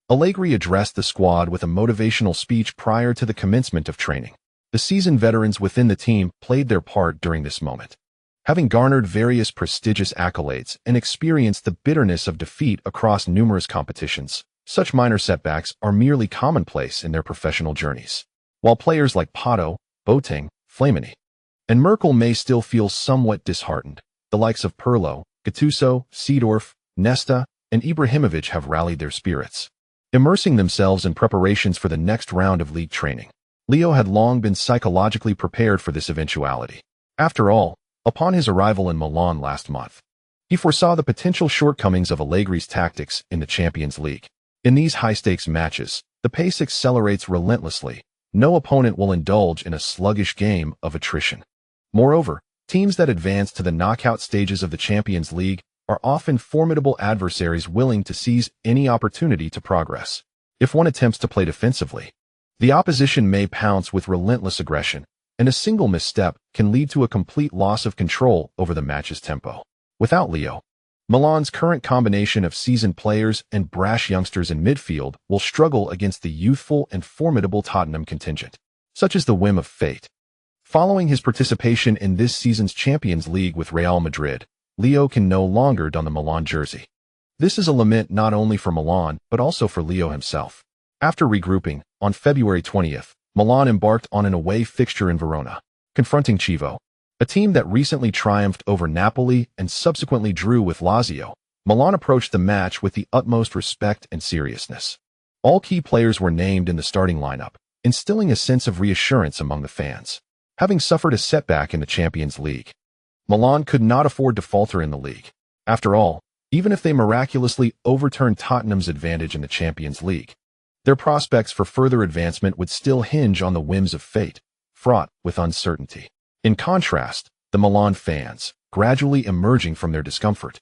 Allegri addressed the squad with a motivational speech prior to the commencement of training. The seasoned veterans within the team played their part during this moment. Having garnered various prestigious accolades and experienced the bitterness of defeat across numerous competitions, such minor setbacks are merely commonplace in their professional journeys. While players like Pato, Boateng, Flamini, and Merkel may still feel somewhat disheartened, the likes of Pirlo, Gattuso, Seedorf, Nesta, and Ibrahimovic have rallied their spirits, immersing themselves in preparations for the next round of league training. Leo had long been psychologically prepared for this eventuality. After all, upon his arrival in Milan last month, he foresaw the potential shortcomings of Allegri's tactics in the Champions League. In these high-stakes matches, the pace accelerates relentlessly. No opponent will indulge in a sluggish game of attrition. Moreover, teams that advance to the knockout stages of the Champions League are often formidable adversaries willing to seize any opportunity to progress. If one attempts to play defensively, the opposition may pounce with relentless aggression, and a single misstep can lead to a complete loss of control over the match's tempo. Without Leo, Milan's current combination of seasoned players and brash youngsters in midfield will struggle against the youthful and formidable Tottenham contingent. Such is the whim of fate. Following his participation in this season's Champions League with Real Madrid, Leo can no longer don the Milan jersey. This is a lament not only for Milan, but also for Leo himself. After regrouping, on February 20th, Milan embarked on an away fixture in Verona, confronting Chievo, a team that recently triumphed over Napoli and subsequently drew with Lazio. Milan approached the match with the utmost respect and seriousness. All key players were named in the starting lineup, instilling a sense of reassurance among the fans. Having suffered a setback in the Champions League, Milan could not afford to falter in the league. After all, even if they miraculously overturned Tottenham's advantage in the Champions League, their prospects for further advancement would still hinge on the whims of fate, fraught with uncertainty. In contrast, the Milan fans, gradually emerging from their discomfort,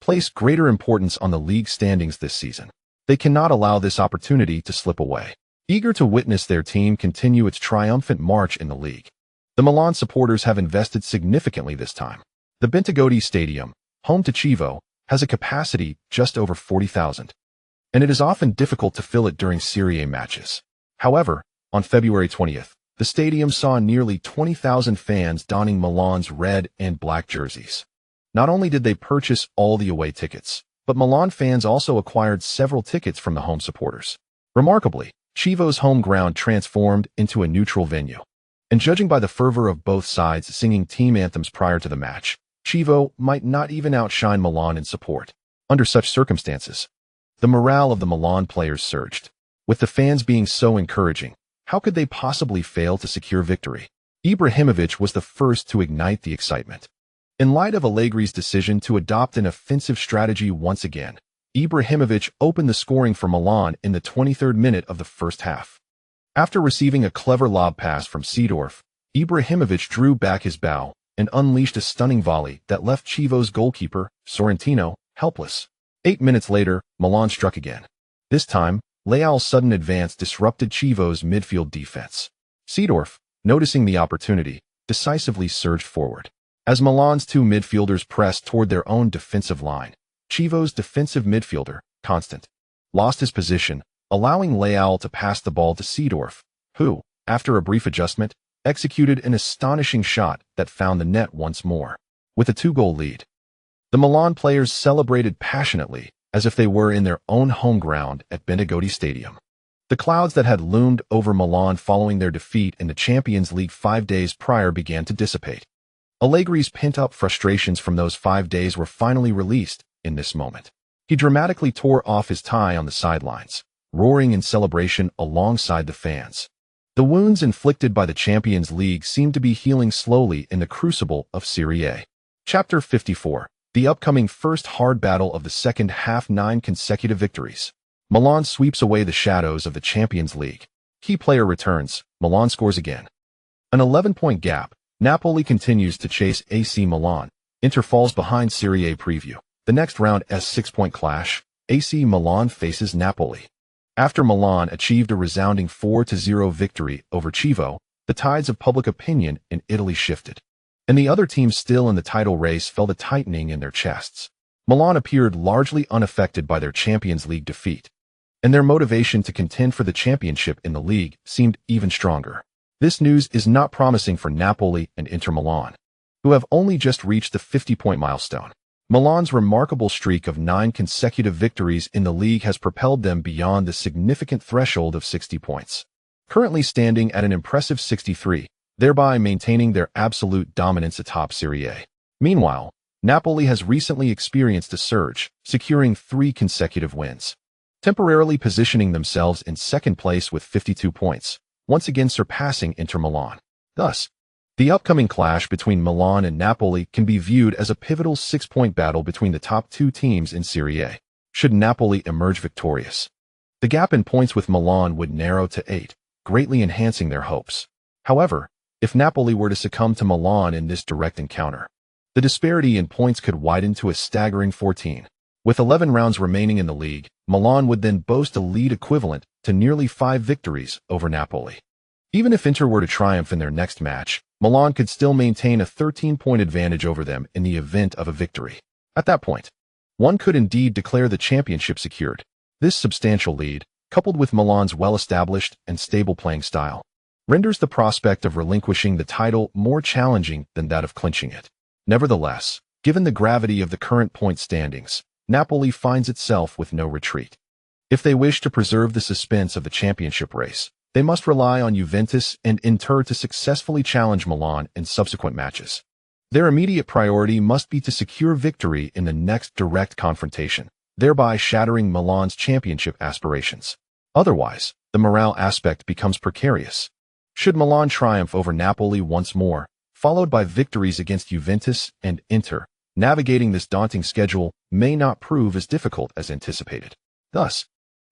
placed greater importance on the league standings this season. They cannot allow this opportunity to slip away. Eager to witness their team continue its triumphant march in the league, the Milan supporters have invested significantly this time. The Bentegodi Stadium, home to Chievo, has a capacity just over 40,000. And it is often difficult to fill it during Serie A matches. However, on February 20th, the stadium saw nearly 20,000 fans donning Milan's red and black jerseys. Not only did they purchase all the away tickets, but Milan fans also acquired several tickets from the home supporters. Remarkably, Chievo's home ground transformed into a neutral venue. And judging by the fervor of both sides singing team anthems prior to the match, Chievo might not even outshine Milan in support. Under such circumstances, the morale of the Milan players surged. With the fans being so encouraging, how could they possibly fail to secure victory? Ibrahimovic was the first to ignite the excitement. In light of Allegri's decision to adopt an offensive strategy once again, Ibrahimovic opened the scoring for Milan in the 23rd minute of the first half. After receiving a clever lob pass from Seedorf, Ibrahimovic drew back his bow and unleashed a stunning volley that left Chievo's goalkeeper, Sorrentino, helpless. 8 minutes later, Milan struck again. This time, Leão's sudden advance disrupted Chievo's midfield defense. Seedorf, noticing the opportunity, decisively surged forward. As Milan's two midfielders pressed toward their own defensive line, Chievo's defensive midfielder, constant, lost his position, allowing Leal to pass the ball to Seedorf, who, after a brief adjustment, executed an astonishing shot that found the net once more. With a 2-goal lead, the Milan players celebrated passionately, as if they were in their own home ground at Bentegodi Stadium. The clouds that had loomed over Milan following their defeat in the Champions League 5 days prior began to dissipate. Allegri's pent-up frustrations from those 5 days were finally released in this moment. He dramatically tore off his tie on the sidelines, roaring in celebration alongside the fans. The wounds inflicted by the Champions League seemed to be healing slowly in the crucible of Serie A. Chapter 54. The upcoming first hard battle of the second half. 9 consecutive victories. Milan sweeps away the shadows of the Champions League. Key player returns. Milan scores again. An 11-point gap. Napoli continues to chase AC Milan. Inter falls behind Serie A preview. The next round S 6-point clash. AC Milan faces Napoli. After Milan achieved a resounding 4-0 victory over Chievo, the tides of public opinion in Italy shifted, and the other teams still in the title race felt a tightening in their chests. Milan appeared largely unaffected by their Champions League defeat, and their motivation to contend for the championship in the league seemed even stronger. This news is not promising for Napoli and Inter Milan, who have only just reached the 50-point milestone. Milan's remarkable streak of 9 consecutive victories in the league has propelled them beyond the significant threshold of 60 points, currently standing at an impressive 63, thereby maintaining their absolute dominance atop Serie A. Meanwhile, Napoli has recently experienced a surge, securing 3 consecutive wins, temporarily positioning themselves in second place with 52 points, once again surpassing Inter Milan. Thus, the upcoming clash between Milan and Napoli can be viewed as a pivotal 6-point battle between the top 2 teams in Serie A. Should Napoli emerge victorious, the gap in points with Milan would narrow to 8, greatly enhancing their hopes. However, if Napoli were to succumb to Milan in this direct encounter, the disparity in points could widen to a staggering 14. With 11 rounds remaining in the league, Milan would then boast a lead equivalent to nearly 5 victories over Napoli. Even if Inter were to triumph in their next match, Milan could still maintain a 13-point advantage over them in the event of a victory. At that point, one could indeed declare the championship secured. This substantial lead, coupled with Milan's well-established and stable playing style, renders the prospect of relinquishing the title more challenging than that of clinching it. Nevertheless, given the gravity of the current point standings, Napoli finds itself with no retreat. If they wish to preserve the suspense of the championship race, they must rely on Juventus and Inter to successfully challenge Milan in subsequent matches. Their immediate priority must be to secure victory in the next direct confrontation, thereby shattering Milan's championship aspirations. Otherwise, the morale aspect becomes precarious. Should Milan triumph over Napoli once more, followed by victories against Juventus and Inter, navigating this daunting schedule may not prove as difficult as anticipated. Thus,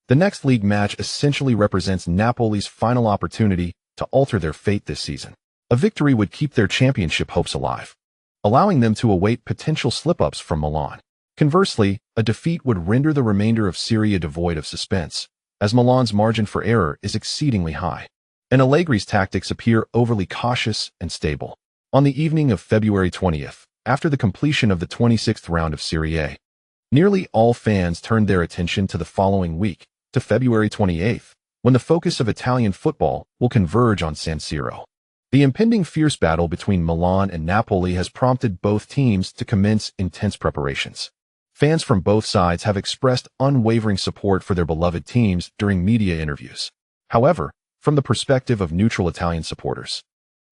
the next league match essentially represents Napoli's final opportunity to alter their fate this season. A victory would keep their championship hopes alive, allowing them to await potential slip-ups from Milan. Conversely, a defeat would render the remainder of Serie A devoid of suspense, as Milan's margin for error is exceedingly high, and Allegri's tactics appear overly cautious and stable. On the evening of February 20th, after the completion of the 26th round of Serie A, nearly all fans turned their attention to the following week, to February 28th, when the focus of Italian football will converge on San Siro. The impending fierce battle between Milan and Napoli has prompted both teams to commence intense preparations. Fans from both sides have expressed unwavering support for their beloved teams during media interviews. However, from the perspective of neutral Italian supporters,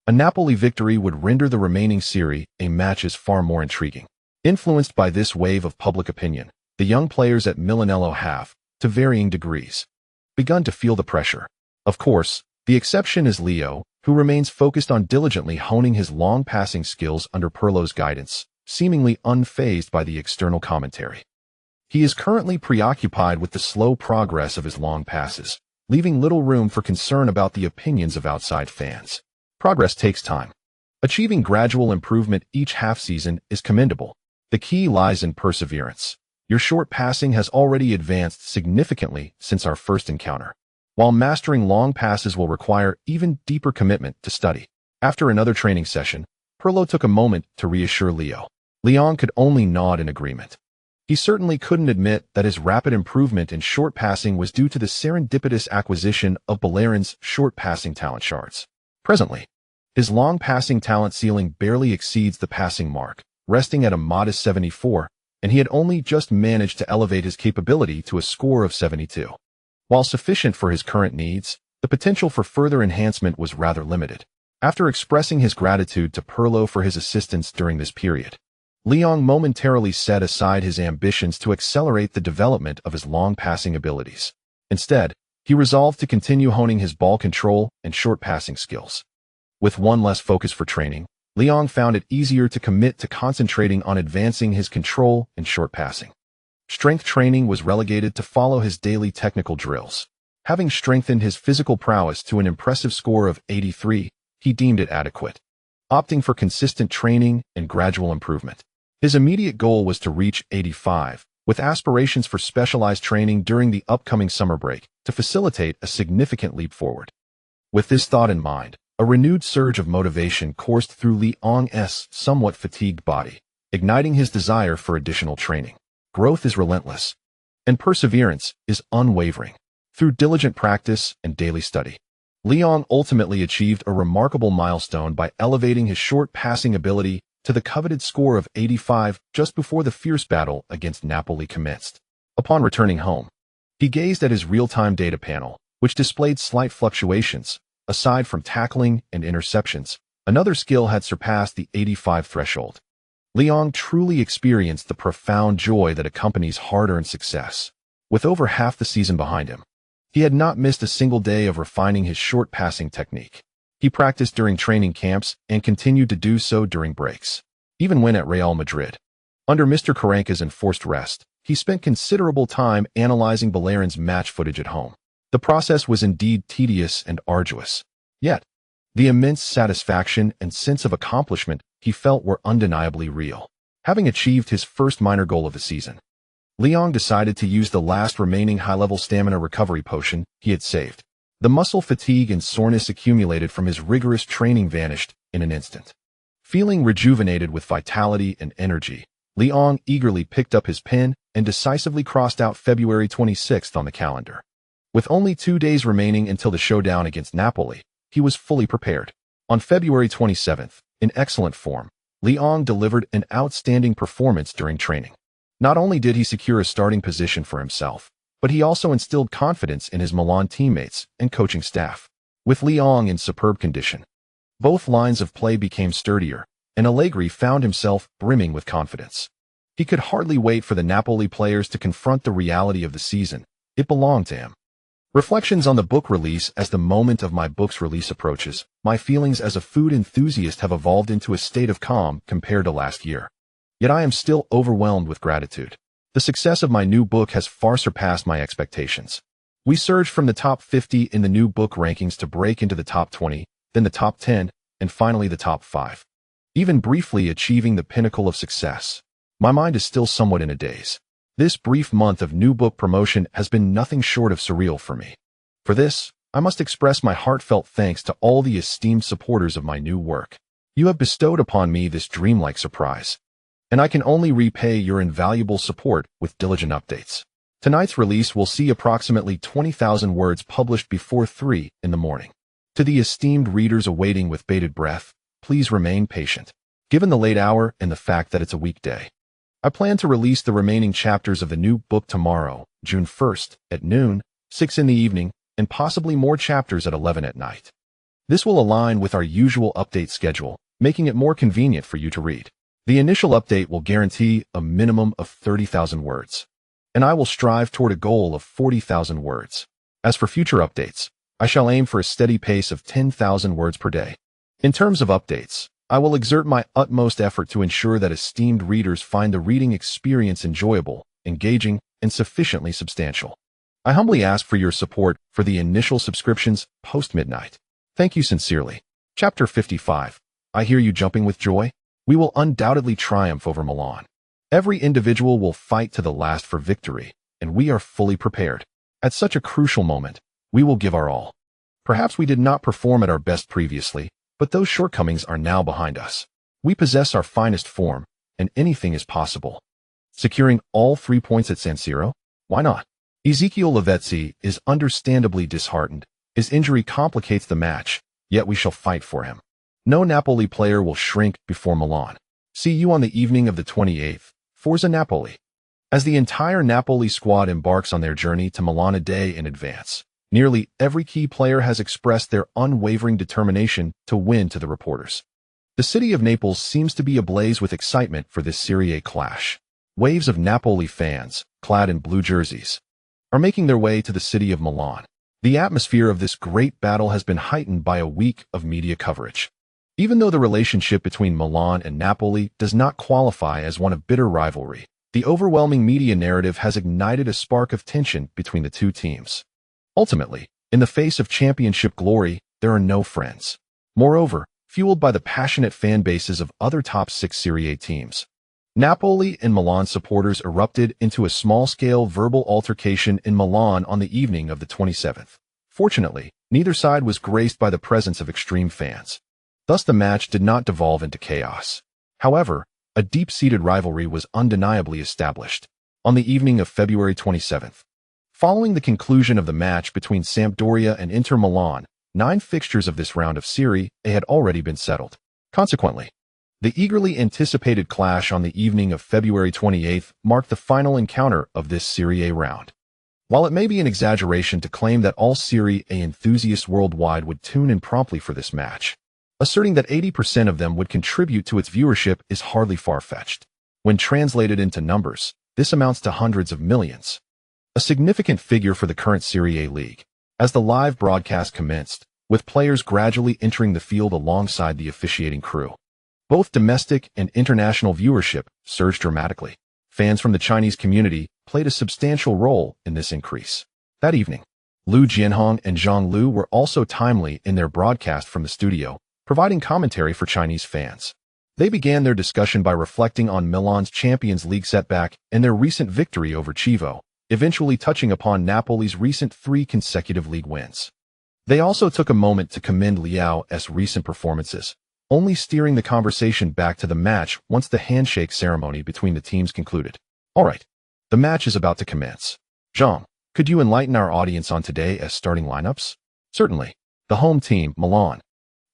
a Napoli victory would render the remaining Serie A matches far more intriguing. Influenced by this wave of public opinion, the young players at Milanello have, to varying degrees, begun to feel the pressure. Of course, the exception is Leo, who remains focused on diligently honing his long passing skills under Pirlo's guidance, seemingly unfazed by the external commentary. He is currently preoccupied with the slow progress of his long passes, leaving little room for concern about the opinions of outside fans. Progress takes time. Achieving gradual improvement each half-season is commendable. The key lies in perseverance. Your short passing has already advanced significantly since our first encounter, while mastering long passes will require even deeper commitment to study. After another training session, Pirlo took a moment to reassure Leo. Leon could only nod in agreement. He certainly couldn't admit that his rapid improvement in short passing was due to the serendipitous acquisition of Bellerin's short passing talent charts. Presently, his long passing talent ceiling barely exceeds the passing mark, resting at a modest 74, and he had only just managed to elevate his capability to a score of 72. While sufficient for his current needs, the potential for further enhancement was rather limited. After expressing his gratitude to Pirlo for his assistance during this period, Leong momentarily set aside his ambitions to accelerate the development of his long passing abilities. Instead, he resolved to continue honing his ball control and short passing skills. With one less focus for training, Leong found it easier to commit to concentrating on advancing his control and short passing. Strength training was relegated to follow his daily technical drills. Having strengthened his physical prowess to an impressive score of 83, he deemed it adequate, opting for consistent training and gradual improvement. His immediate goal was to reach 85, with aspirations for specialized training during the upcoming summer break to facilitate a significant leap forward. With this thought in mind, a renewed surge of motivation coursed through Leong's somewhat fatigued body, igniting his desire for additional training. Growth is relentless, and perseverance is unwavering. Through diligent practice and daily study, Leong ultimately achieved a remarkable milestone by elevating his short passing ability to the coveted score of 85 just before the fierce battle against Napoli commenced. Upon returning home, he gazed at his real-time data panel, which displayed slight fluctuations. Aside from tackling and interceptions, another skill had surpassed the 85 threshold. Leong truly experienced the profound joy that accompanies hard-earned success. With over half the season behind him, he had not missed a single day of refining his short passing technique. He practiced during training camps and continued to do so during breaks. Even when at Real Madrid, under Mr. Karanka's enforced rest, he spent considerable time analyzing Bellerin's match footage at home. The process was indeed tedious and arduous. Yet, the immense satisfaction and sense of accomplishment he felt were undeniably real. Having achieved his first minor goal of the season, Leong decided to use the last remaining high-level stamina recovery potion he had saved. The muscle fatigue and soreness accumulated from his rigorous training vanished in an instant. Feeling rejuvenated with vitality and energy, Leong eagerly picked up his pen and decisively crossed out February 26th on the calendar. With only 2 days remaining until the showdown against Napoli, he was fully prepared. On February 27th, in excellent form, Leong delivered an outstanding performance during training. Not only did he secure a starting position for himself, but he also instilled confidence in his Milan teammates and coaching staff. With Leong in superb condition, both lines of play became sturdier, and Allegri found himself brimming with confidence. He could hardly wait for the Napoli players to confront the reality of the season. It belonged to him. Reflections on the book release. As the moment of my book's release approaches, my feelings as a food enthusiast have evolved into a state of calm compared to last year. Yet I am still overwhelmed with gratitude. The success of my new book has far surpassed my expectations. We surged from the top 50 in the new book rankings to break into the top 20, then the top 10, and finally the top 5. Even briefly achieving the pinnacle of success. My mind is still somewhat in a daze. This brief month of new book promotion has been nothing short of surreal for me. For this, I must express my heartfelt thanks to all the esteemed supporters of my new work. You have bestowed upon me this dreamlike surprise, and I can only repay your invaluable support with diligent updates. Tonight's release will see approximately 20,000 words published before 3 in the morning. To the esteemed readers awaiting with bated breath, please remain patient. Given the late hour and the fact that it's a weekday, I plan to release the remaining chapters of the new book tomorrow, June 1st, at noon, 6 in the evening, and possibly more chapters at 11 at night. This will align with our usual update schedule, making it more convenient for you to read. The initial update will guarantee a minimum of 30,000 words, and I will strive toward a goal of 40,000 words. As for future updates, I shall aim for a steady pace of 10,000 words per day. In terms of updates, I will exert my utmost effort to ensure that esteemed readers find the reading experience enjoyable, engaging, and sufficiently substantial. I humbly ask for your support for the initial subscriptions post-midnight. Thank you sincerely. Chapter 55. I hear you jumping with joy. We will undoubtedly triumph over Milan. Every individual will fight to the last for victory, and we are fully prepared. At such a crucial moment, we will give our all. Perhaps we did not perform at our best previously, but those shortcomings are now behind us. We possess our finest form, and anything is possible. securing all 3 points at San Siro? Why not? Ezekiel Lavezzi is understandably disheartened. His injury complicates the match, yet we shall fight for him. No Napoli player will shrink before Milan. See you on the evening of the 28th. Forza Napoli. As the entire Napoli squad embarks on their journey to Milan a day in advance, nearly every key player has expressed their unwavering determination to win to the reporters. The city of Naples seems to be ablaze with excitement for this Serie A clash. Waves of Napoli fans, clad in blue jerseys, are making their way to the city of Milan. The atmosphere of this great battle has been heightened by a week of media coverage. Even though the relationship between Milan and Napoli does not qualify as one of bitter rivalry, the overwhelming media narrative has ignited a spark of tension between the two teams. Ultimately, in the face of championship glory, there are no friends. Moreover, fueled by the passionate fan bases of other top 6 Serie A teams, Napoli and Milan supporters erupted into a small-scale verbal altercation in Milan on the evening of the 27th. Fortunately, neither side was graced by the presence of extreme fans. Thus the match did not devolve into chaos. However, a deep-seated rivalry was undeniably established. On the evening of February 27th, following the conclusion of the match between Sampdoria and Inter Milan, 9 fixtures of this round of Serie A had already been settled. Consequently, the eagerly anticipated clash on the evening of February 28th marked the final encounter of this Serie A round. While it may be an exaggeration to claim that all Serie A enthusiasts worldwide would tune in promptly for this match, asserting that 80% of them would contribute to its viewership is hardly far-fetched. When translated into numbers, this amounts to hundreds of millions. A significant figure for the current Serie A league, as the live broadcast commenced, with players gradually entering the field alongside the officiating crew. Both domestic and international viewership surged dramatically. Fans from the Chinese community played a substantial role in this increase. That evening, Liu Jianhong and Zhang Lu were also timely in their broadcast from the studio, providing commentary for Chinese fans. They began their discussion by reflecting on Milan's Champions League setback and their recent victory over Chievo, eventually touching upon Napoli's recent 3 consecutive league wins. They also took a moment to commend Liao's recent performances, only steering the conversation back to the match once the handshake ceremony between the teams concluded. All right, the match is about to commence. Zhang, could you enlighten our audience on today's starting lineups? Certainly. The home team, Milan,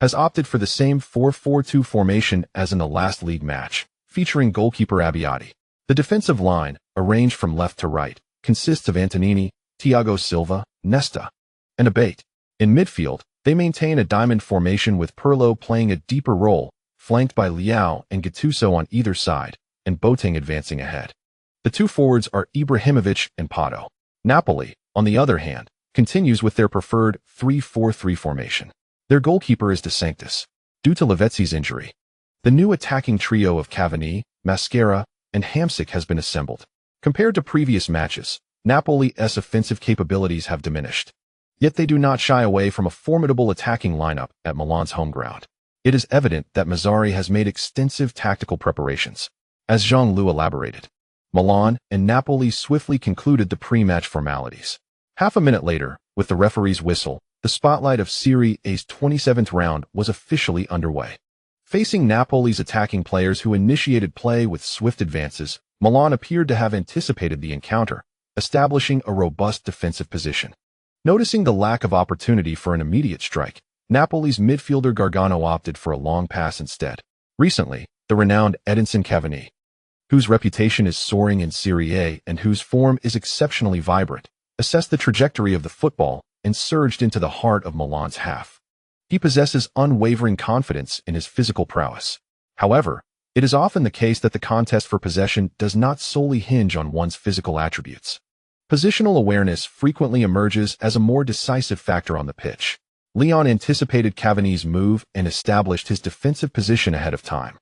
has opted for the same 4-4-2 formation as in the last league match, featuring goalkeeper Abbiati. The defensive line, arranged from left to right, consists of Antonini, Thiago Silva, Nesta, and Abate. In midfield, they maintain a diamond formation with Pirlo playing a deeper role, flanked by Liao and Gattuso on either side, and Boateng advancing ahead. The 2 forwards are Ibrahimovic and Pato. Napoli, on the other hand, continues with their preferred 3-4-3 formation. Their goalkeeper is De Sanctis, due to Lavezzi's injury. The new attacking trio of Cavani, Mascara, and Hamsik has been assembled. Compared to previous matches, Napoli's offensive capabilities have diminished. Yet they do not shy away from a formidable attacking lineup at Milan's home ground. It is evident that Mazzarri has made extensive tactical preparations. As Zhang Lu elaborated, Milan and Napoli swiftly concluded the pre-match formalities. Half a minute later, with the referee's whistle, the spotlight of Serie A's 27th round was officially underway. Facing Napoli's attacking players who initiated play with swift advances, Milan appeared to have anticipated the encounter, establishing a robust defensive position. Noticing the lack of opportunity for an immediate strike, Napoli's midfielder Gargano opted for a long pass instead. Recently, the renowned Edinson Cavani, whose reputation is soaring in Serie A and whose form is exceptionally vibrant, assessed the trajectory of the football and surged into the heart of Milan's half. He possesses unwavering confidence in his physical prowess. However, it is often the case that the contest for possession does not solely hinge on one's physical attributes. Positional awareness frequently emerges as a more decisive factor on the pitch. Leon anticipated Cavani's move and established his defensive position ahead of time,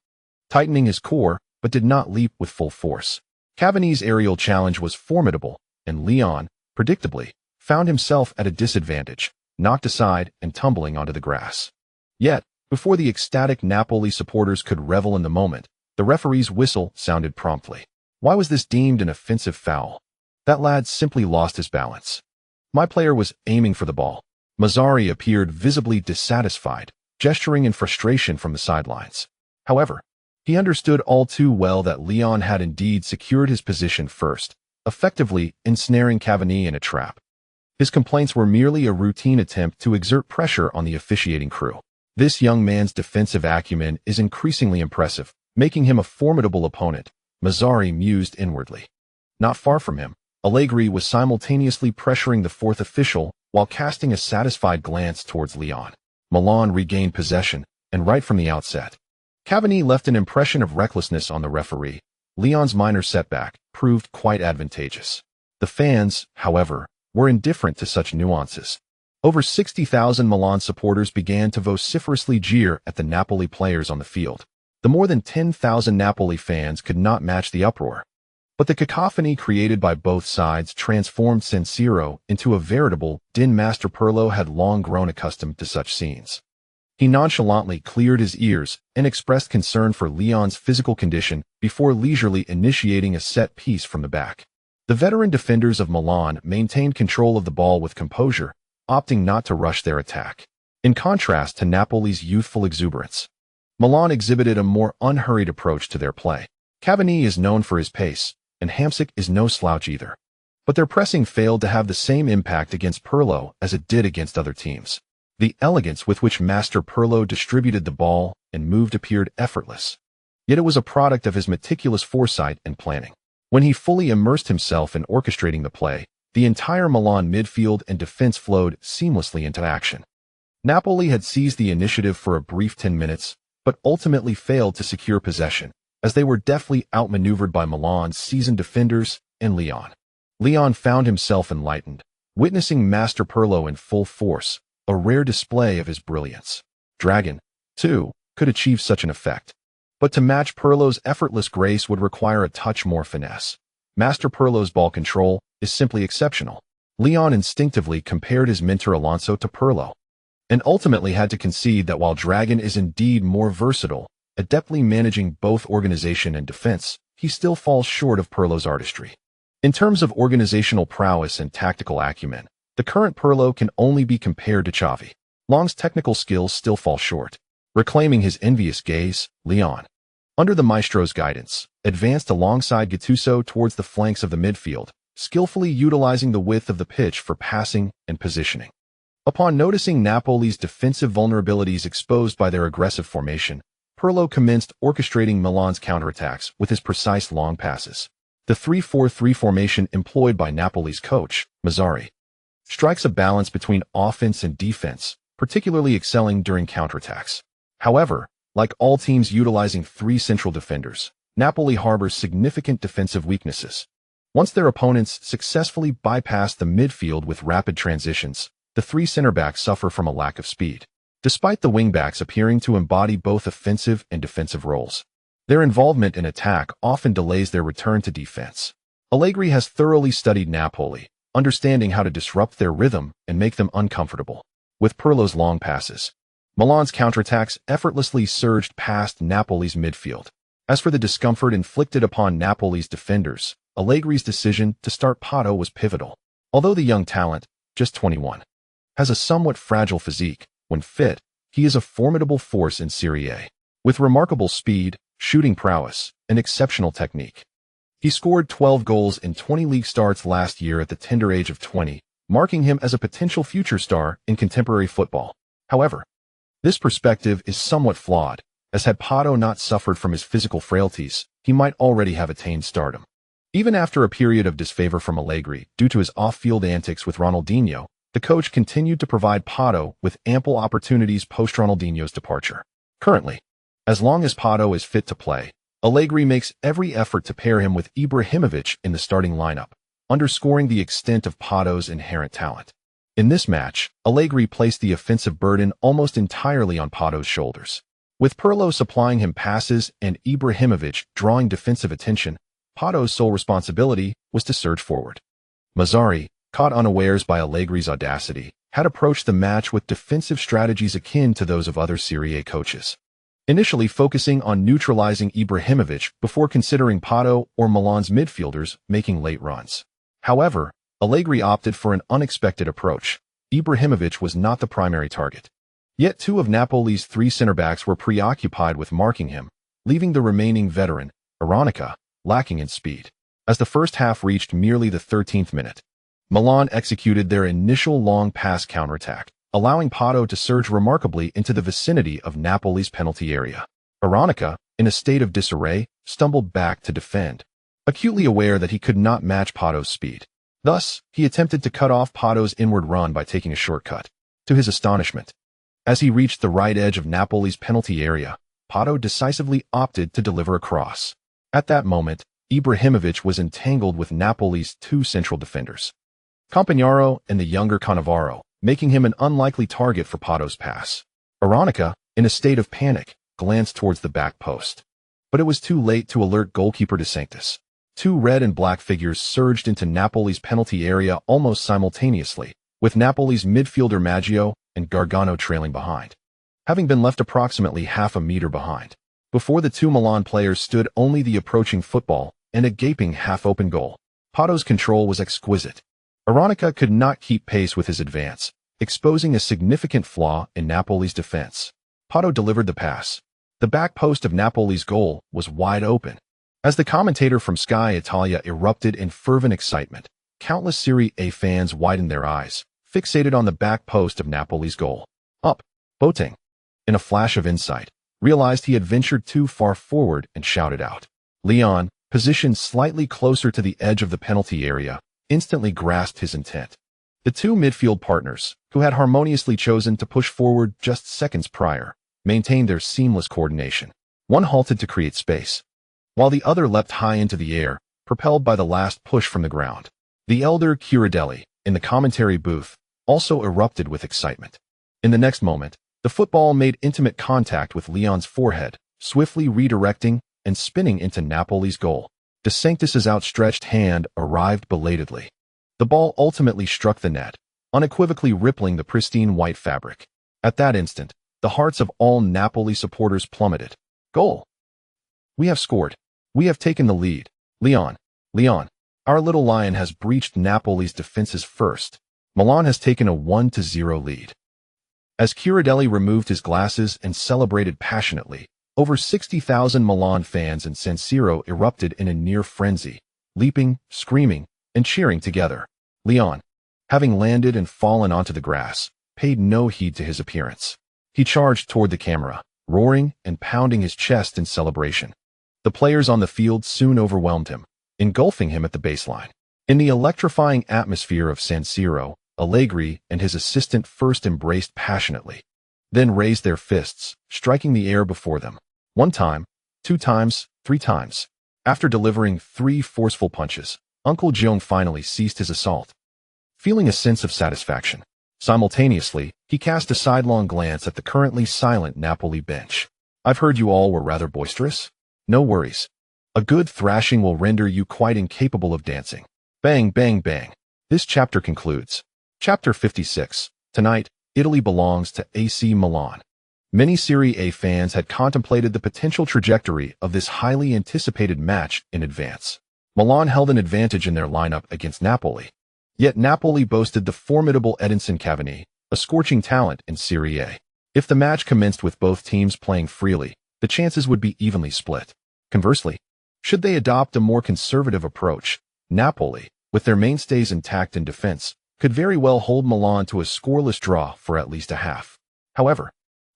tightening his core but did not leap with full force. Cavani's aerial challenge was formidable, and Leon, predictably, found himself at a disadvantage, knocked aside and tumbling onto the grass. Yet, before the ecstatic Napoli supporters could revel in the moment, the referee's whistle sounded promptly. Why was this deemed an offensive foul? That lad simply lost his balance. My player was aiming for the ball. Mazzarri appeared visibly dissatisfied, gesturing in frustration from the sidelines. However, He understood all too well that Lyon had indeed secured his position first, effectively ensnaring Cavani in a trap. His complaints were merely a routine attempt to exert pressure on the officiating crew. This young man's defensive acumen is increasingly impressive, making him a formidable opponent, Mazzarri mused inwardly. Not far from him, Allegri was simultaneously pressuring the fourth official while casting a satisfied glance towards Lyon. Milan regained possession, and right from the outset, Cavani left an impression of recklessness on the referee. Lyon's minor setback proved quite advantageous. The fans, however, were indifferent to such nuances. Over 60,000 Milan supporters began to vociferously jeer at the Napoli players on the field. The more than 10,000 Napoli fans could not match the uproar. But the cacophony created by both sides transformed San Siro into a veritable din. Master Pirlo had long grown accustomed to such scenes. He nonchalantly cleared his ears and expressed concern for Lyon's physical condition before leisurely initiating a set piece from the back. The veteran defenders of Milan maintained control of the ball with composure, opting not to rush their attack. In contrast to Napoli's youthful exuberance, Milan exhibited a more unhurried approach to their play. Cavani is known for his pace, and Hamsik is no slouch either. But their pressing failed to have the same impact against Pirlo as it did against other teams. The elegance with which Master Pirlo distributed the ball and moved appeared effortless. Yet it was a product of his meticulous foresight and planning. When he fully immersed himself in orchestrating the play, the entire Milan midfield and defense flowed seamlessly into action. Napoli had seized the initiative for a brief 10 minutes, but ultimately failed to secure possession, as they were deftly outmaneuvered by Milan's seasoned defenders and Lyon. Lyon found himself enlightened, witnessing Master Pirlo in full force, a rare display of his brilliance. Dragon, too, could achieve such an effect. But to match Pirlo's effortless grace would require a touch more finesse. Master Pirlo's ball control is simply exceptional. Lyon instinctively compared his mentor Alonso to Pirlo, and ultimately had to concede that while Dragon is indeed more versatile, adeptly managing both organization and defense, he still falls short of Pirlo's artistry. In terms of organizational prowess and tactical acumen, the current Pirlo can only be compared to Xavi. Long's technical skills still fall short. Reclaiming his envious gaze, Lyon, under the maestro's guidance, advanced alongside Gattuso towards the flanks of the midfield, skillfully utilizing the width of the pitch for passing and positioning. Upon noticing Napoli's defensive vulnerabilities exposed by their aggressive formation, Pirlo commenced orchestrating Milan's counterattacks with his precise long passes. The 3-4-3 formation employed by Napoli's coach, Mazzarri, strikes a balance between offense and defense, particularly excelling during counterattacks. However, like all teams utilizing three central defenders, Napoli harbors significant defensive weaknesses. Once their opponents successfully bypass the midfield with rapid transitions, the three center-backs suffer from a lack of speed. Despite the wingbacks appearing to embody both offensive and defensive roles, their involvement in attack often delays their return to defense. Allegri has thoroughly studied Napoli, understanding how to disrupt their rhythm and make them uncomfortable. With Pirlo's long passes, Milan's counterattacks effortlessly surged past Napoli's midfield. As for the discomfort inflicted upon Napoli's defenders, Allegri's decision to start Pato was pivotal. Although the young talent, just 21, has a somewhat fragile physique, when fit, he is a formidable force in Serie A. With remarkable speed, shooting prowess, and exceptional technique, he scored 12 goals in 20 league starts last year at the tender age of 20, marking him as a potential future star in contemporary football. However, this perspective is somewhat flawed, as had Pato not suffered from his physical frailties, he might already have attained stardom. Even after a period of disfavor from Allegri due to his off-field antics with Ronaldinho, the coach continued to provide Pato with ample opportunities post-Ronaldinho's departure. Currently, as long as Pato is fit to play, Allegri makes every effort to pair him with Ibrahimovic in the starting lineup, underscoring the extent of Pato's inherent talent. In this match, Allegri placed the offensive burden almost entirely on Pato's shoulders. With Pirlo supplying him passes and Ibrahimovic drawing defensive attention, Pato's sole responsibility was to surge forward. Mazzarri, caught unawares by Allegri's audacity, had approached the match with defensive strategies akin to those of other Serie A coaches, initially focusing on neutralizing Ibrahimovic before considering Pato or Milan's midfielders making late runs. However, Allegri opted for an unexpected approach. Ibrahimovic was not the primary target. Yet two of Napoli's three center-backs were preoccupied with marking him, leaving the remaining veteran, Aronica, lacking in speed. As the first half reached merely the 13th minute, Milan executed their initial long pass counterattack, allowing Pato to surge remarkably into the vicinity of Napoli's penalty area. Aronica, in a state of disarray, stumbled back to defend, acutely aware that he could not match Pato's speed. Thus, he attempted to cut off Pato's inward run by taking a shortcut. To his astonishment, as he reached the right edge of Napoli's penalty area, Pato decisively opted to deliver a cross. At that moment, Ibrahimovic was entangled with Napoli's two central defenders, Campagnaro and the younger Cannavaro, making him an unlikely target for Pato's pass. Aronica, in a state of panic, glanced towards the back post. But it was too late to alert goalkeeper De Sanctis. Two red and black figures surged into Napoli's penalty area almost simultaneously, with Napoli's midfielder Maggio and Gargano trailing behind, having been left approximately half a meter behind. Before the two Milan players stood only the approaching football and a gaping half-open goal. Pato's control was exquisite. Aronica could not keep pace with his advance, exposing a significant flaw in Napoli's defense. Pato delivered the pass. The back post of Napoli's goal was wide open. As the commentator from Sky Italia erupted in fervent excitement, countless Serie A fans widened their eyes, fixated on the back post of Napoli's goal. Boateng, in a flash of insight, realized he had ventured too far forward and shouted out. Leon, positioned slightly closer to the edge of the penalty area, instantly grasped his intent. The two midfield partners, who had harmoniously chosen to push forward just seconds prior, maintained their seamless coordination. One halted to create space, while the other leapt high into the air, propelled by the last push from the ground. The elder Chiaradelli, in the commentary booth, also erupted with excitement. In the next moment, the football made intimate contact with Leon's forehead, swiftly redirecting and spinning into Napoli's goal. De Sanctis' outstretched hand arrived belatedly. The ball ultimately struck the net, unequivocally rippling the pristine white fabric. At that instant, the hearts of all Napoli supporters plummeted. Goal! We have scored. We have taken the lead. Leon, our little lion has breached Napoli's defenses first. Milan has taken a 1-0 lead. As Chiaradelli removed his glasses and celebrated passionately, over 60,000 Milan fans in San Siro erupted in a near frenzy, leaping, screaming, and cheering together. Leon, having landed and fallen onto the grass, paid no heed to his appearance. He charged toward the camera, roaring and pounding his chest in celebration. The players on the field soon overwhelmed him, engulfing him at the baseline. In the electrifying atmosphere of San Siro, Allegri and his assistant first embraced passionately, then raised their fists, striking the air before them. 1 time, 2 times, 3 times. After delivering 3 forceful punches, Uncle Jeong finally ceased his assault, feeling a sense of satisfaction. Simultaneously, he cast a sidelong glance at the currently silent Napoli bench. I've heard you all were rather boisterous. No worries. A good thrashing will render you quite incapable of dancing. Bang, bang, bang. This chapter concludes. Chapter 56. Tonight, Italy belongs to AC Milan. Many Serie A fans had contemplated the potential trajectory of this highly anticipated match in advance. Milan held an advantage in their lineup against Napoli. Yet Napoli boasted the formidable Edinson Cavani, a scorching talent in Serie A. If the match commenced with both teams playing freely, the chances would be evenly split. Conversely, should they adopt a more conservative approach, Napoli, with their mainstays intact in defense, could very well hold Milan to a scoreless draw for at least a half. However,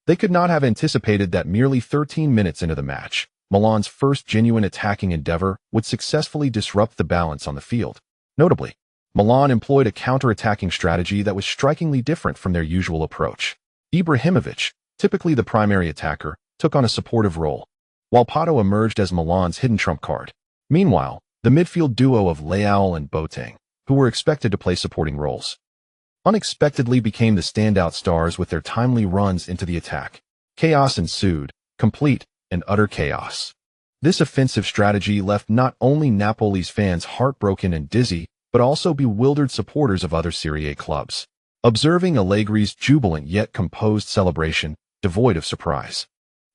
they could not have anticipated that merely 13 minutes into the match, Milan's first genuine attacking endeavor would successfully disrupt the balance on the field. Notably, Milan employed a counter-attacking strategy that was strikingly different from their usual approach. Ibrahimovic, typically the primary attacker, took on a supportive role, while Pato emerged as Milan's hidden trump card. Meanwhile, the midfield duo of Leao and Boateng, who were expected to play supporting roles, unexpectedly became the standout stars with their timely runs into the attack. Chaos ensued, complete and utter chaos. This offensive strategy left not only Napoli's fans heartbroken and dizzy, but also bewildered supporters of other Serie A clubs, observing Allegri's jubilant yet composed celebration, devoid of surprise.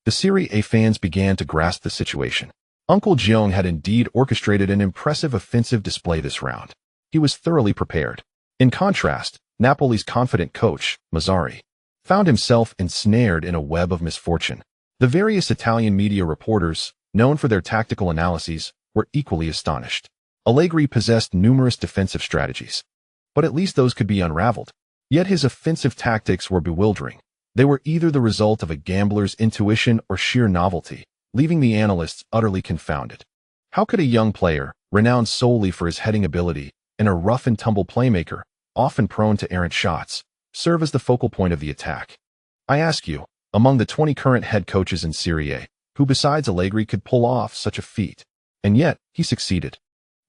The Serie A fans began to grasp the situation. Uncle Jeong had indeed orchestrated an impressive offensive display this round. He was thoroughly prepared. In contrast, Napoli's confident coach, Mazzarri, found himself ensnared in a web of misfortune. The various Italian media reporters, known for their tactical analyses, were equally astonished. Allegri possessed numerous defensive strategies, but at least those could be unraveled. Yet his offensive tactics were bewildering. They were either the result of a gambler's intuition or sheer novelty, leaving the analysts utterly confounded. How could a young player, renowned solely for his heading ability, and a rough-and-tumble playmaker, often prone to errant shots, serve as the focal point of the attack? I ask you, among the 20 current head coaches in Serie A, who besides Allegri could pull off such a feat? And yet, he succeeded.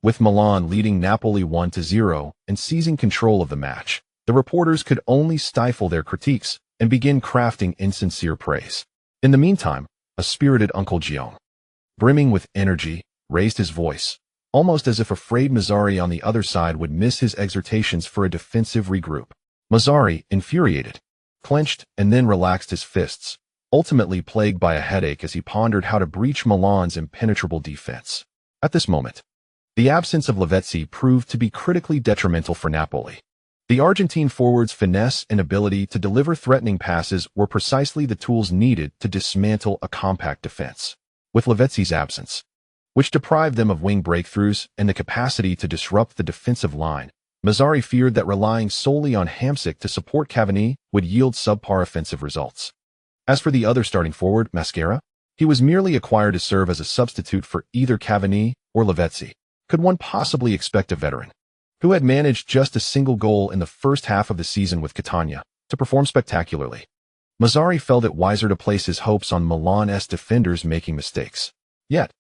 With Milan leading Napoli 1-0 and seizing control of the match, the reporters could only stifle their critiques and begin crafting insincere praise. In the meantime, a spirited Uncle Gion, brimming with energy, raised his voice, almost as if afraid Mazzari on the other side would miss his exhortations for a defensive regroup. Mazzari, infuriated, clenched and then relaxed his fists, ultimately plagued by a headache as he pondered how to breach Milan's impenetrable defense. At this moment, the absence of Lavezzi proved to be critically detrimental for Napoli. The Argentine forward's finesse and ability to deliver threatening passes were precisely the tools needed to dismantle a compact defense. With Lavezzi's absence, which deprived them of wing breakthroughs and the capacity to disrupt the defensive line, Mazzari feared that relying solely on Hamsik to support Cavani would yield subpar offensive results. As for the other starting forward, Mascherano, he was merely acquired to serve as a substitute for either Cavani or Lavezzi. Could one possibly expect a veteran, who had managed just a single goal in the first half of the season with Catania, to perform spectacularly? Mazzari felt it wiser to place his hopes on Milan's defenders making mistakes. Yet,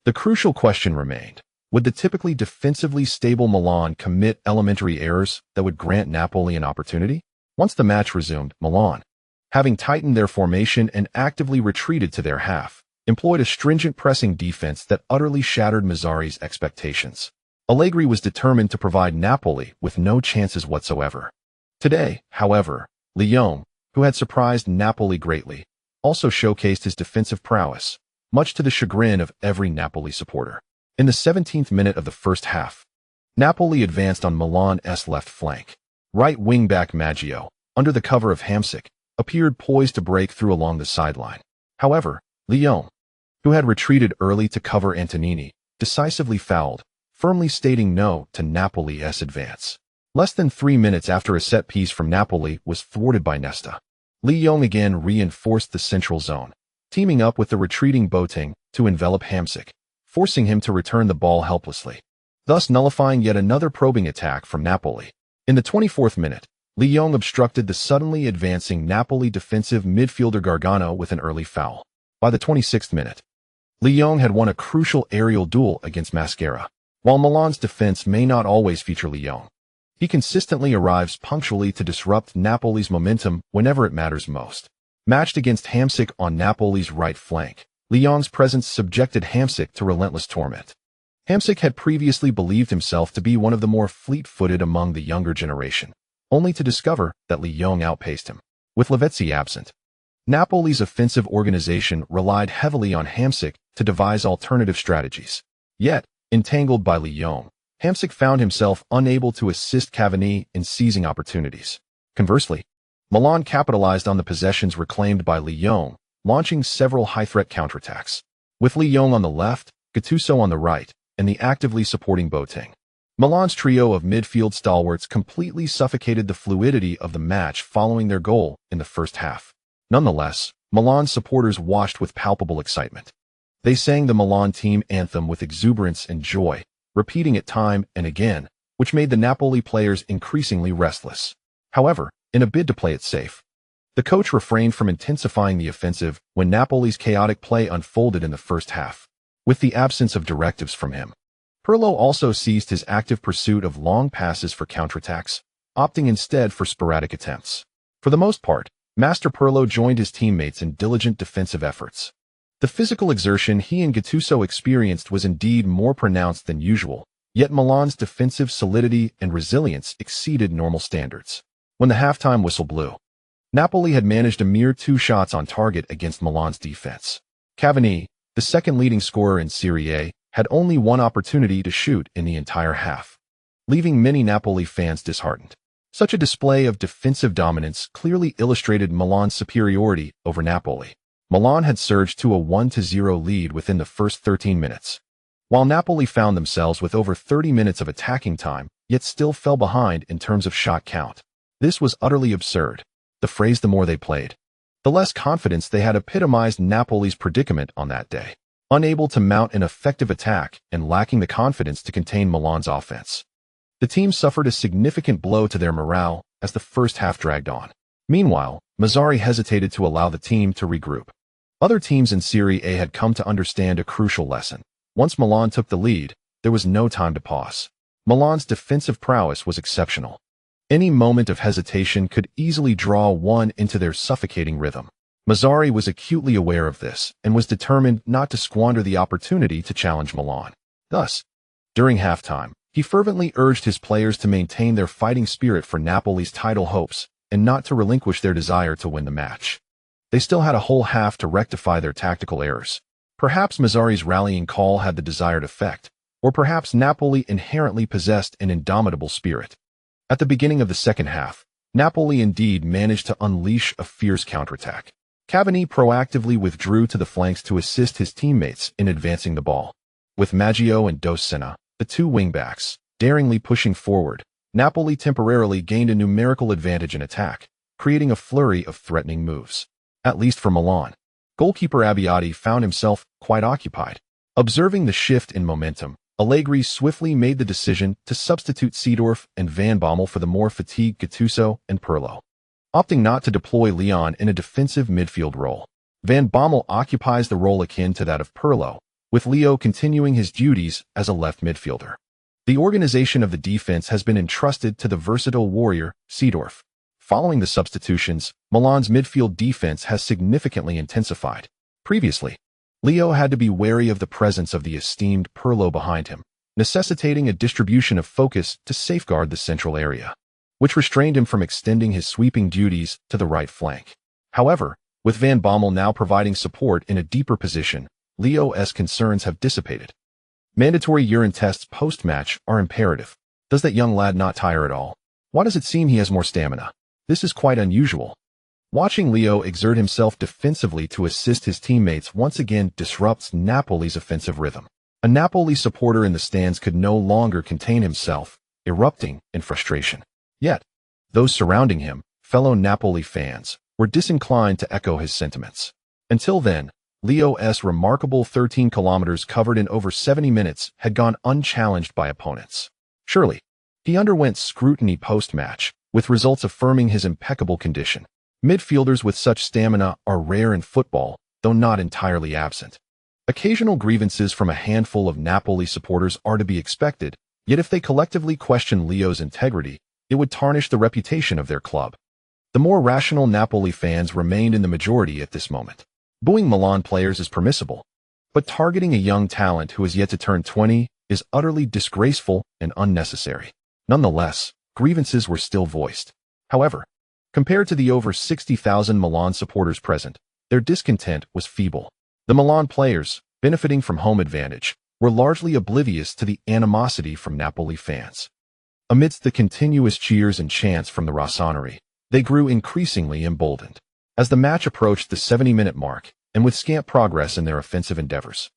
the crucial question remained: would the typically defensively stable Milan commit elementary errors that would grant Napoli an opportunity? Once the match resumed, Milan, having tightened their formation and actively retreated to their half, employed a stringent pressing defense that utterly shattered Mazzari's expectations. Allegri was determined to provide Napoli with no chances whatsoever. Today, however, Lyon, who had surprised Napoli greatly, also showcased his defensive prowess, much to the chagrin of every Napoli supporter. In the 17th minute of the first half, Napoli advanced on Milan's left flank. Right wing-back Maggio, under the cover of Hamsik, appeared poised to break through along the sideline. However, Lyon, who had retreated early to cover Antonini, decisively fouled, firmly stating no to Napoli's advance. Less than 3 minutes after a set piece from Napoli was thwarted by Nesta, Lyon again reinforced the central zone, teaming up with the retreating Boateng to envelop Hamsik, forcing him to return the ball helplessly, thus nullifying yet another probing attack from Napoli. In the 24th minute, Lyon obstructed the suddenly advancing Napoli defensive midfielder Gargano with an early foul. By the 26th minute, Lyon had won a crucial aerial duel against Mascherano. While Milan's defense may not always feature Lyon, he consistently arrives punctually to disrupt Napoli's momentum whenever it matters most. Matched against Hamsik on Napoli's right flank, Lyon's presence subjected Hamsik to relentless torment. Hamsik had previously believed himself to be one of the more fleet-footed among the younger generation, only to discover that Lyon outpaced him. With Lavezzi absent, Napoli's offensive organization relied heavily on Hamsik to devise alternative strategies. Yet, entangled by Lyon, Hamsik found himself unable to assist Cavani in seizing opportunities. Conversely, Milan capitalized on the possessions reclaimed by Lyon, launching several high-threat counterattacks. With Lyon on the left, Gattuso on the right, and the actively supporting Boateng, Milan's trio of midfield stalwarts completely suffocated the fluidity of the match following their goal in the first half. Nonetheless, Milan's supporters watched with palpable excitement. They sang the Milan team anthem with exuberance and joy, repeating it time and again, which made the Napoli players increasingly restless. However, in a bid to play it safe, the coach refrained from intensifying the offensive when Napoli's chaotic play unfolded in the first half. With the absence of directives from him, Pirlo also ceased his active pursuit of long passes for counterattacks, opting instead for sporadic attempts. For the most part, Master Pirlo joined his teammates in diligent defensive efforts. The physical exertion he and Gattuso experienced was indeed more pronounced than usual, yet Milan's defensive solidity and resilience exceeded normal standards. When the halftime whistle blew, Napoli had managed a mere 2 shots on target against Milan's defense. Cavani, the second leading scorer in Serie A, had only 1 opportunity to shoot in the entire half, leaving many Napoli fans disheartened. Such a display of defensive dominance clearly illustrated Milan's superiority over Napoli. Milan had surged to a 1-0 lead within the first 13 minutes. While Napoli found themselves with over 30 minutes of attacking time, yet still fell behind in terms of shot count. This was utterly absurd. The phrase "the more they played, the less confidence they had" epitomized Napoli's predicament on that day. Unable to mount an effective attack and lacking the confidence to contain Milan's offense, the team suffered a significant blow to their morale as the first half dragged on. Meanwhile, Mazzarri hesitated to allow the team to regroup. Other teams in Serie A had come to understand a crucial lesson. Once Milan took the lead, there was no time to pause. Milan's defensive prowess was exceptional. Any moment of hesitation could easily draw one into their suffocating rhythm. Mazzarri was acutely aware of this and was determined not to squander the opportunity to challenge Milan. Thus, during halftime, he fervently urged his players to maintain their fighting spirit for Napoli's title hopes and not to relinquish their desire to win the match. They still had a whole half to rectify their tactical errors. Perhaps Mazzarri's rallying call had the desired effect, or perhaps Napoli inherently possessed an indomitable spirit. At the beginning of the second half, Napoli indeed managed to unleash a fierce counterattack. Cavani proactively withdrew to the flanks to assist his teammates in advancing the ball. With Maggio and Dos Santos, the two wingbacks, daringly pushing forward, Napoli temporarily gained a numerical advantage in attack, creating a flurry of threatening moves. At least for Milan, goalkeeper Abbiati found himself quite occupied. Observing the shift in momentum, Allegri swiftly made the decision to substitute Seedorf and Van Bommel for the more fatigued Gattuso and Pirlo. Opting not to deploy Leon in a defensive midfield role, Van Bommel occupies the role akin to that of Pirlo, with Leo continuing his duties as a left midfielder. The organization of the defense has been entrusted to the versatile warrior, Seedorf. Following the substitutions, Milan's midfield defense has significantly intensified. Previously, Leo had to be wary of the presence of the esteemed Pirlo behind him, necessitating a distribution of focus to safeguard the central area, which restrained him from extending his sweeping duties to the right flank. However, with Van Bommel now providing support in a deeper position, Leo's concerns have dissipated. Mandatory urine tests post-match are imperative. Does that young lad not tire at all? Why does it seem he has more stamina? This is quite unusual. Watching Leo exert himself defensively to assist his teammates once again disrupts Napoli's offensive rhythm. A Napoli supporter in the stands could no longer contain himself, erupting in frustration. Yet, those surrounding him, fellow Napoli fans, were disinclined to echo his sentiments. Until then, Leo's remarkable 13 kilometers covered in over 70 minutes had gone unchallenged by opponents. Surely, he underwent scrutiny post-match, with results affirming his impeccable condition. Midfielders with such stamina are rare in football, though not entirely absent. Occasional grievances from a handful of Napoli supporters are to be expected, yet if they collectively question Leo's integrity, it would tarnish the reputation of their club. The more rational Napoli fans remained in the majority at this moment. Booing Milan players is permissible, but targeting a young talent who is yet to turn 20 is utterly disgraceful and unnecessary. Nonetheless, grievances were still voiced. However, compared to the over 60,000 Milan supporters present, their discontent was feeble. The Milan players, benefiting from home advantage, were largely oblivious to the animosity from Napoli fans. Amidst the continuous cheers and chants from the Rossoneri, they grew increasingly emboldened. As the match approached the 70-minute mark, and with scant progress in their offensive endeavors,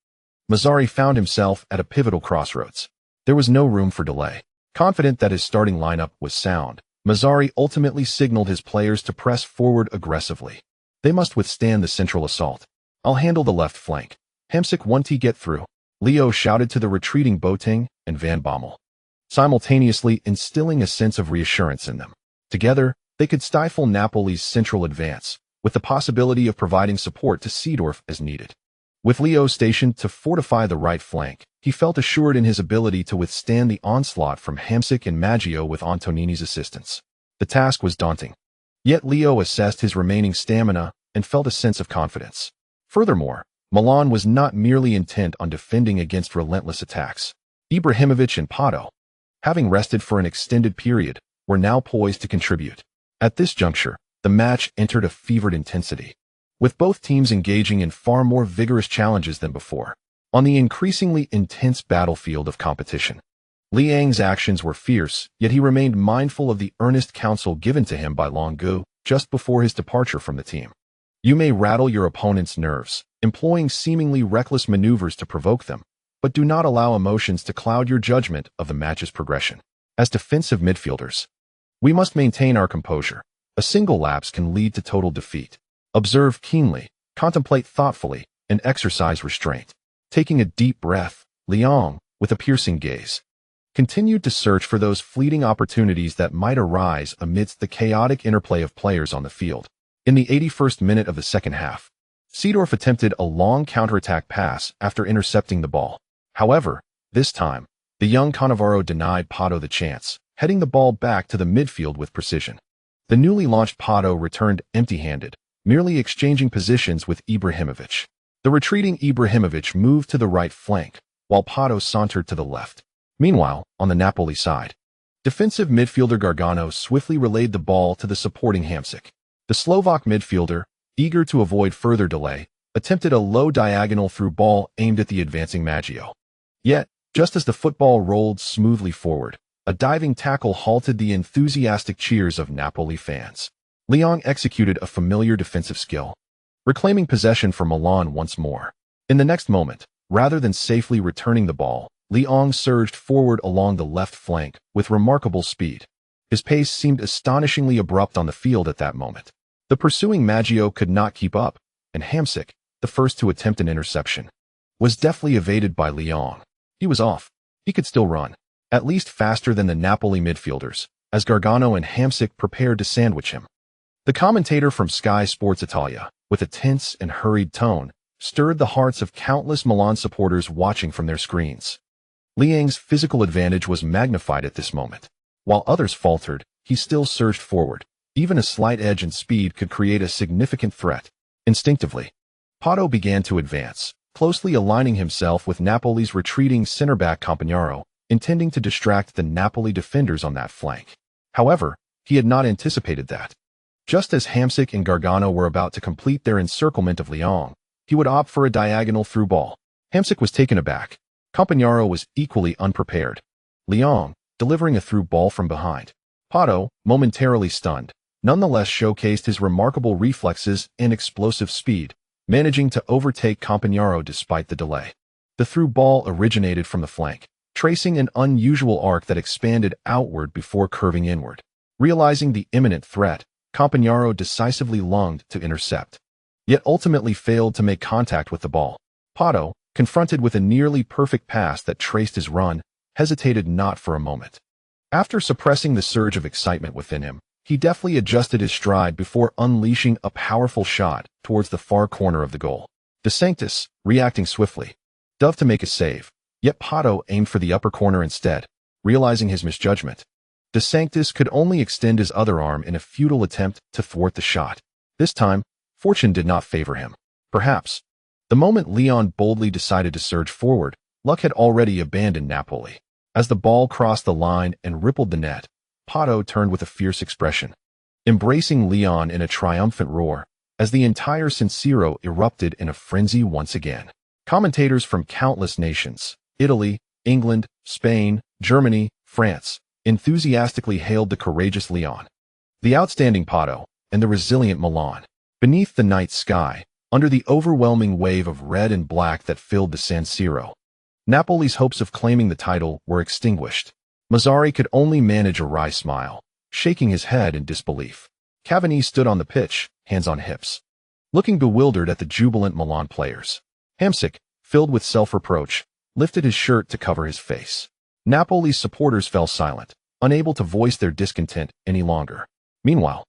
Mazzarri found himself at a pivotal crossroads. There was no room for delay. Confident that his starting lineup was sound, Mazzarri ultimately signaled his players to press forward aggressively. They must withstand the central assault. "I'll handle the left flank. Hamsik won't get through," Leo shouted to the retreating Boateng and Van Bommel, simultaneously instilling a sense of reassurance in them. Together, they could stifle Napoli's central advance, with the possibility of providing support to Seedorf as needed. With Leo stationed to fortify the right flank, he felt assured in his ability to withstand the onslaught from Hamsik and Maggio with Antonini's assistance. The task was daunting. Yet Leo assessed his remaining stamina and felt a sense of confidence. Furthermore, Milan was not merely intent on defending against relentless attacks. Ibrahimovic and Pato, having rested for an extended period, were now poised to contribute. At this juncture, the match entered a fevered intensity, with both teams engaging in far more vigorous challenges than before. On the increasingly intense battlefield of competition, Liang's actions were fierce, yet he remained mindful of the earnest counsel given to him by Longu just before his departure from the team. You may rattle your opponent's nerves, employing seemingly reckless maneuvers to provoke them, but do not allow emotions to cloud your judgment of the match's progression. As defensive midfielders, we must maintain our composure. A single lapse can lead to total defeat. Observe keenly, contemplate thoughtfully, and exercise restraint. Taking a deep breath, Lyon, with a piercing gaze, continued to search for those fleeting opportunities that might arise amidst the chaotic interplay of players on the field. In the 81st minute of the second half, Seedorf attempted a long counterattack pass after intercepting the ball. However, this time, the young Cannavaro denied Pato the chance, heading the ball back to the midfield with precision. The newly launched Pato returned empty-handed, merely exchanging positions with Ibrahimovic. The retreating Ibrahimovic moved to the right flank, while Pato sauntered to the left. Meanwhile, on the Napoli side, defensive midfielder Gargano swiftly relayed the ball to the supporting Hamsik. The Slovak midfielder, eager to avoid further delay, attempted a low diagonal through ball aimed at the advancing Maggio. Yet, just as the football rolled smoothly forward, a diving tackle halted the enthusiastic cheers of Napoli fans. Lyon executed a familiar defensive skill, reclaiming possession for Milan once more. In the next moment, rather than safely returning the ball, Lyon surged forward along the left flank with remarkable speed. His pace seemed astonishingly abrupt on the field at that moment. The pursuing Maggio could not keep up, and Hamsik, the first to attempt an interception, was deftly evaded by Lyon. He was off. He could still run, at least faster than the Napoli midfielders, as Gargano and Hamsik prepared to sandwich him. The commentator from Sky Sports Italia, with a tense and hurried tone, stirred the hearts of countless Milan supporters watching from their screens. Lyon's physical advantage was magnified at this moment. While others faltered, he still surged forward. Even a slight edge in speed could create a significant threat. Instinctively, Pato began to advance, closely aligning himself with Napoli's retreating center-back Campagnaro, intending to distract the Napoli defenders on that flank. However, he had not anticipated that. Just as Hamsik and Gargano were about to complete their encirclement of Lyon, he would opt for a diagonal through ball. Hamsik was taken aback. Campagnaro was equally unprepared. Lyon, delivering a through ball from behind. Pato, momentarily stunned, nonetheless showcased his remarkable reflexes and explosive speed, managing to overtake Campagnaro despite the delay. The through ball originated from the flank, tracing an unusual arc that expanded outward before curving inward. Realizing the imminent threat, Campagnaro decisively lunged to intercept, yet ultimately failed to make contact with the ball. Pato, confronted with a nearly perfect pass that traced his run, hesitated not for a moment. After suppressing the surge of excitement within him, he deftly adjusted his stride before unleashing a powerful shot towards the far corner of the goal. De Sanctis, reacting swiftly, dove to make a save, yet Pato aimed for the upper corner instead. Realizing his misjudgment, De Sanctis could only extend his other arm in a futile attempt to thwart the shot. This time, fortune did not favor him. Perhaps, the moment Lyon boldly decided to surge forward, luck had already abandoned Napoli. As the ball crossed the line and rippled the net, Pato turned with a fierce expression, embracing Lyon in a triumphant roar, as the entire San Siro erupted in a frenzy once again. Commentators from countless nations, Italy, England, Spain, Germany, France, enthusiastically hailed the courageous Lyon, the outstanding Pato, and the resilient Milan. Beneath the night sky, under the overwhelming wave of red and black that filled the San Siro, Napoli's hopes of claiming the title were extinguished. Mazzarri could only manage a wry smile, shaking his head in disbelief. Cavani stood on the pitch, hands on hips, looking bewildered at the jubilant Milan players. Hamsik, filled with self-reproach, lifted his shirt to cover his face. Napoli's supporters fell silent, unable to voice their discontent any longer. Meanwhile,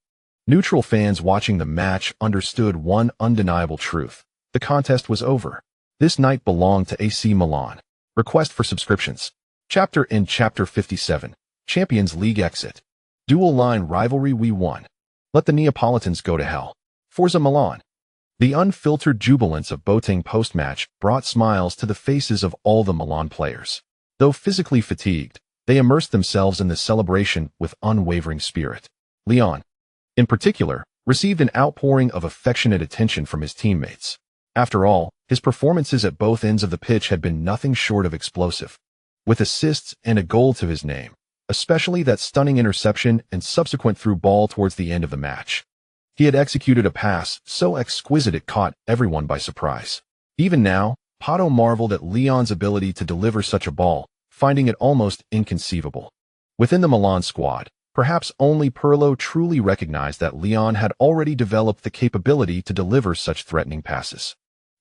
neutral fans watching the match understood one undeniable truth. The contest was over. This night belonged to AC Milan. Request for subscriptions. Chapter 57. Champions League exit. Dual line rivalry we won. Let the Neapolitans go to hell. Forza Milan. The unfiltered jubilance of Boateng post-match brought smiles to the faces of all the Milan players. Though physically fatigued, they immersed themselves in the celebration with unwavering spirit. Lyon, in particular, received an outpouring of affectionate attention from his teammates. After all, his performances at both ends of the pitch had been nothing short of explosive, with assists and a goal to his name, especially that stunning interception and subsequent through ball towards the end of the match. He had executed a pass so exquisite it caught everyone by surprise. Even now, Pato marveled at Leon's ability to deliver such a ball, finding it almost inconceivable. Within the Milan squad, perhaps only Pirlo truly recognized that Leon had already developed the capability to deliver such threatening passes.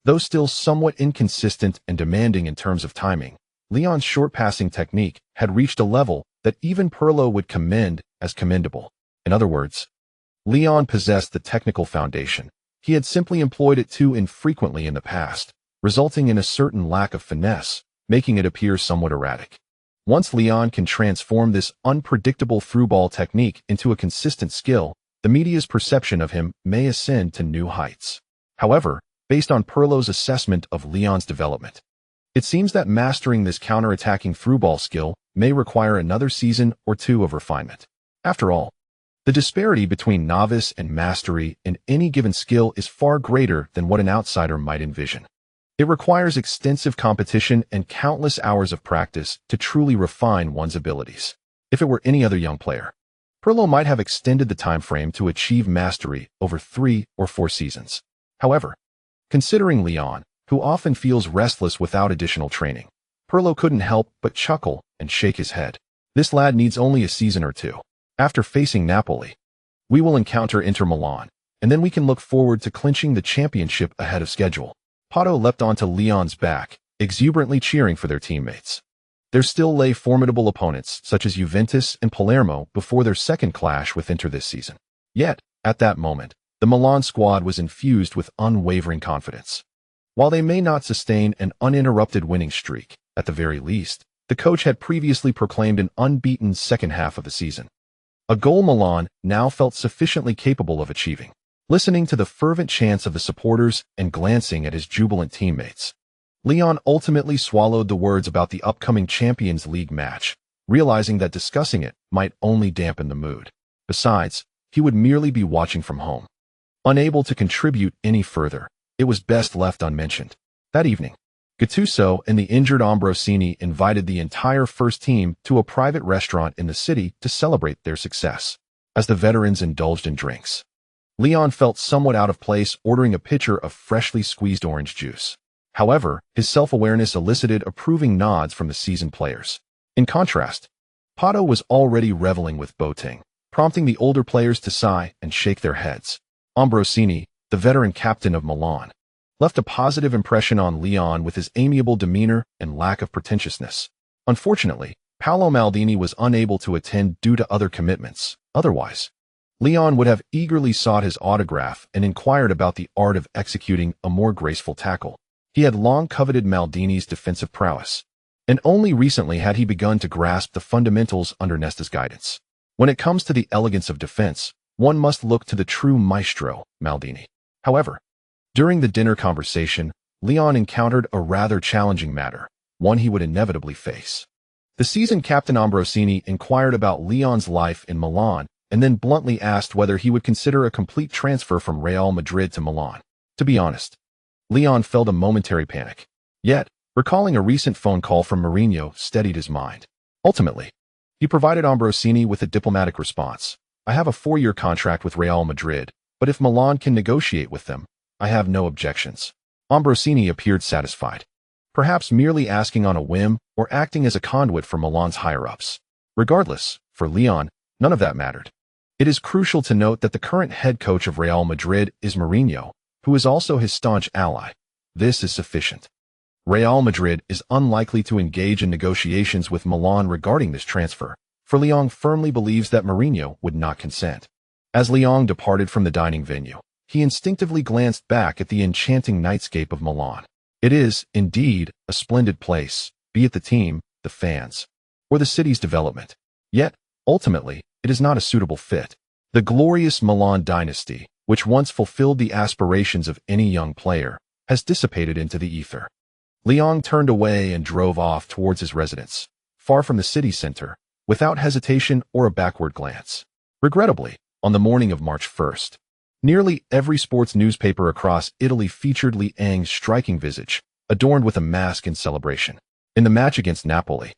Though still somewhat inconsistent and demanding in terms of timing, Leon's short passing technique had reached a level that even Pirlo would commend as commendable. In other words, Leon possessed the technical foundation. He had simply employed it too infrequently in the past, resulting in a certain lack of finesse, making it appear somewhat erratic. Once Leon can transform this unpredictable through-ball technique into a consistent skill, the media's perception of him may ascend to new heights. However, based on Pirlo's assessment of Leon's development, it seems that mastering this counter-attacking through-ball skill may require another season or two of refinement. After all, the disparity between novice and mastery in any given skill is far greater than what an outsider might envision. It requires extensive competition and countless hours of practice to truly refine one's abilities. If it were any other young player, Pirlo might have extended the time frame to achieve mastery over 3 or 4 seasons. However, considering Leon, who often feels restless without additional training, Pirlo couldn't help but chuckle and shake his head. This lad needs only a season or two. After facing Napoli, we will encounter Inter Milan, and then we can look forward to clinching the championship ahead of schedule. Pato leapt onto Leon's back, exuberantly cheering for their teammates. There still lay formidable opponents such as Juventus and Palermo before their second clash with Inter this season. Yet, at that moment, the Milan squad was infused with unwavering confidence. While they may not sustain an uninterrupted winning streak, at the very least, the coach had previously proclaimed an unbeaten second half of the season. A goal Milan now felt sufficiently capable of achieving. Listening to the fervent chants of the supporters and glancing at his jubilant teammates, Leon ultimately swallowed the words about the upcoming Champions League match, realizing that discussing it might only dampen the mood. Besides, he would merely be watching from home. Unable to contribute any further, it was best left unmentioned. That evening, Gattuso and the injured Ambrosini invited the entire first team to a private restaurant in the city to celebrate their success. As the veterans indulged in drinks, Leon felt somewhat out of place ordering a pitcher of freshly squeezed orange juice. However, his self-awareness elicited approving nods from the seasoned players. In contrast, Pato was already reveling with boating, prompting the older players to sigh and shake their heads. Ambrosini, the veteran captain of Milan, left a positive impression on Leon with his amiable demeanor and lack of pretentiousness. Unfortunately, Paolo Maldini was unable to attend due to other commitments. Otherwise, Leon would have eagerly sought his autograph and inquired about the art of executing a more graceful tackle. He had long coveted Maldini's defensive prowess, and only recently had he begun to grasp the fundamentals under Nesta's guidance. When it comes to the elegance of defense, one must look to the true maestro, Maldini. However, during the dinner conversation, Leon encountered a rather challenging matter, one he would inevitably face. The seasoned captain Ambrosini inquired about Leon's life in Milan and then bluntly asked whether he would consider a complete transfer from Real Madrid to Milan. To be honest, Leon felt a momentary panic. Yet, recalling a recent phone call from Mourinho steadied his mind. Ultimately, he provided Ambrosini with a diplomatic response. I have a 4-year contract with Real Madrid, but if Milan can negotiate with them, I have no objections. Ambrosini appeared satisfied, perhaps merely asking on a whim or acting as a conduit for Milan's higher-ups. Regardless, for Leon, none of that mattered. It is crucial to note that the current head coach of Real Madrid is Mourinho, who is also his staunch ally. This is sufficient. Real Madrid is unlikely to engage in negotiations with Milan regarding this transfer, for Leon firmly believes that Mourinho would not consent. As Leon departed from the dining venue, he instinctively glanced back at the enchanting nightscape of Milan. It is, indeed, a splendid place, be it the team, the fans, or the city's development. Yet, ultimately, it is not a suitable fit. The glorious Milan dynasty, which once fulfilled the aspirations of any young player, has dissipated into the ether. Leon turned away and drove off towards his residence, far from the city center, without hesitation or a backward glance. Regrettably, on the morning of March 1st, nearly every sports newspaper across Italy featured Leang's striking visage, adorned with a mask in celebration. In the match against Napoli,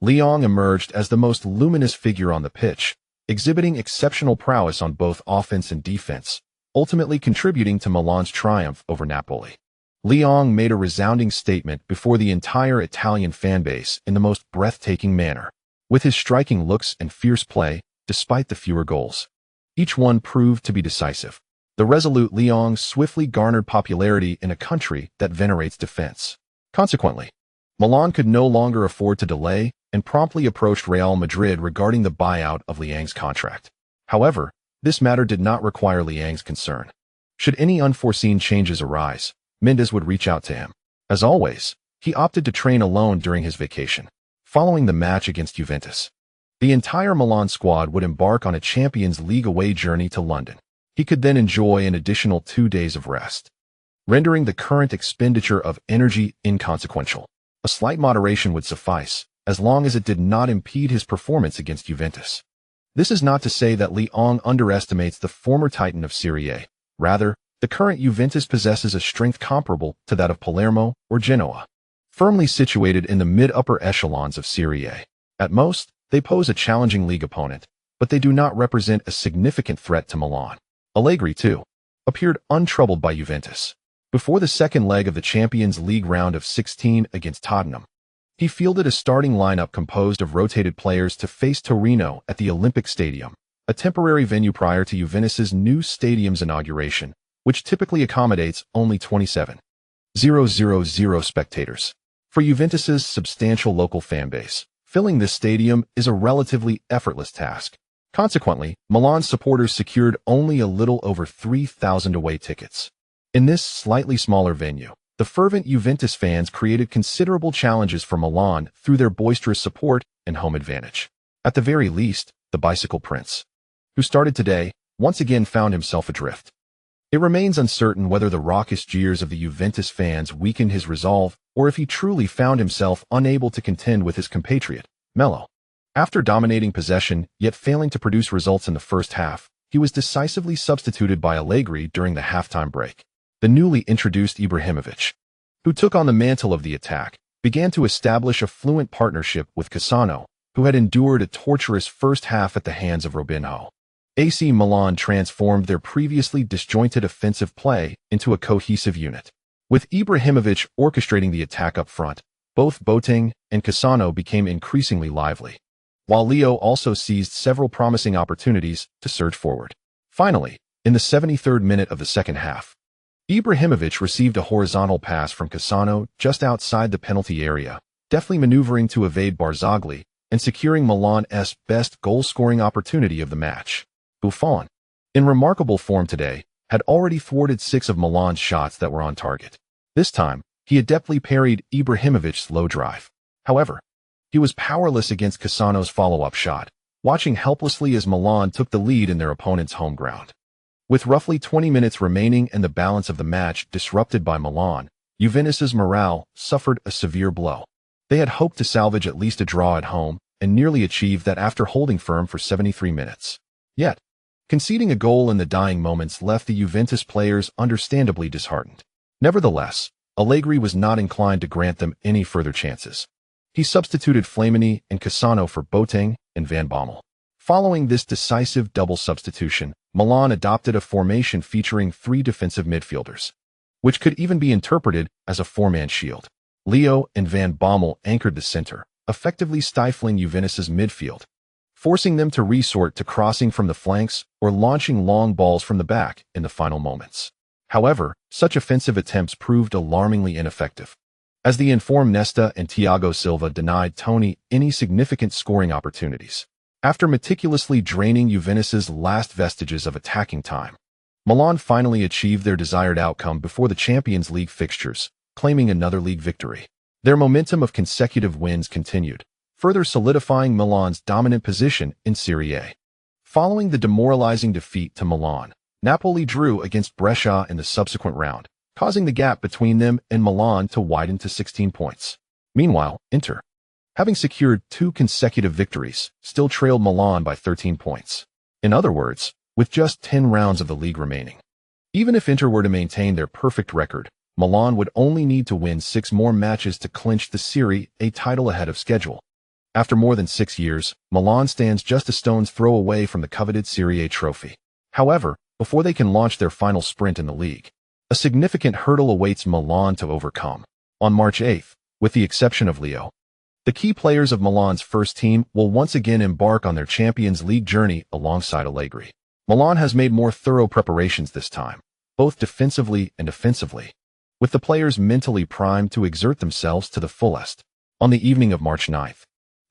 Leong emerged as the most luminous figure on the pitch, exhibiting exceptional prowess on both offense and defense, ultimately contributing to Milan's triumph over Napoli. Lyon made a resounding statement before the entire Italian fanbase in the most breathtaking manner, with his striking looks and fierce play, despite the fewer goals. Each one proved to be decisive. The resolute Lyon swiftly garnered popularity in a country that venerates defense. Consequently, Milan could no longer afford to delay and promptly approached Real Madrid regarding the buyout of Liang's contract. However, this matter did not require Liang's concern. Should any unforeseen changes arise, Mendes would reach out to him. As always, he opted to train alone during his vacation. Following the match against Juventus, the entire Milan squad would embark on a Champions League away journey to London. He could then enjoy an additional 2 days of rest, rendering the current expenditure of energy inconsequential. A slight moderation would suffice, as long as it did not impede his performance against Juventus. This is not to say that Lyon underestimates the former titan of Serie A. Rather, the current Juventus possesses a strength comparable to that of Palermo or Genoa, firmly situated in the mid-upper echelons of Serie A. At most, they pose a challenging league opponent, but they do not represent a significant threat to Milan. Allegri, too, appeared untroubled by Juventus. Before the second leg of the Champions League round of 16 against Tottenham, he fielded a starting lineup composed of rotated players to face Torino at the Olympic Stadium, a temporary venue prior to Juventus's new stadium's inauguration, which typically accommodates only 27,000 spectators. For Juventus's substantial local fanbase, filling this stadium is a relatively effortless task. Consequently, Milan's supporters secured only a little over 3,000 away tickets. In this slightly smaller venue, the fervent Juventus fans created considerable challenges for Milan through their boisterous support and home advantage. At the very least, the bicycle prince, who started today, once again found himself adrift. It remains uncertain whether the raucous jeers of the Juventus fans weakened his resolve or if he truly found himself unable to contend with his compatriot, Melo. After dominating possession yet failing to produce results in the first half, he was decisively substituted by Allegri during the halftime break. The newly introduced Ibrahimovic, who took on the mantle of the attack, began to establish a fluent partnership with Cassano, who had endured a torturous first half at the hands of Robinho. AC Milan transformed their previously disjointed offensive play into a cohesive unit. With Ibrahimovic orchestrating the attack up front, both Boateng and Cassano became increasingly lively, while Leo also seized several promising opportunities to surge forward. Finally, in the 73rd minute of the second half, Ibrahimovic received a horizontal pass from Cassano just outside the penalty area, deftly maneuvering to evade Barzagli and securing Milan's best goal-scoring opportunity of the match. Buffon, in remarkable form today, had already thwarted 6 of Milan's shots that were on target. This time, he adeptly parried Ibrahimovic's low drive. However, he was powerless against Cassano's follow-up shot, watching helplessly as Milan took the lead in their opponent's home ground. With roughly 20 minutes remaining and the balance of the match disrupted by Milan, Juventus's morale suffered a severe blow. They had hoped to salvage at least a draw at home and nearly achieved that after holding firm for 73 minutes. Yet, conceding a goal in the dying moments left the Juventus players understandably disheartened. Nevertheless, Allegri was not inclined to grant them any further chances. He substituted Flamini and Cassano for Boateng and Van Bommel. Following this decisive double substitution, Milan adopted a formation featuring 3 defensive midfielders, which could even be interpreted as a 4-man shield. Leo and Van Bommel anchored the center, effectively stifling Juventus's midfield, forcing them to resort to crossing from the flanks or launching long balls from the back in the final moments. However, such offensive attempts proved alarmingly ineffective, as the informed Nesta and Thiago Silva denied Tony any significant scoring opportunities. After meticulously draining Juventus's last vestiges of attacking time, Milan finally achieved their desired outcome before the Champions League fixtures, claiming another league victory. Their momentum of consecutive wins continued, further solidifying Milan's dominant position in Serie A. Following the demoralizing defeat to Milan, Napoli drew against Brescia in the subsequent round, causing the gap between them and Milan to widen to 16 points. Meanwhile, Inter, having secured 2 consecutive victories, still trailed Milan by 13 points. In other words, with just 10 rounds of the league remaining. Even if Inter were to maintain their perfect record, Milan would only need to win 6 more matches to clinch the Serie A title ahead of schedule. After more than 6 years, Milan stands just a stone's throw away from the coveted Serie A trophy. However, before they can launch their final sprint in the league. A significant hurdle awaits Milan to overcome. On March 8th, with the exception of Leo, the key players of Milan's first team will once again embark on their Champions League journey alongside Allegri. Milan has made more thorough preparations this time, both defensively and offensively, with the players mentally primed to exert themselves to the fullest. On the evening of March 9th,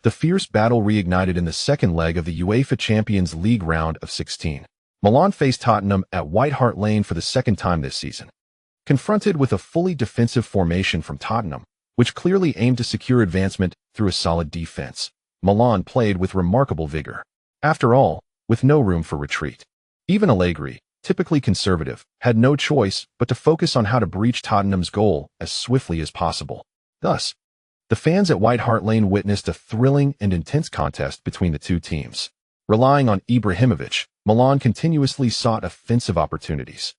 the fierce battle reignited in the second leg of the UEFA Champions League round of 16. Milan faced Tottenham at White Hart Lane for the second time this season. Confronted with a fully defensive formation from Tottenham, which clearly aimed to secure advancement through a solid defense, Milan played with remarkable vigor. After all, with no room for retreat. Even Allegri, typically conservative, had no choice but to focus on how to breach Tottenham's goal as swiftly as possible. Thus, the fans at White Hart Lane witnessed a thrilling and intense contest between the two teams. Relying on Ibrahimovic, Milan continuously sought offensive opportunities.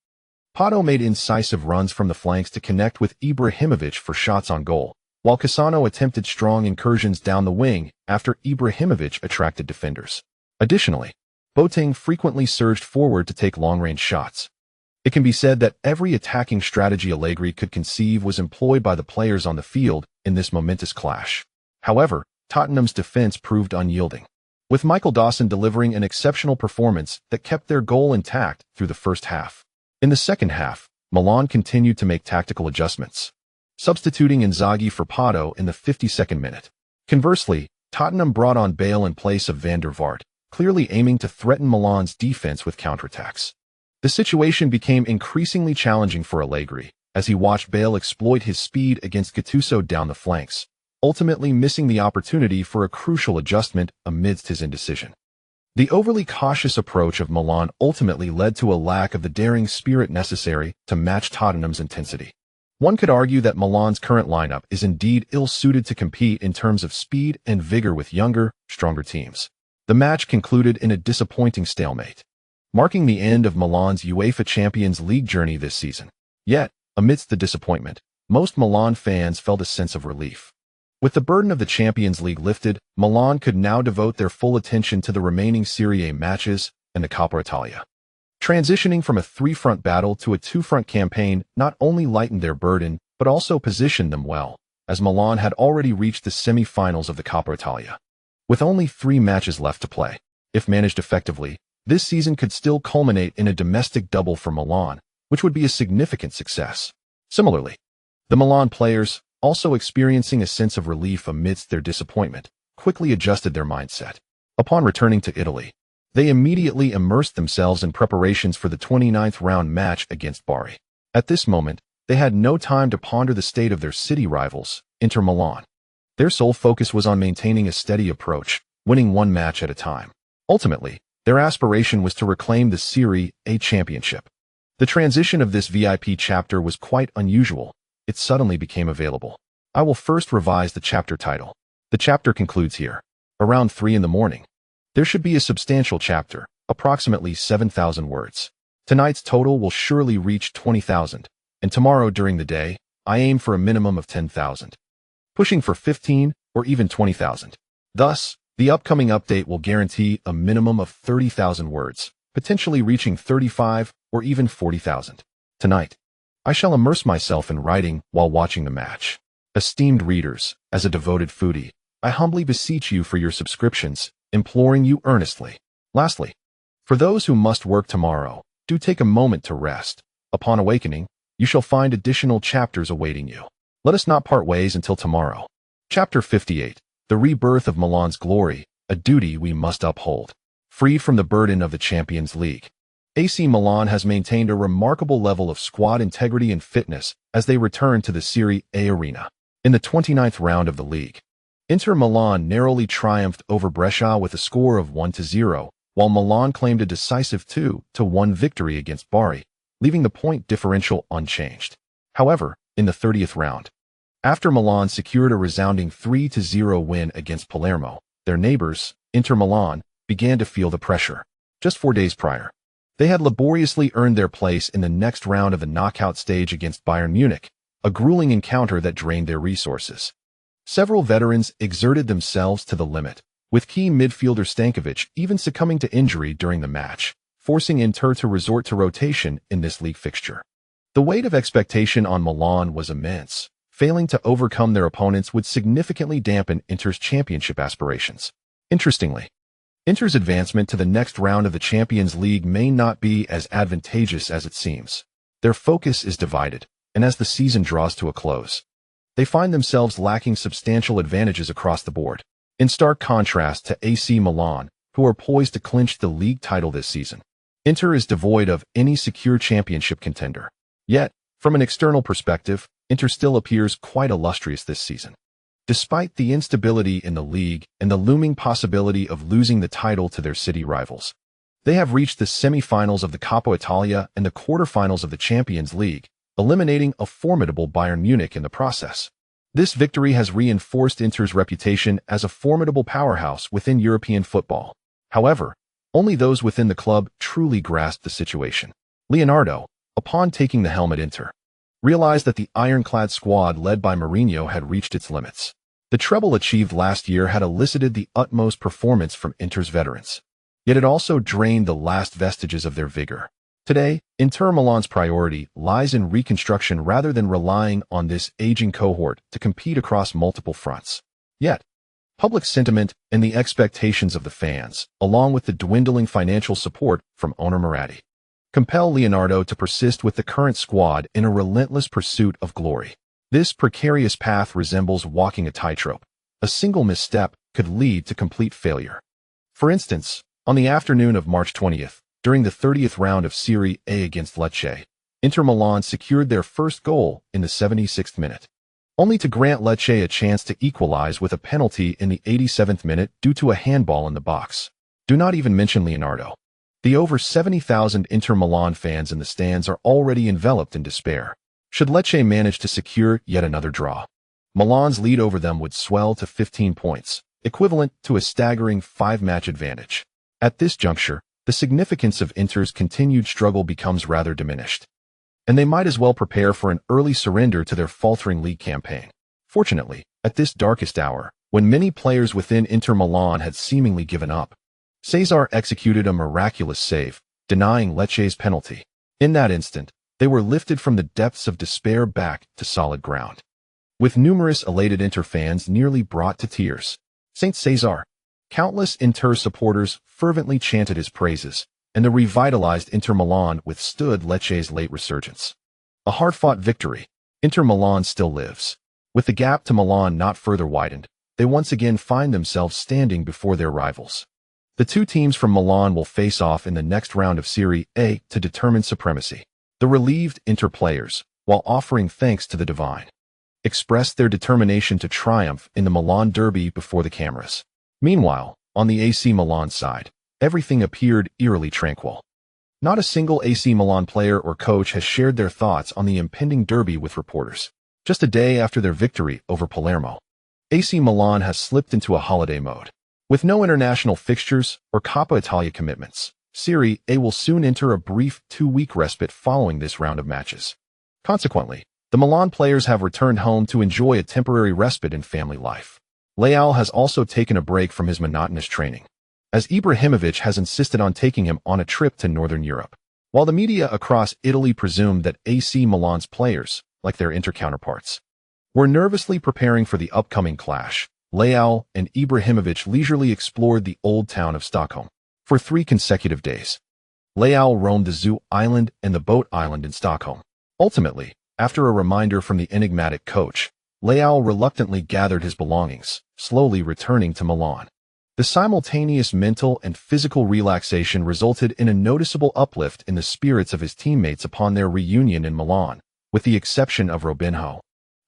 Pato made incisive runs from the flanks to connect with Ibrahimovic for shots on goal, while Cassano attempted strong incursions down the wing after Ibrahimovic attracted defenders. Additionally, Boateng frequently surged forward to take long-range shots. It can be said that every attacking strategy Allegri could conceive was employed by the players on the field in this momentous clash. However, Tottenham's defense proved unyielding, with Michael Dawson delivering an exceptional performance that kept their goal intact through the first half. In the second half, Milan continued to make tactical adjustments, substituting Inzaghi for Pato in the 52nd minute. Conversely, Tottenham brought on Bale in place of Van der Vaart, clearly aiming to threaten Milan's defense with counterattacks. The situation became increasingly challenging for Allegri, as he watched Bale exploit his speed against Gattuso down the flanks, ultimately missing the opportunity for a crucial adjustment amidst his indecision. The overly cautious approach of Milan ultimately led to a lack of the daring spirit necessary to match Tottenham's intensity. One could argue that Milan's current lineup is indeed ill-suited to compete in terms of speed and vigor with younger, stronger teams. The match concluded in a disappointing stalemate, marking the end of Milan's UEFA Champions League journey this season. Yet, amidst the disappointment, most Milan fans felt a sense of relief. With the burden of the Champions League lifted, Milan could now devote their full attention to the remaining Serie A matches and the Coppa Italia. Transitioning from a three-front battle to a two-front campaign not only lightened their burden, but also positioned them well, as Milan had already reached the semi-finals of the Coppa Italia. With only 3 matches left to play, if managed effectively, this season could still culminate in a domestic double for Milan, which would be a significant success. Similarly, the Milan players, also experiencing a sense of relief amidst their disappointment, quickly adjusted their mindset. Upon returning to Italy, they immediately immersed themselves in preparations for the 29th round match against Bari. At this moment, they had no time to ponder the state of their city rivals, Inter Milan. Their sole focus was on maintaining a steady approach, winning one match at a time. Ultimately, their aspiration was to reclaim the Serie A championship. The transition of this VIP chapter was quite unusual. It suddenly became available. I will first revise the chapter title. The chapter concludes here. Around 3 in the morning. There should be a substantial chapter, approximately 7,000 words. Tonight's total will surely reach 20,000, and tomorrow during the day, I aim for a minimum of 10,000. Pushing for 15 or even 20,000. Thus, the upcoming update will guarantee a minimum of 30,000 words, potentially reaching 35 or even 40,000. Tonight, I shall immerse myself in writing while watching the match. Esteemed readers, as a devoted foodie, I humbly beseech you for your subscriptions, imploring you earnestly. Lastly, for those who must work tomorrow, do take a moment to rest. Upon awakening, you shall find additional chapters awaiting you. Let us not part ways until tomorrow. Chapter 58. The rebirth of Milan's glory, a duty we must uphold. Freed from the burden of the Champions League, AC Milan has maintained a remarkable level of squad integrity and fitness as they return to the Serie A arena. In the 29th round of the league, Inter Milan narrowly triumphed over Brescia with a score of 1-0, while Milan claimed a decisive 2-1 victory against Bari, leaving the point differential unchanged. However, in the 30th round, after Milan secured a resounding 3-0 win against Palermo, their neighbors, Inter Milan, began to feel the pressure. Just 4 days prior, they had laboriously earned their place in the next round of the knockout stage against Bayern Munich, a grueling encounter that drained their resources. Several veterans exerted themselves to the limit, with key midfielder Stankovic even succumbing to injury during the match. forcing Inter to resort to rotation in this league fixture. The weight of expectation on Milan was immense. Failing to overcome their opponents would significantly dampen Inter's championship aspirations. Interestingly, Inter's advancement to the next round of the Champions League may not be as advantageous as it seems. Their focus is divided, and as the season draws to a close, they find themselves lacking substantial advantages across the board, in stark contrast to AC Milan, who are poised to clinch the league title this season. Inter is devoid of any secure championship contender. Yet, from an external perspective, Inter still appears quite illustrious this season. Despite the instability in the league and the looming possibility of losing the title to their city rivals, they have reached the semi-finals of the Coppa Italia and the quarter-finals of the Champions League, eliminating a formidable Bayern Munich in the process. This victory has reinforced Inter's reputation as a formidable powerhouse within European football. However, only those within the club truly grasp the situation. Leonardo, upon taking the helm at Inter, realized that the ironclad squad led by Mourinho had reached its limits. The treble achieved last year had elicited the utmost performance from Inter's veterans, yet it also drained the last vestiges of their vigor. Today, Inter Milan's priority lies in reconstruction rather than relying on this aging cohort to compete across multiple fronts. Yet, public sentiment and the expectations of the fans, along with the dwindling financial support from owner Madrid, compel Leonardo to persist with the current squad in a relentless pursuit of glory. This precarious path resembles walking a tightrope. A single misstep could lead to complete failure. For instance, on the afternoon of March 20th, during the 30th round of Serie A against Lecce, Inter Milan secured their first goal in the 76th minute, only to grant Lecce a chance to equalize with a penalty in the 87th minute due to a handball in the box. Do not even mention Leonardo. The over 70,000 Inter Milan fans in the stands are already enveloped in despair. Should Lecce manage to secure yet another draw, Milan's lead over them would swell to 15 points, equivalent to a staggering 5-match advantage. At this juncture, the significance of Inter's continued struggle becomes rather diminished, and they might as well prepare for an early surrender to their faltering league campaign. Fortunately, at this darkest hour, when many players within Inter Milan had seemingly given up, Cesar executed a miraculous save, denying Lecce's penalty. In that instant, they were lifted from the depths of despair back to solid ground. With numerous elated Inter fans nearly brought to tears, Saint Cesar, countless Inter supporters fervently chanted his praises, and the revitalized Inter Milan withstood Lecce's late resurgence. A hard-fought victory, Inter Milan still lives. With the gap to Milan not further widened, they once again find themselves standing before their rivals. The two teams from Milan will face off in the next round of Serie A to determine supremacy. The relieved Inter players, while offering thanks to the divine, expressed their determination to triumph in the Milan derby before the cameras. Meanwhile, on the AC Milan side, everything appeared eerily tranquil. Not a single AC Milan player or coach has shared their thoughts on the impending derby with reporters. Just a day after their victory over Palermo, AC Milan has slipped into a holiday mode. With no international fixtures or Coppa Italia commitments, Serie A will soon enter a brief 2-week respite following this round of matches. Consequently, the Milan players have returned home to enjoy a temporary respite in family life. Leao has also taken a break from his monotonous training, as Ibrahimovic has insisted on taking him on a trip to Northern Europe. While the media across Italy presumed that AC Milan's players, like their Inter counterparts, were nervously preparing for the upcoming clash, Leao and Ibrahimovic leisurely explored the old town of Stockholm. For 3 consecutive days, Leao roamed the Zoo Island and the Boat Island in Stockholm. Ultimately, after a reminder from the enigmatic coach, Leao reluctantly gathered his belongings, slowly returning to Milan. The simultaneous mental and physical relaxation resulted in a noticeable uplift in the spirits of his teammates upon their reunion in Milan, with the exception of Robinho,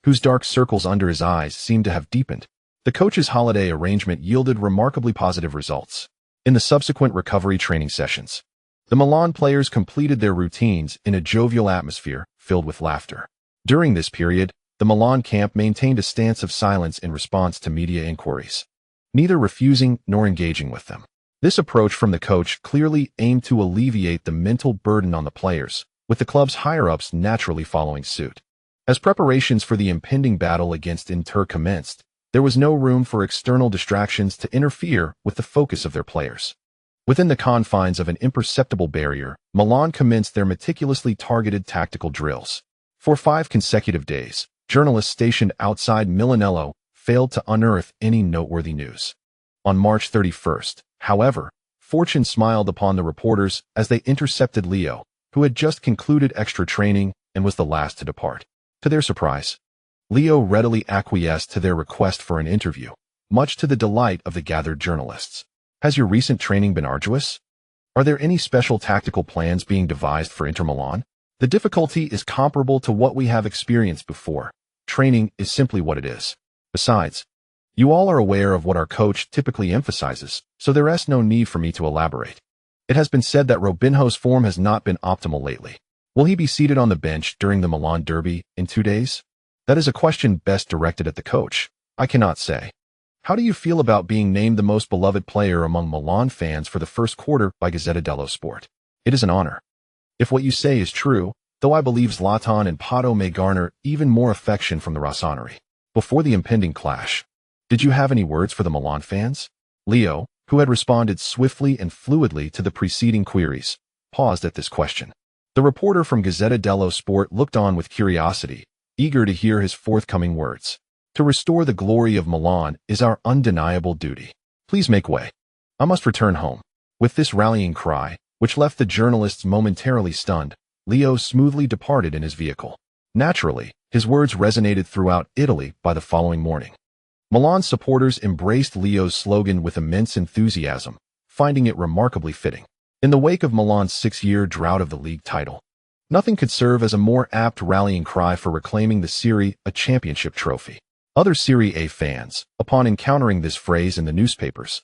whose dark circles under his eyes seemed to have deepened. The coach's holiday arrangement yielded remarkably positive results. In the subsequent recovery training sessions, the Milan players completed their routines in a jovial atmosphere filled with laughter. During this period, the Milan camp maintained a stance of silence in response to media inquiries, neither refusing nor engaging with them. This approach from the coach clearly aimed to alleviate the mental burden on the players, with the club's higher-ups naturally following suit. As preparations for the impending battle against Inter commenced, there was no room for external distractions to interfere with the focus of their players. Within the confines of an imperceptible barrier, Milan commenced their meticulously targeted tactical drills. For 5 consecutive days, journalists stationed outside Milanello failed to unearth any noteworthy news. On March 31st, however, fortune smiled upon the reporters as they intercepted Leo, who had just concluded extra training and was the last to depart. To their surprise, Leo readily acquiesced to their request for an interview, much to the delight of the gathered journalists. Has your recent training been arduous? Are there any special tactical plans being devised for Inter Milan? The difficulty is comparable to what we have experienced before. Training is simply what it is. Besides, you all are aware of what our coach typically emphasizes, so there is no need for me to elaborate. It has been said that Robinho's form has not been optimal lately. Will he be seated on the bench during the Milan derby in 2 days? That is a question best directed at the coach. I cannot say. How do you feel about being named the most beloved player among Milan fans for the first quarter by Gazzetta dello Sport? It is an honor. If what you say is true, though I believe Zlatan and Pato may garner even more affection from the Rossoneri. Before the impending clash, did you have any words for the Milan fans? Leo, who had responded swiftly and fluidly to the preceding queries, paused at this question. The reporter from Gazzetta dello Sport looked on with curiosity, eager to hear his forthcoming words. To restore the glory of Milan is our undeniable duty. Please make way. I must return home. With this rallying cry, which left the journalists momentarily stunned, Leo smoothly departed in his vehicle. Naturally, his words resonated throughout Italy by the following morning. Milan supporters embraced Leo's slogan with immense enthusiasm, finding it remarkably fitting. In the wake of Milan's 6-year drought of the league title, nothing could serve as a more apt rallying cry for reclaiming the Serie A championship trophy. Other Serie A fans, upon encountering this phrase in the newspapers,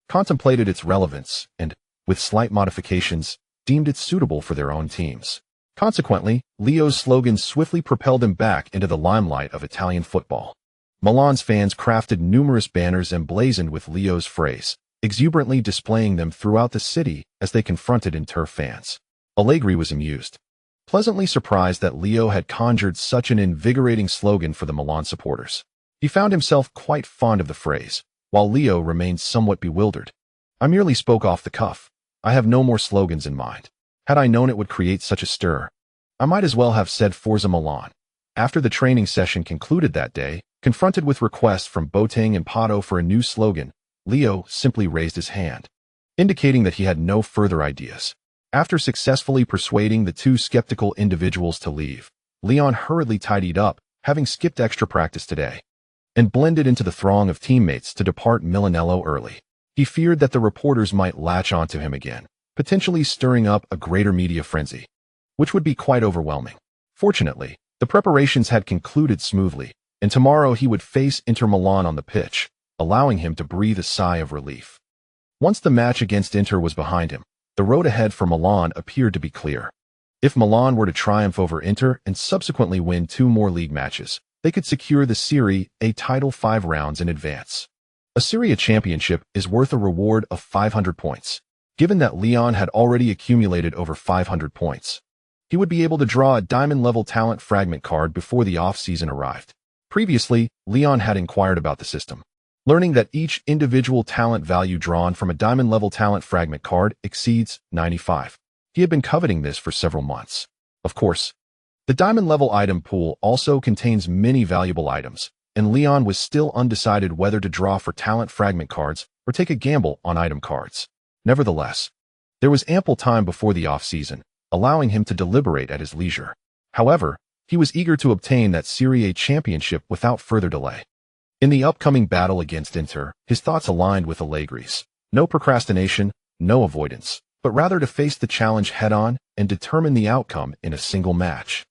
contemplated its relevance and, with slight modifications, deemed it suitable for their own teams. Consequently, Leo's slogan swiftly propelled him back into the limelight of Italian football. Milan's fans crafted numerous banners emblazoned with Leo's phrase, exuberantly displaying them throughout the city as they confronted Inter fans. Allegri was amused, pleasantly surprised that Leo had conjured such an invigorating slogan for the Milan supporters. He found himself quite fond of the phrase, while Leo remained somewhat bewildered. I merely spoke off the cuff. I have no more slogans in mind. Had I known it would create such a stir, I might as well have said Forza Milan. After the training session concluded that day, confronted with requests from Boateng and Pato for a new slogan, Leo simply raised his hand, indicating that he had no further ideas. After successfully persuading the 2 skeptical individuals to leave, Leon hurriedly tidied up, having skipped extra practice today, and blended into the throng of teammates to depart Milanello early. He feared that the reporters might latch onto him again, potentially stirring up a greater media frenzy, which would be quite overwhelming. Fortunately, the preparations had concluded smoothly, and tomorrow he would face Inter Milan on the pitch, allowing him to breathe a sigh of relief. Once the match against Inter was behind him, the road ahead for Milan appeared to be clear. If Milan were to triumph over Inter and subsequently win 2 more league matches, they could secure the Serie A title 5 rounds in advance. A Serie A championship is worth a reward of 500 points. Given that Leon had already accumulated over 500 points, he would be able to draw a diamond-level talent fragment card before the off-season arrived. Previously, Leon had inquired about the system, learning that each individual talent value drawn from a diamond-level talent fragment card exceeds 95. He had been coveting this for several months. Of course, the diamond-level item pool also contains many valuable items, and Leon was still undecided whether to draw for talent fragment cards or take a gamble on item cards. Nevertheless, there was ample time before the off-season, allowing him to deliberate at his leisure. However, he was eager to obtain that Serie A championship without further delay. In the upcoming battle against Inter, his thoughts aligned with Allegri's. No procrastination, no avoidance, but rather to face the challenge head-on and determine the outcome in a single match.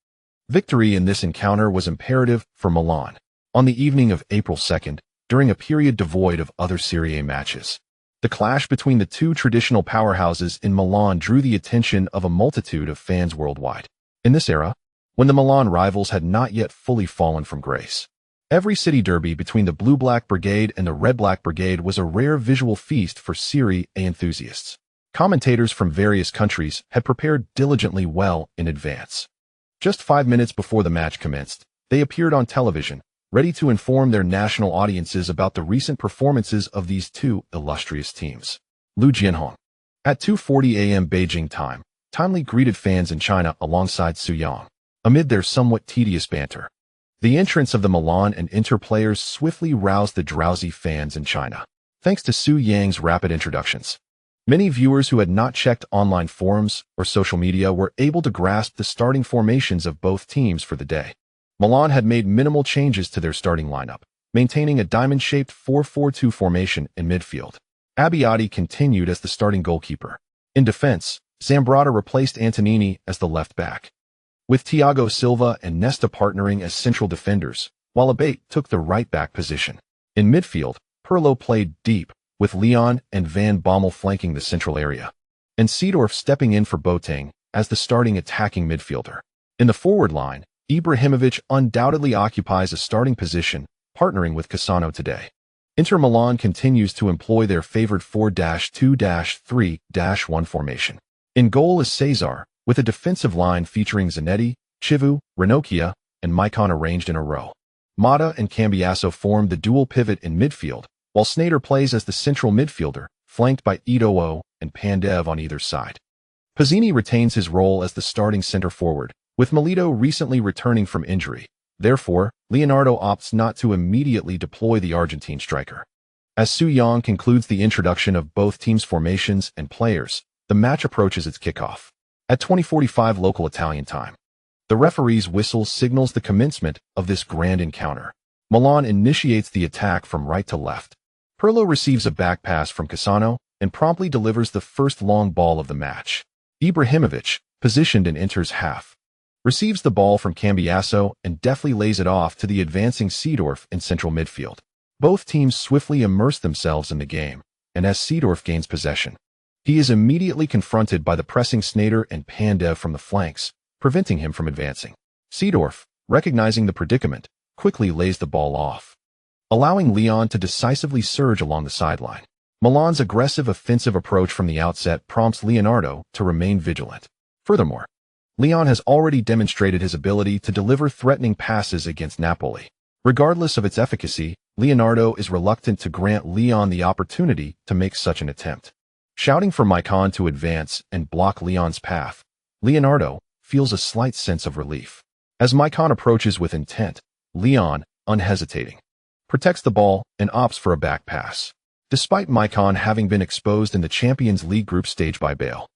Victory in this encounter was imperative for Milan. On the evening of April 2nd, during a period devoid of other Serie A matches, the clash between the 2 traditional powerhouses in Milan drew the attention of a multitude of fans worldwide. In this era, when the Milan rivals had not yet fully fallen from grace, every city derby between the Blue-Black Brigade and the Red-Black Brigade was a rare visual feast for Serie A enthusiasts. Commentators from various countries had prepared diligently well in advance. Just 5 minutes before the match commenced, they appeared on television, ready to inform their national audiences about the recent performances of these 2 illustrious teams. Lu Jianhong, At 2:40 a.m. Beijing time, timely greeted fans in China alongside Su Yang, amid their somewhat tedious banter. The entrance of the Milan and Inter players swiftly roused the drowsy fans in China, thanks to Su Yang's rapid introductions. Many viewers who had not checked online forums or social media were able to grasp the starting formations of both teams for the day. Milan had made minimal changes to their starting lineup, maintaining a diamond-shaped 4-4-2 formation in midfield. Abbiati continued as the starting goalkeeper. In defense, Zambrotta replaced Antonini as the left back, with Thiago Silva and Nesta partnering as central defenders, while Abate took the right back position. In midfield, Pirlo played deep, with Leon and Van Bommel flanking the central area, and Seedorf stepping in for Boateng as the starting attacking midfielder. In the forward line, Ibrahimovic undoubtedly occupies a starting position, partnering with Cassano today. Inter Milan continues to employ their favored 4-2-3-1 formation. In goal is Cesar, with a defensive line featuring Zanetti, Chivu, Ranocchia, and Maicon arranged in a row. Mata and Cambiasso form the dual pivot in midfield, while Sneijder plays as the central midfielder, flanked by Eto'o and Pandev on either side. Pizzini retains his role as the starting center forward, with Milito recently returning from injury. Therefore, Leonardo opts not to immediately deploy the Argentine striker. As Su Yang concludes the introduction of both teams' formations and players, the match approaches its kickoff. At 20:45 local Italian time, the referee's whistle signals the commencement of this grand encounter. Milan initiates the attack from right to left. Pirlo receives a back pass from Cassano and promptly delivers the first long ball of the match. Ibrahimovic, positioned in Inter's half, receives the ball from Cambiasso and deftly lays it off to the advancing Seedorf in central midfield. Both teams swiftly immerse themselves in the game, and as Seedorf gains possession, he is immediately confronted by the pressing Sneijder and Pandev from the flanks, preventing him from advancing. Seedorf, recognizing the predicament, quickly lays the ball off, allowing Leon to decisively surge along the sideline. Milan's aggressive offensive approach from the outset prompts Leonardo to remain vigilant. Furthermore, Leon has already demonstrated his ability to deliver threatening passes against Napoli. Regardless of its efficacy, Leonardo is reluctant to grant Leon the opportunity to make such an attempt. Shouting for Maicon to advance and block Leon's path, Leonardo feels a slight sense of relief. As Maicon approaches with intent, Leon, unhesitating, protects the ball and opts for a back pass. Despite Maicon having been exposed in the Champions League group stage by Bale,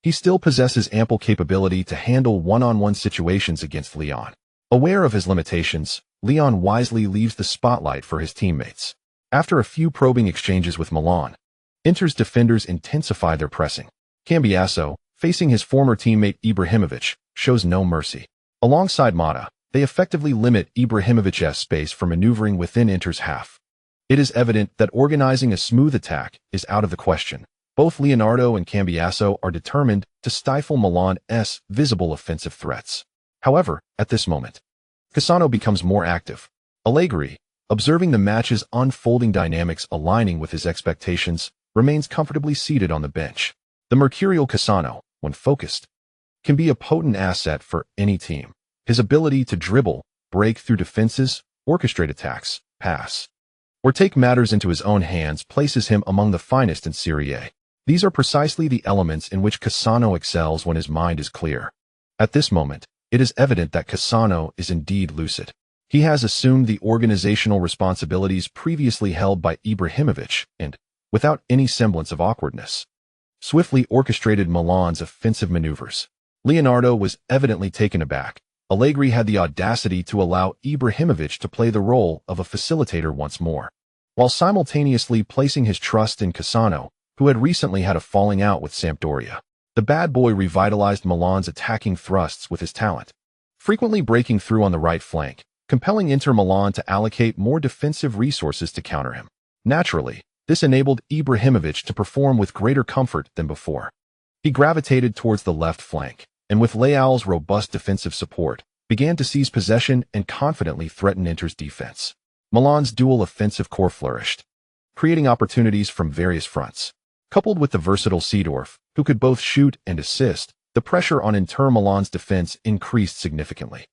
he still possesses ample capability to handle one-on-one situations against Leon. Aware of his limitations, Leon wisely leaves the spotlight for his teammates. After a few probing exchanges with Milan, Inter's defenders intensify their pressing. Cambiasso, facing his former teammate Ibrahimovic, shows no mercy. Alongside Mata, they effectively limit Ibrahimovic's space for maneuvering within Inter's half. It is evident that organizing a smooth attack is out of the question. Both Leonardo and Cambiasso are determined to stifle Milan's visible offensive threats. However, at this moment, Cassano becomes more active. Allegri, observing the match's unfolding dynamics aligning with his expectations, remains comfortably seated on the bench. The mercurial Cassano, when focused, can be a potent asset for any team. His ability to dribble, break through defenses, orchestrate attacks, pass, or take matters into his own hands places him among the finest in Serie A. These are precisely the elements in which Cassano excels when his mind is clear. At this moment, it is evident that Cassano is indeed lucid. He has assumed the organizational responsibilities previously held by Ibrahimovic and, without any semblance of awkwardness, swiftly orchestrated Milan's offensive maneuvers. Leonardo was evidently taken aback. Allegri had the audacity to allow Ibrahimovic to play the role of a facilitator once more, while simultaneously placing his trust in Cassano, who had recently had a falling out with Sampdoria. The bad boy revitalized Milan's attacking thrusts with his talent, frequently breaking through on the right flank, compelling Inter Milan to allocate more defensive resources to counter him. Naturally, this enabled Ibrahimovic to perform with greater comfort than before. He gravitated towards the left flank, and with Leal's robust defensive support, began to seize possession and confidently threaten Inter's defense. Milan's dual offensive core flourished, creating opportunities from various fronts. Coupled with the versatile Seedorf, who could both shoot and assist, the pressure on Inter Milan's defense increased significantly.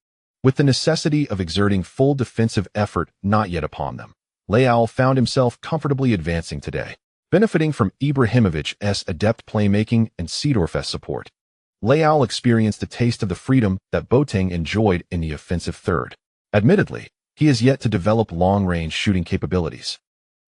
With the necessity of exerting full defensive effort not yet upon them, Leal found himself comfortably advancing today. Benefiting from Ibrahimovic's adept playmaking and Seedorf's support, Leal experienced a taste of the freedom that Boateng enjoyed in the offensive third. Admittedly, he has yet to develop long-range shooting capabilities,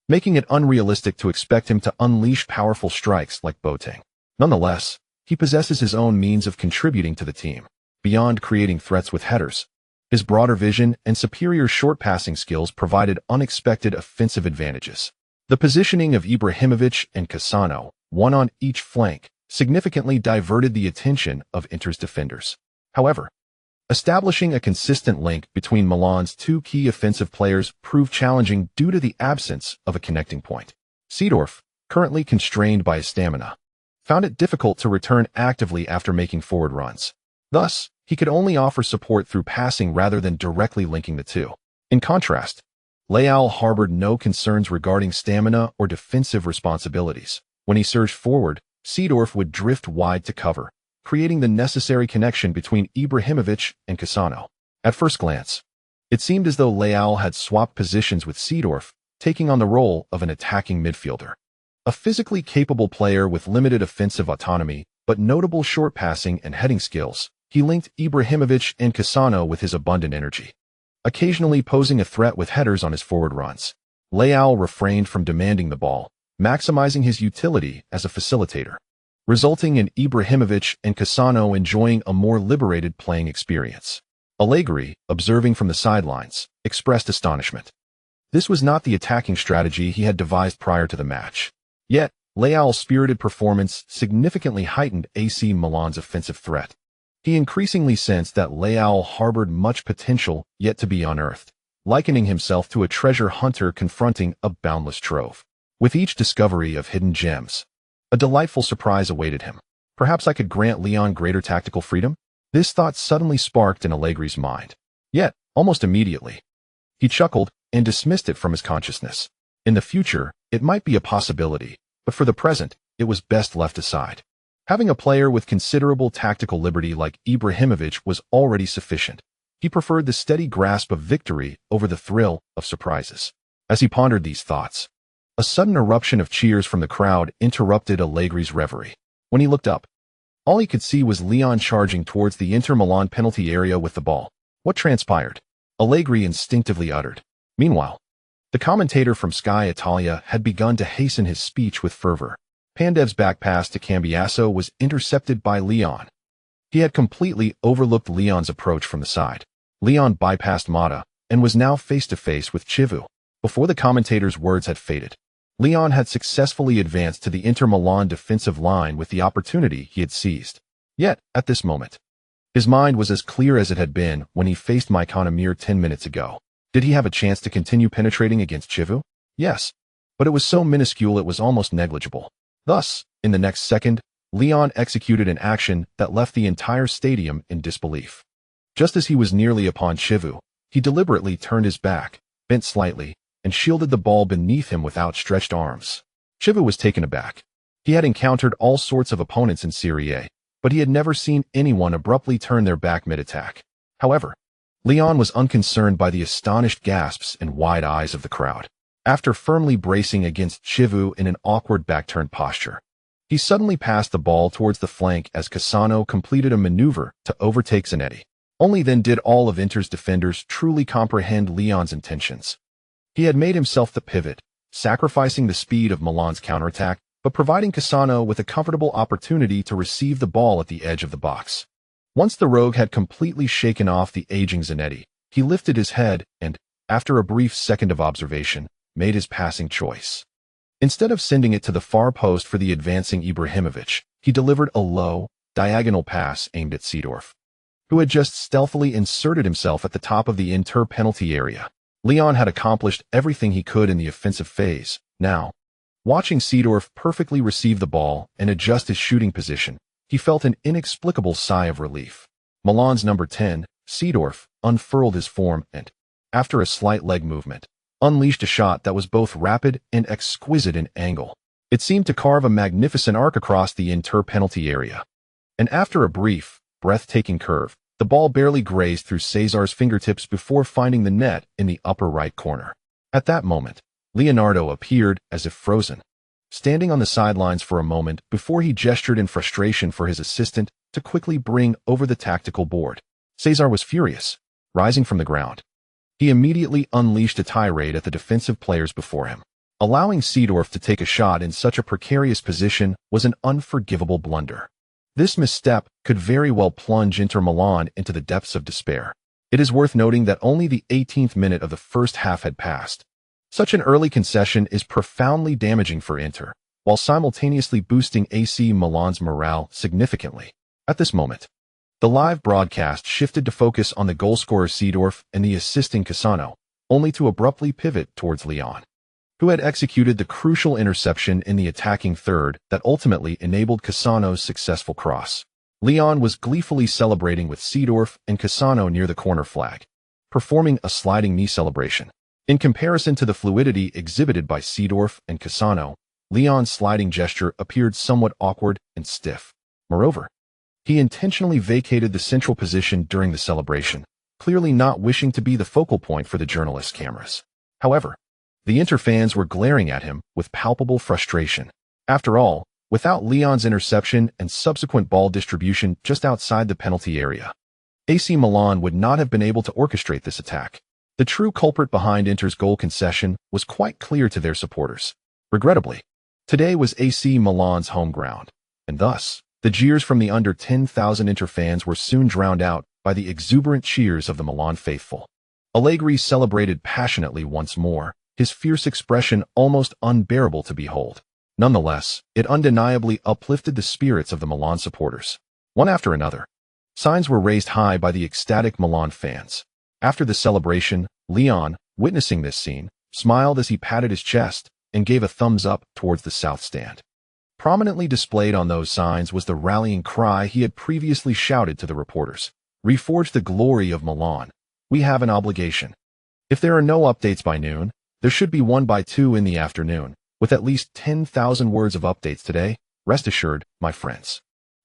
making it unrealistic to expect him to unleash powerful strikes like Boateng. Nonetheless, he possesses his own means of contributing to the team. Beyond creating threats with headers, his broader vision and superior short passing skills provided unexpected offensive advantages. The positioning of Ibrahimovic and Cassano, one on each flank, significantly diverted the attention of Inter's defenders. However, establishing a consistent link between Milan's two key offensive players proved challenging due to the absence of a connecting point. Seedorf, currently constrained by his stamina, found it difficult to return actively after making forward runs. Thus, he could only offer support through passing rather than directly linking the two. In contrast, Leal harbored no concerns regarding stamina or defensive responsibilities. When he surged forward, Seedorf would drift wide to cover, creating the necessary connection between Ibrahimovic and Cassano. At first glance, it seemed as though Leal had swapped positions with Seedorf, taking on the role of an attacking midfielder. A physically capable player with limited offensive autonomy, but notable short passing and heading skills, he linked Ibrahimovic and Cassano with his abundant energy, occasionally posing a threat with headers on his forward runs. Leal refrained from demanding the ball, maximizing his utility as a facilitator, resulting in Ibrahimovic and Cassano enjoying a more liberated playing experience. Allegri, observing from the sidelines, expressed astonishment. This was not the attacking strategy he had devised prior to the match. Yet, Leal's spirited performance significantly heightened AC Milan's offensive threat. He increasingly sensed that Leal harbored much potential yet to be unearthed, likening himself to a treasure hunter confronting a boundless trove. With each discovery of hidden gems, a delightful surprise awaited him. Perhaps I could grant Leon greater tactical freedom? This thought suddenly sparked in Allegri's mind. Yet, almost immediately, he chuckled and dismissed it from his consciousness. In the future, it might be a possibility, but for the present, it was best left aside. Having a player with considerable tactical liberty like Ibrahimovic was already sufficient. He preferred the steady grasp of victory over the thrill of surprises. As he pondered these thoughts, a sudden eruption of cheers from the crowd interrupted Allegri's reverie. When he looked up, all he could see was Leon charging towards the Inter Milan penalty area with the ball. What transpired? Allegri instinctively uttered. Meanwhile, the commentator from Sky Italia had begun to hasten his speech with fervor. Pandev's back pass to Cambiasso was intercepted by Leon. He had completely overlooked Leon's approach from the side. Leon bypassed Mata and was now face-to-face with Chivu. Before the commentator's words had faded, Leon had successfully advanced to the Inter Milan defensive line with the opportunity he had seized. Yet, at this moment, his mind was as clear as it had been when he faced Maicon a mere 10 minutes ago. Did he have a chance to continue penetrating against Chivu? Yes, but it was so minuscule it was almost negligible. Thus, in the next second, Leon executed an action that left the entire stadium in disbelief. Just as he was nearly upon Chivu, he deliberately turned his back, bent slightly, and shielded the ball beneath him with outstretched arms. Chivu was taken aback. He had encountered all sorts of opponents in Serie A, but he had never seen anyone abruptly turn their back mid-attack. However, Leon was unconcerned by the astonished gasps and wide eyes of the crowd. After firmly bracing against Chivu in an awkward back-turned posture, he suddenly passed the ball towards the flank as Cassano completed a maneuver to overtake Zanetti. Only then did all of Inter's defenders truly comprehend Leon's intentions. He had made himself the pivot, sacrificing the speed of Milan's counterattack, but providing Cassano with a comfortable opportunity to receive the ball at the edge of the box. Once the rogue had completely shaken off the aging Zanetti, he lifted his head and, after a brief second of observation, made his passing choice. Instead of sending it to the far post for the advancing Ibrahimovic, he delivered a low, diagonal pass aimed at Seedorf, who had just stealthily inserted himself at the top of the Inter penalty area. Leon had accomplished everything he could in the offensive phase. Now, watching Seedorf perfectly receive the ball and adjust his shooting position, he felt an inexplicable sigh of relief. Milan's number 10, Seedorf, unfurled his form and, after a slight leg movement, unleashed a shot that was both rapid and exquisite in angle. It seemed to carve a magnificent arc across the Inter penalty area. And after a brief, breathtaking curve, the ball barely grazed through Cesar's fingertips before finding the net in the upper right corner. At that moment, Leonardo appeared as if frozen. standing on the sidelines for a moment before he gestured in frustration for his assistant to quickly bring over the tactical board. Cesar was furious, rising from the ground. He immediately unleashed a tirade at the defensive players before him. Allowing Seedorf to take a shot in such a precarious position was an unforgivable blunder. This misstep could very well plunge Inter Milan into the depths of despair. It is worth noting that only the 18th minute of the first half had passed. Such an early concession is profoundly damaging for Inter, while simultaneously boosting AC Milan's morale significantly. At this moment, the live broadcast shifted to focus on the goalscorer Seedorf and the assisting Cassano, only to abruptly pivot towards Leon, who had executed the crucial interception in the attacking third that ultimately enabled Cassano's successful cross. Leon was gleefully celebrating with Seedorf and Cassano near the corner flag, performing a sliding knee celebration. In comparison to the fluidity exhibited by Seedorf and Cassano, Leon's sliding gesture appeared somewhat awkward and stiff. Moreover, he intentionally vacated the central position during the celebration, clearly not wishing to be the focal point for the journalists' cameras. However, the Inter fans were glaring at him with palpable frustration. After all, without Leon's interception and subsequent ball distribution just outside the penalty area, AC Milan would not have been able to orchestrate this attack. The true culprit behind Inter's goal concession was quite clear to their supporters. Regrettably, today was AC Milan's home ground, and thus, the jeers from the under 10,000 Inter fans were soon drowned out by the exuberant cheers of the Milan faithful. Allegri celebrated passionately once more, his fierce expression almost unbearable to behold. Nonetheless, it undeniably uplifted the spirits of the Milan supporters. One after another, signs were raised high by the ecstatic Milan fans. After the celebration, Leon, witnessing this scene, smiled as he patted his chest and gave a thumbs up towards the south stand. Prominently displayed on those signs was the rallying cry he had previously shouted to the reporters. "Reforge the glory of Milan. We have an obligation." If there are no updates by noon, there should be one by 2 in the afternoon, with at least 10,000 words of updates today. Rest assured, my friends.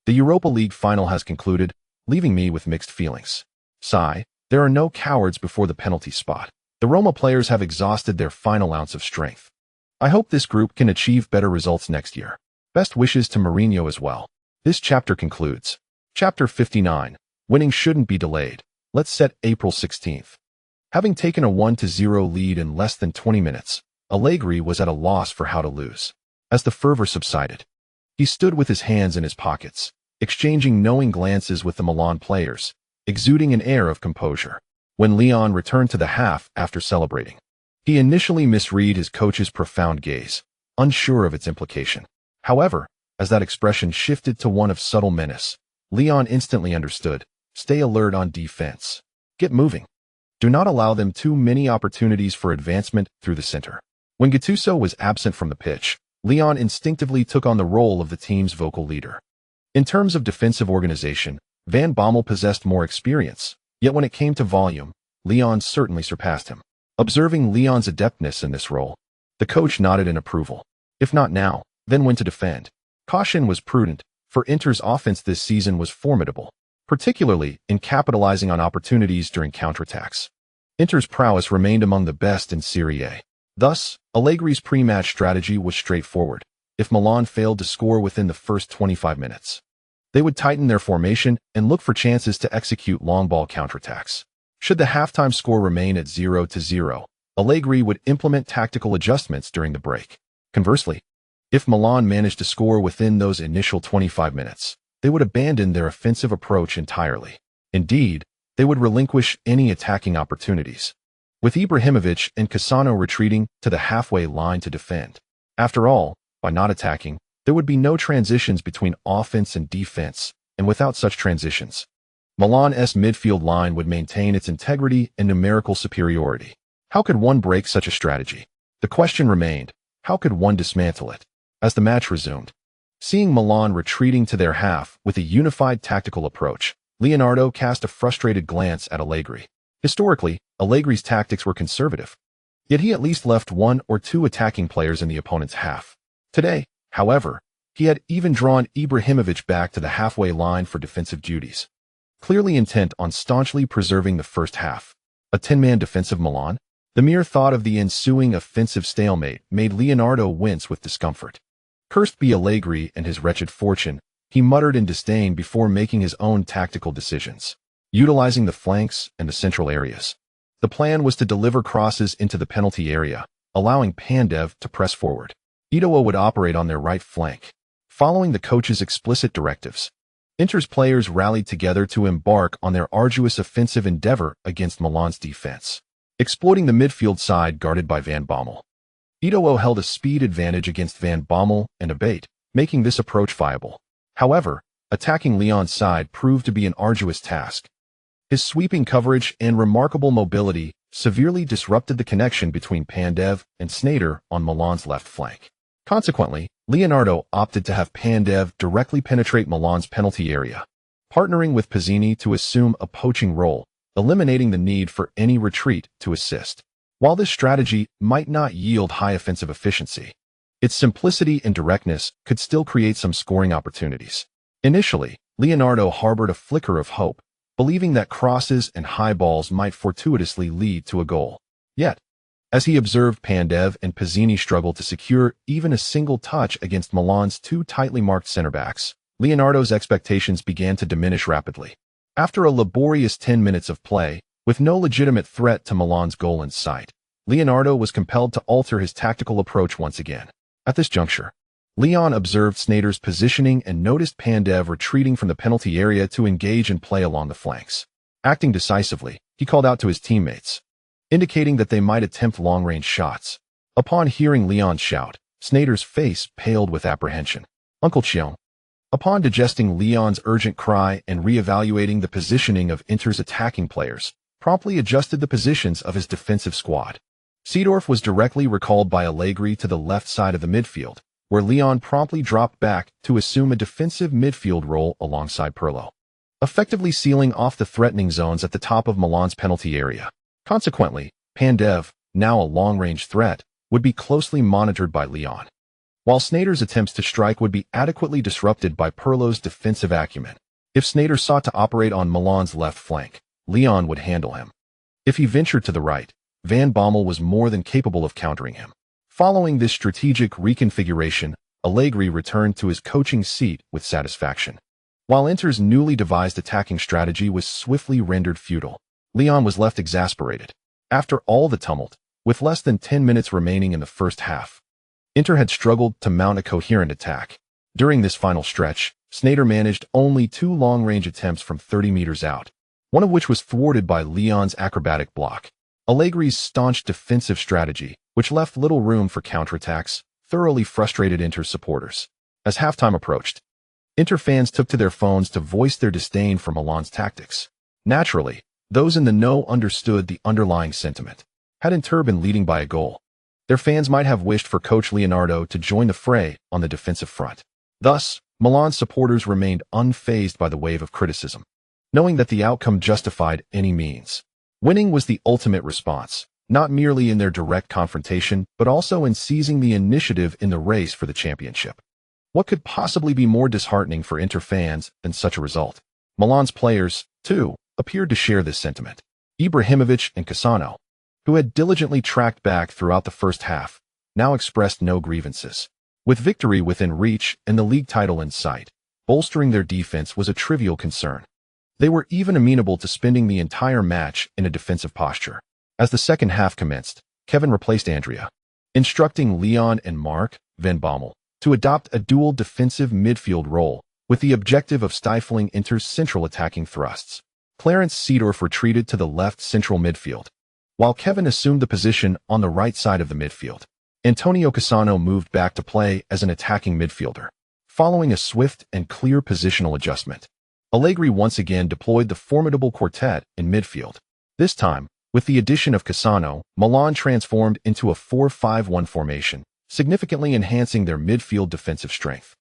The Europa League final has concluded, leaving me with mixed feelings. Sigh, there are no cowards before the penalty spot. The Roma players have exhausted their final ounce of strength. I hope this group can achieve better results next year. Best wishes to Mourinho as well. This chapter concludes. Chapter 59. Winning shouldn't be delayed. Let's set April 16th. Having taken a 1-0 lead in less than 20 minutes, Allegri was at a loss for how to lose. As the fervor subsided, he stood with his hands in his pockets, exchanging knowing glances with the Milan players, exuding an air of composure. When Leon returned to the half after celebrating, he initially misread his coach's profound gaze, unsure of its implication. However, as that expression shifted to one of subtle menace, Leon instantly understood. Stay alert on defense. Get moving. Do not allow them too many opportunities for advancement through the center. When Gattuso was absent from the pitch, Leon instinctively took on the role of the team's vocal leader. In terms of defensive organization, Van Bommel possessed more experience, yet when it came to volume, Leon certainly surpassed him. Observing Leon's adeptness in this role, the coach nodded in approval. If not now, then when to defend. Caution was prudent, for Inter's offense this season was formidable, particularly in capitalizing on opportunities during counterattacks. Inter's prowess remained among the best in Serie A. Thus, Allegri's pre-match strategy was straightforward. If Milan failed to score within the first 25 minutes, they would tighten their formation and look for chances to execute long ball counterattacks. Should the halftime score remain at 0-0, Allegri would implement tactical adjustments during the break. Conversely, if Milan managed to score within those initial 25 minutes, they would abandon their offensive approach entirely. Indeed, they would relinquish any attacking opportunities, with Ibrahimovic and Cassano retreating to the halfway line to defend. After all, by not attacking, there would be no transitions between offense and defense, and without such transitions, Milan's midfield line would maintain its integrity and numerical superiority. How could one break such a strategy? The question remained, how could one dismantle it? As the match resumed, seeing Milan retreating to their half with a unified tactical approach, Leonardo cast a frustrated glance at Allegri. Historically, Allegri's tactics were conservative, yet he at least left 1 or 2 attacking players in the opponent's half. Today, however, he had even drawn Ibrahimovic back to the halfway line for defensive duties, clearly intent on staunchly preserving the first half. A 10-man defensive Milan? The mere thought of the ensuing offensive stalemate made Leonardo wince with discomfort. Cursed be Allegri and his wretched fortune, he muttered in disdain before making his own tactical decisions. Utilizing the flanks and the central areas, the plan was to deliver crosses into the penalty area, allowing Pandev to press forward. Eto'o would operate on their right flank. Following the coach's explicit directives, Inter's players rallied together to embark on their arduous offensive endeavor against Milan's defense, exploiting the midfield side guarded by Van Bommel. Eto'o held a speed advantage against Van Bommel and Abate, making this approach viable. However, attacking Lyon's side proved to be an arduous task. His sweeping coverage and remarkable mobility severely disrupted the connection between Pandev and Sneijder on Milan's left flank. Consequently, Leonardo opted to have Pandev directly penetrate Milan's penalty area, partnering with Pizzini to assume a poaching role, eliminating the need for any retreat to assist. While this strategy might not yield high offensive efficiency, its simplicity and directness could still create some scoring opportunities. Initially, Leonardo harbored a flicker of hope, believing that crosses and high balls might fortuitously lead to a goal. Yet, as he observed Pandev and Pizzini struggle to secure even a single touch against Milan's two tightly marked center-backs, Leonardo's expectations began to diminish rapidly. After a laborious 10 minutes of play, with no legitimate threat to Milan's goal in sight, Leonardo was compelled to alter his tactical approach once again. At this juncture, Leon observed Sneijder's positioning and noticed Pandev retreating from the penalty area to engage and play along the flanks. Acting decisively, he called out to his teammates, indicating that they might attempt long-range shots. Upon hearing Leon's shout, Sneijder's face paled with apprehension. Uncle Chion, upon digesting Leon's urgent cry and re-evaluating the positioning of Inter's attacking players, promptly adjusted the positions of his defensive squad. Seedorf was directly recalled by Allegri to the left side of the midfield, where Leon promptly dropped back to assume a defensive midfield role alongside Pirlo, effectively sealing off the threatening zones at the top of Milan's penalty area. Consequently, Pandev, now a long-range threat, would be closely monitored by Leon, while Sneijder's attempts to strike would be adequately disrupted by Pirlo's defensive acumen. If Sneijder sought to operate on Milan's left flank, Leon would handle him. If he ventured to the right, Van Bommel was more than capable of countering him. Following this strategic reconfiguration, Allegri returned to his coaching seat with satisfaction. While Inter's newly devised attacking strategy was swiftly rendered futile, Leon was left exasperated. After all the tumult, with less than 10 minutes remaining in the first half, Inter had struggled to mount a coherent attack. During this final stretch, Sneijder managed only 2 long-range attempts from 30 meters out, one of which was thwarted by Leon's acrobatic block. Allegri's staunch defensive strategy, which left little room for counterattacks, thoroughly frustrated Inter's supporters. As halftime approached, Inter fans took to their phones to voice their disdain for Milan's tactics. Naturally, those in the know understood the underlying sentiment. Had Inter been leading by a goal, their fans might have wished for coach Leonardo to join the fray on the defensive front. Thus, Milan's supporters remained unfazed by the wave of criticism, knowing that the outcome justified any means. Winning was the ultimate response, not merely in their direct confrontation, but also in seizing the initiative in the race for the championship. What could possibly be more disheartening for Inter fans than such a result? Milan's players, too, appeared to share this sentiment. Ibrahimovic and Cassano, who had diligently tracked back throughout the first half, now expressed no grievances. With victory within reach and the league title in sight, bolstering their defense was a trivial concern. They were even amenable to spending the entire match in a defensive posture. As the second half commenced, Kevin replaced Andrea, instructing Leon and Mark Van Bommel to adopt a dual defensive midfield role with the objective of stifling Inter's central attacking thrusts. Clarence Seedorf retreated to the left central midfield, while Kevin assumed the position on the right side of the midfield. Antonio Cassano moved back to play as an attacking midfielder. Following a swift and clear positional adjustment, Allegri once again deployed the formidable quartet in midfield. This time, with the addition of Cassano, Milan transformed into a 4-5-1 formation, significantly enhancing their midfield defensive strength.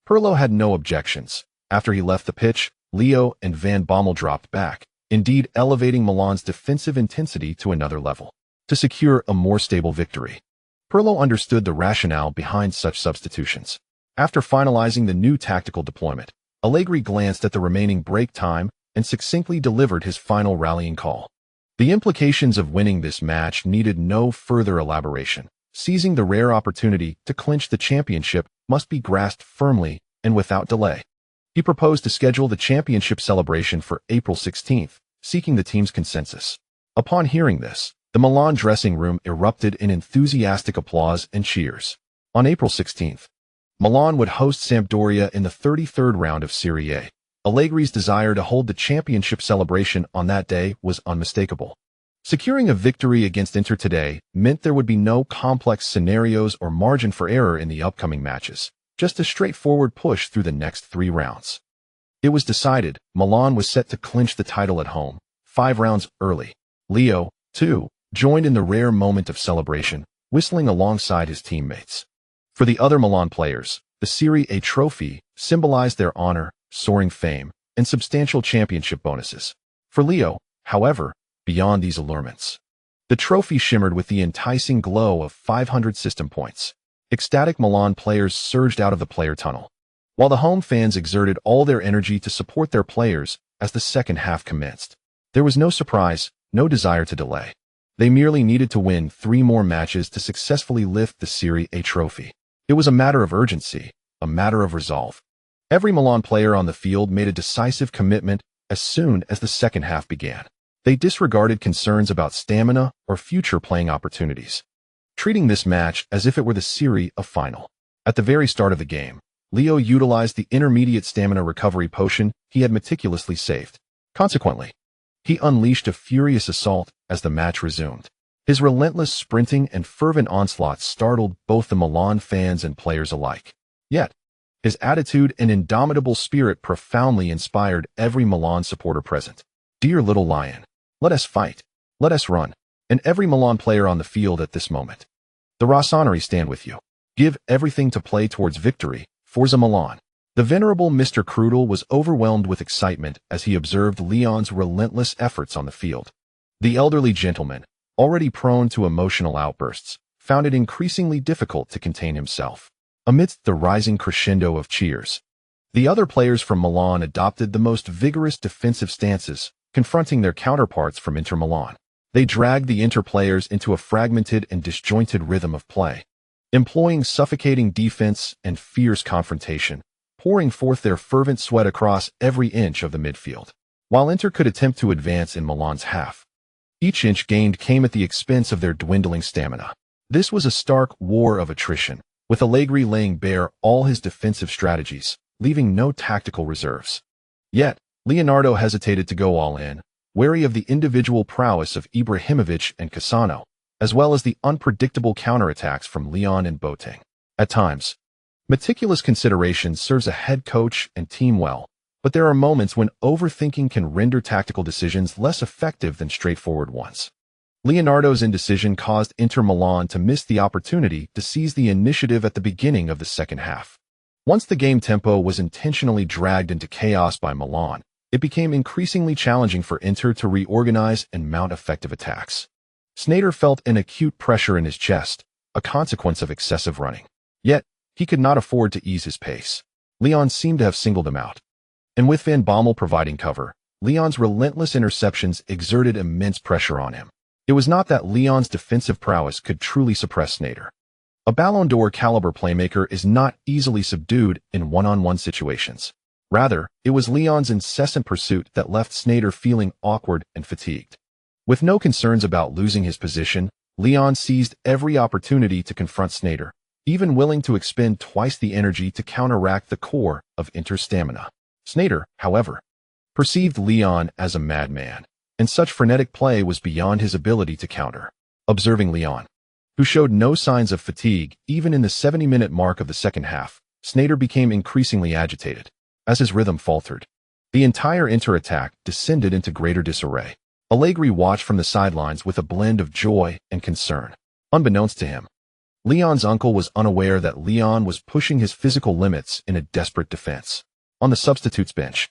Pirlo had no objections. After he left the pitch, Leo and Van Bommel dropped back, indeed elevating Milan's defensive intensity to another level. To secure a more stable victory, Pirlo understood the rationale behind such substitutions. After finalizing the new tactical deployment, Allegri glanced at the remaining break time and succinctly delivered his final rallying call. The implications of winning this match needed no further elaboration. seizing the rare opportunity to clinch the championship must be grasped firmly and without delay. He proposed to schedule the championship celebration for April 16th, seeking the team's consensus. Upon hearing this, the Milan dressing room erupted in enthusiastic applause and cheers. On April 16th, Milan would host Sampdoria in the 33rd round of Serie A. Allegri's desire to hold the championship celebration on that day was unmistakable. Securing a victory against Inter today meant there would be no complex scenarios or margin for error in the upcoming matches, just a straightforward push through the next 3 rounds. It was decided Milan was set to clinch the title at home, 5 rounds early. Leo, too, joined in the rare moment of celebration, whistling alongside his teammates. For the other Milan players, the Serie A trophy symbolized their honor, soaring fame, and substantial championship bonuses. For Leo, however, beyond these allurements, the trophy shimmered with the enticing glow of 500 system points. Ecstatic Milan players surged out of the player tunnel, while the home fans exerted all their energy to support their players as the second half commenced. There was no surprise, no desire to delay. They merely needed to win 3 more matches to successfully lift the Serie A trophy. It was a matter of urgency, a matter of resolve. Every Milan player on the field made a decisive commitment as soon as the second half began. They disregarded concerns about stamina or future playing opportunities, treating this match as if it were the Serie A final. At the very start of the game, Leo utilized the intermediate stamina recovery potion he had meticulously saved. Consequently, he unleashed a furious assault as the match resumed. His relentless sprinting and fervent onslaughts startled both the Milan fans and players alike. Yet, his attitude and indomitable spirit profoundly inspired every Milan supporter present. Dear little lion, let us fight, let us run, and every Milan player on the field at this moment. The Rossoneri stand with you. Give everything to play towards victory, Forza Milan. The venerable Mr. Krudel was overwhelmed with excitement as he observed Leon's relentless efforts on the field. The elderly gentleman, already prone to emotional outbursts, found it increasingly difficult to contain himself. Amidst the rising crescendo of cheers, the other players from Milan adopted the most vigorous defensive stances, confronting their counterparts from Inter Milan. They dragged the Inter players into a fragmented and disjointed rhythm of play, employing suffocating defense and fierce confrontation, pouring forth their fervent sweat across every inch of the midfield. While Inter could attempt to advance in Milan's half, each inch gained came at the expense of their dwindling stamina. This was a stark war of attrition, with Allegri laying bare all his defensive strategies, leaving no tactical reserves. Yet, Leonardo hesitated to go all in, wary of the individual prowess of Ibrahimovic and Cassano, as well as the unpredictable counterattacks from Leon and Boateng. At times, meticulous consideration serves a head coach and team well, but there are moments when overthinking can render tactical decisions less effective than straightforward ones. Leonardo's indecision caused Inter Milan to miss the opportunity to seize the initiative at the beginning of the second half. Once the game tempo was intentionally dragged into chaos by Milan, it became increasingly challenging for Inter to reorganize and mount effective attacks. Sneijder felt an acute pressure in his chest, a consequence of excessive running. Yet, he could not afford to ease his pace. Leon seemed to have singled him out. And with Van Bommel providing cover, Leon's relentless interceptions exerted immense pressure on him. It was not that Leon's defensive prowess could truly suppress Sneijder. A Ballon d'Or caliber playmaker is not easily subdued in one-on-one situations. Rather, it was Leon's incessant pursuit that left Sneijder feeling awkward and fatigued. With no concerns about losing his position, Leon seized every opportunity to confront Sneijder, even willing to expend twice the energy to counteract the core of Inter's stamina. Sneijder, however, perceived Leon as a madman, and such frenetic play was beyond his ability to counter. Observing Leon, who showed no signs of fatigue even in the 70-minute mark of the second half, Sneijder became increasingly agitated. As his rhythm faltered, the entire Inter attack descended into greater disarray. Allegri watched from the sidelines with a blend of joy and concern. Unbeknownst to him, Leon's uncle was unaware that Leon was pushing his physical limits in a desperate defense. On the substitutes bench,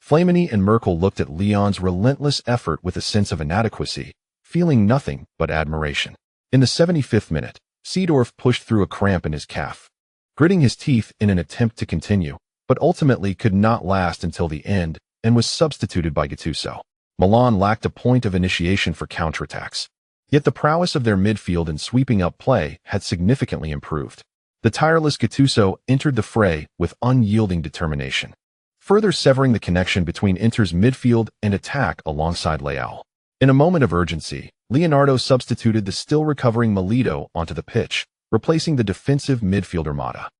Flamini and Merkel looked at Leon's relentless effort with a sense of inadequacy, feeling nothing but admiration. In the 75th minute, Seedorf pushed through a cramp in his calf, gritting his teeth in an attempt to continue, but ultimately could not last until the end and was substituted by Gattuso. Milan lacked a point of initiation for counterattacks. Yet the prowess of their midfield and sweeping up play had significantly improved. The tireless Gattuso entered the fray with unyielding determination, further severing the connection between Inter's midfield and attack alongside Leão. In a moment of urgency, Leonardo substituted the still-recovering Milito onto the pitch, replacing the defensive midfielder Mata.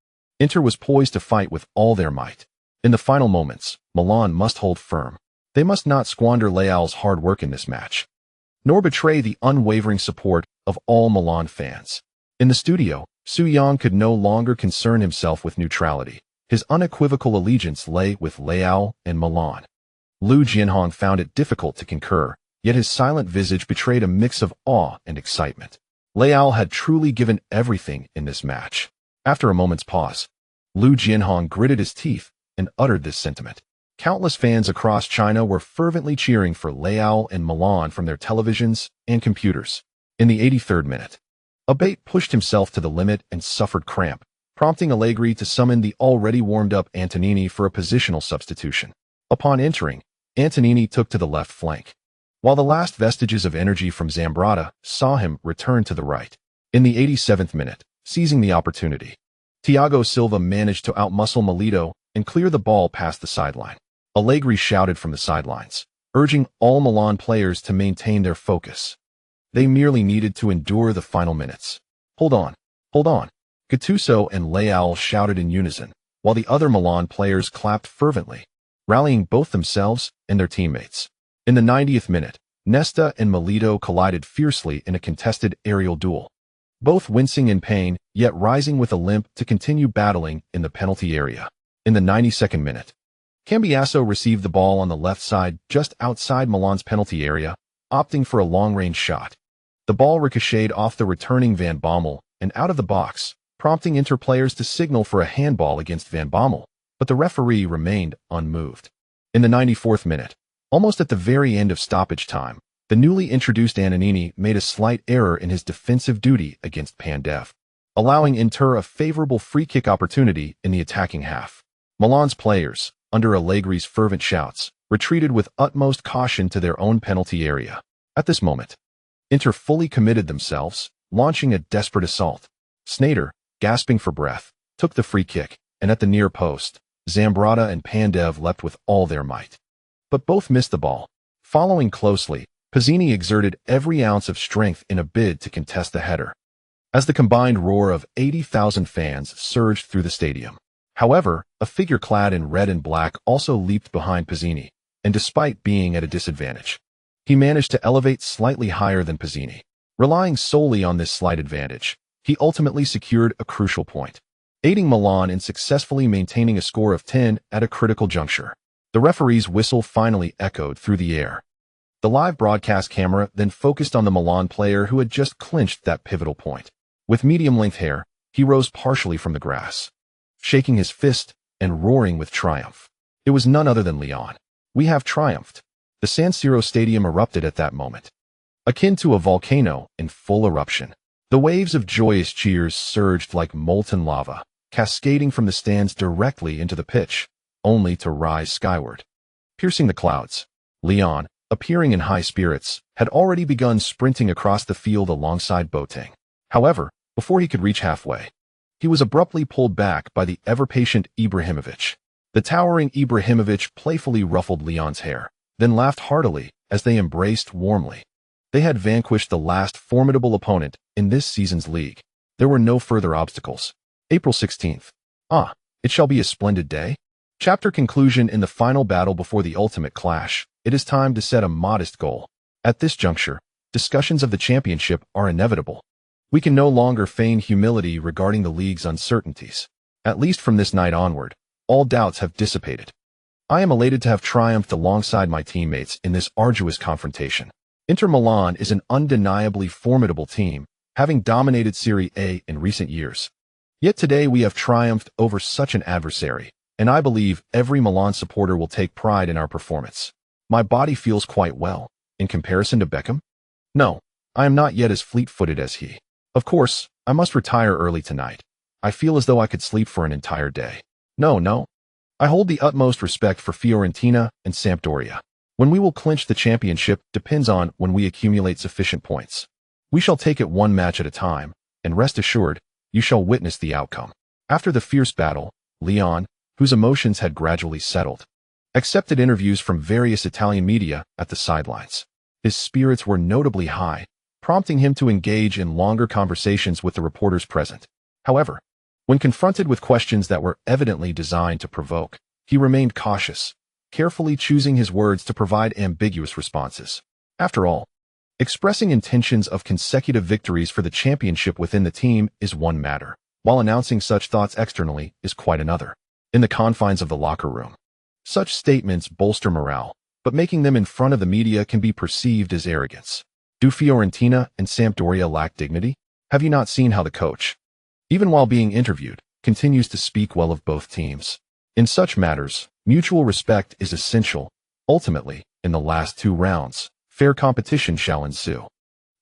Inter was poised to fight with all their might. In the final moments, Milan must hold firm. They must not squander Leão's hard work in this match, nor betray the unwavering support of all Milan fans. In the studio, Su Yang could no longer concern himself with neutrality. His unequivocal allegiance lay with Leão and Milan. Liu Jianhong found it difficult to concur, yet his silent visage betrayed a mix of awe and excitement. Leão had truly given everything in this match. After a moment's pause, Liu Jianhong gritted his teeth and uttered this sentiment. Countless fans across China were fervently cheering for Leão and Milan from their televisions and computers. In the 83rd minute, Abate pushed himself to the limit and suffered cramp, prompting Allegri to summon the already warmed-up Antonini for a positional substitution. Upon entering, Antonini took to the left flank, while the last vestiges of energy from Zambrotta saw him return to the right. In the 87th minute, seizing the opportunity, Thiago Silva managed to outmuscle Milito and clear the ball past the sideline. Allegri shouted from the sidelines, urging all Milan players to maintain their focus. They merely needed to endure the final minutes. Hold on, hold on. Gattuso and Leão shouted in unison, while the other Milan players clapped fervently, rallying both themselves and their teammates. In the 90th minute, Nesta and Milito collided fiercely in a contested aerial duel, both wincing in pain, yet rising with a limp to continue battling in the penalty area. In the 92nd minute, Cambiasso received the ball on the left side just outside Milan's penalty area, opting for a long-range shot. The ball ricocheted off the returning Van Bommel and out of the box, prompting Inter players to signal for a handball against Van Bommel, but the referee remained unmoved. In the 94th minute, almost at the very end of stoppage time, the newly introduced Antonini made a slight error in his defensive duty against Pandev, allowing Inter a favorable free-kick opportunity in the attacking half. Milan's players, under Allegri's fervent shouts, retreated with utmost caution to their own penalty area. At this moment, Inter fully committed themselves, launching a desperate assault. Sneijder, gasping for breath, took the free kick, and at the near post, Zambrotta and Pandev leapt with all their might. But both missed the ball. Following closely, Pizzini exerted every ounce of strength in a bid to contest the header, as the combined roar of 80,000 fans surged through the stadium. However, a figure clad in red and black also leaped behind Pizzini, and despite being at a disadvantage, he managed to elevate slightly higher than Pizzini. Relying solely on this slight advantage, he ultimately secured a crucial point, aiding Milan in successfully maintaining a score of 10 at a critical juncture. The referee's whistle finally echoed through the air. The live broadcast camera then focused on the Milan player who had just clinched that pivotal point. With medium-length hair, he rose partially from the grass, shaking his fist and roaring with triumph. It was none other than Leon. We have triumphed. The San Siro stadium erupted at that moment, akin to a volcano in full eruption. The waves of joyous cheers surged like molten lava, cascading from the stands directly into the pitch, only to rise skyward, piercing the clouds. Leon, appearing in high spirits, had already begun sprinting across the field alongside Boateng. However, before he could reach halfway, he was abruptly pulled back by the ever-patient Ibrahimovic. The towering Ibrahimovic playfully ruffled Leon's hair, then laughed heartily as they embraced warmly. They had vanquished the last formidable opponent in this season's league. There were no further obstacles. April 16th. It shall be a splendid day. Chapter conclusion. In the final battle before the ultimate clash, it is time to set a modest goal. At this juncture, discussions of the championship are inevitable. We can no longer feign humility regarding the league's uncertainties. At least from this night onward, all doubts have dissipated. I am elated to have triumphed alongside my teammates in this arduous confrontation. Inter Milan is an undeniably formidable team, having dominated Serie A in recent years. Yet today we have triumphed over such an adversary, and I believe every Milan supporter will take pride in our performance. My body feels quite well. In comparison to Beckham? No, I am not yet as fleet-footed as he. Of course, I must retire early tonight. I feel as though I could sleep for an entire day. No. I hold the utmost respect for Fiorentina and Sampdoria. When we will clinch the championship depends on when we accumulate sufficient points. We shall take it one match at a time, and rest assured, you shall witness the outcome. After the fierce battle, Leon, whose emotions had gradually settled, accepted interviews from various Italian media at the sidelines. His spirits were notably high, prompting him to engage in longer conversations with the reporters present. However, when confronted with questions that were evidently designed to provoke, he remained cautious, carefully choosing his words to provide ambiguous responses. After all, expressing intentions of consecutive victories for the championship within the team is one matter, while announcing such thoughts externally is quite another. In the confines of the locker room, such statements bolster morale, but making them in front of the media can be perceived as arrogance. Do Fiorentina and Sampdoria lack dignity? Have you not seen how the coach, even while being interviewed, continues to speak well of both teams? In such matters, mutual respect is essential. Ultimately, in the last 2 rounds, fair competition shall ensue.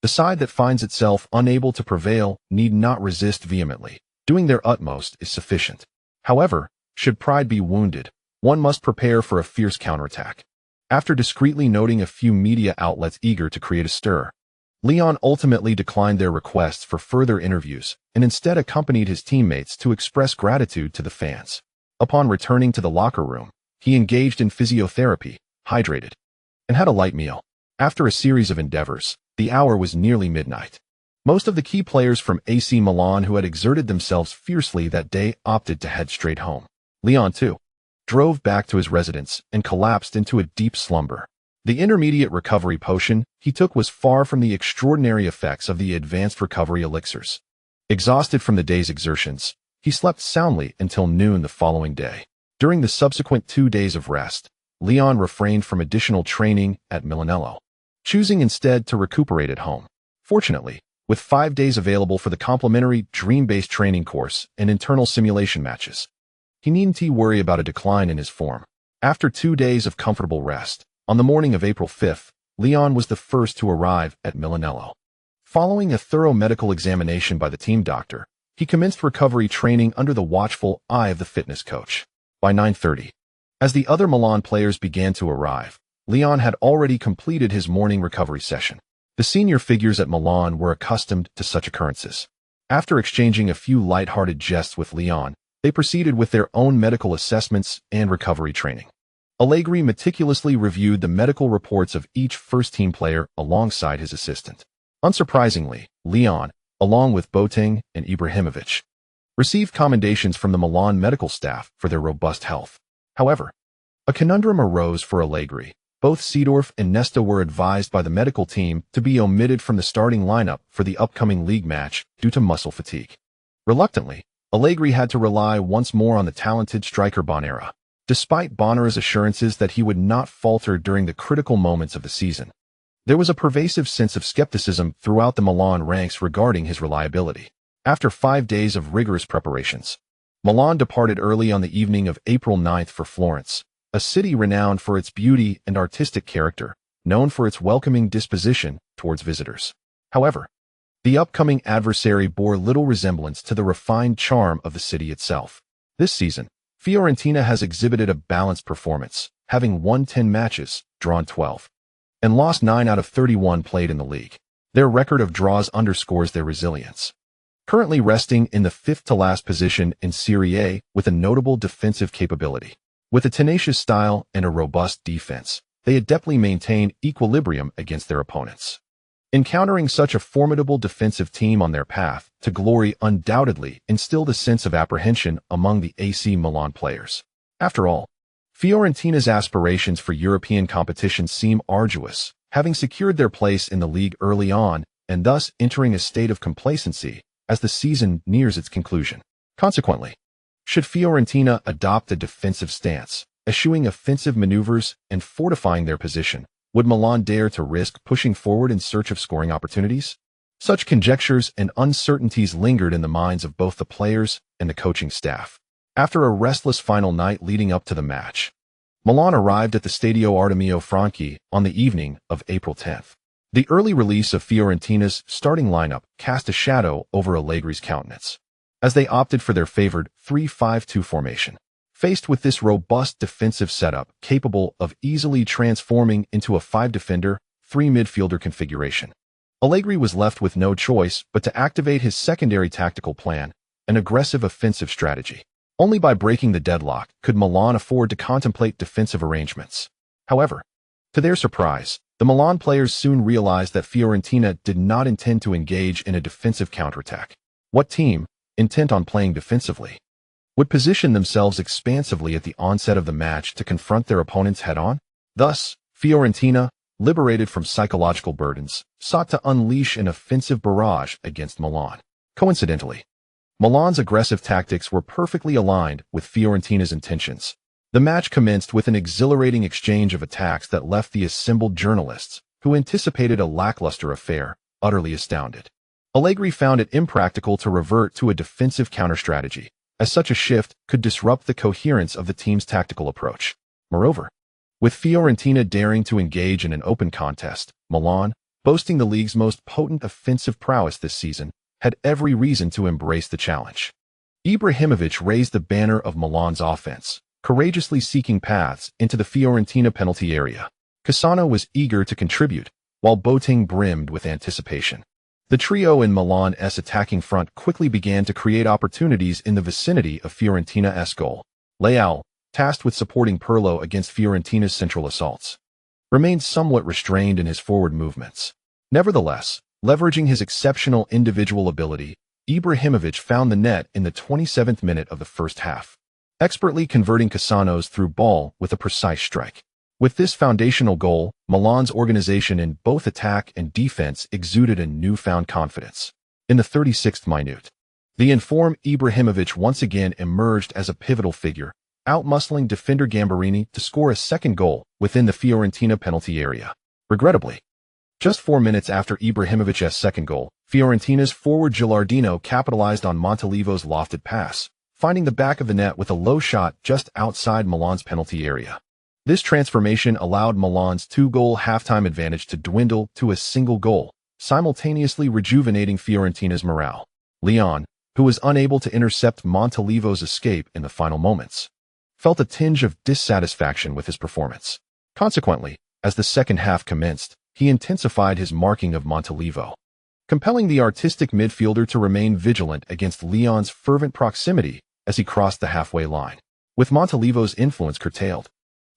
The side that finds itself unable to prevail need not resist vehemently. Doing their utmost is sufficient. However, should pride be wounded, one must prepare for a fierce counterattack. After discreetly noting a few media outlets eager to create a stir, Leon ultimately declined their requests for further interviews and instead accompanied his teammates to express gratitude to the fans. Upon returning to the locker room, he engaged in physiotherapy, hydrated, and had a light meal. After a series of endeavors, the hour was nearly midnight. Most of the key players from AC Milan who had exerted themselves fiercely that day opted to head straight home. Leon, too, drove back to his residence and collapsed into a deep slumber. The intermediate recovery potion he took was far from the extraordinary effects of the advanced recovery elixirs. Exhausted from the day's exertions, he slept soundly until noon the following day. During the subsequent 2 days of rest, Leon refrained from additional training at Milanello, choosing instead to recuperate at home. Fortunately, with 5 days available for the complimentary dream-based training course and internal simulation matches, he needn't worry about a decline in his form. After 2 days of comfortable rest, on the morning of April 5th, Leon was the first to arrive at Milanello. Following a thorough medical examination by the team doctor, he commenced recovery training under the watchful eye of the fitness coach. By 9:30, as the other Milan players began to arrive, Leon had already completed his morning recovery session. The senior figures at Milan were accustomed to such occurrences. After exchanging a few light-hearted jests with Leon, they proceeded with their own medical assessments and recovery training. Allegri meticulously reviewed the medical reports of each first-team player alongside his assistant. Unsurprisingly, Leon, along with Boateng and Ibrahimovic, received commendations from the Milan medical staff for their robust health. However, a conundrum arose for Allegri. Both Seedorf and Nesta were advised by the medical team to be omitted from the starting lineup for the upcoming league match due to muscle fatigue. Reluctantly, Allegri had to rely once more on the talented striker Bonera, despite Bonera's assurances that he would not falter during the critical moments of the season. There was a pervasive sense of skepticism throughout the Milan ranks regarding his reliability. After 5 days of rigorous preparations, Milan departed early on the evening of April 9th for Florence, a city renowned for its beauty and artistic character, known for its welcoming disposition towards visitors. However, the upcoming adversary bore little resemblance to the refined charm of the city itself. This season, Fiorentina has exhibited a balanced performance, having won 10 matches, drawn 12, and lost 9 out of 31 played in the league. Their record of draws underscores their resilience. Currently resting in the 5th-to-last position in Serie A with a notable defensive capability. With a tenacious style and a robust defense, they adeptly maintain equilibrium against their opponents. Encountering such a formidable defensive team on their path to glory undoubtedly instilled a sense of apprehension among the AC Milan players. After all, Fiorentina's aspirations for European competition seem arduous, having secured their place in the league early on and thus entering a state of complacency as the season nears its conclusion. Consequently, should Fiorentina adopt a defensive stance, eschewing offensive maneuvers and fortifying their position, would Milan dare to risk pushing forward in search of scoring opportunities? Such conjectures and uncertainties lingered in the minds of both the players and the coaching staff. After a restless final night leading up to the match, Milan arrived at the Stadio Artemio Franchi on the evening of April 10th. The early release of Fiorentina's starting lineup cast a shadow over Allegri's countenance, as they opted for their favored 3-5-2 formation. Faced with this robust defensive setup capable of easily transforming into a 5-defender, 3-midfielder configuration, Allegri was left with no choice but to activate his secondary tactical plan, an aggressive offensive strategy. Only by breaking the deadlock could Milan afford to contemplate defensive arrangements. However, to their surprise, the Milan players soon realized that Fiorentina did not intend to engage in a defensive counterattack. What team, intent on playing defensively, would position themselves expansively at the onset of the match to confront their opponents head-on? Thus, Fiorentina, liberated from psychological burdens, sought to unleash an offensive barrage against Milan. Coincidentally, Milan's aggressive tactics were perfectly aligned with Fiorentina's intentions. The match commenced with an exhilarating exchange of attacks that left the assembled journalists, who anticipated a lackluster affair, utterly astounded. Allegri found it impractical to revert to a defensive counter-strategy, as such a shift could disrupt the coherence of the team's tactical approach. Moreover, with Fiorentina daring to engage in an open contest, Milan, boasting the league's most potent offensive prowess this season, had every reason to embrace the challenge. Ibrahimovic raised the banner of Milan's offense, courageously seeking paths into the Fiorentina penalty area. Cassano was eager to contribute, while Boateng brimmed with anticipation. The trio in Milan's attacking front quickly began to create opportunities in the vicinity of Fiorentina's goal. Leao, tasked with supporting Pirlo against Fiorentina's central assaults, remained somewhat restrained in his forward movements. Nevertheless, leveraging his exceptional individual ability, Ibrahimovic found the net in the 27th minute of the first half, expertly converting Cassano's through ball with a precise strike. With this foundational goal, Milan's organization in both attack and defense exuded a newfound confidence. In the 36th minute, the informed Ibrahimovic once again emerged as a pivotal figure, outmuscling defender Gambarini to score a second goal within the Fiorentina penalty area. Regrettably, just 4 minutes after Ibrahimovic's second goal, Fiorentina's forward Gilardino capitalized on Montalivo's lofted pass, finding the back of the net with a low shot just outside Milan's penalty area. This transformation allowed Milan's 2-goal halftime advantage to dwindle to a single goal, simultaneously rejuvenating Fiorentina's morale. Leon, who was unable to intercept Montalivo's escape in the final moments, felt a tinge of dissatisfaction with his performance. Consequently, as the second half commenced, he intensified his marking of Montalivo, compelling the artistic midfielder to remain vigilant against Leon's fervent proximity as he crossed the halfway line. With Montalivo's influence curtailed,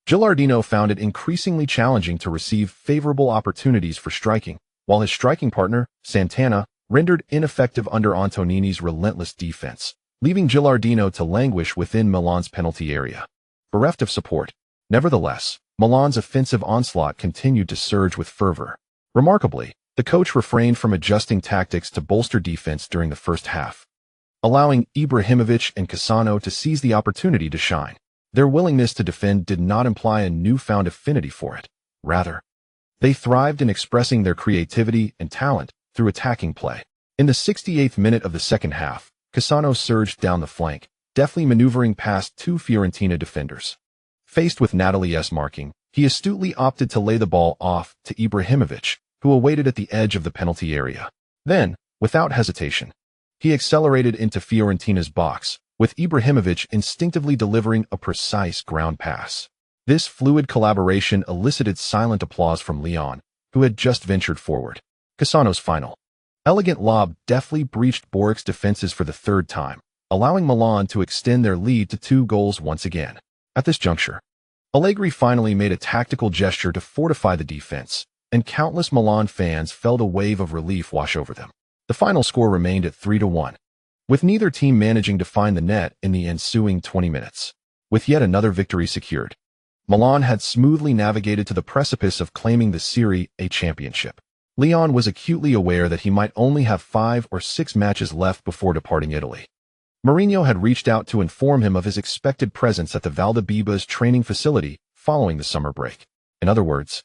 Gilardino found it increasingly challenging to receive favorable opportunities for striking, while his striking partner, Santana, rendered ineffective under Antonini's relentless defense, leaving Gilardino to languish within Milan's penalty area, bereft of support. Nevertheless, Milan's offensive onslaught continued to surge with fervor. Remarkably, the coach refrained from adjusting tactics to bolster defense during the first half, allowing Ibrahimovic and Cassano to seize the opportunity to shine. Their willingness to defend did not imply a newfound affinity for it. Rather, they thrived in expressing their creativity and talent through attacking play. In the 68th minute of the second half, Cassano surged down the flank, deftly maneuvering past 2 Fiorentina defenders. Faced with Natalie's marking, he astutely opted to lay the ball off to Ibrahimovic, who awaited at the edge of the penalty area. Then, without hesitation, he accelerated into Fiorentina's box, with Ibrahimovic instinctively delivering a precise ground pass. This fluid collaboration elicited silent applause from Leon, who had just ventured forward. Cassano's final elegant lob deftly breached Boric's defenses for the third time, allowing Milan to extend their lead to 2 goals once again. At this juncture, Allegri finally made a tactical gesture to fortify the defense, and countless Milan fans felt a wave of relief wash over them. The final score remained at 3-1. With neither team managing to find the net in the ensuing 20 minutes. With yet another victory secured, Milan had smoothly navigated to the precipice of claiming the Serie A championship. Leon was acutely aware that he might only have 5 or 6 matches left before departing Italy. Mourinho had reached out to inform him of his expected presence at the Valdebebas training facility following the summer break. In other words,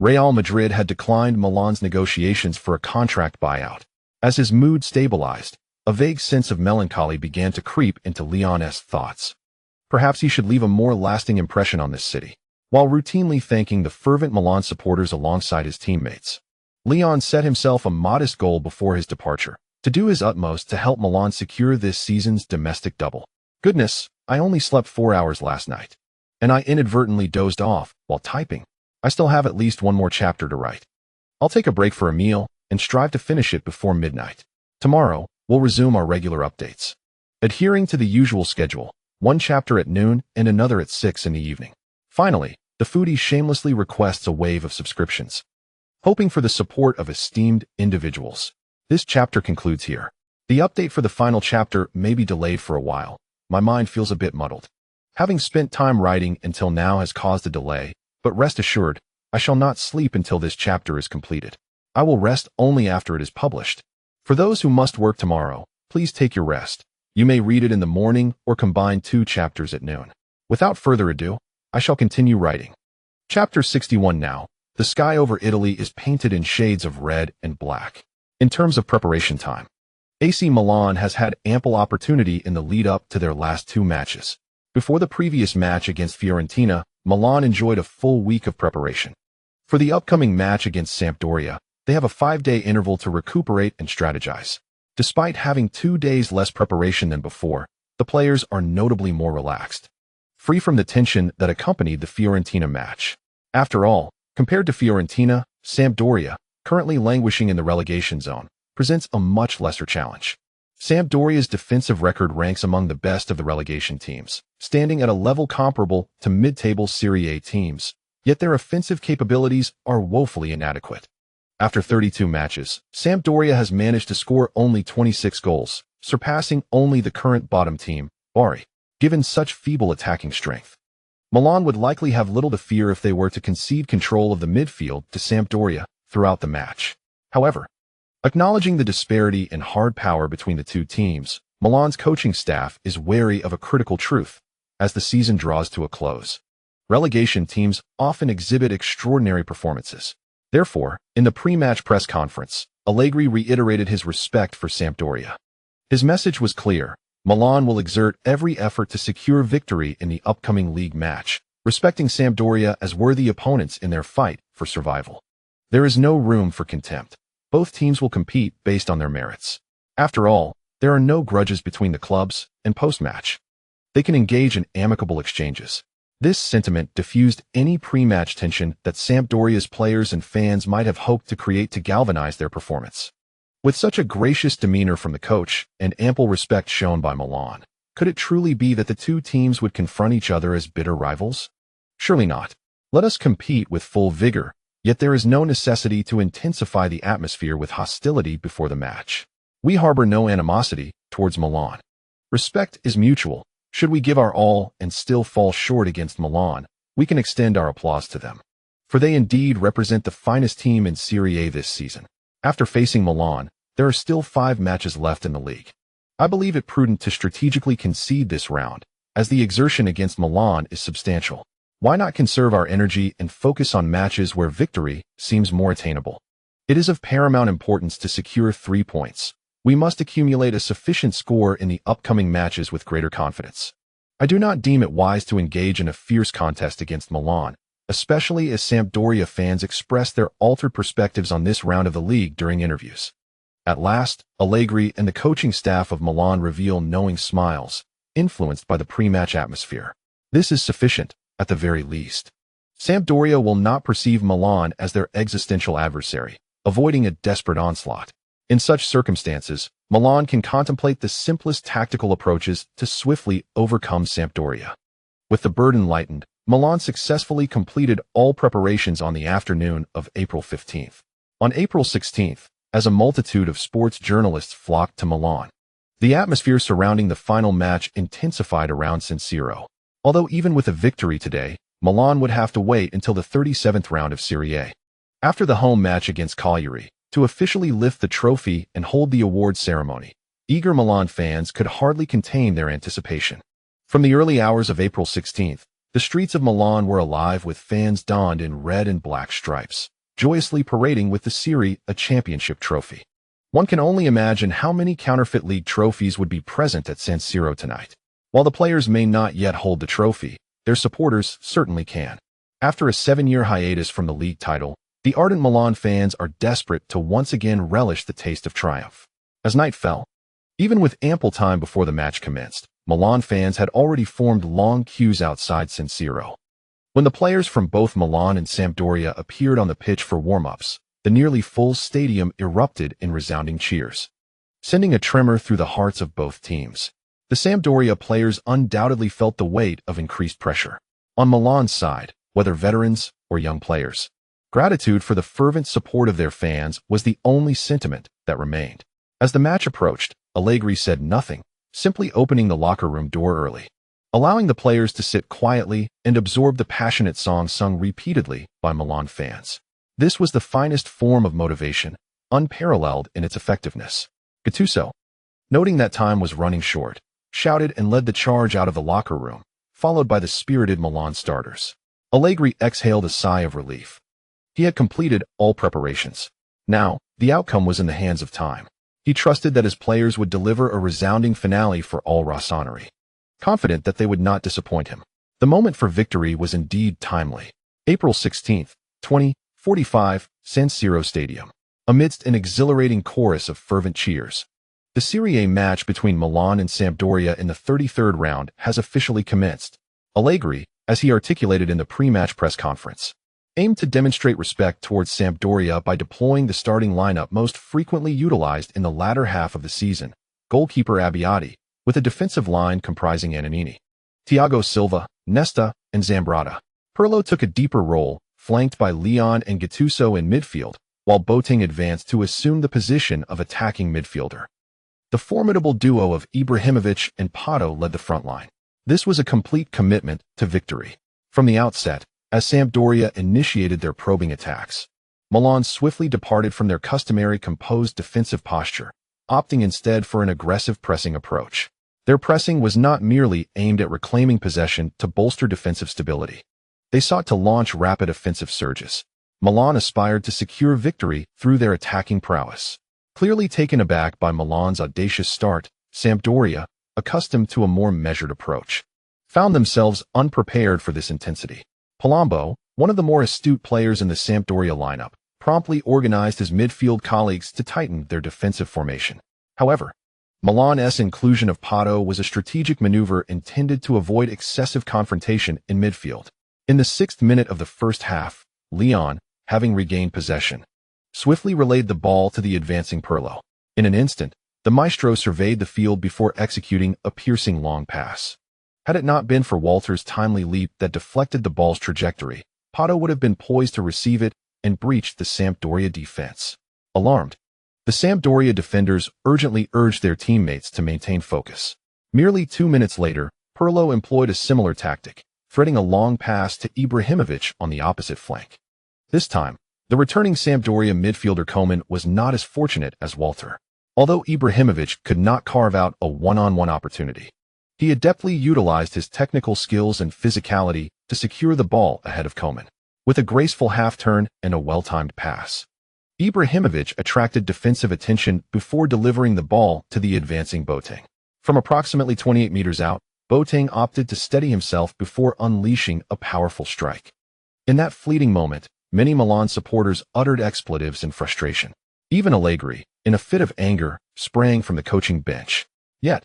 Real Madrid had declined Milan's negotiations for a contract buyout. As his mood stabilized, a vague sense of melancholy began to creep into Leon's thoughts. Perhaps he should leave a more lasting impression on this city. While routinely thanking the fervent Milan supporters alongside his teammates, Leon set himself a modest goal before his departure, to do his utmost to help Milan secure this season's domestic double. Goodness, I only slept 4 hours last night, and I inadvertently dozed off while typing. I still have at least one more chapter to write. I'll take a break for a meal, and strive to finish it before midnight. Tomorrow, we'll resume our regular updates, adhering to the usual schedule, one chapter at noon and another at 6 in the evening. Finally, the Foodie shamelessly requests a wave of subscriptions, hoping for the support of esteemed individuals. This chapter concludes here. The update for the final chapter may be delayed for a while. My mind feels a bit muddled. Having spent time writing until now has caused a delay, but rest assured, I shall not sleep until this chapter is completed. I will rest only after it is published. For those who must work tomorrow, please take your rest. You may read it in the morning or combine 2 chapters at noon. Without further ado, I shall continue writing. Chapter 61 now. The sky over Italy is painted in shades of red and black. In terms of preparation time, AC Milan has had ample opportunity in the lead-up to their last 2 matches. Before the previous match against Fiorentina, Milan enjoyed a full week of preparation. For the upcoming match against Sampdoria, they have a 5-day interval to recuperate and strategize. Despite having 2 days less preparation than before, the players are notably more relaxed, free from the tension that accompanied the Fiorentina match. After all, compared to Fiorentina, Sampdoria, currently languishing in the relegation zone, presents a much lesser challenge. Sampdoria's defensive record ranks among the best of the relegation teams, standing at a level comparable to mid-table Serie A teams, yet their offensive capabilities are woefully inadequate. After 32 matches, Sampdoria has managed to score only 26 goals, surpassing only the current bottom team, Bari. Given such feeble attacking strength, Milan would likely have little to fear if they were to concede control of the midfield to Sampdoria throughout the match. However, acknowledging the disparity in hard power between the 2 teams, Milan's coaching staff is wary of a critical truth as the season draws to a close. Relegation teams often exhibit extraordinary performances. Therefore, in the pre-match press conference, Allegri reiterated his respect for Sampdoria. His message was clear: Milan will exert every effort to secure victory in the upcoming league match, respecting Sampdoria as worthy opponents in their fight for survival. There is no room for contempt. Both teams will compete based on their merits. After all, there are no grudges between the clubs, and post-match, they can engage in amicable exchanges. This sentiment diffused any pre-match tension that Sampdoria's players and fans might have hoped to create to galvanize their performance. With such a gracious demeanor from the coach and ample respect shown by Milan, could it truly be that the 2 teams would confront each other as bitter rivals? Surely not. Let us compete with full vigor, yet there is no necessity to intensify the atmosphere with hostility before the match. We harbor no animosity towards Milan. Respect is mutual. Should we give our all and still fall short against Milan, we can extend our applause to them, for they indeed represent the finest team in Serie A this season. After facing Milan, there are still 5 matches left in the league. I believe it prudent to strategically concede this round, as the exertion against Milan is substantial. Why not conserve our energy and focus on matches where victory seems more attainable? It is of paramount importance to secure 3 points. We must accumulate a sufficient score in the upcoming matches with greater confidence. I do not deem it wise to engage in a fierce contest against Milan, especially as Sampdoria fans express their altered perspectives on this round of the league during interviews. At last, Allegri and the coaching staff of Milan reveal knowing smiles, influenced by the pre-match atmosphere. This is sufficient, at the very least. Sampdoria will not perceive Milan as their existential adversary, avoiding a desperate onslaught. In such circumstances, Milan can contemplate the simplest tactical approaches to swiftly overcome Sampdoria. With the burden lightened, Milan successfully completed all preparations on the afternoon of April 15th. On April 16th, as a multitude of sports journalists flocked to Milan, the atmosphere surrounding the final match intensified around San Siro. Although even with a victory today, Milan would have to wait until the 37th round of Serie A. After the home match against Cagliari, to officially lift the trophy and hold the awards ceremony, eager Milan fans could hardly contain their anticipation. From the early hours of April 16th, the streets of Milan were alive with fans donned in red and black stripes, joyously parading with the Serie A championship trophy. One can only imagine how many counterfeit league trophies would be present at San Siro tonight. While the players may not yet hold the trophy, their supporters certainly can. After a 7-year hiatus from the league title, the ardent Milan fans are desperate to once again relish the taste of triumph. As night fell, even with ample time before the match commenced, Milan fans had already formed long queues outside San Siro. When the players from both Milan and Sampdoria appeared on the pitch for warm-ups, the nearly full stadium erupted in resounding cheers, sending a tremor through the hearts of both teams. The Sampdoria players undoubtedly felt the weight of increased pressure. On Milan's side, whether veterans or young players, gratitude for the fervent support of their fans was the only sentiment that remained. As the match approached, Allegri said nothing, simply opening the locker room door early, allowing the players to sit quietly and absorb the passionate song sung repeatedly by Milan fans. This was the finest form of motivation, unparalleled in its effectiveness. Gattuso, noting that time was running short, shouted and led the charge out of the locker room, followed by the spirited Milan starters. Allegri exhaled a sigh of relief. He had completed all preparations. Now, the outcome was in the hands of time. He trusted that his players would deliver a resounding finale for all Rossoneri, confident that they would not disappoint him. The moment for victory was indeed timely. April 16, 2045, San Siro Stadium. Amidst an exhilarating chorus of fervent cheers, the Serie A match between Milan and Sampdoria in the 33rd round has officially commenced. Allegri, as he articulated in the pre-match press conference, aimed to demonstrate respect towards Sampdoria by deploying the starting lineup most frequently utilized in the latter half of the season: goalkeeper Abbiati, with a defensive line comprising Ananini, Thiago Silva, Nesta, and Zambrata. Pirlo took a deeper role, flanked by Leon and Gattuso in midfield, while Boateng advanced to assume the position of attacking midfielder. The formidable duo of Ibrahimovic and Pato led the front line. This was a complete commitment to victory. From the outset, as Sampdoria initiated their probing attacks, Milan swiftly departed from their customary composed defensive posture, opting instead for an aggressive pressing approach. Their pressing was not merely aimed at reclaiming possession to bolster defensive stability. They sought to launch rapid offensive surges. Milan aspired to secure victory through their attacking prowess. Clearly taken aback by Milan's audacious start, Sampdoria, accustomed to a more measured approach, found themselves unprepared for this intensity. Palombo, one of the more astute players in the Sampdoria lineup, promptly organized his midfield colleagues to tighten their defensive formation. However, Milan's inclusion of Pato was a strategic maneuver intended to avoid excessive confrontation in midfield. In the 6th minute of the first half, Leon, having regained possession, swiftly relayed the ball to the advancing Pirlo. In an instant, the maestro surveyed the field before executing a piercing long pass. Had it not been for Walter's timely leap that deflected the ball's trajectory, Pato would have been poised to receive it and breached the Sampdoria defense. Alarmed, the Sampdoria defenders urgently urged their teammates to maintain focus. Merely 2 minutes later, Pirlo employed a similar tactic, threading a long pass to Ibrahimovic on the opposite flank. This time, the returning Sampdoria midfielder Koeman was not as fortunate as Walter. Although Ibrahimovic could not carve out a one-on-one opportunity, he adeptly utilized his technical skills and physicality to secure the ball ahead of Koeman. With a graceful half-turn and a well-timed pass, Ibrahimovic attracted defensive attention before delivering the ball to the advancing Boateng. From approximately 28 meters out, Boateng opted to steady himself before unleashing a powerful strike. In that fleeting moment, many Milan supporters uttered expletives in frustration. Even Allegri, in a fit of anger, sprang from the coaching bench. Yet,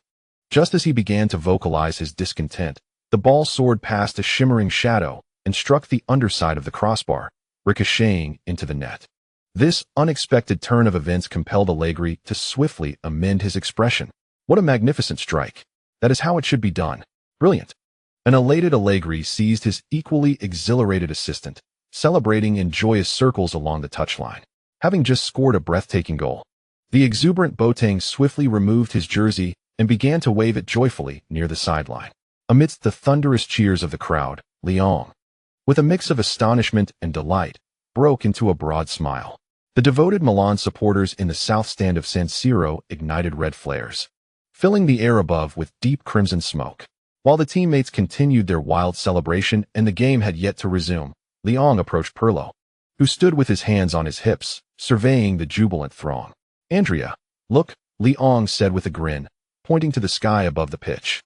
just as he began to vocalize his discontent, the ball soared past a shimmering shadow and struck the underside of the crossbar, ricocheting into the net. This unexpected turn of events compelled Allegri to swiftly amend his expression. "What a magnificent strike. That is how it should be done. Brilliant." An elated Allegri seized his equally exhilarated assistant, celebrating in joyous circles along the touchline, having just scored a breathtaking goal. The exuberant Boateng swiftly removed his jersey and began to wave it joyfully near the sideline. Amidst the thunderous cheers of the crowd, Leon, with a mix of astonishment and delight, broke into a broad smile. The devoted Milan supporters in the south stand of San Siro ignited red flares, filling the air above with deep crimson smoke. While the teammates continued their wild celebration and the game had yet to resume, Leon approached Pirlo, who stood with his hands on his hips, surveying the jubilant throng. "Andrea, look," Leon said with a grin, pointing to the sky above the pitch.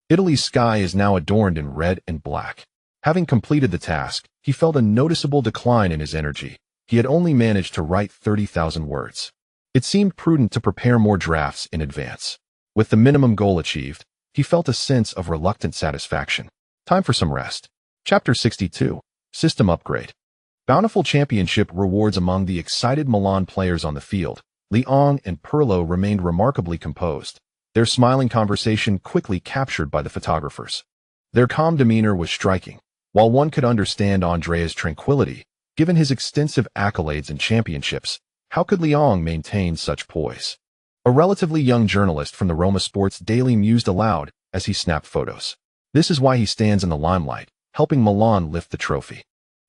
Italy's sky is now adorned in red and black. Having completed the task, he felt a noticeable decline in his energy. He had only managed to write 30,000 words. It seemed prudent to prepare more drafts in advance. With the minimum goal achieved, he felt a sense of reluctant satisfaction. Time for some rest. Chapter 62. System Upgrade. Bountiful championship rewards among the excited Milan players on the field. Leong and Pirlo remained remarkably composed, their smiling conversation quickly captured by the photographers. Their calm demeanor was striking. While one could understand Andrea's tranquility, given his extensive accolades and championships, how could Leong maintain such poise? A relatively young journalist from the Roma Sports Daily mused aloud as he snapped photos. This is why he stands in the limelight, helping Milan lift the trophy.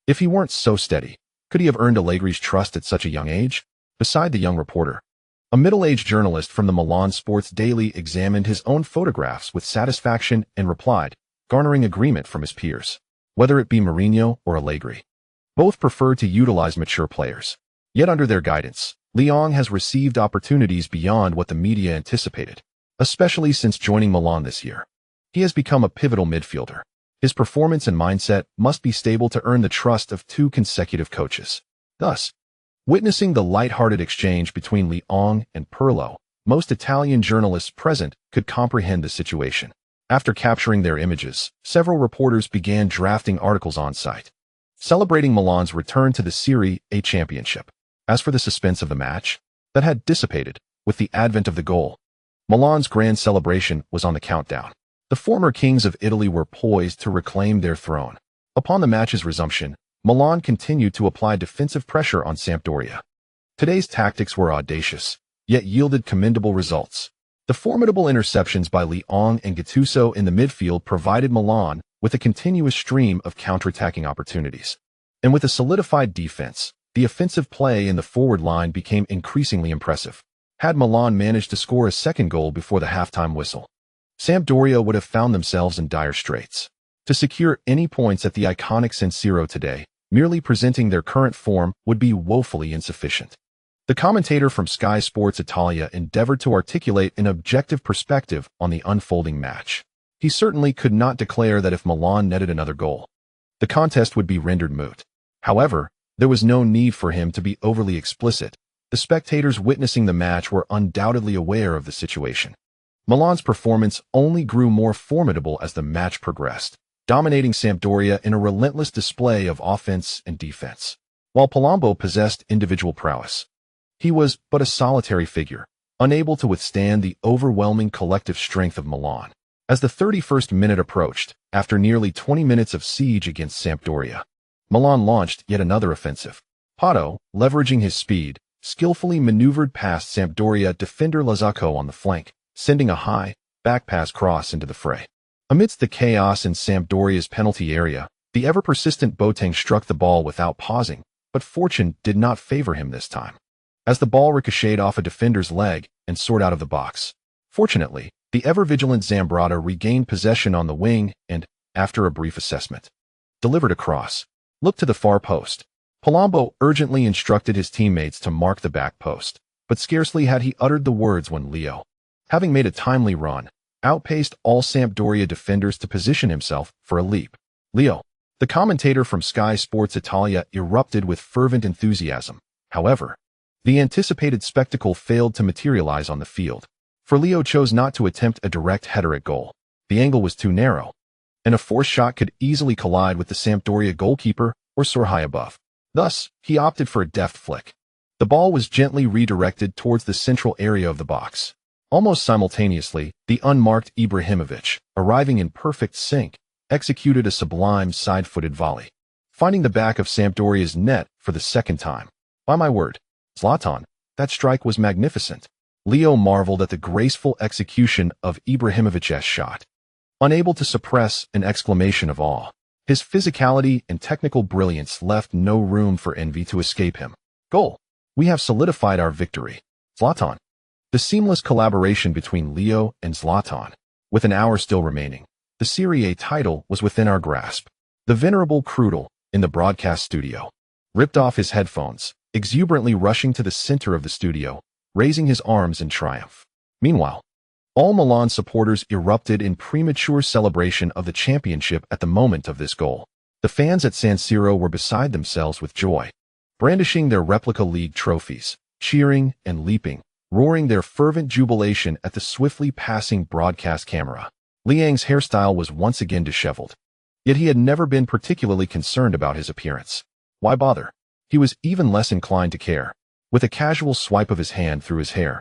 If he weren't so steady, could he have earned Allegri's trust at such a young age? Beside the young reporter, a middle-aged journalist from the Milan Sports Daily examined his own photographs with satisfaction and replied, garnering agreement from his peers. Whether it be Mourinho or Allegri, both prefer to utilize mature players. Yet under their guidance, Leong has received opportunities beyond what the media anticipated, especially since joining Milan this year. He has become a pivotal midfielder. His performance and mindset must be stable to earn the trust of 2 consecutive coaches. Thus, witnessing the light-hearted exchange between Leong and Pirlo, most Italian journalists present could comprehend the situation. After capturing their images, several reporters began drafting articles on site, celebrating Milan's return to the Serie A championship. As for the suspense of the match, that had dissipated with the advent of the goal. Milan's grand celebration was on the countdown. The former kings of Italy were poised to reclaim their throne. Upon the match's resumption, Milan continued to apply defensive pressure on Sampdoria. Today's tactics were audacious, yet yielded commendable results. The formidable interceptions by Leong and Gattuso in the midfield provided Milan with a continuous stream of counterattacking opportunities. And with a solidified defense, the offensive play in the forward line became increasingly impressive. Had Milan managed to score a second goal before the halftime whistle, Sampdoria would have found themselves in dire straits. To secure any points at the iconic San Siro today, merely presenting their current form would be woefully insufficient. The commentator from Sky Sports Italia endeavored to articulate an objective perspective on the unfolding match. He certainly could not declare that if Milan netted another goal, the contest would be rendered moot. However, there was no need for him to be overly explicit. The spectators witnessing the match were undoubtedly aware of the situation. Milan's performance only grew more formidable as the match progressed, dominating Sampdoria in a relentless display of offense and defense. While Palombo possessed individual prowess, he was but a solitary figure, unable to withstand the overwhelming collective strength of Milan. As the 31st minute approached, after nearly 20 minutes of siege against Sampdoria, Milan launched yet another offensive. Pato, leveraging his speed, skillfully maneuvered past Sampdoria defender Lazacco on the flank, sending a high, back-pass cross into the fray. Amidst the chaos in Sampdoria's penalty area, the ever-persistent Boateng struck the ball without pausing, but fortune did not favor him this time, as the ball ricocheted off a defender's leg and soared out of the box. Fortunately, the ever-vigilant Zambrotta regained possession on the wing and, after a brief assessment, delivered a cross. Looked to the far post. Palombo urgently instructed his teammates to mark the back post, but scarcely had he uttered the words when Leo, having made a timely run, outpaced all Sampdoria defenders to position himself for a leap. Leo, the commentator from Sky Sports Italia, erupted with fervent enthusiasm. However, the anticipated spectacle failed to materialize on the field, for Leo chose not to attempt a direct header at goal. The angle was too narrow, and a forced shot could easily collide with the Sampdoria goalkeeper or soar high above. Thus, he opted for a deft flick. The ball was gently redirected towards the central area of the box. Almost simultaneously, the unmarked Ibrahimovic, arriving in perfect sync, executed a sublime side-footed volley, finding the back of Sampdoria's net for the second time. By my word, Zlatan, that strike was magnificent. Leo marveled at the graceful execution of Ibrahimovic's shot, unable to suppress an exclamation of awe. His physicality and technical brilliance left no room for envy to escape him. Goal. We have solidified our victory. Zlatan. The seamless collaboration between Leo and Zlatan. With an hour still remaining, the Serie A title was within our grasp. The venerable Krudel, in the broadcast studio, ripped off his headphones, exuberantly rushing to the center of the studio, raising his arms in triumph. Meanwhile, all Milan supporters erupted in premature celebration of the championship at the moment of this goal. The fans at San Siro were beside themselves with joy, brandishing their replica league trophies, cheering and leaping, roaring their fervent jubilation at the swiftly passing broadcast camera. Liang's hairstyle was once again disheveled, yet he had never been particularly concerned about his appearance. Why bother? He was even less inclined to care. With a casual swipe of his hand through his hair,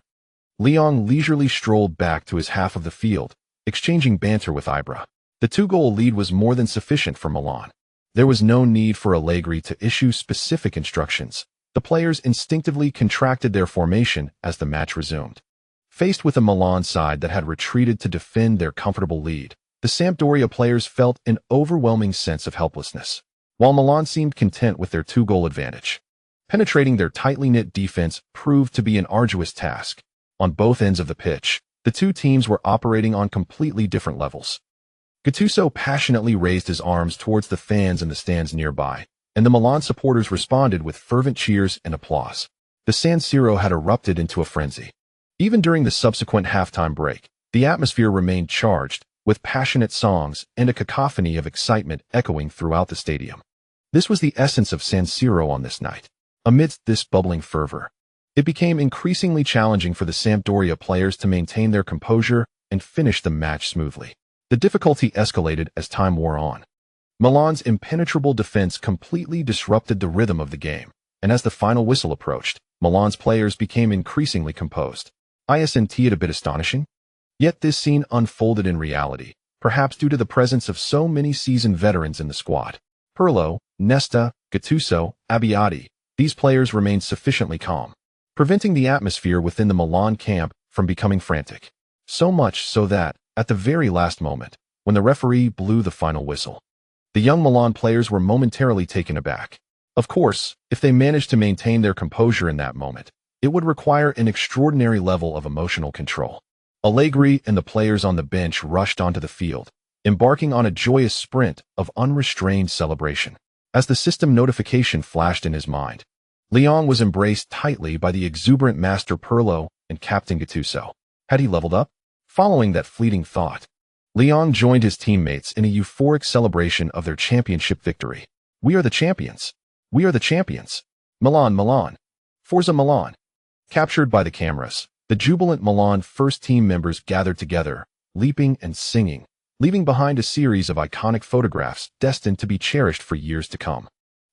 Leon leisurely strolled back to his half of the field, exchanging banter with Ibra. The two-goal lead was more than sufficient for Milan. There was no need for Allegri to issue specific instructions. The players instinctively contracted their formation as the match resumed. Faced with a Milan side that had retreated to defend their comfortable lead, the Sampdoria players felt an overwhelming sense of helplessness, while Milan seemed content with their two-goal advantage. Penetrating their tightly knit defense proved to be an arduous task. On both ends of the pitch, the two teams were operating on completely different levels. Gattuso passionately raised his arms towards the fans in the stands nearby, and the Milan supporters responded with fervent cheers and applause. The San Siro had erupted into a frenzy. Even during the subsequent halftime break, the atmosphere remained charged, with passionate songs and a cacophony of excitement echoing throughout the stadium. This was the essence of San Siro on this night. Amidst this bubbling fervor, it became increasingly challenging for the Sampdoria players to maintain their composure and finish the match smoothly. The difficulty escalated as time wore on. Milan's impenetrable defense completely disrupted the rhythm of the game, and as the final whistle approached, Milan's players became increasingly composed. Isn't it a bit astonishing? Yet this scene unfolded in reality, perhaps due to the presence of so many seasoned veterans in the squad. Pirlo, Nesta, Gattuso, Abbiati. These players remained sufficiently calm, preventing the atmosphere within the Milan camp from becoming frantic. So much so that, at the very last moment, when the referee blew the final whistle, the young Milan players were momentarily taken aback. Of course, if they managed to maintain their composure in that moment, it would require an extraordinary level of emotional control. Allegri and the players on the bench rushed onto the field, embarking on a joyous sprint of unrestrained celebration. As the system notification flashed in his mind, Leon was embraced tightly by the exuberant master Pirlo and Captain Gattuso. Had he leveled up? Following that fleeting thought, Leon joined his teammates in a euphoric celebration of their championship victory. We are the champions. We are the champions. Milan, Milan. Forza Milan. Captured by the cameras, the jubilant Milan first team members gathered together, leaping and singing, leaving behind a series of iconic photographs destined to be cherished for years to come.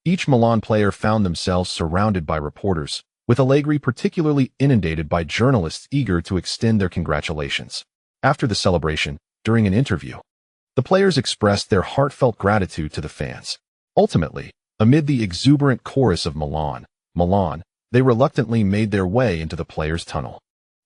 Each Milan player found themselves surrounded by reporters, with Allegri particularly inundated by journalists eager to extend their congratulations. After the celebration, during an interview, the players expressed their heartfelt gratitude to the fans. Ultimately, amid the exuberant chorus of Milan, Milan, they reluctantly made their way into the players' tunnel.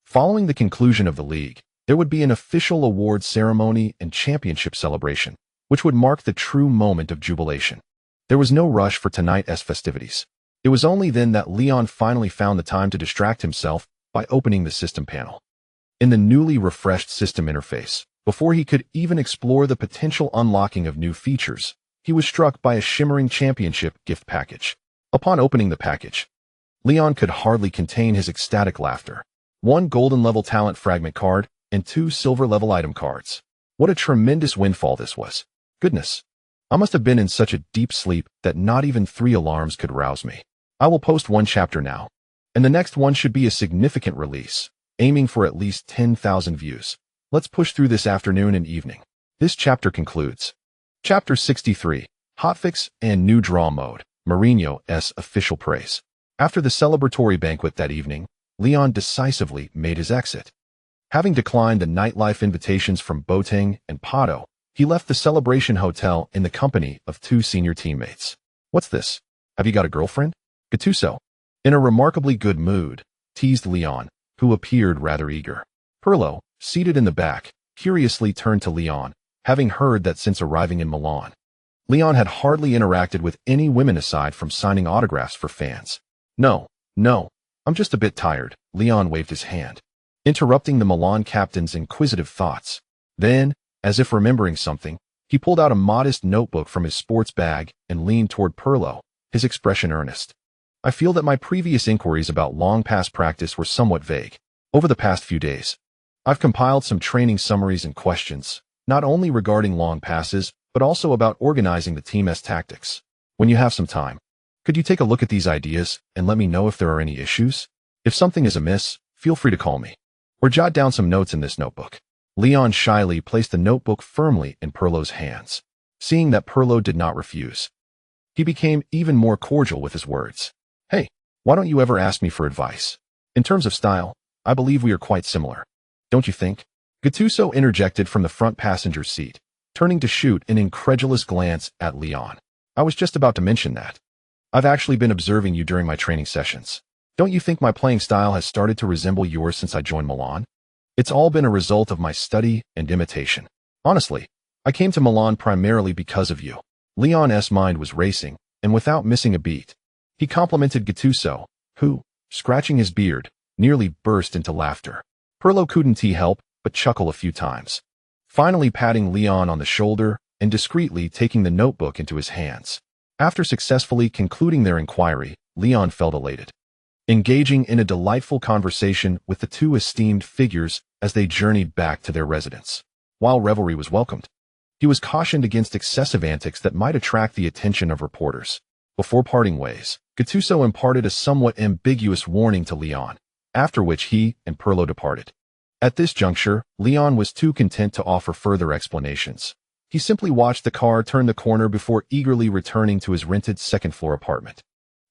Following the conclusion of the league, there would be an official awards ceremony and championship celebration, which would mark the true moment of jubilation. There was no rush for tonight's festivities. It was only then that Leon finally found the time to distract himself by opening the system panel. In the newly refreshed system interface, before he could even explore the potential unlocking of new features, he was struck by a shimmering championship gift package. Upon opening the package, Leon could hardly contain his ecstatic laughter. 1 golden-level talent fragment card and 2 silver-level item cards. What a tremendous windfall this was. Goodness, I must have been in such a deep sleep that not even 3 alarms could rouse me. I will post 1 chapter now, and the next one should be a significant release, aiming for at least 10,000 views. Let's push through this afternoon and evening. This chapter concludes. Chapter 63, Hotfix and New Draw Mode, Mourinho's official praise. After the celebratory banquet that evening, Leon decisively made his exit. Having declined the nightlife invitations from Boateng and Pato, he left the Celebration Hotel in the company of 2 senior teammates. What's this? Have you got a girlfriend? Gattuso, in a remarkably good mood, teased Leon, who appeared rather eager. Pirlo, seated in the back, curiously turned to Leon, having heard that since arriving in Milan, Leon had hardly interacted with any women aside from signing autographs for fans. No, I'm just a bit tired, Leon waved his hand, interrupting the Milan captain's inquisitive thoughts. Then, as if remembering something, he pulled out a modest notebook from his sports bag and leaned toward Pirlo, his expression earnest. I feel that my previous inquiries about long pass practice were somewhat vague. Over the past few days, I've compiled some training summaries and questions, not only regarding long passes, but also about organizing the team's tactics. When you have some time, could you take a look at these ideas and let me know if there are any issues? If something is amiss, feel free to call me, or jot down some notes in this notebook. Leon shyly placed the notebook firmly in Pirlo's hands. Seeing that Pirlo did not refuse, He became even more cordial with his words. Hey, why don't you ever ask me for advice? In terms of style, I believe we are quite similar. Don't you think? Gattuso interjected from the front passenger seat, turning to shoot an incredulous glance at Leon. I was just about to mention that. I've actually been observing you during my training sessions. Don't you think my playing style has started to resemble yours since I joined Milan? It's all been a result of my study and imitation. Honestly, I came to Milan primarily because of you. Leon's mind was racing, and without missing a beat, he complimented Gattuso, who, scratching his beard, nearly burst into laughter. Pirlo couldn't help but chuckle a few times, finally patting Leon on the shoulder and discreetly taking the notebook into his hands. After successfully concluding their inquiry, Leon felt elated, engaging in a delightful conversation with the two esteemed figures as they journeyed back to their residence. While revelry was welcomed, he was cautioned against excessive antics that might attract the attention of reporters. Before parting ways, Gattuso imparted a somewhat ambiguous warning to Leon, after which he and Pirlo departed. At this juncture, Leon was too content to offer further explanations. He simply watched the car turn the corner before eagerly returning to his rented second-floor apartment.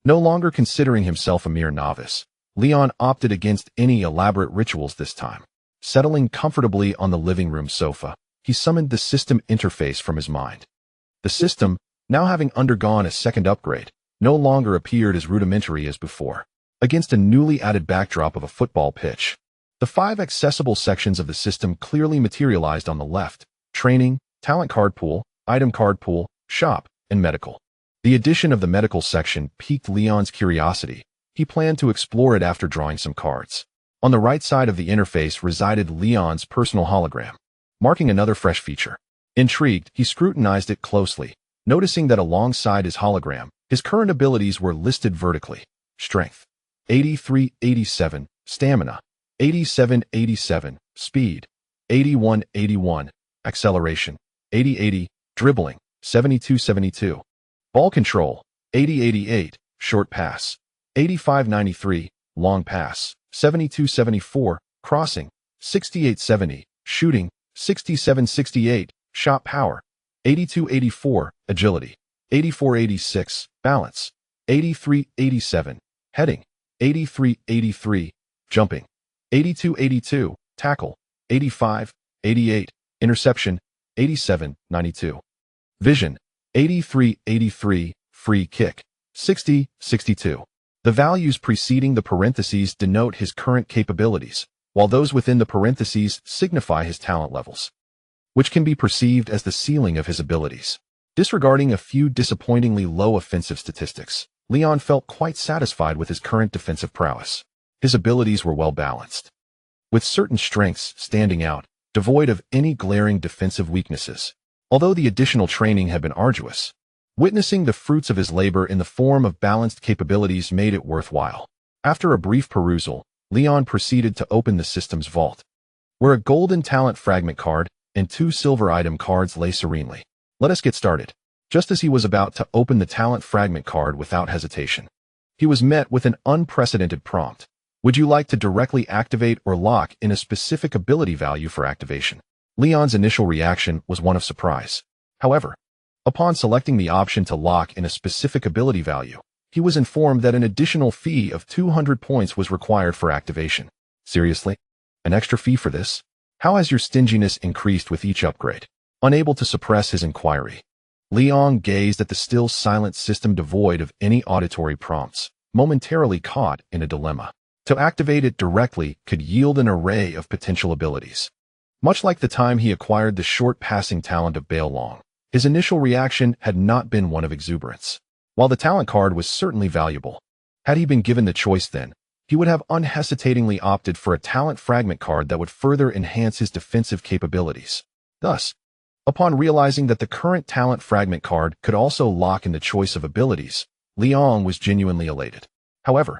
No longer considering himself a mere novice, Leon opted against any elaborate rituals this time. Settling comfortably on the living room sofa, he summoned the system interface from his mind. The system, now having undergone a second upgrade, no longer appeared as rudimentary as before. Against a newly added backdrop of a football pitch, the 5 accessible sections of the system clearly materialized on the left: training, talent card pool, item card pool, shop, and medical. The addition of the medical section piqued Leon's curiosity. He planned to explore it after drawing some cards. On the right side of the interface resided Leon's personal hologram, marking another fresh feature. Intrigued, he scrutinized it closely, noticing that alongside his hologram, his current abilities were listed vertically: strength, 83-87, stamina, 87-87, speed, 81-81, acceleration, 80-80, dribbling, 72-72, ball control, 80-88, short pass, 85-93, long pass, 72-74, crossing, 68-70, shooting, 67-68, shot power, 82-84, agility, 84-86, balance, 83-87, heading, 83-83, jumping, 82-82, tackle, 85-88, interception, 87-92, vision, 83-83, free kick, 60-62. The values preceding the parentheses denote his current capabilities, while those within the parentheses signify his talent levels, which can be perceived as the ceiling of his abilities. Disregarding a few disappointingly low offensive statistics, Leon felt quite satisfied with his current defensive prowess. His abilities were well balanced, with certain strengths standing out, devoid of any glaring defensive weaknesses. Although the additional training had been arduous, witnessing the fruits of his labor in the form of balanced capabilities made it worthwhile. After a brief perusal, Leon proceeded to open the system's vault, where a golden talent fragment card and 2 silver item cards lay serenely. Let us get started. Just as he was about to open the talent fragment card without hesitation, he was met with an unprecedented prompt. Would you like to directly activate or lock in a specific ability value for activation? Leon's initial reaction was one of surprise. However, upon selecting the option to lock in a specific ability value, he was informed that an additional fee of 200 points was required for activation. Seriously? An extra fee for this? How has your stinginess increased with each upgrade? Unable to suppress his inquiry, Leon gazed at the still silent system devoid of any auditory prompts, momentarily caught in a dilemma. To activate it directly could yield an array of potential abilities. Much like the time he acquired the short passing talent of Bale Long, his initial reaction had not been one of exuberance. While the talent card was certainly valuable, had he been given the choice then, he would have unhesitatingly opted for a talent fragment card that would further enhance his defensive capabilities. Thus, upon realizing that the current talent fragment card could also lock in the choice of abilities, Leon was genuinely elated. However,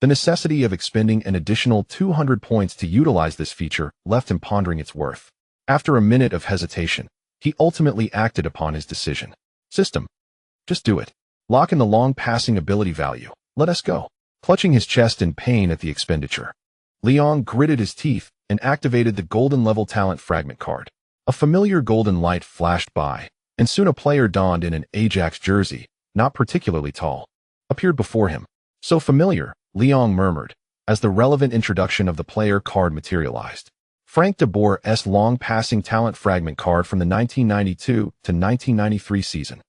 the necessity of expending an additional 200 points to utilize this feature left him pondering its worth. After a minute of hesitation, he ultimately acted upon his decision. System, just do it. Lock in the long passing ability value. Let us go. Clutching his chest in pain at the expenditure, Leon gritted his teeth and activated the golden level talent fragment card. A familiar golden light flashed by, and soon a player donned in an Ajax jersey not particularly tall, appeared before him. So familiar, Leong murmured, as the relevant introduction of the player card materialized. Frank de Boer's long passing talent fragment card from the 1992 to 1993 season.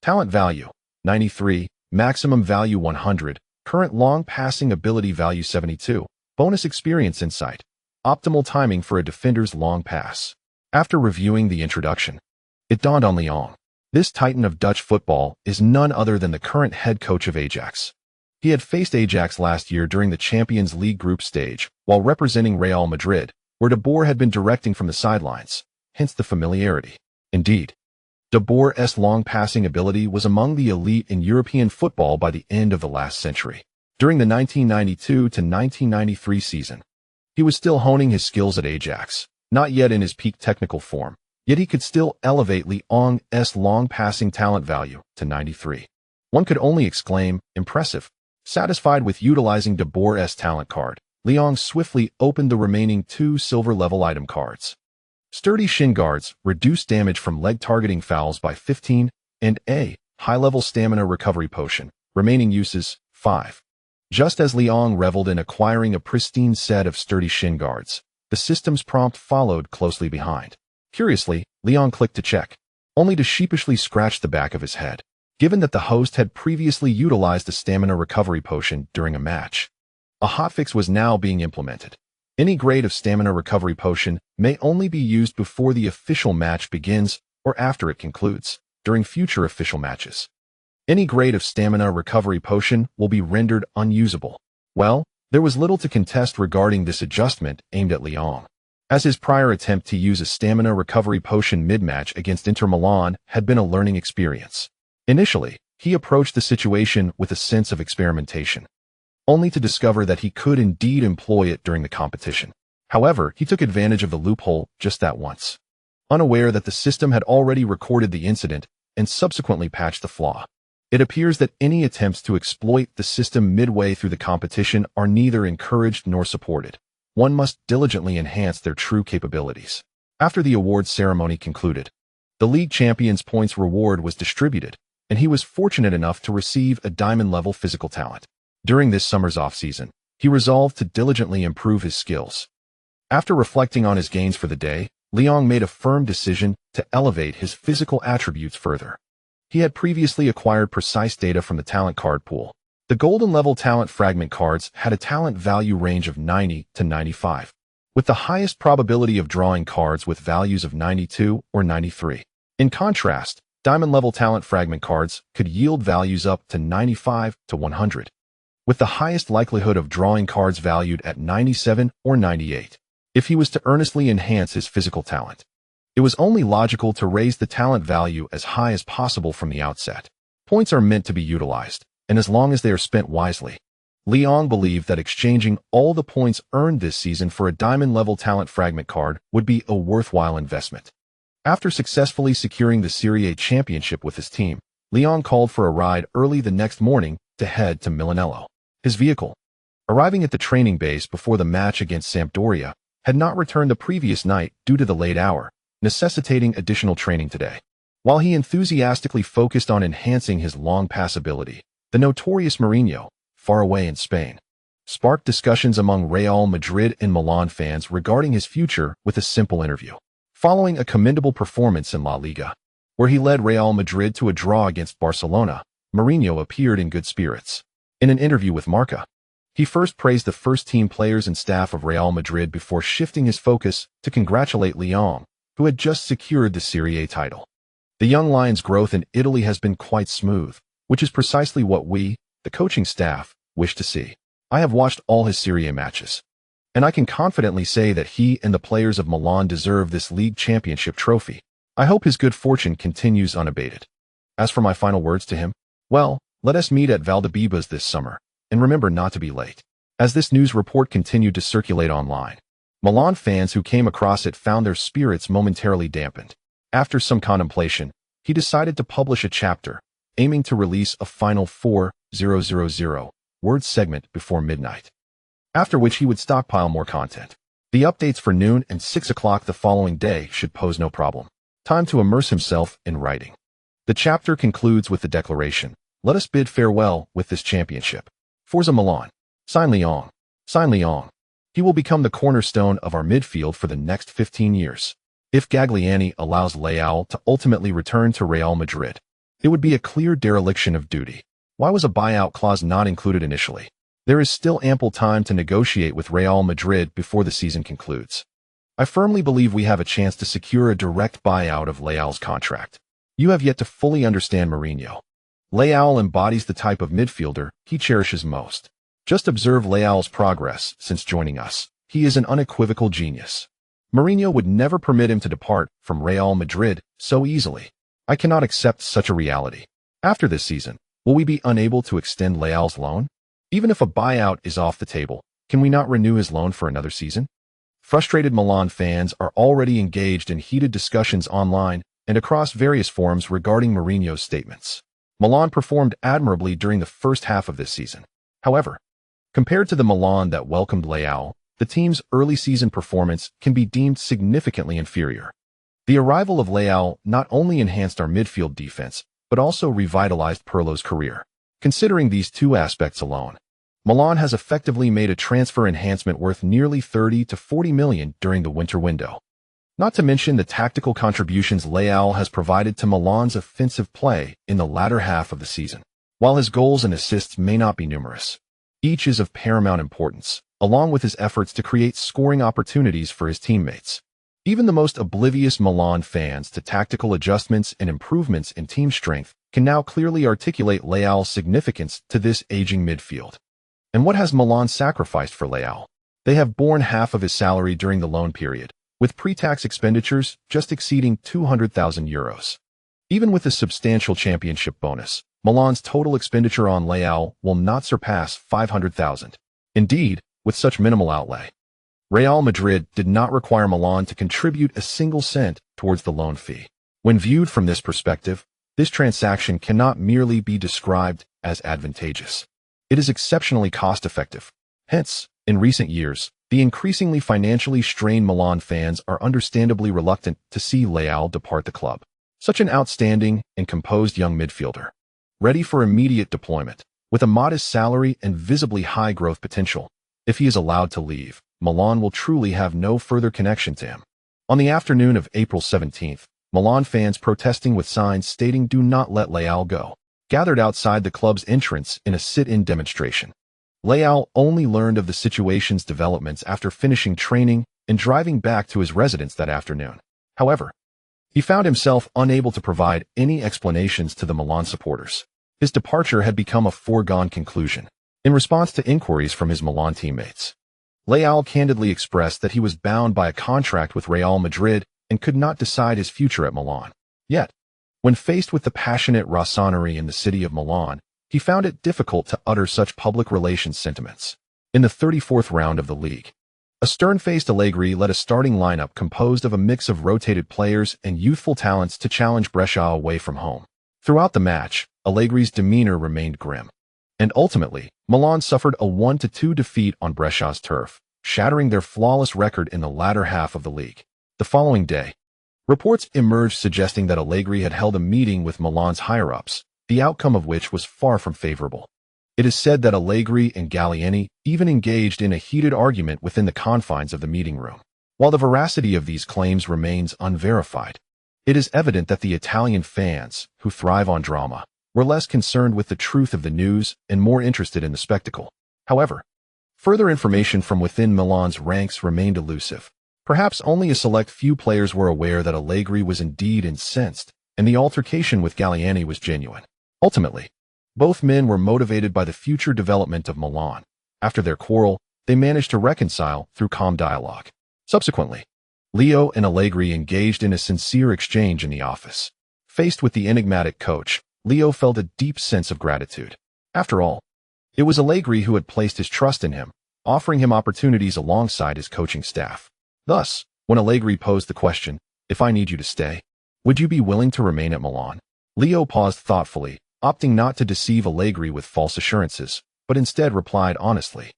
Talent value, 93, maximum value 100, current long passing ability value 72, bonus experience insight, optimal timing for a defender's long pass. After reviewing the introduction, it dawned on Leong. This titan of Dutch football is none other than the current head coach of Ajax. He had faced Ajax last year during the Champions League group stage, while representing Real Madrid, where de Boer had been directing from the sidelines, hence the familiarity. Indeed, de Boer's long passing ability was among the elite in European football by the end of the last century. During the 1992 to 1993 season, he was still honing his skills at Ajax, not yet in his peak technical form, yet he could still elevate Leong's long passing talent value to 93. One could only exclaim, impressive. Satisfied with utilizing de Boer's talent card, Leong swiftly opened the remaining 2 silver-level item cards. Sturdy shin guards reduce damage from leg targeting fouls by 15, and a high-level stamina recovery potion, remaining uses 5. Just as Leong reveled in acquiring a pristine set of sturdy shin guards, the system's prompt followed closely behind. Curiously, Leong clicked to check, only to sheepishly scratch the back of his head, given that the host had previously utilized a stamina recovery potion during a match. A hotfix was now being implemented. Any grade of stamina recovery potion may only be used before the official match begins or after it concludes, during future official matches. Any grade of stamina recovery potion will be rendered unusable. Well, there was little to contest regarding this adjustment aimed at Leong, as his prior attempt to use a stamina recovery potion mid-match against Inter Milan had been a learning experience. Initially, he approached the situation with a sense of experimentation, only to discover that he could indeed employ it during the competition. However, he took advantage of the loophole just that once, unaware that the system had already recorded the incident and subsequently patched the flaw. It appears that any attempts to exploit the system midway through the competition are neither encouraged nor supported. One must diligently enhance their true capabilities. After the awards ceremony concluded, the league champion's points reward was distributed, and he was fortunate enough to receive a diamond-level physical talent. During this summer's off-season, he resolved to diligently improve his skills. After reflecting on his gains for the day, Leong made a firm decision to elevate his physical attributes further. He had previously acquired precise data from the talent card pool. The golden-level talent fragment cards had a talent value range of 90 to 95, with the highest probability of drawing cards with values of 92 or 93. In contrast, diamond-level talent fragment cards could yield values up to 95 to 100, with the highest likelihood of drawing cards valued at 97 or 98. If he was to earnestly enhance his physical talent, it was only logical to raise the talent value as high as possible from the outset. Points are meant to be utilized, and as long as they are spent wisely. Leong believed that exchanging all the points earned this season for a diamond-level talent fragment card would be a worthwhile investment. After successfully securing the Serie A championship with his team, Leong called for a ride early the next morning to head to Milanello. His vehicle, arriving at the training base before the match against Sampdoria, had not returned the previous night due to the late hour, necessitating additional training today. While he enthusiastically focused on enhancing his long pass ability, the notorious Mourinho, far away in Spain, sparked discussions among Real Madrid and Milan fans regarding his future with a simple interview. Following a commendable performance in La Liga, where he led Real Madrid to a draw against Barcelona, Mourinho appeared in good spirits. In an interview with Marca, he first praised the first-team players and staff of Real Madrid before shifting his focus to congratulate Leong, who had just secured the Serie A title. The young lion's growth in Italy has been quite smooth, which is precisely what we, the coaching staff, wish to see. I have watched all his Serie A matches, and I can confidently say that he and the players of Milan deserve this league championship trophy. I hope his good fortune continues unabated. As for my final words to him, well, let us meet at Valdebebas this summer, and remember not to be late. As this news report continued to circulate online, Milan fans who came across it found their spirits momentarily dampened. After some contemplation, he decided to publish a chapter, aiming to release a final 4,000-word segment before midnight, after which he would stockpile more content. The updates for noon and 6 o'clock the following day should pose no problem. Time to immerse himself in writing. The chapter concludes with the declaration, Let us bid farewell with this championship. Forza Milan. Sign Lyon. Sign Lyon. He will become the cornerstone of our midfield for the next 15 years. If Gagliani allows Leão to ultimately return to Real Madrid, it would be a clear dereliction of duty. Why was a buyout clause not included initially? There is still ample time to negotiate with Real Madrid before the season concludes. I firmly believe we have a chance to secure a direct buyout of Leão's contract. You have yet to fully understand Mourinho. Leão embodies the type of midfielder he cherishes most. Just observe Leão's progress since joining us. He is an unequivocal genius. Mourinho would never permit him to depart from Real Madrid so easily. I cannot accept such a reality. After this season, will we be unable to extend Leão's loan? Even if a buyout is off the table, can we not renew his loan for another season? Frustrated Milan fans are already engaged in heated discussions online and across various forums regarding Mourinho's statements. Milan performed admirably during the first half of this season. However, compared to the Milan that welcomed Leão, the team's early season performance can be deemed significantly inferior. The arrival of Leão not only enhanced our midfield defense, but also revitalized Pirlo's career. Considering these two aspects alone, Milan has effectively made a transfer enhancement worth nearly 30 to 40 million during the winter window. Not to mention the tactical contributions Leão has provided to Milan's offensive play in the latter half of the season. While his goals and assists may not be numerous, each is of paramount importance, along with his efforts to create scoring opportunities for his teammates. Even the most oblivious Milan fans to tactical adjustments and improvements in team strength can now clearly articulate Leão's significance to this aging midfield. And what has Milan sacrificed for Leão? They have borne half of his salary during the loan period, with pre-tax expenditures just exceeding €200,000. Even with a substantial championship bonus, Milan's total expenditure on Leão will not surpass €500,000. Indeed, with such minimal outlay, Real Madrid did not require Milan to contribute a single cent towards the loan fee. When viewed from this perspective, this transaction cannot merely be described as advantageous. It is exceptionally cost-effective. Hence, in recent years, the increasingly financially strained Milan fans are understandably reluctant to see Leão depart the club. Such an outstanding and composed young midfielder, ready for immediate deployment, with a modest salary and visibly high growth potential. If he is allowed to leave, Milan will truly have no further connection to him. On the afternoon of April 17th, Milan fans protesting with signs stating "Do not let Leão go" gathered outside the club's entrance in a sit-in demonstration. Leão only learned of the situation's developments after finishing training and driving back to his residence that afternoon. However, he found himself unable to provide any explanations to the Milan supporters. His departure had become a foregone conclusion. In response to inquiries from his Milan teammates, Leão candidly expressed that he was bound by a contract with Real Madrid and could not decide his future at Milan. Yet, when faced with the passionate Rossoneri in the city of Milan, he found it difficult to utter such public relations sentiments. In the 34th round of the league, a stern-faced Allegri led a starting lineup composed of a mix of rotated players and youthful talents to challenge Brescia away from home. Throughout the match, Allegri's demeanor remained grim. And ultimately, Milan suffered a 1-2 defeat on Brescia's turf, shattering their flawless record in the latter half of the league. The following day, reports emerged suggesting that Allegri had held a meeting with Milan's higher-ups, the outcome of which was far from favorable. It is said that Allegri and Gagliani even engaged in a heated argument within the confines of the meeting room. While the veracity of these claims remains unverified, it is evident that the Italian fans, who thrive on drama, were less concerned with the truth of the news and more interested in the spectacle. However, further information from within Milan's ranks remained elusive. Perhaps only a select few players were aware that Allegri was indeed incensed, and the altercation with Gagliani was genuine. Ultimately, both men were motivated by the future development of Milan. After their quarrel, they managed to reconcile through calm dialogue. Subsequently, Leo and Allegri engaged in a sincere exchange in the office. Faced with the enigmatic coach, Leo felt a deep sense of gratitude. After all, it was Allegri who had placed his trust in him, offering him opportunities alongside his coaching staff. Thus, when Allegri posed the question, "If I need you to stay, would you be willing to remain at Milan?" Leo paused thoughtfully, opting not to deceive Allegri with false assurances, but instead replied honestly,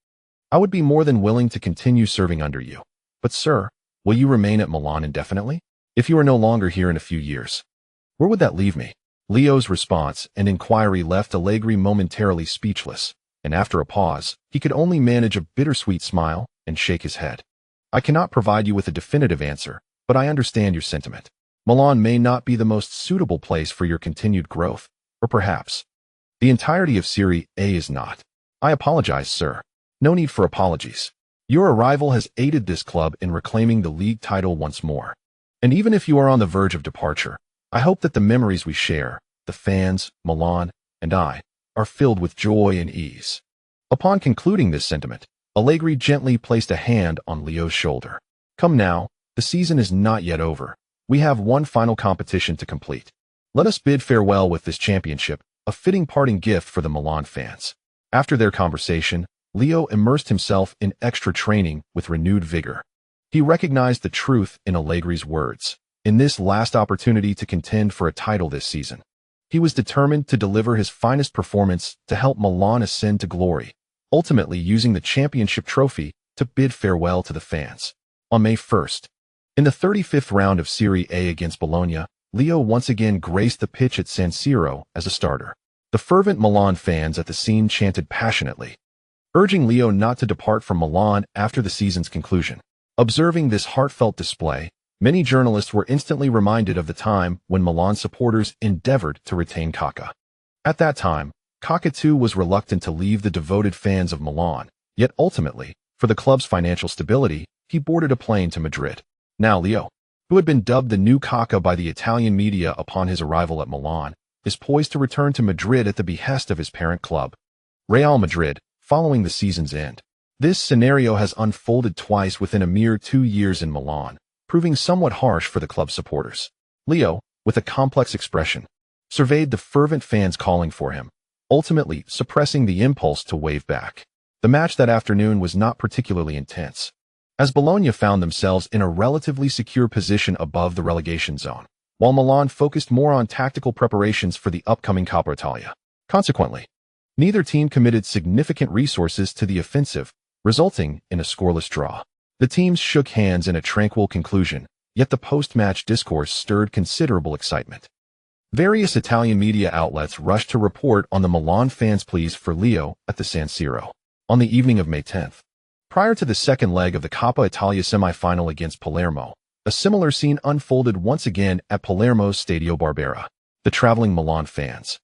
"I would be more than willing to continue serving under you. But sir, will you remain at Milan indefinitely? If you are no longer here in a few years, where would that leave me?" Leo's response and inquiry left Allegri momentarily speechless, and after a pause, he could only manage a bittersweet smile and shake his head. I cannot provide you with a definitive answer, but I understand your sentiment. Milan may not be the most suitable place for your continued growth, or perhaps the entirety of Serie A is not. I apologize, sir. No need for apologies. Your arrival has aided this club in reclaiming the league title once more. And even if you are on the verge of departure, I hope that the memories we share, the fans, Milan, and I, are filled with joy and ease. Upon concluding this sentiment, Allegri gently placed a hand on Leo's shoulder. Come now, the season is not yet over. We have one final competition to complete. Let us bid farewell with this championship, a fitting parting gift for the Milan fans. After their conversation, Leo immersed himself in extra training with renewed vigor. He recognized the truth in Allegri's words. In this last opportunity to contend for a title this season, he was determined to deliver his finest performance to help Milan ascend to glory, ultimately using the championship trophy to bid farewell to the fans. On May 1st, in the 35th round of Serie A against Bologna, Leo once again graced the pitch at San Siro as a starter. The fervent Milan fans at the scene chanted passionately, urging Leo not to depart from Milan after the season's conclusion. Observing this heartfelt display, many journalists were instantly reminded of the time when Milan supporters endeavored to retain Kaká. At that time, Kaká too was reluctant to leave the devoted fans of Milan, yet ultimately, for the club's financial stability, he boarded a plane to Madrid. Now Leo, who had been dubbed the new Kaká by the Italian media upon his arrival at Milan, is poised to return to Madrid at the behest of his parent club, Real Madrid, following the season's end. This scenario has unfolded twice within a mere 2 years in Milan, proving somewhat harsh for the club's supporters. Leo, with a complex expression, surveyed the fervent fans calling for him, ultimately suppressing the impulse to wave back. The match that afternoon was not particularly intense, as Bologna found themselves in a relatively secure position above the relegation zone, while Milan focused more on tactical preparations for the upcoming Coppa Italia. Consequently, neither team committed significant resources to the offensive, resulting in a scoreless draw. The teams shook hands in a tranquil conclusion, yet the post-match discourse stirred considerable excitement. Various Italian media outlets rushed to report on the Milan fans' pleas for Leo at the San Siro. On the evening of May 10th, prior to the second leg of the Coppa Italia semi-final against Palermo, a similar scene unfolded once again at Palermo's Stadio Barbera. The traveling Milan fans,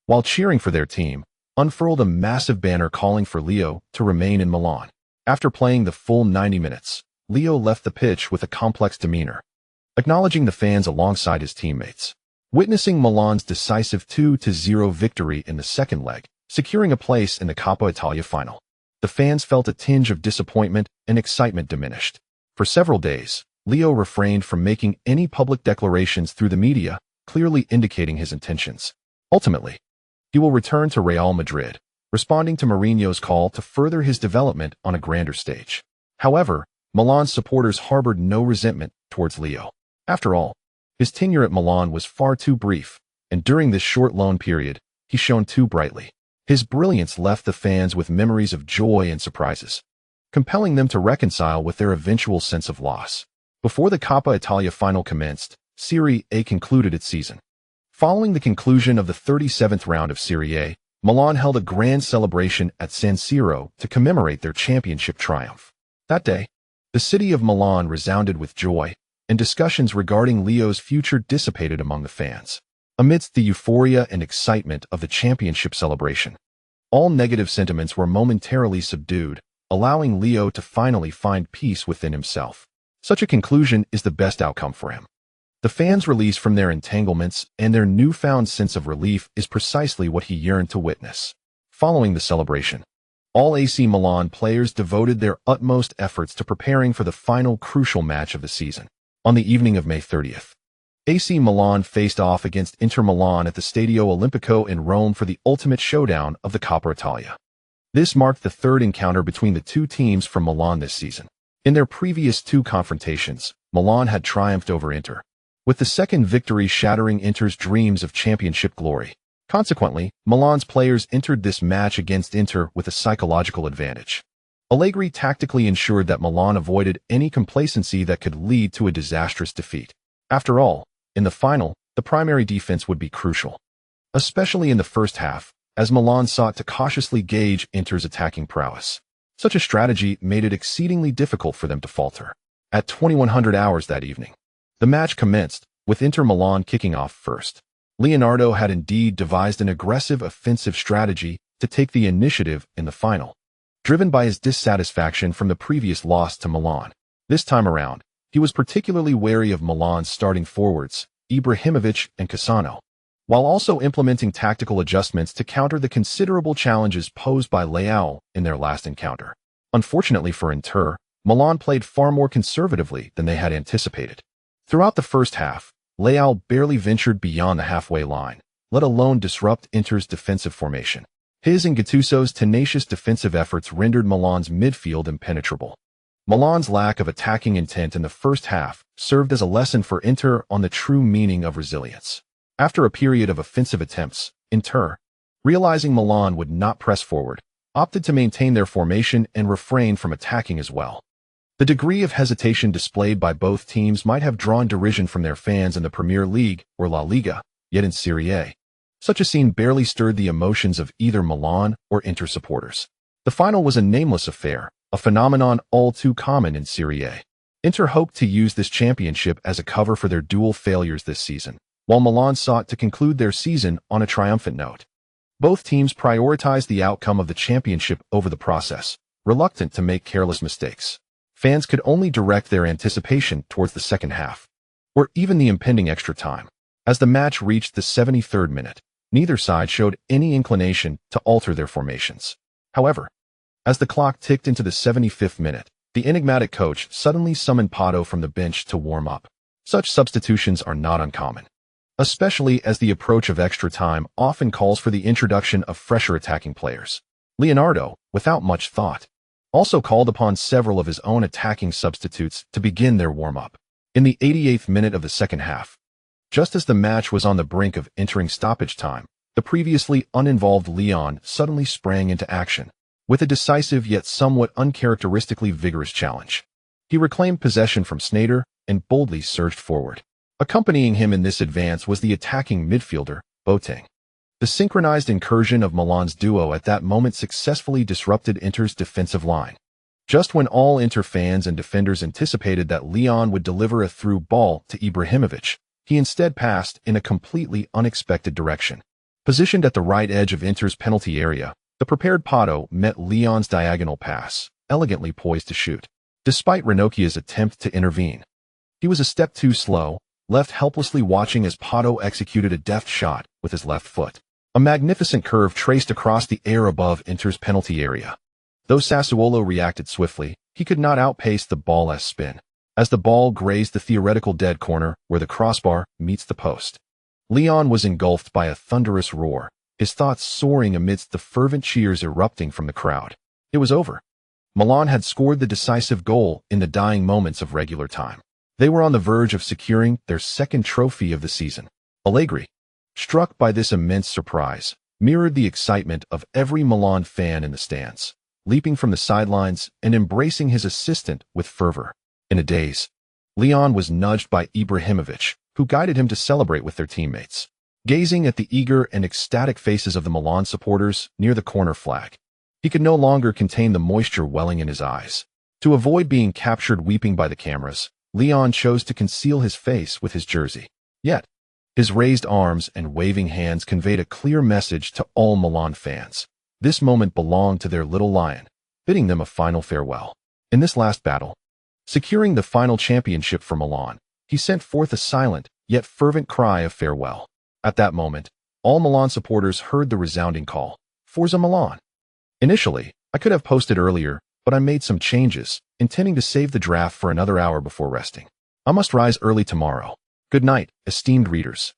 while cheering for their team, unfurled a massive banner calling for Leo to remain in Milan. After playing the full 90 minutes, Leo left the pitch with a complex demeanor, acknowledging the fans alongside his teammates. Witnessing Milan's decisive 2-0 victory in the second leg, securing a place in the Coppa Italia final, the fans felt a tinge of disappointment and excitement diminished. For several days, Leo refrained from making any public declarations through the media, clearly indicating his intentions. Ultimately, he will return to Real Madrid, responding to Mourinho's call to further his development on a grander stage. However, Milan's supporters harbored no resentment towards Leo. After all, his tenure at Milan was far too brief, and during this short loan period, he shone too brightly. His brilliance left the fans with memories of joy and surprises, compelling them to reconcile with their eventual sense of loss. Before the Coppa Italia final commenced, Serie A concluded its season. Following the conclusion of the 37th round of Serie A, Milan held a grand celebration at San Siro to commemorate their championship triumph. That day, the city of Milan resounded with joy, and discussions regarding Leo's future dissipated among the fans. Amidst the euphoria and excitement of the championship celebration, all negative sentiments were momentarily subdued, allowing Leo to finally find peace within himself. Such a conclusion is the best outcome for him. The fans' release from their entanglements and their newfound sense of relief is precisely what he yearned to witness. Following the celebration, all AC Milan players devoted their utmost efforts to preparing for the final crucial match of the season. On the evening of May 30th, AC Milan faced off against Inter Milan at the Stadio Olimpico in Rome for the ultimate showdown of the Coppa Italia. This marked the third encounter between the two teams from Milan this season. In their previous two confrontations, Milan had triumphed over Inter, with the second victory shattering Inter's dreams of championship glory. Consequently, Milan's players entered this match against Inter with a psychological advantage. Allegri tactically ensured that Milan avoided any complacency that could lead to a disastrous defeat. After all, in the final, the primary defense would be crucial. especially in the first half, as Milan sought to cautiously gauge Inter's attacking prowess. Such a strategy made it exceedingly difficult for them to falter. At 2100 hours that evening, the match commenced, with Inter Milan kicking off first. Leonardo had indeed devised an aggressive offensive strategy to take the initiative in the final. Driven by his dissatisfaction from the previous loss to Milan, this time around, he was particularly wary of Milan's starting forwards, Ibrahimovic and Cassano, while also implementing tactical adjustments to counter the considerable challenges posed by Leão in their last encounter. Unfortunately for Inter, Milan played far more conservatively than they had anticipated. Throughout the first half, Leão barely ventured beyond the halfway line, let alone disrupt Inter's defensive formation. His and Gattuso's tenacious defensive efforts rendered Milan's midfield impenetrable. Milan's lack of attacking intent in the first half served as a lesson for Inter on the true meaning of resilience. After a period of offensive attempts, Inter, realizing Milan would not press forward, opted to maintain their formation and refrain from attacking as well. The degree of hesitation displayed by both teams might have drawn derision from their fans in the Premier League or La Liga, yet in Serie A, such a scene barely stirred the emotions of either Milan or Inter supporters. The final was a nameless affair, a phenomenon all too common in Serie A. Inter hoped to use this championship as a cover for their dual failures this season, while Milan sought to conclude their season on a triumphant note. Both teams prioritized the outcome of the championship over the process, reluctant to make careless mistakes. Fans could only direct their anticipation towards the second half, or even the impending extra time. As the match reached the 73rd minute, neither side showed any inclination to alter their formations. However, as the clock ticked into the 75th minute, the enigmatic coach suddenly summoned Pato from the bench to warm up. Such substitutions are not uncommon, especially as the approach of extra time often calls for the introduction of fresher attacking players. Leonardo, without much thought, also called upon several of his own attacking substitutes to begin their warm-up. In the 88th minute of the second half, just as the match was on the brink of entering stoppage time, the previously uninvolved Leon suddenly sprang into action, with a decisive yet somewhat uncharacteristically vigorous challenge. He reclaimed possession from Sneijder and boldly surged forward. Accompanying him in this advance was the attacking midfielder, Boateng. The synchronized incursion of Milan's duo at that moment successfully disrupted Inter's defensive line. Just when all Inter fans and defenders anticipated that Leon would deliver a through ball to Ibrahimovic, he instead passed in a completely unexpected direction. Positioned at the right edge of Inter's penalty area, the prepared Pato met Leon's diagonal pass, elegantly poised to shoot. Despite Ranocchia's attempt to intervene, he was a step too slow, left helplessly watching as Pato executed a deft shot with his left foot. A magnificent curve traced across the air above Inter's penalty area. Though Sassuolo reacted swiftly, he could not outpace the ball's spin, as the ball grazed the theoretical dead corner where the crossbar meets the post. Leon was engulfed by a thunderous roar, his thoughts soaring amidst the fervent cheers erupting from the crowd. It was over. Milan had scored the decisive goal in the dying moments of regular time. They were on the verge of securing their second trophy of the season. Allegri, struck by this immense surprise, mirrored the excitement of every Milan fan in the stands, leaping from the sidelines and embracing his assistant with fervor. In a daze, Leon was nudged by Ibrahimovic, who guided him to celebrate with their teammates. Gazing at the eager and ecstatic faces of the Milan supporters near the corner flag, he could no longer contain the moisture welling in his eyes. To avoid being captured weeping by the cameras, Leon chose to conceal his face with his jersey. Yet, his raised arms and waving hands conveyed a clear message to all Milan fans. This moment belonged to their little lion, bidding them a final farewell. In this last battle, securing the final championship for Milan, he sent forth a silent, yet fervent cry of farewell. At that moment, all Milan supporters heard the resounding call, Forza Milan. Initially, I could have posted earlier, but I made some changes, intending to save the draft for another hour before resting. I must rise early tomorrow. Good night, esteemed readers.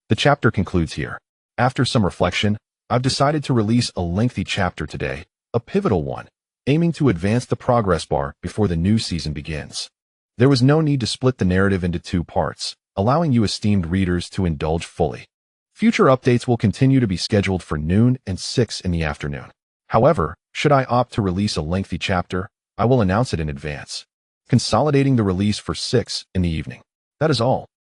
The chapter concludes here. After some reflection, I've decided to release a lengthy chapter today, a pivotal one, aiming to advance the progress bar before the new season begins. There was no need to split the narrative into two parts, allowing you esteemed readers to indulge fully. Future updates will continue to be scheduled for noon and 6 in the afternoon. However, should I opt to release a lengthy chapter, I will announce it in advance, consolidating the release for 6 in the evening. That is all.